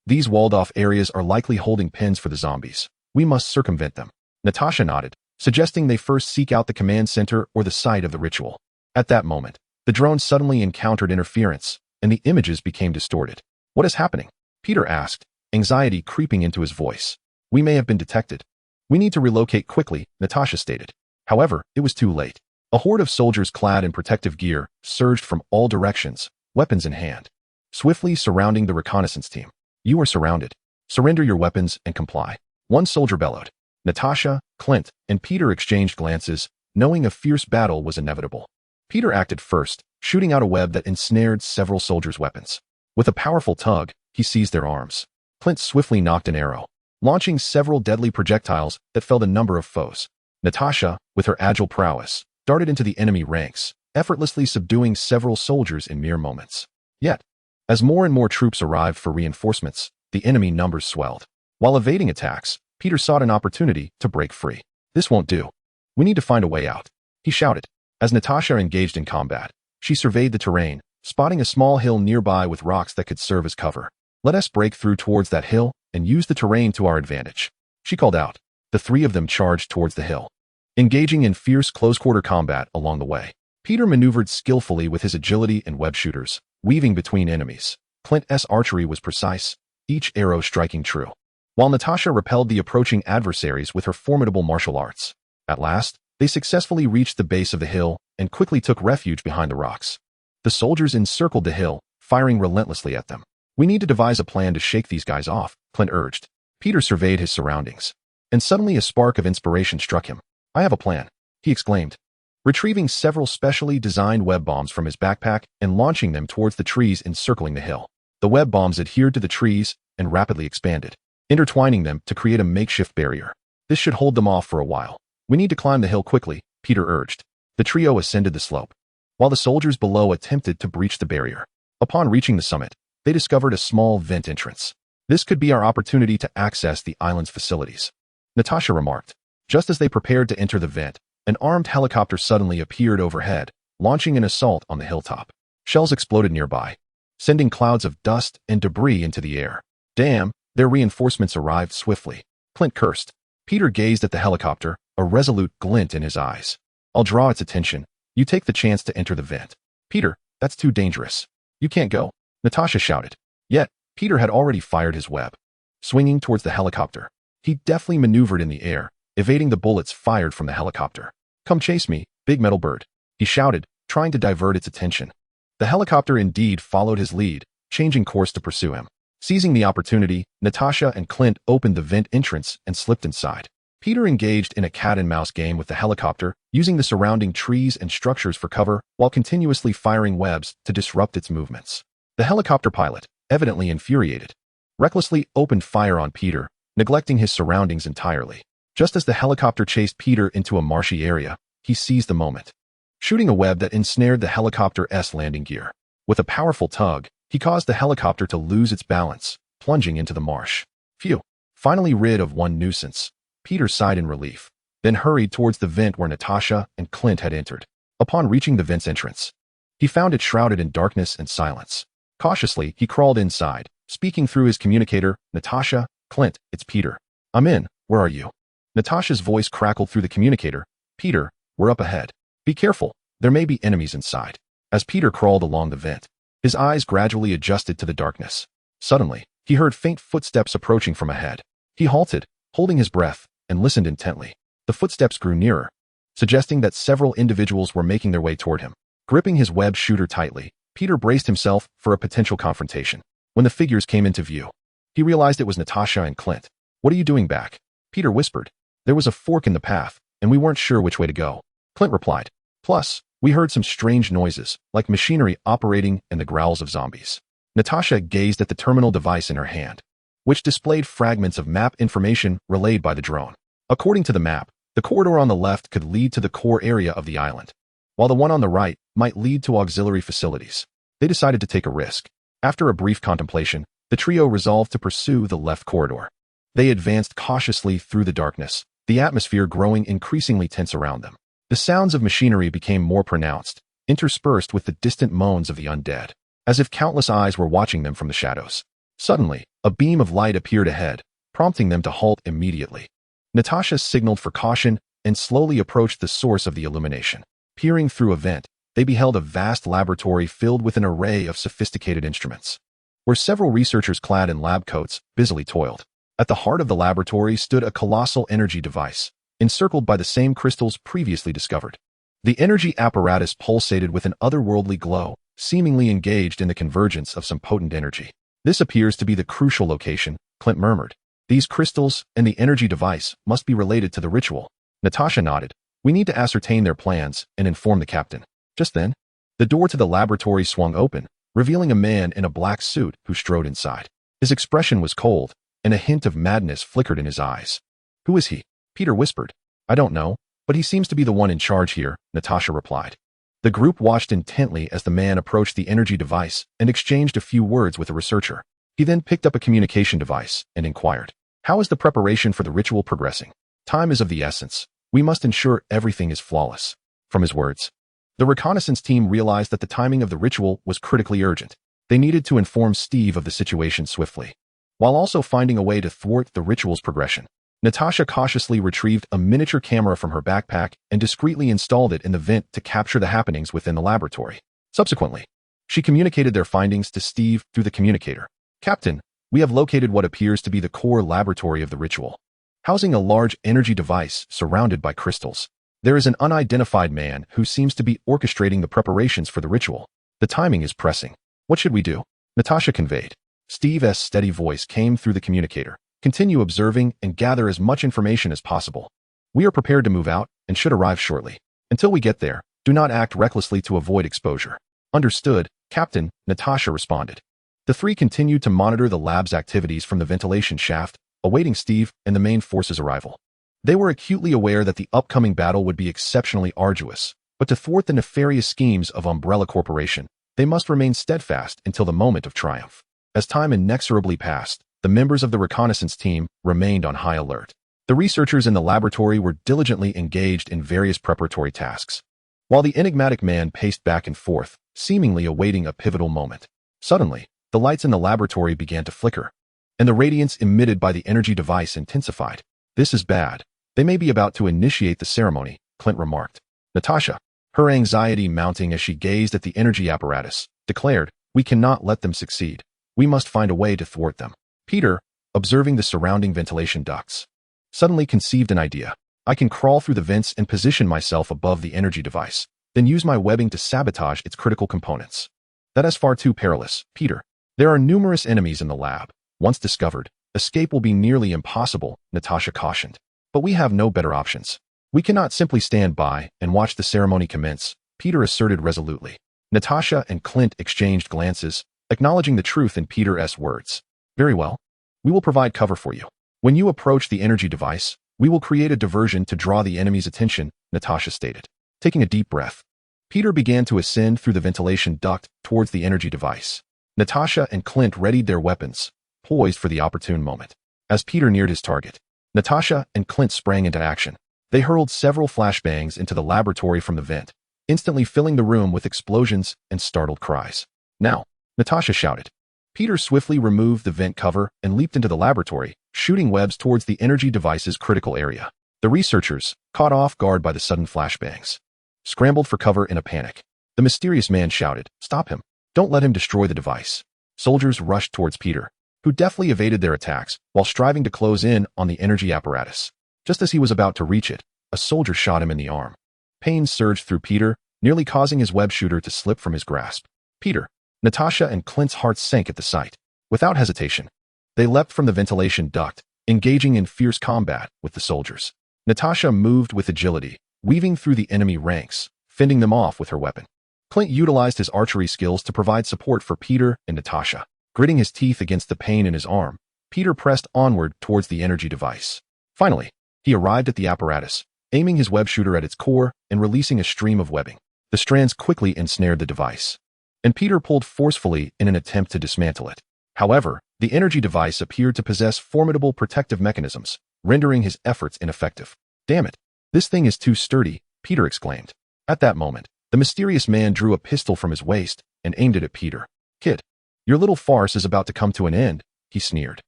These walled-off areas are likely holding pens for the zombies. We must circumvent them. Natasha nodded, suggesting they first seek out the command center or the site of the ritual. At that moment, the drone suddenly encountered interference, and the images became distorted. What is happening? Peter asked, anxiety creeping into his voice. We may have been detected. We need to relocate quickly, Natasha stated. However, it was too late. A horde of soldiers clad in protective gear surged from all directions, weapons in hand, swiftly surrounding the reconnaissance team. You are surrounded. Surrender your weapons and comply. One soldier bellowed. Natasha, Clint, and Peter exchanged glances, knowing a fierce battle was inevitable. Peter acted first, shooting out a web that ensnared several soldiers' weapons. With a powerful tug, he seized their arms. Clint swiftly knocked an arrow, launching several deadly projectiles that felled a number of foes. Natasha, with her agile prowess, darted into the enemy ranks, effortlessly subduing several soldiers in mere moments. Yet, as more and more troops arrived for reinforcements, the enemy numbers swelled. While evading attacks, Peter sought an opportunity to break free. This won't do. We need to find a way out, he shouted. As Natasha engaged in combat, she surveyed the terrain, spotting a small hill nearby with rocks that could serve as cover. Let us break through towards that hill and use the terrain to our advantage, she called out. The three of them charged towards the hill, engaging in fierce close-quarter combat along the way. Peter maneuvered skillfully with his agility and web shooters, weaving between enemies. Clint's archery was precise, each arrow striking true, while Natasha repelled the approaching adversaries with her formidable martial arts. At last, they successfully reached the base of the hill and quickly took refuge behind the rocks. The soldiers encircled the hill, firing relentlessly at them. We need to devise a plan to shake these guys off, Clint urged. Peter surveyed his surroundings, and suddenly a spark of inspiration struck him. I have a plan, he exclaimed, retrieving several specially designed web bombs from his backpack and launching them towards the trees encircling the hill. The web bombs adhered to the trees and rapidly expanded, intertwining them to create a makeshift barrier. This should hold them off for a while. We need to climb the hill quickly, Peter urged. The trio ascended the slope, while the soldiers below attempted to breach the barrier. Upon reaching the summit, they discovered a small vent entrance. This could be our opportunity to access the island's facilities, Natasha remarked. Just as they prepared to enter the vent, an armed helicopter suddenly appeared overhead, launching an assault on the hilltop. Shells exploded nearby, sending clouds of dust and debris into the air. Damn, their reinforcements arrived swiftly, Clint cursed. Peter gazed at the helicopter, a resolute glint in his eyes. I'll draw its attention. You take the chance to enter the vent. Peter, that's too dangerous. You can't go, Natasha shouted. Yet, Peter had already fired his web, swinging towards the helicopter. He deftly maneuvered in the air, evading the bullets fired from the helicopter. Come chase me, big metal bird, he shouted, trying to divert its attention. The helicopter indeed followed his lead, changing course to pursue him. Seizing the opportunity, Natasha and Clint opened the vent entrance and slipped inside. Peter engaged in a cat-and-mouse game with the helicopter, using the surrounding trees and structures for cover while continuously firing webs to disrupt its movements. The helicopter pilot, evidently infuriated, recklessly opened fire on Peter, neglecting his surroundings entirely. Just as the helicopter chased Peter into a marshy area, he seized the moment, shooting a web that ensnared the helicopter's landing gear. With a powerful tug, he caused the helicopter to lose its balance, plunging into the marsh. Phew! Finally rid of one nuisance, Peter sighed in relief, then hurried towards the vent where Natasha and Clint had entered. Upon reaching the vent's entrance, he found it shrouded in darkness and silence. Cautiously, he crawled inside, speaking through his communicator. Natasha, Clint, it's Peter. I'm in. Where are you? Natasha's voice crackled through the communicator. Peter, we're up ahead. Be careful. There may be enemies inside. As Peter crawled along the vent, his eyes gradually adjusted to the darkness. Suddenly, he heard faint footsteps approaching from ahead. He halted, holding his breath, and listened intently. The footsteps grew nearer, suggesting that several individuals were making their way toward him. Gripping his web shooter tightly, Peter braced himself for a potential confrontation. When the figures came into view, he realized it was Natasha and Clint. What are you doing back? Peter whispered. There was a fork in the path, and we weren't sure which way to go, Clint replied. Plus, we heard some strange noises, like machinery operating and the growls of zombies. Natasha gazed at the terminal device in her hand, which displayed fragments of map information relayed by the drone. According to the map, the corridor on the left could lead to the core area of the island, while the one on the right might lead to auxiliary facilities. They decided to take a risk. After a brief contemplation, the trio resolved to pursue the left corridor. They advanced cautiously through the darkness, the atmosphere growing increasingly tense around them. The sounds of machinery became more pronounced, interspersed with the distant moans of the undead, as if countless eyes were watching them from the shadows. Suddenly, a beam of light appeared ahead, prompting them to halt immediately. Natasha signaled for caution and slowly approached the source of the illumination. Peering through a vent, they beheld a vast laboratory filled with an array of sophisticated instruments, where several researchers clad in lab coats busily toiled. At the heart of the laboratory stood a colossal energy device, encircled by the same crystals previously discovered. The energy apparatus pulsated with an otherworldly glow, seemingly engaged in the convergence of some potent energy. This appears to be the crucial location, Clint murmured. These crystals and the energy device must be related to the ritual. Natasha nodded. We need to ascertain their plans and inform the captain. Just then, the door to the laboratory swung open, revealing a man in a black suit who strode inside. His expression was cold, and a hint of madness flickered in his eyes. Who is he? Peter whispered. I don't know, but he seems to be the one in charge here, Natasha replied. The group watched intently as the man approached the energy device and exchanged a few words with a researcher. He then picked up a communication device and inquired, how is the preparation for the ritual progressing? Time is of the essence. We must ensure everything is flawless. From his words, the reconnaissance team realized that the timing of the ritual was critically urgent. They needed to inform Steve of the situation swiftly, while also finding a way to thwart the ritual's progression. Natasha cautiously retrieved a miniature camera from her backpack and discreetly installed it in the vent to capture the happenings within the laboratory. Subsequently, she communicated their findings to Steve through the communicator. Captain, we have located what appears to be the core laboratory of the ritual, housing a large energy device surrounded by crystals. There is an unidentified man who seems to be orchestrating the preparations for the ritual. The timing is pressing. What should we do? Natasha conveyed. Steve's steady voice came through the communicator. Continue observing and gather as much information as possible. We are prepared to move out and should arrive shortly. Until we get there, do not act recklessly to avoid exposure. Understood, Captain, Natasha responded. The three continued to monitor the lab's activities from the ventilation shaft, awaiting Steve and the main force's arrival. They were acutely aware that the upcoming battle would be exceptionally arduous, but to thwart the nefarious schemes of Umbrella Corporation, they must remain steadfast until the moment of triumph. As time inexorably passed, the members of the reconnaissance team remained on high alert. The researchers in the laboratory were diligently engaged in various preparatory tasks, while the enigmatic man paced back and forth, seemingly awaiting a pivotal moment. Suddenly, the lights in the laboratory began to flicker, and the radiance emitted by the energy device intensified. This is bad. They may be about to initiate the ceremony, Clint remarked. Natasha, her anxiety mounting as she gazed at the energy apparatus, declared, we cannot let them succeed. We must find a way to thwart them. Peter, observing the surrounding ventilation ducts, suddenly conceived an idea. I can crawl through the vents and position myself above the energy device, then use my webbing to sabotage its critical components. That is far too perilous, Peter. There are numerous enemies in the lab. Once discovered, escape will be nearly impossible, Natasha cautioned. But we have no better options. We cannot simply stand by and watch the ceremony commence, Peter asserted resolutely. Natasha and Clint exchanged glances, acknowledging the truth in Peter's words. Very well. We will provide cover for you. When you approach the energy device, we will create a diversion to draw the enemy's attention, Natasha stated. Taking a deep breath, Peter began to ascend through the ventilation duct towards the energy device. Natasha and Clint readied their weapons, poised for the opportune moment. As Peter neared his target, Natasha and Clint sprang into action. They hurled several flashbangs into the laboratory from the vent, instantly filling the room with explosions and startled cries. Now, Natasha shouted. Peter swiftly removed the vent cover and leaped into the laboratory, shooting webs towards the energy device's critical area. The researchers, caught off guard by the sudden flashbangs, scrambled for cover in a panic. The mysterious man shouted, Stop him. Don't let him destroy the device. Soldiers rushed towards Peter, who deftly evaded their attacks while striving to close in on the energy apparatus. Just as he was about to reach it, a soldier shot him in the arm. Pain surged through Peter, nearly causing his web shooter to slip from his grasp. Peter, Natasha and Clint's hearts sank at the sight. Without hesitation, they leapt from the ventilation duct, engaging in fierce combat with the soldiers. Natasha moved with agility, weaving through the enemy ranks, fending them off with her weapon. Clint utilized his archery skills to provide support for Peter and Natasha. Gritting his teeth against the pain in his arm, Peter pressed onward towards the energy device. Finally, he arrived at the apparatus, aiming his web shooter at its core and releasing a stream of webbing. The strands quickly ensnared the device. and Peter pulled forcefully in an attempt to dismantle it. However, the energy device appeared to possess formidable protective mechanisms, rendering his efforts ineffective. "Damn it! This thing is too sturdy," Peter exclaimed. At that moment, the mysterious man drew a pistol from his waist and aimed it at Peter. "Kid, your little farce is about to come to an end," he sneered.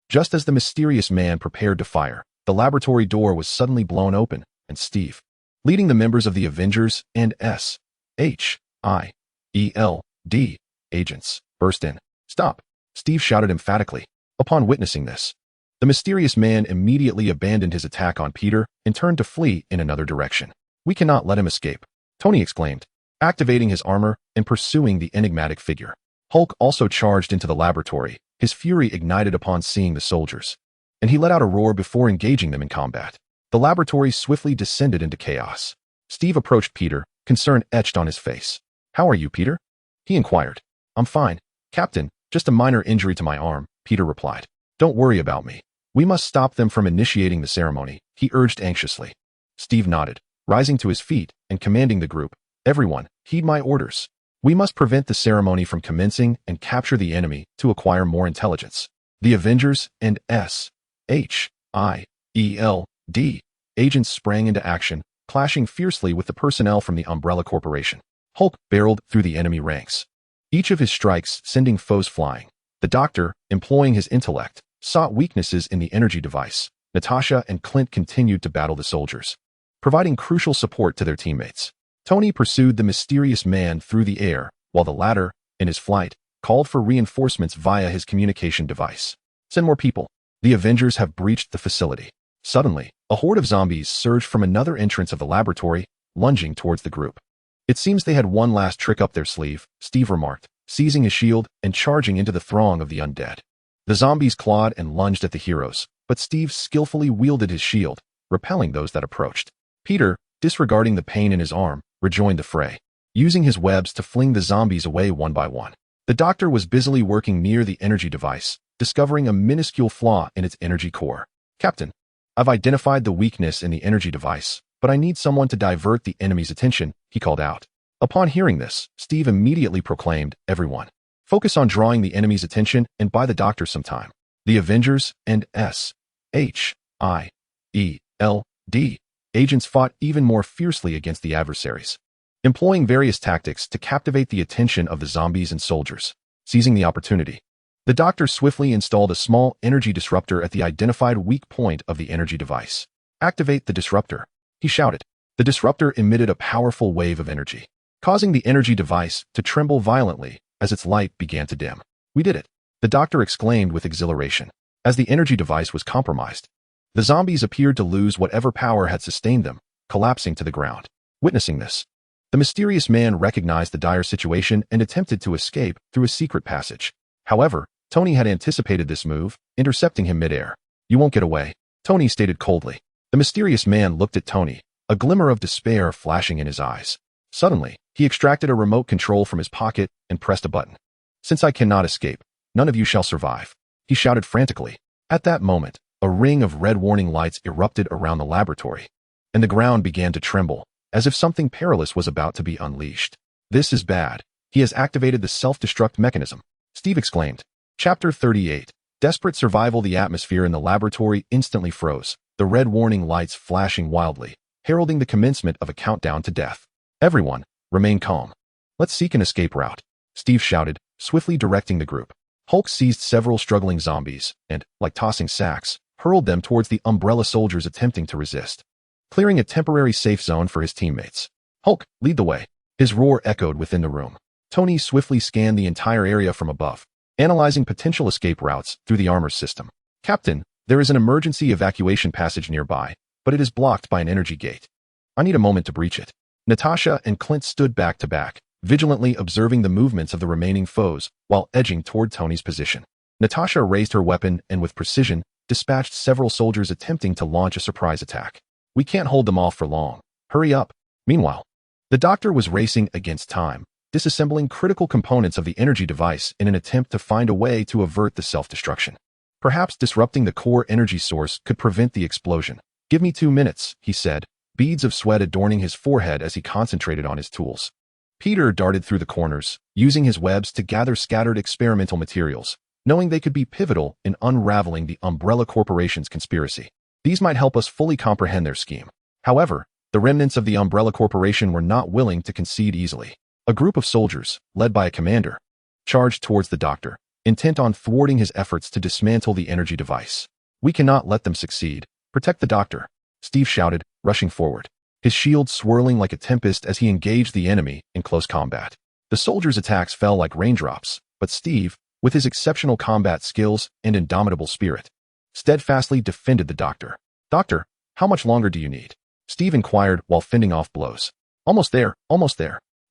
Just as the mysterious man prepared to fire, the laboratory door was suddenly blown open, and Steve, leading the members of the Avengers and SHIELD agents, burst in. "Stop!" Steve shouted emphatically. Upon witnessing this, the mysterious man immediately abandoned his attack on Peter and turned to flee in another direction. "We cannot let him escape," Tony exclaimed, activating his armor and pursuing the enigmatic figure. Hulk also charged into the laboratory, his fury ignited upon seeing the soldiers, and he let out a roar before engaging them in combat. The laboratory swiftly descended into chaos. Steve approached Peter, concern etched on his face. "How are you, Peter?" he inquired. "I'm fine, Captain, just a minor injury to my arm," Peter replied. "Don't worry about me. We must stop them from initiating the ceremony," he urged anxiously. Steve nodded, rising to his feet and commanding the group. "Everyone, heed my orders. We must prevent the ceremony from commencing and capture the enemy to acquire more intelligence." The Avengers and SHIELD agents sprang into action, clashing fiercely with the personnel from the Umbrella Corporation. Hulk barreled through the enemy ranks, each of his strikes sending foes flying. The Doctor, employing his intellect, sought weaknesses in the energy device. Natasha and Clint continued to battle the soldiers, providing crucial support to their teammates. Tony pursued the mysterious man through the air, while the latter, in his flight, called for reinforcements via his communication device. "Send more people. The Avengers have breached the facility." Suddenly, a horde of zombies surged from another entrance of the laboratory, lunging towards the group. "It seems they had one last trick up their sleeve," Steve remarked, seizing his shield and charging into the throng of the undead. The zombies clawed and lunged at the heroes, but Steve skillfully wielded his shield, repelling those that approached. Peter, disregarding the pain in his arm, rejoined the fray, using his webs to fling the zombies away one by one. The Doctor was busily working near the energy device, discovering a minuscule flaw in its energy core. "Captain, I've identified the weakness in the energy device, but I need someone to divert the enemy's attention," he called out. Upon hearing this, Steve immediately proclaimed, "Everyone, focus on drawing the enemy's attention and buy the Doctor some time." The Avengers and SHIELD agents fought even more fiercely against the adversaries, employing various tactics to captivate the attention of the zombies and soldiers. Seizing the opportunity, the Doctor swiftly installed a small energy disruptor at the identified weak point of the energy device. "Activate the disruptor," he shouted. The disruptor emitted a powerful wave of energy, causing the energy device to tremble violently as its light began to dim. "We did it," the Doctor exclaimed with exhilaration. As the energy device was compromised, the zombies appeared to lose whatever power had sustained them, collapsing to the ground. Witnessing this, the mysterious man recognized the dire situation and attempted to escape through a secret passage. However, Tony had anticipated this move, intercepting him midair. "You won't get away," Tony stated coldly. The mysterious man looked at Tony, a glimmer of despair flashing in his eyes. Suddenly, he extracted a remote control from his pocket and pressed a button. "Since I cannot escape, none of you shall survive," he shouted frantically. At that moment, a ring of red warning lights erupted around the laboratory, and the ground began to tremble, as if something perilous was about to be unleashed. "This is bad. He has activated the self-destruct mechanism," Steve exclaimed. Chapter 38. Desperate survival. The atmosphere in the laboratory instantly froze, the red warning lights flashing wildly, heralding the commencement of a countdown to death. "Everyone, remain calm. Let's seek an escape route," Steve shouted, swiftly directing the group. Hulk seized several struggling zombies and, like tossing sacks, hurled them towards the Umbrella soldiers attempting to resist, clearing a temporary safe zone for his teammates. "Hulk, lead the way." His roar echoed within the room. Tony swiftly scanned the entire area from above, analyzing potential escape routes through the armor system. "Captain, there is an emergency evacuation passage nearby, but it is blocked by an energy gate. I need a moment to breach it." Natasha and Clint stood back to back, vigilantly observing the movements of the remaining foes while edging toward Tony's position. Natasha raised her weapon and with precision dispatched several soldiers attempting to launch a surprise attack. "We can't hold them off for long. Hurry up." Meanwhile, the Doctor was racing against time, disassembling critical components of the energy device in an attempt to find a way to avert the self-destruction. Perhaps disrupting the core energy source could prevent the explosion. "Give me 2 minutes," he said, beads of sweat adorning his forehead as he concentrated on his tools. Peter darted through the corners, using his webs to gather scattered experimental materials, knowing they could be pivotal in unraveling the Umbrella Corporation's conspiracy. These might help us fully comprehend their scheme. However, the remnants of the Umbrella Corporation were not willing to concede easily. A group of soldiers, led by a commander, charged towards the doctor, intent on thwarting his efforts to dismantle the energy device. "We cannot let them succeed. Protect the doctor," Steve shouted, rushing forward, his shield swirling like a tempest as he engaged the enemy in close combat. The soldiers' attacks fell like raindrops, but Steve, with his exceptional combat skills and indomitable spirit, steadfastly defended the doctor. "Doctor, how much longer do you need?" Steve inquired while fending off blows. Almost there,"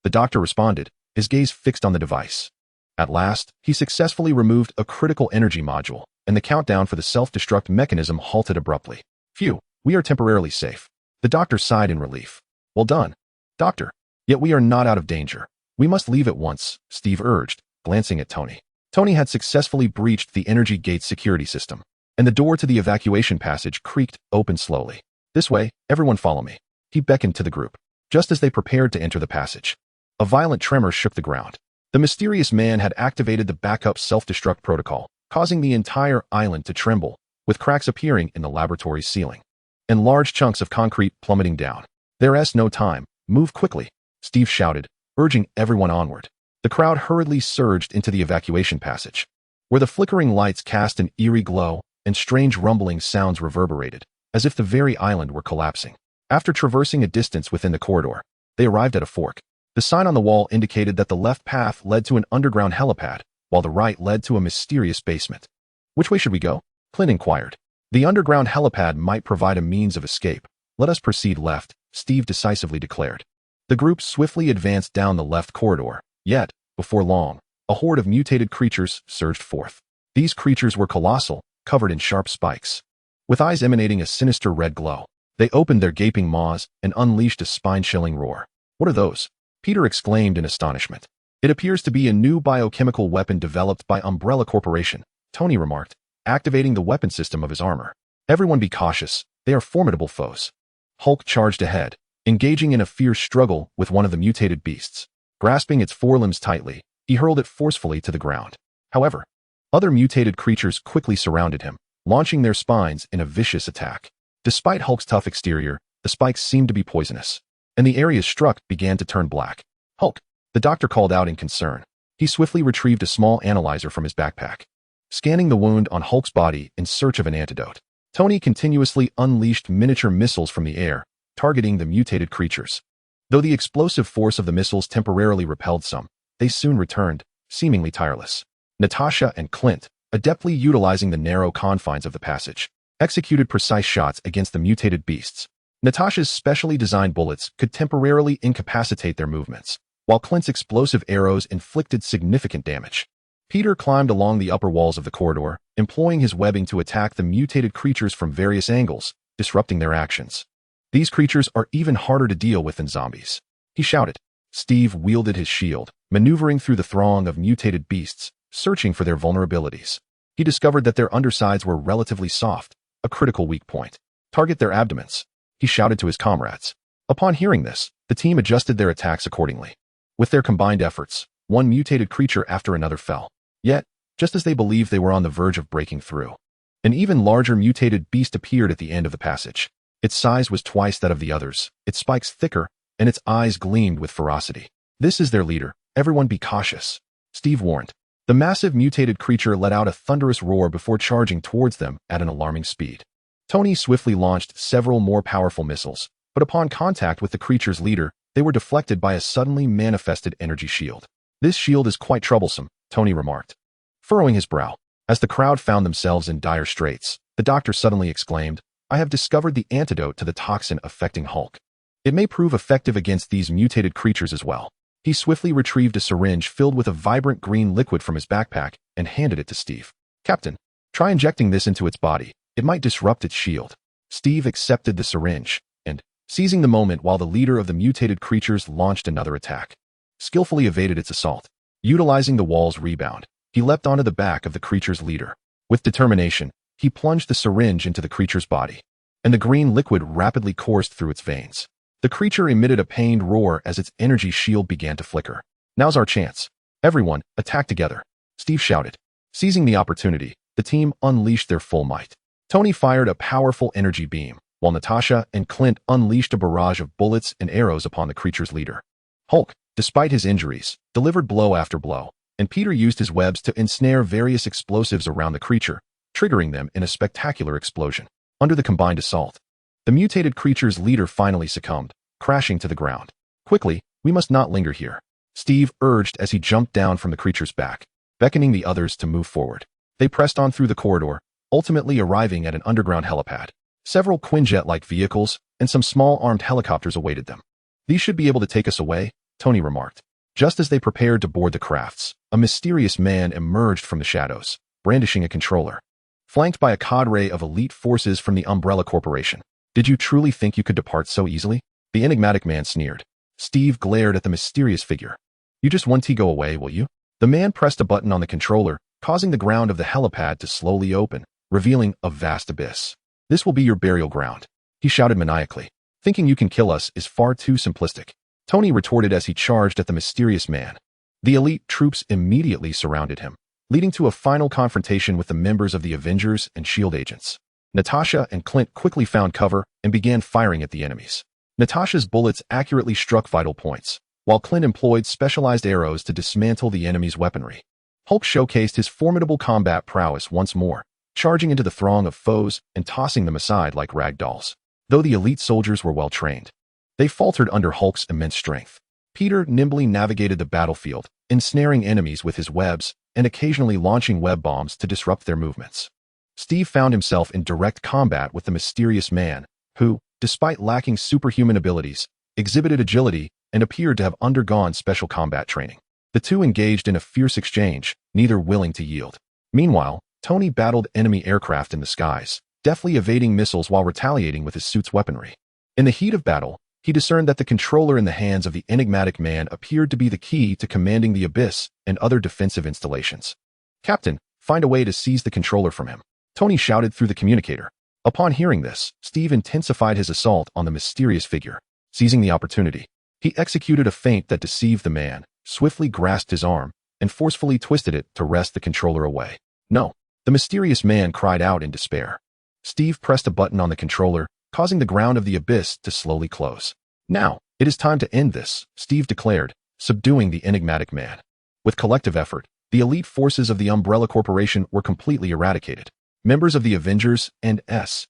the doctor responded, his gaze fixed on the device. At last, he successfully removed a critical energy module, and the countdown for the self-destruct mechanism halted abruptly. "Phew, we are temporarily safe." The doctor sighed in relief. "Well done, Doctor. Yet we are not out of danger. We must leave at once," Steve urged, glancing at Tony. Tony had successfully breached the energy gate security system, and the door to the evacuation passage creaked open slowly. "This way, everyone follow me." He beckoned to the group. Just as they prepared to enter the passage, a violent tremor shook the ground. The mysterious man had activated the backup self-destruct protocol, causing the entire island to tremble, with cracks appearing in the laboratory's ceiling, and large chunks of concrete plummeting down. "There's no time. Move quickly," Steve shouted, urging everyone onward. The crowd hurriedly surged into the evacuation passage, where the flickering lights cast an eerie glow and strange rumbling sounds reverberated, as if the very island were collapsing. After traversing a distance within the corridor, they arrived at a fork. The sign on the wall indicated that the left path led to an underground helipad, while the right led to a mysterious basement. "Which way should we go?" Clint inquired. "The underground helipad might provide a means of escape. Let us proceed left," Steve decisively declared. The group swiftly advanced down the left corridor, yet, before long, a horde of mutated creatures surged forth. These creatures were colossal, covered in sharp spikes, with eyes emanating a sinister red glow. They opened their gaping maws and unleashed a spine-chilling roar. "What are those?" Peter exclaimed in astonishment. "It appears to be a new biochemical weapon developed by Umbrella Corporation," Tony remarked, activating the weapon system of his armor. "Everyone be cautious. They are formidable foes." Hulk charged ahead, engaging in a fierce struggle with one of the mutated beasts. Grasping its forelimbs tightly, he hurled it forcefully to the ground. However, other mutated creatures quickly surrounded him, launching their spines in a vicious attack. Despite Hulk's tough exterior, the spikes seemed to be poisonous, and the areas struck began to turn black. "Hulk," the doctor called out in concern. He swiftly retrieved a small analyzer from his backpack, scanning the wound on Hulk's body in search of an antidote. Tony continuously unleashed miniature missiles from the air, targeting the mutated creatures. Though the explosive force of the missiles temporarily repelled some, they soon returned, seemingly tireless. Natasha and Clint, adeptly utilizing the narrow confines of the passage, executed precise shots against the mutated beasts. Natasha's specially designed bullets could temporarily incapacitate their movements, while Clint's explosive arrows inflicted significant damage. Peter climbed along the upper walls of the corridor, employing his webbing to attack the mutated creatures from various angles, disrupting their actions. "These creatures are even harder to deal with than zombies," he shouted. Steve wielded his shield, maneuvering through the throng of mutated beasts, searching for their vulnerabilities. He discovered that their undersides were relatively soft, a critical weak point. "Target their abdomens," he shouted to his comrades. Upon hearing this, the team adjusted their attacks accordingly. With their combined efforts, one mutated creature after another fell. Yet, just as they believed they were on the verge of breaking through, an even larger mutated beast appeared at the end of the passage. Its size was twice that of the others, its spikes thicker, and its eyes gleamed with ferocity. "This is their leader. Everyone be cautious," Steve warned. The massive mutated creature let out a thunderous roar before charging towards them at an alarming speed. Tony swiftly launched several more powerful missiles, but upon contact with the creature's leader, they were deflected by a suddenly manifested energy shield. "This shield is quite troublesome," Tony remarked, furrowing his brow. As the crowd found themselves in dire straits, the doctor suddenly exclaimed, "I have discovered the antidote to the toxin affecting Hulk. It may prove effective against these mutated creatures as well." He swiftly retrieved a syringe filled with a vibrant green liquid from his backpack and handed it to Steve. "Captain, try injecting this into its body. It might disrupt its shield." Steve accepted the syringe, and, seizing the moment while the leader of the mutated creatures launched another attack, skillfully evaded its assault. Utilizing the wall's rebound, he leapt onto the back of the creature's leader. With determination, he plunged the syringe into the creature's body, and the green liquid rapidly coursed through its veins. The creature emitted a pained roar as its energy shield began to flicker. Now's our chance. Everyone, attack together, Steve shouted. Seizing the opportunity, the team unleashed their full might. Tony fired a powerful energy beam, while Natasha and Clint unleashed a barrage of bullets and arrows upon the creature's leader. Hulk, despite his injuries, delivered blow after blow, and Peter used his webs to ensnare various explosives around the creature, triggering them in a spectacular explosion. Under the combined assault, the mutated creature's leader finally succumbed, crashing to the ground. Quickly, we must not linger here, Steve urged as he jumped down from the creature's back, beckoning the others to move forward. They pressed on through the corridor, ultimately arriving at an underground helipad. Several Quinjet-like vehicles and some small armed helicopters awaited them. These should be able to take us away, Tony remarked. Just as they prepared to board the crafts, a mysterious man emerged from the shadows, brandishing a controller. Flanked by a cadre of elite forces from the Umbrella Corporation. Did you truly think you could depart so easily? The enigmatic man sneered. Steve glared at the mysterious figure. You just want to go away, will you? The man pressed a button on the controller, causing the ground of the helipad to slowly open, revealing a vast abyss. This will be your burial ground, he shouted maniacally. Thinking you can kill us is far too simplistic, Tony retorted as he charged at the mysterious man. The elite troops immediately surrounded him, leading to a final confrontation with the members of the Avengers and S.H.I.E.L.D. agents. Natasha and Clint quickly found cover and began firing at the enemies. Natasha's bullets accurately struck vital points, while Clint employed specialized arrows to dismantle the enemy's weaponry. Hulk showcased his formidable combat prowess once more, charging into the throng of foes and tossing them aside like rag dolls. Though the elite soldiers were well trained, they faltered under Hulk's immense strength. Peter nimbly navigated the battlefield, ensnaring enemies with his webs and occasionally launching web bombs to disrupt their movements. Steve found himself in direct combat with the mysterious man, who, despite lacking superhuman abilities, exhibited agility and appeared to have undergone special combat training. The two engaged in a fierce exchange, neither willing to yield. Meanwhile, Tony battled enemy aircraft in the skies, deftly evading missiles while retaliating with his suit's weaponry. In the heat of battle, he discerned that the controller in the hands of the enigmatic man appeared to be the key to commanding the abyss and other defensive installations. Captain, find a way to seize the controller from him, Tony shouted through the communicator. Upon hearing this, Steve intensified his assault on the mysterious figure. Seizing the opportunity, he executed a feint that deceived the man, swiftly grasped his arm, and forcefully twisted it to wrest the controller away. No, the mysterious man cried out in despair. Steve pressed a button on the controller, causing the ground of the abyss to slowly close. Now, it is time to end this, Steve declared, subduing the enigmatic man. With collective effort, the elite forces of the Umbrella Corporation were completely eradicated. Members of the Avengers and S.H.I.E.L.D.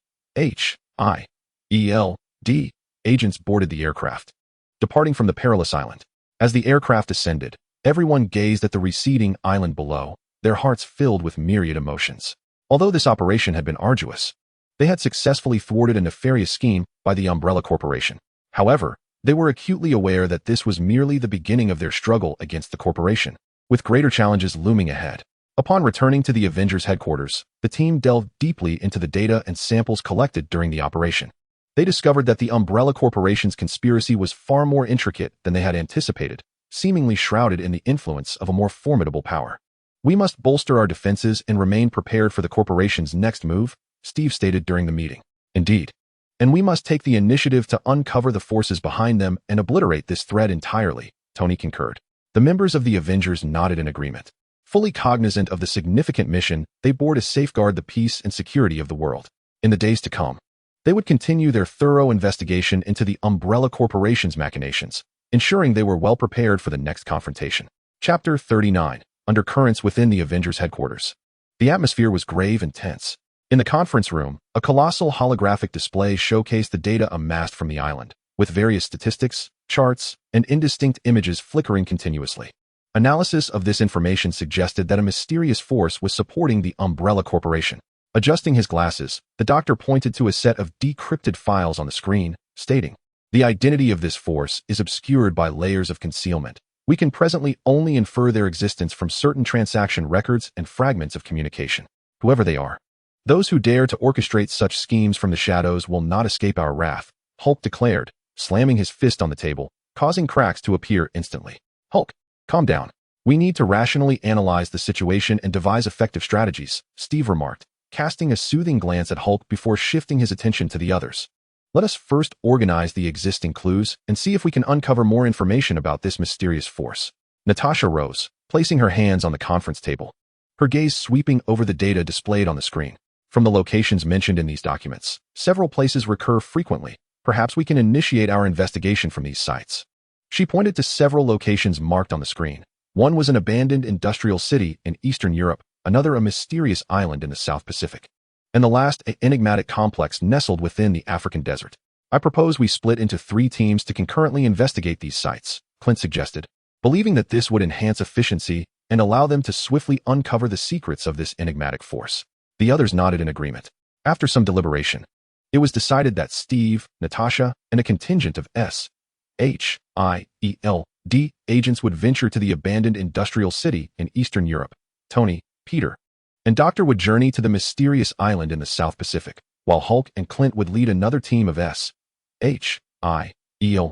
agents boarded the aircraft, departing from the perilous island. As the aircraft ascended, everyone gazed at the receding island below, their hearts filled with myriad emotions. Although this operation had been arduous, they had successfully thwarted a nefarious scheme by the Umbrella Corporation. However, they were acutely aware that this was merely the beginning of their struggle against the corporation, with greater challenges looming ahead. Upon returning to the Avengers headquarters, the team delved deeply into the data and samples collected during the operation. They discovered that the Umbrella Corporation's conspiracy was far more intricate than they had anticipated, seemingly shrouded in the influence of a more formidable power. We must bolster our defenses and remain prepared for the corporation's next move, Steve stated during the meeting. Indeed. And we must take the initiative to uncover the forces behind them and obliterate this threat entirely, Tony concurred. The members of the Avengers nodded in agreement. Fully cognizant of the significant mission, they bore to safeguard the peace and security of the world. In the days to come, they would continue their thorough investigation into the Umbrella Corporation's machinations, ensuring they were well prepared for the next confrontation. Chapter 39. Undercurrents within the Avengers headquarters. The atmosphere was grave and tense. In the conference room, a colossal holographic display showcased the data amassed from the island, with various statistics, charts, and indistinct images flickering continuously. Analysis of this information suggested that a mysterious force was supporting the Umbrella Corporation. Adjusting his glasses, the doctor pointed to a set of decrypted files on the screen, stating, "The identity of this force is obscured by layers of concealment. We can presently only infer their existence from certain transaction records and fragments of communication. Whoever they are, those who dare to orchestrate such schemes from the shadows will not escape our wrath," Hulk declared, slamming his fist on the table, causing cracks to appear instantly. "Hulk, calm down. We need to rationally analyze the situation and devise effective strategies," Steve remarked, casting a soothing glance at Hulk before shifting his attention to the others. Let us first organize the existing clues and see if we can uncover more information about this mysterious force. Natasha rose, placing her hands on the conference table, her gaze sweeping over the data displayed on the screen. From the locations mentioned in these documents, several places recur frequently. Perhaps we can initiate our investigation from these sites. She pointed to several locations marked on the screen. One was an abandoned industrial city in Eastern Europe, another a mysterious island in the South Pacific, and the last an enigmatic complex nestled within the African desert. I propose we split into 3 teams to concurrently investigate these sites, Clint suggested, believing that this would enhance efficiency and allow them to swiftly uncover the secrets of this enigmatic force. The others nodded in agreement. After some deliberation, it was decided that Steve, Natasha, and a contingent of SHIELD agents would venture to the abandoned industrial city in Eastern Europe. Tony, Peter, and Doctor would journey to the mysterious island in the South Pacific, while Hulk and Clint would lead another team of SHIELD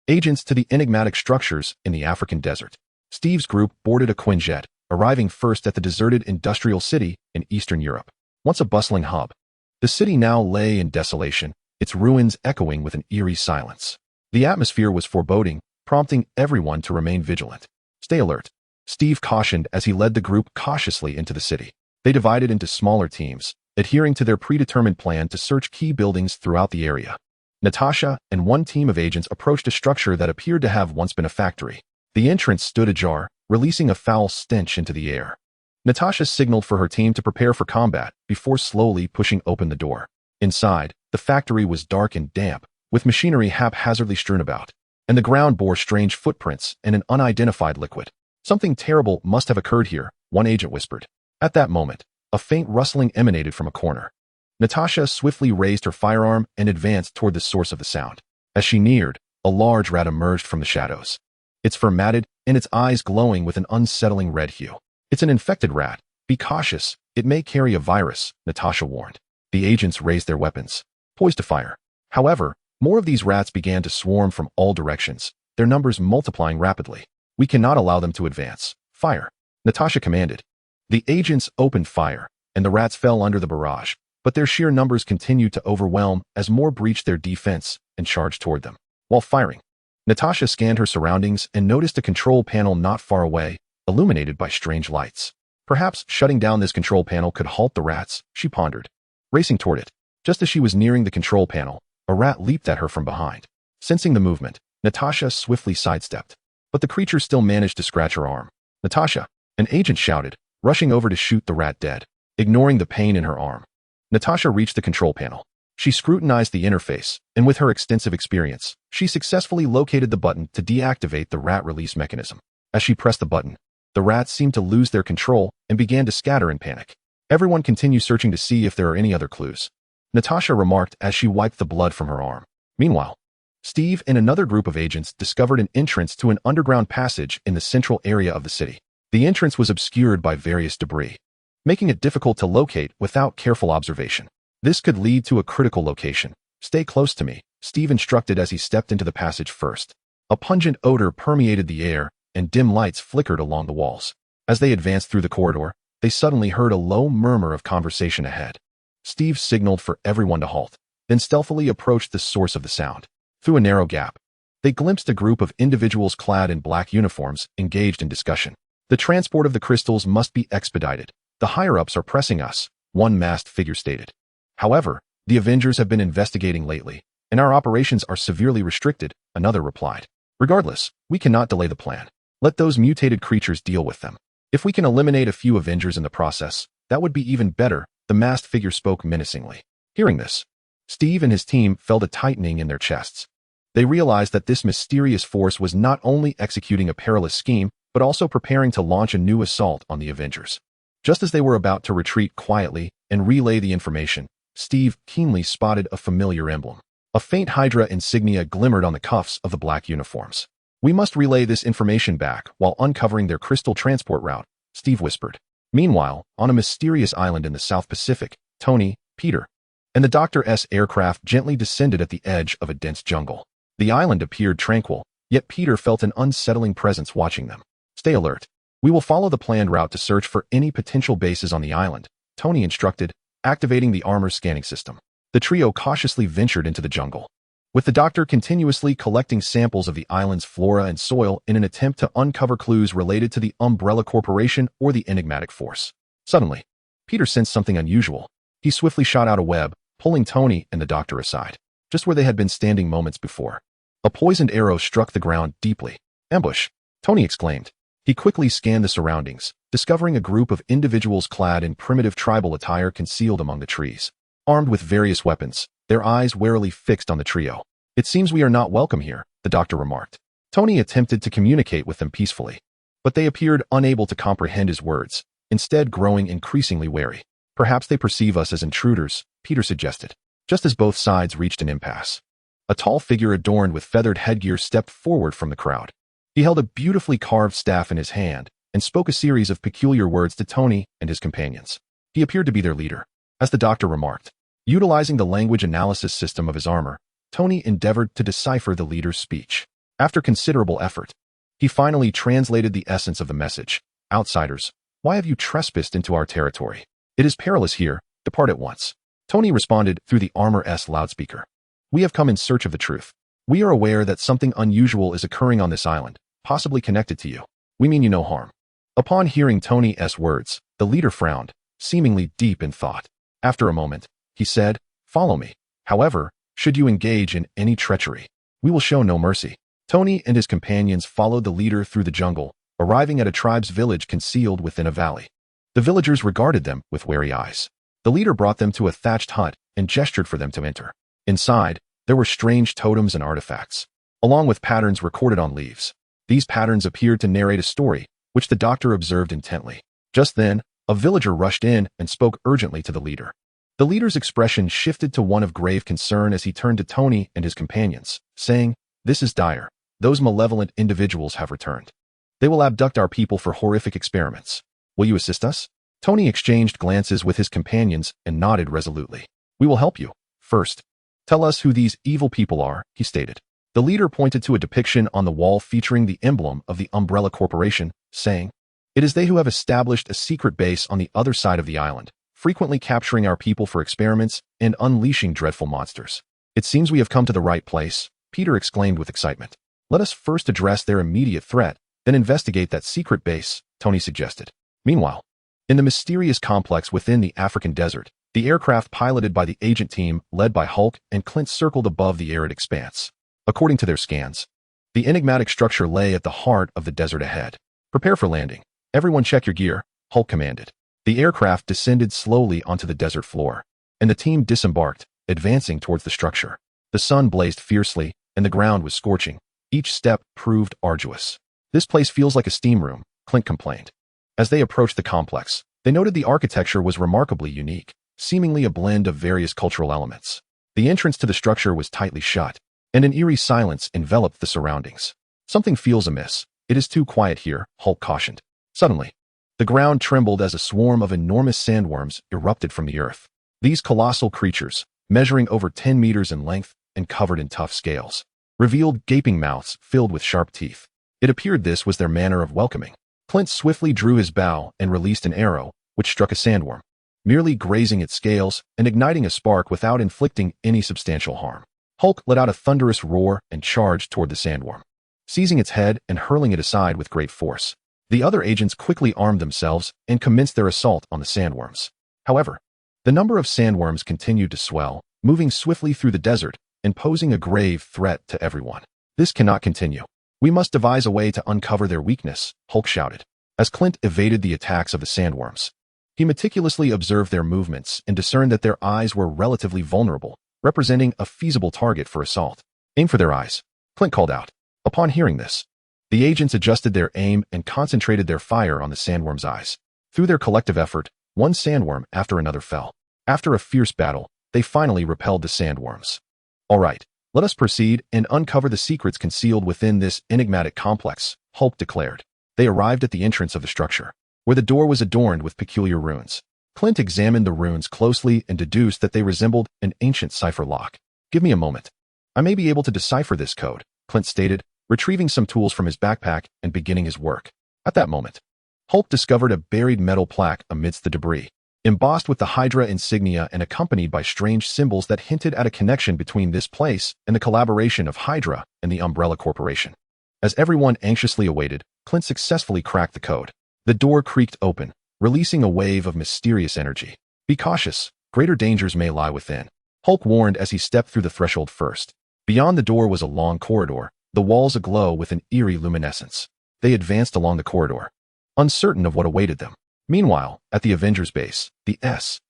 agents to the enigmatic structures in the African desert. Steve's group boarded a Quinjet, arriving first at the deserted industrial city in Eastern Europe. Once a bustling hub, the city now lay in desolation, its ruins echoing with an eerie silence. The atmosphere was foreboding, prompting everyone to remain vigilant. Stay alert, Steve cautioned as he led the group cautiously into the city. They divided into smaller teams, adhering to their predetermined plan to search key buildings throughout the area. Natasha and one team of agents approached a structure that appeared to have once been a factory. The entrance stood ajar, releasing a foul stench into the air. Natasha signaled for her team to prepare for combat before slowly pushing open the door. Inside, the factory was dark and damp, with machinery haphazardly strewn about, and the ground bore strange footprints and an unidentified liquid. Something terrible must have occurred here, one agent whispered. At that moment, a faint rustling emanated from a corner. Natasha swiftly raised her firearm and advanced toward the source of the sound. As she neared, a large rat emerged from the shadows. Its fur matted and its eyes glowing with an unsettling red hue. It's an infected rat. Be cautious, it may carry a virus, Natasha warned. The agents raised their weapons, poised to fire. However, more of these rats began to swarm from all directions, their numbers multiplying rapidly. We cannot allow them to advance. Fire, Natasha commanded. The agents opened fire, and the rats fell under the barrage, but their sheer numbers continued to overwhelm as more breached their defense and charged toward them. While firing, Natasha scanned her surroundings and noticed a control panel not far away, illuminated by strange lights. Perhaps shutting down this control panel could halt the rats, she pondered. Racing toward it, just as she was nearing the control panel, a rat leaped at her from behind. Sensing the movement, Natasha swiftly sidestepped, but the creature still managed to scratch her arm. Natasha, an agent shouted, rushing over to shoot the rat dead. Ignoring the pain in her arm, Natasha reached the control panel. She scrutinized the interface, and with her extensive experience, she successfully located the button to deactivate the rat release mechanism. As she pressed the button, the rats seemed to lose their control and began to scatter in panic. Everyone continued searching to see if there are any other clues, Natasha remarked as she wiped the blood from her arm. Meanwhile, Steve and another group of agents discovered an entrance to an underground passage in the central area of the city. The entrance was obscured by various debris, making it difficult to locate without careful observation. This could lead to a critical location. Stay close to me, Steve instructed as he stepped into the passage first. A pungent odor permeated the air, and dim lights flickered along the walls. As they advanced through the corridor, they suddenly heard a low murmur of conversation ahead. Steve signaled for everyone to halt, then stealthily approached the source of the sound. Through a narrow gap, they glimpsed a group of individuals clad in black uniforms engaged in discussion. The transport of the crystals must be expedited. The higher-ups are pressing us, one masked figure stated. However, the Avengers have been investigating lately, and our operations are severely restricted, another replied. Regardless, we cannot delay the plan. Let those mutated creatures deal with them. If we can eliminate a few Avengers in the process, that would be even better, the masked figure spoke menacingly. Hearing this, Steve and his team felt a tightening in their chests. They realized that this mysterious force was not only executing a perilous scheme, but also preparing to launch a new assault on the Avengers. Just as they were about to retreat quietly and relay the information, Steve keenly spotted a familiar emblem. A faint Hydra insignia glimmered on the cuffs of the black uniforms. We must relay this information back while uncovering their crystal transport route, Steve whispered. Meanwhile, on a mysterious island in the South Pacific, Tony, Peter, and the Dr. S aircraft gently descended at the edge of a dense jungle. The island appeared tranquil, yet Peter felt an unsettling presence watching them. Stay alert. We will follow the planned route to search for any potential bases on the island, Tony instructed, activating the armor scanning system. The trio cautiously ventured into the jungle, with the doctor continuously collecting samples of the island's flora and soil in an attempt to uncover clues related to the Umbrella Corporation or the enigmatic force. Suddenly, Peter sensed something unusual. He swiftly shot out a web, pulling Tony and the doctor aside, just where they had been standing moments before. A poisoned arrow struck the ground deeply. "Ambush!" Tony exclaimed. He quickly scanned the surroundings, discovering a group of individuals clad in primitive tribal attire concealed among the trees. Armed with various weapons, their eyes warily fixed on the trio. "It seems we are not welcome here," the doctor remarked. Tony attempted to communicate with them peacefully, but they appeared unable to comprehend his words, instead growing increasingly wary. "Perhaps they perceive us as intruders," Peter suggested, just as both sides reached an impasse. A tall figure adorned with feathered headgear stepped forward from the crowd. He held a beautifully carved staff in his hand and spoke a series of peculiar words to Tony and his companions. He appeared to be their leader, as the doctor remarked. Utilizing the language analysis system of his armor, Tony endeavored to decipher the leader's speech. After considerable effort, he finally translated the essence of the message. "Outsiders, why have you trespassed into our territory? It is perilous here, depart at once." Tony responded through the armor's loudspeaker. "We have come in search of the truth. We are aware that something unusual is occurring on this island, possibly connected to you. We mean you no harm." Upon hearing Tony's words, the leader frowned, seemingly deep in thought. After a moment, he said, "Follow me. However, should you engage in any treachery, we will show no mercy." Tony and his companions followed the leader through the jungle, arriving at a tribe's village concealed within a valley. The villagers regarded them with wary eyes. The leader brought them to a thatched hut and gestured for them to enter. Inside, there were strange totems and artifacts, along with patterns recorded on leaves. These patterns appeared to narrate a story, which the doctor observed intently. Just then, a villager rushed in and spoke urgently to the leader. The leader's expression shifted to one of grave concern as he turned to Tony and his companions, saying, "This is dire. Those malevolent individuals have returned. They will abduct our people for horrific experiments. Will you assist us?" Tony exchanged glances with his companions and nodded resolutely. "We will help you. First, tell us who these evil people are," he stated. The leader pointed to a depiction on the wall featuring the emblem of the Umbrella Corporation, saying, "It is they who have established a secret base on the other side of the island, frequently capturing our people for experiments and unleashing dreadful monsters." "It seems we have come to the right place," Peter exclaimed with excitement. "Let us first address their immediate threat, then investigate that secret base," Tony suggested. Meanwhile, in the mysterious complex within the African desert, the aircraft piloted by the agent team led by Hulk and Clint circled above the arid expanse. According to their scans, the enigmatic structure lay at the heart of the desert ahead. "Prepare for landing. Everyone check your gear," Hulk commanded. The aircraft descended slowly onto the desert floor, and the team disembarked, advancing towards the structure. The sun blazed fiercely, and the ground was scorching. Each step proved arduous. "This place feels like a steam room," Clint complained. As they approached the complex, they noted the architecture was remarkably unique, seemingly a blend of various cultural elements. The entrance to the structure was tightly shut, and an eerie silence enveloped the surroundings. "Something feels amiss. It is too quiet here," Hulk cautioned. Suddenly, the ground trembled as a swarm of enormous sandworms erupted from the earth. These colossal creatures, measuring over 10 meters in length and covered in tough scales, revealed gaping mouths filled with sharp teeth. It appeared this was their manner of welcoming. Clint swiftly drew his bow and released an arrow, which struck a sandworm, merely grazing its scales and igniting a spark without inflicting any substantial harm. Hulk let out a thunderous roar and charged toward the sandworm, seizing its head and hurling it aside with great force. The other agents quickly armed themselves and commenced their assault on the sandworms. However, the number of sandworms continued to swell, moving swiftly through the desert and posing a grave threat to everyone. "This cannot continue. We must devise a way to uncover their weakness," Hulk shouted. As Clint evaded the attacks of the sandworms, he meticulously observed their movements and discerned that their eyes were relatively vulnerable, representing a feasible target for assault. "Aim for their eyes," Clint called out. Upon hearing this, the agents adjusted their aim and concentrated their fire on the sandworm's eyes. Through their collective effort, one sandworm after another fell. After a fierce battle, they finally repelled the sandworms. "All right, let us proceed and uncover the secrets concealed within this enigmatic complex," Hulk declared. They arrived at the entrance of the structure, where the door was adorned with peculiar runes. Clint examined the runes closely and deduced that they resembled an ancient cipher lock. "Give me a moment. I may be able to decipher this code," Clint stated, retrieving some tools from his backpack and beginning his work. At that moment, Hulk discovered a buried metal plaque amidst the debris. embossed with the Hydra insignia and accompanied by strange symbols that hinted at a connection between this place and the collaboration of Hydra and the Umbrella Corporation. As everyone anxiously awaited, Clint successfully cracked the code. The door creaked open, releasing a wave of mysterious energy. "Be cautious, greater dangers may lie within," Hulk warned as he stepped through the threshold first. Beyond the door was a long corridor, the walls aglow with an eerie luminescence. They advanced along the corridor, uncertain of what awaited them. Meanwhile, at the Avengers base, the SHIELD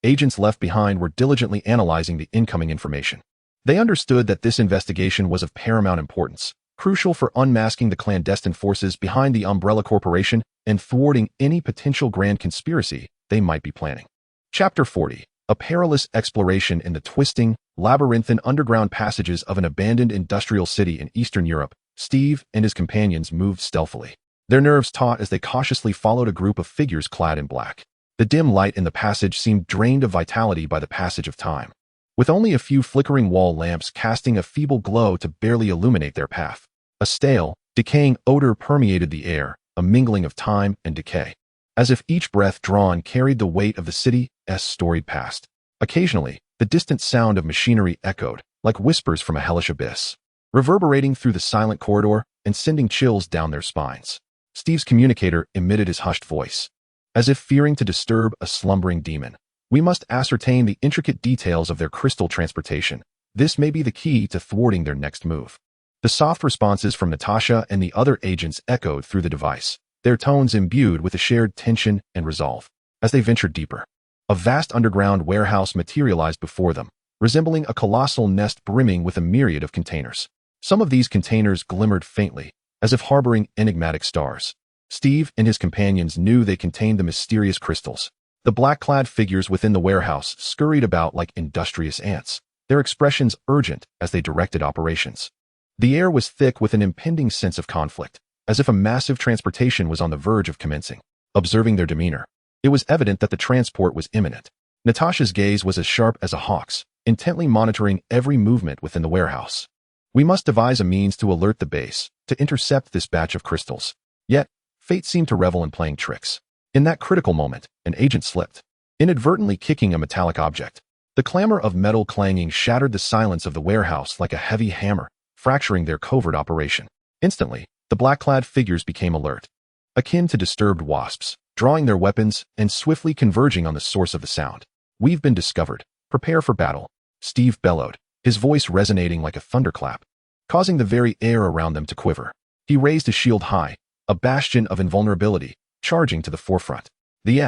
agents left behind were diligently analyzing the incoming information. They understood that this investigation was of paramount importance, crucial for unmasking the clandestine forces behind the Umbrella Corporation and thwarting any potential grand conspiracy they might be planning. Chapter 40. A perilous exploration in the twisting, labyrinthine underground passages of an abandoned industrial city in Eastern Europe. Steve and his companions moved stealthily, their nerves taut as they cautiously followed a group of figures clad in black. The dim light in the passage seemed drained of vitality by the passage of time, with only a few flickering wall lamps casting a feeble glow to barely illuminate their path. A stale, decaying odor permeated the air, a mingling of time and decay, as if each breath drawn carried the weight of the city's storied past. Occasionally, the distant sound of machinery echoed, like whispers from a hellish abyss, reverberating through the silent corridor and sending chills down their spines. Steve's communicator emitted his hushed voice, as if fearing to disturb a slumbering demon. "We must ascertain the intricate details of their crystal transportation. This may be the key to thwarting their next move." The soft responses from Natasha and the other agents echoed through the device, their tones imbued with a shared tension and resolve. As they ventured deeper, a vast underground warehouse materialized before them, resembling a colossal nest brimming with a myriad of containers. Some of these containers glimmered faintly, as if harboring enigmatic stars. Steve and his companions knew they contained the mysterious crystals. The black-clad figures within the warehouse scurried about like industrious ants, their expressions urgent as they directed operations. The air was thick with an impending sense of conflict, as if a massive transportation was on the verge of commencing. Observing their demeanor, it was evident that the transport was imminent. Natasha's gaze was as sharp as a hawk's, intently monitoring every movement within the warehouse. "We must devise a means to alert the base, to intercept this batch of crystals." Yet, fate seemed to revel in playing tricks. In that critical moment, an agent slipped, inadvertently kicking a metallic object. The clamor of metal clanging shattered the silence of the warehouse like a heavy hammer, fracturing their covert operation. Instantly, the black-clad figures became alert, akin to disturbed wasps, drawing their weapons and swiftly converging on the source of the sound. "We've been discovered. Prepare for battle," Steve bellowed, his voice resonating like a thunderclap, causing the very air around them to quiver. He raised his shield high, a bastion of invulnerability, charging to the forefront. The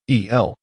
SHIELD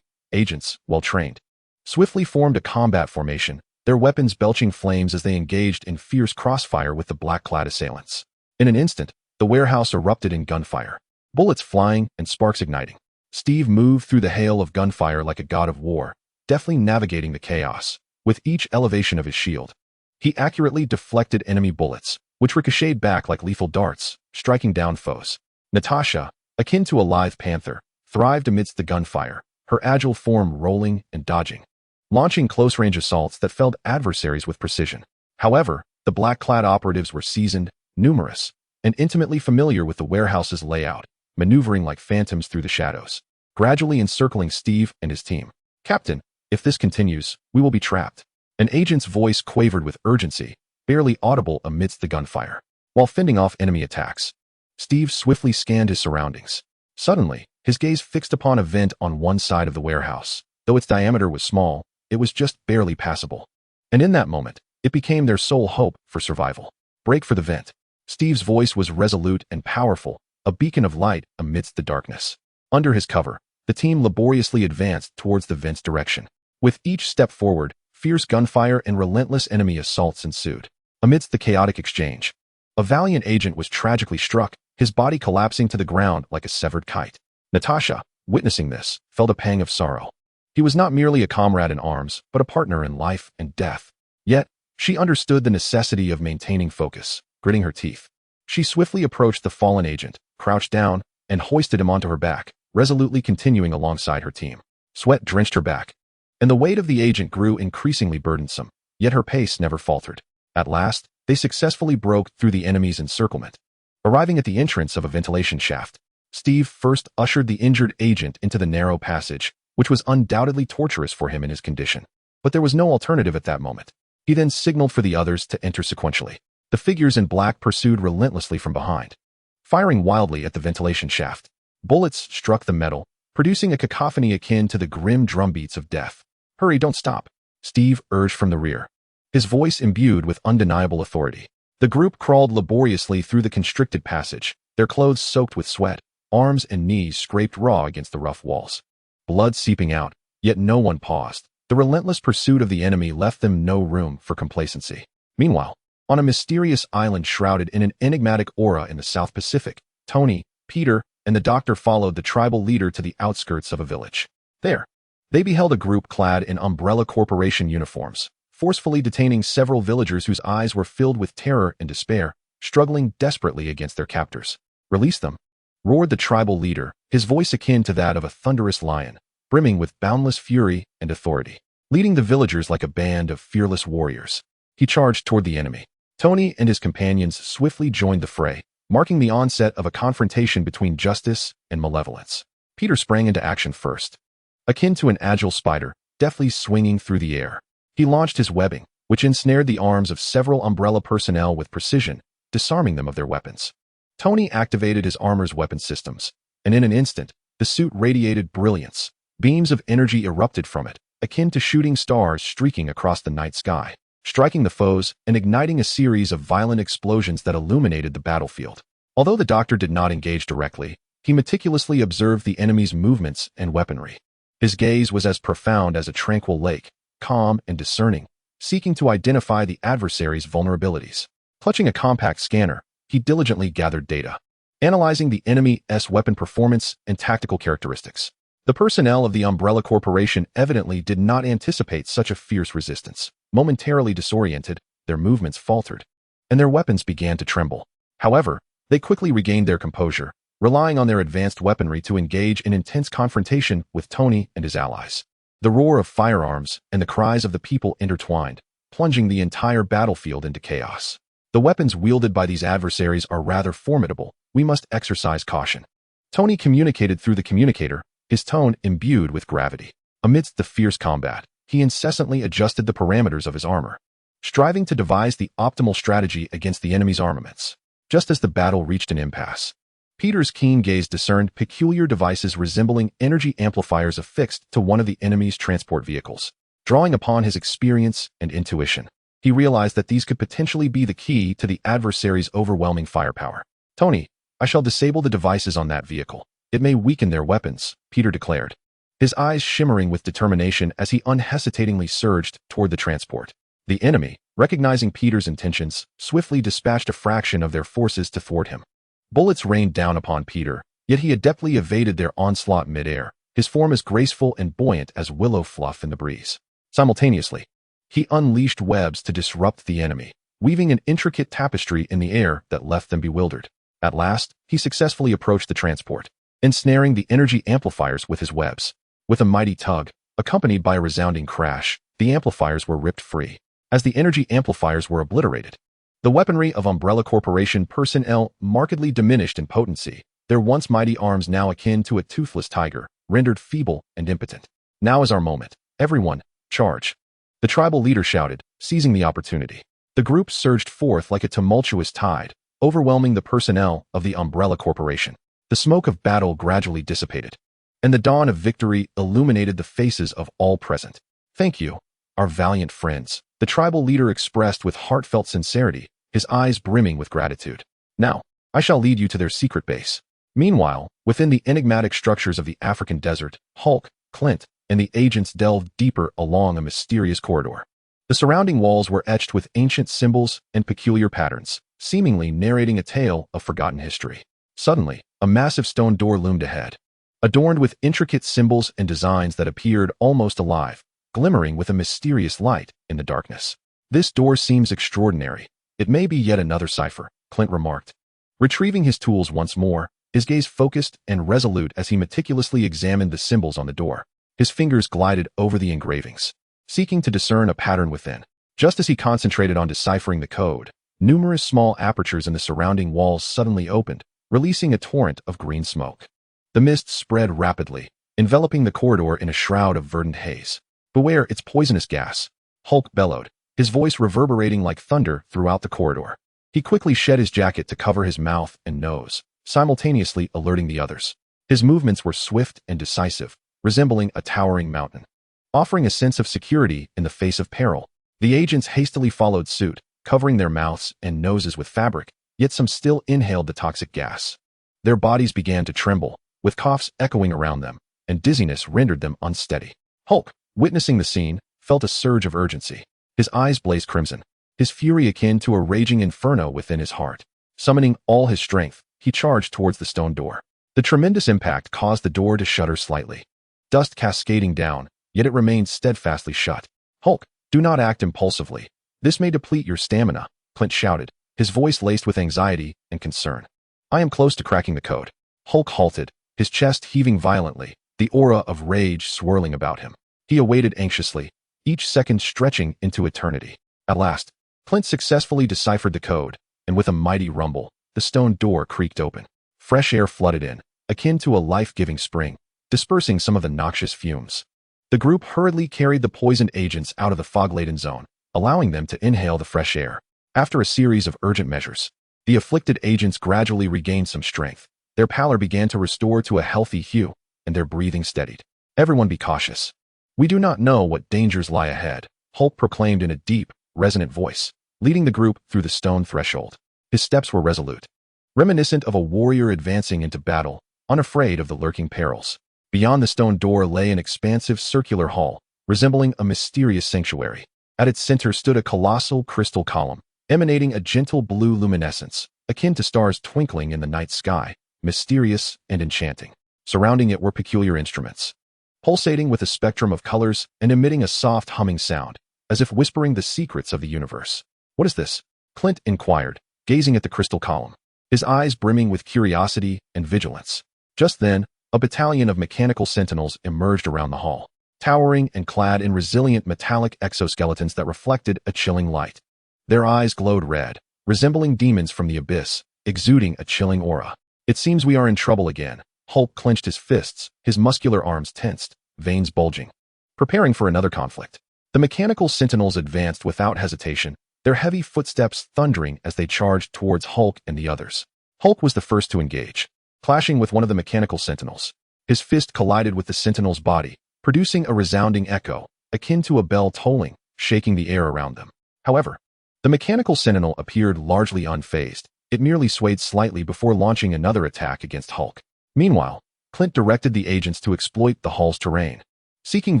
agents, well trained, swiftly formed a combat formation, their weapons belching flames as they engaged in fierce crossfire with the black-clad assailants. In an instant, the warehouse erupted in gunfire, bullets flying and sparks igniting. Steve moved through the hail of gunfire like a god of war, deftly navigating the chaos. With each elevation of his shield, he accurately deflected enemy bullets, which ricocheted back like lethal darts, striking down foes. Natasha, akin to a lithe panther, thrived amidst the gunfire, her agile form rolling and dodging, launching close-range assaults that felled adversaries with precision. However, the black-clad operatives were seasoned, numerous, and intimately familiar with the warehouse's layout, maneuvering like phantoms through the shadows, gradually encircling Steve and his team. "Captain, if this continues, we will be trapped." An agent's voice quavered with urgency, barely audible amidst the gunfire. While fending off enemy attacks, Steve swiftly scanned his surroundings. Suddenly, his gaze fixed upon a vent on one side of the warehouse. Though its diameter was small, it was just barely passable. And in that moment, it became their sole hope for survival. "Break for the vent." Steve's voice was resolute and powerful, a beacon of light amidst the darkness. Under his cover, the team laboriously advanced towards the vent's direction. With each step forward, fierce gunfire and relentless enemy assaults ensued. Amidst the chaotic exchange, a valiant agent was tragically struck, his body collapsing to the ground like a severed kite. Natasha, witnessing this, felt a pang of sorrow. He was not merely a comrade in arms, but a partner in life and death. Yet, she understood the necessity of maintaining focus. Gritting her teeth, she swiftly approached the fallen agent, crouched down, and hoisted him onto her back, resolutely continuing alongside her team. Sweat drenched her back, and the weight of the agent grew increasingly burdensome, yet her pace never faltered. At last, they successfully broke through the enemy's encirclement, arriving at the entrance of a ventilation shaft. Steve first ushered the injured agent into the narrow passage, which was undoubtedly torturous for him in his condition. But there was no alternative at that moment. He then signaled for the others to enter sequentially. The figures in black pursued relentlessly from behind, firing wildly at the ventilation shaft. Bullets struck the metal, producing a cacophony akin to the grim drumbeats of death. "Hurry, don't stop," Steve urged from the rear, his voice imbued with undeniable authority. The group crawled laboriously through the constricted passage, their clothes soaked with sweat, arms and knees scraped raw against the rough walls. Blood seeping out, yet no one paused. The relentless pursuit of the enemy left them no room for complacency. Meanwhile, on a mysterious island shrouded in an enigmatic aura in the South Pacific, Tony, Peter, and the doctor followed the tribal leader to the outskirts of a village. There, they beheld a group clad in Umbrella Corporation uniforms, forcefully detaining several villagers whose eyes were filled with terror and despair, struggling desperately against their captors. "Release them," roared the tribal leader, his voice akin to that of a thunderous lion, brimming with boundless fury and authority. Leading the villagers like a band of fearless warriors, he charged toward the enemy. Tony and his companions swiftly joined the fray, marking the onset of a confrontation between justice and malevolence. Peter sprang into action first. Akin to an agile spider, deftly swinging through the air, he launched his webbing, which ensnared the arms of several Umbrella personnel with precision, disarming them of their weapons. Tony activated his armor's weapon systems, and in an instant, the suit radiated brilliance. Beams of energy erupted from it, akin to shooting stars streaking across the night sky, striking the foes and igniting a series of violent explosions that illuminated the battlefield. Although the doctor did not engage directly, he meticulously observed the enemy's movements and weaponry. His gaze was as profound as a tranquil lake, calm and discerning, seeking to identify the adversary's vulnerabilities. Clutching a compact scanner, he diligently gathered data, analyzing the enemy's weapon performance and tactical characteristics. The personnel of the Umbrella Corporation evidently did not anticipate such a fierce resistance. Momentarily disoriented, their movements faltered, and their weapons began to tremble. However, they quickly regained their composure, relying on their advanced weaponry to engage in intense confrontation with Tony and his allies. The roar of firearms and the cries of the people intertwined, plunging the entire battlefield into chaos. "The weapons wielded by these adversaries are rather formidable. We must exercise caution," Tony communicated through the communicator, his tone imbued with gravity. Amidst the fierce combat, he incessantly adjusted the parameters of his armor, striving to devise the optimal strategy against the enemy's armaments. Just as the battle reached an impasse, Peter's keen gaze discerned peculiar devices resembling energy amplifiers affixed to one of the enemy's transport vehicles. Drawing upon his experience and intuition, he realized that these could potentially be the key to the adversary's overwhelming firepower. "Tony, I shall disable the devices on that vehicle. It may weaken their weapons," Peter declared, his eyes shimmering with determination as he unhesitatingly surged toward the transport. The enemy, recognizing Peter's intentions, swiftly dispatched a fraction of their forces to thwart him. Bullets rained down upon Peter, yet he adeptly evaded their onslaught midair, his form as graceful and buoyant as willow fluff in the breeze. Simultaneously, he unleashed webs to disrupt the enemy, weaving an intricate tapestry in the air that left them bewildered. At last, he successfully approached the transport, ensnaring the energy amplifiers with his webs. With a mighty tug, accompanied by a resounding crash, the amplifiers were ripped free. As the energy amplifiers were obliterated, the weaponry of Umbrella Corporation personnel markedly diminished in potency, their once mighty arms now akin to a toothless tiger, rendered feeble and impotent. "Now is our moment. Everyone, charge," the tribal leader shouted, seizing the opportunity. The group surged forth like a tumultuous tide, overwhelming the personnel of the Umbrella Corporation. The smoke of battle gradually dissipated, and the dawn of victory illuminated the faces of all present. "Thank you, our valiant friends," the tribal leader expressed with heartfelt sincerity, his eyes brimming with gratitude. "Now, I shall lead you to their secret base." Meanwhile, within the enigmatic structures of the African desert, Hulk, Clint, and the agents delved deeper along a mysterious corridor. The surrounding walls were etched with ancient symbols and peculiar patterns, seemingly narrating a tale of forgotten history. Suddenly, a massive stone door loomed ahead, adorned with intricate symbols and designs that appeared almost alive, glimmering with a mysterious light in the darkness. "This door seems extraordinary. It may be yet another cipher," Clint remarked. Retrieving his tools once more, his gaze focused and resolute as he meticulously examined the symbols on the door. His fingers glided over the engravings, seeking to discern a pattern within. Just as he concentrated on deciphering the code, numerous small apertures in the surrounding walls suddenly opened, releasing a torrent of green smoke. The mist spread rapidly, enveloping the corridor in a shroud of verdant haze. "Beware, it's poisonous gas," Hulk bellowed, his voice reverberating like thunder throughout the corridor. He quickly shed his jacket to cover his mouth and nose, simultaneously alerting the others. His movements were swift and decisive, resembling a towering mountain. Offering a sense of security in the face of peril, the agents hastily followed suit, covering their mouths and noses with fabric, yet some still inhaled the toxic gas. Their bodies began to tremble, with coughs echoing around them, and dizziness rendered them unsteady. Hulk, witnessing the scene, felt a surge of urgency. His eyes blazed crimson, his fury akin to a raging inferno within his heart. Summoning all his strength, he charged towards the stone door. The tremendous impact caused the door to shudder slightly, dust cascading down, yet it remained steadfastly shut. "Hulk, do not act impulsively. This may deplete your stamina," Clint shouted, his voice laced with anxiety and concern. "I am close to cracking the code." Hulk halted, his chest heaving violently, the aura of rage swirling about him. He awaited anxiously, each second stretching into eternity. At last, Clint successfully deciphered the code, and with a mighty rumble, the stone door creaked open. Fresh air flooded in, akin to a life-giving spring, dispersing some of the noxious fumes. The group hurriedly carried the poisoned agents out of the fog-laden zone, allowing them to inhale the fresh air. After a series of urgent measures, the afflicted agents gradually regained some strength. Their pallor began to restore to a healthy hue, and their breathing steadied. "Everyone be cautious. We do not know what dangers lie ahead," Hulk proclaimed in a deep, resonant voice, leading the group through the stone threshold. His steps were resolute, reminiscent of a warrior advancing into battle, unafraid of the lurking perils. Beyond the stone door lay an expansive circular hall, resembling a mysterious sanctuary. At its center stood a colossal crystal column, emanating a gentle blue luminescence, akin to stars twinkling in the night sky, mysterious and enchanting. Surrounding it were peculiar instruments, pulsating with a spectrum of colors and emitting a soft humming sound, as if whispering the secrets of the universe. "What is this?" Clint inquired, gazing at the crystal column, his eyes brimming with curiosity and vigilance. Just then, a battalion of mechanical sentinels emerged around the hall, towering and clad in resilient metallic exoskeletons that reflected a chilling light. Their eyes glowed red, resembling demons from the abyss, exuding a chilling aura. "It seems we are in trouble again." Hulk clenched his fists, his muscular arms tensed, veins bulging, preparing for another conflict. The mechanical sentinels advanced without hesitation, their heavy footsteps thundering as they charged towards Hulk and the others. Hulk was the first to engage, clashing with one of the mechanical sentinels. His fist collided with the sentinel's body, producing a resounding echo, akin to a bell tolling, shaking the air around them. However, the mechanical sentinel appeared largely unfazed. It merely swayed slightly before launching another attack against Hulk. Meanwhile, Clint directed the agents to exploit the hall's terrain, seeking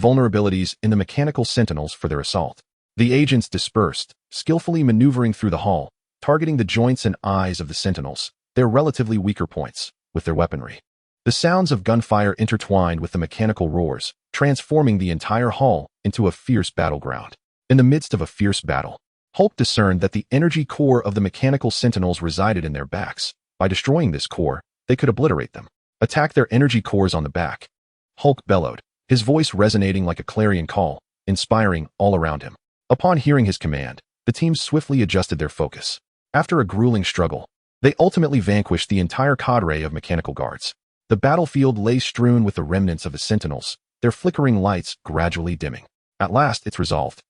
vulnerabilities in the mechanical sentinels for their assault. The agents dispersed, skillfully maneuvering through the hall, targeting the joints and eyes of the sentinels, their relatively weaker points, with their weaponry. The sounds of gunfire intertwined with the mechanical roars, transforming the entire hall into a fierce battleground. In the midst of a fierce battle, Hulk discerned that the energy core of the mechanical sentinels resided in their backs. By destroying this core, they could obliterate them. "Attack their energy cores on the back," Hulk bellowed, his voice resonating like a clarion call, inspiring all around him. Upon hearing his command, the team swiftly adjusted their focus. After a grueling struggle, they ultimately vanquished the entire cadre of mechanical guards. The battlefield lay strewn with the remnants of the sentinels, their flickering lights gradually dimming. "At last, it's resolved."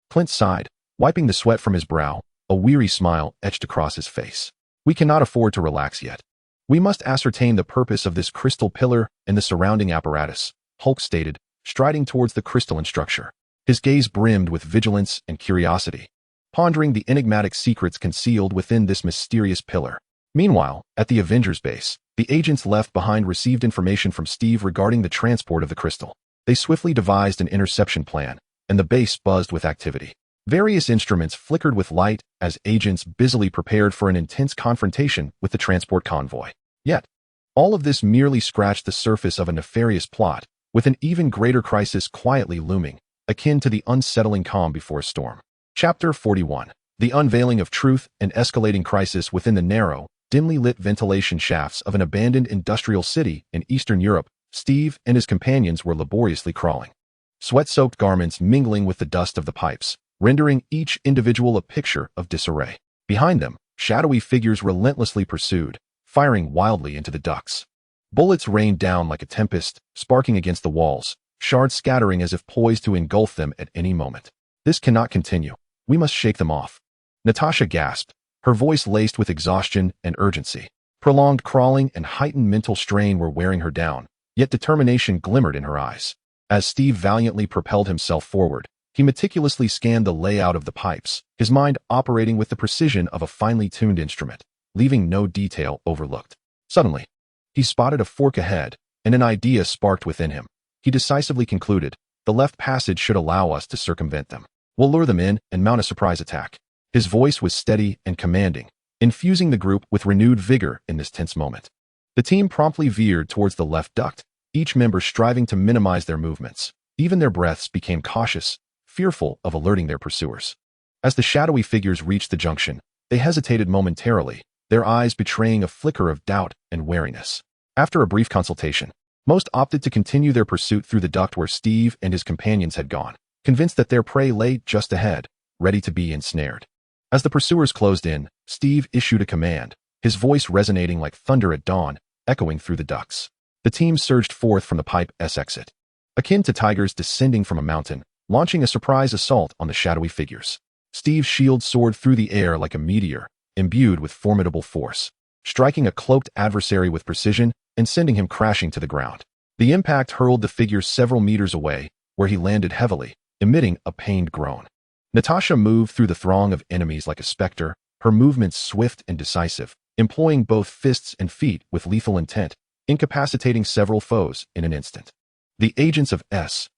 Clint sighed, wiping the sweat from his brow, a weary smile etched across his face. "We cannot afford to relax yet. We must ascertain the purpose of this crystal pillar and the surrounding apparatus," Hulk stated, striding towards the crystalline structure. His gaze brimmed with vigilance and curiosity, pondering the enigmatic secrets concealed within this mysterious pillar. Meanwhile, at the Avengers base, the agents left behind received information from Steve regarding the transport of the crystal. They swiftly devised an interception plan, and the base buzzed with activity. Various instruments flickered with light as agents busily prepared for an intense confrontation with the transport convoy. Yet, all of this merely scratched the surface of a nefarious plot, with an even greater crisis quietly looming, akin to the unsettling calm before a storm. Chapter 41. The unveiling of truth and escalating crisis within the narrow, dimly lit ventilation shafts of an abandoned industrial city in Eastern Europe. Steve and his companions were laboriously crawling, sweat-soaked garments mingling with the dust of the pipes, rendering each individual a picture of disarray. Behind them, shadowy figures relentlessly pursued, firing wildly into the ducts. Bullets rained down like a tempest, sparking against the walls, shards scattering as if poised to engulf them at any moment. This cannot continue. We must shake them off. Natasha gasped, her voice laced with exhaustion and urgency. Prolonged crawling and heightened mental strain were wearing her down, yet determination glimmered in her eyes. As Steve valiantly propelled himself forward, he meticulously scanned the layout of the pipes, his mind operating with the precision of a finely tuned instrument, leaving no detail overlooked. Suddenly, he spotted a fork ahead, and an idea sparked within him. He decisively concluded, the left passage should allow us to circumvent them. We'll lure them in and mount a surprise attack. His voice was steady and commanding, infusing the group with renewed vigor in this tense moment. The team promptly veered towards the left duct, each member striving to minimize their movements. Even their breaths became cautious, fearful of alerting their pursuers. As the shadowy figures reached the junction, they hesitated momentarily, their eyes betraying a flicker of doubt and wariness. After a brief consultation, most opted to continue their pursuit through the duct where Steve and his companions had gone, convinced that their prey lay just ahead, ready to be ensnared. As the pursuers closed in, Steve issued a command, his voice resonating like thunder at dawn, echoing through the ducts. The team surged forth from the pipe's exit, akin to tigers descending from a mountain, launching a surprise assault on the shadowy figures. Steve's shield soared through the air like a meteor, imbued with formidable force, striking a cloaked adversary with precision and sending him crashing to the ground. The impact hurled the figure several meters away, where he landed heavily, emitting a pained groan. Natasha moved through the throng of enemies like a specter, her movements swift and decisive, employing both fists and feet with lethal intent, incapacitating several foes in an instant. The agents of S.H.I.E.L.D.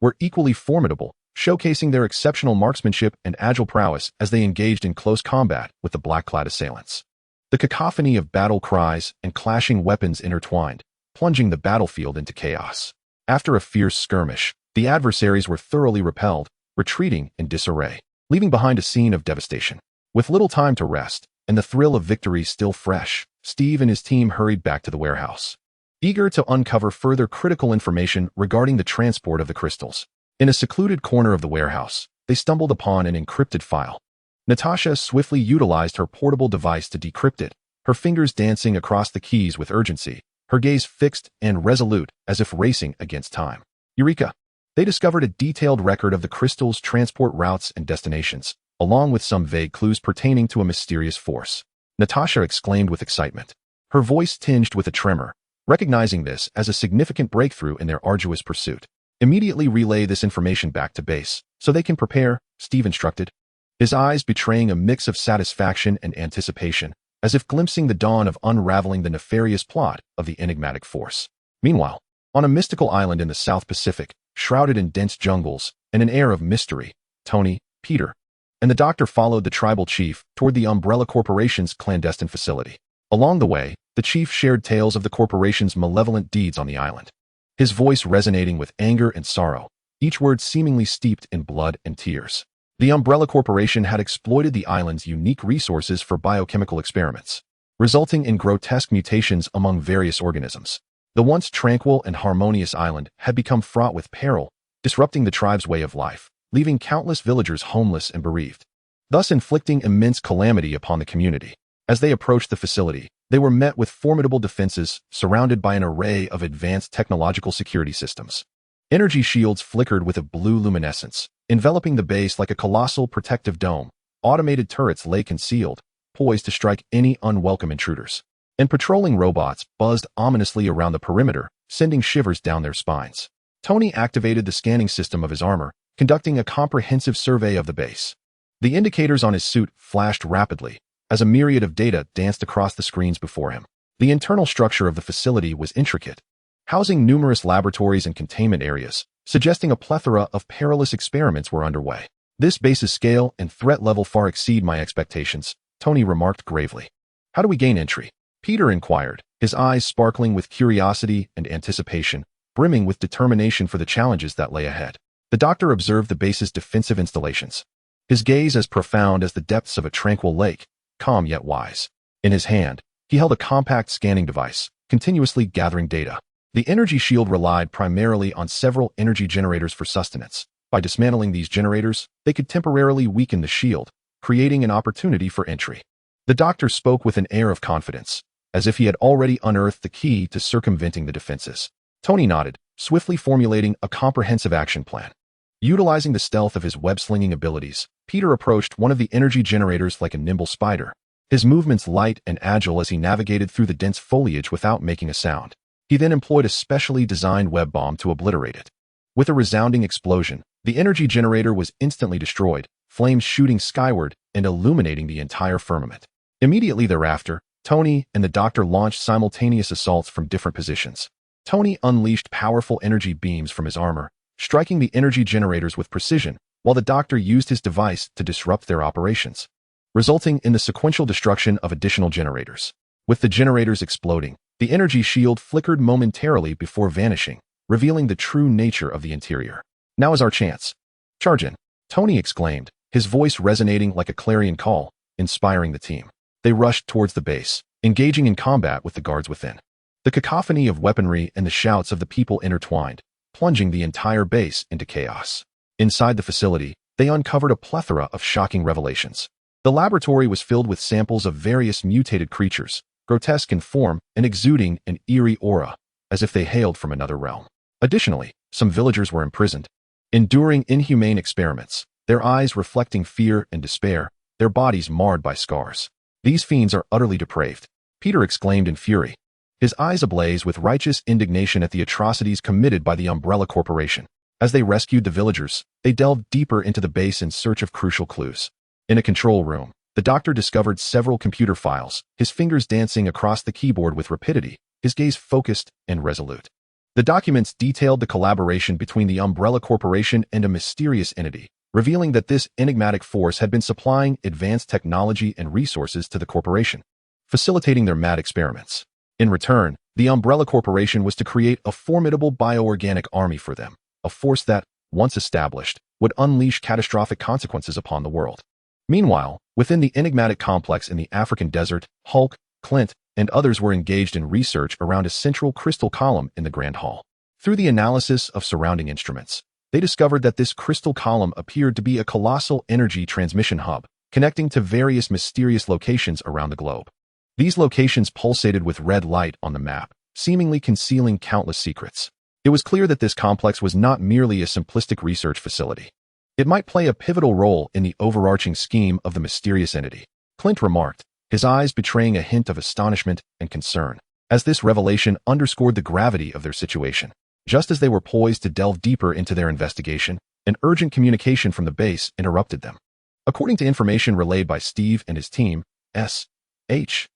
were equally formidable, showcasing their exceptional marksmanship and agile prowess as they engaged in close combat with the black-clad assailants. The cacophony of battle cries and clashing weapons intertwined, plunging the battlefield into chaos. After a fierce skirmish, the adversaries were thoroughly repelled, retreating in disarray, leaving behind a scene of devastation. With little time to rest, and the thrill of victory still fresh, Steve and his team hurried back to the warehouse, eager to uncover further critical information regarding the transport of the crystals. In a secluded corner of the warehouse, they stumbled upon an encrypted file. Natasha swiftly utilized her portable device to decrypt it, her fingers dancing across the keys with urgency, her gaze fixed and resolute as if racing against time. Eureka! They discovered a detailed record of the crystal's transport routes and destinations, along with some vague clues pertaining to a mysterious force. Natasha exclaimed with excitement, her voice tinged with a tremor, recognizing this as a significant breakthrough in their arduous pursuit. Immediately relay this information back to base, so they can prepare, Steve instructed, his eyes betraying a mix of satisfaction and anticipation, as if glimpsing the dawn of unraveling the nefarious plot of the enigmatic force. Meanwhile, on a mystical island in the South Pacific, shrouded in dense jungles and an air of mystery, Tony, Peter, and the doctor followed the tribal chief toward the Umbrella Corporation's clandestine facility. Along the way, the chief shared tales of the corporation's malevolent deeds on the island, his voice resonating with anger and sorrow, each word seemingly steeped in blood and tears. The Umbrella Corporation had exploited the island's unique resources for biochemical experiments, resulting in grotesque mutations among various organisms. The once tranquil and harmonious island had become fraught with peril, disrupting the tribe's way of life, leaving countless villagers homeless and bereaved, thus inflicting immense calamity upon the community. As they approached the facility, they were met with formidable defenses surrounded by an array of advanced technological security systems. Energy shields flickered with a blue luminescence, enveloping the base like a colossal protective dome. Automated turrets lay concealed, poised to strike any unwelcome intruders. And patrolling robots buzzed ominously around the perimeter, sending shivers down their spines. Tony activated the scanning system of his armor, conducting a comprehensive survey of the base. The indicators on his suit flashed rapidly, as a myriad of data danced across the screens before him. The internal structure of the facility was intricate, housing numerous laboratories and containment areas, suggesting a plethora of perilous experiments were underway. This base's scale and threat level far exceed my expectations, Tony remarked gravely. How do we gain entry? Peter inquired, his eyes sparkling with curiosity and anticipation, brimming with determination for the challenges that lay ahead. The doctor observed the base's defensive installations, his gaze as profound as the depths of a tranquil lake, calm yet wise. In his hand, he held a compact scanning device, continuously gathering data. The energy shield relied primarily on several energy generators for sustenance. By dismantling these generators, they could temporarily weaken the shield, creating an opportunity for entry. The doctor spoke with an air of confidence, as if he had already unearthed the key to circumventing the defenses. Tony nodded, swiftly formulating a comprehensive action plan. Utilizing the stealth of his web-slinging abilities, Peter approached one of the energy generators like a nimble spider, his movements light and agile as he navigated through the dense foliage without making a sound. He then employed a specially designed web bomb to obliterate it. With a resounding explosion, the energy generator was instantly destroyed, flames shooting skyward and illuminating the entire firmament. Immediately thereafter, Tony and the doctor launched simultaneous assaults from different positions. Tony unleashed powerful energy beams from his armor, striking the energy generators with precision, while the doctor used his device to disrupt their operations, resulting in the sequential destruction of additional generators. With the generators exploding, the energy shield flickered momentarily before vanishing, revealing the true nature of the interior. "Now is our chance. Charge in," Tony exclaimed, his voice resonating like a clarion call, inspiring the team. They rushed towards the base, engaging in combat with the guards within. The cacophony of weaponry and the shouts of the people intertwined, plunging the entire base into chaos. Inside the facility, they uncovered a plethora of shocking revelations. The laboratory was filled with samples of various mutated creatures, grotesque in form and exuding an eerie aura, as if they hailed from another realm. Additionally, some villagers were imprisoned, enduring inhumane experiments, their eyes reflecting fear and despair, their bodies marred by scars. "These fiends are utterly depraved," Peter exclaimed in fury, his eyes ablaze with righteous indignation at the atrocities committed by the Umbrella Corporation. As they rescued the villagers, they delved deeper into the base in search of crucial clues. In a control room, the doctor discovered several computer files, his fingers dancing across the keyboard with rapidity, his gaze focused and resolute. The documents detailed the collaboration between the Umbrella Corporation and a mysterious entity, revealing that this enigmatic force had been supplying advanced technology and resources to the corporation, facilitating their mad experiments. In return, the Umbrella Corporation was to create a formidable bioorganic army for them, a force that, once established, would unleash catastrophic consequences upon the world. Meanwhile, within the enigmatic complex in the African desert, Hulk, Clint, and others were engaged in research around a central crystal column in the Grand Hall. Through the analysis of surrounding instruments, they discovered that this crystal column appeared to be a colossal energy transmission hub, connecting to various mysterious locations around the globe. These locations pulsated with red light on the map, seemingly concealing countless secrets. It was clear that this complex was not merely a simplistic research facility. It might play a pivotal role in the overarching scheme of the mysterious entity, Clint remarked, his eyes betraying a hint of astonishment and concern, as this revelation underscored the gravity of their situation. Just as they were poised to delve deeper into their investigation, an urgent communication from the base interrupted them. According to information relayed by Steve and his team, SHIELD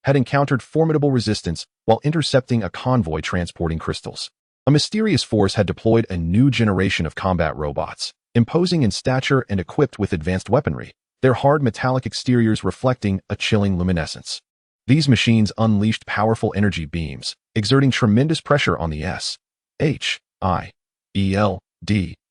had encountered formidable resistance while intercepting a convoy transporting crystals. A mysterious force had deployed a new generation of combat robots, imposing in stature and equipped with advanced weaponry, their hard metallic exteriors reflecting a chilling luminescence. These machines unleashed powerful energy beams, exerting tremendous pressure on the SHIELD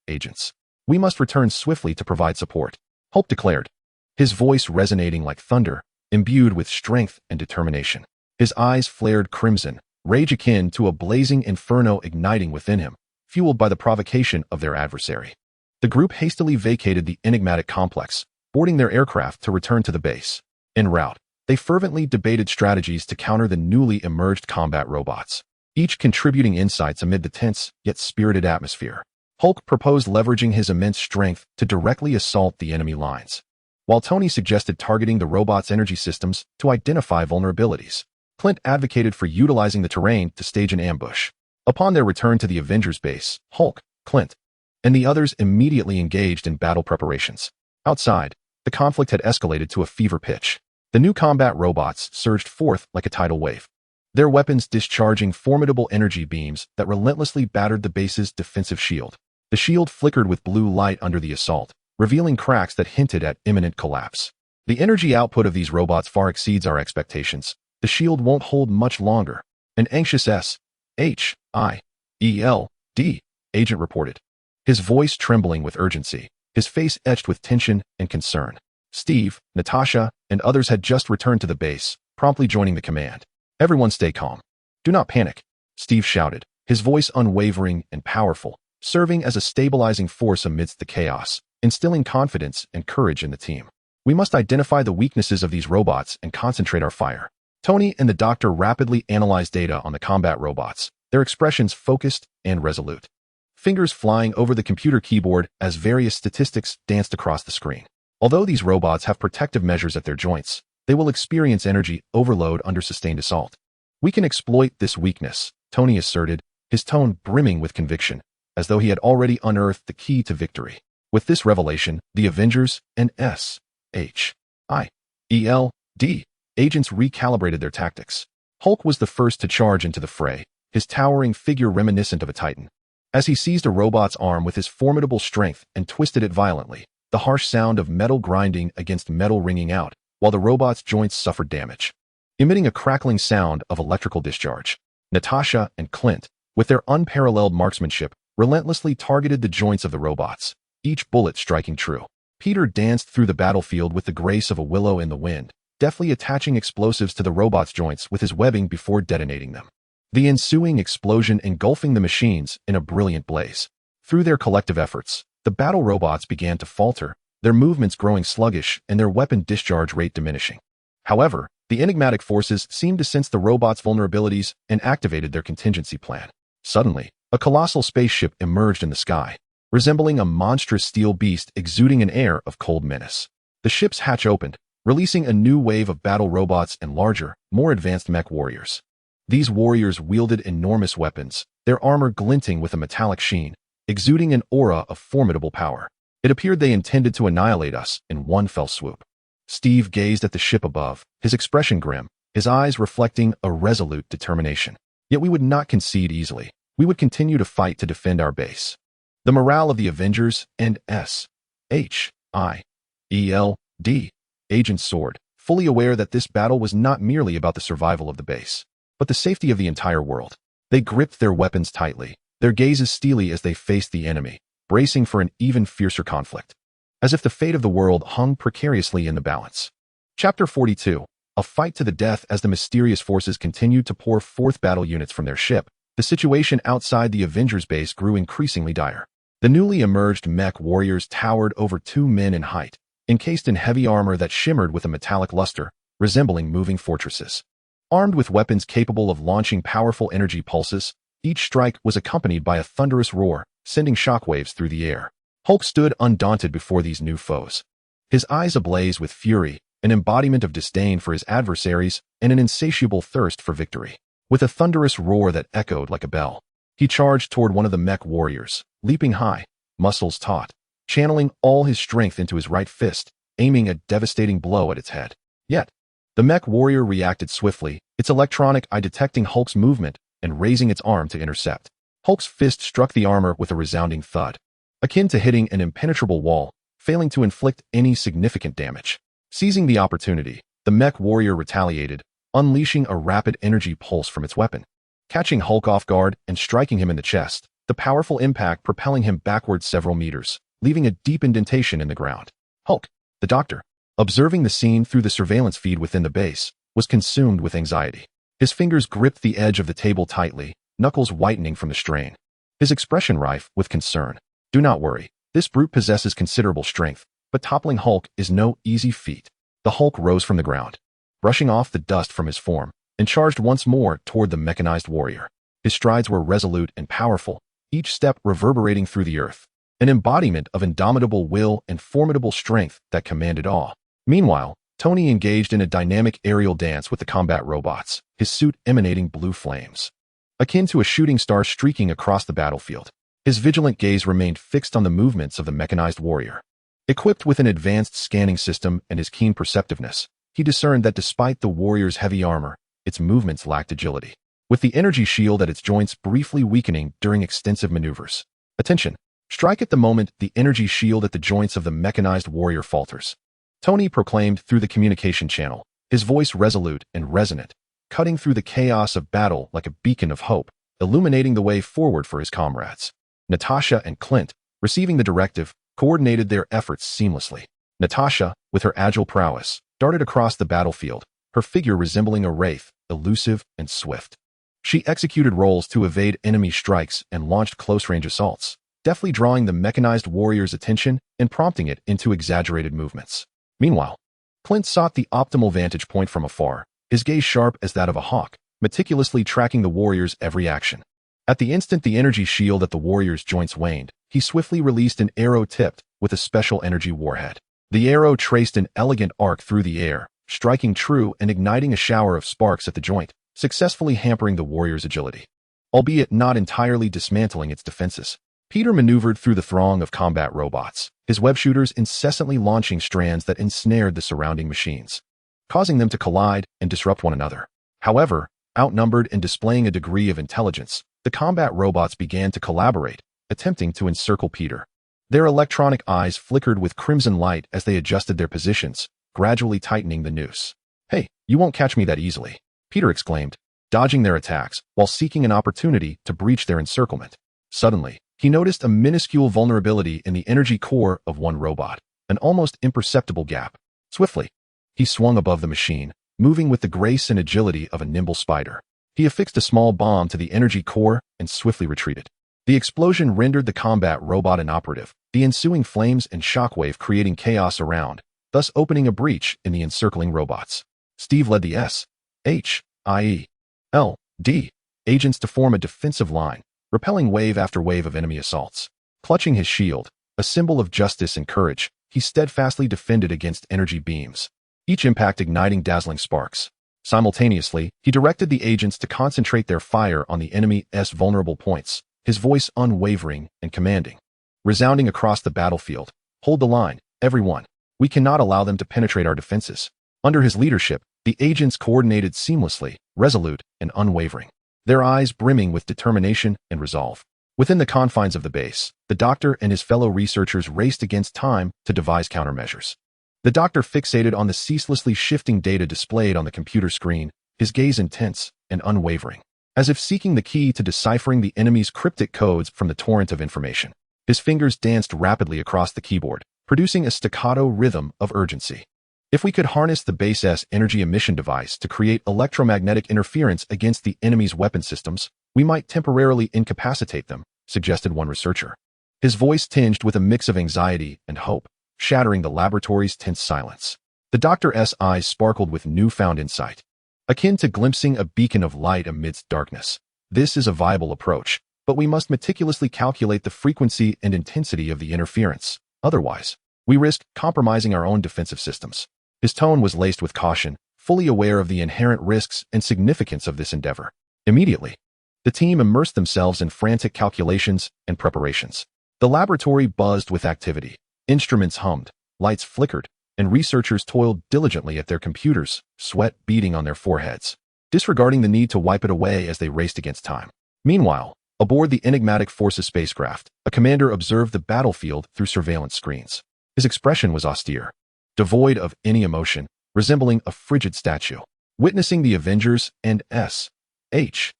agents. "We must return swiftly to provide support," Hope declared, his voice resonating like thunder, imbued with strength and determination. His eyes flared crimson, rage akin to a blazing inferno igniting within him, fueled by the provocation of their adversary. The group hastily vacated the enigmatic complex, boarding their aircraft to return to the base. En route, they fervently debated strategies to counter the newly emerged combat robots, each contributing insights amid the tense yet spirited atmosphere. Hulk proposed leveraging his immense strength to directly assault the enemy lines, while Tony suggested targeting the robots' energy systems to identify vulnerabilities. Clint advocated for utilizing the terrain to stage an ambush. Upon their return to the Avengers base, Hulk, Clint, and the others immediately engaged in battle preparations. Outside, the conflict had escalated to a fever pitch. The new combat robots surged forth like a tidal wave, their weapons discharging formidable energy beams that relentlessly battered the base's defensive shield. The shield flickered with blue light under the assault, revealing cracks that hinted at imminent collapse. "The energy output of these robots far exceeds our expectations. The shield won't hold much longer," an anxious SHIELD agent reported, his voice trembling with urgency, his face etched with tension and concern. Steve, Natasha, and others had just returned to the base, promptly joining the command. "Everyone stay calm. Do not panic," Steve shouted, his voice unwavering and powerful, serving as a stabilizing force amidst the chaos. instilling confidence and courage in the team. We must identify the weaknesses of these robots and concentrate our fire. Tony and the doctor rapidly analyzed data on the combat robots, their expressions focused and resolute. Fingers flying over the computer keyboard as various statistics danced across the screen. Although these robots have protective measures at their joints, they will experience energy overload under sustained assault. We can exploit this weakness, Tony asserted, his tone brimming with conviction, as though he had already unearthed the key to victory. With this revelation, the Avengers and SHIELD agents recalibrated their tactics. Hulk was the first to charge into the fray, his towering figure reminiscent of a titan. As he seized a robot's arm with his formidable strength and twisted it violently, the harsh sound of metal grinding against metal ringing out, while the robot's joints suffered damage. Emitting a crackling sound of electrical discharge, Natasha and Clint, with their unparalleled marksmanship, relentlessly targeted the joints of the robots, each bullet striking true. Peter danced through the battlefield with the grace of a willow in the wind, deftly attaching explosives to the robot's joints with his webbing before detonating them. The ensuing explosion engulfing the machines in a brilliant blaze. Through their collective efforts, the battle robots began to falter, their movements growing sluggish and their weapon discharge rate diminishing. However, the enigmatic forces seemed to sense the robots' vulnerabilities and activated their contingency plan. Suddenly, a colossal spaceship emerged in the sky, resembling a monstrous steel beast exuding an air of cold menace. The ship's hatch opened, releasing a new wave of battle robots and larger, more advanced mech warriors. These warriors wielded enormous weapons, their armor glinting with a metallic sheen, exuding an aura of formidable power. It appeared they intended to annihilate us in one fell swoop. Steve gazed at the ship above, his expression grim, his eyes reflecting a resolute determination. Yet we would not concede easily. We would continue to fight to defend our base. The morale of the Avengers and SHIELD agents soared, fully aware that this battle was not merely about the survival of the base, but the safety of the entire world. They gripped their weapons tightly, their gazes steely as they faced the enemy, bracing for an even fiercer conflict, as if the fate of the world hung precariously in the balance. Chapter 42, a fight to the death. As the mysterious forces continued to pour forth battle units from their ship, the situation outside the Avengers base grew increasingly dire. The newly emerged mech warriors towered over 2 men in height, encased in heavy armor that shimmered with a metallic luster, resembling moving fortresses. Armed with weapons capable of launching powerful energy pulses, each strike was accompanied by a thunderous roar, sending shockwaves through the air. Hulk stood undaunted before these new foes. His eyes ablaze with fury, an embodiment of disdain for his adversaries and an insatiable thirst for victory. With a thunderous roar that echoed like a bell, he charged toward one of the mech warriors, leaping high, muscles taut, channeling all his strength into his right fist, aiming a devastating blow at its head. Yet, the mech warrior reacted swiftly, its electronic eye detecting Hulk's movement and raising its arm to intercept. Hulk's fist struck the armor with a resounding thud, akin to hitting an impenetrable wall, failing to inflict any significant damage. Seizing the opportunity, the mech warrior retaliated, unleashing a rapid energy pulse from its weapon, catching Hulk off guard and striking him in the chest, the powerful impact propelling him backward several meters, leaving a deep indentation in the ground. Hulk, the doctor, observing the scene through the surveillance feed within the base, was consumed with anxiety. His fingers gripped the edge of the table tightly, knuckles whitening from the strain. His expression rife with concern. Do not worry, this brute possesses considerable strength, but toppling Hulk is no easy feat. The Hulk rose from the ground, brushing off the dust from his form, and charged once more toward the mechanized warrior. His strides were resolute and powerful, each step reverberating through the earth, an embodiment of indomitable will and formidable strength that commanded awe. Meanwhile, Tony engaged in a dynamic aerial dance with the combat robots, his suit emanating blue flames, akin to a shooting star streaking across the battlefield. His vigilant gaze remained fixed on the movements of the mechanized warrior. Equipped with an advanced scanning system and his keen perceptiveness, he discerned that despite the warrior's heavy armor, its movements lacked agility, with the energy shield at its joints briefly weakening during extensive maneuvers. Attention! Strike at the moment the energy shield at the joints of the mechanized warrior falters. Tony proclaimed through the communication channel, his voice resolute and resonant, cutting through the chaos of battle like a beacon of hope, illuminating the way forward for his comrades. Natasha and Clint, receiving the directive, coordinated their efforts seamlessly. Natasha, with her agile prowess, darted across the battlefield, her figure resembling a wraith, elusive and swift. She executed rolls to evade enemy strikes and launched close-range assaults, deftly drawing the mechanized warrior's attention and prompting it into exaggerated movements. Meanwhile, Clint sought the optimal vantage point from afar, his gaze sharp as that of a hawk, meticulously tracking the warrior's every action. At the instant the energy shield at the warrior's joints waned, he swiftly released an arrow tipped with a special energy warhead. The arrow traced an elegant arc through the air, striking true and igniting a shower of sparks at the joint, successfully hampering the warrior's agility. Albeit not entirely dismantling its defenses, Peter maneuvered through the throng of combat robots, his web shooters incessantly launching strands that ensnared the surrounding machines, causing them to collide and disrupt one another. However, outnumbered and displaying a degree of intelligence, the combat robots began to collaborate, attempting to encircle Peter. Their electronic eyes flickered with crimson light as they adjusted their positions, gradually tightening the noose. "Hey, you won't catch me that easily," Peter exclaimed, dodging their attacks while seeking an opportunity to breach their encirclement. Suddenly, he noticed a minuscule vulnerability in the energy core of one robot, an almost imperceptible gap. Swiftly, he swung above the machine, moving with the grace and agility of a nimble spider. He affixed a small bomb to the energy core and swiftly retreated. The explosion rendered the combat robot inoperative, the ensuing flames and shockwave creating chaos around, thus opening a breach in the encircling robots. Steve led the S.H.I.E.L.D. agents to form a defensive line, repelling wave after wave of enemy assaults. Clutching his shield, a symbol of justice and courage, he steadfastly defended against energy beams, each impact igniting dazzling sparks. Simultaneously, he directed the agents to concentrate their fire on the enemy's vulnerable points, his voice unwavering and commanding, resounding across the battlefield. "Hold the line, everyone. We cannot allow them to penetrate our defenses." Under his leadership, the agents coordinated seamlessly, resolute and unwavering, their eyes brimming with determination and resolve. Within the confines of the base, the doctor and his fellow researchers raced against time to devise countermeasures. The doctor fixated on the ceaselessly shifting data displayed on the computer screen, his gaze intense and unwavering, as if seeking the key to deciphering the enemy's cryptic codes from the torrent of information. His fingers danced rapidly across the keyboard, producing a staccato rhythm of urgency. "If we could harness the base's energy emission device to create electromagnetic interference against the enemy's weapon systems, we might temporarily incapacitate them," suggested one researcher. His voice tinged with a mix of anxiety and hope, shattering the laboratory's tense silence. The doctor's eyes sparkled with newfound insight, akin to glimpsing a beacon of light amidst darkness. "This is a viable approach, but we must meticulously calculate the frequency and intensity of the interference. Otherwise, we risk compromising our own defensive systems." His tone was laced with caution, fully aware of the inherent risks and significance of this endeavor. Immediately, the team immersed themselves in frantic calculations and preparations. The laboratory buzzed with activity. Instruments hummed, lights flickered, and researchers toiled diligently at their computers, sweat beading on their foreheads, disregarding the need to wipe it away as they raced against time. Meanwhile, aboard the enigmatic Forces spacecraft, a commander observed the battlefield through surveillance screens. His expression was austere, devoid of any emotion, resembling a frigid statue. Witnessing the Avengers and S.H.I.E.L.D.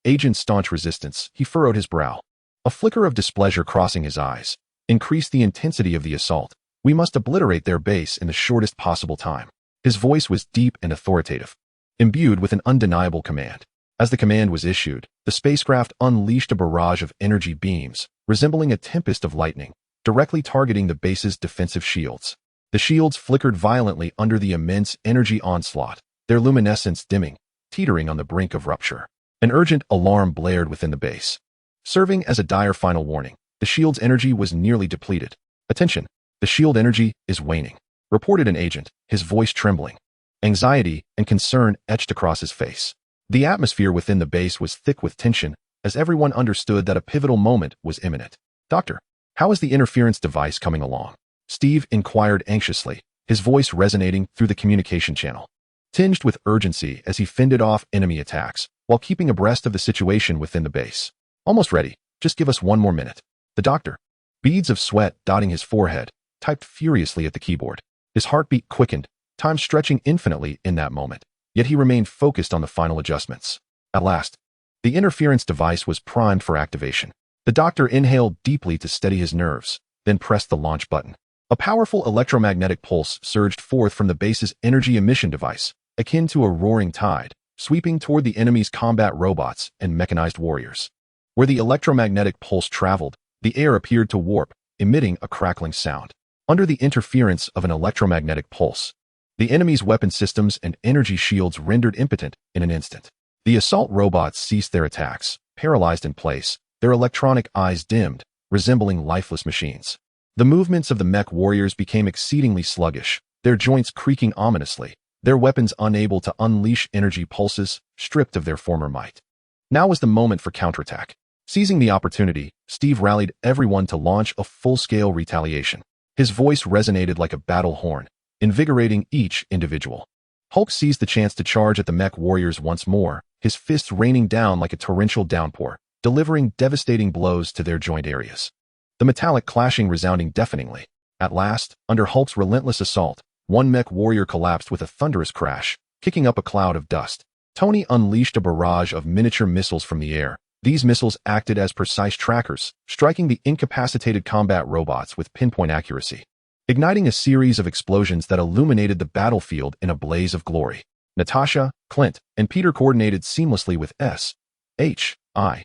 agent's staunch resistance, he furrowed his brow. A flicker of displeasure crossing his eyes increased the intensity of the assault. "We must obliterate their base in the shortest possible time." His voice was deep and authoritative, imbued with an undeniable command. As the command was issued, the spacecraft unleashed a barrage of energy beams, resembling a tempest of lightning, directly targeting the base's defensive shields. The shields flickered violently under the immense energy onslaught, their luminescence dimming, teetering on the brink of rupture. An urgent alarm blared within the base, serving as a dire final warning. The shield's energy was nearly depleted. "Attention, the shield energy is waning," reported an agent, his voice trembling. Anxiety and concern etched across his face. The atmosphere within the base was thick with tension, as everyone understood that a pivotal moment was imminent. "Doctor, how is the interference device coming along?" Steve inquired anxiously, his voice resonating through the communication channel, tinged with urgency as he fended off enemy attacks while keeping abreast of the situation within the base. "Almost ready. Just give us one more minute." The doctor, beads of sweat dotting his forehead, typed furiously at the keyboard. His heartbeat quickened, time stretching infinitely in that moment, yet he remained focused on the final adjustments. At last, the interference device was primed for activation. The doctor inhaled deeply to steady his nerves, then pressed the launch button. A powerful electromagnetic pulse surged forth from the base's energy emission device, akin to a roaring tide, sweeping toward the enemy's combat robots and mechanized warriors. Where the electromagnetic pulse traveled, the air appeared to warp, emitting a crackling sound. Under the interference of an electromagnetic pulse, the enemy's weapon systems and energy shields rendered impotent in an instant. The assault robots ceased their attacks, paralyzed in place, their electronic eyes dimmed, resembling lifeless machines. The movements of the mech warriors became exceedingly sluggish, their joints creaking ominously, their weapons unable to unleash energy pulses, stripped of their former might. Now was the moment for counterattack. Seizing the opportunity, Steve rallied everyone to launch a full-scale retaliation. His voice resonated like a battle horn, invigorating each individual. Hulk seized the chance to charge at the mech warriors once more, his fists raining down like a torrential downpour, delivering devastating blows to their joint areas. The metallic clashing resounding deafeningly. At last, under Hulk's relentless assault, one mech warrior collapsed with a thunderous crash, kicking up a cloud of dust. Tony unleashed a barrage of miniature missiles from the air. These missiles acted as precise trackers, striking the incapacitated combat robots with pinpoint accuracy, igniting a series of explosions that illuminated the battlefield in a blaze of glory. Natasha, Clint, and Peter coordinated seamlessly with SHIELD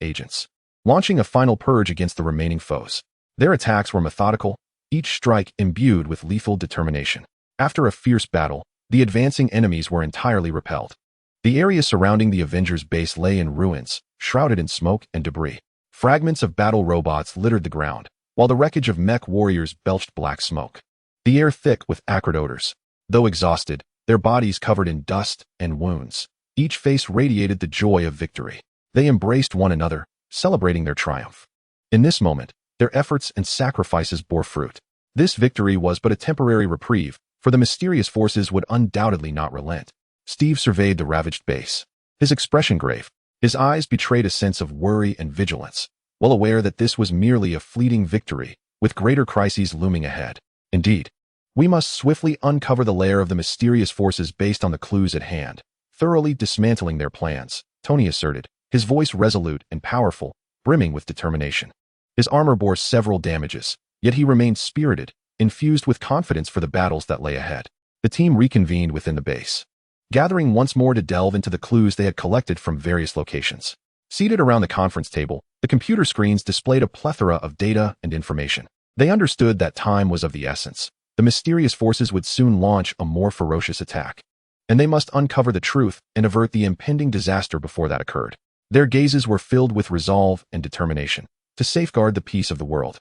agents, launching a final purge against the remaining foes. Their attacks were methodical, each strike imbued with lethal determination. After a fierce battle, the advancing enemies were entirely repelled. The area surrounding the Avengers base lay in ruins, shrouded in smoke and debris. Fragments of battle robots littered the ground, while the wreckage of mech warriors belched black smoke. The air thick with acrid odors. Though exhausted, their bodies covered in dust and wounds, each face radiated the joy of victory. They embraced one another, celebrating their triumph. In this moment, their efforts and sacrifices bore fruit. This victory was but a temporary reprieve, for the mysterious forces would undoubtedly not relent. Steve surveyed the ravaged base. His expression grave. His eyes betrayed a sense of worry and vigilance, well aware that this was merely a fleeting victory, with greater crises looming ahead. Indeed, we must swiftly uncover the lair of the mysterious forces based on the clues at hand, thoroughly dismantling their plans, Tony asserted, his voice resolute and powerful, brimming with determination. His armor bore several damages, yet he remained spirited, infused with confidence for the battles that lay ahead. The team reconvened within the base, gathering once more to delve into the clues they had collected from various locations. Seated around the conference table, the computer screens displayed a plethora of data and information. They understood that time was of the essence. The mysterious forces would soon launch a more ferocious attack, and they must uncover the truth and avert the impending disaster before that occurred. Their gazes were filled with resolve and determination to safeguard the peace of the world.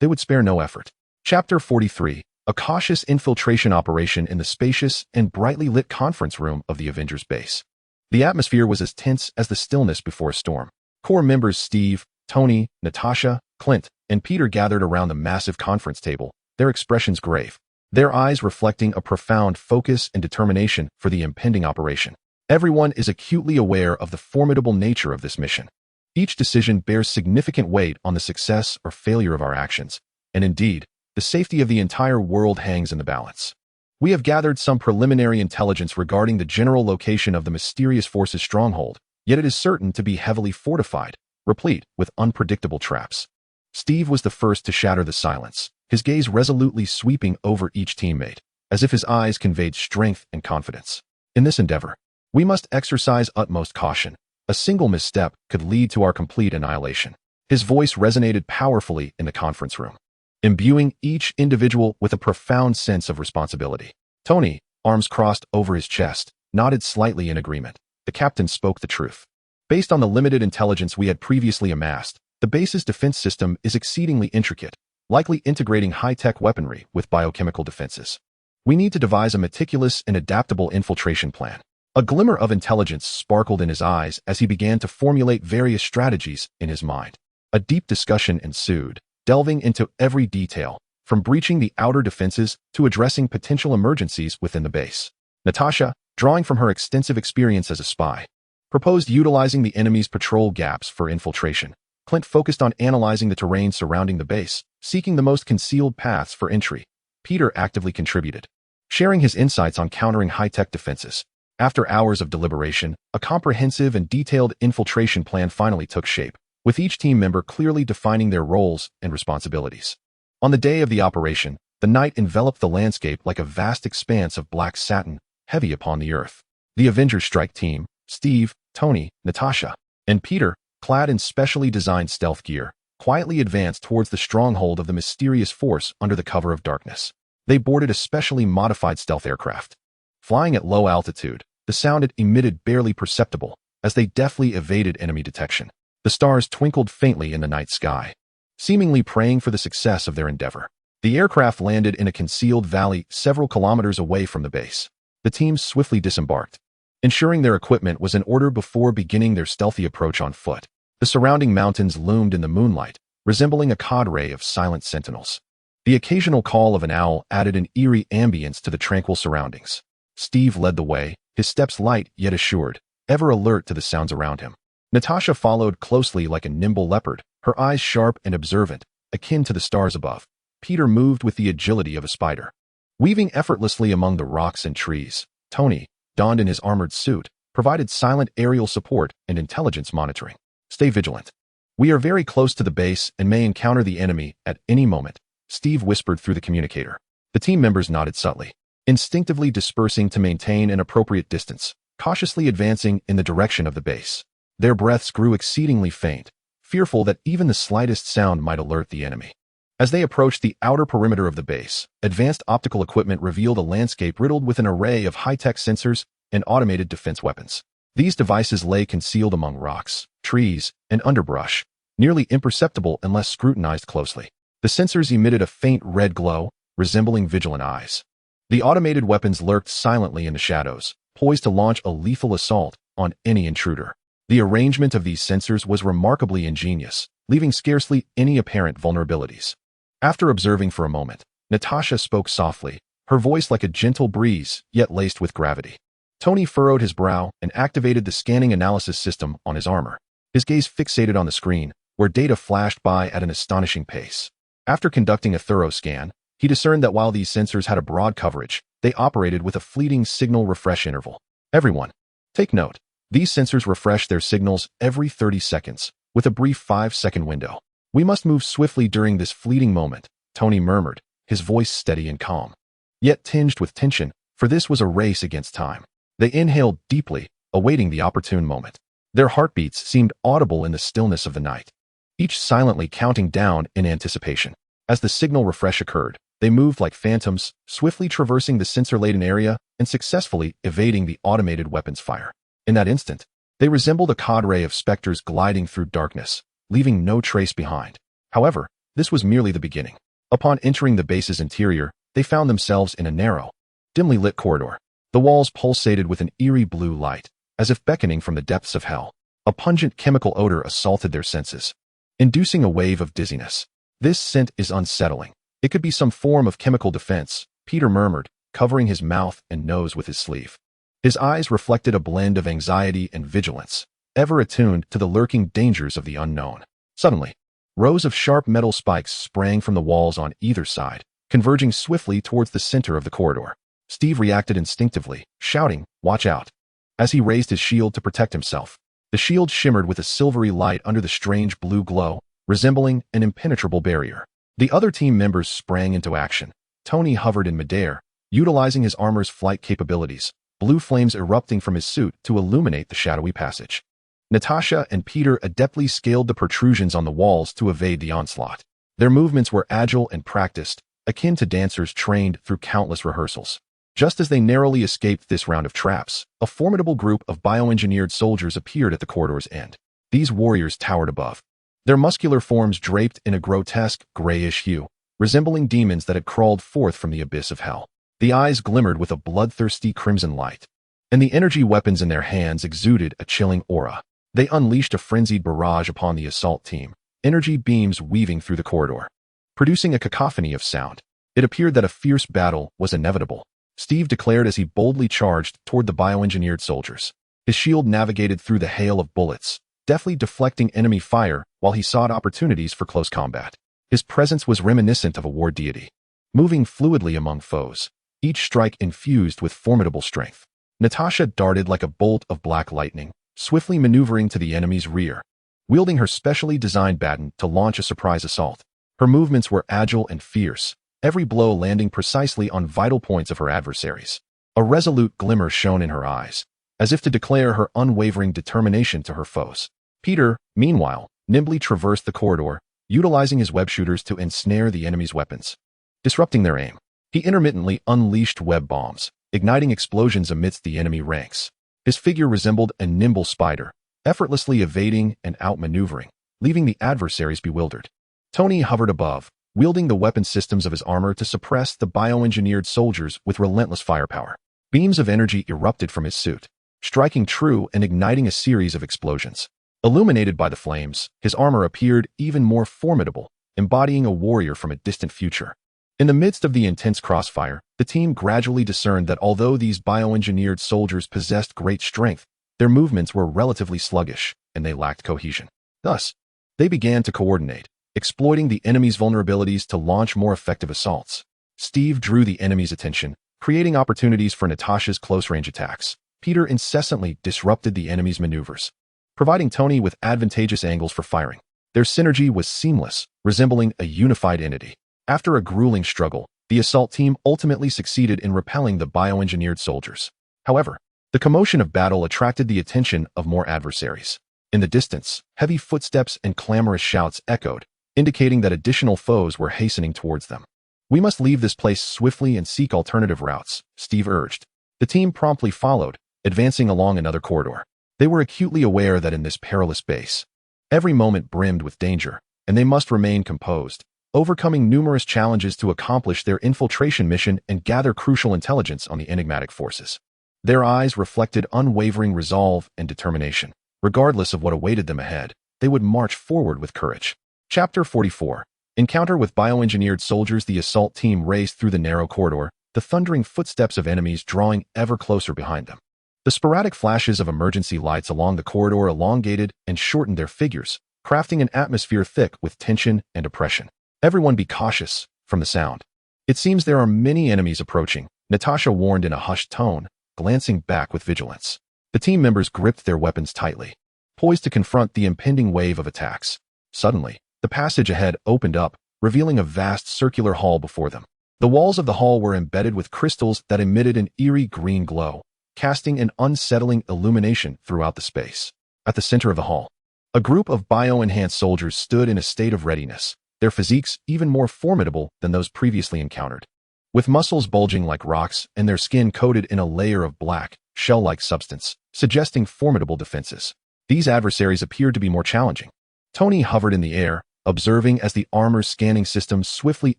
They would spare no effort. Chapter 43. A cautious infiltration operation in the spacious and brightly lit conference room of the Avengers base. The atmosphere was as tense as the stillness before a storm. Core members Steve, Tony, Natasha, Clint, and Peter gathered around the massive conference table, their expressions grave, their eyes reflecting a profound focus and determination for the impending operation. Everyone is acutely aware of the formidable nature of this mission. Each decision bears significant weight on the success or failure of our actions, and indeed, the safety of the entire world hangs in the balance. We have gathered some preliminary intelligence regarding the general location of the mysterious forces' stronghold, yet it is certain to be heavily fortified, replete with unpredictable traps. Steve was the first to shatter the silence, his gaze resolutely sweeping over each teammate, as if his eyes conveyed strength and confidence. In this endeavor, we must exercise utmost caution. A single misstep could lead to our complete annihilation. His voice resonated powerfully in the conference room, imbuing each individual with a profound sense of responsibility. Tony, arms crossed over his chest, nodded slightly in agreement. The captain spoke the truth. Based on the limited intelligence we had previously amassed, the base's defense system is exceedingly intricate, likely integrating high-tech weaponry with biochemical defenses. We need to devise a meticulous and adaptable infiltration plan. A glimmer of intelligence sparkled in his eyes as he began to formulate various strategies in his mind. A deep discussion ensued, delving into every detail, from breaching the outer defenses to addressing potential emergencies within the base. Natasha, drawing from her extensive experience as a spy, proposed utilizing the enemy's patrol gaps for infiltration. Clint focused on analyzing the terrain surrounding the base, seeking the most concealed paths for entry. Peter actively contributed, sharing his insights on countering high-tech defenses. After hours of deliberation, a comprehensive and detailed infiltration plan finally took shape, with each team member clearly defining their roles and responsibilities. On the day of the operation, the night enveloped the landscape like a vast expanse of black satin, heavy upon the earth. The Avengers Strike Team, Steve, Tony, Natasha, and Peter, clad in specially designed stealth gear, quietly advanced towards the stronghold of the mysterious force under the cover of darkness. They boarded a specially modified stealth aircraft. Flying at low altitude, the sound it emitted barely perceptible as they deftly evaded enemy detection. The stars twinkled faintly in the night sky, seemingly praying for the success of their endeavor. The aircraft landed in a concealed valley several kilometers away from the base. The team swiftly disembarked, ensuring their equipment was in order before beginning their stealthy approach on foot. The surrounding mountains loomed in the moonlight, resembling a cadre of silent sentinels. The occasional call of an owl added an eerie ambience to the tranquil surroundings. Steve led the way, his steps light yet assured, ever alert to the sounds around him. Natasha followed closely like a nimble leopard, her eyes sharp and observant, akin to the stars above. Peter moved with the agility of a spider. Weaving effortlessly among the rocks and trees, Tony, donned in his armored suit, provided silent aerial support and intelligence monitoring. Stay vigilant. We are very close to the base and may encounter the enemy at any moment, Steve whispered through the communicator. The team members nodded subtly, instinctively dispersing to maintain an appropriate distance, cautiously advancing in the direction of the base. Their breaths grew exceedingly faint, fearful that even the slightest sound might alert the enemy. As they approached the outer perimeter of the base, advanced optical equipment revealed a landscape riddled with an array of high-tech sensors and automated defense weapons. These devices lay concealed among rocks, trees, and underbrush, nearly imperceptible unless scrutinized closely. The sensors emitted a faint red glow, resembling vigilant eyes. The automated weapons lurked silently in the shadows, poised to launch a lethal assault on any intruder. The arrangement of these sensors was remarkably ingenious, leaving scarcely any apparent vulnerabilities. After observing for a moment, Natasha spoke softly, her voice like a gentle breeze, yet laced with gravity. Tony furrowed his brow and activated the scanning analysis system on his armor. His gaze fixated on the screen, where data flashed by at an astonishing pace. After conducting a thorough scan, he discerned that while these sensors had a broad coverage, they operated with a fleeting signal refresh interval. Everyone, take note. These sensors refresh their signals every 30 seconds, with a brief 5-second window. We must move swiftly during this fleeting moment, Tony murmured, his voice steady and calm, yet tinged with tension, for this was a race against time. They inhaled deeply, awaiting the opportune moment. Their heartbeats seemed audible in the stillness of the night, each silently counting down in anticipation. As the signal refresh occurred, they moved like phantoms, swiftly traversing the sensor-laden area and successfully evading the automated weapons fire. In that instant, they resembled a cadre of specters gliding through darkness, leaving no trace behind. However, this was merely the beginning. Upon entering the base's interior, they found themselves in a narrow, dimly lit corridor. The walls pulsated with an eerie blue light, as if beckoning from the depths of hell. A pungent chemical odor assaulted their senses, inducing a wave of dizziness. This scent is unsettling. It could be some form of chemical defense, Peter murmured, covering his mouth and nose with his sleeve. His eyes reflected a blend of anxiety and vigilance, ever attuned to the lurking dangers of the unknown. Suddenly, rows of sharp metal spikes sprang from the walls on either side, converging swiftly towards the center of the corridor. Steve reacted instinctively, shouting, "Watch out!" as he raised his shield to protect himself. The shield shimmered with a silvery light under the strange blue glow, resembling an impenetrable barrier. The other team members sprang into action. Tony hovered in midair, utilizing his armor's flight capabilities, blue flames erupting from his suit to illuminate the shadowy passage. Natasha and Peter adeptly scaled the protrusions on the walls to evade the onslaught. Their movements were agile and practiced, akin to dancers trained through countless rehearsals. Just as they narrowly escaped this round of traps, a formidable group of bioengineered soldiers appeared at the corridor's end. These warriors towered above, their muscular forms draped in a grotesque, grayish hue, resembling demons that had crawled forth from the abyss of hell. The eyes glimmered with a bloodthirsty crimson light, and the energy weapons in their hands exuded a chilling aura. They unleashed a frenzied barrage upon the assault team, energy beams weaving through the corridor, producing a cacophony of sound. It appeared that a fierce battle was inevitable, Steve declared as he boldly charged toward the bioengineered soldiers. His shield navigated through the hail of bullets, deftly deflecting enemy fire while he sought opportunities for close combat. His presence was reminiscent of a war deity, moving fluidly among foes, each strike infused with formidable strength. Natasha darted like a bolt of black lightning, swiftly maneuvering to the enemy's rear, wielding her specially designed baton to launch a surprise assault. Her movements were agile and fierce, every blow landing precisely on vital points of her adversaries. A resolute glimmer shone in her eyes, as if to declare her unwavering determination to her foes. Peter, meanwhile, nimbly traversed the corridor, utilizing his web shooters to ensnare the enemy's weapons. Disrupting their aim, he intermittently unleashed web bombs, igniting explosions amidst the enemy ranks. His figure resembled a nimble spider, effortlessly evading and outmaneuvering, leaving the adversaries bewildered. Tony hovered above, wielding the weapon systems of his armor to suppress the bioengineered soldiers with relentless firepower. Beams of energy erupted from his suit, striking true and igniting a series of explosions. Illuminated by the flames, his armor appeared even more formidable, embodying a warrior from a distant future. In the midst of the intense crossfire, the team gradually discerned that although these bioengineered soldiers possessed great strength, their movements were relatively sluggish, and they lacked cohesion. Thus, they began to coordinate, exploiting the enemy's vulnerabilities to launch more effective assaults. Steve drew the enemy's attention, creating opportunities for Natasha's close-range attacks. Peter incessantly disrupted the enemy's maneuvers, providing Tony with advantageous angles for firing. Their synergy was seamless, resembling a unified entity. After a grueling struggle, the assault team ultimately succeeded in repelling the bioengineered soldiers. However, the commotion of battle attracted the attention of more adversaries. In the distance, heavy footsteps and clamorous shouts echoed, indicating that additional foes were hastening towards them. "We must leave this place swiftly and seek alternative routes," Steve urged. The team promptly followed, advancing along another corridor. They were acutely aware that in this perilous base, every moment brimmed with danger, and they must remain composed, overcoming numerous challenges to accomplish their infiltration mission and gather crucial intelligence on the enigmatic forces. Their eyes reflected unwavering resolve and determination. Regardless of what awaited them ahead, they would march forward with courage. Chapter 44. Encounter with bioengineered soldiers. The assault team raced through the narrow corridor, the thundering footsteps of enemies drawing ever closer behind them. The sporadic flashes of emergency lights along the corridor elongated and shortened their figures, crafting an atmosphere thick with tension and oppression. "Everyone be cautious," from the sound. "It seems there are many enemies approaching," Natasha warned in a hushed tone, glancing back with vigilance. The team members gripped their weapons tightly, poised to confront the impending wave of attacks. Suddenly, the passage ahead opened up, revealing a vast circular hall before them. The walls of the hall were embedded with crystals that emitted an eerie green glow, casting an unsettling illumination throughout the space. At the center of the hall, a group of bio-enhanced soldiers stood in a state of readiness, their physiques even more formidable than those previously encountered. With muscles bulging like rocks and their skin coated in a layer of black, shell-like substance, suggesting formidable defenses, these adversaries appeared to be more challenging. Tony hovered in the air, observing as the armor's scanning systems swiftly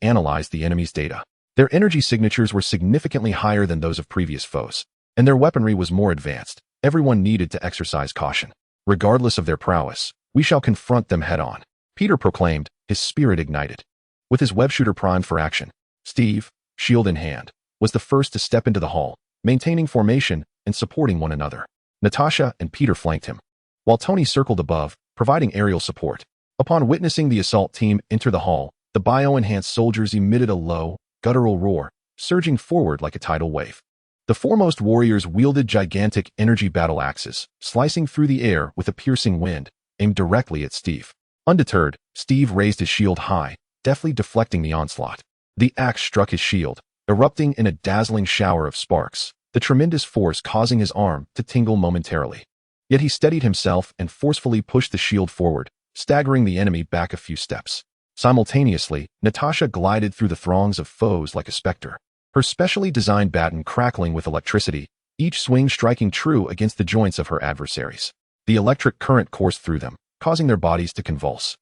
analyzed the enemy's data. Their energy signatures were significantly higher than those of previous foes, and their weaponry was more advanced. Everyone needed to exercise caution. "Regardless of their prowess, we shall confront them head-on," Peter proclaimed, his spirit ignited. With his web shooter primed for action, Steve, shield in hand, was the first to step into the hall, maintaining formation and supporting one another. Natasha and Peter flanked him, while Tony circled above, providing aerial support. Upon witnessing the assault team enter the hall, the bio-enhanced soldiers emitted a low, guttural roar, surging forward like a tidal wave. The foremost warriors wielded gigantic energy battle axes, slicing through the air with a piercing wind, aimed directly at Steve. Undeterred, Steve raised his shield high, deftly deflecting the onslaught. The axe struck his shield, erupting in a dazzling shower of sparks, the tremendous force causing his arm to tingle momentarily. Yet he steadied himself and forcefully pushed the shield forward, staggering the enemy back a few steps. Simultaneously, Natasha glided through the throngs of foes like a specter, her specially designed baton crackling with electricity, each swing striking true against the joints of her adversaries. The electric current coursed through them, causing their bodies to convulse,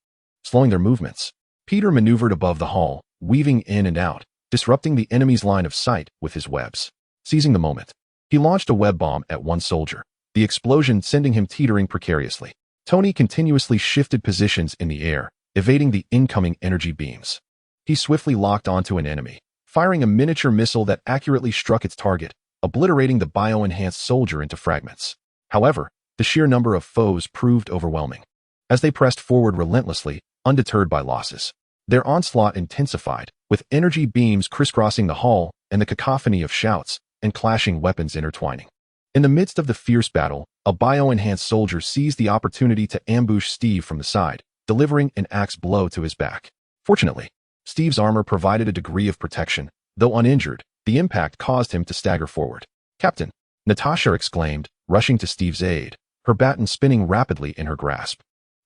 slowing their movements. Peter maneuvered above the hall, weaving in and out, disrupting the enemy's line of sight with his webs. Seizing the moment, he launched a web bomb at one soldier, the explosion sending him teetering precariously. Tony continuously shifted positions in the air, evading the incoming energy beams. He swiftly locked onto an enemy, firing a miniature missile that accurately struck its target, obliterating the bio-enhanced soldier into fragments. However, the sheer number of foes proved overwhelming. As they pressed forward relentlessly, undeterred by losses, their onslaught intensified, with energy beams crisscrossing the hall and the cacophony of shouts and clashing weapons intertwining. In the midst of the fierce battle, a bio-enhanced soldier seized the opportunity to ambush Steve from the side, delivering an axe blow to his back. Fortunately, Steve's armor provided a degree of protection. Though uninjured, the impact caused him to stagger forward. "Captain," Natasha exclaimed, rushing to Steve's aid, her baton spinning rapidly in her grasp.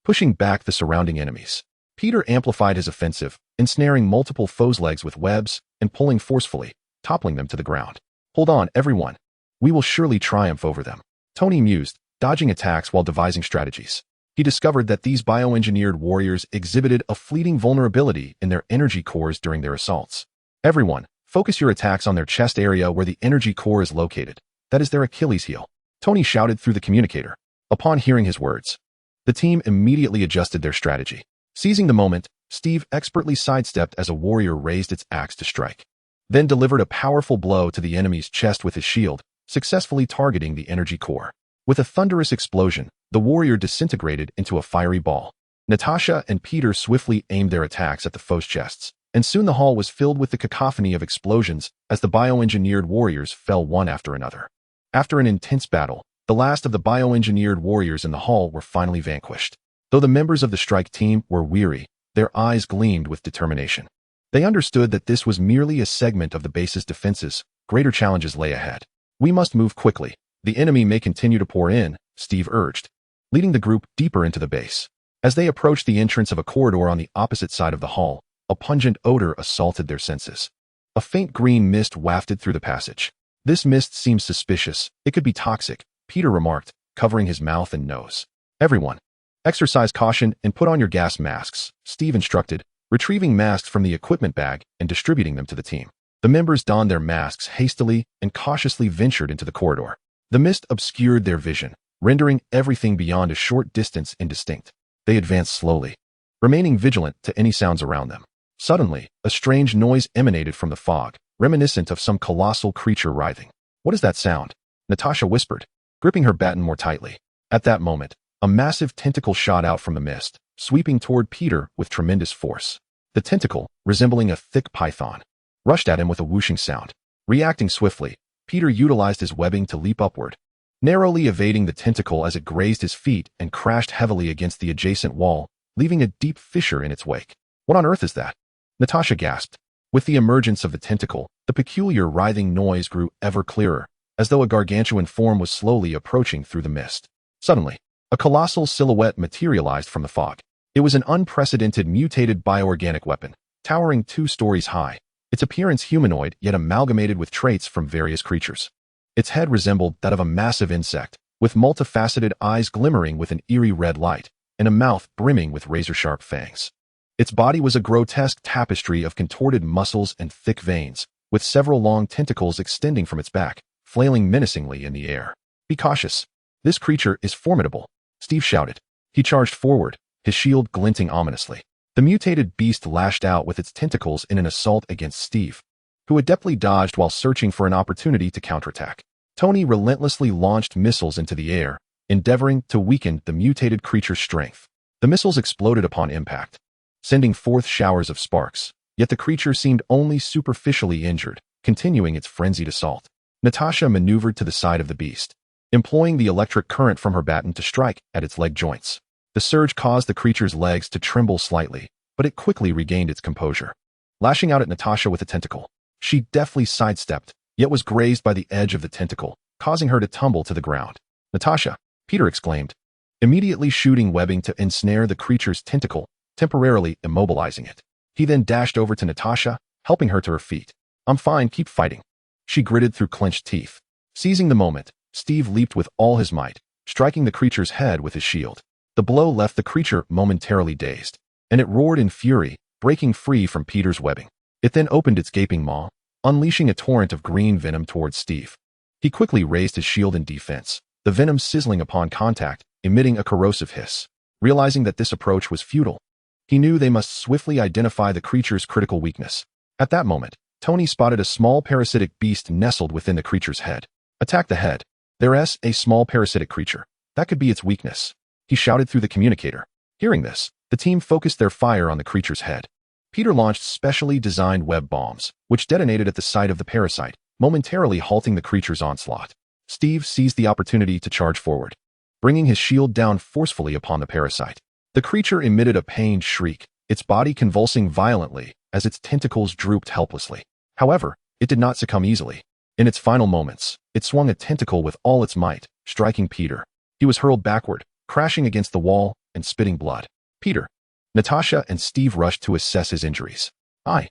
pushing back the surrounding enemies. Peter amplified his offensive, ensnaring multiple foes' legs with webs and pulling forcefully, toppling them to the ground. Hold on, everyone. We will surely triumph over them. Tony mused, dodging attacks while devising strategies. He discovered that these bioengineered warriors exhibited a fleeting vulnerability in their energy cores during their assaults. Everyone, focus your attacks on their chest area where the energy core is located. That is their Achilles heel. Tony shouted through the communicator. Upon hearing his words, the team immediately adjusted their strategy. Seizing the moment, Steve expertly sidestepped as a warrior raised its axe to strike, then delivered a powerful blow to the enemy's chest with his shield, successfully targeting the energy core. With a thunderous explosion, the warrior disintegrated into a fiery ball. Natasha and Peter swiftly aimed their attacks at the foes' chests, and soon the hall was filled with the cacophony of explosions as the bioengineered warriors fell one after another. After an intense battle, the last of the bioengineered warriors in the hall were finally vanquished. Though the members of the strike team were weary, their eyes gleamed with determination. They understood that this was merely a segment of the base's defenses. Greater challenges lay ahead. We must move quickly. The enemy may continue to pour in, Steve urged, leading the group deeper into the base. As they approached the entrance of a corridor on the opposite side of the hall, a pungent odor assaulted their senses. A faint green mist wafted through the passage. This mist seems suspicious. It could be toxic, Peter remarked, covering his mouth and nose. Everyone, exercise caution and put on your gas masks, Steve instructed, retrieving masks from the equipment bag and distributing them to the team. The members donned their masks hastily and cautiously ventured into the corridor. The mist obscured their vision, rendering everything beyond a short distance indistinct. They advanced slowly, remaining vigilant to any sounds around them. Suddenly, a strange noise emanated from the fog, reminiscent of some colossal creature writhing. What is that sound? Natasha whispered, gripping her baton more tightly. At that moment, a massive tentacle shot out from the mist, sweeping toward Peter with tremendous force. The tentacle, resembling a thick python, rushed at him with a whooshing sound. Reacting swiftly, Peter utilized his webbing to leap upward, narrowly evading the tentacle as it grazed his feet and crashed heavily against the adjacent wall, leaving a deep fissure in its wake. What on earth is that? Natasha gasped. With the emergence of the tentacle, the peculiar writhing noise grew ever clearer, as though a gargantuan form was slowly approaching through the mist. Suddenly, a colossal silhouette materialized from the fog. It was an unprecedented mutated bioorganic weapon, towering 2 stories high, its appearance humanoid yet amalgamated with traits from various creatures. Its head resembled that of a massive insect, with multifaceted eyes glimmering with an eerie red light, and a mouth brimming with razor-sharp fangs. Its body was a grotesque tapestry of contorted muscles and thick veins, with several long tentacles extending from its back, flailing menacingly in the air. Be cautious. This creature is formidable, Steve shouted. He charged forward, his shield glinting ominously. The mutated beast lashed out with its tentacles in an assault against Steve, who adeptly dodged while searching for an opportunity to counterattack. Tony relentlessly launched missiles into the air, endeavoring to weaken the mutated creature's strength. The missiles exploded upon impact, sending forth showers of sparks, yet the creature seemed only superficially injured, continuing its frenzied assault. Natasha maneuvered to the side of the beast, employing the electric current from her baton to strike at its leg joints. The surge caused the creature's legs to tremble slightly, but it quickly regained its composure. Lashing out at Natasha with a tentacle, she deftly sidestepped, yet was grazed by the edge of the tentacle, causing her to tumble to the ground. Natasha, Peter exclaimed, immediately shooting webbing to ensnare the creature's tentacle, temporarily immobilizing it. He then dashed over to Natasha, helping her to her feet. I'm fine, keep fighting. She gritted through clenched teeth. Seizing the moment, Steve leaped with all his might, striking the creature's head with his shield. The blow left the creature momentarily dazed, and it roared in fury, breaking free from Peter's webbing. It then opened its gaping maw, unleashing a torrent of green venom towards Steve. He quickly raised his shield in defense, the venom sizzling upon contact, emitting a corrosive hiss. Realizing that this approach was futile, he knew they must swiftly identify the creature's critical weakness. At that moment, Tony spotted a small parasitic beast nestled within the creature's head. Attack the head. There's a small parasitic creature. That could be its weakness, he shouted through the communicator. Hearing this, the team focused their fire on the creature's head. Peter launched specially designed web bombs, which detonated at the site of the parasite, momentarily halting the creature's onslaught. Steve seized the opportunity to charge forward, bringing his shield down forcefully upon the parasite. The creature emitted a pained shriek, its body convulsing violently as its tentacles drooped helplessly. However, it did not succumb easily. In its final moments, it swung a tentacle with all its might, striking Peter. He was hurled backward, crashing against the wall and spitting blood. Peter, Natasha, and Steve rushed to assess his injuries. I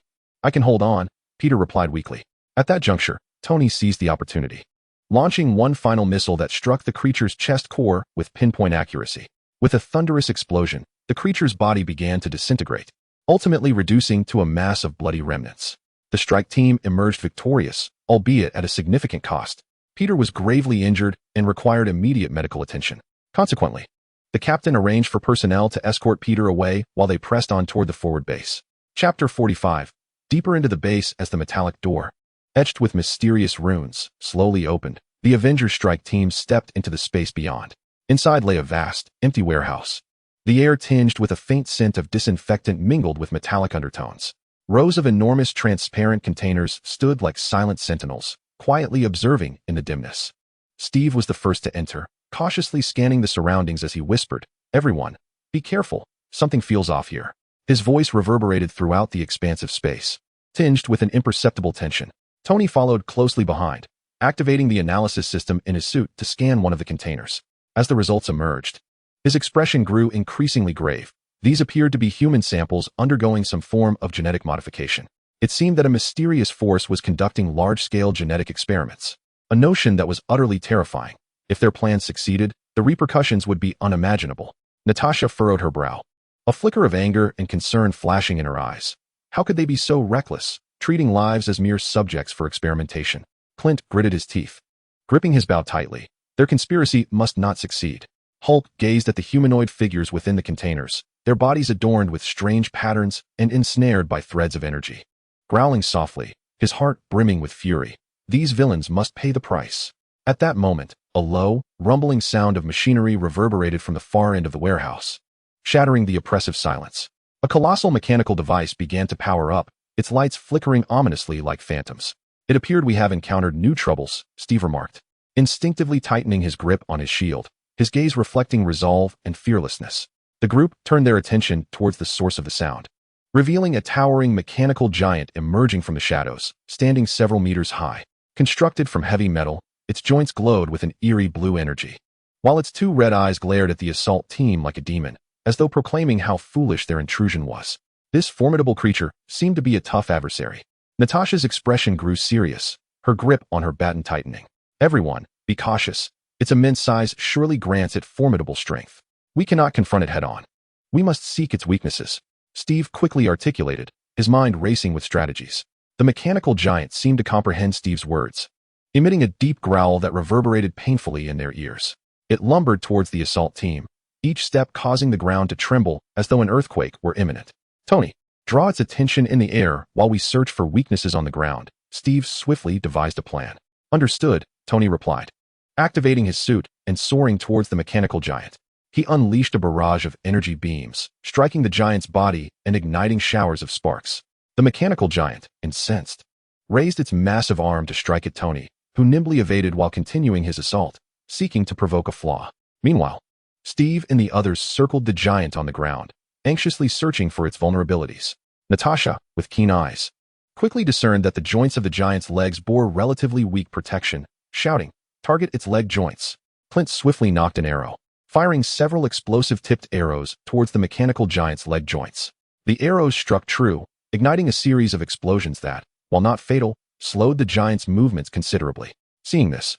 can hold on, Peter replied weakly. At that juncture, Tony seized the opportunity, launching one final missile that struck the creature's chest core with pinpoint accuracy. With a thunderous explosion, the creature's body began to disintegrate, ultimately reducing to a mass of bloody remnants. The strike team emerged victorious, albeit at a significant cost. Peter was gravely injured and required immediate medical attention. Consequently, the captain arranged for personnel to escort Peter away while they pressed on toward the forward base. Chapter 45. Deeper into the base as the metallic door, etched with mysterious runes, slowly opened, the Avengers strike team stepped into the space beyond. Inside lay a vast, empty warehouse, the air tinged with a faint scent of disinfectant mingled with metallic undertones. Rows of enormous transparent containers stood like silent sentinels, quietly observing in the dimness. Steve was the first to enter, cautiously scanning the surroundings as he whispered, "Everyone, be careful, something feels off here." His voice reverberated throughout the expansive space, tinged with an imperceptible tension. Tony followed closely behind, activating the analysis system in his suit to scan one of the containers. As the results emerged, his expression grew increasingly grave. These appeared to be human samples undergoing some form of genetic modification. It seemed that a mysterious force was conducting large-scale genetic experiments, a notion that was utterly terrifying. If their plans succeeded, the repercussions would be unimaginable. Natasha furrowed her brow, a flicker of anger and concern flashing in her eyes. How could they be so reckless, treating lives as mere subjects for experimentation? Clint gritted his teeth, gripping his bow tightly. Their conspiracy must not succeed. Hulk gazed at the humanoid figures within the containers, their bodies adorned with strange patterns and ensnared by threads of energy. Growling softly, his heart brimming with fury, these villains must pay the price. At that moment, a low, rumbling sound of machinery reverberated from the far end of the warehouse, shattering the oppressive silence. A colossal mechanical device began to power up, its lights flickering ominously like phantoms. "It appeared we have encountered new troubles," Steve remarked, instinctively tightening his grip on his shield, his gaze reflecting resolve and fearlessness. The group turned their attention towards the source of the sound, revealing a towering mechanical giant emerging from the shadows, standing several meters high. Constructed from heavy metal, its joints glowed with an eerie blue energy, while its two red eyes glared at the assault team like a demon, as though proclaiming how foolish their intrusion was. This formidable creature seemed to be a tough adversary. Natasha's expression grew serious, her grip on her baton tightening. "Everyone, be cautious. Its immense size surely grants it formidable strength. We cannot confront it head-on. We must seek its weaknesses," Steve quickly articulated, his mind racing with strategies. The mechanical giant seemed to comprehend Steve's words, emitting a deep growl that reverberated painfully in their ears. It lumbered towards the assault team, each step causing the ground to tremble as though an earthquake were imminent. "Tony, draw its attention in the air while we search for weaknesses on the ground." Steve swiftly devised a plan. "Understood," Tony replied, activating his suit and soaring towards the mechanical giant. He unleashed a barrage of energy beams, striking the giant's body and igniting showers of sparks. The mechanical giant, incensed, raised its massive arm to strike at Tony, who nimbly evaded while continuing his assault, seeking to provoke a flaw. Meanwhile, Steve and the others circled the giant on the ground, anxiously searching for its vulnerabilities. Natasha, with keen eyes, quickly discerned that the joints of the giant's legs bore relatively weak protection, shouting, "Target its leg joints." Clint swiftly nocked an arrow, firing several explosive-tipped arrows towards the mechanical giant's leg joints. The arrows struck true, igniting a series of explosions that, while not fatal, slowed the giant's movements considerably. Seeing this,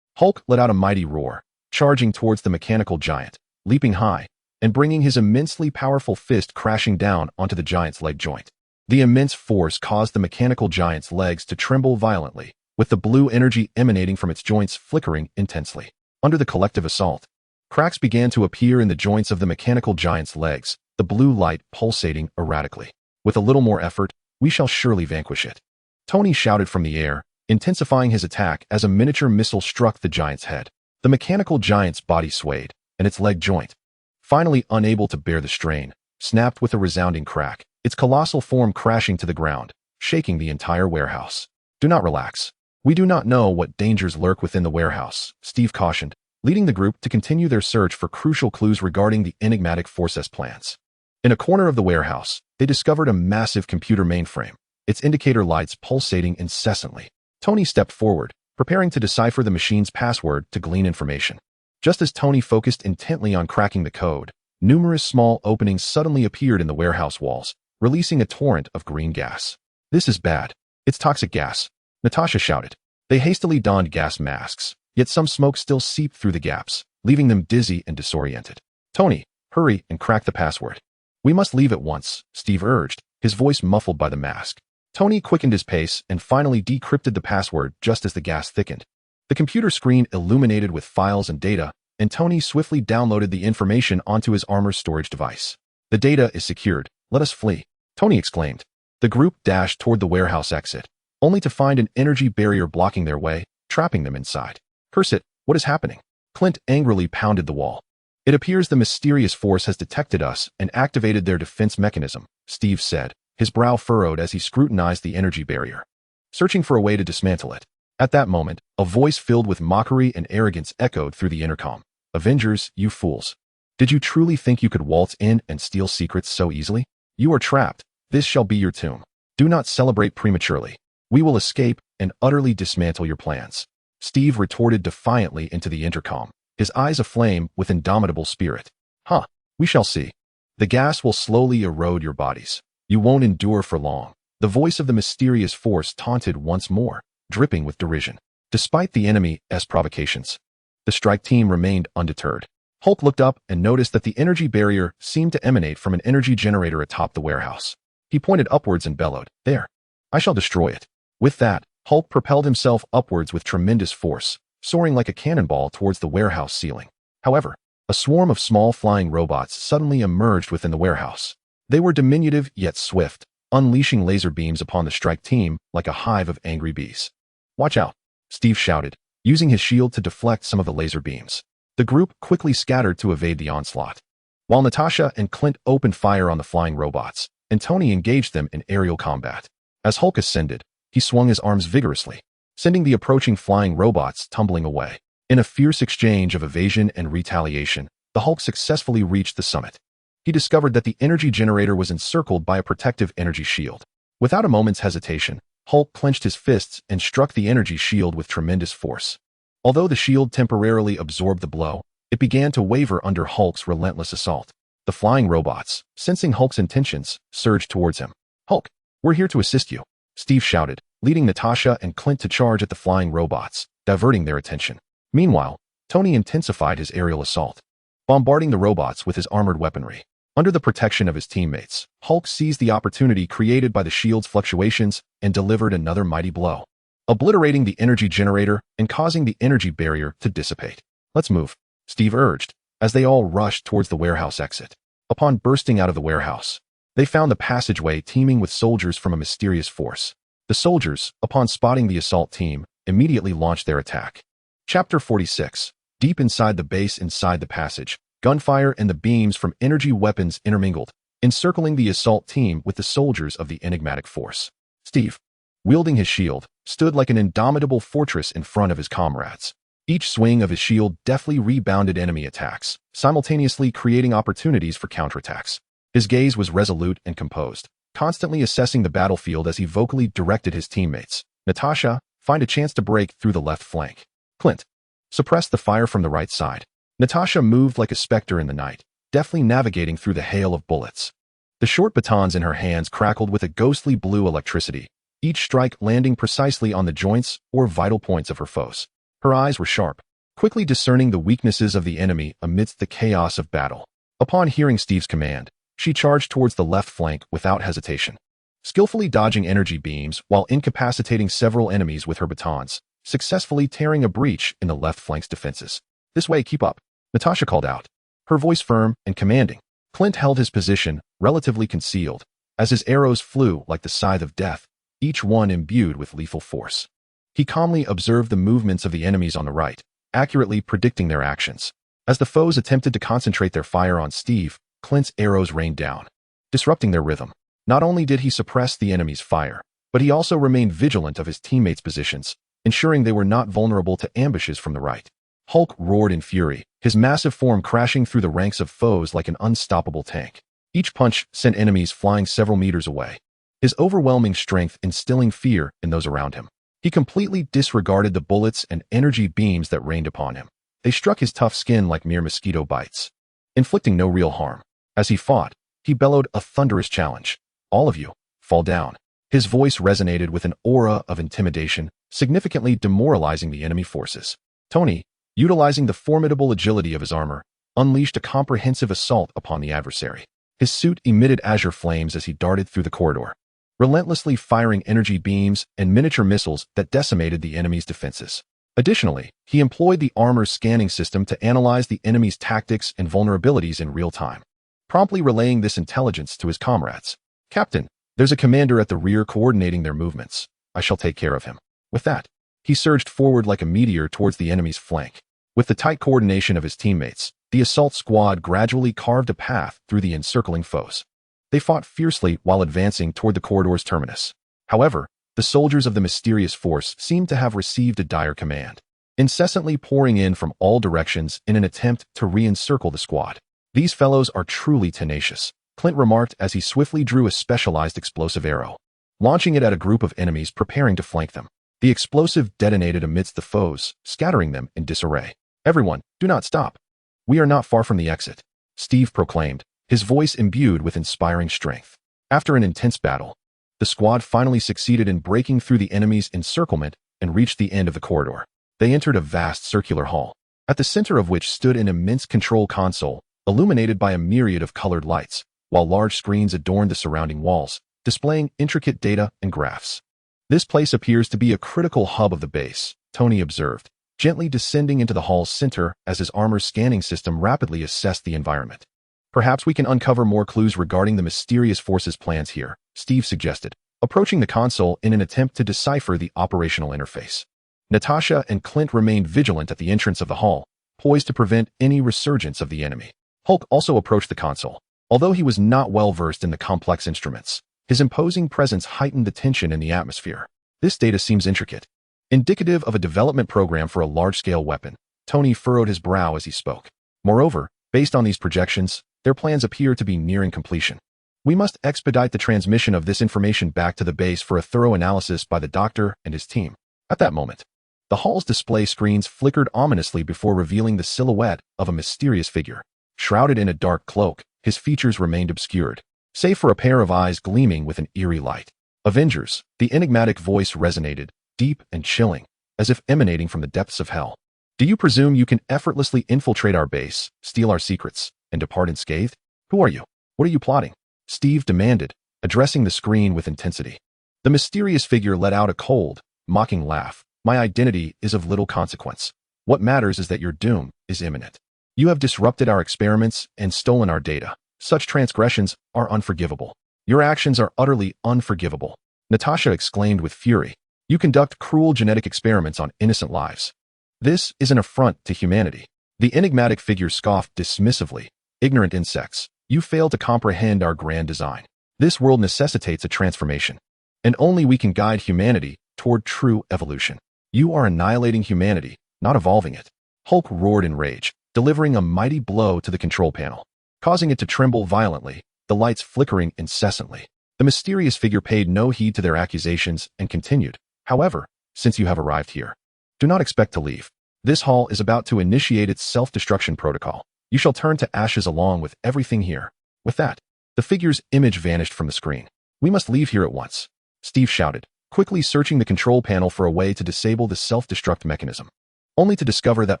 Hulk let out a mighty roar, charging towards the mechanical giant, leaping high, and bringing his immensely powerful fist crashing down onto the giant's leg joint. The immense force caused the mechanical giant's legs to tremble violently, with the blue energy emanating from its joints flickering intensely. Under the collective assault, cracks began to appear in the joints of the mechanical giant's legs, the blue light pulsating erratically. "With a little more effort, we shall surely vanquish it," Tony shouted from the air, intensifying his attack as a miniature missile struck the giant's head. The mechanical giant's body swayed, and its leg joint, finally unable to bear the strain, snapped with a resounding crack, its colossal form crashing to the ground, shaking the entire warehouse. "Do not relax. We do not know what dangers lurk within the warehouse," Steve cautioned, leading the group to continue their search for crucial clues regarding the enigmatic Forces plans. In a corner of the warehouse, they discovered a massive computer mainframe, its indicator lights pulsating incessantly. Tony stepped forward, preparing to decipher the machine's password to glean information. Just as Tony focused intently on cracking the code, numerous small openings suddenly appeared in the warehouse walls, releasing a torrent of green gas. "This is bad. It's toxic gas," Natasha shouted. They hastily donned gas masks, yet some smoke still seeped through the gaps, leaving them dizzy and disoriented. "Tony, hurry and crack the password." "We must leave at once," Steve urged, his voice muffled by the mask. Tony quickened his pace and finally decrypted the password just as the gas thickened. The computer screen illuminated with files and data, and Tony swiftly downloaded the information onto his armor's storage device. "The data is secured. Let us flee," Tony exclaimed. The group dashed toward the warehouse exit, only to find an energy barrier blocking their way, trapping them inside. "Curse it, what is happening?" Clint angrily pounded the wall. "It appears the mysterious force has detected us and activated their defense mechanism," Steve said, his brow furrowed as he scrutinized the energy barrier, searching for a way to dismantle it. At that moment, a voice filled with mockery and arrogance echoed through the intercom. "Avengers, you fools. Did you truly think you could waltz in and steal secrets so easily? You are trapped. This shall be your tomb. Do not celebrate prematurely. We will escape and utterly dismantle your plans." Steve retorted defiantly into the intercom, his eyes aflame with indomitable spirit. "Huh, we shall see. The gas will slowly erode your bodies. You won't endure for long." The voice of the mysterious force taunted once more, dripping with derision. Despite the enemy's provocations, the strike team remained undeterred. Hulk looked up and noticed that the energy barrier seemed to emanate from an energy generator atop the warehouse. He pointed upwards and bellowed, "There! I shall destroy it." With that, Hulk propelled himself upwards with tremendous force, soaring like a cannonball towards the warehouse ceiling. However, a swarm of small flying robots suddenly emerged within the warehouse. They were diminutive yet swift, unleashing laser beams upon the strike team like a hive of angry bees. "Watch out," Steve shouted, using his shield to deflect some of the laser beams. The group quickly scattered to evade the onslaught, while Natasha and Clint opened fire on the flying robots, and Tony engaged them in aerial combat. As Hulk ascended, he swung his arms vigorously, sending the approaching flying robots tumbling away. In a fierce exchange of evasion and retaliation, the Hulk successfully reached the summit. He discovered that the energy generator was encircled by a protective energy shield. Without a moment's hesitation, Hulk clenched his fists and struck the energy shield with tremendous force. Although the shield temporarily absorbed the blow, it began to waver under Hulk's relentless assault. The flying robots, sensing Hulk's intentions, surged towards him. "Hulk, we're here to assist you," Steve shouted, leading Natasha and Clint to charge at the flying robots, diverting their attention. Meanwhile, Tony intensified his aerial assault, bombarding the robots with his armored weaponry. Under the protection of his teammates, Hulk seized the opportunity created by the shield's fluctuations and delivered another mighty blow, obliterating the energy generator and causing the energy barrier to dissipate. "Let's move," Steve urged, as they all rushed towards the warehouse exit. Upon bursting out of the warehouse, they found the passageway teeming with soldiers from a mysterious force. The soldiers, upon spotting the assault team, immediately launched their attack. Chapter 46. Deep inside the base, inside the passage, gunfire and the beams from energy weapons intermingled, encircling the assault team with the soldiers of the enigmatic force. Steve, wielding his shield, stood like an indomitable fortress in front of his comrades. Each swing of his shield deftly rebounded enemy attacks, simultaneously creating opportunities for counterattacks. His gaze was resolute and composed, constantly assessing the battlefield as he vocally directed his teammates. "Natasha, find a chance to break through the left flank. Clint, suppress the fire from the right side." Natasha moved like a specter in the night, deftly navigating through the hail of bullets. The short batons in her hands crackled with a ghostly blue electricity, each strike landing precisely on the joints or vital points of her foes. Her eyes were sharp, quickly discerning the weaknesses of the enemy amidst the chaos of battle. Upon hearing Steve's command, she charged towards the left flank without hesitation, skillfully dodging energy beams while incapacitating several enemies with her batons, successfully tearing a breach in the left flank's defenses. "This way, keep up," Natasha called out, her voice firm and commanding. Clint held his position, relatively concealed, as his arrows flew like the scythe of death, each one imbued with lethal force. He calmly observed the movements of the enemies on the right, accurately predicting their actions. As the foes attempted to concentrate their fire on Steve, Clint's arrows rained down, disrupting their rhythm. Not only did he suppress the enemy's fire, but he also remained vigilant of his teammates' positions, ensuring they were not vulnerable to ambushes from the right. Hulk roared in fury, his massive form crashing through the ranks of foes like an unstoppable tank. Each punch sent enemies flying several meters away, his overwhelming strength instilling fear in those around him. He completely disregarded the bullets and energy beams that rained upon him, They struck his tough skin like mere mosquito bites, inflicting no real harm. As he fought, he bellowed a thunderous challenge. "All of you, fall down." His voice resonated with an aura of intimidation, significantly demoralizing the enemy forces. Tony, utilizing the formidable agility of his armor, unleashed a comprehensive assault upon the adversary. His suit emitted azure flames as he darted through the corridor, relentlessly firing energy beams and miniature missiles that decimated the enemy's defenses. Additionally, he employed the armor's scanning system to analyze the enemy's tactics and vulnerabilities in real time, promptly relaying this intelligence to his comrades. "Captain, there's a commander at the rear coordinating their movements. I shall take care of him." With that, he surged forward like a meteor towards the enemy's flank. With the tight coordination of his teammates, the assault squad gradually carved a path through the encircling foes. They fought fiercely while advancing toward the corridor's terminus. However, the soldiers of the mysterious force seemed to have received a dire command, incessantly pouring in from all directions in an attempt to re-encircle the squad. "These fellows are truly tenacious," Clint remarked as he swiftly drew a specialized explosive arrow, launching it at a group of enemies preparing to flank them. The explosive detonated amidst the foes, scattering them in disarray. "Everyone, do not stop. We are not far from the exit," Steve proclaimed, his voice imbued with inspiring strength. After an intense battle, the squad finally succeeded in breaking through the enemy's encirclement and reached the end of the corridor. They entered a vast circular hall, at the center of which stood an immense control console, illuminated by a myriad of colored lights, while large screens adorned the surrounding walls, displaying intricate data and graphs. "This place appears to be a critical hub of the base," Tony observed, gently descending into the hall's center as his armor's scanning system rapidly assessed the environment. "Perhaps we can uncover more clues regarding the mysterious force's plans here," Steve suggested, approaching the console in an attempt to decipher the operational interface. Natasha and Clint remained vigilant at the entrance of the hall, poised to prevent any resurgence of the enemy. Hulk also approached the console. Although he was not well versed in the complex instruments, his imposing presence heightened the tension in the atmosphere. "This data seems intricate, indicative of a development program for a large-scale weapon." Tony furrowed his brow as he spoke. "Moreover, based on these projections, their plans appear to be nearing completion. We must expedite the transmission of this information back to the base for a thorough analysis by the doctor and his team." At that moment, the hall's display screens flickered ominously before revealing the silhouette of a mysterious figure. Shrouded in a dark cloak, his features remained obscured, save for a pair of eyes gleaming with an eerie light. "Avengers," the enigmatic voice resonated, deep and chilling, as if emanating from the depths of hell. "Do you presume you can effortlessly infiltrate our base, steal our secrets, and depart unscathed? Who are you? What are you plotting?" Steve demanded, addressing the screen with intensity. The mysterious figure let out a cold, mocking laugh. "My identity is of little consequence. What matters is that your doom is imminent. You have disrupted our experiments and stolen our data. Such transgressions are unforgivable. Your actions are utterly unforgivable." Natasha exclaimed with fury. "You conduct cruel genetic experiments on innocent lives. This is an affront to humanity." The enigmatic figure scoffed dismissively. "Ignorant insects, you fail to comprehend our grand design. This world necessitates a transformation, and only we can guide humanity toward true evolution. You are annihilating humanity, not evolving it." Hulk roared in rage, delivering a mighty blow to the control panel, causing it to tremble violently, the lights flickering incessantly. The mysterious figure paid no heed to their accusations and continued. "However, since you have arrived here, do not expect to leave. This hall is about to initiate its self-destruction protocol. You shall turn to ashes along with everything here." With that, the figure's image vanished from the screen. "We must leave here at once," Steve shouted, quickly searching the control panel for a way to disable the self-destruct mechanism, only to discover that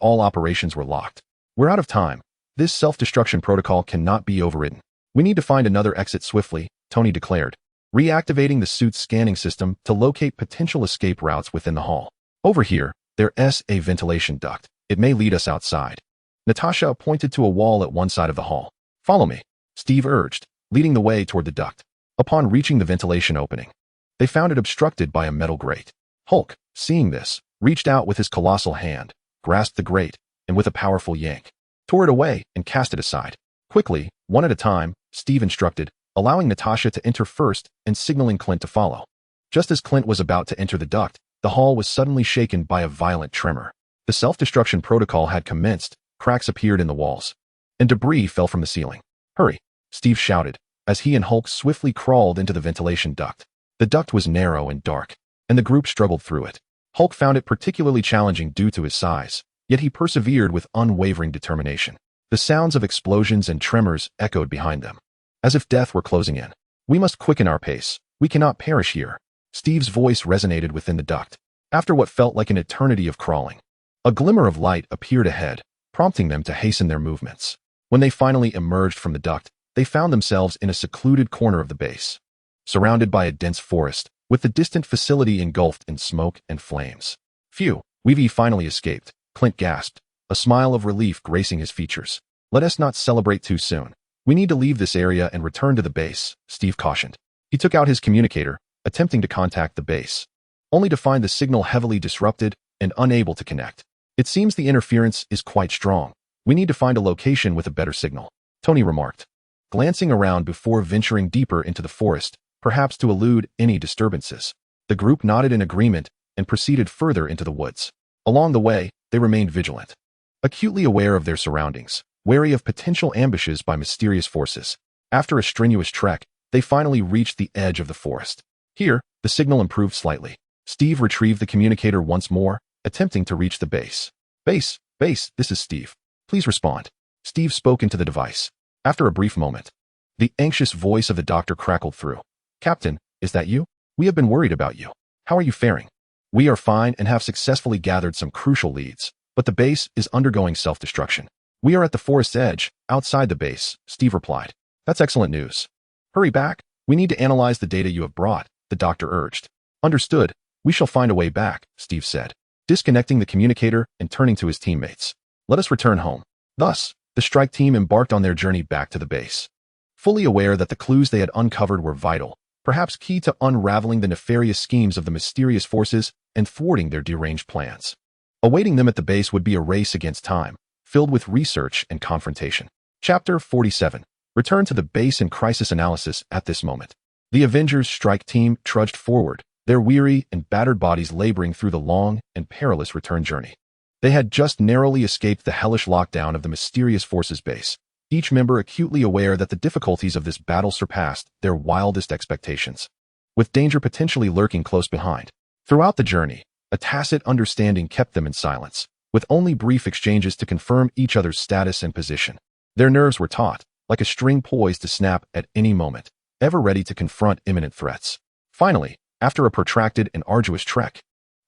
all operations were locked. "We're out of time. This self-destruction protocol cannot be overridden. We need to find another exit swiftly," Tony declared, reactivating the suit's scanning system to locate potential escape routes within the hall. "Over here, there's a ventilation duct. It may lead us outside." Natasha pointed to a wall at one side of the hall. "Follow me," Steve urged, leading the way toward the duct. Upon reaching the ventilation opening, they found it obstructed by a metal grate. Hulk, seeing this, reached out with his colossal hand, grasped the grate, and with a powerful yank, tore it away and cast it aside. Quickly, one at a time, Steve instructed, allowing Natasha to enter first and signaling Clint to follow. Just as Clint was about to enter the duct, the hall was suddenly shaken by a violent tremor. The self-destruction protocol had commenced, cracks appeared in the walls, and debris fell from the ceiling. "Hurry," Steve shouted, as he and Hulk swiftly crawled into the ventilation duct. The duct was narrow and dark, and the group struggled through it. Hulk found it particularly challenging due to his size, yet he persevered with unwavering determination. The sounds of explosions and tremors echoed behind them, as if death were closing in. "We must quicken our pace. We cannot perish here." Steve's voice resonated within the duct. After what felt like an eternity of crawling, a glimmer of light appeared ahead, prompting them to hasten their movements. When they finally emerged from the duct, they found themselves in a secluded corner of the base, surrounded by a dense forest, with the distant facility engulfed in smoke and flames. "Phew, we've finally escaped," Clint gasped, a smile of relief gracing his features. "Let us not celebrate too soon. We need to leave this area and return to the base," Steve cautioned. He took out his communicator, attempting to contact the base, only to find the signal heavily disrupted and unable to connect. "It seems the interference is quite strong. We need to find a location with a better signal," Tony remarked, glancing around before venturing deeper into the forest, perhaps to elude any disturbances. The group nodded in agreement and proceeded further into the woods. Along the way, they remained vigilant, acutely aware of their surroundings, wary of potential ambushes by mysterious forces. After a strenuous trek, they finally reached the edge of the forest. Here, the signal improved slightly. Steve retrieved the communicator once more, attempting to reach the base. Base, this is Steve. Please respond." Steve spoke into the device. After a brief moment, the anxious voice of the doctor crackled through. "Captain, is that you? We have been worried about you. How are you faring?" "We are fine and have successfully gathered some crucial leads, but the base is undergoing self-destruction. We are at the forest's edge, outside the base," Steve replied. "That's excellent news. Hurry back. We need to analyze the data you have brought," the doctor urged. "Understood. We shall find a way back," Steve said, disconnecting the communicator and turning to his teammates. "Let us return home." Thus, the strike team embarked on their journey back to the base, fully aware that the clues they had uncovered were vital, perhaps key to unraveling the nefarious schemes of the mysterious forces and thwarting their deranged plans. Awaiting them at the base would be a race against time, filled with research and confrontation. Chapter 47. Return to the base and crisis analysis. At this moment, the Avengers strike team trudged forward, their weary and battered bodies laboring through the long and perilous return journey. They had just narrowly escaped the hellish lockdown of the mysterious forces base, each member acutely aware that the difficulties of this battle surpassed their wildest expectations, with danger potentially lurking close behind. Throughout the journey, a tacit understanding kept them in silence, with only brief exchanges to confirm each other's status and position. Their nerves were taut, like a string poised to snap at any moment, ever ready to confront imminent threats. Finally, after a protracted and arduous trek,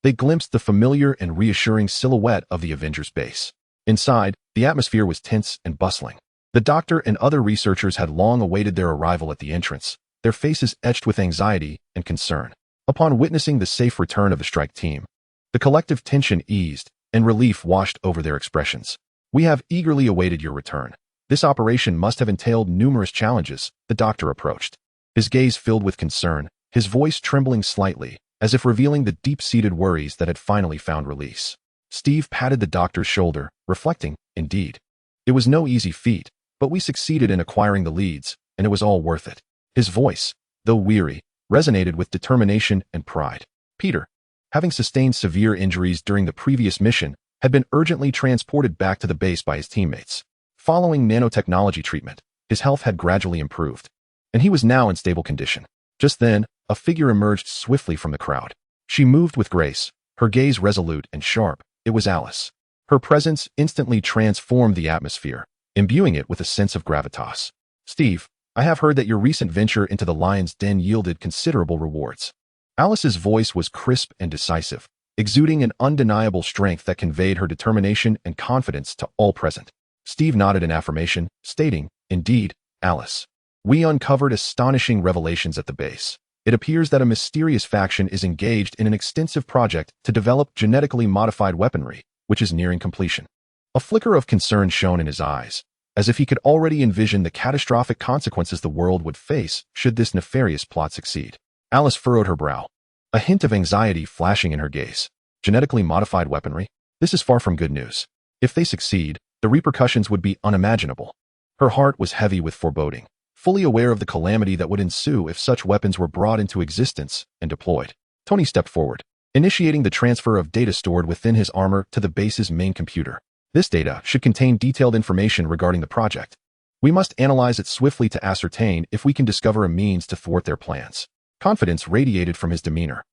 they glimpsed the familiar and reassuring silhouette of the Avengers base. Inside, the atmosphere was tense and bustling. The doctor and other researchers had long awaited their arrival at the entrance, their faces etched with anxiety and concern. Upon witnessing the safe return of the strike team, the collective tension eased, and relief washed over their expressions. "We have eagerly awaited your return. This operation must have entailed numerous challenges," the doctor approached, his gaze filled with concern, his voice trembling slightly, as if revealing the deep-seated worries that had finally found release. Steve patted the doctor's shoulder, reflecting, "Indeed. It was no easy feat, but we succeeded in acquiring the leads, and it was all worth it." His voice, though weary, resonated with determination and pride. Peter, having sustained severe injuries during the previous mission, had been urgently transported back to the base by his teammates. Following nanotechnology treatment, his health had gradually improved, and he was now in stable condition. Just then, a figure emerged swiftly from the crowd. She moved with grace, her gaze resolute and sharp. It was Alice. Her presence instantly transformed the atmosphere, imbuing it with a sense of gravitas. "Steve, I have heard that your recent venture into the lion's den yielded considerable rewards." Alice's voice was crisp and decisive, exuding an undeniable strength that conveyed her determination and confidence to all present. Steve nodded in affirmation, stating, "Indeed, Alice. We uncovered astonishing revelations at the base. It appears that a mysterious faction is engaged in an extensive project to develop genetically modified weaponry, which is nearing completion." A flicker of concern shone in his eyes, as if he could already envision the catastrophic consequences the world would face should this nefarious plot succeed. Alice furrowed her brow, a hint of anxiety flashing in her gaze. "Genetically modified weaponry? This is far from good news. If they succeed, the repercussions would be unimaginable." Her heart was heavy with foreboding, fully aware of the calamity that would ensue if such weapons were brought into existence and deployed. Tony stepped forward, initiating the transfer of data stored within his armor to the base's main computer. This data should contain detailed information regarding the project. We must analyze it swiftly to ascertain if we can discover a means to thwart their plans. Confidence radiated from his demeanor,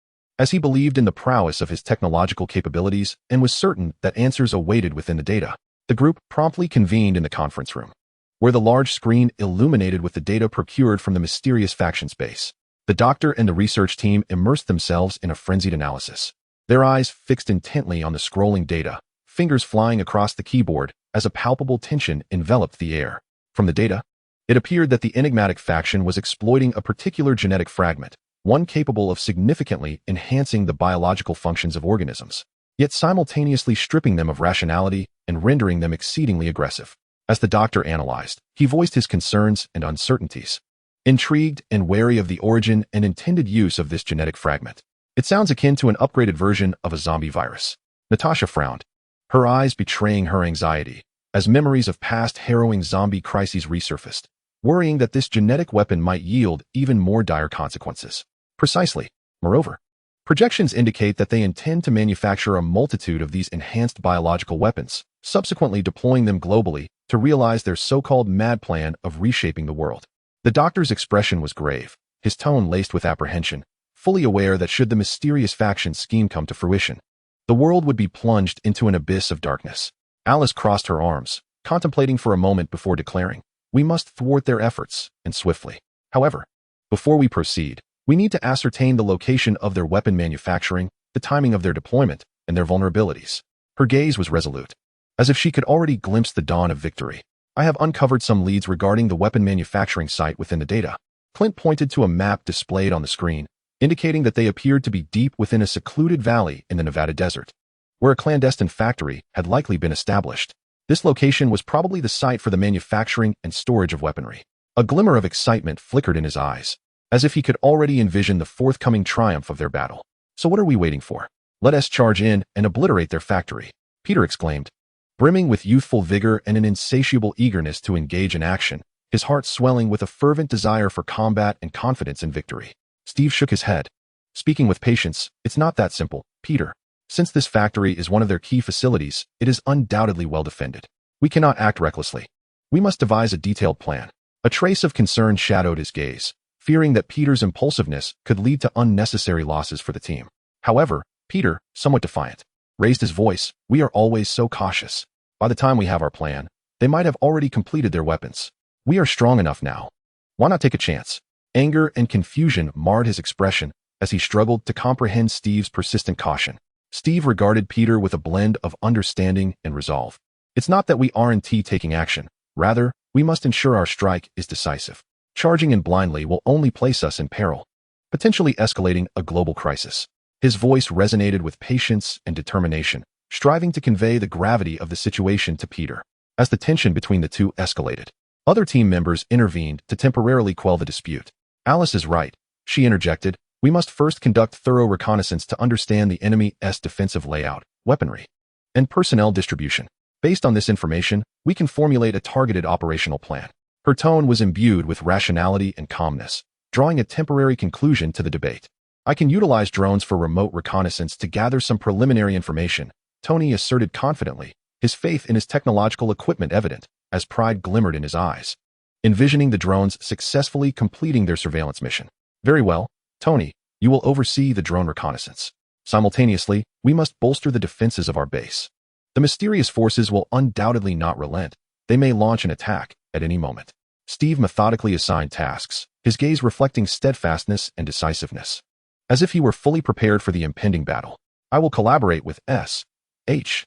as he believed in the prowess of his technological capabilities and was certain that answers awaited within the data. The group promptly convened in the conference room, where the large screen illuminated with the data procured from the mysterious faction's base. The doctor and the research team immersed themselves in a frenzied analysis, their eyes fixed intently on the scrolling data, fingers flying across the keyboard as a palpable tension enveloped the air. From the data, it appeared that the enigmatic faction was exploiting a particular genetic fragment, one capable of significantly enhancing the biological functions of organisms, yet simultaneously stripping them of rationality and rendering them exceedingly aggressive. As the doctor analyzed, he voiced his concerns and uncertainties, intrigued and wary of the origin and intended use of this genetic fragment. It sounds akin to an upgraded version of a zombie virus. Natasha frowned, her eyes betraying her anxiety, as memories of past harrowing zombie crises resurfaced, worrying that this genetic weapon might yield even more dire consequences. Precisely. Moreover, projections indicate that they intend to manufacture a multitude of these enhanced biological weapons, subsequently deploying them globally to realize their so-called mad plan of reshaping the world. The doctor's expression was grave, his tone laced with apprehension, fully aware that should the mysterious faction scheme come to fruition, the world would be plunged into an abyss of darkness. Alice crossed her arms, contemplating for a moment before declaring, "We must thwart their efforts, and swiftly. However, before we proceed, we need to ascertain the location of their weapon manufacturing, the timing of their deployment, and their vulnerabilities." Her gaze was resolute, as if she could already glimpse the dawn of victory. "I have uncovered some leads regarding the weapon manufacturing site within the data." Clint pointed to a map displayed on the screen, indicating that they appeared to be deep within a secluded valley in the Nevada desert, where a clandestine factory had likely been established. This location was probably the site for the manufacturing and storage of weaponry. A glimmer of excitement flickered in his eyes, as if he could already envision the forthcoming triumph of their battle. "So what are we waiting for? Let us charge in and obliterate their factory," Peter exclaimed, brimming with youthful vigor and an insatiable eagerness to engage in action, his heart swelling with a fervent desire for combat and confidence in victory. Steve shook his head, speaking with patience. "It's not that simple, Peter. Since this factory is one of their key facilities, it is undoubtedly well defended. We cannot act recklessly. We must devise a detailed plan." A trace of concern shadowed his gaze, fearing that Peter's impulsiveness could lead to unnecessary losses for the team. However, Peter, somewhat defiant, raised his voice. "We are always so cautious. By the time we have our plan, they might have already completed their weapons. We are strong enough now. Why not take a chance?" Anger and confusion marred his expression as he struggled to comprehend Steve's persistent caution. Steve regarded Peter with a blend of understanding and resolve. "It's not that we aren't taking action. Rather, we must ensure our strike is decisive. Charging in blindly will only place us in peril, potentially escalating a global crisis." His voice resonated with patience and determination, striving to convey the gravity of the situation to Peter. As the tension between the two escalated, other team members intervened to temporarily quell the dispute. "Alice is right," she interjected. "We must first conduct thorough reconnaissance to understand the enemy's defensive layout, weaponry, and personnel distribution. Based on this information, we can formulate a targeted operational plan." Her tone was imbued with rationality and calmness, drawing a temporary conclusion to the debate. "I can utilize drones for remote reconnaissance to gather some preliminary information," Tony asserted confidently, his faith in his technological equipment evident, as pride glimmered in his eyes, envisioning the drones successfully completing their surveillance mission. "Very well, Tony, you will oversee the drone reconnaissance. Simultaneously, we must bolster the defenses of our base. The mysterious forces will undoubtedly not relent. They may launch an attack at any moment." Steve methodically assigned tasks, his gaze reflecting steadfastness and decisiveness, as if he were fully prepared for the impending battle. "I will collaborate with SHIELD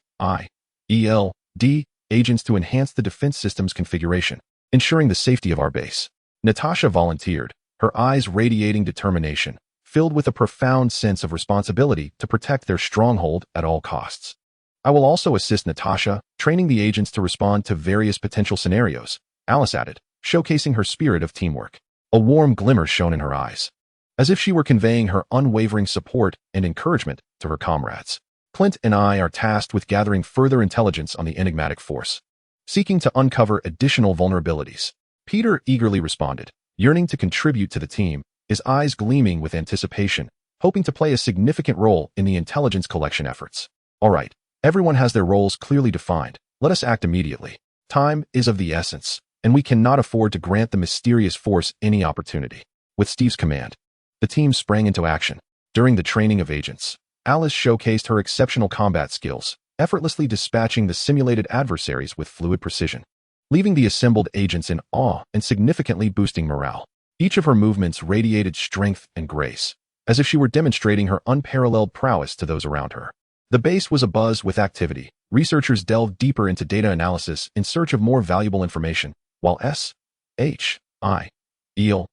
agents to enhance the defense system's configuration, ensuring the safety of our base." Natasha volunteered, her eyes radiating determination, filled with a profound sense of responsibility to protect their stronghold at all costs. "I will also assist Natasha, training the agents to respond to various potential scenarios," Alice added, showcasing her spirit of teamwork. A warm glimmer shone in her eyes, as if she were conveying her unwavering support and encouragement to her comrades. "Clint and I are tasked with gathering further intelligence on the enigmatic force, seeking to uncover additional vulnerabilities," Peter eagerly responded, yearning to contribute to the team, his eyes gleaming with anticipation, hoping to play a significant role in the intelligence collection efforts. "All right, everyone has their roles clearly defined. Let us act immediately. Time is of the essence, and we cannot afford to grant the mysterious force any opportunity." With Steve's command, the team sprang into action, During the training of agents, Alice showcased her exceptional combat skills, effortlessly dispatching the simulated adversaries with fluid precision, leaving the assembled agents in awe and significantly boosting morale. Each of her movements radiated strength and grace, as if she were demonstrating her unparalleled prowess to those around her. The base was abuzz with activity. Researchers delved deeper into data analysis in search of more valuable information, while SHIELD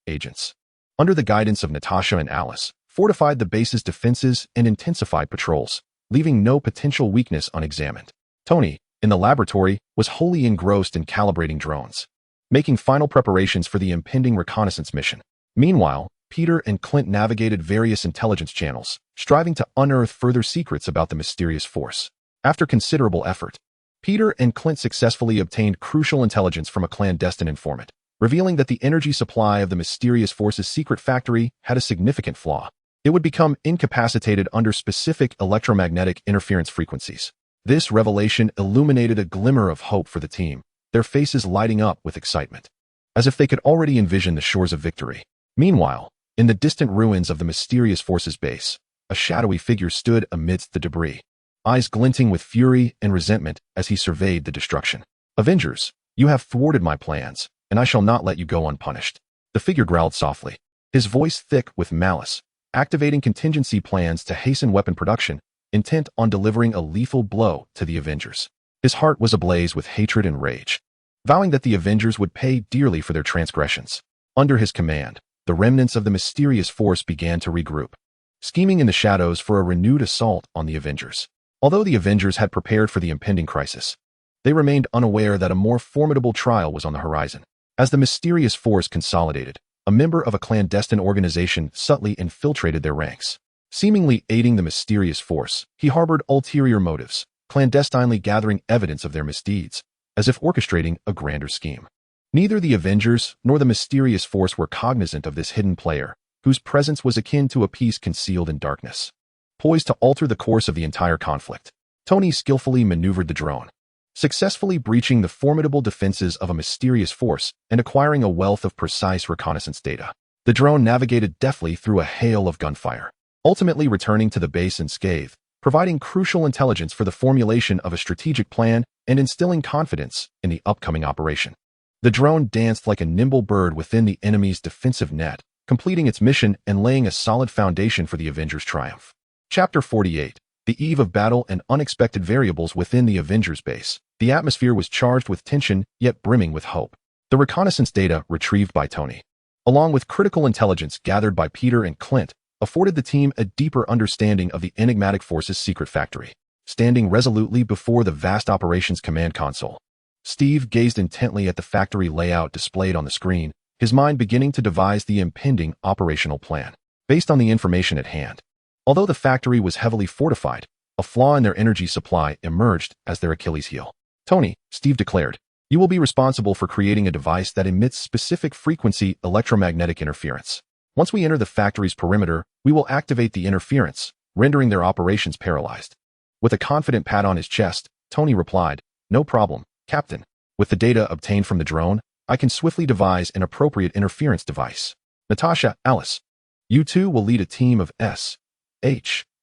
agents, under the guidance of Natasha and Alice, fortified the base's defenses and intensified patrols, leaving no potential weakness unexamined. Tony, in the laboratory, was wholly engrossed in calibrating drones, making final preparations for the impending reconnaissance mission. Meanwhile, Peter and Clint navigated various intelligence channels, striving to unearth further secrets about the mysterious force. After considerable effort, Peter and Clint successfully obtained crucial intelligence from a clandestine informant, revealing that the energy supply of the mysterious force's secret factory had a significant flaw. It would become incapacitated under specific electromagnetic interference frequencies. This revelation illuminated a glimmer of hope for the team, their faces lighting up with excitement, as if they could already envision the shores of victory. Meanwhile, in the distant ruins of the mysterious force's base, a shadowy figure stood amidst the debris, eyes glinting with fury and resentment as he surveyed the destruction. "Avengers, you have thwarted my plans, and I shall not let you go unpunished." The figure growled softly, his voice thick with malice, activating contingency plans to hasten weapon production, intent on delivering a lethal blow to the Avengers. His heart was ablaze with hatred and rage, vowing that the Avengers would pay dearly for their transgressions. Under his command, the remnants of the mysterious force began to regroup, scheming in the shadows for a renewed assault on the Avengers. Although the Avengers had prepared for the impending crisis, they remained unaware that a more formidable trial was on the horizon. As the mysterious force consolidated, a member of a clandestine organization subtly infiltrated their ranks. Seemingly aiding the mysterious force, he harbored ulterior motives, clandestinely gathering evidence of their misdeeds, as if orchestrating a grander scheme. Neither the Avengers nor the mysterious force were cognizant of this hidden player, whose presence was akin to a piece concealed in darkness, poised to alter the course of the entire conflict. Tony skillfully maneuvered the drone, successfully breaching the formidable defenses of a mysterious force and acquiring a wealth of precise reconnaissance data. The drone navigated deftly through a hail of gunfire, ultimately returning to the base unscathed, providing crucial intelligence for the formulation of a strategic plan and instilling confidence in the upcoming operation. The drone danced like a nimble bird within the enemy's defensive net, completing its mission and laying a solid foundation for the Avengers' triumph. Chapter 48. The eve of battle and unexpected variables within the Avengers base. The atmosphere was charged with tension, yet brimming with hope. The reconnaissance data retrieved by Tony, along with critical intelligence gathered by Peter and Clint, afforded the team a deeper understanding of the enigmatic force's secret factory. Standing resolutely before the vast operations command console, Steve gazed intently at the factory layout displayed on the screen, his mind beginning to devise the impending operational plan. Based on the information at hand, although the factory was heavily fortified, a flaw in their energy supply emerged as their Achilles heel. "Tony," Steve declared, "you will be responsible for creating a device that emits specific frequency electromagnetic interference. Once we enter the factory's perimeter, we will activate the interference, rendering their operations paralyzed." With a confident pat on his chest, Tony replied, "No problem, Captain. With the data obtained from the drone, I can swiftly devise an appropriate interference device. Natasha, Alice, you two will lead a team of SHIELD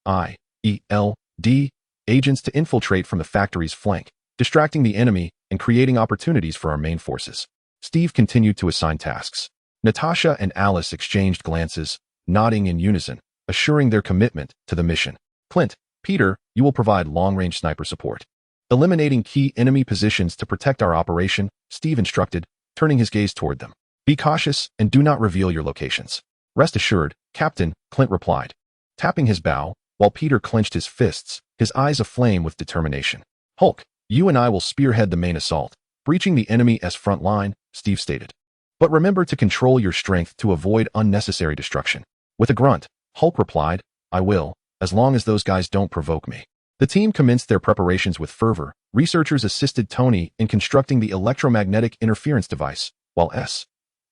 agents to infiltrate from the factory's flank, distracting the enemy and creating opportunities for our main forces." Steve continued to assign tasks. Natasha and Alice exchanged glances, nodding in unison, assuring their commitment to the mission. "Clint, Peter, you will provide long-range sniper support, eliminating key enemy positions to protect our operation," Steve instructed, turning his gaze toward them. "Be cautious and do not reveal your locations." "Rest assured, Captain," Clint replied, tapping his bow, while Peter clenched his fists, his eyes aflame with determination. "Hulk, you and I will spearhead the main assault, breaching the enemy's front line," Steve stated. "But remember to control your strength to avoid unnecessary destruction." With a grunt, Hulk replied, "I will, as long as those guys don't provoke me." The team commenced their preparations with fervor. Researchers assisted Tony in constructing the electromagnetic interference device, while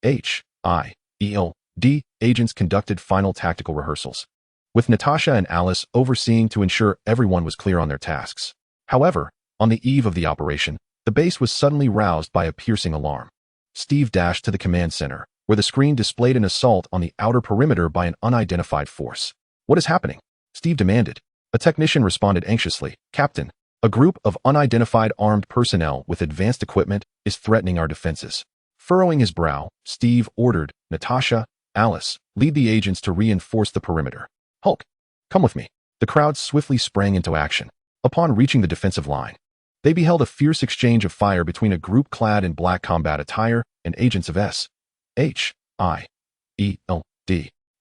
SHIELD agents conducted final tactical rehearsals, with Natasha and Alice overseeing to ensure everyone was clear on their tasks. However, on the eve of the operation, the base was suddenly roused by a piercing alarm. Steve dashed to the command center, where the screen displayed an assault on the outer perimeter by an unidentified force. What is happening? Steve demanded. A technician responded anxiously. Captain, a group of unidentified armed personnel with advanced equipment is threatening our defenses. Furrowing his brow, Steve ordered Natasha, Alice, lead the agents to reinforce the perimeter. Hulk, come with me. The crowd swiftly sprang into action. Upon reaching the defensive line, they beheld a fierce exchange of fire between a group clad in black combat attire and agents of S.H.I.E.L.D.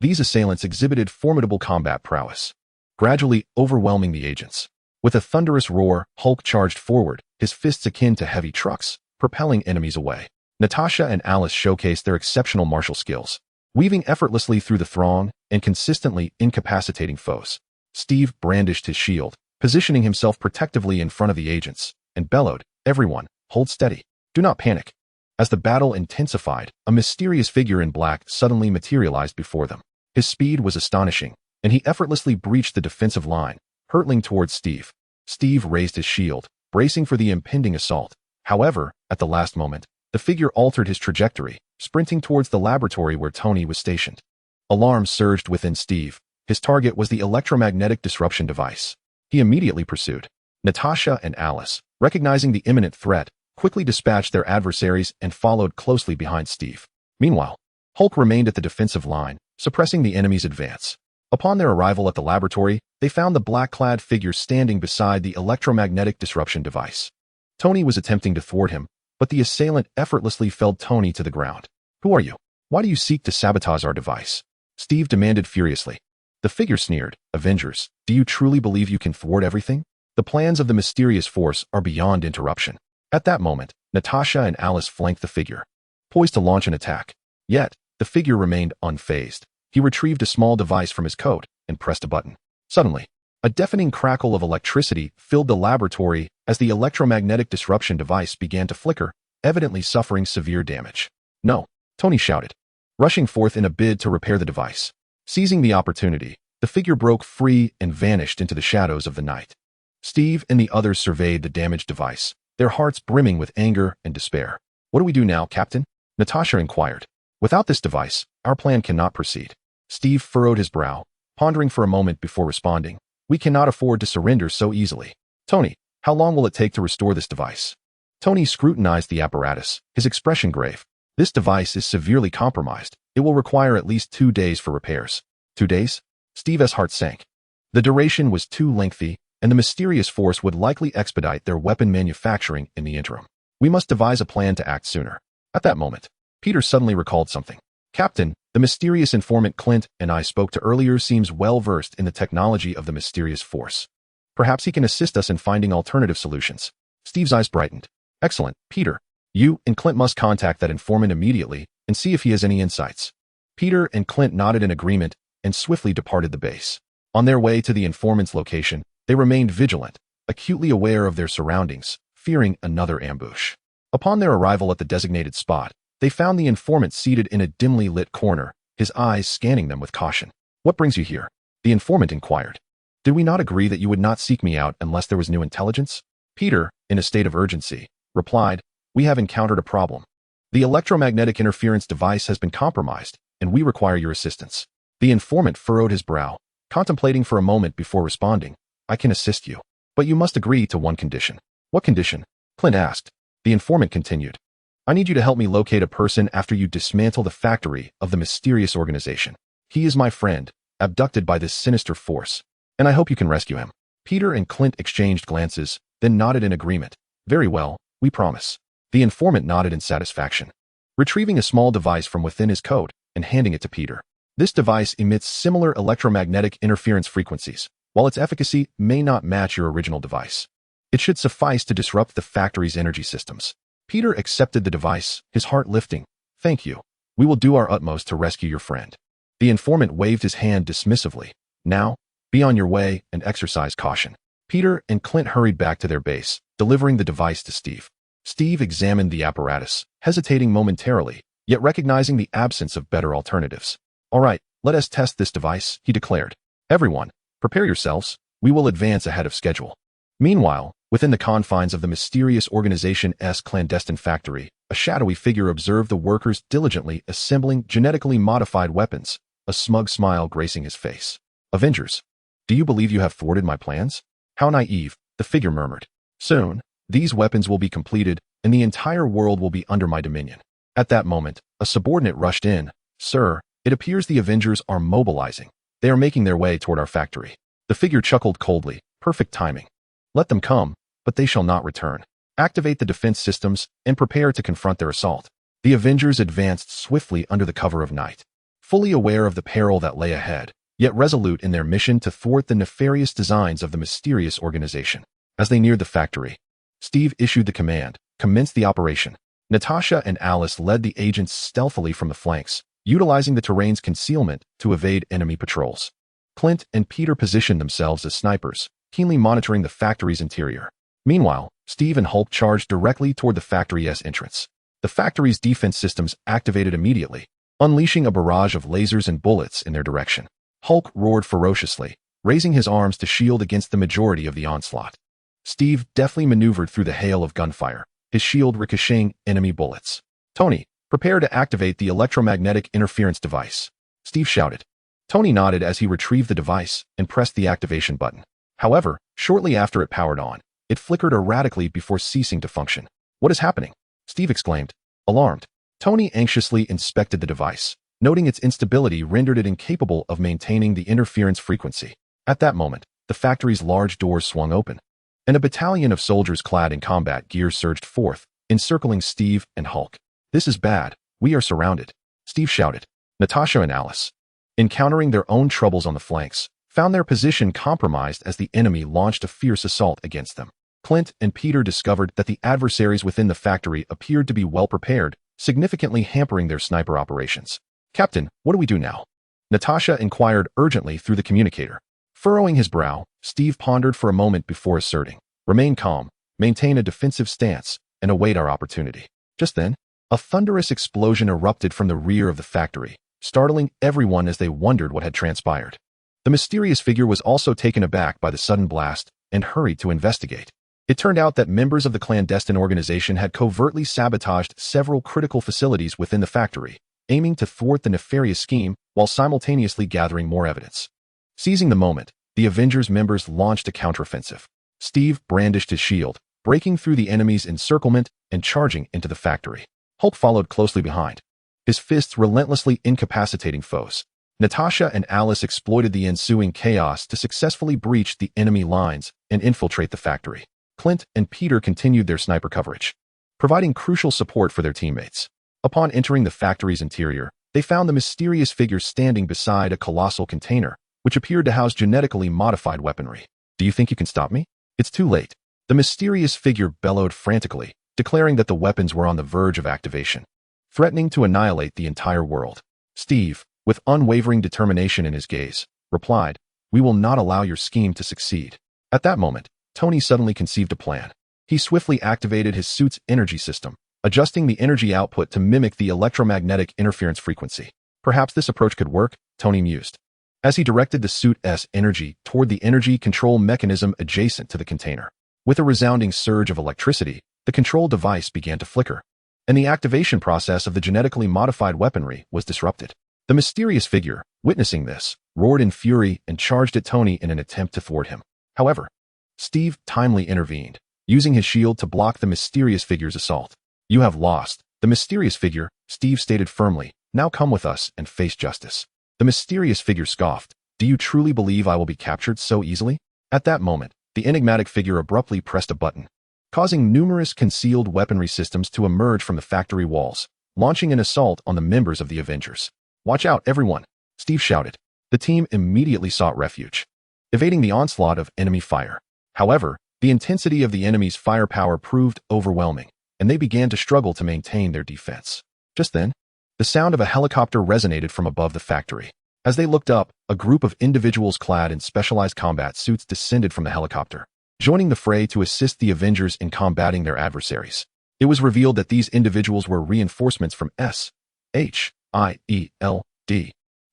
These assailants exhibited formidable combat prowess, gradually overwhelming the agents. With a thunderous roar, Hulk charged forward, his fists akin to heavy trucks, propelling enemies away. Natasha and Alice showcased their exceptional martial skills, weaving effortlessly through the throng and consistently incapacitating foes. Steve brandished his shield, positioning himself protectively in front of the agents, and bellowed, "Everyone, hold steady. Do not panic." As the battle intensified, a mysterious figure in black suddenly materialized before them. His speed was astonishing, and he effortlessly breached the defensive line, hurtling towards Steve. Steve raised his shield, bracing for the impending assault. However, at the last moment, the figure altered his trajectory, sprinting towards the laboratory where Tony was stationed. Alarm surged within Steve. His target was the electromagnetic disruption device. He immediately pursued. Natasha and Alice, recognizing the imminent threat, quickly dispatched their adversaries and followed closely behind Steve. Meanwhile, Hulk remained at the defensive line, suppressing the enemy's advance. Upon their arrival at the laboratory, they found the black-clad figure standing beside the electromagnetic disruption device. Tony was attempting to thwart him, but the assailant effortlessly felled Tony to the ground. "Who are you? Why do you seek to sabotage our device?" Steve demanded furiously. The figure sneered, "Avengers, do you truly believe you can thwart everything? The plans of the mysterious force are beyond interruption." At that moment, Natasha and Alice flanked the figure, poised to launch an attack. Yet, the figure remained unfazed. He retrieved a small device from his coat and pressed a button. Suddenly, a deafening crackle of electricity filled the laboratory as the electromagnetic disruption device began to flicker, evidently suffering severe damage. "No," Tony shouted, rushing forth in a bid to repair the device. Seizing the opportunity, the figure broke free and vanished into the shadows of the night. Steve and the others surveyed the damaged device, their hearts brimming with anger and despair. "What do we do now, Captain?" Natasha inquired. "Without this device, our plan cannot proceed." Steve furrowed his brow, pondering for a moment before responding. "We cannot afford to surrender so easily. Tony, how long will it take to restore this device?" Tony scrutinized the apparatus, his expression grave. "This device is severely compromised. It will require at least 2 days for repairs." 2 days? Steve's heart sank. The duration was too lengthy, and the mysterious force would likely expedite their weapon manufacturing in the interim. "We must devise a plan to act sooner." At that moment, Peter suddenly recalled something. "Captain, the mysterious informant Clint and I spoke to earlier seems well versed in the technology of the mysterious force. Perhaps he can assist us in finding alternative solutions." Steve's eyes brightened. "Excellent, Peter. You and Clint must contact that informant immediately and see if he has any insights." Peter and Clint nodded in agreement and swiftly departed the base. On their way to the informant's location, they remained vigilant, acutely aware of their surroundings, fearing another ambush. Upon their arrival at the designated spot, they found the informant seated in a dimly lit corner, his eyes scanning them with caution. "What brings you here?" the informant inquired. "Did we not agree that you would not seek me out unless there was new intelligence?" Peter, in a state of urgency, replied, "We have encountered a problem. The electromagnetic interference device has been compromised, and we require your assistance." The informant furrowed his brow, contemplating for a moment before responding. "I can assist you, but you must agree to one condition." "What condition?" Clint asked. The informant continued. "I need you to help me locate a person after you dismantle the factory of the mysterious organization. He is my friend, abducted by this sinister force, and I hope you can rescue him." Peter and Clint exchanged glances, then nodded in agreement. "Very well, we promise." The informant nodded in satisfaction, retrieving a small device from within his coat and handing it to Peter. This device emits similar electromagnetic interference frequencies. While its efficacy may not match your original device, it should suffice to disrupt the factory's energy systems. Peter accepted the device, his heart lifting. "Thank you. We will do our utmost to rescue your friend." The informant waved his hand dismissively. "Now, be on your way and exercise caution." Peter and Clint hurried back to their base, delivering the device to Steve. Steve examined the apparatus, hesitating momentarily, yet recognizing the absence of better alternatives. "All right, let us test this device," he declared. "Everyone, prepare yourselves. We will advance ahead of schedule." Meanwhile, within the confines of the mysterious organization's clandestine factory, a shadowy figure observed the workers diligently assembling genetically modified weapons, a smug smile gracing his face. Avengers, do you believe you have thwarted my plans? How naive, the figure murmured. Soon, these weapons will be completed, and the entire world will be under my dominion. At that moment, a subordinate rushed in. Sir, it appears the Avengers are mobilizing. They are making their way toward our factory. The figure chuckled coldly. Perfect timing. Let them come, but they shall not return. Activate the defense systems and prepare to confront their assault. The Avengers advanced swiftly under the cover of night, fully aware of the peril that lay ahead, yet resolute in their mission to thwart the nefarious designs of the mysterious organization. As they neared the factory, Steve issued the command, commence the operation. Natasha and Alice led the agents stealthily from the flanks, utilizing the terrain's concealment to evade enemy patrols. Clint and Peter positioned themselves as snipers, keenly monitoring the factory's interior. Meanwhile, Steve and Hulk charged directly toward the factory's entrance. The factory's defense systems activated immediately, unleashing a barrage of lasers and bullets in their direction. Hulk roared ferociously, raising his arms to shield against the majority of the onslaught. Steve deftly maneuvered through the hail of gunfire, his shield ricocheting enemy bullets. Tony, prepare to activate the electromagnetic interference device, Steve shouted. Tony nodded as he retrieved the device and pressed the activation button. However, shortly after it powered on, it flickered erratically before ceasing to function. What is happening? Steve exclaimed, alarmed. Tony anxiously inspected the device, noting its instability rendered it incapable of maintaining the interference frequency. At that moment, the factory's large doors swung open, and a battalion of soldiers clad in combat gear surged forth, encircling Steve and Hulk. This is bad. We are surrounded, Steve shouted. Natasha and Alice, encountering their own troubles on the flanks, found their position compromised as the enemy launched a fierce assault against them. Clint and Peter discovered that the adversaries within the factory appeared to be well prepared, significantly hampering their sniper operations. Captain, what do we do now? Natasha inquired urgently through the communicator. Furrowing his brow, Steve pondered for a moment before asserting, remain calm, maintain a defensive stance, and await our opportunity. Just then, a thunderous explosion erupted from the rear of the factory, startling everyone as they wondered what had transpired. The mysterious figure was also taken aback by the sudden blast and hurried to investigate. It turned out that members of the clandestine organization had covertly sabotaged several critical facilities within the factory, aiming to thwart the nefarious scheme while simultaneously gathering more evidence. Seizing the moment, the Avengers members launched a counteroffensive. Steve brandished his shield, breaking through the enemy's encirclement and charging into the factory. Hulk followed closely behind, his fists relentlessly incapacitating foes. Natasha and Alice exploited the ensuing chaos to successfully breach the enemy lines and infiltrate the factory. Clint and Peter continued their sniper coverage, providing crucial support for their teammates. Upon entering the factory's interior, they found the mysterious figure standing beside a colossal container, which appeared to house genetically modified weaponry. Do you think you can stop me? It's too late. The mysterious figure bellowed frantically, declaring that the weapons were on the verge of activation, threatening to annihilate the entire world. Steve, with unwavering determination in his gaze, replied, we will not allow your scheme to succeed. At that moment, Tony suddenly conceived a plan. He swiftly activated his suit's energy system, adjusting the energy output to mimic the electromagnetic interference frequency. Perhaps this approach could work, Tony mused, as he directed the suit's energy toward the energy control mechanism adjacent to the container. With a resounding surge of electricity, the control device began to flicker, and the activation process of the genetically modified weaponry was disrupted. The mysterious figure, witnessing this, roared in fury and charged at Tony in an attempt to thwart him. However, Steve timely intervened, using his shield to block the mysterious figure's assault. You have lost. The mysterious figure, Steve stated firmly, now come with us and face justice. The mysterious figure scoffed. Do you truly believe I will be captured so easily? At that moment, the enigmatic figure abruptly pressed a button, causing numerous concealed weaponry systems to emerge from the factory walls, launching an assault on the members of the Avengers. Watch out, everyone, Steve shouted. The team immediately sought refuge, evading the onslaught of enemy fire. However, the intensity of the enemy's firepower proved overwhelming, and they began to struggle to maintain their defense. Just then, the sound of a helicopter resonated from above the factory. As they looked up, a group of individuals clad in specialized combat suits descended from the helicopter, joining the fray to assist the Avengers in combating their adversaries. It was revealed that these individuals were reinforcements from SHIELD,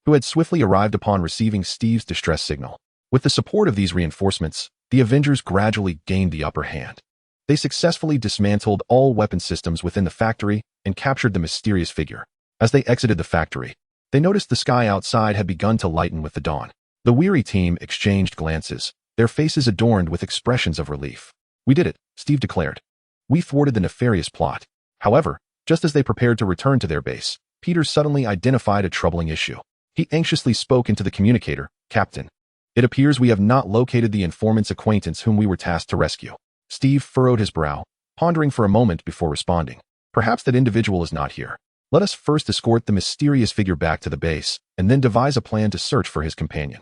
who had swiftly arrived upon receiving Steve's distress signal. With the support of these reinforcements, the Avengers gradually gained the upper hand. They successfully dismantled all weapon systems within the factory and captured the mysterious figure. As they exited the factory, they noticed the sky outside had begun to lighten with the dawn. The weary team exchanged glances, their faces adorned with expressions of relief. "We did it," Steve declared. "We thwarted the nefarious plot." However, just as they prepared to return to their base, Peter suddenly identified a troubling issue. He anxiously spoke into the communicator. "Captain, it appears we have not located the informant's acquaintance whom we were tasked to rescue." Steve furrowed his brow, pondering for a moment before responding. "Perhaps that individual is not here. Let us first escort the mysterious figure back to the base, and then devise a plan to search for his companion."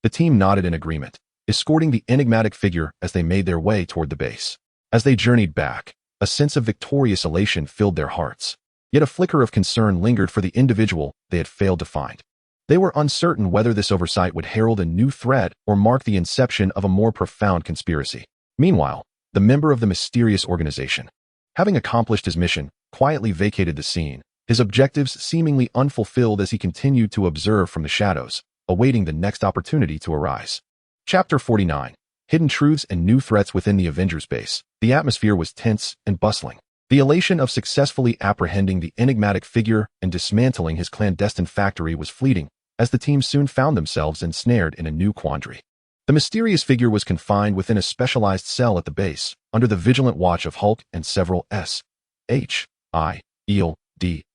The team nodded in agreement, escorting the enigmatic figure as they made their way toward the base. As they journeyed back, a sense of victorious elation filled their hearts. Yet a flicker of concern lingered for the individual they had failed to find. They were uncertain whether this oversight would herald a new threat or mark the inception of a more profound conspiracy. Meanwhile, the member of the mysterious organization, having accomplished his mission, quietly vacated the scene, his objectives seemingly unfulfilled as he continued to observe from the shadows, awaiting the next opportunity to arise. Chapter 49. Hidden Truths and New Threats Within the Avengers Base. The atmosphere was tense and bustling. The elation of successfully apprehending the enigmatic figure and dismantling his clandestine factory was fleeting, as the team soon found themselves ensnared in a new quandary. The mysterious figure was confined within a specialized cell at the base, under the vigilant watch of Hulk and several S.H.I.E.L.D.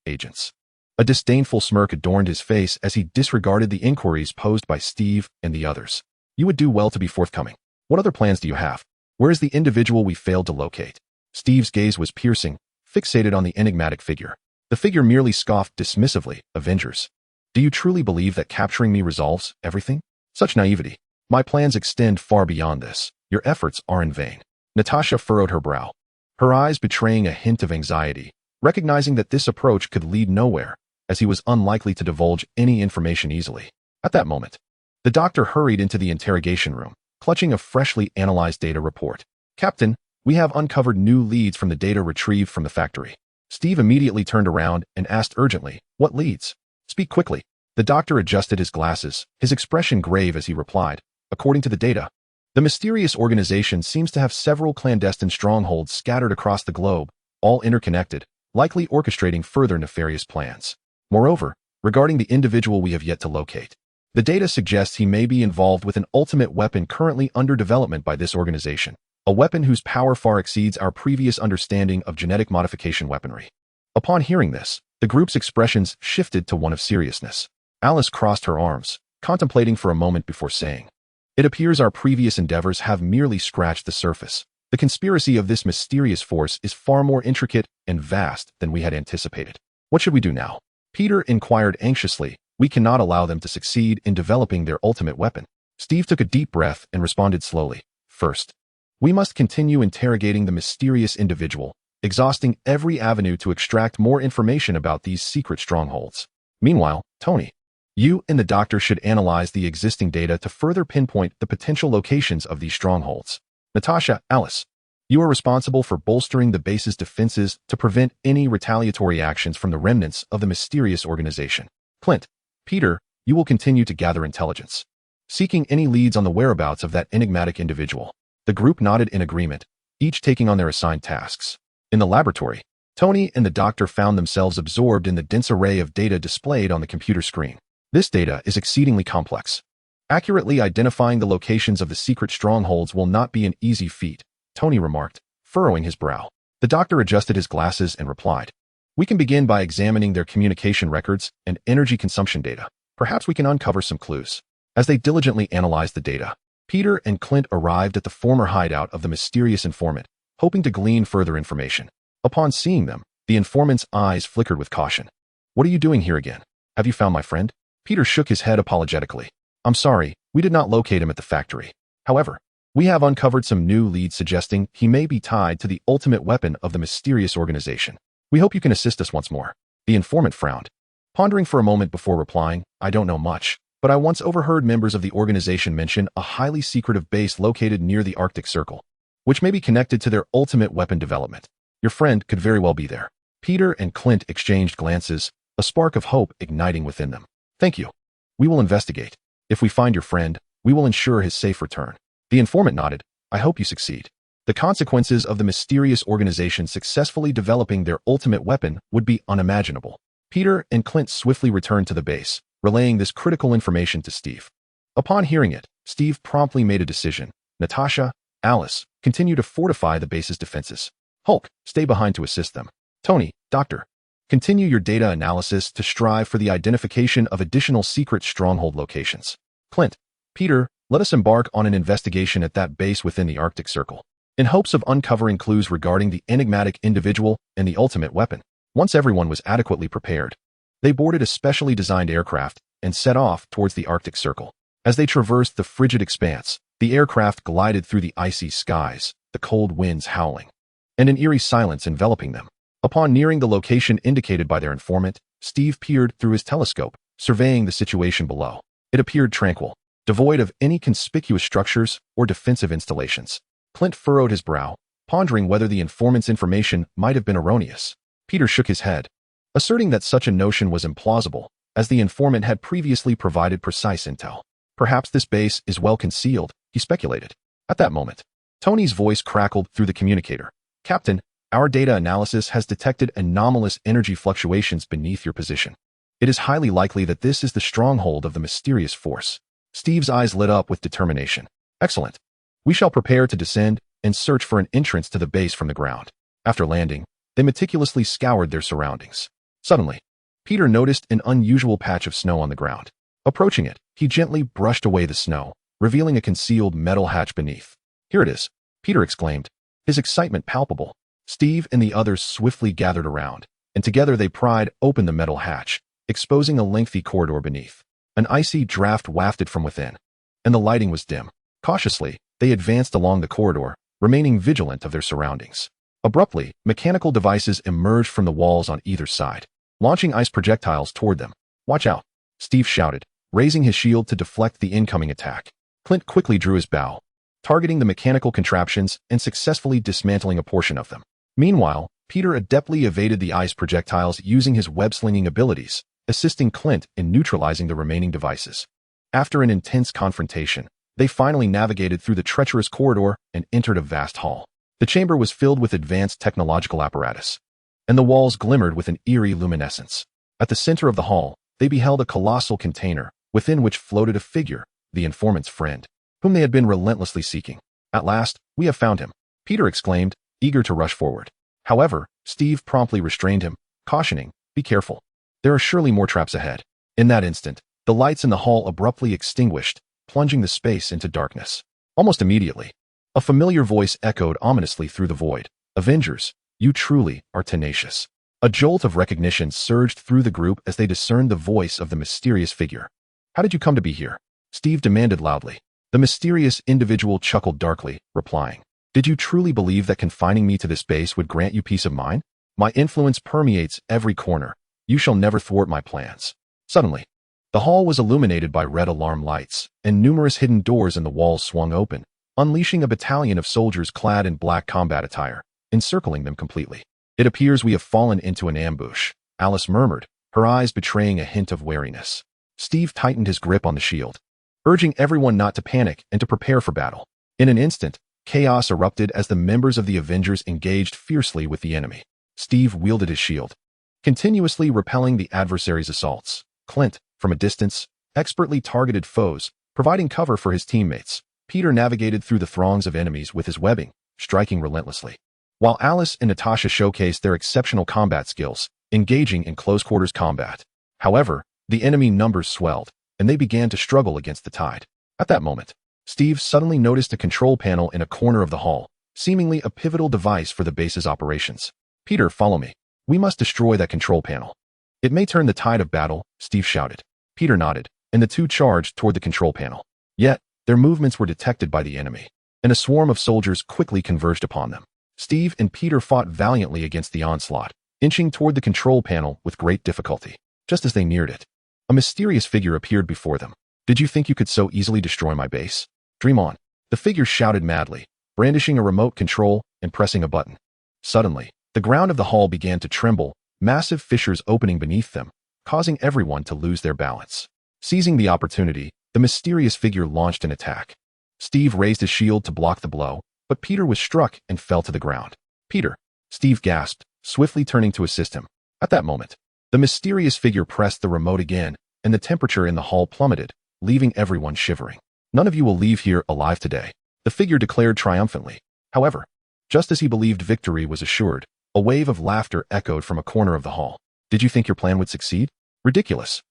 agents. A disdainful smirk adorned his face as he disregarded the inquiries posed by Steve and the others. "You would do well to be forthcoming. What other plans do you have? Where is the individual we failed to locate?" Steve's gaze was piercing, fixated on the enigmatic figure. The figure merely scoffed dismissively. "Avengers, do you truly believe that capturing me resolves everything? Such naivety. My plans extend far beyond this. Your efforts are in vain." Natasha furrowed her brow, her eyes betraying a hint of anxiety, recognizing that this approach could lead nowhere, as he was unlikely to divulge any information easily. At that moment, the doctor hurried into the interrogation room, clutching a freshly analyzed data report. "Captain, we have uncovered new leads from the data retrieved from the factory." Steve immediately turned around and asked urgently, "What leads? Speak quickly." The doctor adjusted his glasses, his expression grave as he replied, "According to the data, the mysterious organization seems to have several clandestine strongholds scattered across the globe, all interconnected, likely orchestrating further nefarious plans. Moreover, regarding the individual we have yet to locate, the data suggests he may be involved with an ultimate weapon currently under development by this organization, a weapon whose power far exceeds our previous understanding of genetic modification weaponry." Upon hearing this, the group's expressions shifted to one of seriousness. Alice crossed her arms, contemplating for a moment before saying, "It appears our previous endeavors have merely scratched the surface. The conspiracy of this mysterious force is far more intricate and vast than we had anticipated. What should we do now?" Peter inquired anxiously. "We cannot allow them to succeed in developing their ultimate weapon." Steve took a deep breath and responded slowly. "First, we must continue interrogating the mysterious individual, exhausting every avenue to extract more information about these secret strongholds. Meanwhile, Tony, you and the doctor should analyze the existing data to further pinpoint the potential locations of these strongholds. Natasha, Alice, you are responsible for bolstering the base's defenses to prevent any retaliatory actions from the remnants of the mysterious organization. Clint, Peter, you will continue to gather intelligence, seeking any leads on the whereabouts of that enigmatic individual." The group nodded in agreement, each taking on their assigned tasks. In the laboratory, Tony and the doctor found themselves absorbed in the dense array of data displayed on the computer screen. "This data is exceedingly complex. Accurately identifying the locations of the secret strongholds will not be an easy feat," Tony remarked, furrowing his brow. The doctor adjusted his glasses and replied, "We can begin by examining their communication records and energy consumption data. Perhaps we can uncover some clues." As they diligently analyzed the data, Peter and Clint arrived at the former hideout of the mysterious informant, hoping to glean further information. Upon seeing them, the informant's eyes flickered with caution. "What are you doing here again? Have you found my friend?" Peter shook his head apologetically. "I'm sorry, we did not locate him at the factory. However, we have uncovered some new leads suggesting he may be tied to the ultimate weapon of the mysterious organization. We hope you can assist us once more." The informant frowned, pondering for a moment before replying, "I don't know much, but I once overheard members of the organization mention a highly secretive base located near the Arctic Circle, which may be connected to their ultimate weapon development. Your friend could very well be there." Peter and Clint exchanged glances, a spark of hope igniting within them. "Thank you. We will investigate. If we find your friend, we will ensure his safe return." The informant nodded. "I hope you succeed." The consequences of the mysterious organization successfully developing their ultimate weapon would be unimaginable. Peter and Clint swiftly returned to the base, relaying this critical information to Steve. Upon hearing it, Steve promptly made a decision. Natasha, Alice, continue to fortify the base's defenses. Hulk, stay behind to assist them. Tony, Doctor, continue your data analysis to strive for the identification of additional secret stronghold locations. Clint, Peter, let us embark on an investigation at that base within the Arctic Circle, in hopes of uncovering clues regarding the enigmatic individual and the ultimate weapon. Once everyone was adequately prepared, they boarded a specially designed aircraft and set off towards the Arctic Circle. As they traversed the frigid expanse, the aircraft glided through the icy skies, the cold winds howling, and an eerie silence enveloping them. Upon nearing the location indicated by their informant, Steve peered through his telescope, surveying the situation below. It appeared tranquil, devoid of any conspicuous structures or defensive installations. Clint furrowed his brow, pondering whether the informant's information might have been erroneous. Peter shook his head, asserting that such a notion was implausible, as the informant had previously provided precise intel. Perhaps this base is well concealed, he speculated. At that moment, Tony's voice crackled through the communicator. Captain, our data analysis has detected anomalous energy fluctuations beneath your position. It is highly likely that this is the stronghold of the mysterious force. Steve's eyes lit up with determination. Excellent. We shall prepare to descend and search for an entrance to the base from the ground. After landing, they meticulously scoured their surroundings. Suddenly, Peter noticed an unusual patch of snow on the ground. Approaching it, he gently brushed away the snow, revealing a concealed metal hatch beneath. Here it is, Peter exclaimed, his excitement palpable. Steve and the others swiftly gathered around, and together they pried open the metal hatch, exposing a lengthy corridor beneath. An icy draft wafted from within, and the lighting was dim. Cautiously, they advanced along the corridor, remaining vigilant of their surroundings. Abruptly, mechanical devices emerged from the walls on either side, launching ice projectiles toward them. Watch out, Steve shouted, raising his shield to deflect the incoming attack. Clint quickly drew his bow, targeting the mechanical contraptions and successfully dismantling a portion of them. Meanwhile, Peter adeptly evaded the ice projectiles using his web-slinging abilities, assisting Clint in neutralizing the remaining devices. After an intense confrontation, they finally navigated through the treacherous corridor and entered a vast hall. The chamber was filled with advanced technological apparatus, and the walls glimmered with an eerie luminescence. At the center of the hall, they beheld a colossal container, within which floated a figure, the informant's friend, whom they had been relentlessly seeking. At last, we have found him, Peter exclaimed, eager to rush forward. However, Steve promptly restrained him, cautioning, be careful. There are surely more traps ahead. In that instant, the lights in the hall abruptly extinguished, plunging the space into darkness. Almost immediately, a familiar voice echoed ominously through the void. Avengers, you truly are tenacious. A jolt of recognition surged through the group as they discerned the voice of the mysterious figure. How did you come to be here? Steve demanded loudly. The mysterious individual chuckled darkly, replying, did you truly believe that confining me to this base would grant you peace of mind? My influence permeates every corner. You shall never thwart my plans. Suddenly, the hall was illuminated by red alarm lights, and numerous hidden doors in the walls swung open, unleashing a battalion of soldiers clad in black combat attire, encircling them completely. It appears we have fallen into an ambush, Alice murmured, her eyes betraying a hint of wariness. Steve tightened his grip on the shield, urging everyone not to panic and to prepare for battle. In an instant, chaos erupted as the members of the Avengers engaged fiercely with the enemy. Steve wielded his shield, continuously repelling the adversary's assaults. Clint, from a distance, expertly targeted foes, providing cover for his teammates. Peter navigated through the throngs of enemies with his webbing, striking relentlessly, while Alice and Natasha showcased their exceptional combat skills, engaging in close-quarters combat. However, the enemy numbers swelled, and they began to struggle against the tide. At that moment, Steve suddenly noticed a control panel in a corner of the hall, seemingly a pivotal device for the base's operations. Peter, follow me. We must destroy that control panel. It may turn the tide of battle, Steve shouted. Peter nodded, and the two charged toward the control panel. Yet, their movements were detected by the enemy, and a swarm of soldiers quickly converged upon them. Steve and Peter fought valiantly against the onslaught, inching toward the control panel with great difficulty. Just as they neared it, a mysterious figure appeared before them. Did you think you could so easily destroy my base? Dream on. The figure shouted madly, brandishing a remote control and pressing a button. Suddenly, the ground of the hall began to tremble, massive fissures opening beneath them, causing everyone to lose their balance. Seizing the opportunity, the mysterious figure launched an attack. Steve raised his shield to block the blow, but Peter was struck and fell to the ground. Peter, Steve gasped, swiftly turning to assist him. At that moment, the mysterious figure pressed the remote again, and the temperature in the hall plummeted, leaving everyone shivering. None of you will leave here alive today, the figure declared triumphantly. However, just as he believed victory was assured, a wave of laughter echoed from a corner of the hall. Did you think your plan would succeed? Ridiculous.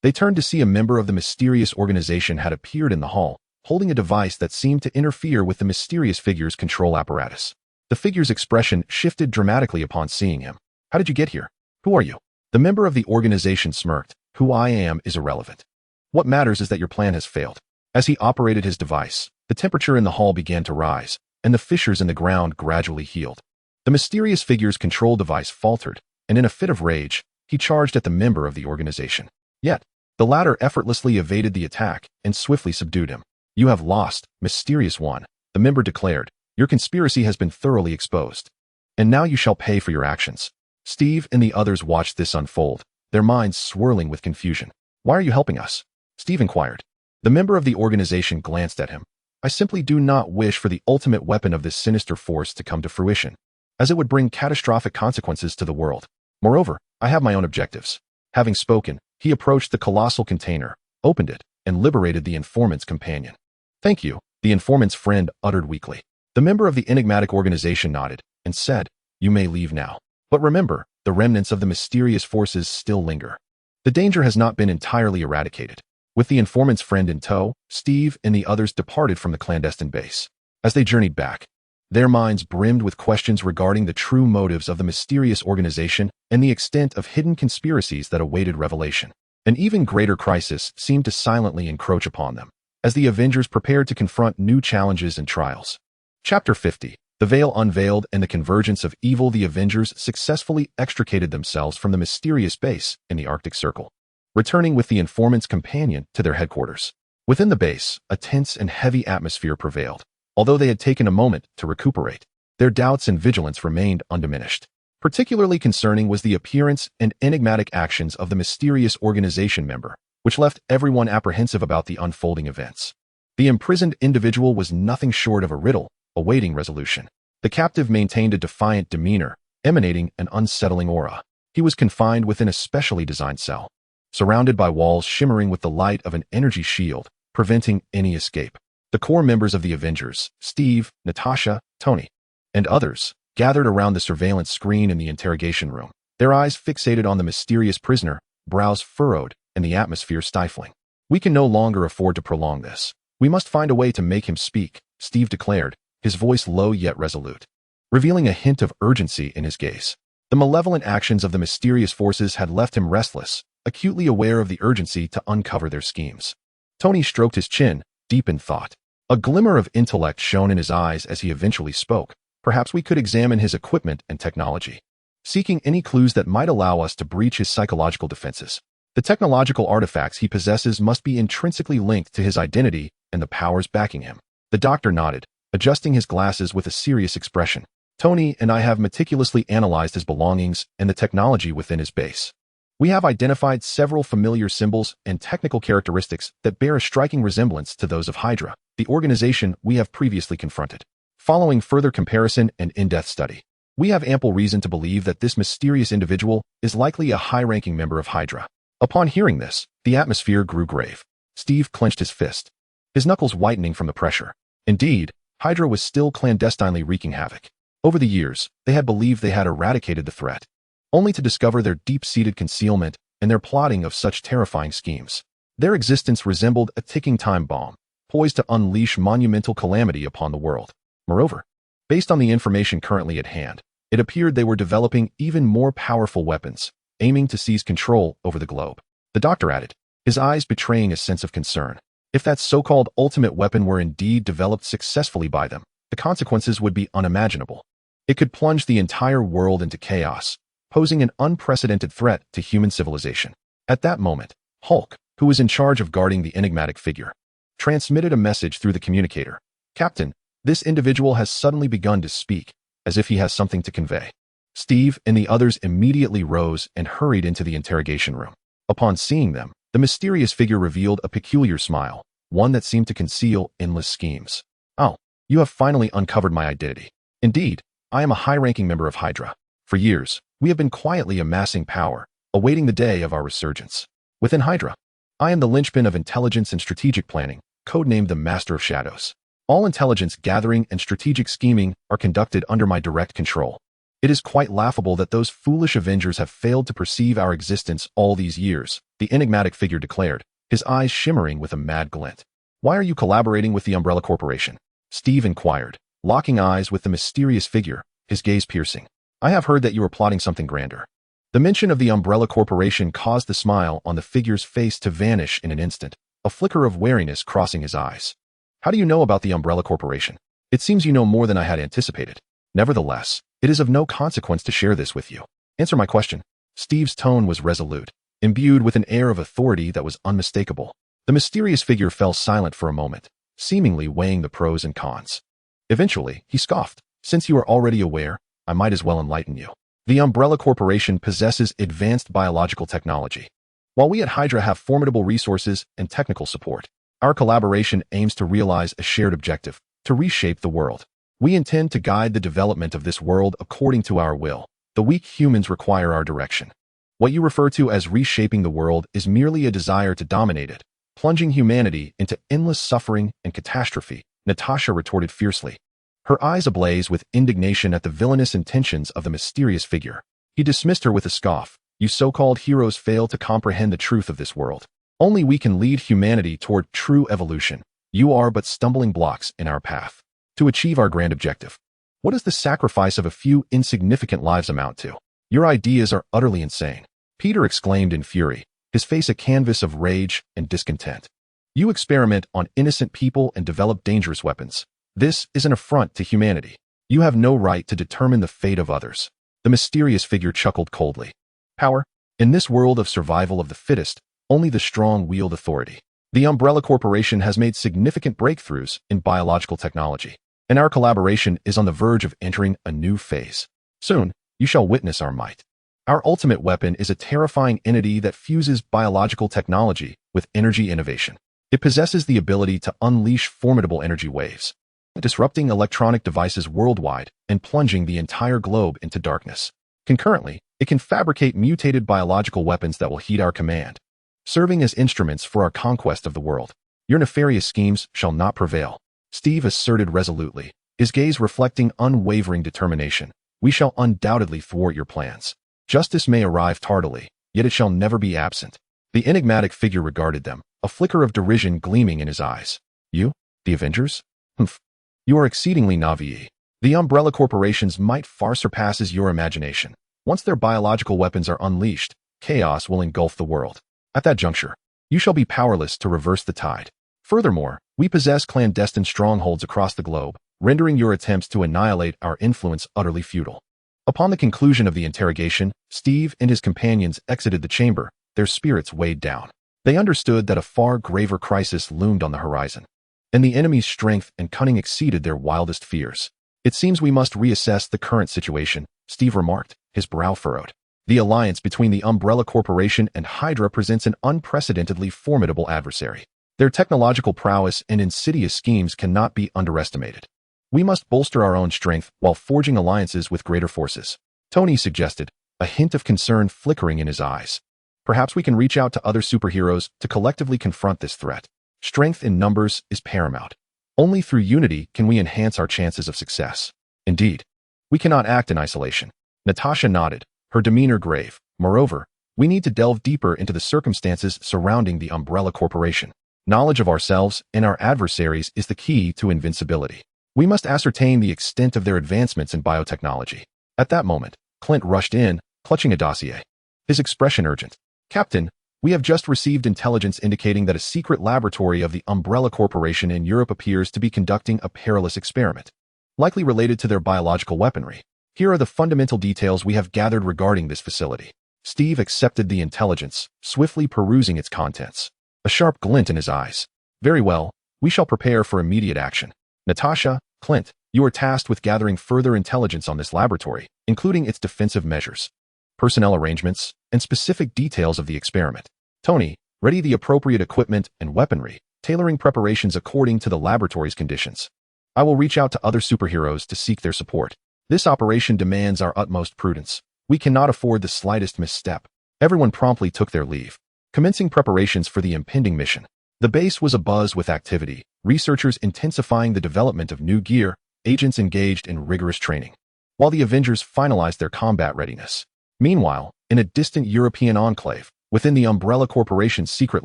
They turned to see a member of the mysterious organization had appeared in the hall, holding a device that seemed to interfere with the mysterious figure's control apparatus. The figure's expression shifted dramatically upon seeing him. How did you get here? Who are you? The member of the organization smirked. Who I am is irrelevant. What matters is that your plan has failed. As he operated his device, the temperature in the hall began to rise, and the fissures in the ground gradually healed. The mysterious figure's control device faltered, and in a fit of rage, he charged at the member of the organization. Yet, the latter effortlessly evaded the attack and swiftly subdued him. You have lost, mysterious one, the member declared. Your conspiracy has been thoroughly exposed. And now you shall pay for your actions. Steve and the others watched this unfold, their minds swirling with confusion. Why are you helping us? Steve inquired. The member of the organization glanced at him. I simply do not wish for the ultimate weapon of this sinister force to come to fruition, as it would bring catastrophic consequences to the world. Moreover, I have my own objectives. Having spoken, he approached the colossal container, opened it, and liberated the informant's companion. Thank you, the informant's friend uttered weakly. The member of the enigmatic organization nodded and said, You may leave now. But remember, the remnants of the mysterious forces still linger. The danger has not been entirely eradicated. With the informant's friend in tow, Steve and the others departed from the clandestine base. As they journeyed back, their minds brimmed with questions regarding the true motives of the mysterious organization and the extent of hidden conspiracies that awaited revelation. An even greater crisis seemed to silently encroach upon them, as the Avengers prepared to confront new challenges and trials. Chapter 50. The Veil Unveiled and the Convergence of Evil. The Avengers successfully extricated themselves from the mysterious base in the Arctic Circle, returning with the informant's companion to their headquarters. Within the base, a tense and heavy atmosphere prevailed. Although they had taken a moment to recuperate, their doubts and vigilance remained undiminished. Particularly concerning was the appearance and enigmatic actions of the mysterious organization member, which left everyone apprehensive about the unfolding events. The imprisoned individual was nothing short of a riddle, awaiting resolution. The captive maintained a defiant demeanor, emanating an unsettling aura. He was confined within a specially designed cell, surrounded by walls shimmering with the light of an energy shield, preventing any escape. The core members of the Avengers, Steve, Natasha, Tony, and others, gathered around the surveillance screen in the interrogation room, their eyes fixated on the mysterious prisoner, brows furrowed, and the atmosphere stifling. We can no longer afford to prolong this. We must find a way to make him speak, Steve declared, his voice low yet resolute, revealing a hint of urgency in his gaze. The malevolent actions of the mysterious forces had left him restless, acutely aware of the urgency to uncover their schemes. Tony stroked his chin, deep in thought. A glimmer of intellect shone in his eyes as he eventually spoke. Perhaps we could examine his equipment and technology, seeking any clues that might allow us to breach his psychological defenses. The technological artifacts he possesses must be intrinsically linked to his identity and the powers backing him. The doctor nodded, adjusting his glasses with a serious expression. Tony and I have meticulously analyzed his belongings and the technology within his base. We have identified several familiar symbols and technical characteristics that bear a striking resemblance to those of Hydra, the organization we have previously confronted. Following further comparison and in-depth study, we have ample reason to believe that this mysterious individual is likely a high-ranking member of Hydra. Upon hearing this, the atmosphere grew grave. Steve clenched his fist, his knuckles whitening from the pressure. Indeed, Hydra was still clandestinely wreaking havoc. Over the years, they had believed they had eradicated the threat, only to discover their deep-seated concealment and their plotting of such terrifying schemes. Their existence resembled a ticking time bomb, poised to unleash monumental calamity upon the world. Moreover, based on the information currently at hand, it appeared they were developing even more powerful weapons, aiming to seize control over the globe. The doctor added, his eyes betraying a sense of concern. If that so-called ultimate weapon were indeed developed successfully by them, the consequences would be unimaginable. It could plunge the entire world into chaos, posing an unprecedented threat to human civilization. At that moment, Hulk, who was in charge of guarding the enigmatic figure, transmitted a message through the communicator. Captain, this individual has suddenly begun to speak, as if he has something to convey. Steve and the others immediately rose and hurried into the interrogation room. Upon seeing them, the mysterious figure revealed a peculiar smile, one that seemed to conceal endless schemes. Oh, you have finally uncovered my identity. Indeed, I am a high-ranking member of Hydra. For years, we have been quietly amassing power, awaiting the day of our resurgence. Within Hydra, I am the linchpin of intelligence and strategic planning, codenamed the Master of Shadows. All intelligence gathering and strategic scheming are conducted under my direct control. It is quite laughable that those foolish Avengers have failed to perceive our existence all these years, the enigmatic figure declared, his eyes shimmering with a mad glint. Why are you collaborating with the Umbrella Corporation? Steve inquired, locking eyes with the mysterious figure, his gaze piercing. I have heard that you are plotting something grander. The mention of the Umbrella Corporation caused the smile on the figure's face to vanish in an instant, a flicker of wariness crossing his eyes. How do you know about the Umbrella Corporation? It seems you know more than I had anticipated. Nevertheless, it is of no consequence to share this with you. Answer my question. Steve's tone was resolute, imbued with an air of authority that was unmistakable. The mysterious figure fell silent for a moment, seemingly weighing the pros and cons. Eventually, he scoffed. Since you are already aware, I might as well enlighten you. The Umbrella Corporation possesses advanced biological technology. While we at Hydra have formidable resources and technical support, our collaboration aims to realize a shared objective, to reshape the world. We intend to guide the development of this world according to our will. The weak humans require our direction. What you refer to as reshaping the world is merely a desire to dominate it, plunging humanity into endless suffering and catastrophe, Natasha retorted fiercely. Her eyes ablaze with indignation at the villainous intentions of the mysterious figure. He dismissed her with a scoff. You so-called heroes fail to comprehend the truth of this world. Only we can lead humanity toward true evolution. You are but stumbling blocks in our path. To achieve our grand objective, what does the sacrifice of a few insignificant lives amount to? Your ideas are utterly insane. Peter exclaimed in fury, his face a canvas of rage and discontent. You experiment on innocent people and develop dangerous weapons. This is an affront to humanity. You have no right to determine the fate of others. The mysterious figure chuckled coldly. Power? In this world of survival of the fittest, only the strong wield authority. The Umbrella Corporation has made significant breakthroughs in biological technology, and our collaboration is on the verge of entering a new phase. Soon, you shall witness our might. Our ultimate weapon is a terrifying entity that fuses biological technology with energy innovation. It possesses the ability to unleash formidable energy waves, disrupting electronic devices worldwide and plunging the entire globe into darkness. Concurrently, it can fabricate mutated biological weapons that will heed our command, serving as instruments for our conquest of the world. Your nefarious schemes shall not prevail, Steve asserted resolutely, his gaze reflecting unwavering determination. We shall undoubtedly thwart your plans. Justice may arrive tardily, yet it shall never be absent. The enigmatic figure regarded them, a flicker of derision gleaming in his eyes. You? The Avengers? Humph. You are exceedingly naive. The Umbrella Corporation's might far surpasses your imagination. Once their biological weapons are unleashed, chaos will engulf the world. At that juncture, you shall be powerless to reverse the tide. Furthermore, we possess clandestine strongholds across the globe, rendering your attempts to annihilate our influence utterly futile. Upon the conclusion of the interrogation, Steve and his companions exited the chamber, their spirits weighed down. They understood that a far graver crisis loomed on the horizon, and the enemy's strength and cunning exceeded their wildest fears. It seems we must reassess the current situation, Steve remarked, his brow furrowed. The alliance between the Umbrella Corporation and Hydra presents an unprecedentedly formidable adversary. Their technological prowess and insidious schemes cannot be underestimated. We must bolster our own strength while forging alliances with greater forces. Tony suggested, a hint of concern flickering in his eyes. Perhaps we can reach out to other superheroes to collectively confront this threat. Strength in numbers is paramount. Only through unity can we enhance our chances of success. Indeed, we cannot act in isolation. Natasha nodded, her demeanor grave. Moreover, we need to delve deeper into the circumstances surrounding the Umbrella Corporation. Knowledge of ourselves and our adversaries is the key to invincibility. We must ascertain the extent of their advancements in biotechnology. At that moment, Clint rushed in, clutching a dossier. His expression urgent. Captain, we have just received intelligence indicating that a secret laboratory of the Umbrella Corporation in Europe appears to be conducting a perilous experiment, likely related to their biological weaponry. Here are the fundamental details we have gathered regarding this facility. Steve accepted the intelligence, swiftly perusing its contents, a sharp glint in his eyes. Very well, we shall prepare for immediate action. Natasha, Clint, you are tasked with gathering further intelligence on this laboratory, including its defensive measures, personnel arrangements, and specific details of the experiment. Tony, ready the appropriate equipment and weaponry, tailoring preparations according to the laboratory's conditions. I will reach out to other superheroes to seek their support. This operation demands our utmost prudence. We cannot afford the slightest misstep. Everyone promptly took their leave. commencing preparations for the impending mission. The base was abuzz with activity, researchers intensifying the development of new gear, agents engaged in rigorous training, while the Avengers finalized their combat readiness. Meanwhile, in a distant European enclave, within the Umbrella Corporation's secret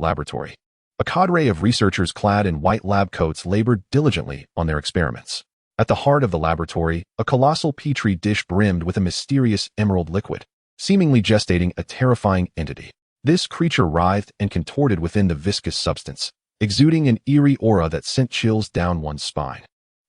laboratory, a cadre of researchers clad in white lab coats labored diligently on their experiments. At the heart of the laboratory, a colossal petri dish brimmed with a mysterious emerald liquid, seemingly gestating a terrifying entity. This creature writhed and contorted within the viscous substance, exuding an eerie aura that sent chills down one's spine.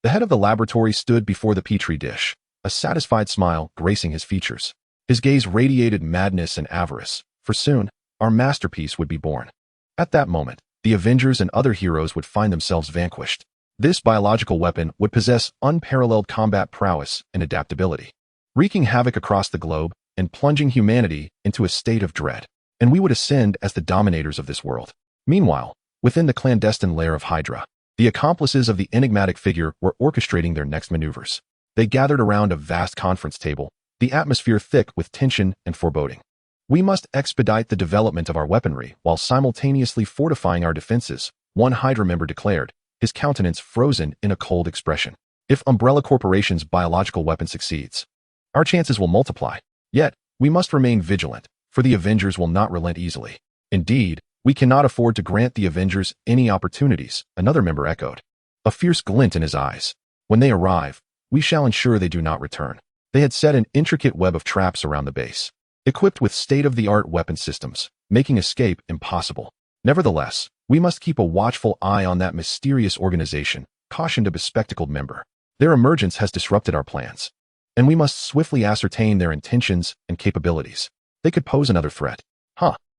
The head of the laboratory stood before the petri dish, a satisfied smile gracing his features. His gaze radiated madness and avarice, for soon, our masterpiece would be born. At that moment, the Avengers and other heroes would find themselves vanquished. This biological weapon would possess unparalleled combat prowess and adaptability, wreaking havoc across the globe and plunging humanity into a state of dread. And we would ascend as the dominators of this world. Meanwhile, within the clandestine lair of Hydra, the accomplices of the enigmatic figure were orchestrating their next maneuvers. They gathered around a vast conference table, the atmosphere thick with tension and foreboding. We must expedite the development of our weaponry while simultaneously fortifying our defenses, one Hydra member declared, his countenance frozen in a cold expression. If Umbrella Corporation's biological weapon succeeds, our chances will multiply. Yet, we must remain vigilant, for the Avengers will not relent easily. Indeed, we cannot afford to grant the Avengers any opportunities, another member echoed, a fierce glint in his eyes. When they arrive, we shall ensure they do not return. They had set an intricate web of traps around the base, equipped with state-of-the-art weapon systems, making escape impossible. Nevertheless, we must keep a watchful eye on that mysterious organization, cautioned a bespectacled member. Their emergence has disrupted our plans, and we must swiftly ascertain their intentions and capabilities. They could pose another threat.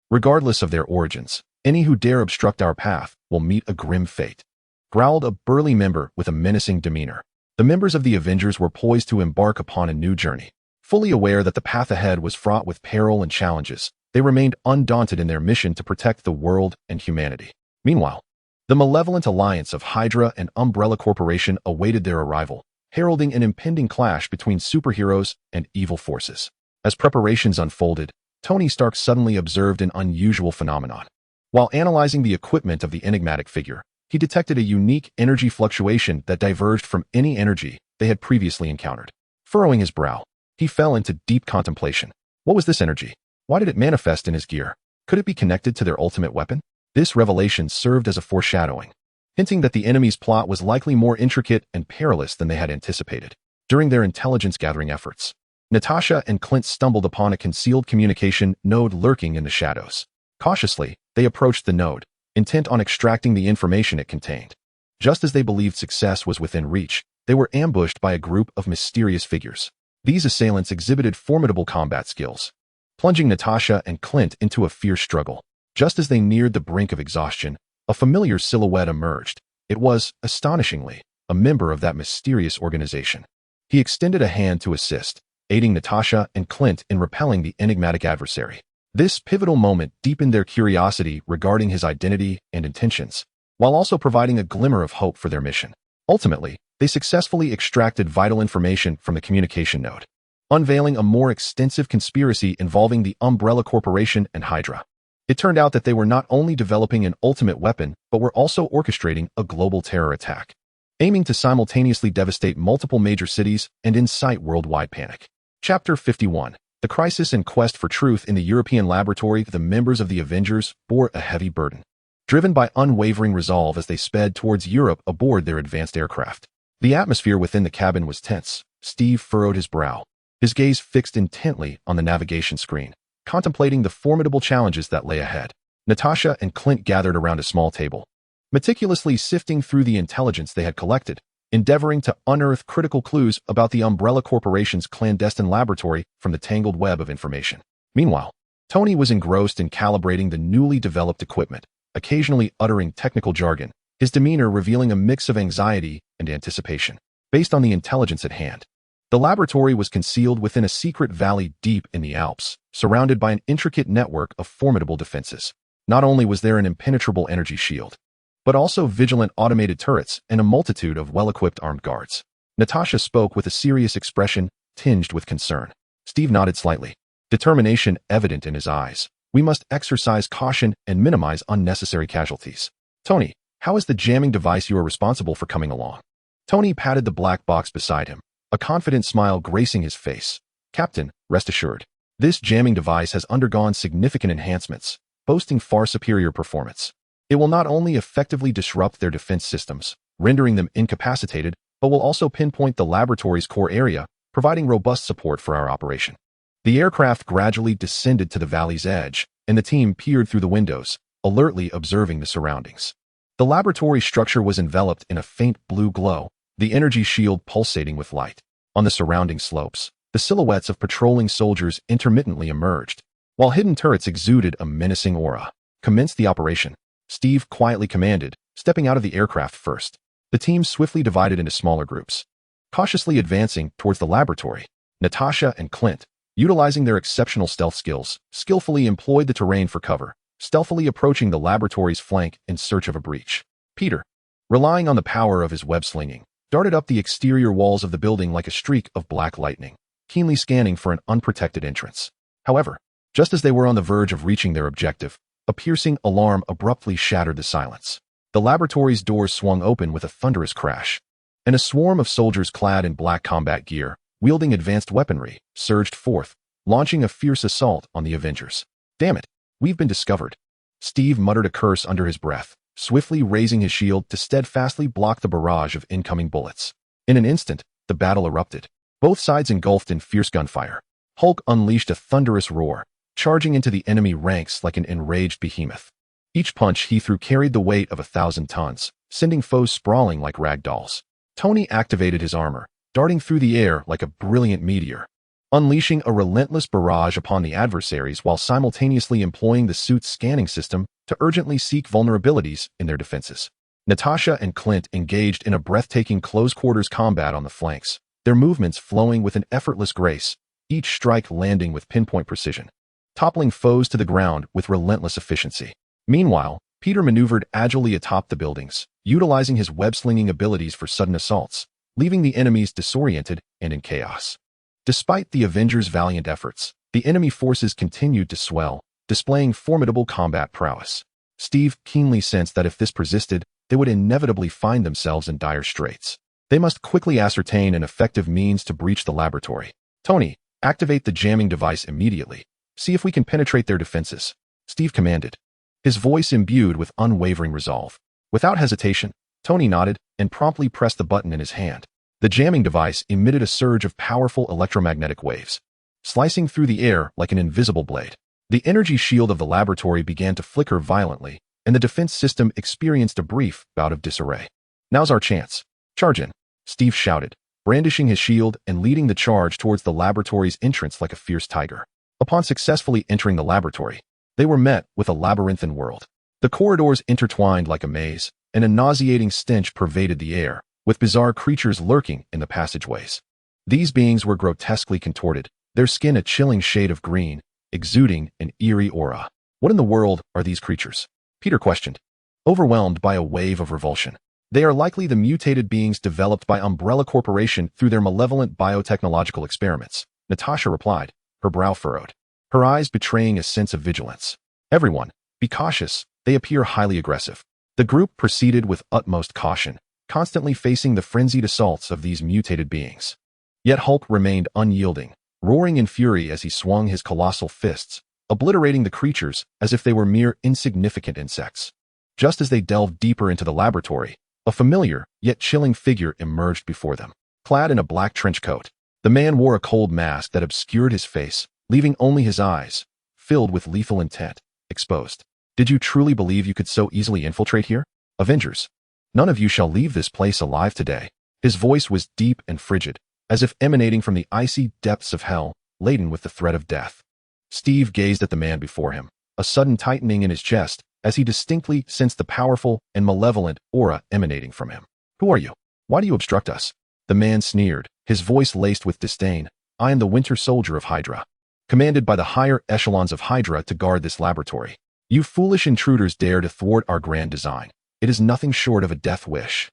Regardless of their origins, any who dare obstruct our path will meet a grim fate, growled a burly member with a menacing demeanor. The members of the Avengers were poised to embark upon a new journey. Fully aware that the path ahead was fraught with peril and challenges, they remained undaunted in their mission to protect the world and humanity. Meanwhile, the malevolent alliance of Hydra and Umbrella Corporation awaited their arrival, heralding an impending clash between superheroes and evil forces. As preparations unfolded, Tony Stark suddenly observed an unusual phenomenon. While analyzing the equipment of the enigmatic figure, he detected a unique energy fluctuation that diverged from any energy they had previously encountered. Furrowing his brow, he fell into deep contemplation. What was this energy? Why did it manifest in his gear? Could it be connected to their ultimate weapon? This revelation served as a foreshadowing, hinting that the enemy's plot was likely more intricate and perilous than they had anticipated. During their intelligence-gathering efforts, Natasha and Clint stumbled upon a concealed communication node lurking in the shadows. Cautiously, they approached the node, intent on extracting the information it contained. Just as they believed success was within reach, they were ambushed by a group of mysterious figures. These assailants exhibited formidable combat skills, plunging Natasha and Clint into a fierce struggle. Just as they neared the brink of exhaustion, a familiar silhouette emerged. It was, astonishingly, a member of that mysterious organization. He extended a hand to assist, aiding Natasha and Clint in repelling the enigmatic adversary. This pivotal moment deepened their curiosity regarding his identity and intentions, while also providing a glimmer of hope for their mission. Ultimately, they successfully extracted vital information from the communication node, unveiling a more extensive conspiracy involving the Umbrella Corporation and Hydra. It turned out that they were not only developing an ultimate weapon, but were also orchestrating a global terror attack, aiming to simultaneously devastate multiple major cities and incite worldwide panic. Chapter 51. The Crisis and Quest for Truth. In the European laboratory, the members of the Avengers bore a heavy burden, driven by unwavering resolve as they sped towards Europe aboard their advanced aircraft. The atmosphere within the cabin was tense. Steve furrowed his brow, his gaze fixed intently on the navigation screen, contemplating the formidable challenges that lay ahead. Natasha and Clint gathered around a small table, meticulously sifting through the intelligence they had collected, endeavoring to unearth critical clues about the Umbrella Corporation's clandestine laboratory from the tangled web of information. Meanwhile, Tony was engrossed in calibrating the newly developed equipment, occasionally uttering technical jargon, his demeanor revealing a mix of anxiety and anticipation. Based on the intelligence at hand, the laboratory was concealed within a secret valley deep in the Alps, surrounded by an intricate network of formidable defenses. Not only was there an impenetrable energy shield, but also vigilant automated turrets and a multitude of well-equipped armed guards. Natasha spoke with a serious expression tinged with concern. Steve nodded slightly, determination evident in his eyes. We must exercise caution and minimize unnecessary casualties. Tony, how is the jamming device you are responsible for coming along? Tony patted the black box beside him, a confident smile gracing his face. Captain, rest assured. This jamming device has undergone significant enhancements, boasting far superior performance. It will not only effectively disrupt their defense systems, rendering them incapacitated, but will also pinpoint the laboratory's core area, providing robust support for our operation. The aircraft gradually descended to the valley's edge, and the team peered through the windows, alertly observing the surroundings. The laboratory structure was enveloped in a faint blue glow, the energy shield pulsating with light. On the surrounding slopes, the silhouettes of patrolling soldiers intermittently emerged, while hidden turrets exuded a menacing aura. Commence the operation, Steve quietly commanded, stepping out of the aircraft first. The team swiftly divided into smaller groups. Cautiously advancing towards the laboratory, Natasha and Clint, utilizing their exceptional stealth skills, skillfully employed the terrain for cover, stealthily approaching the laboratory's flank in search of a breach. Peter, relying on the power of his web slinging, darted up the exterior walls of the building like a streak of black lightning, keenly scanning for an unprotected entrance. However, just as they were on the verge of reaching their objective, a piercing alarm abruptly shattered the silence. The laboratory's doors swung open with a thunderous crash, and a swarm of soldiers clad in black combat gear, wielding advanced weaponry, surged forth, launching a fierce assault on the Avengers. Damn it, we've been discovered. Steve muttered a curse under his breath, swiftly raising his shield to steadfastly block the barrage of incoming bullets. In an instant, the battle erupted, both sides engulfed in fierce gunfire. Hulk unleashed a thunderous roar, charging into the enemy ranks like an enraged behemoth. Each punch he threw carried the weight of 1,000 tons, sending foes sprawling like rag dolls. Tony activated his armor, darting through the air like a brilliant meteor, unleashing a relentless barrage upon the adversaries while simultaneously employing the suit's scanning system to urgently seek vulnerabilities in their defenses. Natasha and Clint engaged in a breathtaking close-quarters combat on the flanks, their movements flowing with an effortless grace, each strike landing with pinpoint precision, toppling foes to the ground with relentless efficiency. Meanwhile, Peter maneuvered agilely atop the buildings, utilizing his web-slinging abilities for sudden assaults, leaving the enemies disoriented and in chaos. Despite the Avengers' valiant efforts, the enemy forces continued to swell, displaying formidable combat prowess. Steve keenly sensed that if this persisted, they would inevitably find themselves in dire straits. They must quickly ascertain an effective means to breach the laboratory. Tony, activate the jamming device immediately. See if we can penetrate their defenses, Steve commanded, his voice imbued with unwavering resolve. Without hesitation, Tony nodded and promptly pressed the button in his hand. The jamming device emitted a surge of powerful electromagnetic waves, slicing through the air like an invisible blade. The energy shield of the laboratory began to flicker violently, and the defense system experienced a brief bout of disarray. Now's our chance. Charge in, Steve shouted, brandishing his shield and leading the charge towards the laboratory's entrance like a fierce tiger. Upon successfully entering the laboratory, they were met with a labyrinthine world. The corridors intertwined like a maze, and a nauseating stench pervaded the air, with bizarre creatures lurking in the passageways. These beings were grotesquely contorted, their skin a chilling shade of green, exuding an eerie aura. What in the world are these creatures? Peter questioned, overwhelmed by a wave of revulsion. They are likely the mutated beings developed by Umbrella Corporation through their malevolent biotechnological experiments, Natasha replied, her brow furrowed, her eyes betraying a sense of vigilance. Everyone, be cautious, they appear highly aggressive. The group proceeded with utmost caution, constantly facing the frenzied assaults of these mutated beings. Yet Hulk remained unyielding, roaring in fury as he swung his colossal fists, obliterating the creatures as if they were mere insignificant insects. Just as they delved deeper into the laboratory, a familiar yet chilling figure emerged before them. Clad in a black trench coat, the man wore a cold mask that obscured his face, leaving only his eyes, filled with lethal intent, exposed. Did you truly believe you could so easily infiltrate here? Avengers, none of you shall leave this place alive today. His voice was deep and frigid, as if emanating from the icy depths of hell, laden with the threat of death. Steve gazed at the man before him, a sudden tightening in his chest, as he distinctly sensed the powerful and malevolent aura emanating from him. Who are you? Why do you obstruct us? The man sneered, his voice laced with disdain. I am the Winter Soldier of Hydra, commanded by the higher echelons of Hydra to guard this laboratory. You foolish intruders dare to thwart our grand design. It is nothing short of a death wish.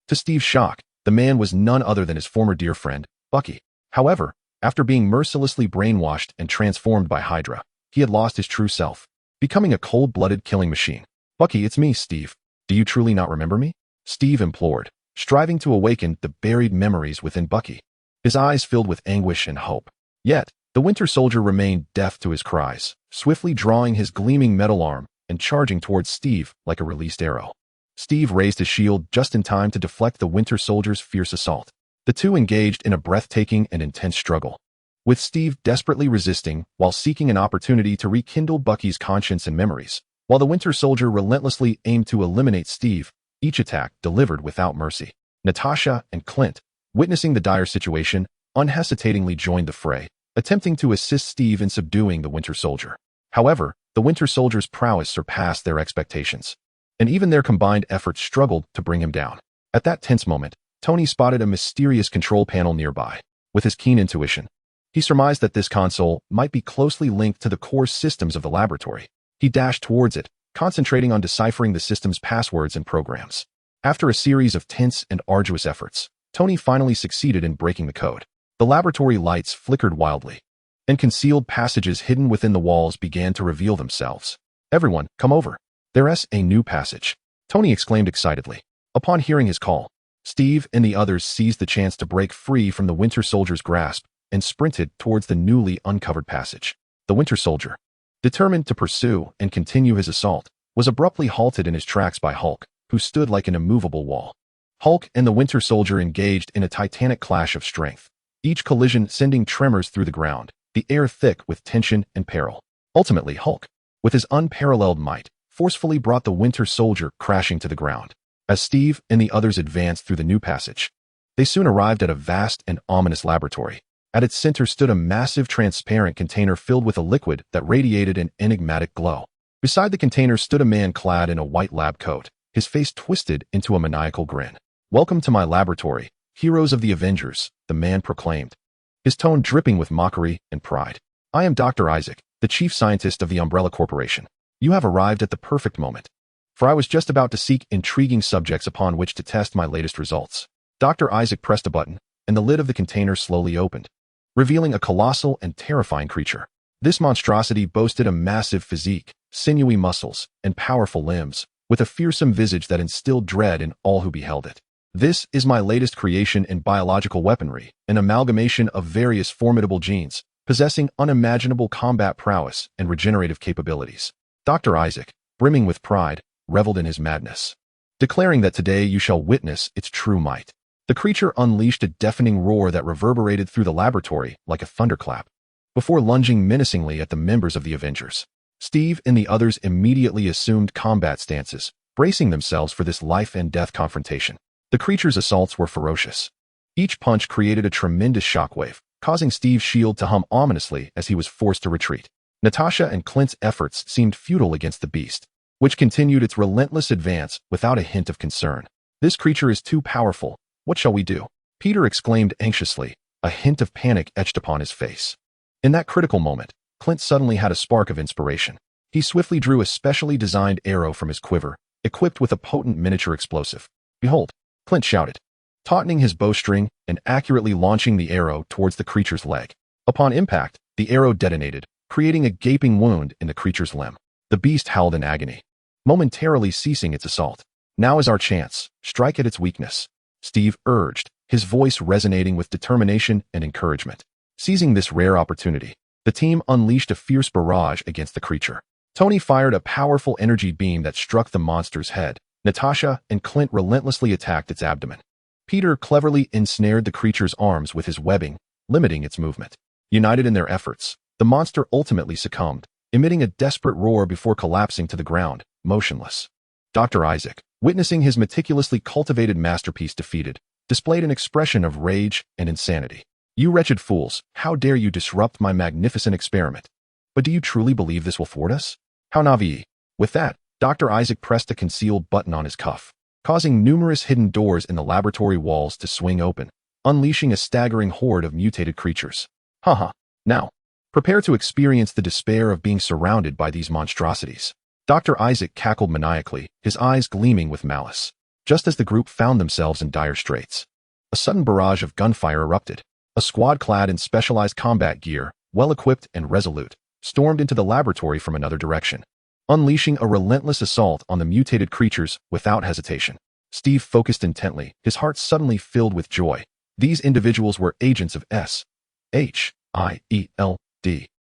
To Steve's shock, the man was none other than his former dear friend, Bucky. However, after being mercilessly brainwashed and transformed by Hydra, he had lost his true self. becoming a cold-blooded killing machine. "Bucky, it's me, Steve. Do you truly not remember me?" Steve implored, striving to awaken the buried memories within Bucky. His eyes filled with anguish and hope. Yet, the Winter Soldier remained deaf to his cries, swiftly drawing his gleaming metal arm and charging towards Steve like a released arrow. Steve raised his shield just in time to deflect the Winter Soldier's fierce assault. The two engaged in a breathtaking and intense struggle, with Steve desperately resisting while seeking an opportunity to rekindle Bucky's conscience and memories, while the Winter Soldier relentlessly aimed to eliminate Steve, each attack delivered without mercy. Natasha and Clint, witnessing the dire situation, unhesitatingly joined the fray, attempting to assist Steve in subduing the Winter Soldier. However, the Winter Soldier's prowess surpassed their expectations, and even their combined efforts struggled to bring him down. At that tense moment, Tony spotted a mysterious control panel nearby. With his keen intuition, he surmised that this console might be closely linked to the core systems of the laboratory. He dashed towards it, concentrating on deciphering the system's passwords and programs. After a series of tense and arduous efforts, Tony finally succeeded in breaking the code. The laboratory lights flickered wildly, and concealed passages hidden within the walls began to reveal themselves. "Everyone, come over. There's a new passage," Tony exclaimed excitedly. Upon hearing his call, Steve and the others seized the chance to break free from the Winter Soldier's grasp and sprinted towards the newly uncovered passage. The Winter Soldier, determined to pursue and continue his assault, was abruptly halted in his tracks by Hulk, who stood like an immovable wall. Hulk and the Winter Soldier engaged in a titanic clash of strength, each collision sending tremors through the ground, the air thick with tension and peril. Ultimately, Hulk, with his unparalleled might, forcefully brought the Winter Soldier crashing to the ground. As Steve and the others advanced through the new passage, they soon arrived at a vast and ominous laboratory. At its center stood a massive transparent container filled with a liquid that radiated an enigmatic glow. Beside the container stood a man clad in a white lab coat, his face twisted into a maniacal grin. "Welcome to my laboratory, heroes of the Avengers," the man proclaimed, his tone dripping with mockery and pride. "I am Dr. Isaac, the chief scientist of the Umbrella Corporation. You have arrived at the perfect moment, for I was just about to seek intriguing subjects upon which to test my latest results." Dr. Isaac pressed a button, and the lid of the container slowly opened, revealing a colossal and terrifying creature. This monstrosity boasted a massive physique, sinewy muscles, and powerful limbs, with a fearsome visage that instilled dread in all who beheld it. "This is my latest creation in biological weaponry, an amalgamation of various formidable genes, possessing unimaginable combat prowess and regenerative capabilities." Dr. Isaac, brimming with pride, reveled in his madness, declaring that today you shall witness its true might. The creature unleashed a deafening roar that reverberated through the laboratory like a thunderclap, before lunging menacingly at the members of the Avengers. Steve and the others immediately assumed combat stances, bracing themselves for this life-and-death confrontation. The creature's assaults were ferocious. Each punch created a tremendous shockwave, causing Steve's shield to hum ominously as he was forced to retreat. Natasha and Clint's efforts seemed futile against the beast, which continued its relentless advance without a hint of concern. "This creature is too powerful. What shall we do?" Peter exclaimed anxiously, a hint of panic etched upon his face. In that critical moment, Clint suddenly had a spark of inspiration. He swiftly drew a specially designed arrow from his quiver, equipped with a potent miniature explosive. "Behold," Clint shouted, tautening his bowstring and accurately launching the arrow towards the creature's leg. Upon impact, the arrow detonated, creating a gaping wound in the creature's limb. The beast howled in agony, momentarily ceasing its assault. "Now is our chance. Strike at its weakness," Steve urged, his voice resonating with determination and encouragement. Seizing this rare opportunity, the team unleashed a fierce barrage against the creature. Tony fired a powerful energy beam that struck the monster's head. Natasha and Clint relentlessly attacked its abdomen. Peter cleverly ensnared the creature's arms with his webbing, limiting its movement. United in their efforts, the monster ultimately succumbed, emitting a desperate roar before collapsing to the ground, motionless. Dr. Isaac, witnessing his meticulously cultivated masterpiece defeated, displayed an expression of rage and insanity. "You wretched fools, how dare you disrupt my magnificent experiment? But do you truly believe this will thwart us? How naive." With that, Dr. Isaac pressed a concealed button on his cuff, causing numerous hidden doors in the laboratory walls to swing open, unleashing a staggering horde of mutated creatures. Haha. Now, prepare to experience the despair of being surrounded by these monstrosities. Dr. Isaac cackled maniacally, his eyes gleaming with malice. Just as the group found themselves in dire straits, a sudden barrage of gunfire erupted. A squad clad in specialized combat gear, well-equipped and resolute, stormed into the laboratory from another direction. unleashing a relentless assault on the mutated creatures without hesitation. Steve focused intently, his heart suddenly filled with joy. These individuals were agents of S-H-I-E-L-D.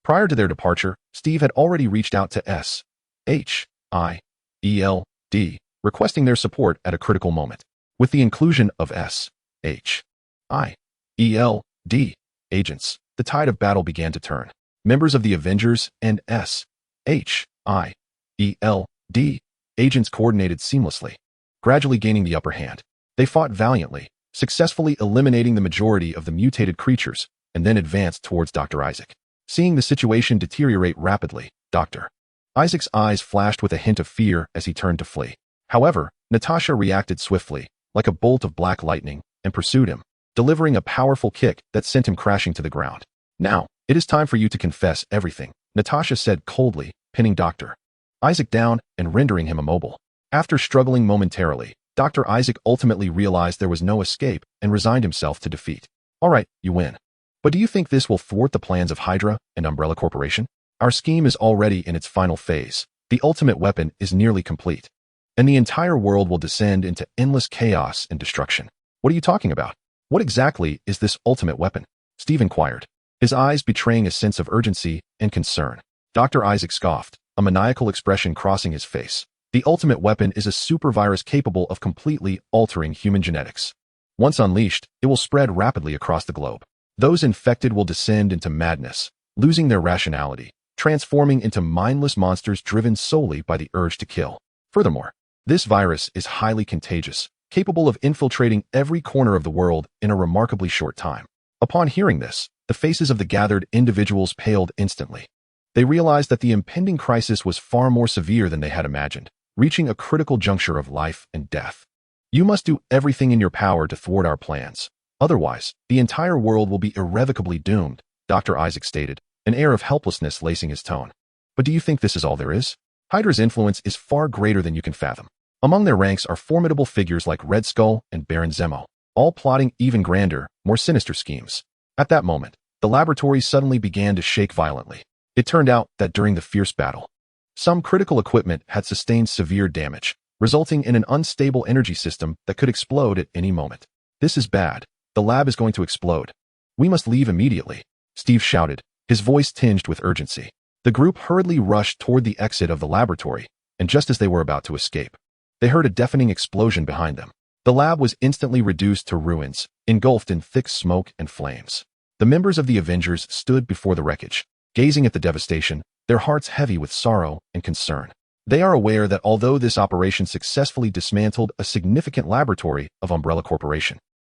Prior to their departure, Steve had already reached out to S-H-I-E-L-D, requesting their support at a critical moment. With the inclusion of S-H-I-E-L-D agents, the tide of battle began to turn. Members of the Avengers and S-H-I-E-L-D agents coordinated seamlessly, gradually gaining the upper hand. They fought valiantly, successfully eliminating the majority of the mutated creatures, and then advanced towards Dr. Isaac. Seeing the situation deteriorate rapidly, Dr. Isaac's eyes flashed with a hint of fear as he turned to flee. However, Natasha reacted swiftly, like a bolt of black lightning, and pursued him, delivering a powerful kick that sent him crashing to the ground. Now, it is time for you to confess everything, Natasha said coldly, pinning Dr. Isaac down and rendering him immobile. After struggling momentarily, Dr. Isaac ultimately realized there was no escape and resigned himself to defeat. All right, you win. But do you think this will thwart the plans of Hydra and Umbrella Corporation? Our scheme is already in its final phase. The ultimate weapon is nearly complete, and the entire world will descend into endless chaos and destruction. What are you talking about? What exactly is this ultimate weapon? Steve inquired, his eyes betraying a sense of urgency and concern. Dr. Isaac scoffed, a maniacal expression crossing his face. The ultimate weapon is a supervirus capable of completely altering human genetics. Once unleashed, it will spread rapidly across the globe. Those infected will descend into madness, losing their rationality, transforming into mindless monsters driven solely by the urge to kill. Furthermore, this virus is highly contagious, capable of infiltrating every corner of the world in a remarkably short time. Upon hearing this, the faces of the gathered individuals paled instantly. They realized that the impending crisis was far more severe than they had imagined, reaching a critical juncture of life and death. You must do everything in your power to thwart our plans. Otherwise, the entire world will be irrevocably doomed, Dr. Isaac stated, an air of helplessness lacing his tone. But do you think this is all there is? Hydra's influence is far greater than you can fathom. Among their ranks are formidable figures like Red Skull and Baron Zemo, all plotting even grander, more sinister schemes. At that moment, the laboratory suddenly began to shake violently. It turned out that during the fierce battle, some critical equipment had sustained severe damage, resulting in an unstable energy system that could explode at any moment. This is bad. The lab is going to explode. We must leave immediately, Steve shouted, his voice tinged with urgency. The group hurriedly rushed toward the exit of the laboratory, and just as they were about to escape, they heard a deafening explosion behind them. The lab was instantly reduced to ruins, engulfed in thick smoke and flames. The members of the Avengers stood before the wreckage, gazing at the devastation, their hearts heavy with sorrow and concern. They are aware that although this operation successfully dismantled a significant laboratory of Umbrella Corporation,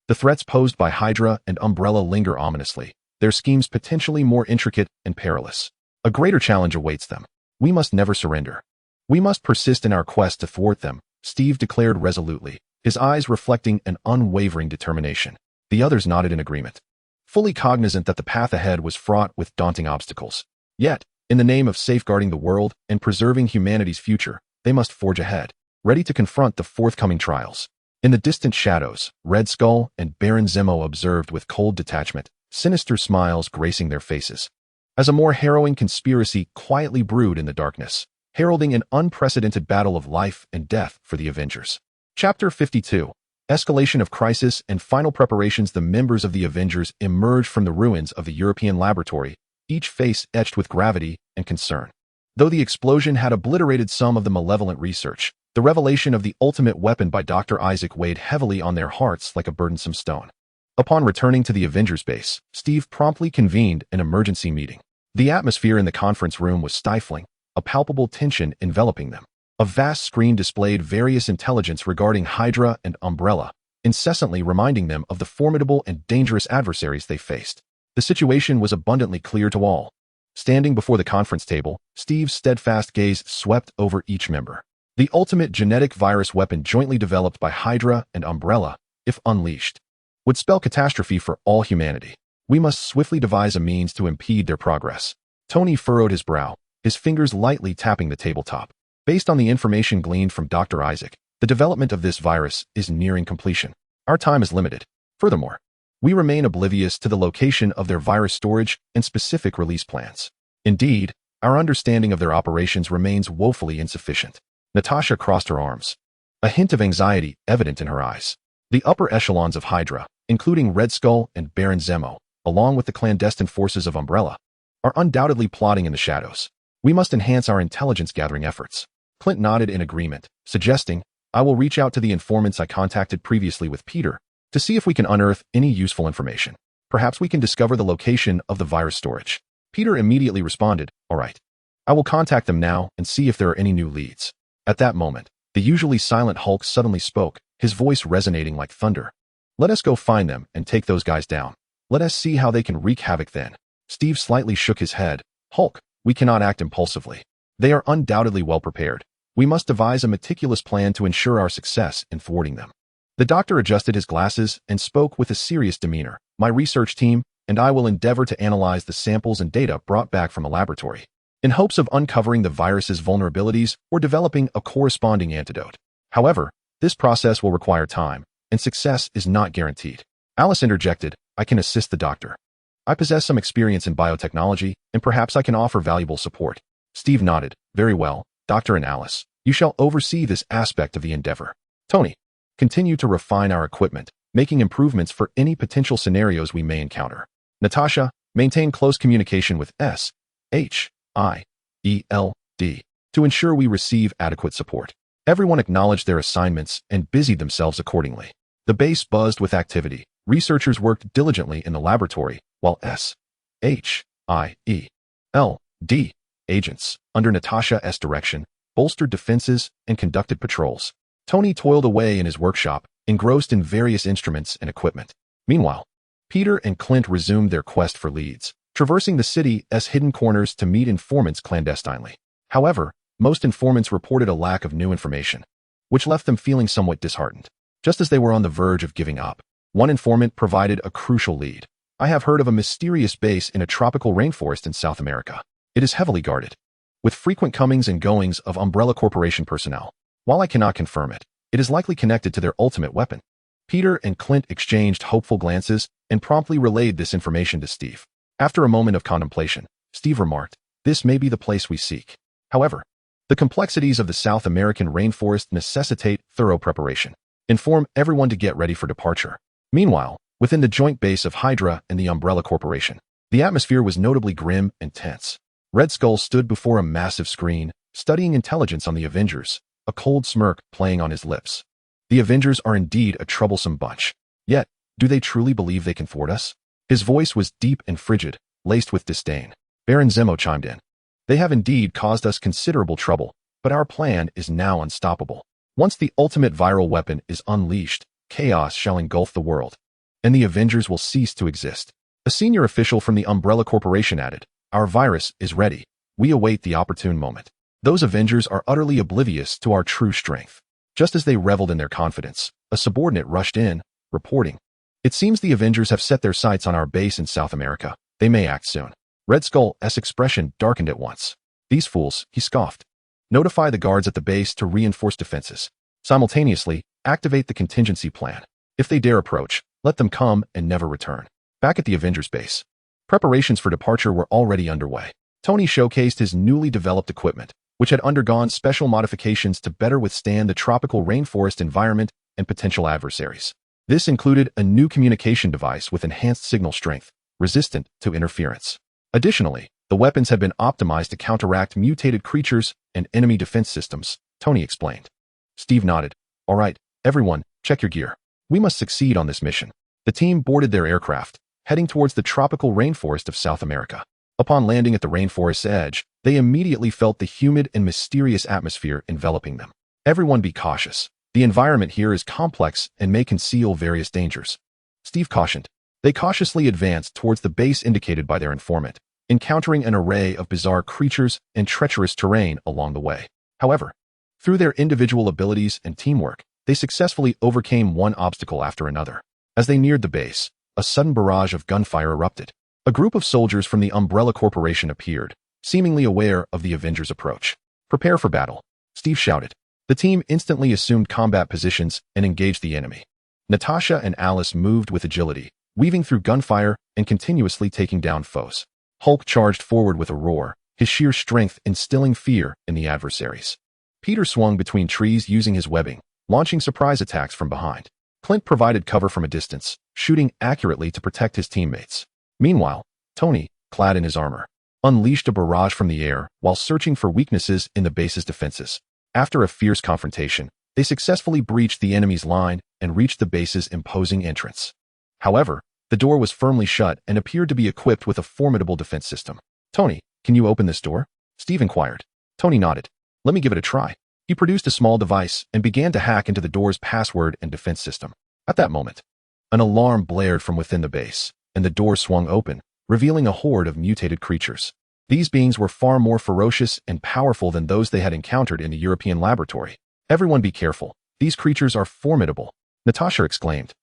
the threats posed by Hydra and Umbrella linger ominously, their schemes potentially more intricate and perilous. A greater challenge awaits them. We must never surrender. We must persist in our quest to thwart them, Steve declared resolutely, his eyes reflecting an unwavering determination. The others nodded in agreement, fully cognizant that the path ahead was fraught with daunting obstacles. Yet, in the name of safeguarding the world and preserving humanity's future, they must forge ahead, ready to confront the forthcoming trials. In the distant shadows, Red Skull and Baron Zemo observed with cold detachment, sinister smiles gracing their faces, as a more harrowing conspiracy quietly brewed in the darkness, heralding an unprecedented battle of life and death for the Avengers. Chapter 52. Escalation of Crisis and Final Preparations. The members of the Avengers emerged from the ruins of the European laboratory, each face etched with gravity and concern. Though the explosion had obliterated some of the malevolent research, the revelation of the ultimate weapon by Dr. Isaac weighed heavily on their hearts like a burdensome stone. Upon returning to the Avengers base, Steve promptly convened an emergency meeting. The atmosphere in the conference room was stifling, a palpable tension enveloping them. A vast screen displayed various intelligence regarding Hydra and Umbrella, incessantly reminding them of the formidable and dangerous adversaries they faced. The situation was abundantly clear to all. Standing before the conference table, Steve's steadfast gaze swept over each member. The ultimate genetic virus weapon jointly developed by Hydra and Umbrella, if unleashed, would spell catastrophe for all humanity. We must swiftly devise a means to impede their progress. Tony furrowed his brow, his fingers lightly tapping the tabletop. Based on the information gleaned from Dr. Isaac, the development of this virus is nearing completion. Our time is limited. Furthermore, we remain oblivious to the location of their virus storage and specific release plans. Indeed, Our understanding of their operations remains woefully insufficient. Natasha crossed her arms, a hint of anxiety evident in her eyes. The upper echelons of Hydra, including Red Skull and Baron Zemo, along with the clandestine forces of Umbrella, are undoubtedly plotting in the shadows. We must enhance our intelligence-gathering efforts. Clint nodded in agreement, suggesting, I will reach out to the informants I contacted previously with Peter to see if we can unearth any useful information. Perhaps we can discover the location of the virus storage. Peter immediately responded, all right. I will contact them now and see if there are any new leads. At that moment, the usually silent Hulk suddenly spoke, his voice resonating like thunder. Let us go find them and take those guys down. Let us see how they can wreak havoc then. Steve slightly shook his head. Hulk, we cannot act impulsively. They are undoubtedly well prepared. We must devise a meticulous plan to ensure our success in thwarting them. The doctor adjusted his glasses and spoke with a serious demeanor. My research team and I will endeavor to analyze the samples and data brought back from the laboratory, in hopes of uncovering the virus's vulnerabilities or developing a corresponding antidote. However, this process will require time, and success is not guaranteed. Alice interjected, I can assist the doctor. I possess some experience in biotechnology, and perhaps I can offer valuable support. Steve nodded. Very well, Doctor and Alice. You shall oversee this aspect of the endeavor. Tony, continue to refine our equipment, making improvements for any potential scenarios we may encounter. Natasha, maintain close communication with SHIELD to ensure we receive adequate support. Everyone acknowledged their assignments and busied themselves accordingly. The base buzzed with activity. Researchers worked diligently in the laboratory, while SHIELD agents, under Natasha's direction, bolstered defenses and conducted patrols. Tony toiled away in his workshop, engrossed in various instruments and equipment. Meanwhile, Peter and Clint resumed their quest for leads, traversing the city's hidden corners to meet informants clandestinely. However, most informants reported a lack of new information, which left them feeling somewhat disheartened. Just as they were on the verge of giving up, one informant provided a crucial lead. I have heard of a mysterious base in a tropical rainforest in South America. It is heavily guarded, with frequent comings and goings of Umbrella Corporation personnel. While I cannot confirm it, it is likely connected to their ultimate weapon. Peter and Clint exchanged hopeful glances and promptly relayed this information to Steve. After a moment of contemplation, Steve remarked, this may be the place we seek. However, the complexities of the South American rainforest necessitate thorough preparation. Inform everyone to get ready for departure. Meanwhile, within the joint base of Hydra and the Umbrella Corporation, the atmosphere was notably grim and tense. Red Skull stood before a massive screen, studying intelligence on the Avengers, a cold smirk playing on his lips. The Avengers are indeed a troublesome bunch. Yet, do they truly believe they can thwart us? His voice was deep and frigid, laced with disdain. Baron Zemo chimed in. They have indeed caused us considerable trouble, but our plan is now unstoppable. Once the ultimate viral weapon is unleashed, chaos shall engulf the world, and the Avengers will cease to exist. A senior official from the Umbrella Corporation added, our virus is ready. We await the opportune moment. Those Avengers are utterly oblivious to our true strength. Just as they reveled in their confidence, a subordinate rushed in, reporting, it seems the Avengers have set their sights on our base in South America. They may act soon. Red Skull's expression darkened at once. These fools, he scoffed. Notify the guards at the base to reinforce defenses. Simultaneously, activate the contingency plan. If they dare approach, let them come and never return. Back at the Avengers base, preparations for departure were already underway. Tony showcased his newly developed equipment, which had undergone special modifications to better withstand the tropical rainforest environment and potential adversaries. This included a new communication device with enhanced signal strength, resistant to interference. Additionally, the weapons had been optimized to counteract mutated creatures and enemy defense systems, Tony explained. Steve nodded. All right, everyone, check your gear. We must succeed on this mission. The team boarded their aircraft, heading towards the tropical rainforest of South America. Upon landing at the rainforest's edge, they immediately felt the humid and mysterious atmosphere enveloping them. Everyone be cautious. The environment here is complex and may conceal various dangers. Steve cautioned. They cautiously advanced towards the base indicated by their informant, encountering an array of bizarre creatures and treacherous terrain along the way. However, through their individual abilities and teamwork, they successfully overcame one obstacle after another. As they neared the base, a sudden barrage of gunfire erupted. A group of soldiers from the Umbrella Corporation appeared, seemingly aware of the Avengers' approach. Prepare for battle, Steve shouted. The team instantly assumed combat positions and engaged the enemy. Natasha and Alice moved with agility, weaving through gunfire and continuously taking down foes. Hulk charged forward with a roar, his sheer strength instilling fear in the adversaries. Peter swung between trees using his webbing, launching surprise attacks from behind. Clint provided cover from a distance, shooting accurately to protect his teammates. Meanwhile, Tony, clad in his armor, unleashed a barrage from the air while searching for weaknesses in the base's defenses. After a fierce confrontation, they successfully breached the enemy's line and reached the base's imposing entrance. However, the door was firmly shut and appeared to be equipped with a formidable defense system. "Tony, can you open this door?" Steve inquired. Tony nodded. "Let me give it a try." He produced a small device and began to hack into the door's password and defense system. At that moment, an alarm blared from within the base, and the door swung open, revealing a horde of mutated creatures. These beings were far more ferocious and powerful than those they had encountered in the European laboratory. "Everyone be careful. These creatures are formidable," Natasha exclaimed.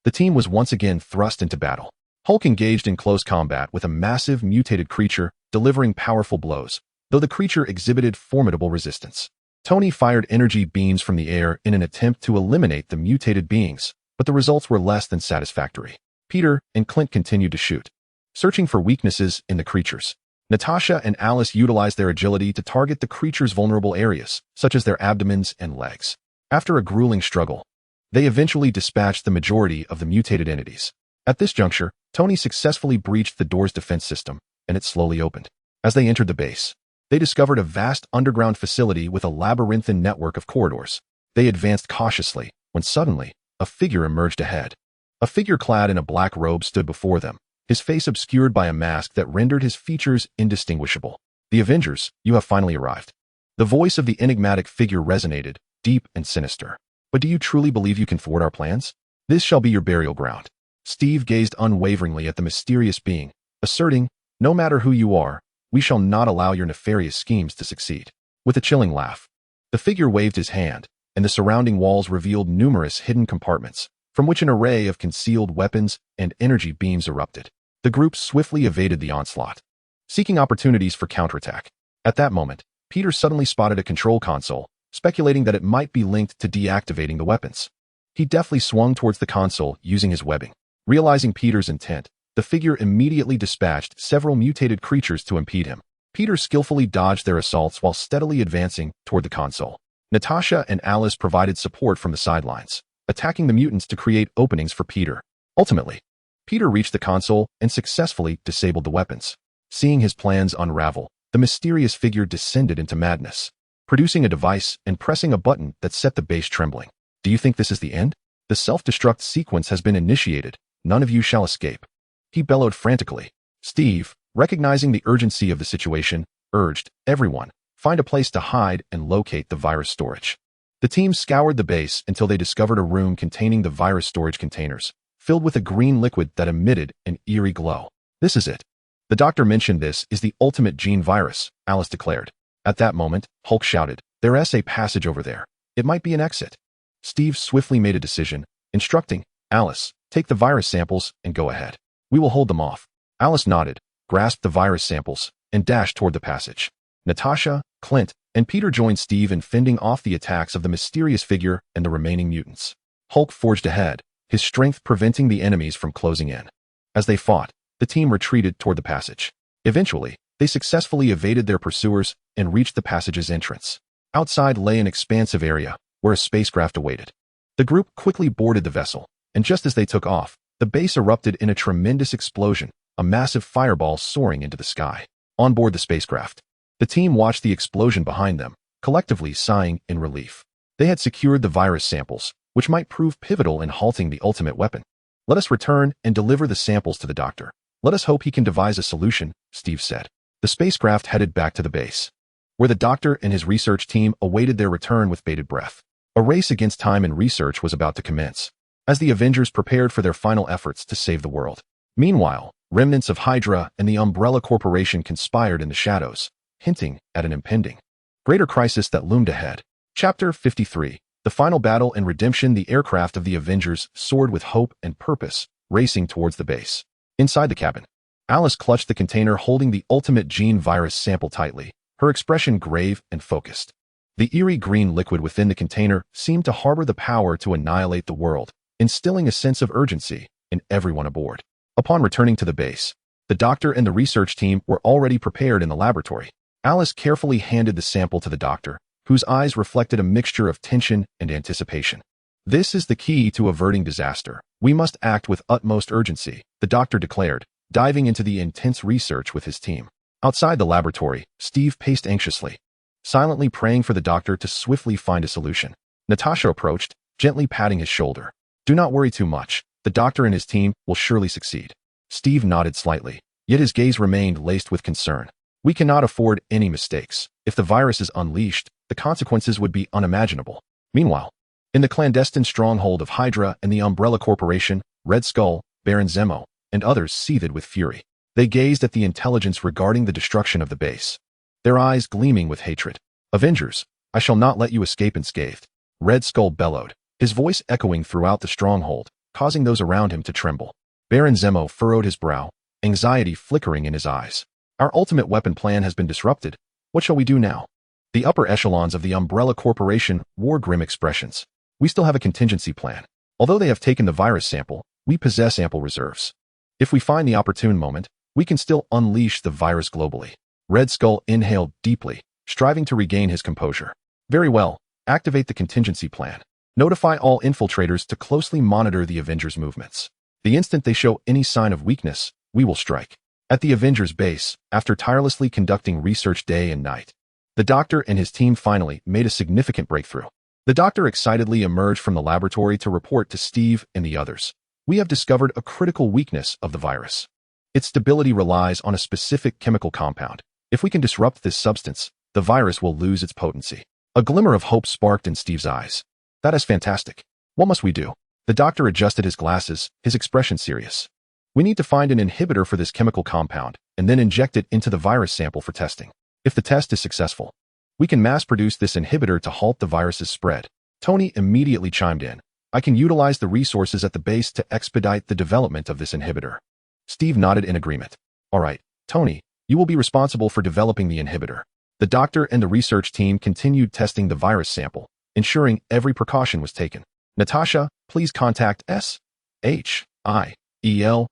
The team was once again thrust into battle. Hulk engaged in close combat with a massive mutated creature, delivering powerful blows, though the creature exhibited formidable resistance. Tony fired energy beams from the air in an attempt to eliminate the mutated beings, but the results were less than satisfactory. Peter and Clint continued to shoot, searching for weaknesses in the creatures. Natasha and Alice utilized their agility to target the creature's vulnerable areas, such as their abdomens and legs. After a grueling struggle, they eventually dispatched the majority of the mutated entities. At this juncture, Tony successfully breached the door's defense system, and it slowly opened. As they entered the base, they discovered a vast underground facility with a labyrinthine network of corridors. They advanced cautiously, when suddenly, a figure emerged ahead. A figure clad in a black robe stood before them, his face obscured by a mask that rendered his features indistinguishable. "The Avengers, you have finally arrived." The voice of the enigmatic figure resonated, deep and sinister. "But do you truly believe you can thwart our plans? This shall be your burial ground." Steve gazed unwaveringly at the mysterious being, asserting, "No matter who you are, we shall not allow your nefarious schemes to succeed." With a chilling laugh, the figure waved his hand, and the surrounding walls revealed numerous hidden compartments, from which an array of concealed weapons and energy beams erupted. The group swiftly evaded the onslaught, seeking opportunities for counterattack. At that moment, Peter suddenly spotted a control console, speculating that it might be linked to deactivating the weapons. He deftly swung towards the console using his webbing. Realizing Peter's intent, the figure immediately dispatched several mutated creatures to impede him. Peter skillfully dodged their assaults while steadily advancing toward the console. Natasha and Alice provided support from the sidelines, attacking the mutants to create openings for Peter. Ultimately, Peter reached the console and successfully disabled the weapons. Seeing his plans unravel, the mysterious figure descended into madness, producing a device and pressing a button that set the base trembling. "Do you think this is the end? The self-destruct sequence has been initiated. None of you shall escape," he bellowed frantically. Steve, recognizing the urgency of the situation, urged, "Everyone, find a place to hide and locate the virus storage." The team scoured the base until they discovered a room containing the virus storage containers, filled with a green liquid that emitted an eerie glow. "This is it. The doctor mentioned this is the ultimate gene virus," Alice declared. At that moment, Hulk shouted, "There's a passage over there. It might be an exit." Steve swiftly made a decision, instructing, "Alice, take the virus samples and go ahead. We will hold them off." Alice nodded, grasped the virus samples, and dashed toward the passage. Natasha, Clint, and Peter joined Steve in fending off the attacks of the mysterious figure and the remaining mutants. Hulk forged ahead, his strength preventing the enemies from closing in. As they fought, the team retreated toward the passage. Eventually, they successfully evaded their pursuers and reached the passage's entrance. Outside lay an expansive area where a spacecraft awaited. The group quickly boarded the vessel, and just as they took off, the base erupted in a tremendous explosion, a massive fireball soaring into the sky. On board the spacecraft, the team watched the explosion behind them, collectively sighing in relief. They had secured the virus samples, which might prove pivotal in halting the ultimate weapon. "Let us return and deliver the samples to the doctor. Let us hope he can devise a solution," Steve said. The spacecraft headed back to the base, where the doctor and his research team awaited their return with bated breath. A race against time and research was about to commence, as the Avengers prepared for their final efforts to save the world. Meanwhile, remnants of Hydra and the Umbrella Corporation conspired in the shadows, hinting at an impending greater crisis that loomed ahead. Chapter 53. The final battle and redemption. The aircraft of the Avengers soared with hope and purpose, racing towards the base. Inside the cabin, Alice clutched the container holding the ultimate gene virus sample tightly, her expression grave and focused. The eerie green liquid within the container seemed to harbor the power to annihilate the world, instilling a sense of urgency in everyone aboard. Upon returning to the base, the doctor and the research team were already prepared in the laboratory. Alice carefully handed the sample to the doctor, whose eyes reflected a mixture of tension and anticipation. This is the key to averting disaster. We must act with utmost urgency, the doctor declared, diving into the intense research with his team. Outside the laboratory, Steve paced anxiously, silently praying for the doctor to swiftly find a solution. Natasha approached, gently patting his shoulder. Do not worry too much. The doctor and his team will surely succeed. Steve nodded slightly, yet his gaze remained laced with concern. We cannot afford any mistakes. If the virus is unleashed, the consequences would be unimaginable. Meanwhile, in the clandestine stronghold of Hydra and the Umbrella Corporation, Red Skull, Baron Zemo, and others seethed with fury. They gazed at the intelligence regarding the destruction of the base, their eyes gleaming with hatred. Avengers, I shall not let you escape unscathed. Red Skull bellowed, his voice echoing throughout the stronghold, causing those around him to tremble. Baron Zemo furrowed his brow, anxiety flickering in his eyes. Our ultimate weapon plan has been disrupted. What shall we do now? The upper echelons of the Umbrella Corporation wore grim expressions. We still have a contingency plan. Although they have taken the virus sample, we possess ample reserves. If we find the opportune moment, we can still unleash the virus globally. Red Skull inhaled deeply, striving to regain his composure. Very well, activate the contingency plan. Notify all infiltrators to closely monitor the Avengers' movements. The instant they show any sign of weakness, we will strike. At the Avengers' base, after tirelessly conducting research day and night, the doctor and his team finally made a significant breakthrough. The doctor excitedly emerged from the laboratory to report to Steve and the others. We have discovered a critical weakness of the virus. Its stability relies on a specific chemical compound. If we can disrupt this substance, the virus will lose its potency. A glimmer of hope sparked in Steve's eyes. That is fantastic. What must we do? The doctor adjusted his glasses, his expression serious. We need to find an inhibitor for this chemical compound, and then inject it into the virus sample for testing. If the test is successful, we can mass-produce this inhibitor to halt the virus's spread. Tony immediately chimed in. I can utilize the resources at the base to expedite the development of this inhibitor. Steve nodded in agreement. All right, Tony, you will be responsible for developing the inhibitor. The doctor and the research team continued testing the virus sample, ensuring every precaution was taken. Natasha, please contact SHIELD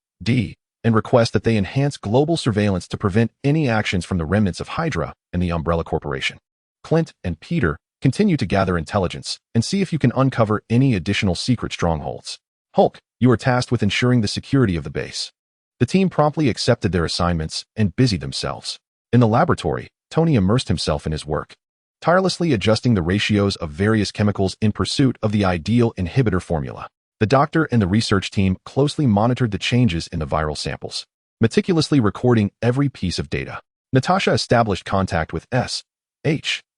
and request that they enhance global surveillance to prevent any actions from the remnants of Hydra and the Umbrella Corporation. Clint and Peter, continue to gather intelligence and see if you can uncover any additional secret strongholds. Hulk, you are tasked with ensuring the security of the base. The team promptly accepted their assignments and busied themselves. In the laboratory, Tony immersed himself in his work, tirelessly adjusting the ratios of various chemicals in pursuit of the ideal inhibitor formula. The doctor and the research team closely monitored the changes in the viral samples, meticulously recording every piece of data. Natasha established contact with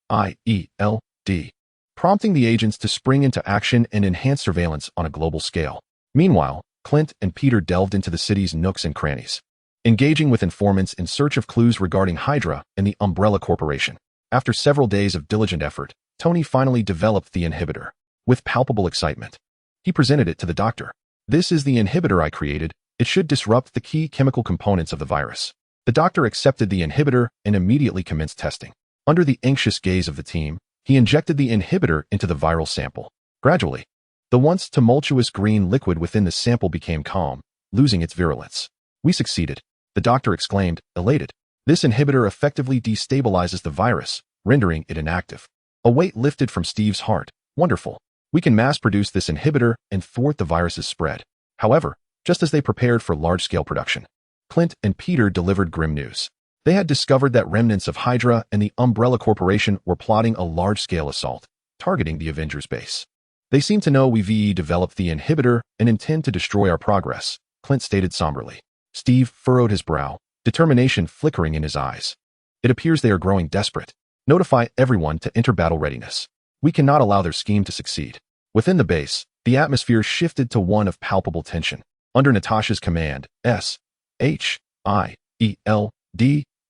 SHIELD, prompting the agents to spring into action and enhance surveillance on a global scale. Meanwhile, Clint and Peter delved into the city's nooks and crannies, engaging with informants in search of clues regarding Hydra and the Umbrella Corporation. After several days of diligent effort, Tony finally developed the inhibitor. With palpable excitement, he presented it to the doctor. This is the inhibitor I created. It should disrupt the key chemical components of the virus. The doctor accepted the inhibitor and immediately commenced testing. Under the anxious gaze of the team, he injected the inhibitor into the viral sample. Gradually, the once tumultuous green liquid within the sample became calm, losing its virulence. We succeeded, the doctor exclaimed, elated. This inhibitor effectively destabilizes the virus, rendering it inactive. A weight lifted from Steve's heart. Wonderful. We can mass-produce this inhibitor and thwart the virus's spread. However, just as they prepared for large-scale production, Clint and Peter delivered grim news. They had discovered that remnants of Hydra and the Umbrella Corporation were plotting a large-scale assault, targeting the Avengers base. They seem to know we've developed the inhibitor and intend to destroy our progress, Clint stated somberly. Steve furrowed his brow, determination flickering in his eyes. It appears they are growing desperate. Notify everyone to enter battle readiness. We cannot allow their scheme to succeed. Within the base, the atmosphere shifted to one of palpable tension. Under Natasha's command, SHIELD,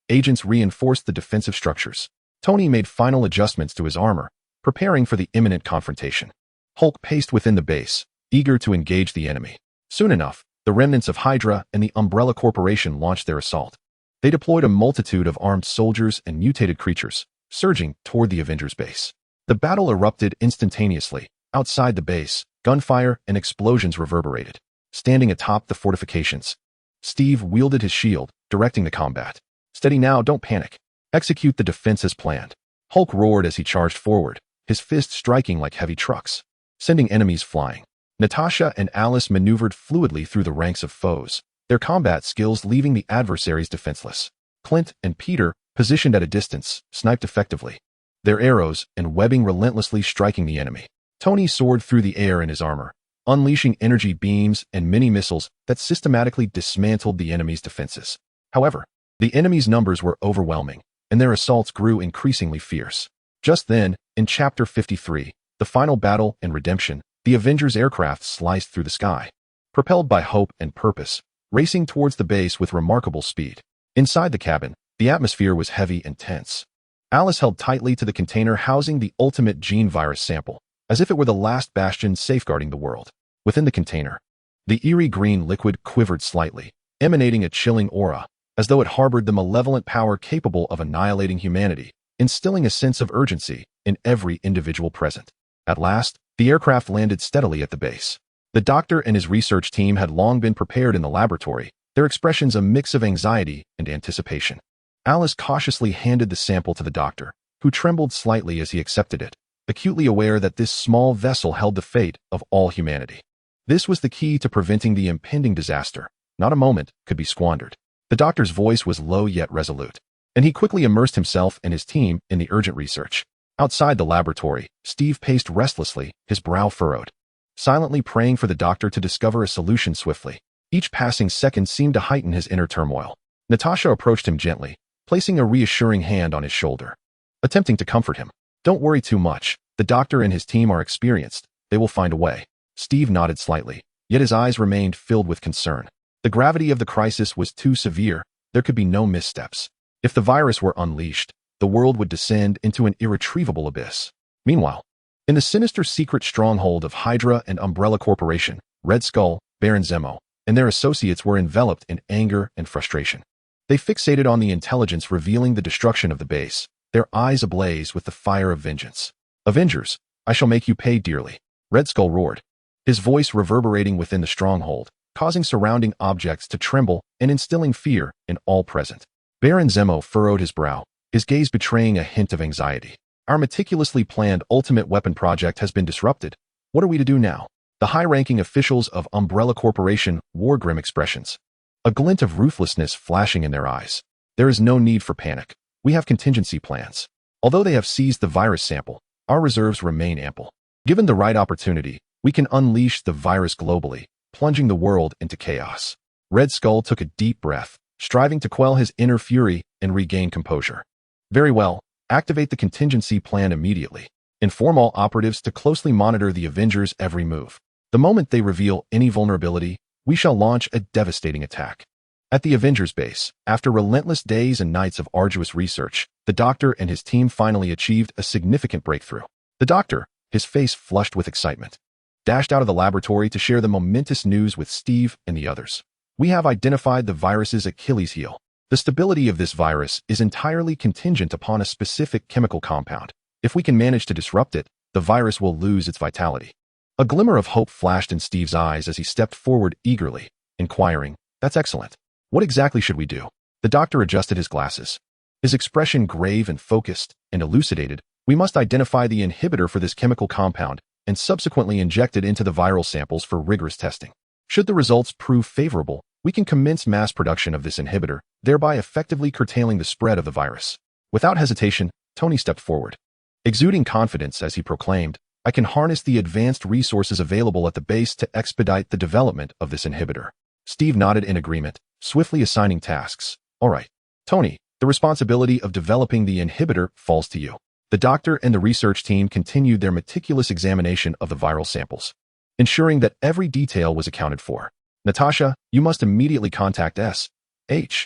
agents reinforced the defensive structures. Tony made final adjustments to his armor, preparing for the imminent confrontation. Hulk paced within the base, eager to engage the enemy. Soon enough, the remnants of Hydra and the Umbrella Corporation launched their assault. They deployed a multitude of armed soldiers and mutated creatures, surging toward the Avengers base. The battle erupted instantaneously. Outside the base, gunfire and explosions reverberated. Standing atop the fortifications, Steve wielded his shield, directing the combat. Steady now, don't panic. Execute the defense as planned. Hulk roared as he charged forward, his fists striking like heavy trucks, sending enemies flying. Natasha and Alice maneuvered fluidly through the ranks of foes, their combat skills leaving the adversaries defenseless. Clint and Peter, positioned at a distance, sniped effectively, their arrows and webbing relentlessly striking the enemy. Tony soared through the air in his armor, unleashing energy beams and mini-missiles that systematically dismantled the enemy's defenses. However, the enemy's numbers were overwhelming, and their assaults grew increasingly fierce. Just then, in Chapter 53, the final battle and redemption, the Avengers aircraft sliced through the sky, propelled by hope and purpose, racing towards the base with remarkable speed. Inside the cabin, the atmosphere was heavy and tense. Alice held tightly to the container housing the ultimate gene virus sample, as if it were the last bastion safeguarding the world. Within the container, the eerie green liquid quivered slightly, emanating a chilling aura, as though it harbored the malevolent power capable of annihilating humanity, instilling a sense of urgency in every individual present. At last, the aircraft landed steadily at the base. The doctor and his research team had long been prepared in the laboratory, their expressions a mix of anxiety and anticipation. Alice cautiously handed the sample to the doctor, who trembled slightly as he accepted it, acutely aware that this small vessel held the fate of all humanity. This was the key to preventing the impending disaster. Not a moment could be squandered. The doctor's voice was low yet resolute, and he quickly immersed himself and his team in the urgent research. Outside the laboratory, Steve paced restlessly, his brow furrowed, silently praying for the doctor to discover a solution swiftly. Each passing second seemed to heighten his inner turmoil. Natasha approached him gently, placing a reassuring hand on his shoulder, attempting to comfort him. Don't worry too much. The doctor and his team are experienced. They will find a way. Steve nodded slightly, yet his eyes remained filled with concern. The gravity of the crisis was too severe. There could be no missteps. If the virus were unleashed, the world would descend into an irretrievable abyss. Meanwhile, in the sinister secret stronghold of Hydra and Umbrella Corporation, Red Skull, Baron Zemo, and their associates were enveloped in anger and frustration. They fixated on the intelligence revealing the destruction of the base, their eyes ablaze with the fire of vengeance. Avengers, I shall make you pay dearly. Red Skull roared, his voice reverberating within the stronghold, causing surrounding objects to tremble and instilling fear in all present. Baron Zemo furrowed his brow, his gaze betraying a hint of anxiety. Our meticulously planned ultimate weapon project has been disrupted. What are we to do now? The high-ranking officials of Umbrella Corporation wore grim expressions, a glint of ruthlessness flashing in their eyes. There is no need for panic. We have contingency plans. Although they have seized the virus sample, our reserves remain ample. Given the right opportunity, we can unleash the virus globally, plunging the world into chaos. Red Skull took a deep breath, striving to quell his inner fury and regain composure. Very well, activate the contingency plan immediately. Inform all operatives to closely monitor the Avengers' every move. The moment they reveal any vulnerability, we shall launch a devastating attack. At the Avengers base, after relentless days and nights of arduous research, the doctor and his team finally achieved a significant breakthrough. The doctor, his face flushed with excitement, dashed out of the laboratory to share the momentous news with Steve and the others. We have identified the virus's Achilles heel. The stability of this virus is entirely contingent upon a specific chemical compound. If we can manage to disrupt it, the virus will lose its vitality. A glimmer of hope flashed in Steve's eyes as he stepped forward eagerly, inquiring, "That's excellent. What exactly should we do?" The doctor adjusted his glasses, his expression grave and focused, and elucidated, "We must identify the inhibitor for this chemical compound and subsequently inject it into the viral samples for rigorous testing. Should the results prove favorable, we can commence mass production of this inhibitor, thereby effectively curtailing the spread of the virus." Without hesitation, Tony stepped forward, exuding confidence as he proclaimed, "I can harness the advanced resources available at the base to expedite the development of this inhibitor." Steve nodded in agreement, swiftly assigning tasks. "All right, Tony, the responsibility of developing the inhibitor falls to you." The doctor and the research team continued their meticulous examination of the viral samples, ensuring that every detail was accounted for. "Natasha, you must immediately contact SHIELD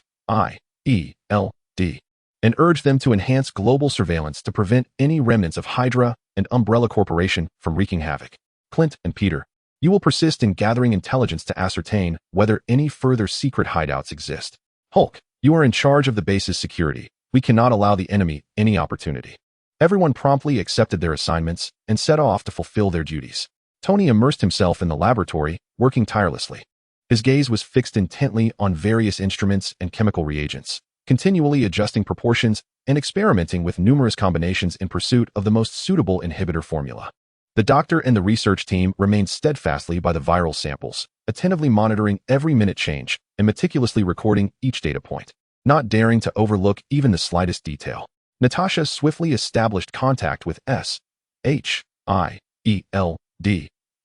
and urge them to enhance global surveillance to prevent any remnants of Hydra and Umbrella Corporation from wreaking havoc. Clint and Peter, you will persist in gathering intelligence to ascertain whether any further secret hideouts exist. Hulk, you are in charge of the base's security. We cannot allow the enemy any opportunity." Everyone promptly accepted their assignments and set off to fulfill their duties. Tony immersed himself in the laboratory, working tirelessly. His gaze was fixed intently on various instruments and chemical reagents, continually adjusting proportions and experimenting with numerous combinations in pursuit of the most suitable inhibitor formula. The doctor and the research team remained steadfastly by the viral samples, attentively monitoring every minute change and meticulously recording each data point, not daring to overlook even the slightest detail. Natasha swiftly established contact with SHIELD.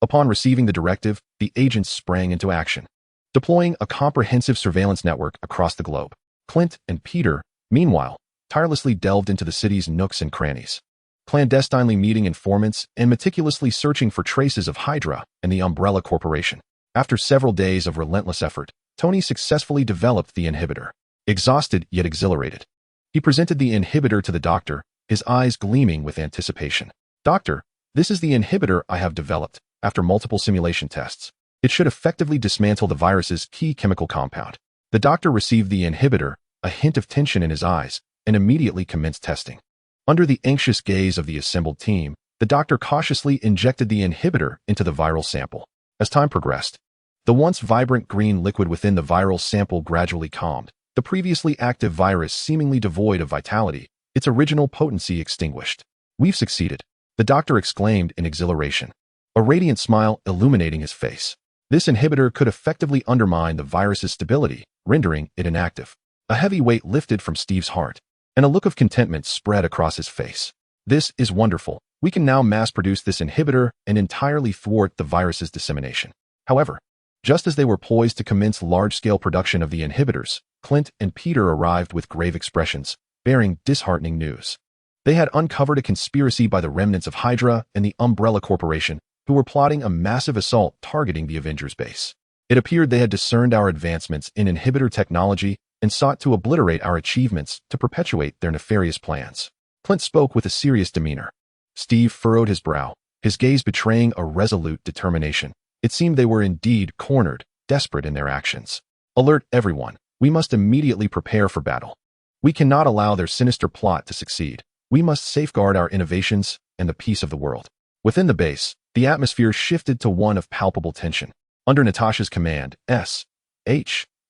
Upon receiving the directive, the agents sprang into action, deploying a comprehensive surveillance network across the globe. Clint and Peter, meanwhile, tirelessly delved into the city's nooks and crannies, clandestinely meeting informants and meticulously searching for traces of Hydra and the Umbrella Corporation. After several days of relentless effort, Tony successfully developed the inhibitor. Exhausted yet exhilarated, he presented the inhibitor to the doctor, his eyes gleaming with anticipation. "Doctor, this is the inhibitor I have developed after multiple simulation tests. It should effectively dismantle the virus's key chemical compound." The doctor received the inhibitor, a hint of tension in his eyes, and immediately commenced testing. Under the anxious gaze of the assembled team, the doctor cautiously injected the inhibitor into the viral sample. As time progressed, the once vibrant green liquid within the viral sample gradually calmed, the previously active virus seemingly devoid of vitality, its original potency extinguished. "We've succeeded," the doctor exclaimed in exhilaration, a radiant smile illuminating his face. This inhibitor could effectively undermine the virus's stability, rendering it inactive. A heavy weight lifted from Steve's heart, and a look of contentment spread across his face. "This is wonderful. We can now mass-produce this inhibitor and entirely thwart the virus's dissemination." However, just as they were poised to commence large-scale production of the inhibitors, Clint and Peter arrived with grave expressions, bearing disheartening news. They had uncovered a conspiracy by the remnants of Hydra and the Umbrella Corporation, who were plotting a massive assault targeting the Avengers base. It appeared they had discerned our advancements in inhibitor technology and sought to obliterate our achievements to perpetuate their nefarious plans. Clint spoke with a serious demeanor. Steve furrowed his brow, his gaze betraying a resolute determination. It seemed they were indeed cornered, desperate in their actions. "Alert everyone. We must immediately prepare for battle. We cannot allow their sinister plot to succeed. We must safeguard our innovations and the peace of the world." Within the base, the atmosphere shifted to one of palpable tension. Under Natasha's command, SHIELD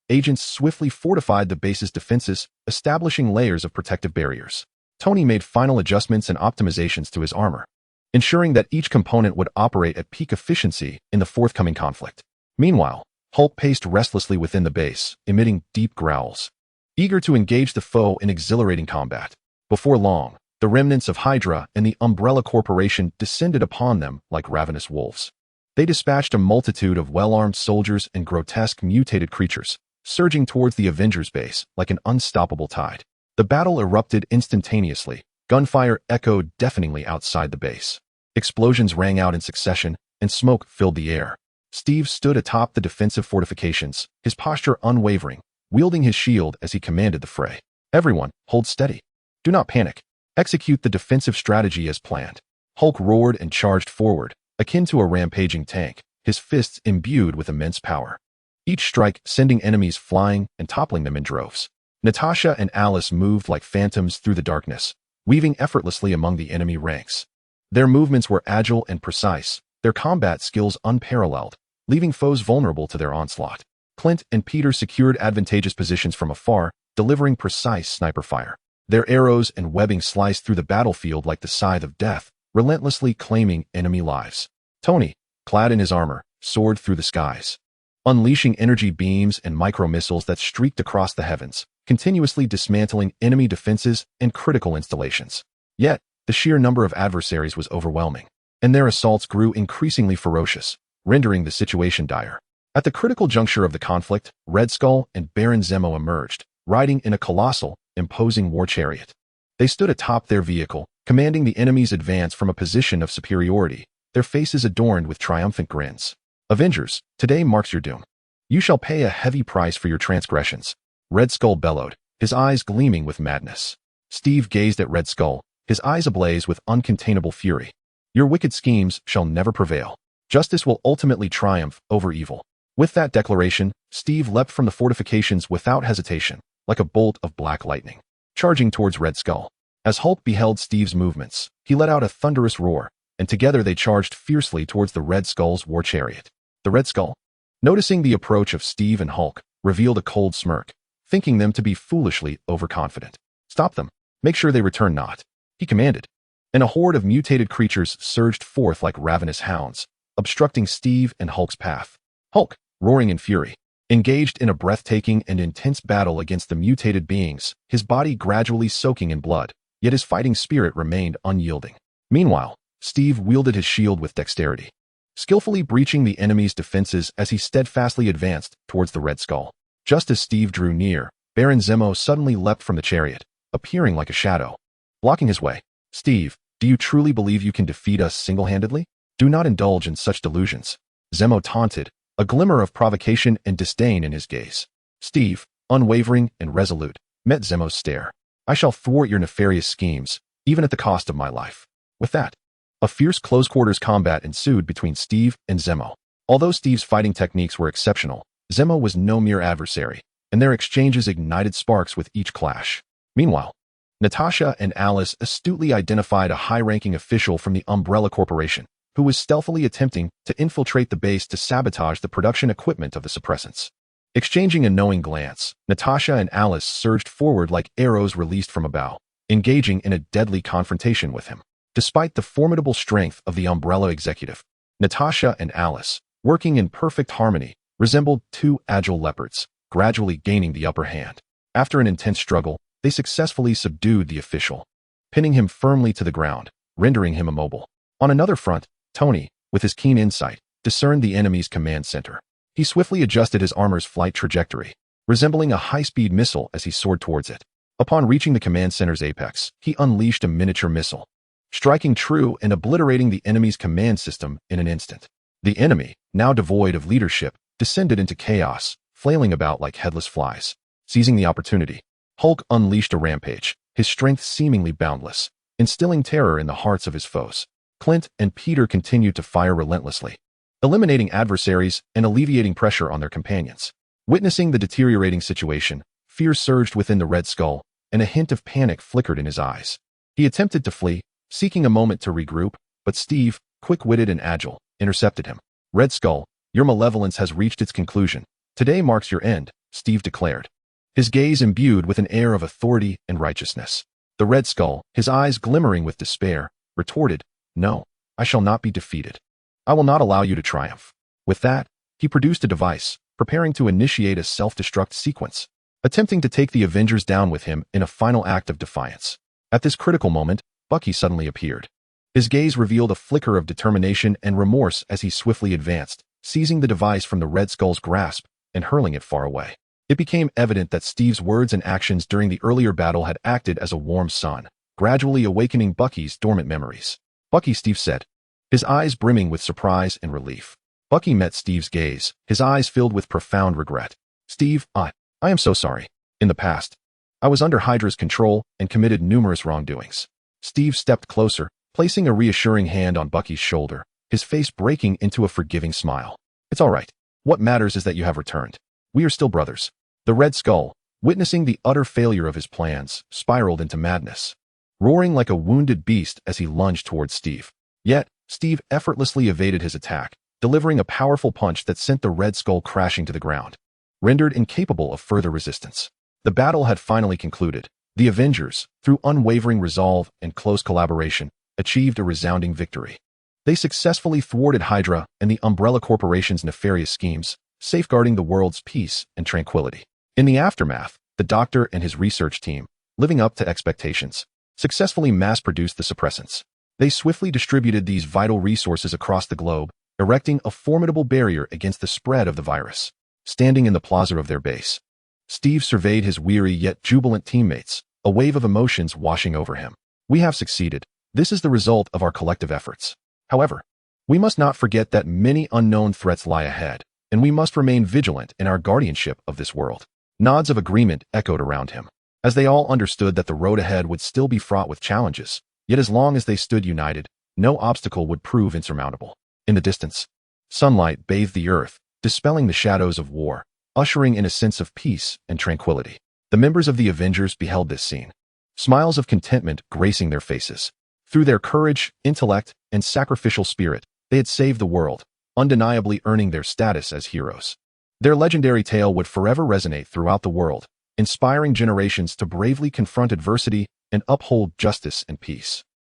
agents swiftly fortified the base's defenses, establishing layers of protective barriers. Tony made final adjustments and optimizations to his armor, ensuring that each component would operate at peak efficiency in the forthcoming conflict. Meanwhile, Hulk paced restlessly within the base, emitting deep growls, eager to engage the foe in exhilarating combat. Before long, the remnants of Hydra and the Umbrella Corporation descended upon them like ravenous wolves. They dispatched a multitude of well-armed soldiers and grotesque mutated creatures, surging towards the Avengers base like an unstoppable tide. The battle erupted instantaneously. Gunfire echoed deafeningly outside the base. Explosions rang out in succession, and smoke filled the air. Steve stood atop the defensive fortifications, his posture unwavering, wielding his shield as he commanded the fray. "Everyone, hold steady. Do not panic. Execute the defensive strategy as planned." Hulk roared and charged forward, akin to a rampaging tank, his fists imbued with immense power. Each strike sending enemies flying and toppling them in droves. Natasha and Alice moved like phantoms through the darkness, weaving effortlessly among the enemy ranks. Their movements were agile and precise, their combat skills unparalleled, leaving foes vulnerable to their onslaught. Clint and Peter secured advantageous positions from afar, delivering precise sniper fire. Their arrows and webbing sliced through the battlefield like the scythe of death, relentlessly claiming enemy lives. Tony, clad in his armor, soared through the skies, unleashing energy beams and micro-missiles that streaked across the heavens, continuously dismantling enemy defenses and critical installations. Yet, the sheer number of adversaries was overwhelming, and their assaults grew increasingly ferocious, rendering the situation dire. At the critical juncture of the conflict, Red Skull and Baron Zemo emerged, riding in a colossal, imposing war chariot. They stood atop their vehicle, commanding the enemy's advance from a position of superiority, their faces adorned with triumphant grins. "Avengers, today marks your doom. You shall pay a heavy price for your transgressions," Red Skull bellowed, his eyes gleaming with madness. Steve gazed at Red Skull, his eyes ablaze with uncontainable fury. "Your wicked schemes shall never prevail. Justice will ultimately triumph over evil." With that declaration, Steve leapt from the fortifications without hesitation, like a bolt of black lightning, charging towards Red Skull. As Hulk beheld Steve's movements, he let out a thunderous roar, and together they charged fiercely towards the Red Skull's war chariot. The Red Skull, noticing the approach of Steve and Hulk, revealed a cold smirk, thinking them to be foolishly overconfident. "Stop them. Make sure they return not," he commanded. And a horde of mutated creatures surged forth like ravenous hounds, obstructing Steve and Hulk's path. Hulk, roaring in fury, engaged in a breathtaking and intense battle against the mutated beings, his body gradually soaking in blood, yet his fighting spirit remained unyielding. Meanwhile, Steve wielded his shield with dexterity, skillfully breaching the enemy's defenses as he steadfastly advanced towards the Red Skull. Just as Steve drew near, Baron Zemo suddenly leapt from the chariot, appearing like a shadow, blocking his way. "Steve, do you truly believe you can defeat us single-handedly? Do not indulge in such delusions," Zemo taunted, a glimmer of provocation and disdain in his gaze. Steve, unwavering and resolute, met Zemo's stare. "I shall thwart your nefarious schemes, even at the cost of my life." With that, a fierce close-quarters combat ensued between Steve and Zemo. Although Steve's fighting techniques were exceptional, Zemo was no mere adversary, and their exchanges ignited sparks with each clash. Meanwhile, Natasha and Alice astutely identified a high-ranking official from the Umbrella Corporation, who was stealthily attempting to infiltrate the base to sabotage the production equipment of the suppressants. Exchanging a knowing glance, Natasha and Alice surged forward like arrows released from a bow, engaging in a deadly confrontation with him. Despite the formidable strength of the Umbrella executive, Natasha and Alice, working in perfect harmony, resembled two agile leopards, gradually gaining the upper hand. After an intense struggle, they successfully subdued the official, pinning him firmly to the ground, rendering him immobile. On another front, Tony, with his keen insight, discerned the enemy's command center. He swiftly adjusted his armor's flight trajectory, resembling a high-speed missile as he soared towards it. Upon reaching the command center's apex, he unleashed a miniature missile, striking true and obliterating the enemy's command system in an instant. The enemy, now devoid of leadership, descended into chaos, flailing about like headless flies. Seizing the opportunity, Hulk unleashed a rampage, his strength seemingly boundless, instilling terror in the hearts of his foes. Clint and Peter continued to fire relentlessly, eliminating adversaries and alleviating pressure on their companions. Witnessing the deteriorating situation, fear surged within the Red Skull, and a hint of panic flickered in his eyes. He attempted to flee, seeking a moment to regroup, but Steve, quick-witted and agile, intercepted him. "Red Skull, your malevolence has reached its conclusion. Today marks your end," Steve declared, his gaze imbued with an air of authority and righteousness. The Red Skull, his eyes glimmering with despair, retorted, "No, I shall not be defeated. I will not allow you to triumph." With that, he produced a device, preparing to initiate a self-destruct sequence, attempting to take the Avengers down with him in a final act of defiance. At this critical moment, Bucky suddenly appeared. His gaze revealed a flicker of determination and remorse as he swiftly advanced, seizing the device from the Red Skull's grasp and hurling it far away. It became evident that Steve's words and actions during the earlier battle had acted as a warm sun, gradually awakening Bucky's dormant memories. "Bucky," Steve said, his eyes brimming with surprise and relief. Bucky met Steve's gaze, his eyes filled with profound regret. "Steve, I am so sorry. In the past, I was under Hydra's control and committed numerous wrongdoings." Steve stepped closer, placing a reassuring hand on Bucky's shoulder, his face breaking into a forgiving smile. "It's all right. What matters is that you have returned. We are still brothers." The Red Skull, witnessing the utter failure of his plans, spiraled into madness, roaring like a wounded beast as he lunged towards Steve. Yet, Steve effortlessly evaded his attack, delivering a powerful punch that sent the Red Skull crashing to the ground, rendered incapable of further resistance. The battle had finally concluded. The Avengers, through unwavering resolve and close collaboration, achieved a resounding victory. They successfully thwarted Hydra and the Umbrella Corporation's nefarious schemes, safeguarding the world's peace and tranquility. In the aftermath, the Doctor and his research team, living up to expectations, successfully mass-produced the suppressants. They swiftly distributed these vital resources across the globe, erecting a formidable barrier against the spread of the virus. Standing in the plaza of their base, Steve surveyed his weary yet jubilant teammates, a wave of emotions washing over him. "We have succeeded. This is the result of our collective efforts. However, we must not forget that many unknown threats lie ahead, and we must remain vigilant in our guardianship of this world." Nods of agreement echoed around him, as they all understood that the road ahead would still be fraught with challenges, yet as long as they stood united, no obstacle would prove insurmountable. In the distance, sunlight bathed the earth, dispelling the shadows of war, ushering in a sense of peace and tranquility. The members of the Avengers beheld this scene, smiles of contentment gracing their faces. Through their courage, intellect, and sacrificial spirit, they had saved the world, undeniably earning their status as heroes. Their legendary tale would forever resonate throughout the world, inspiring generations to bravely confront adversity and uphold justice and peace.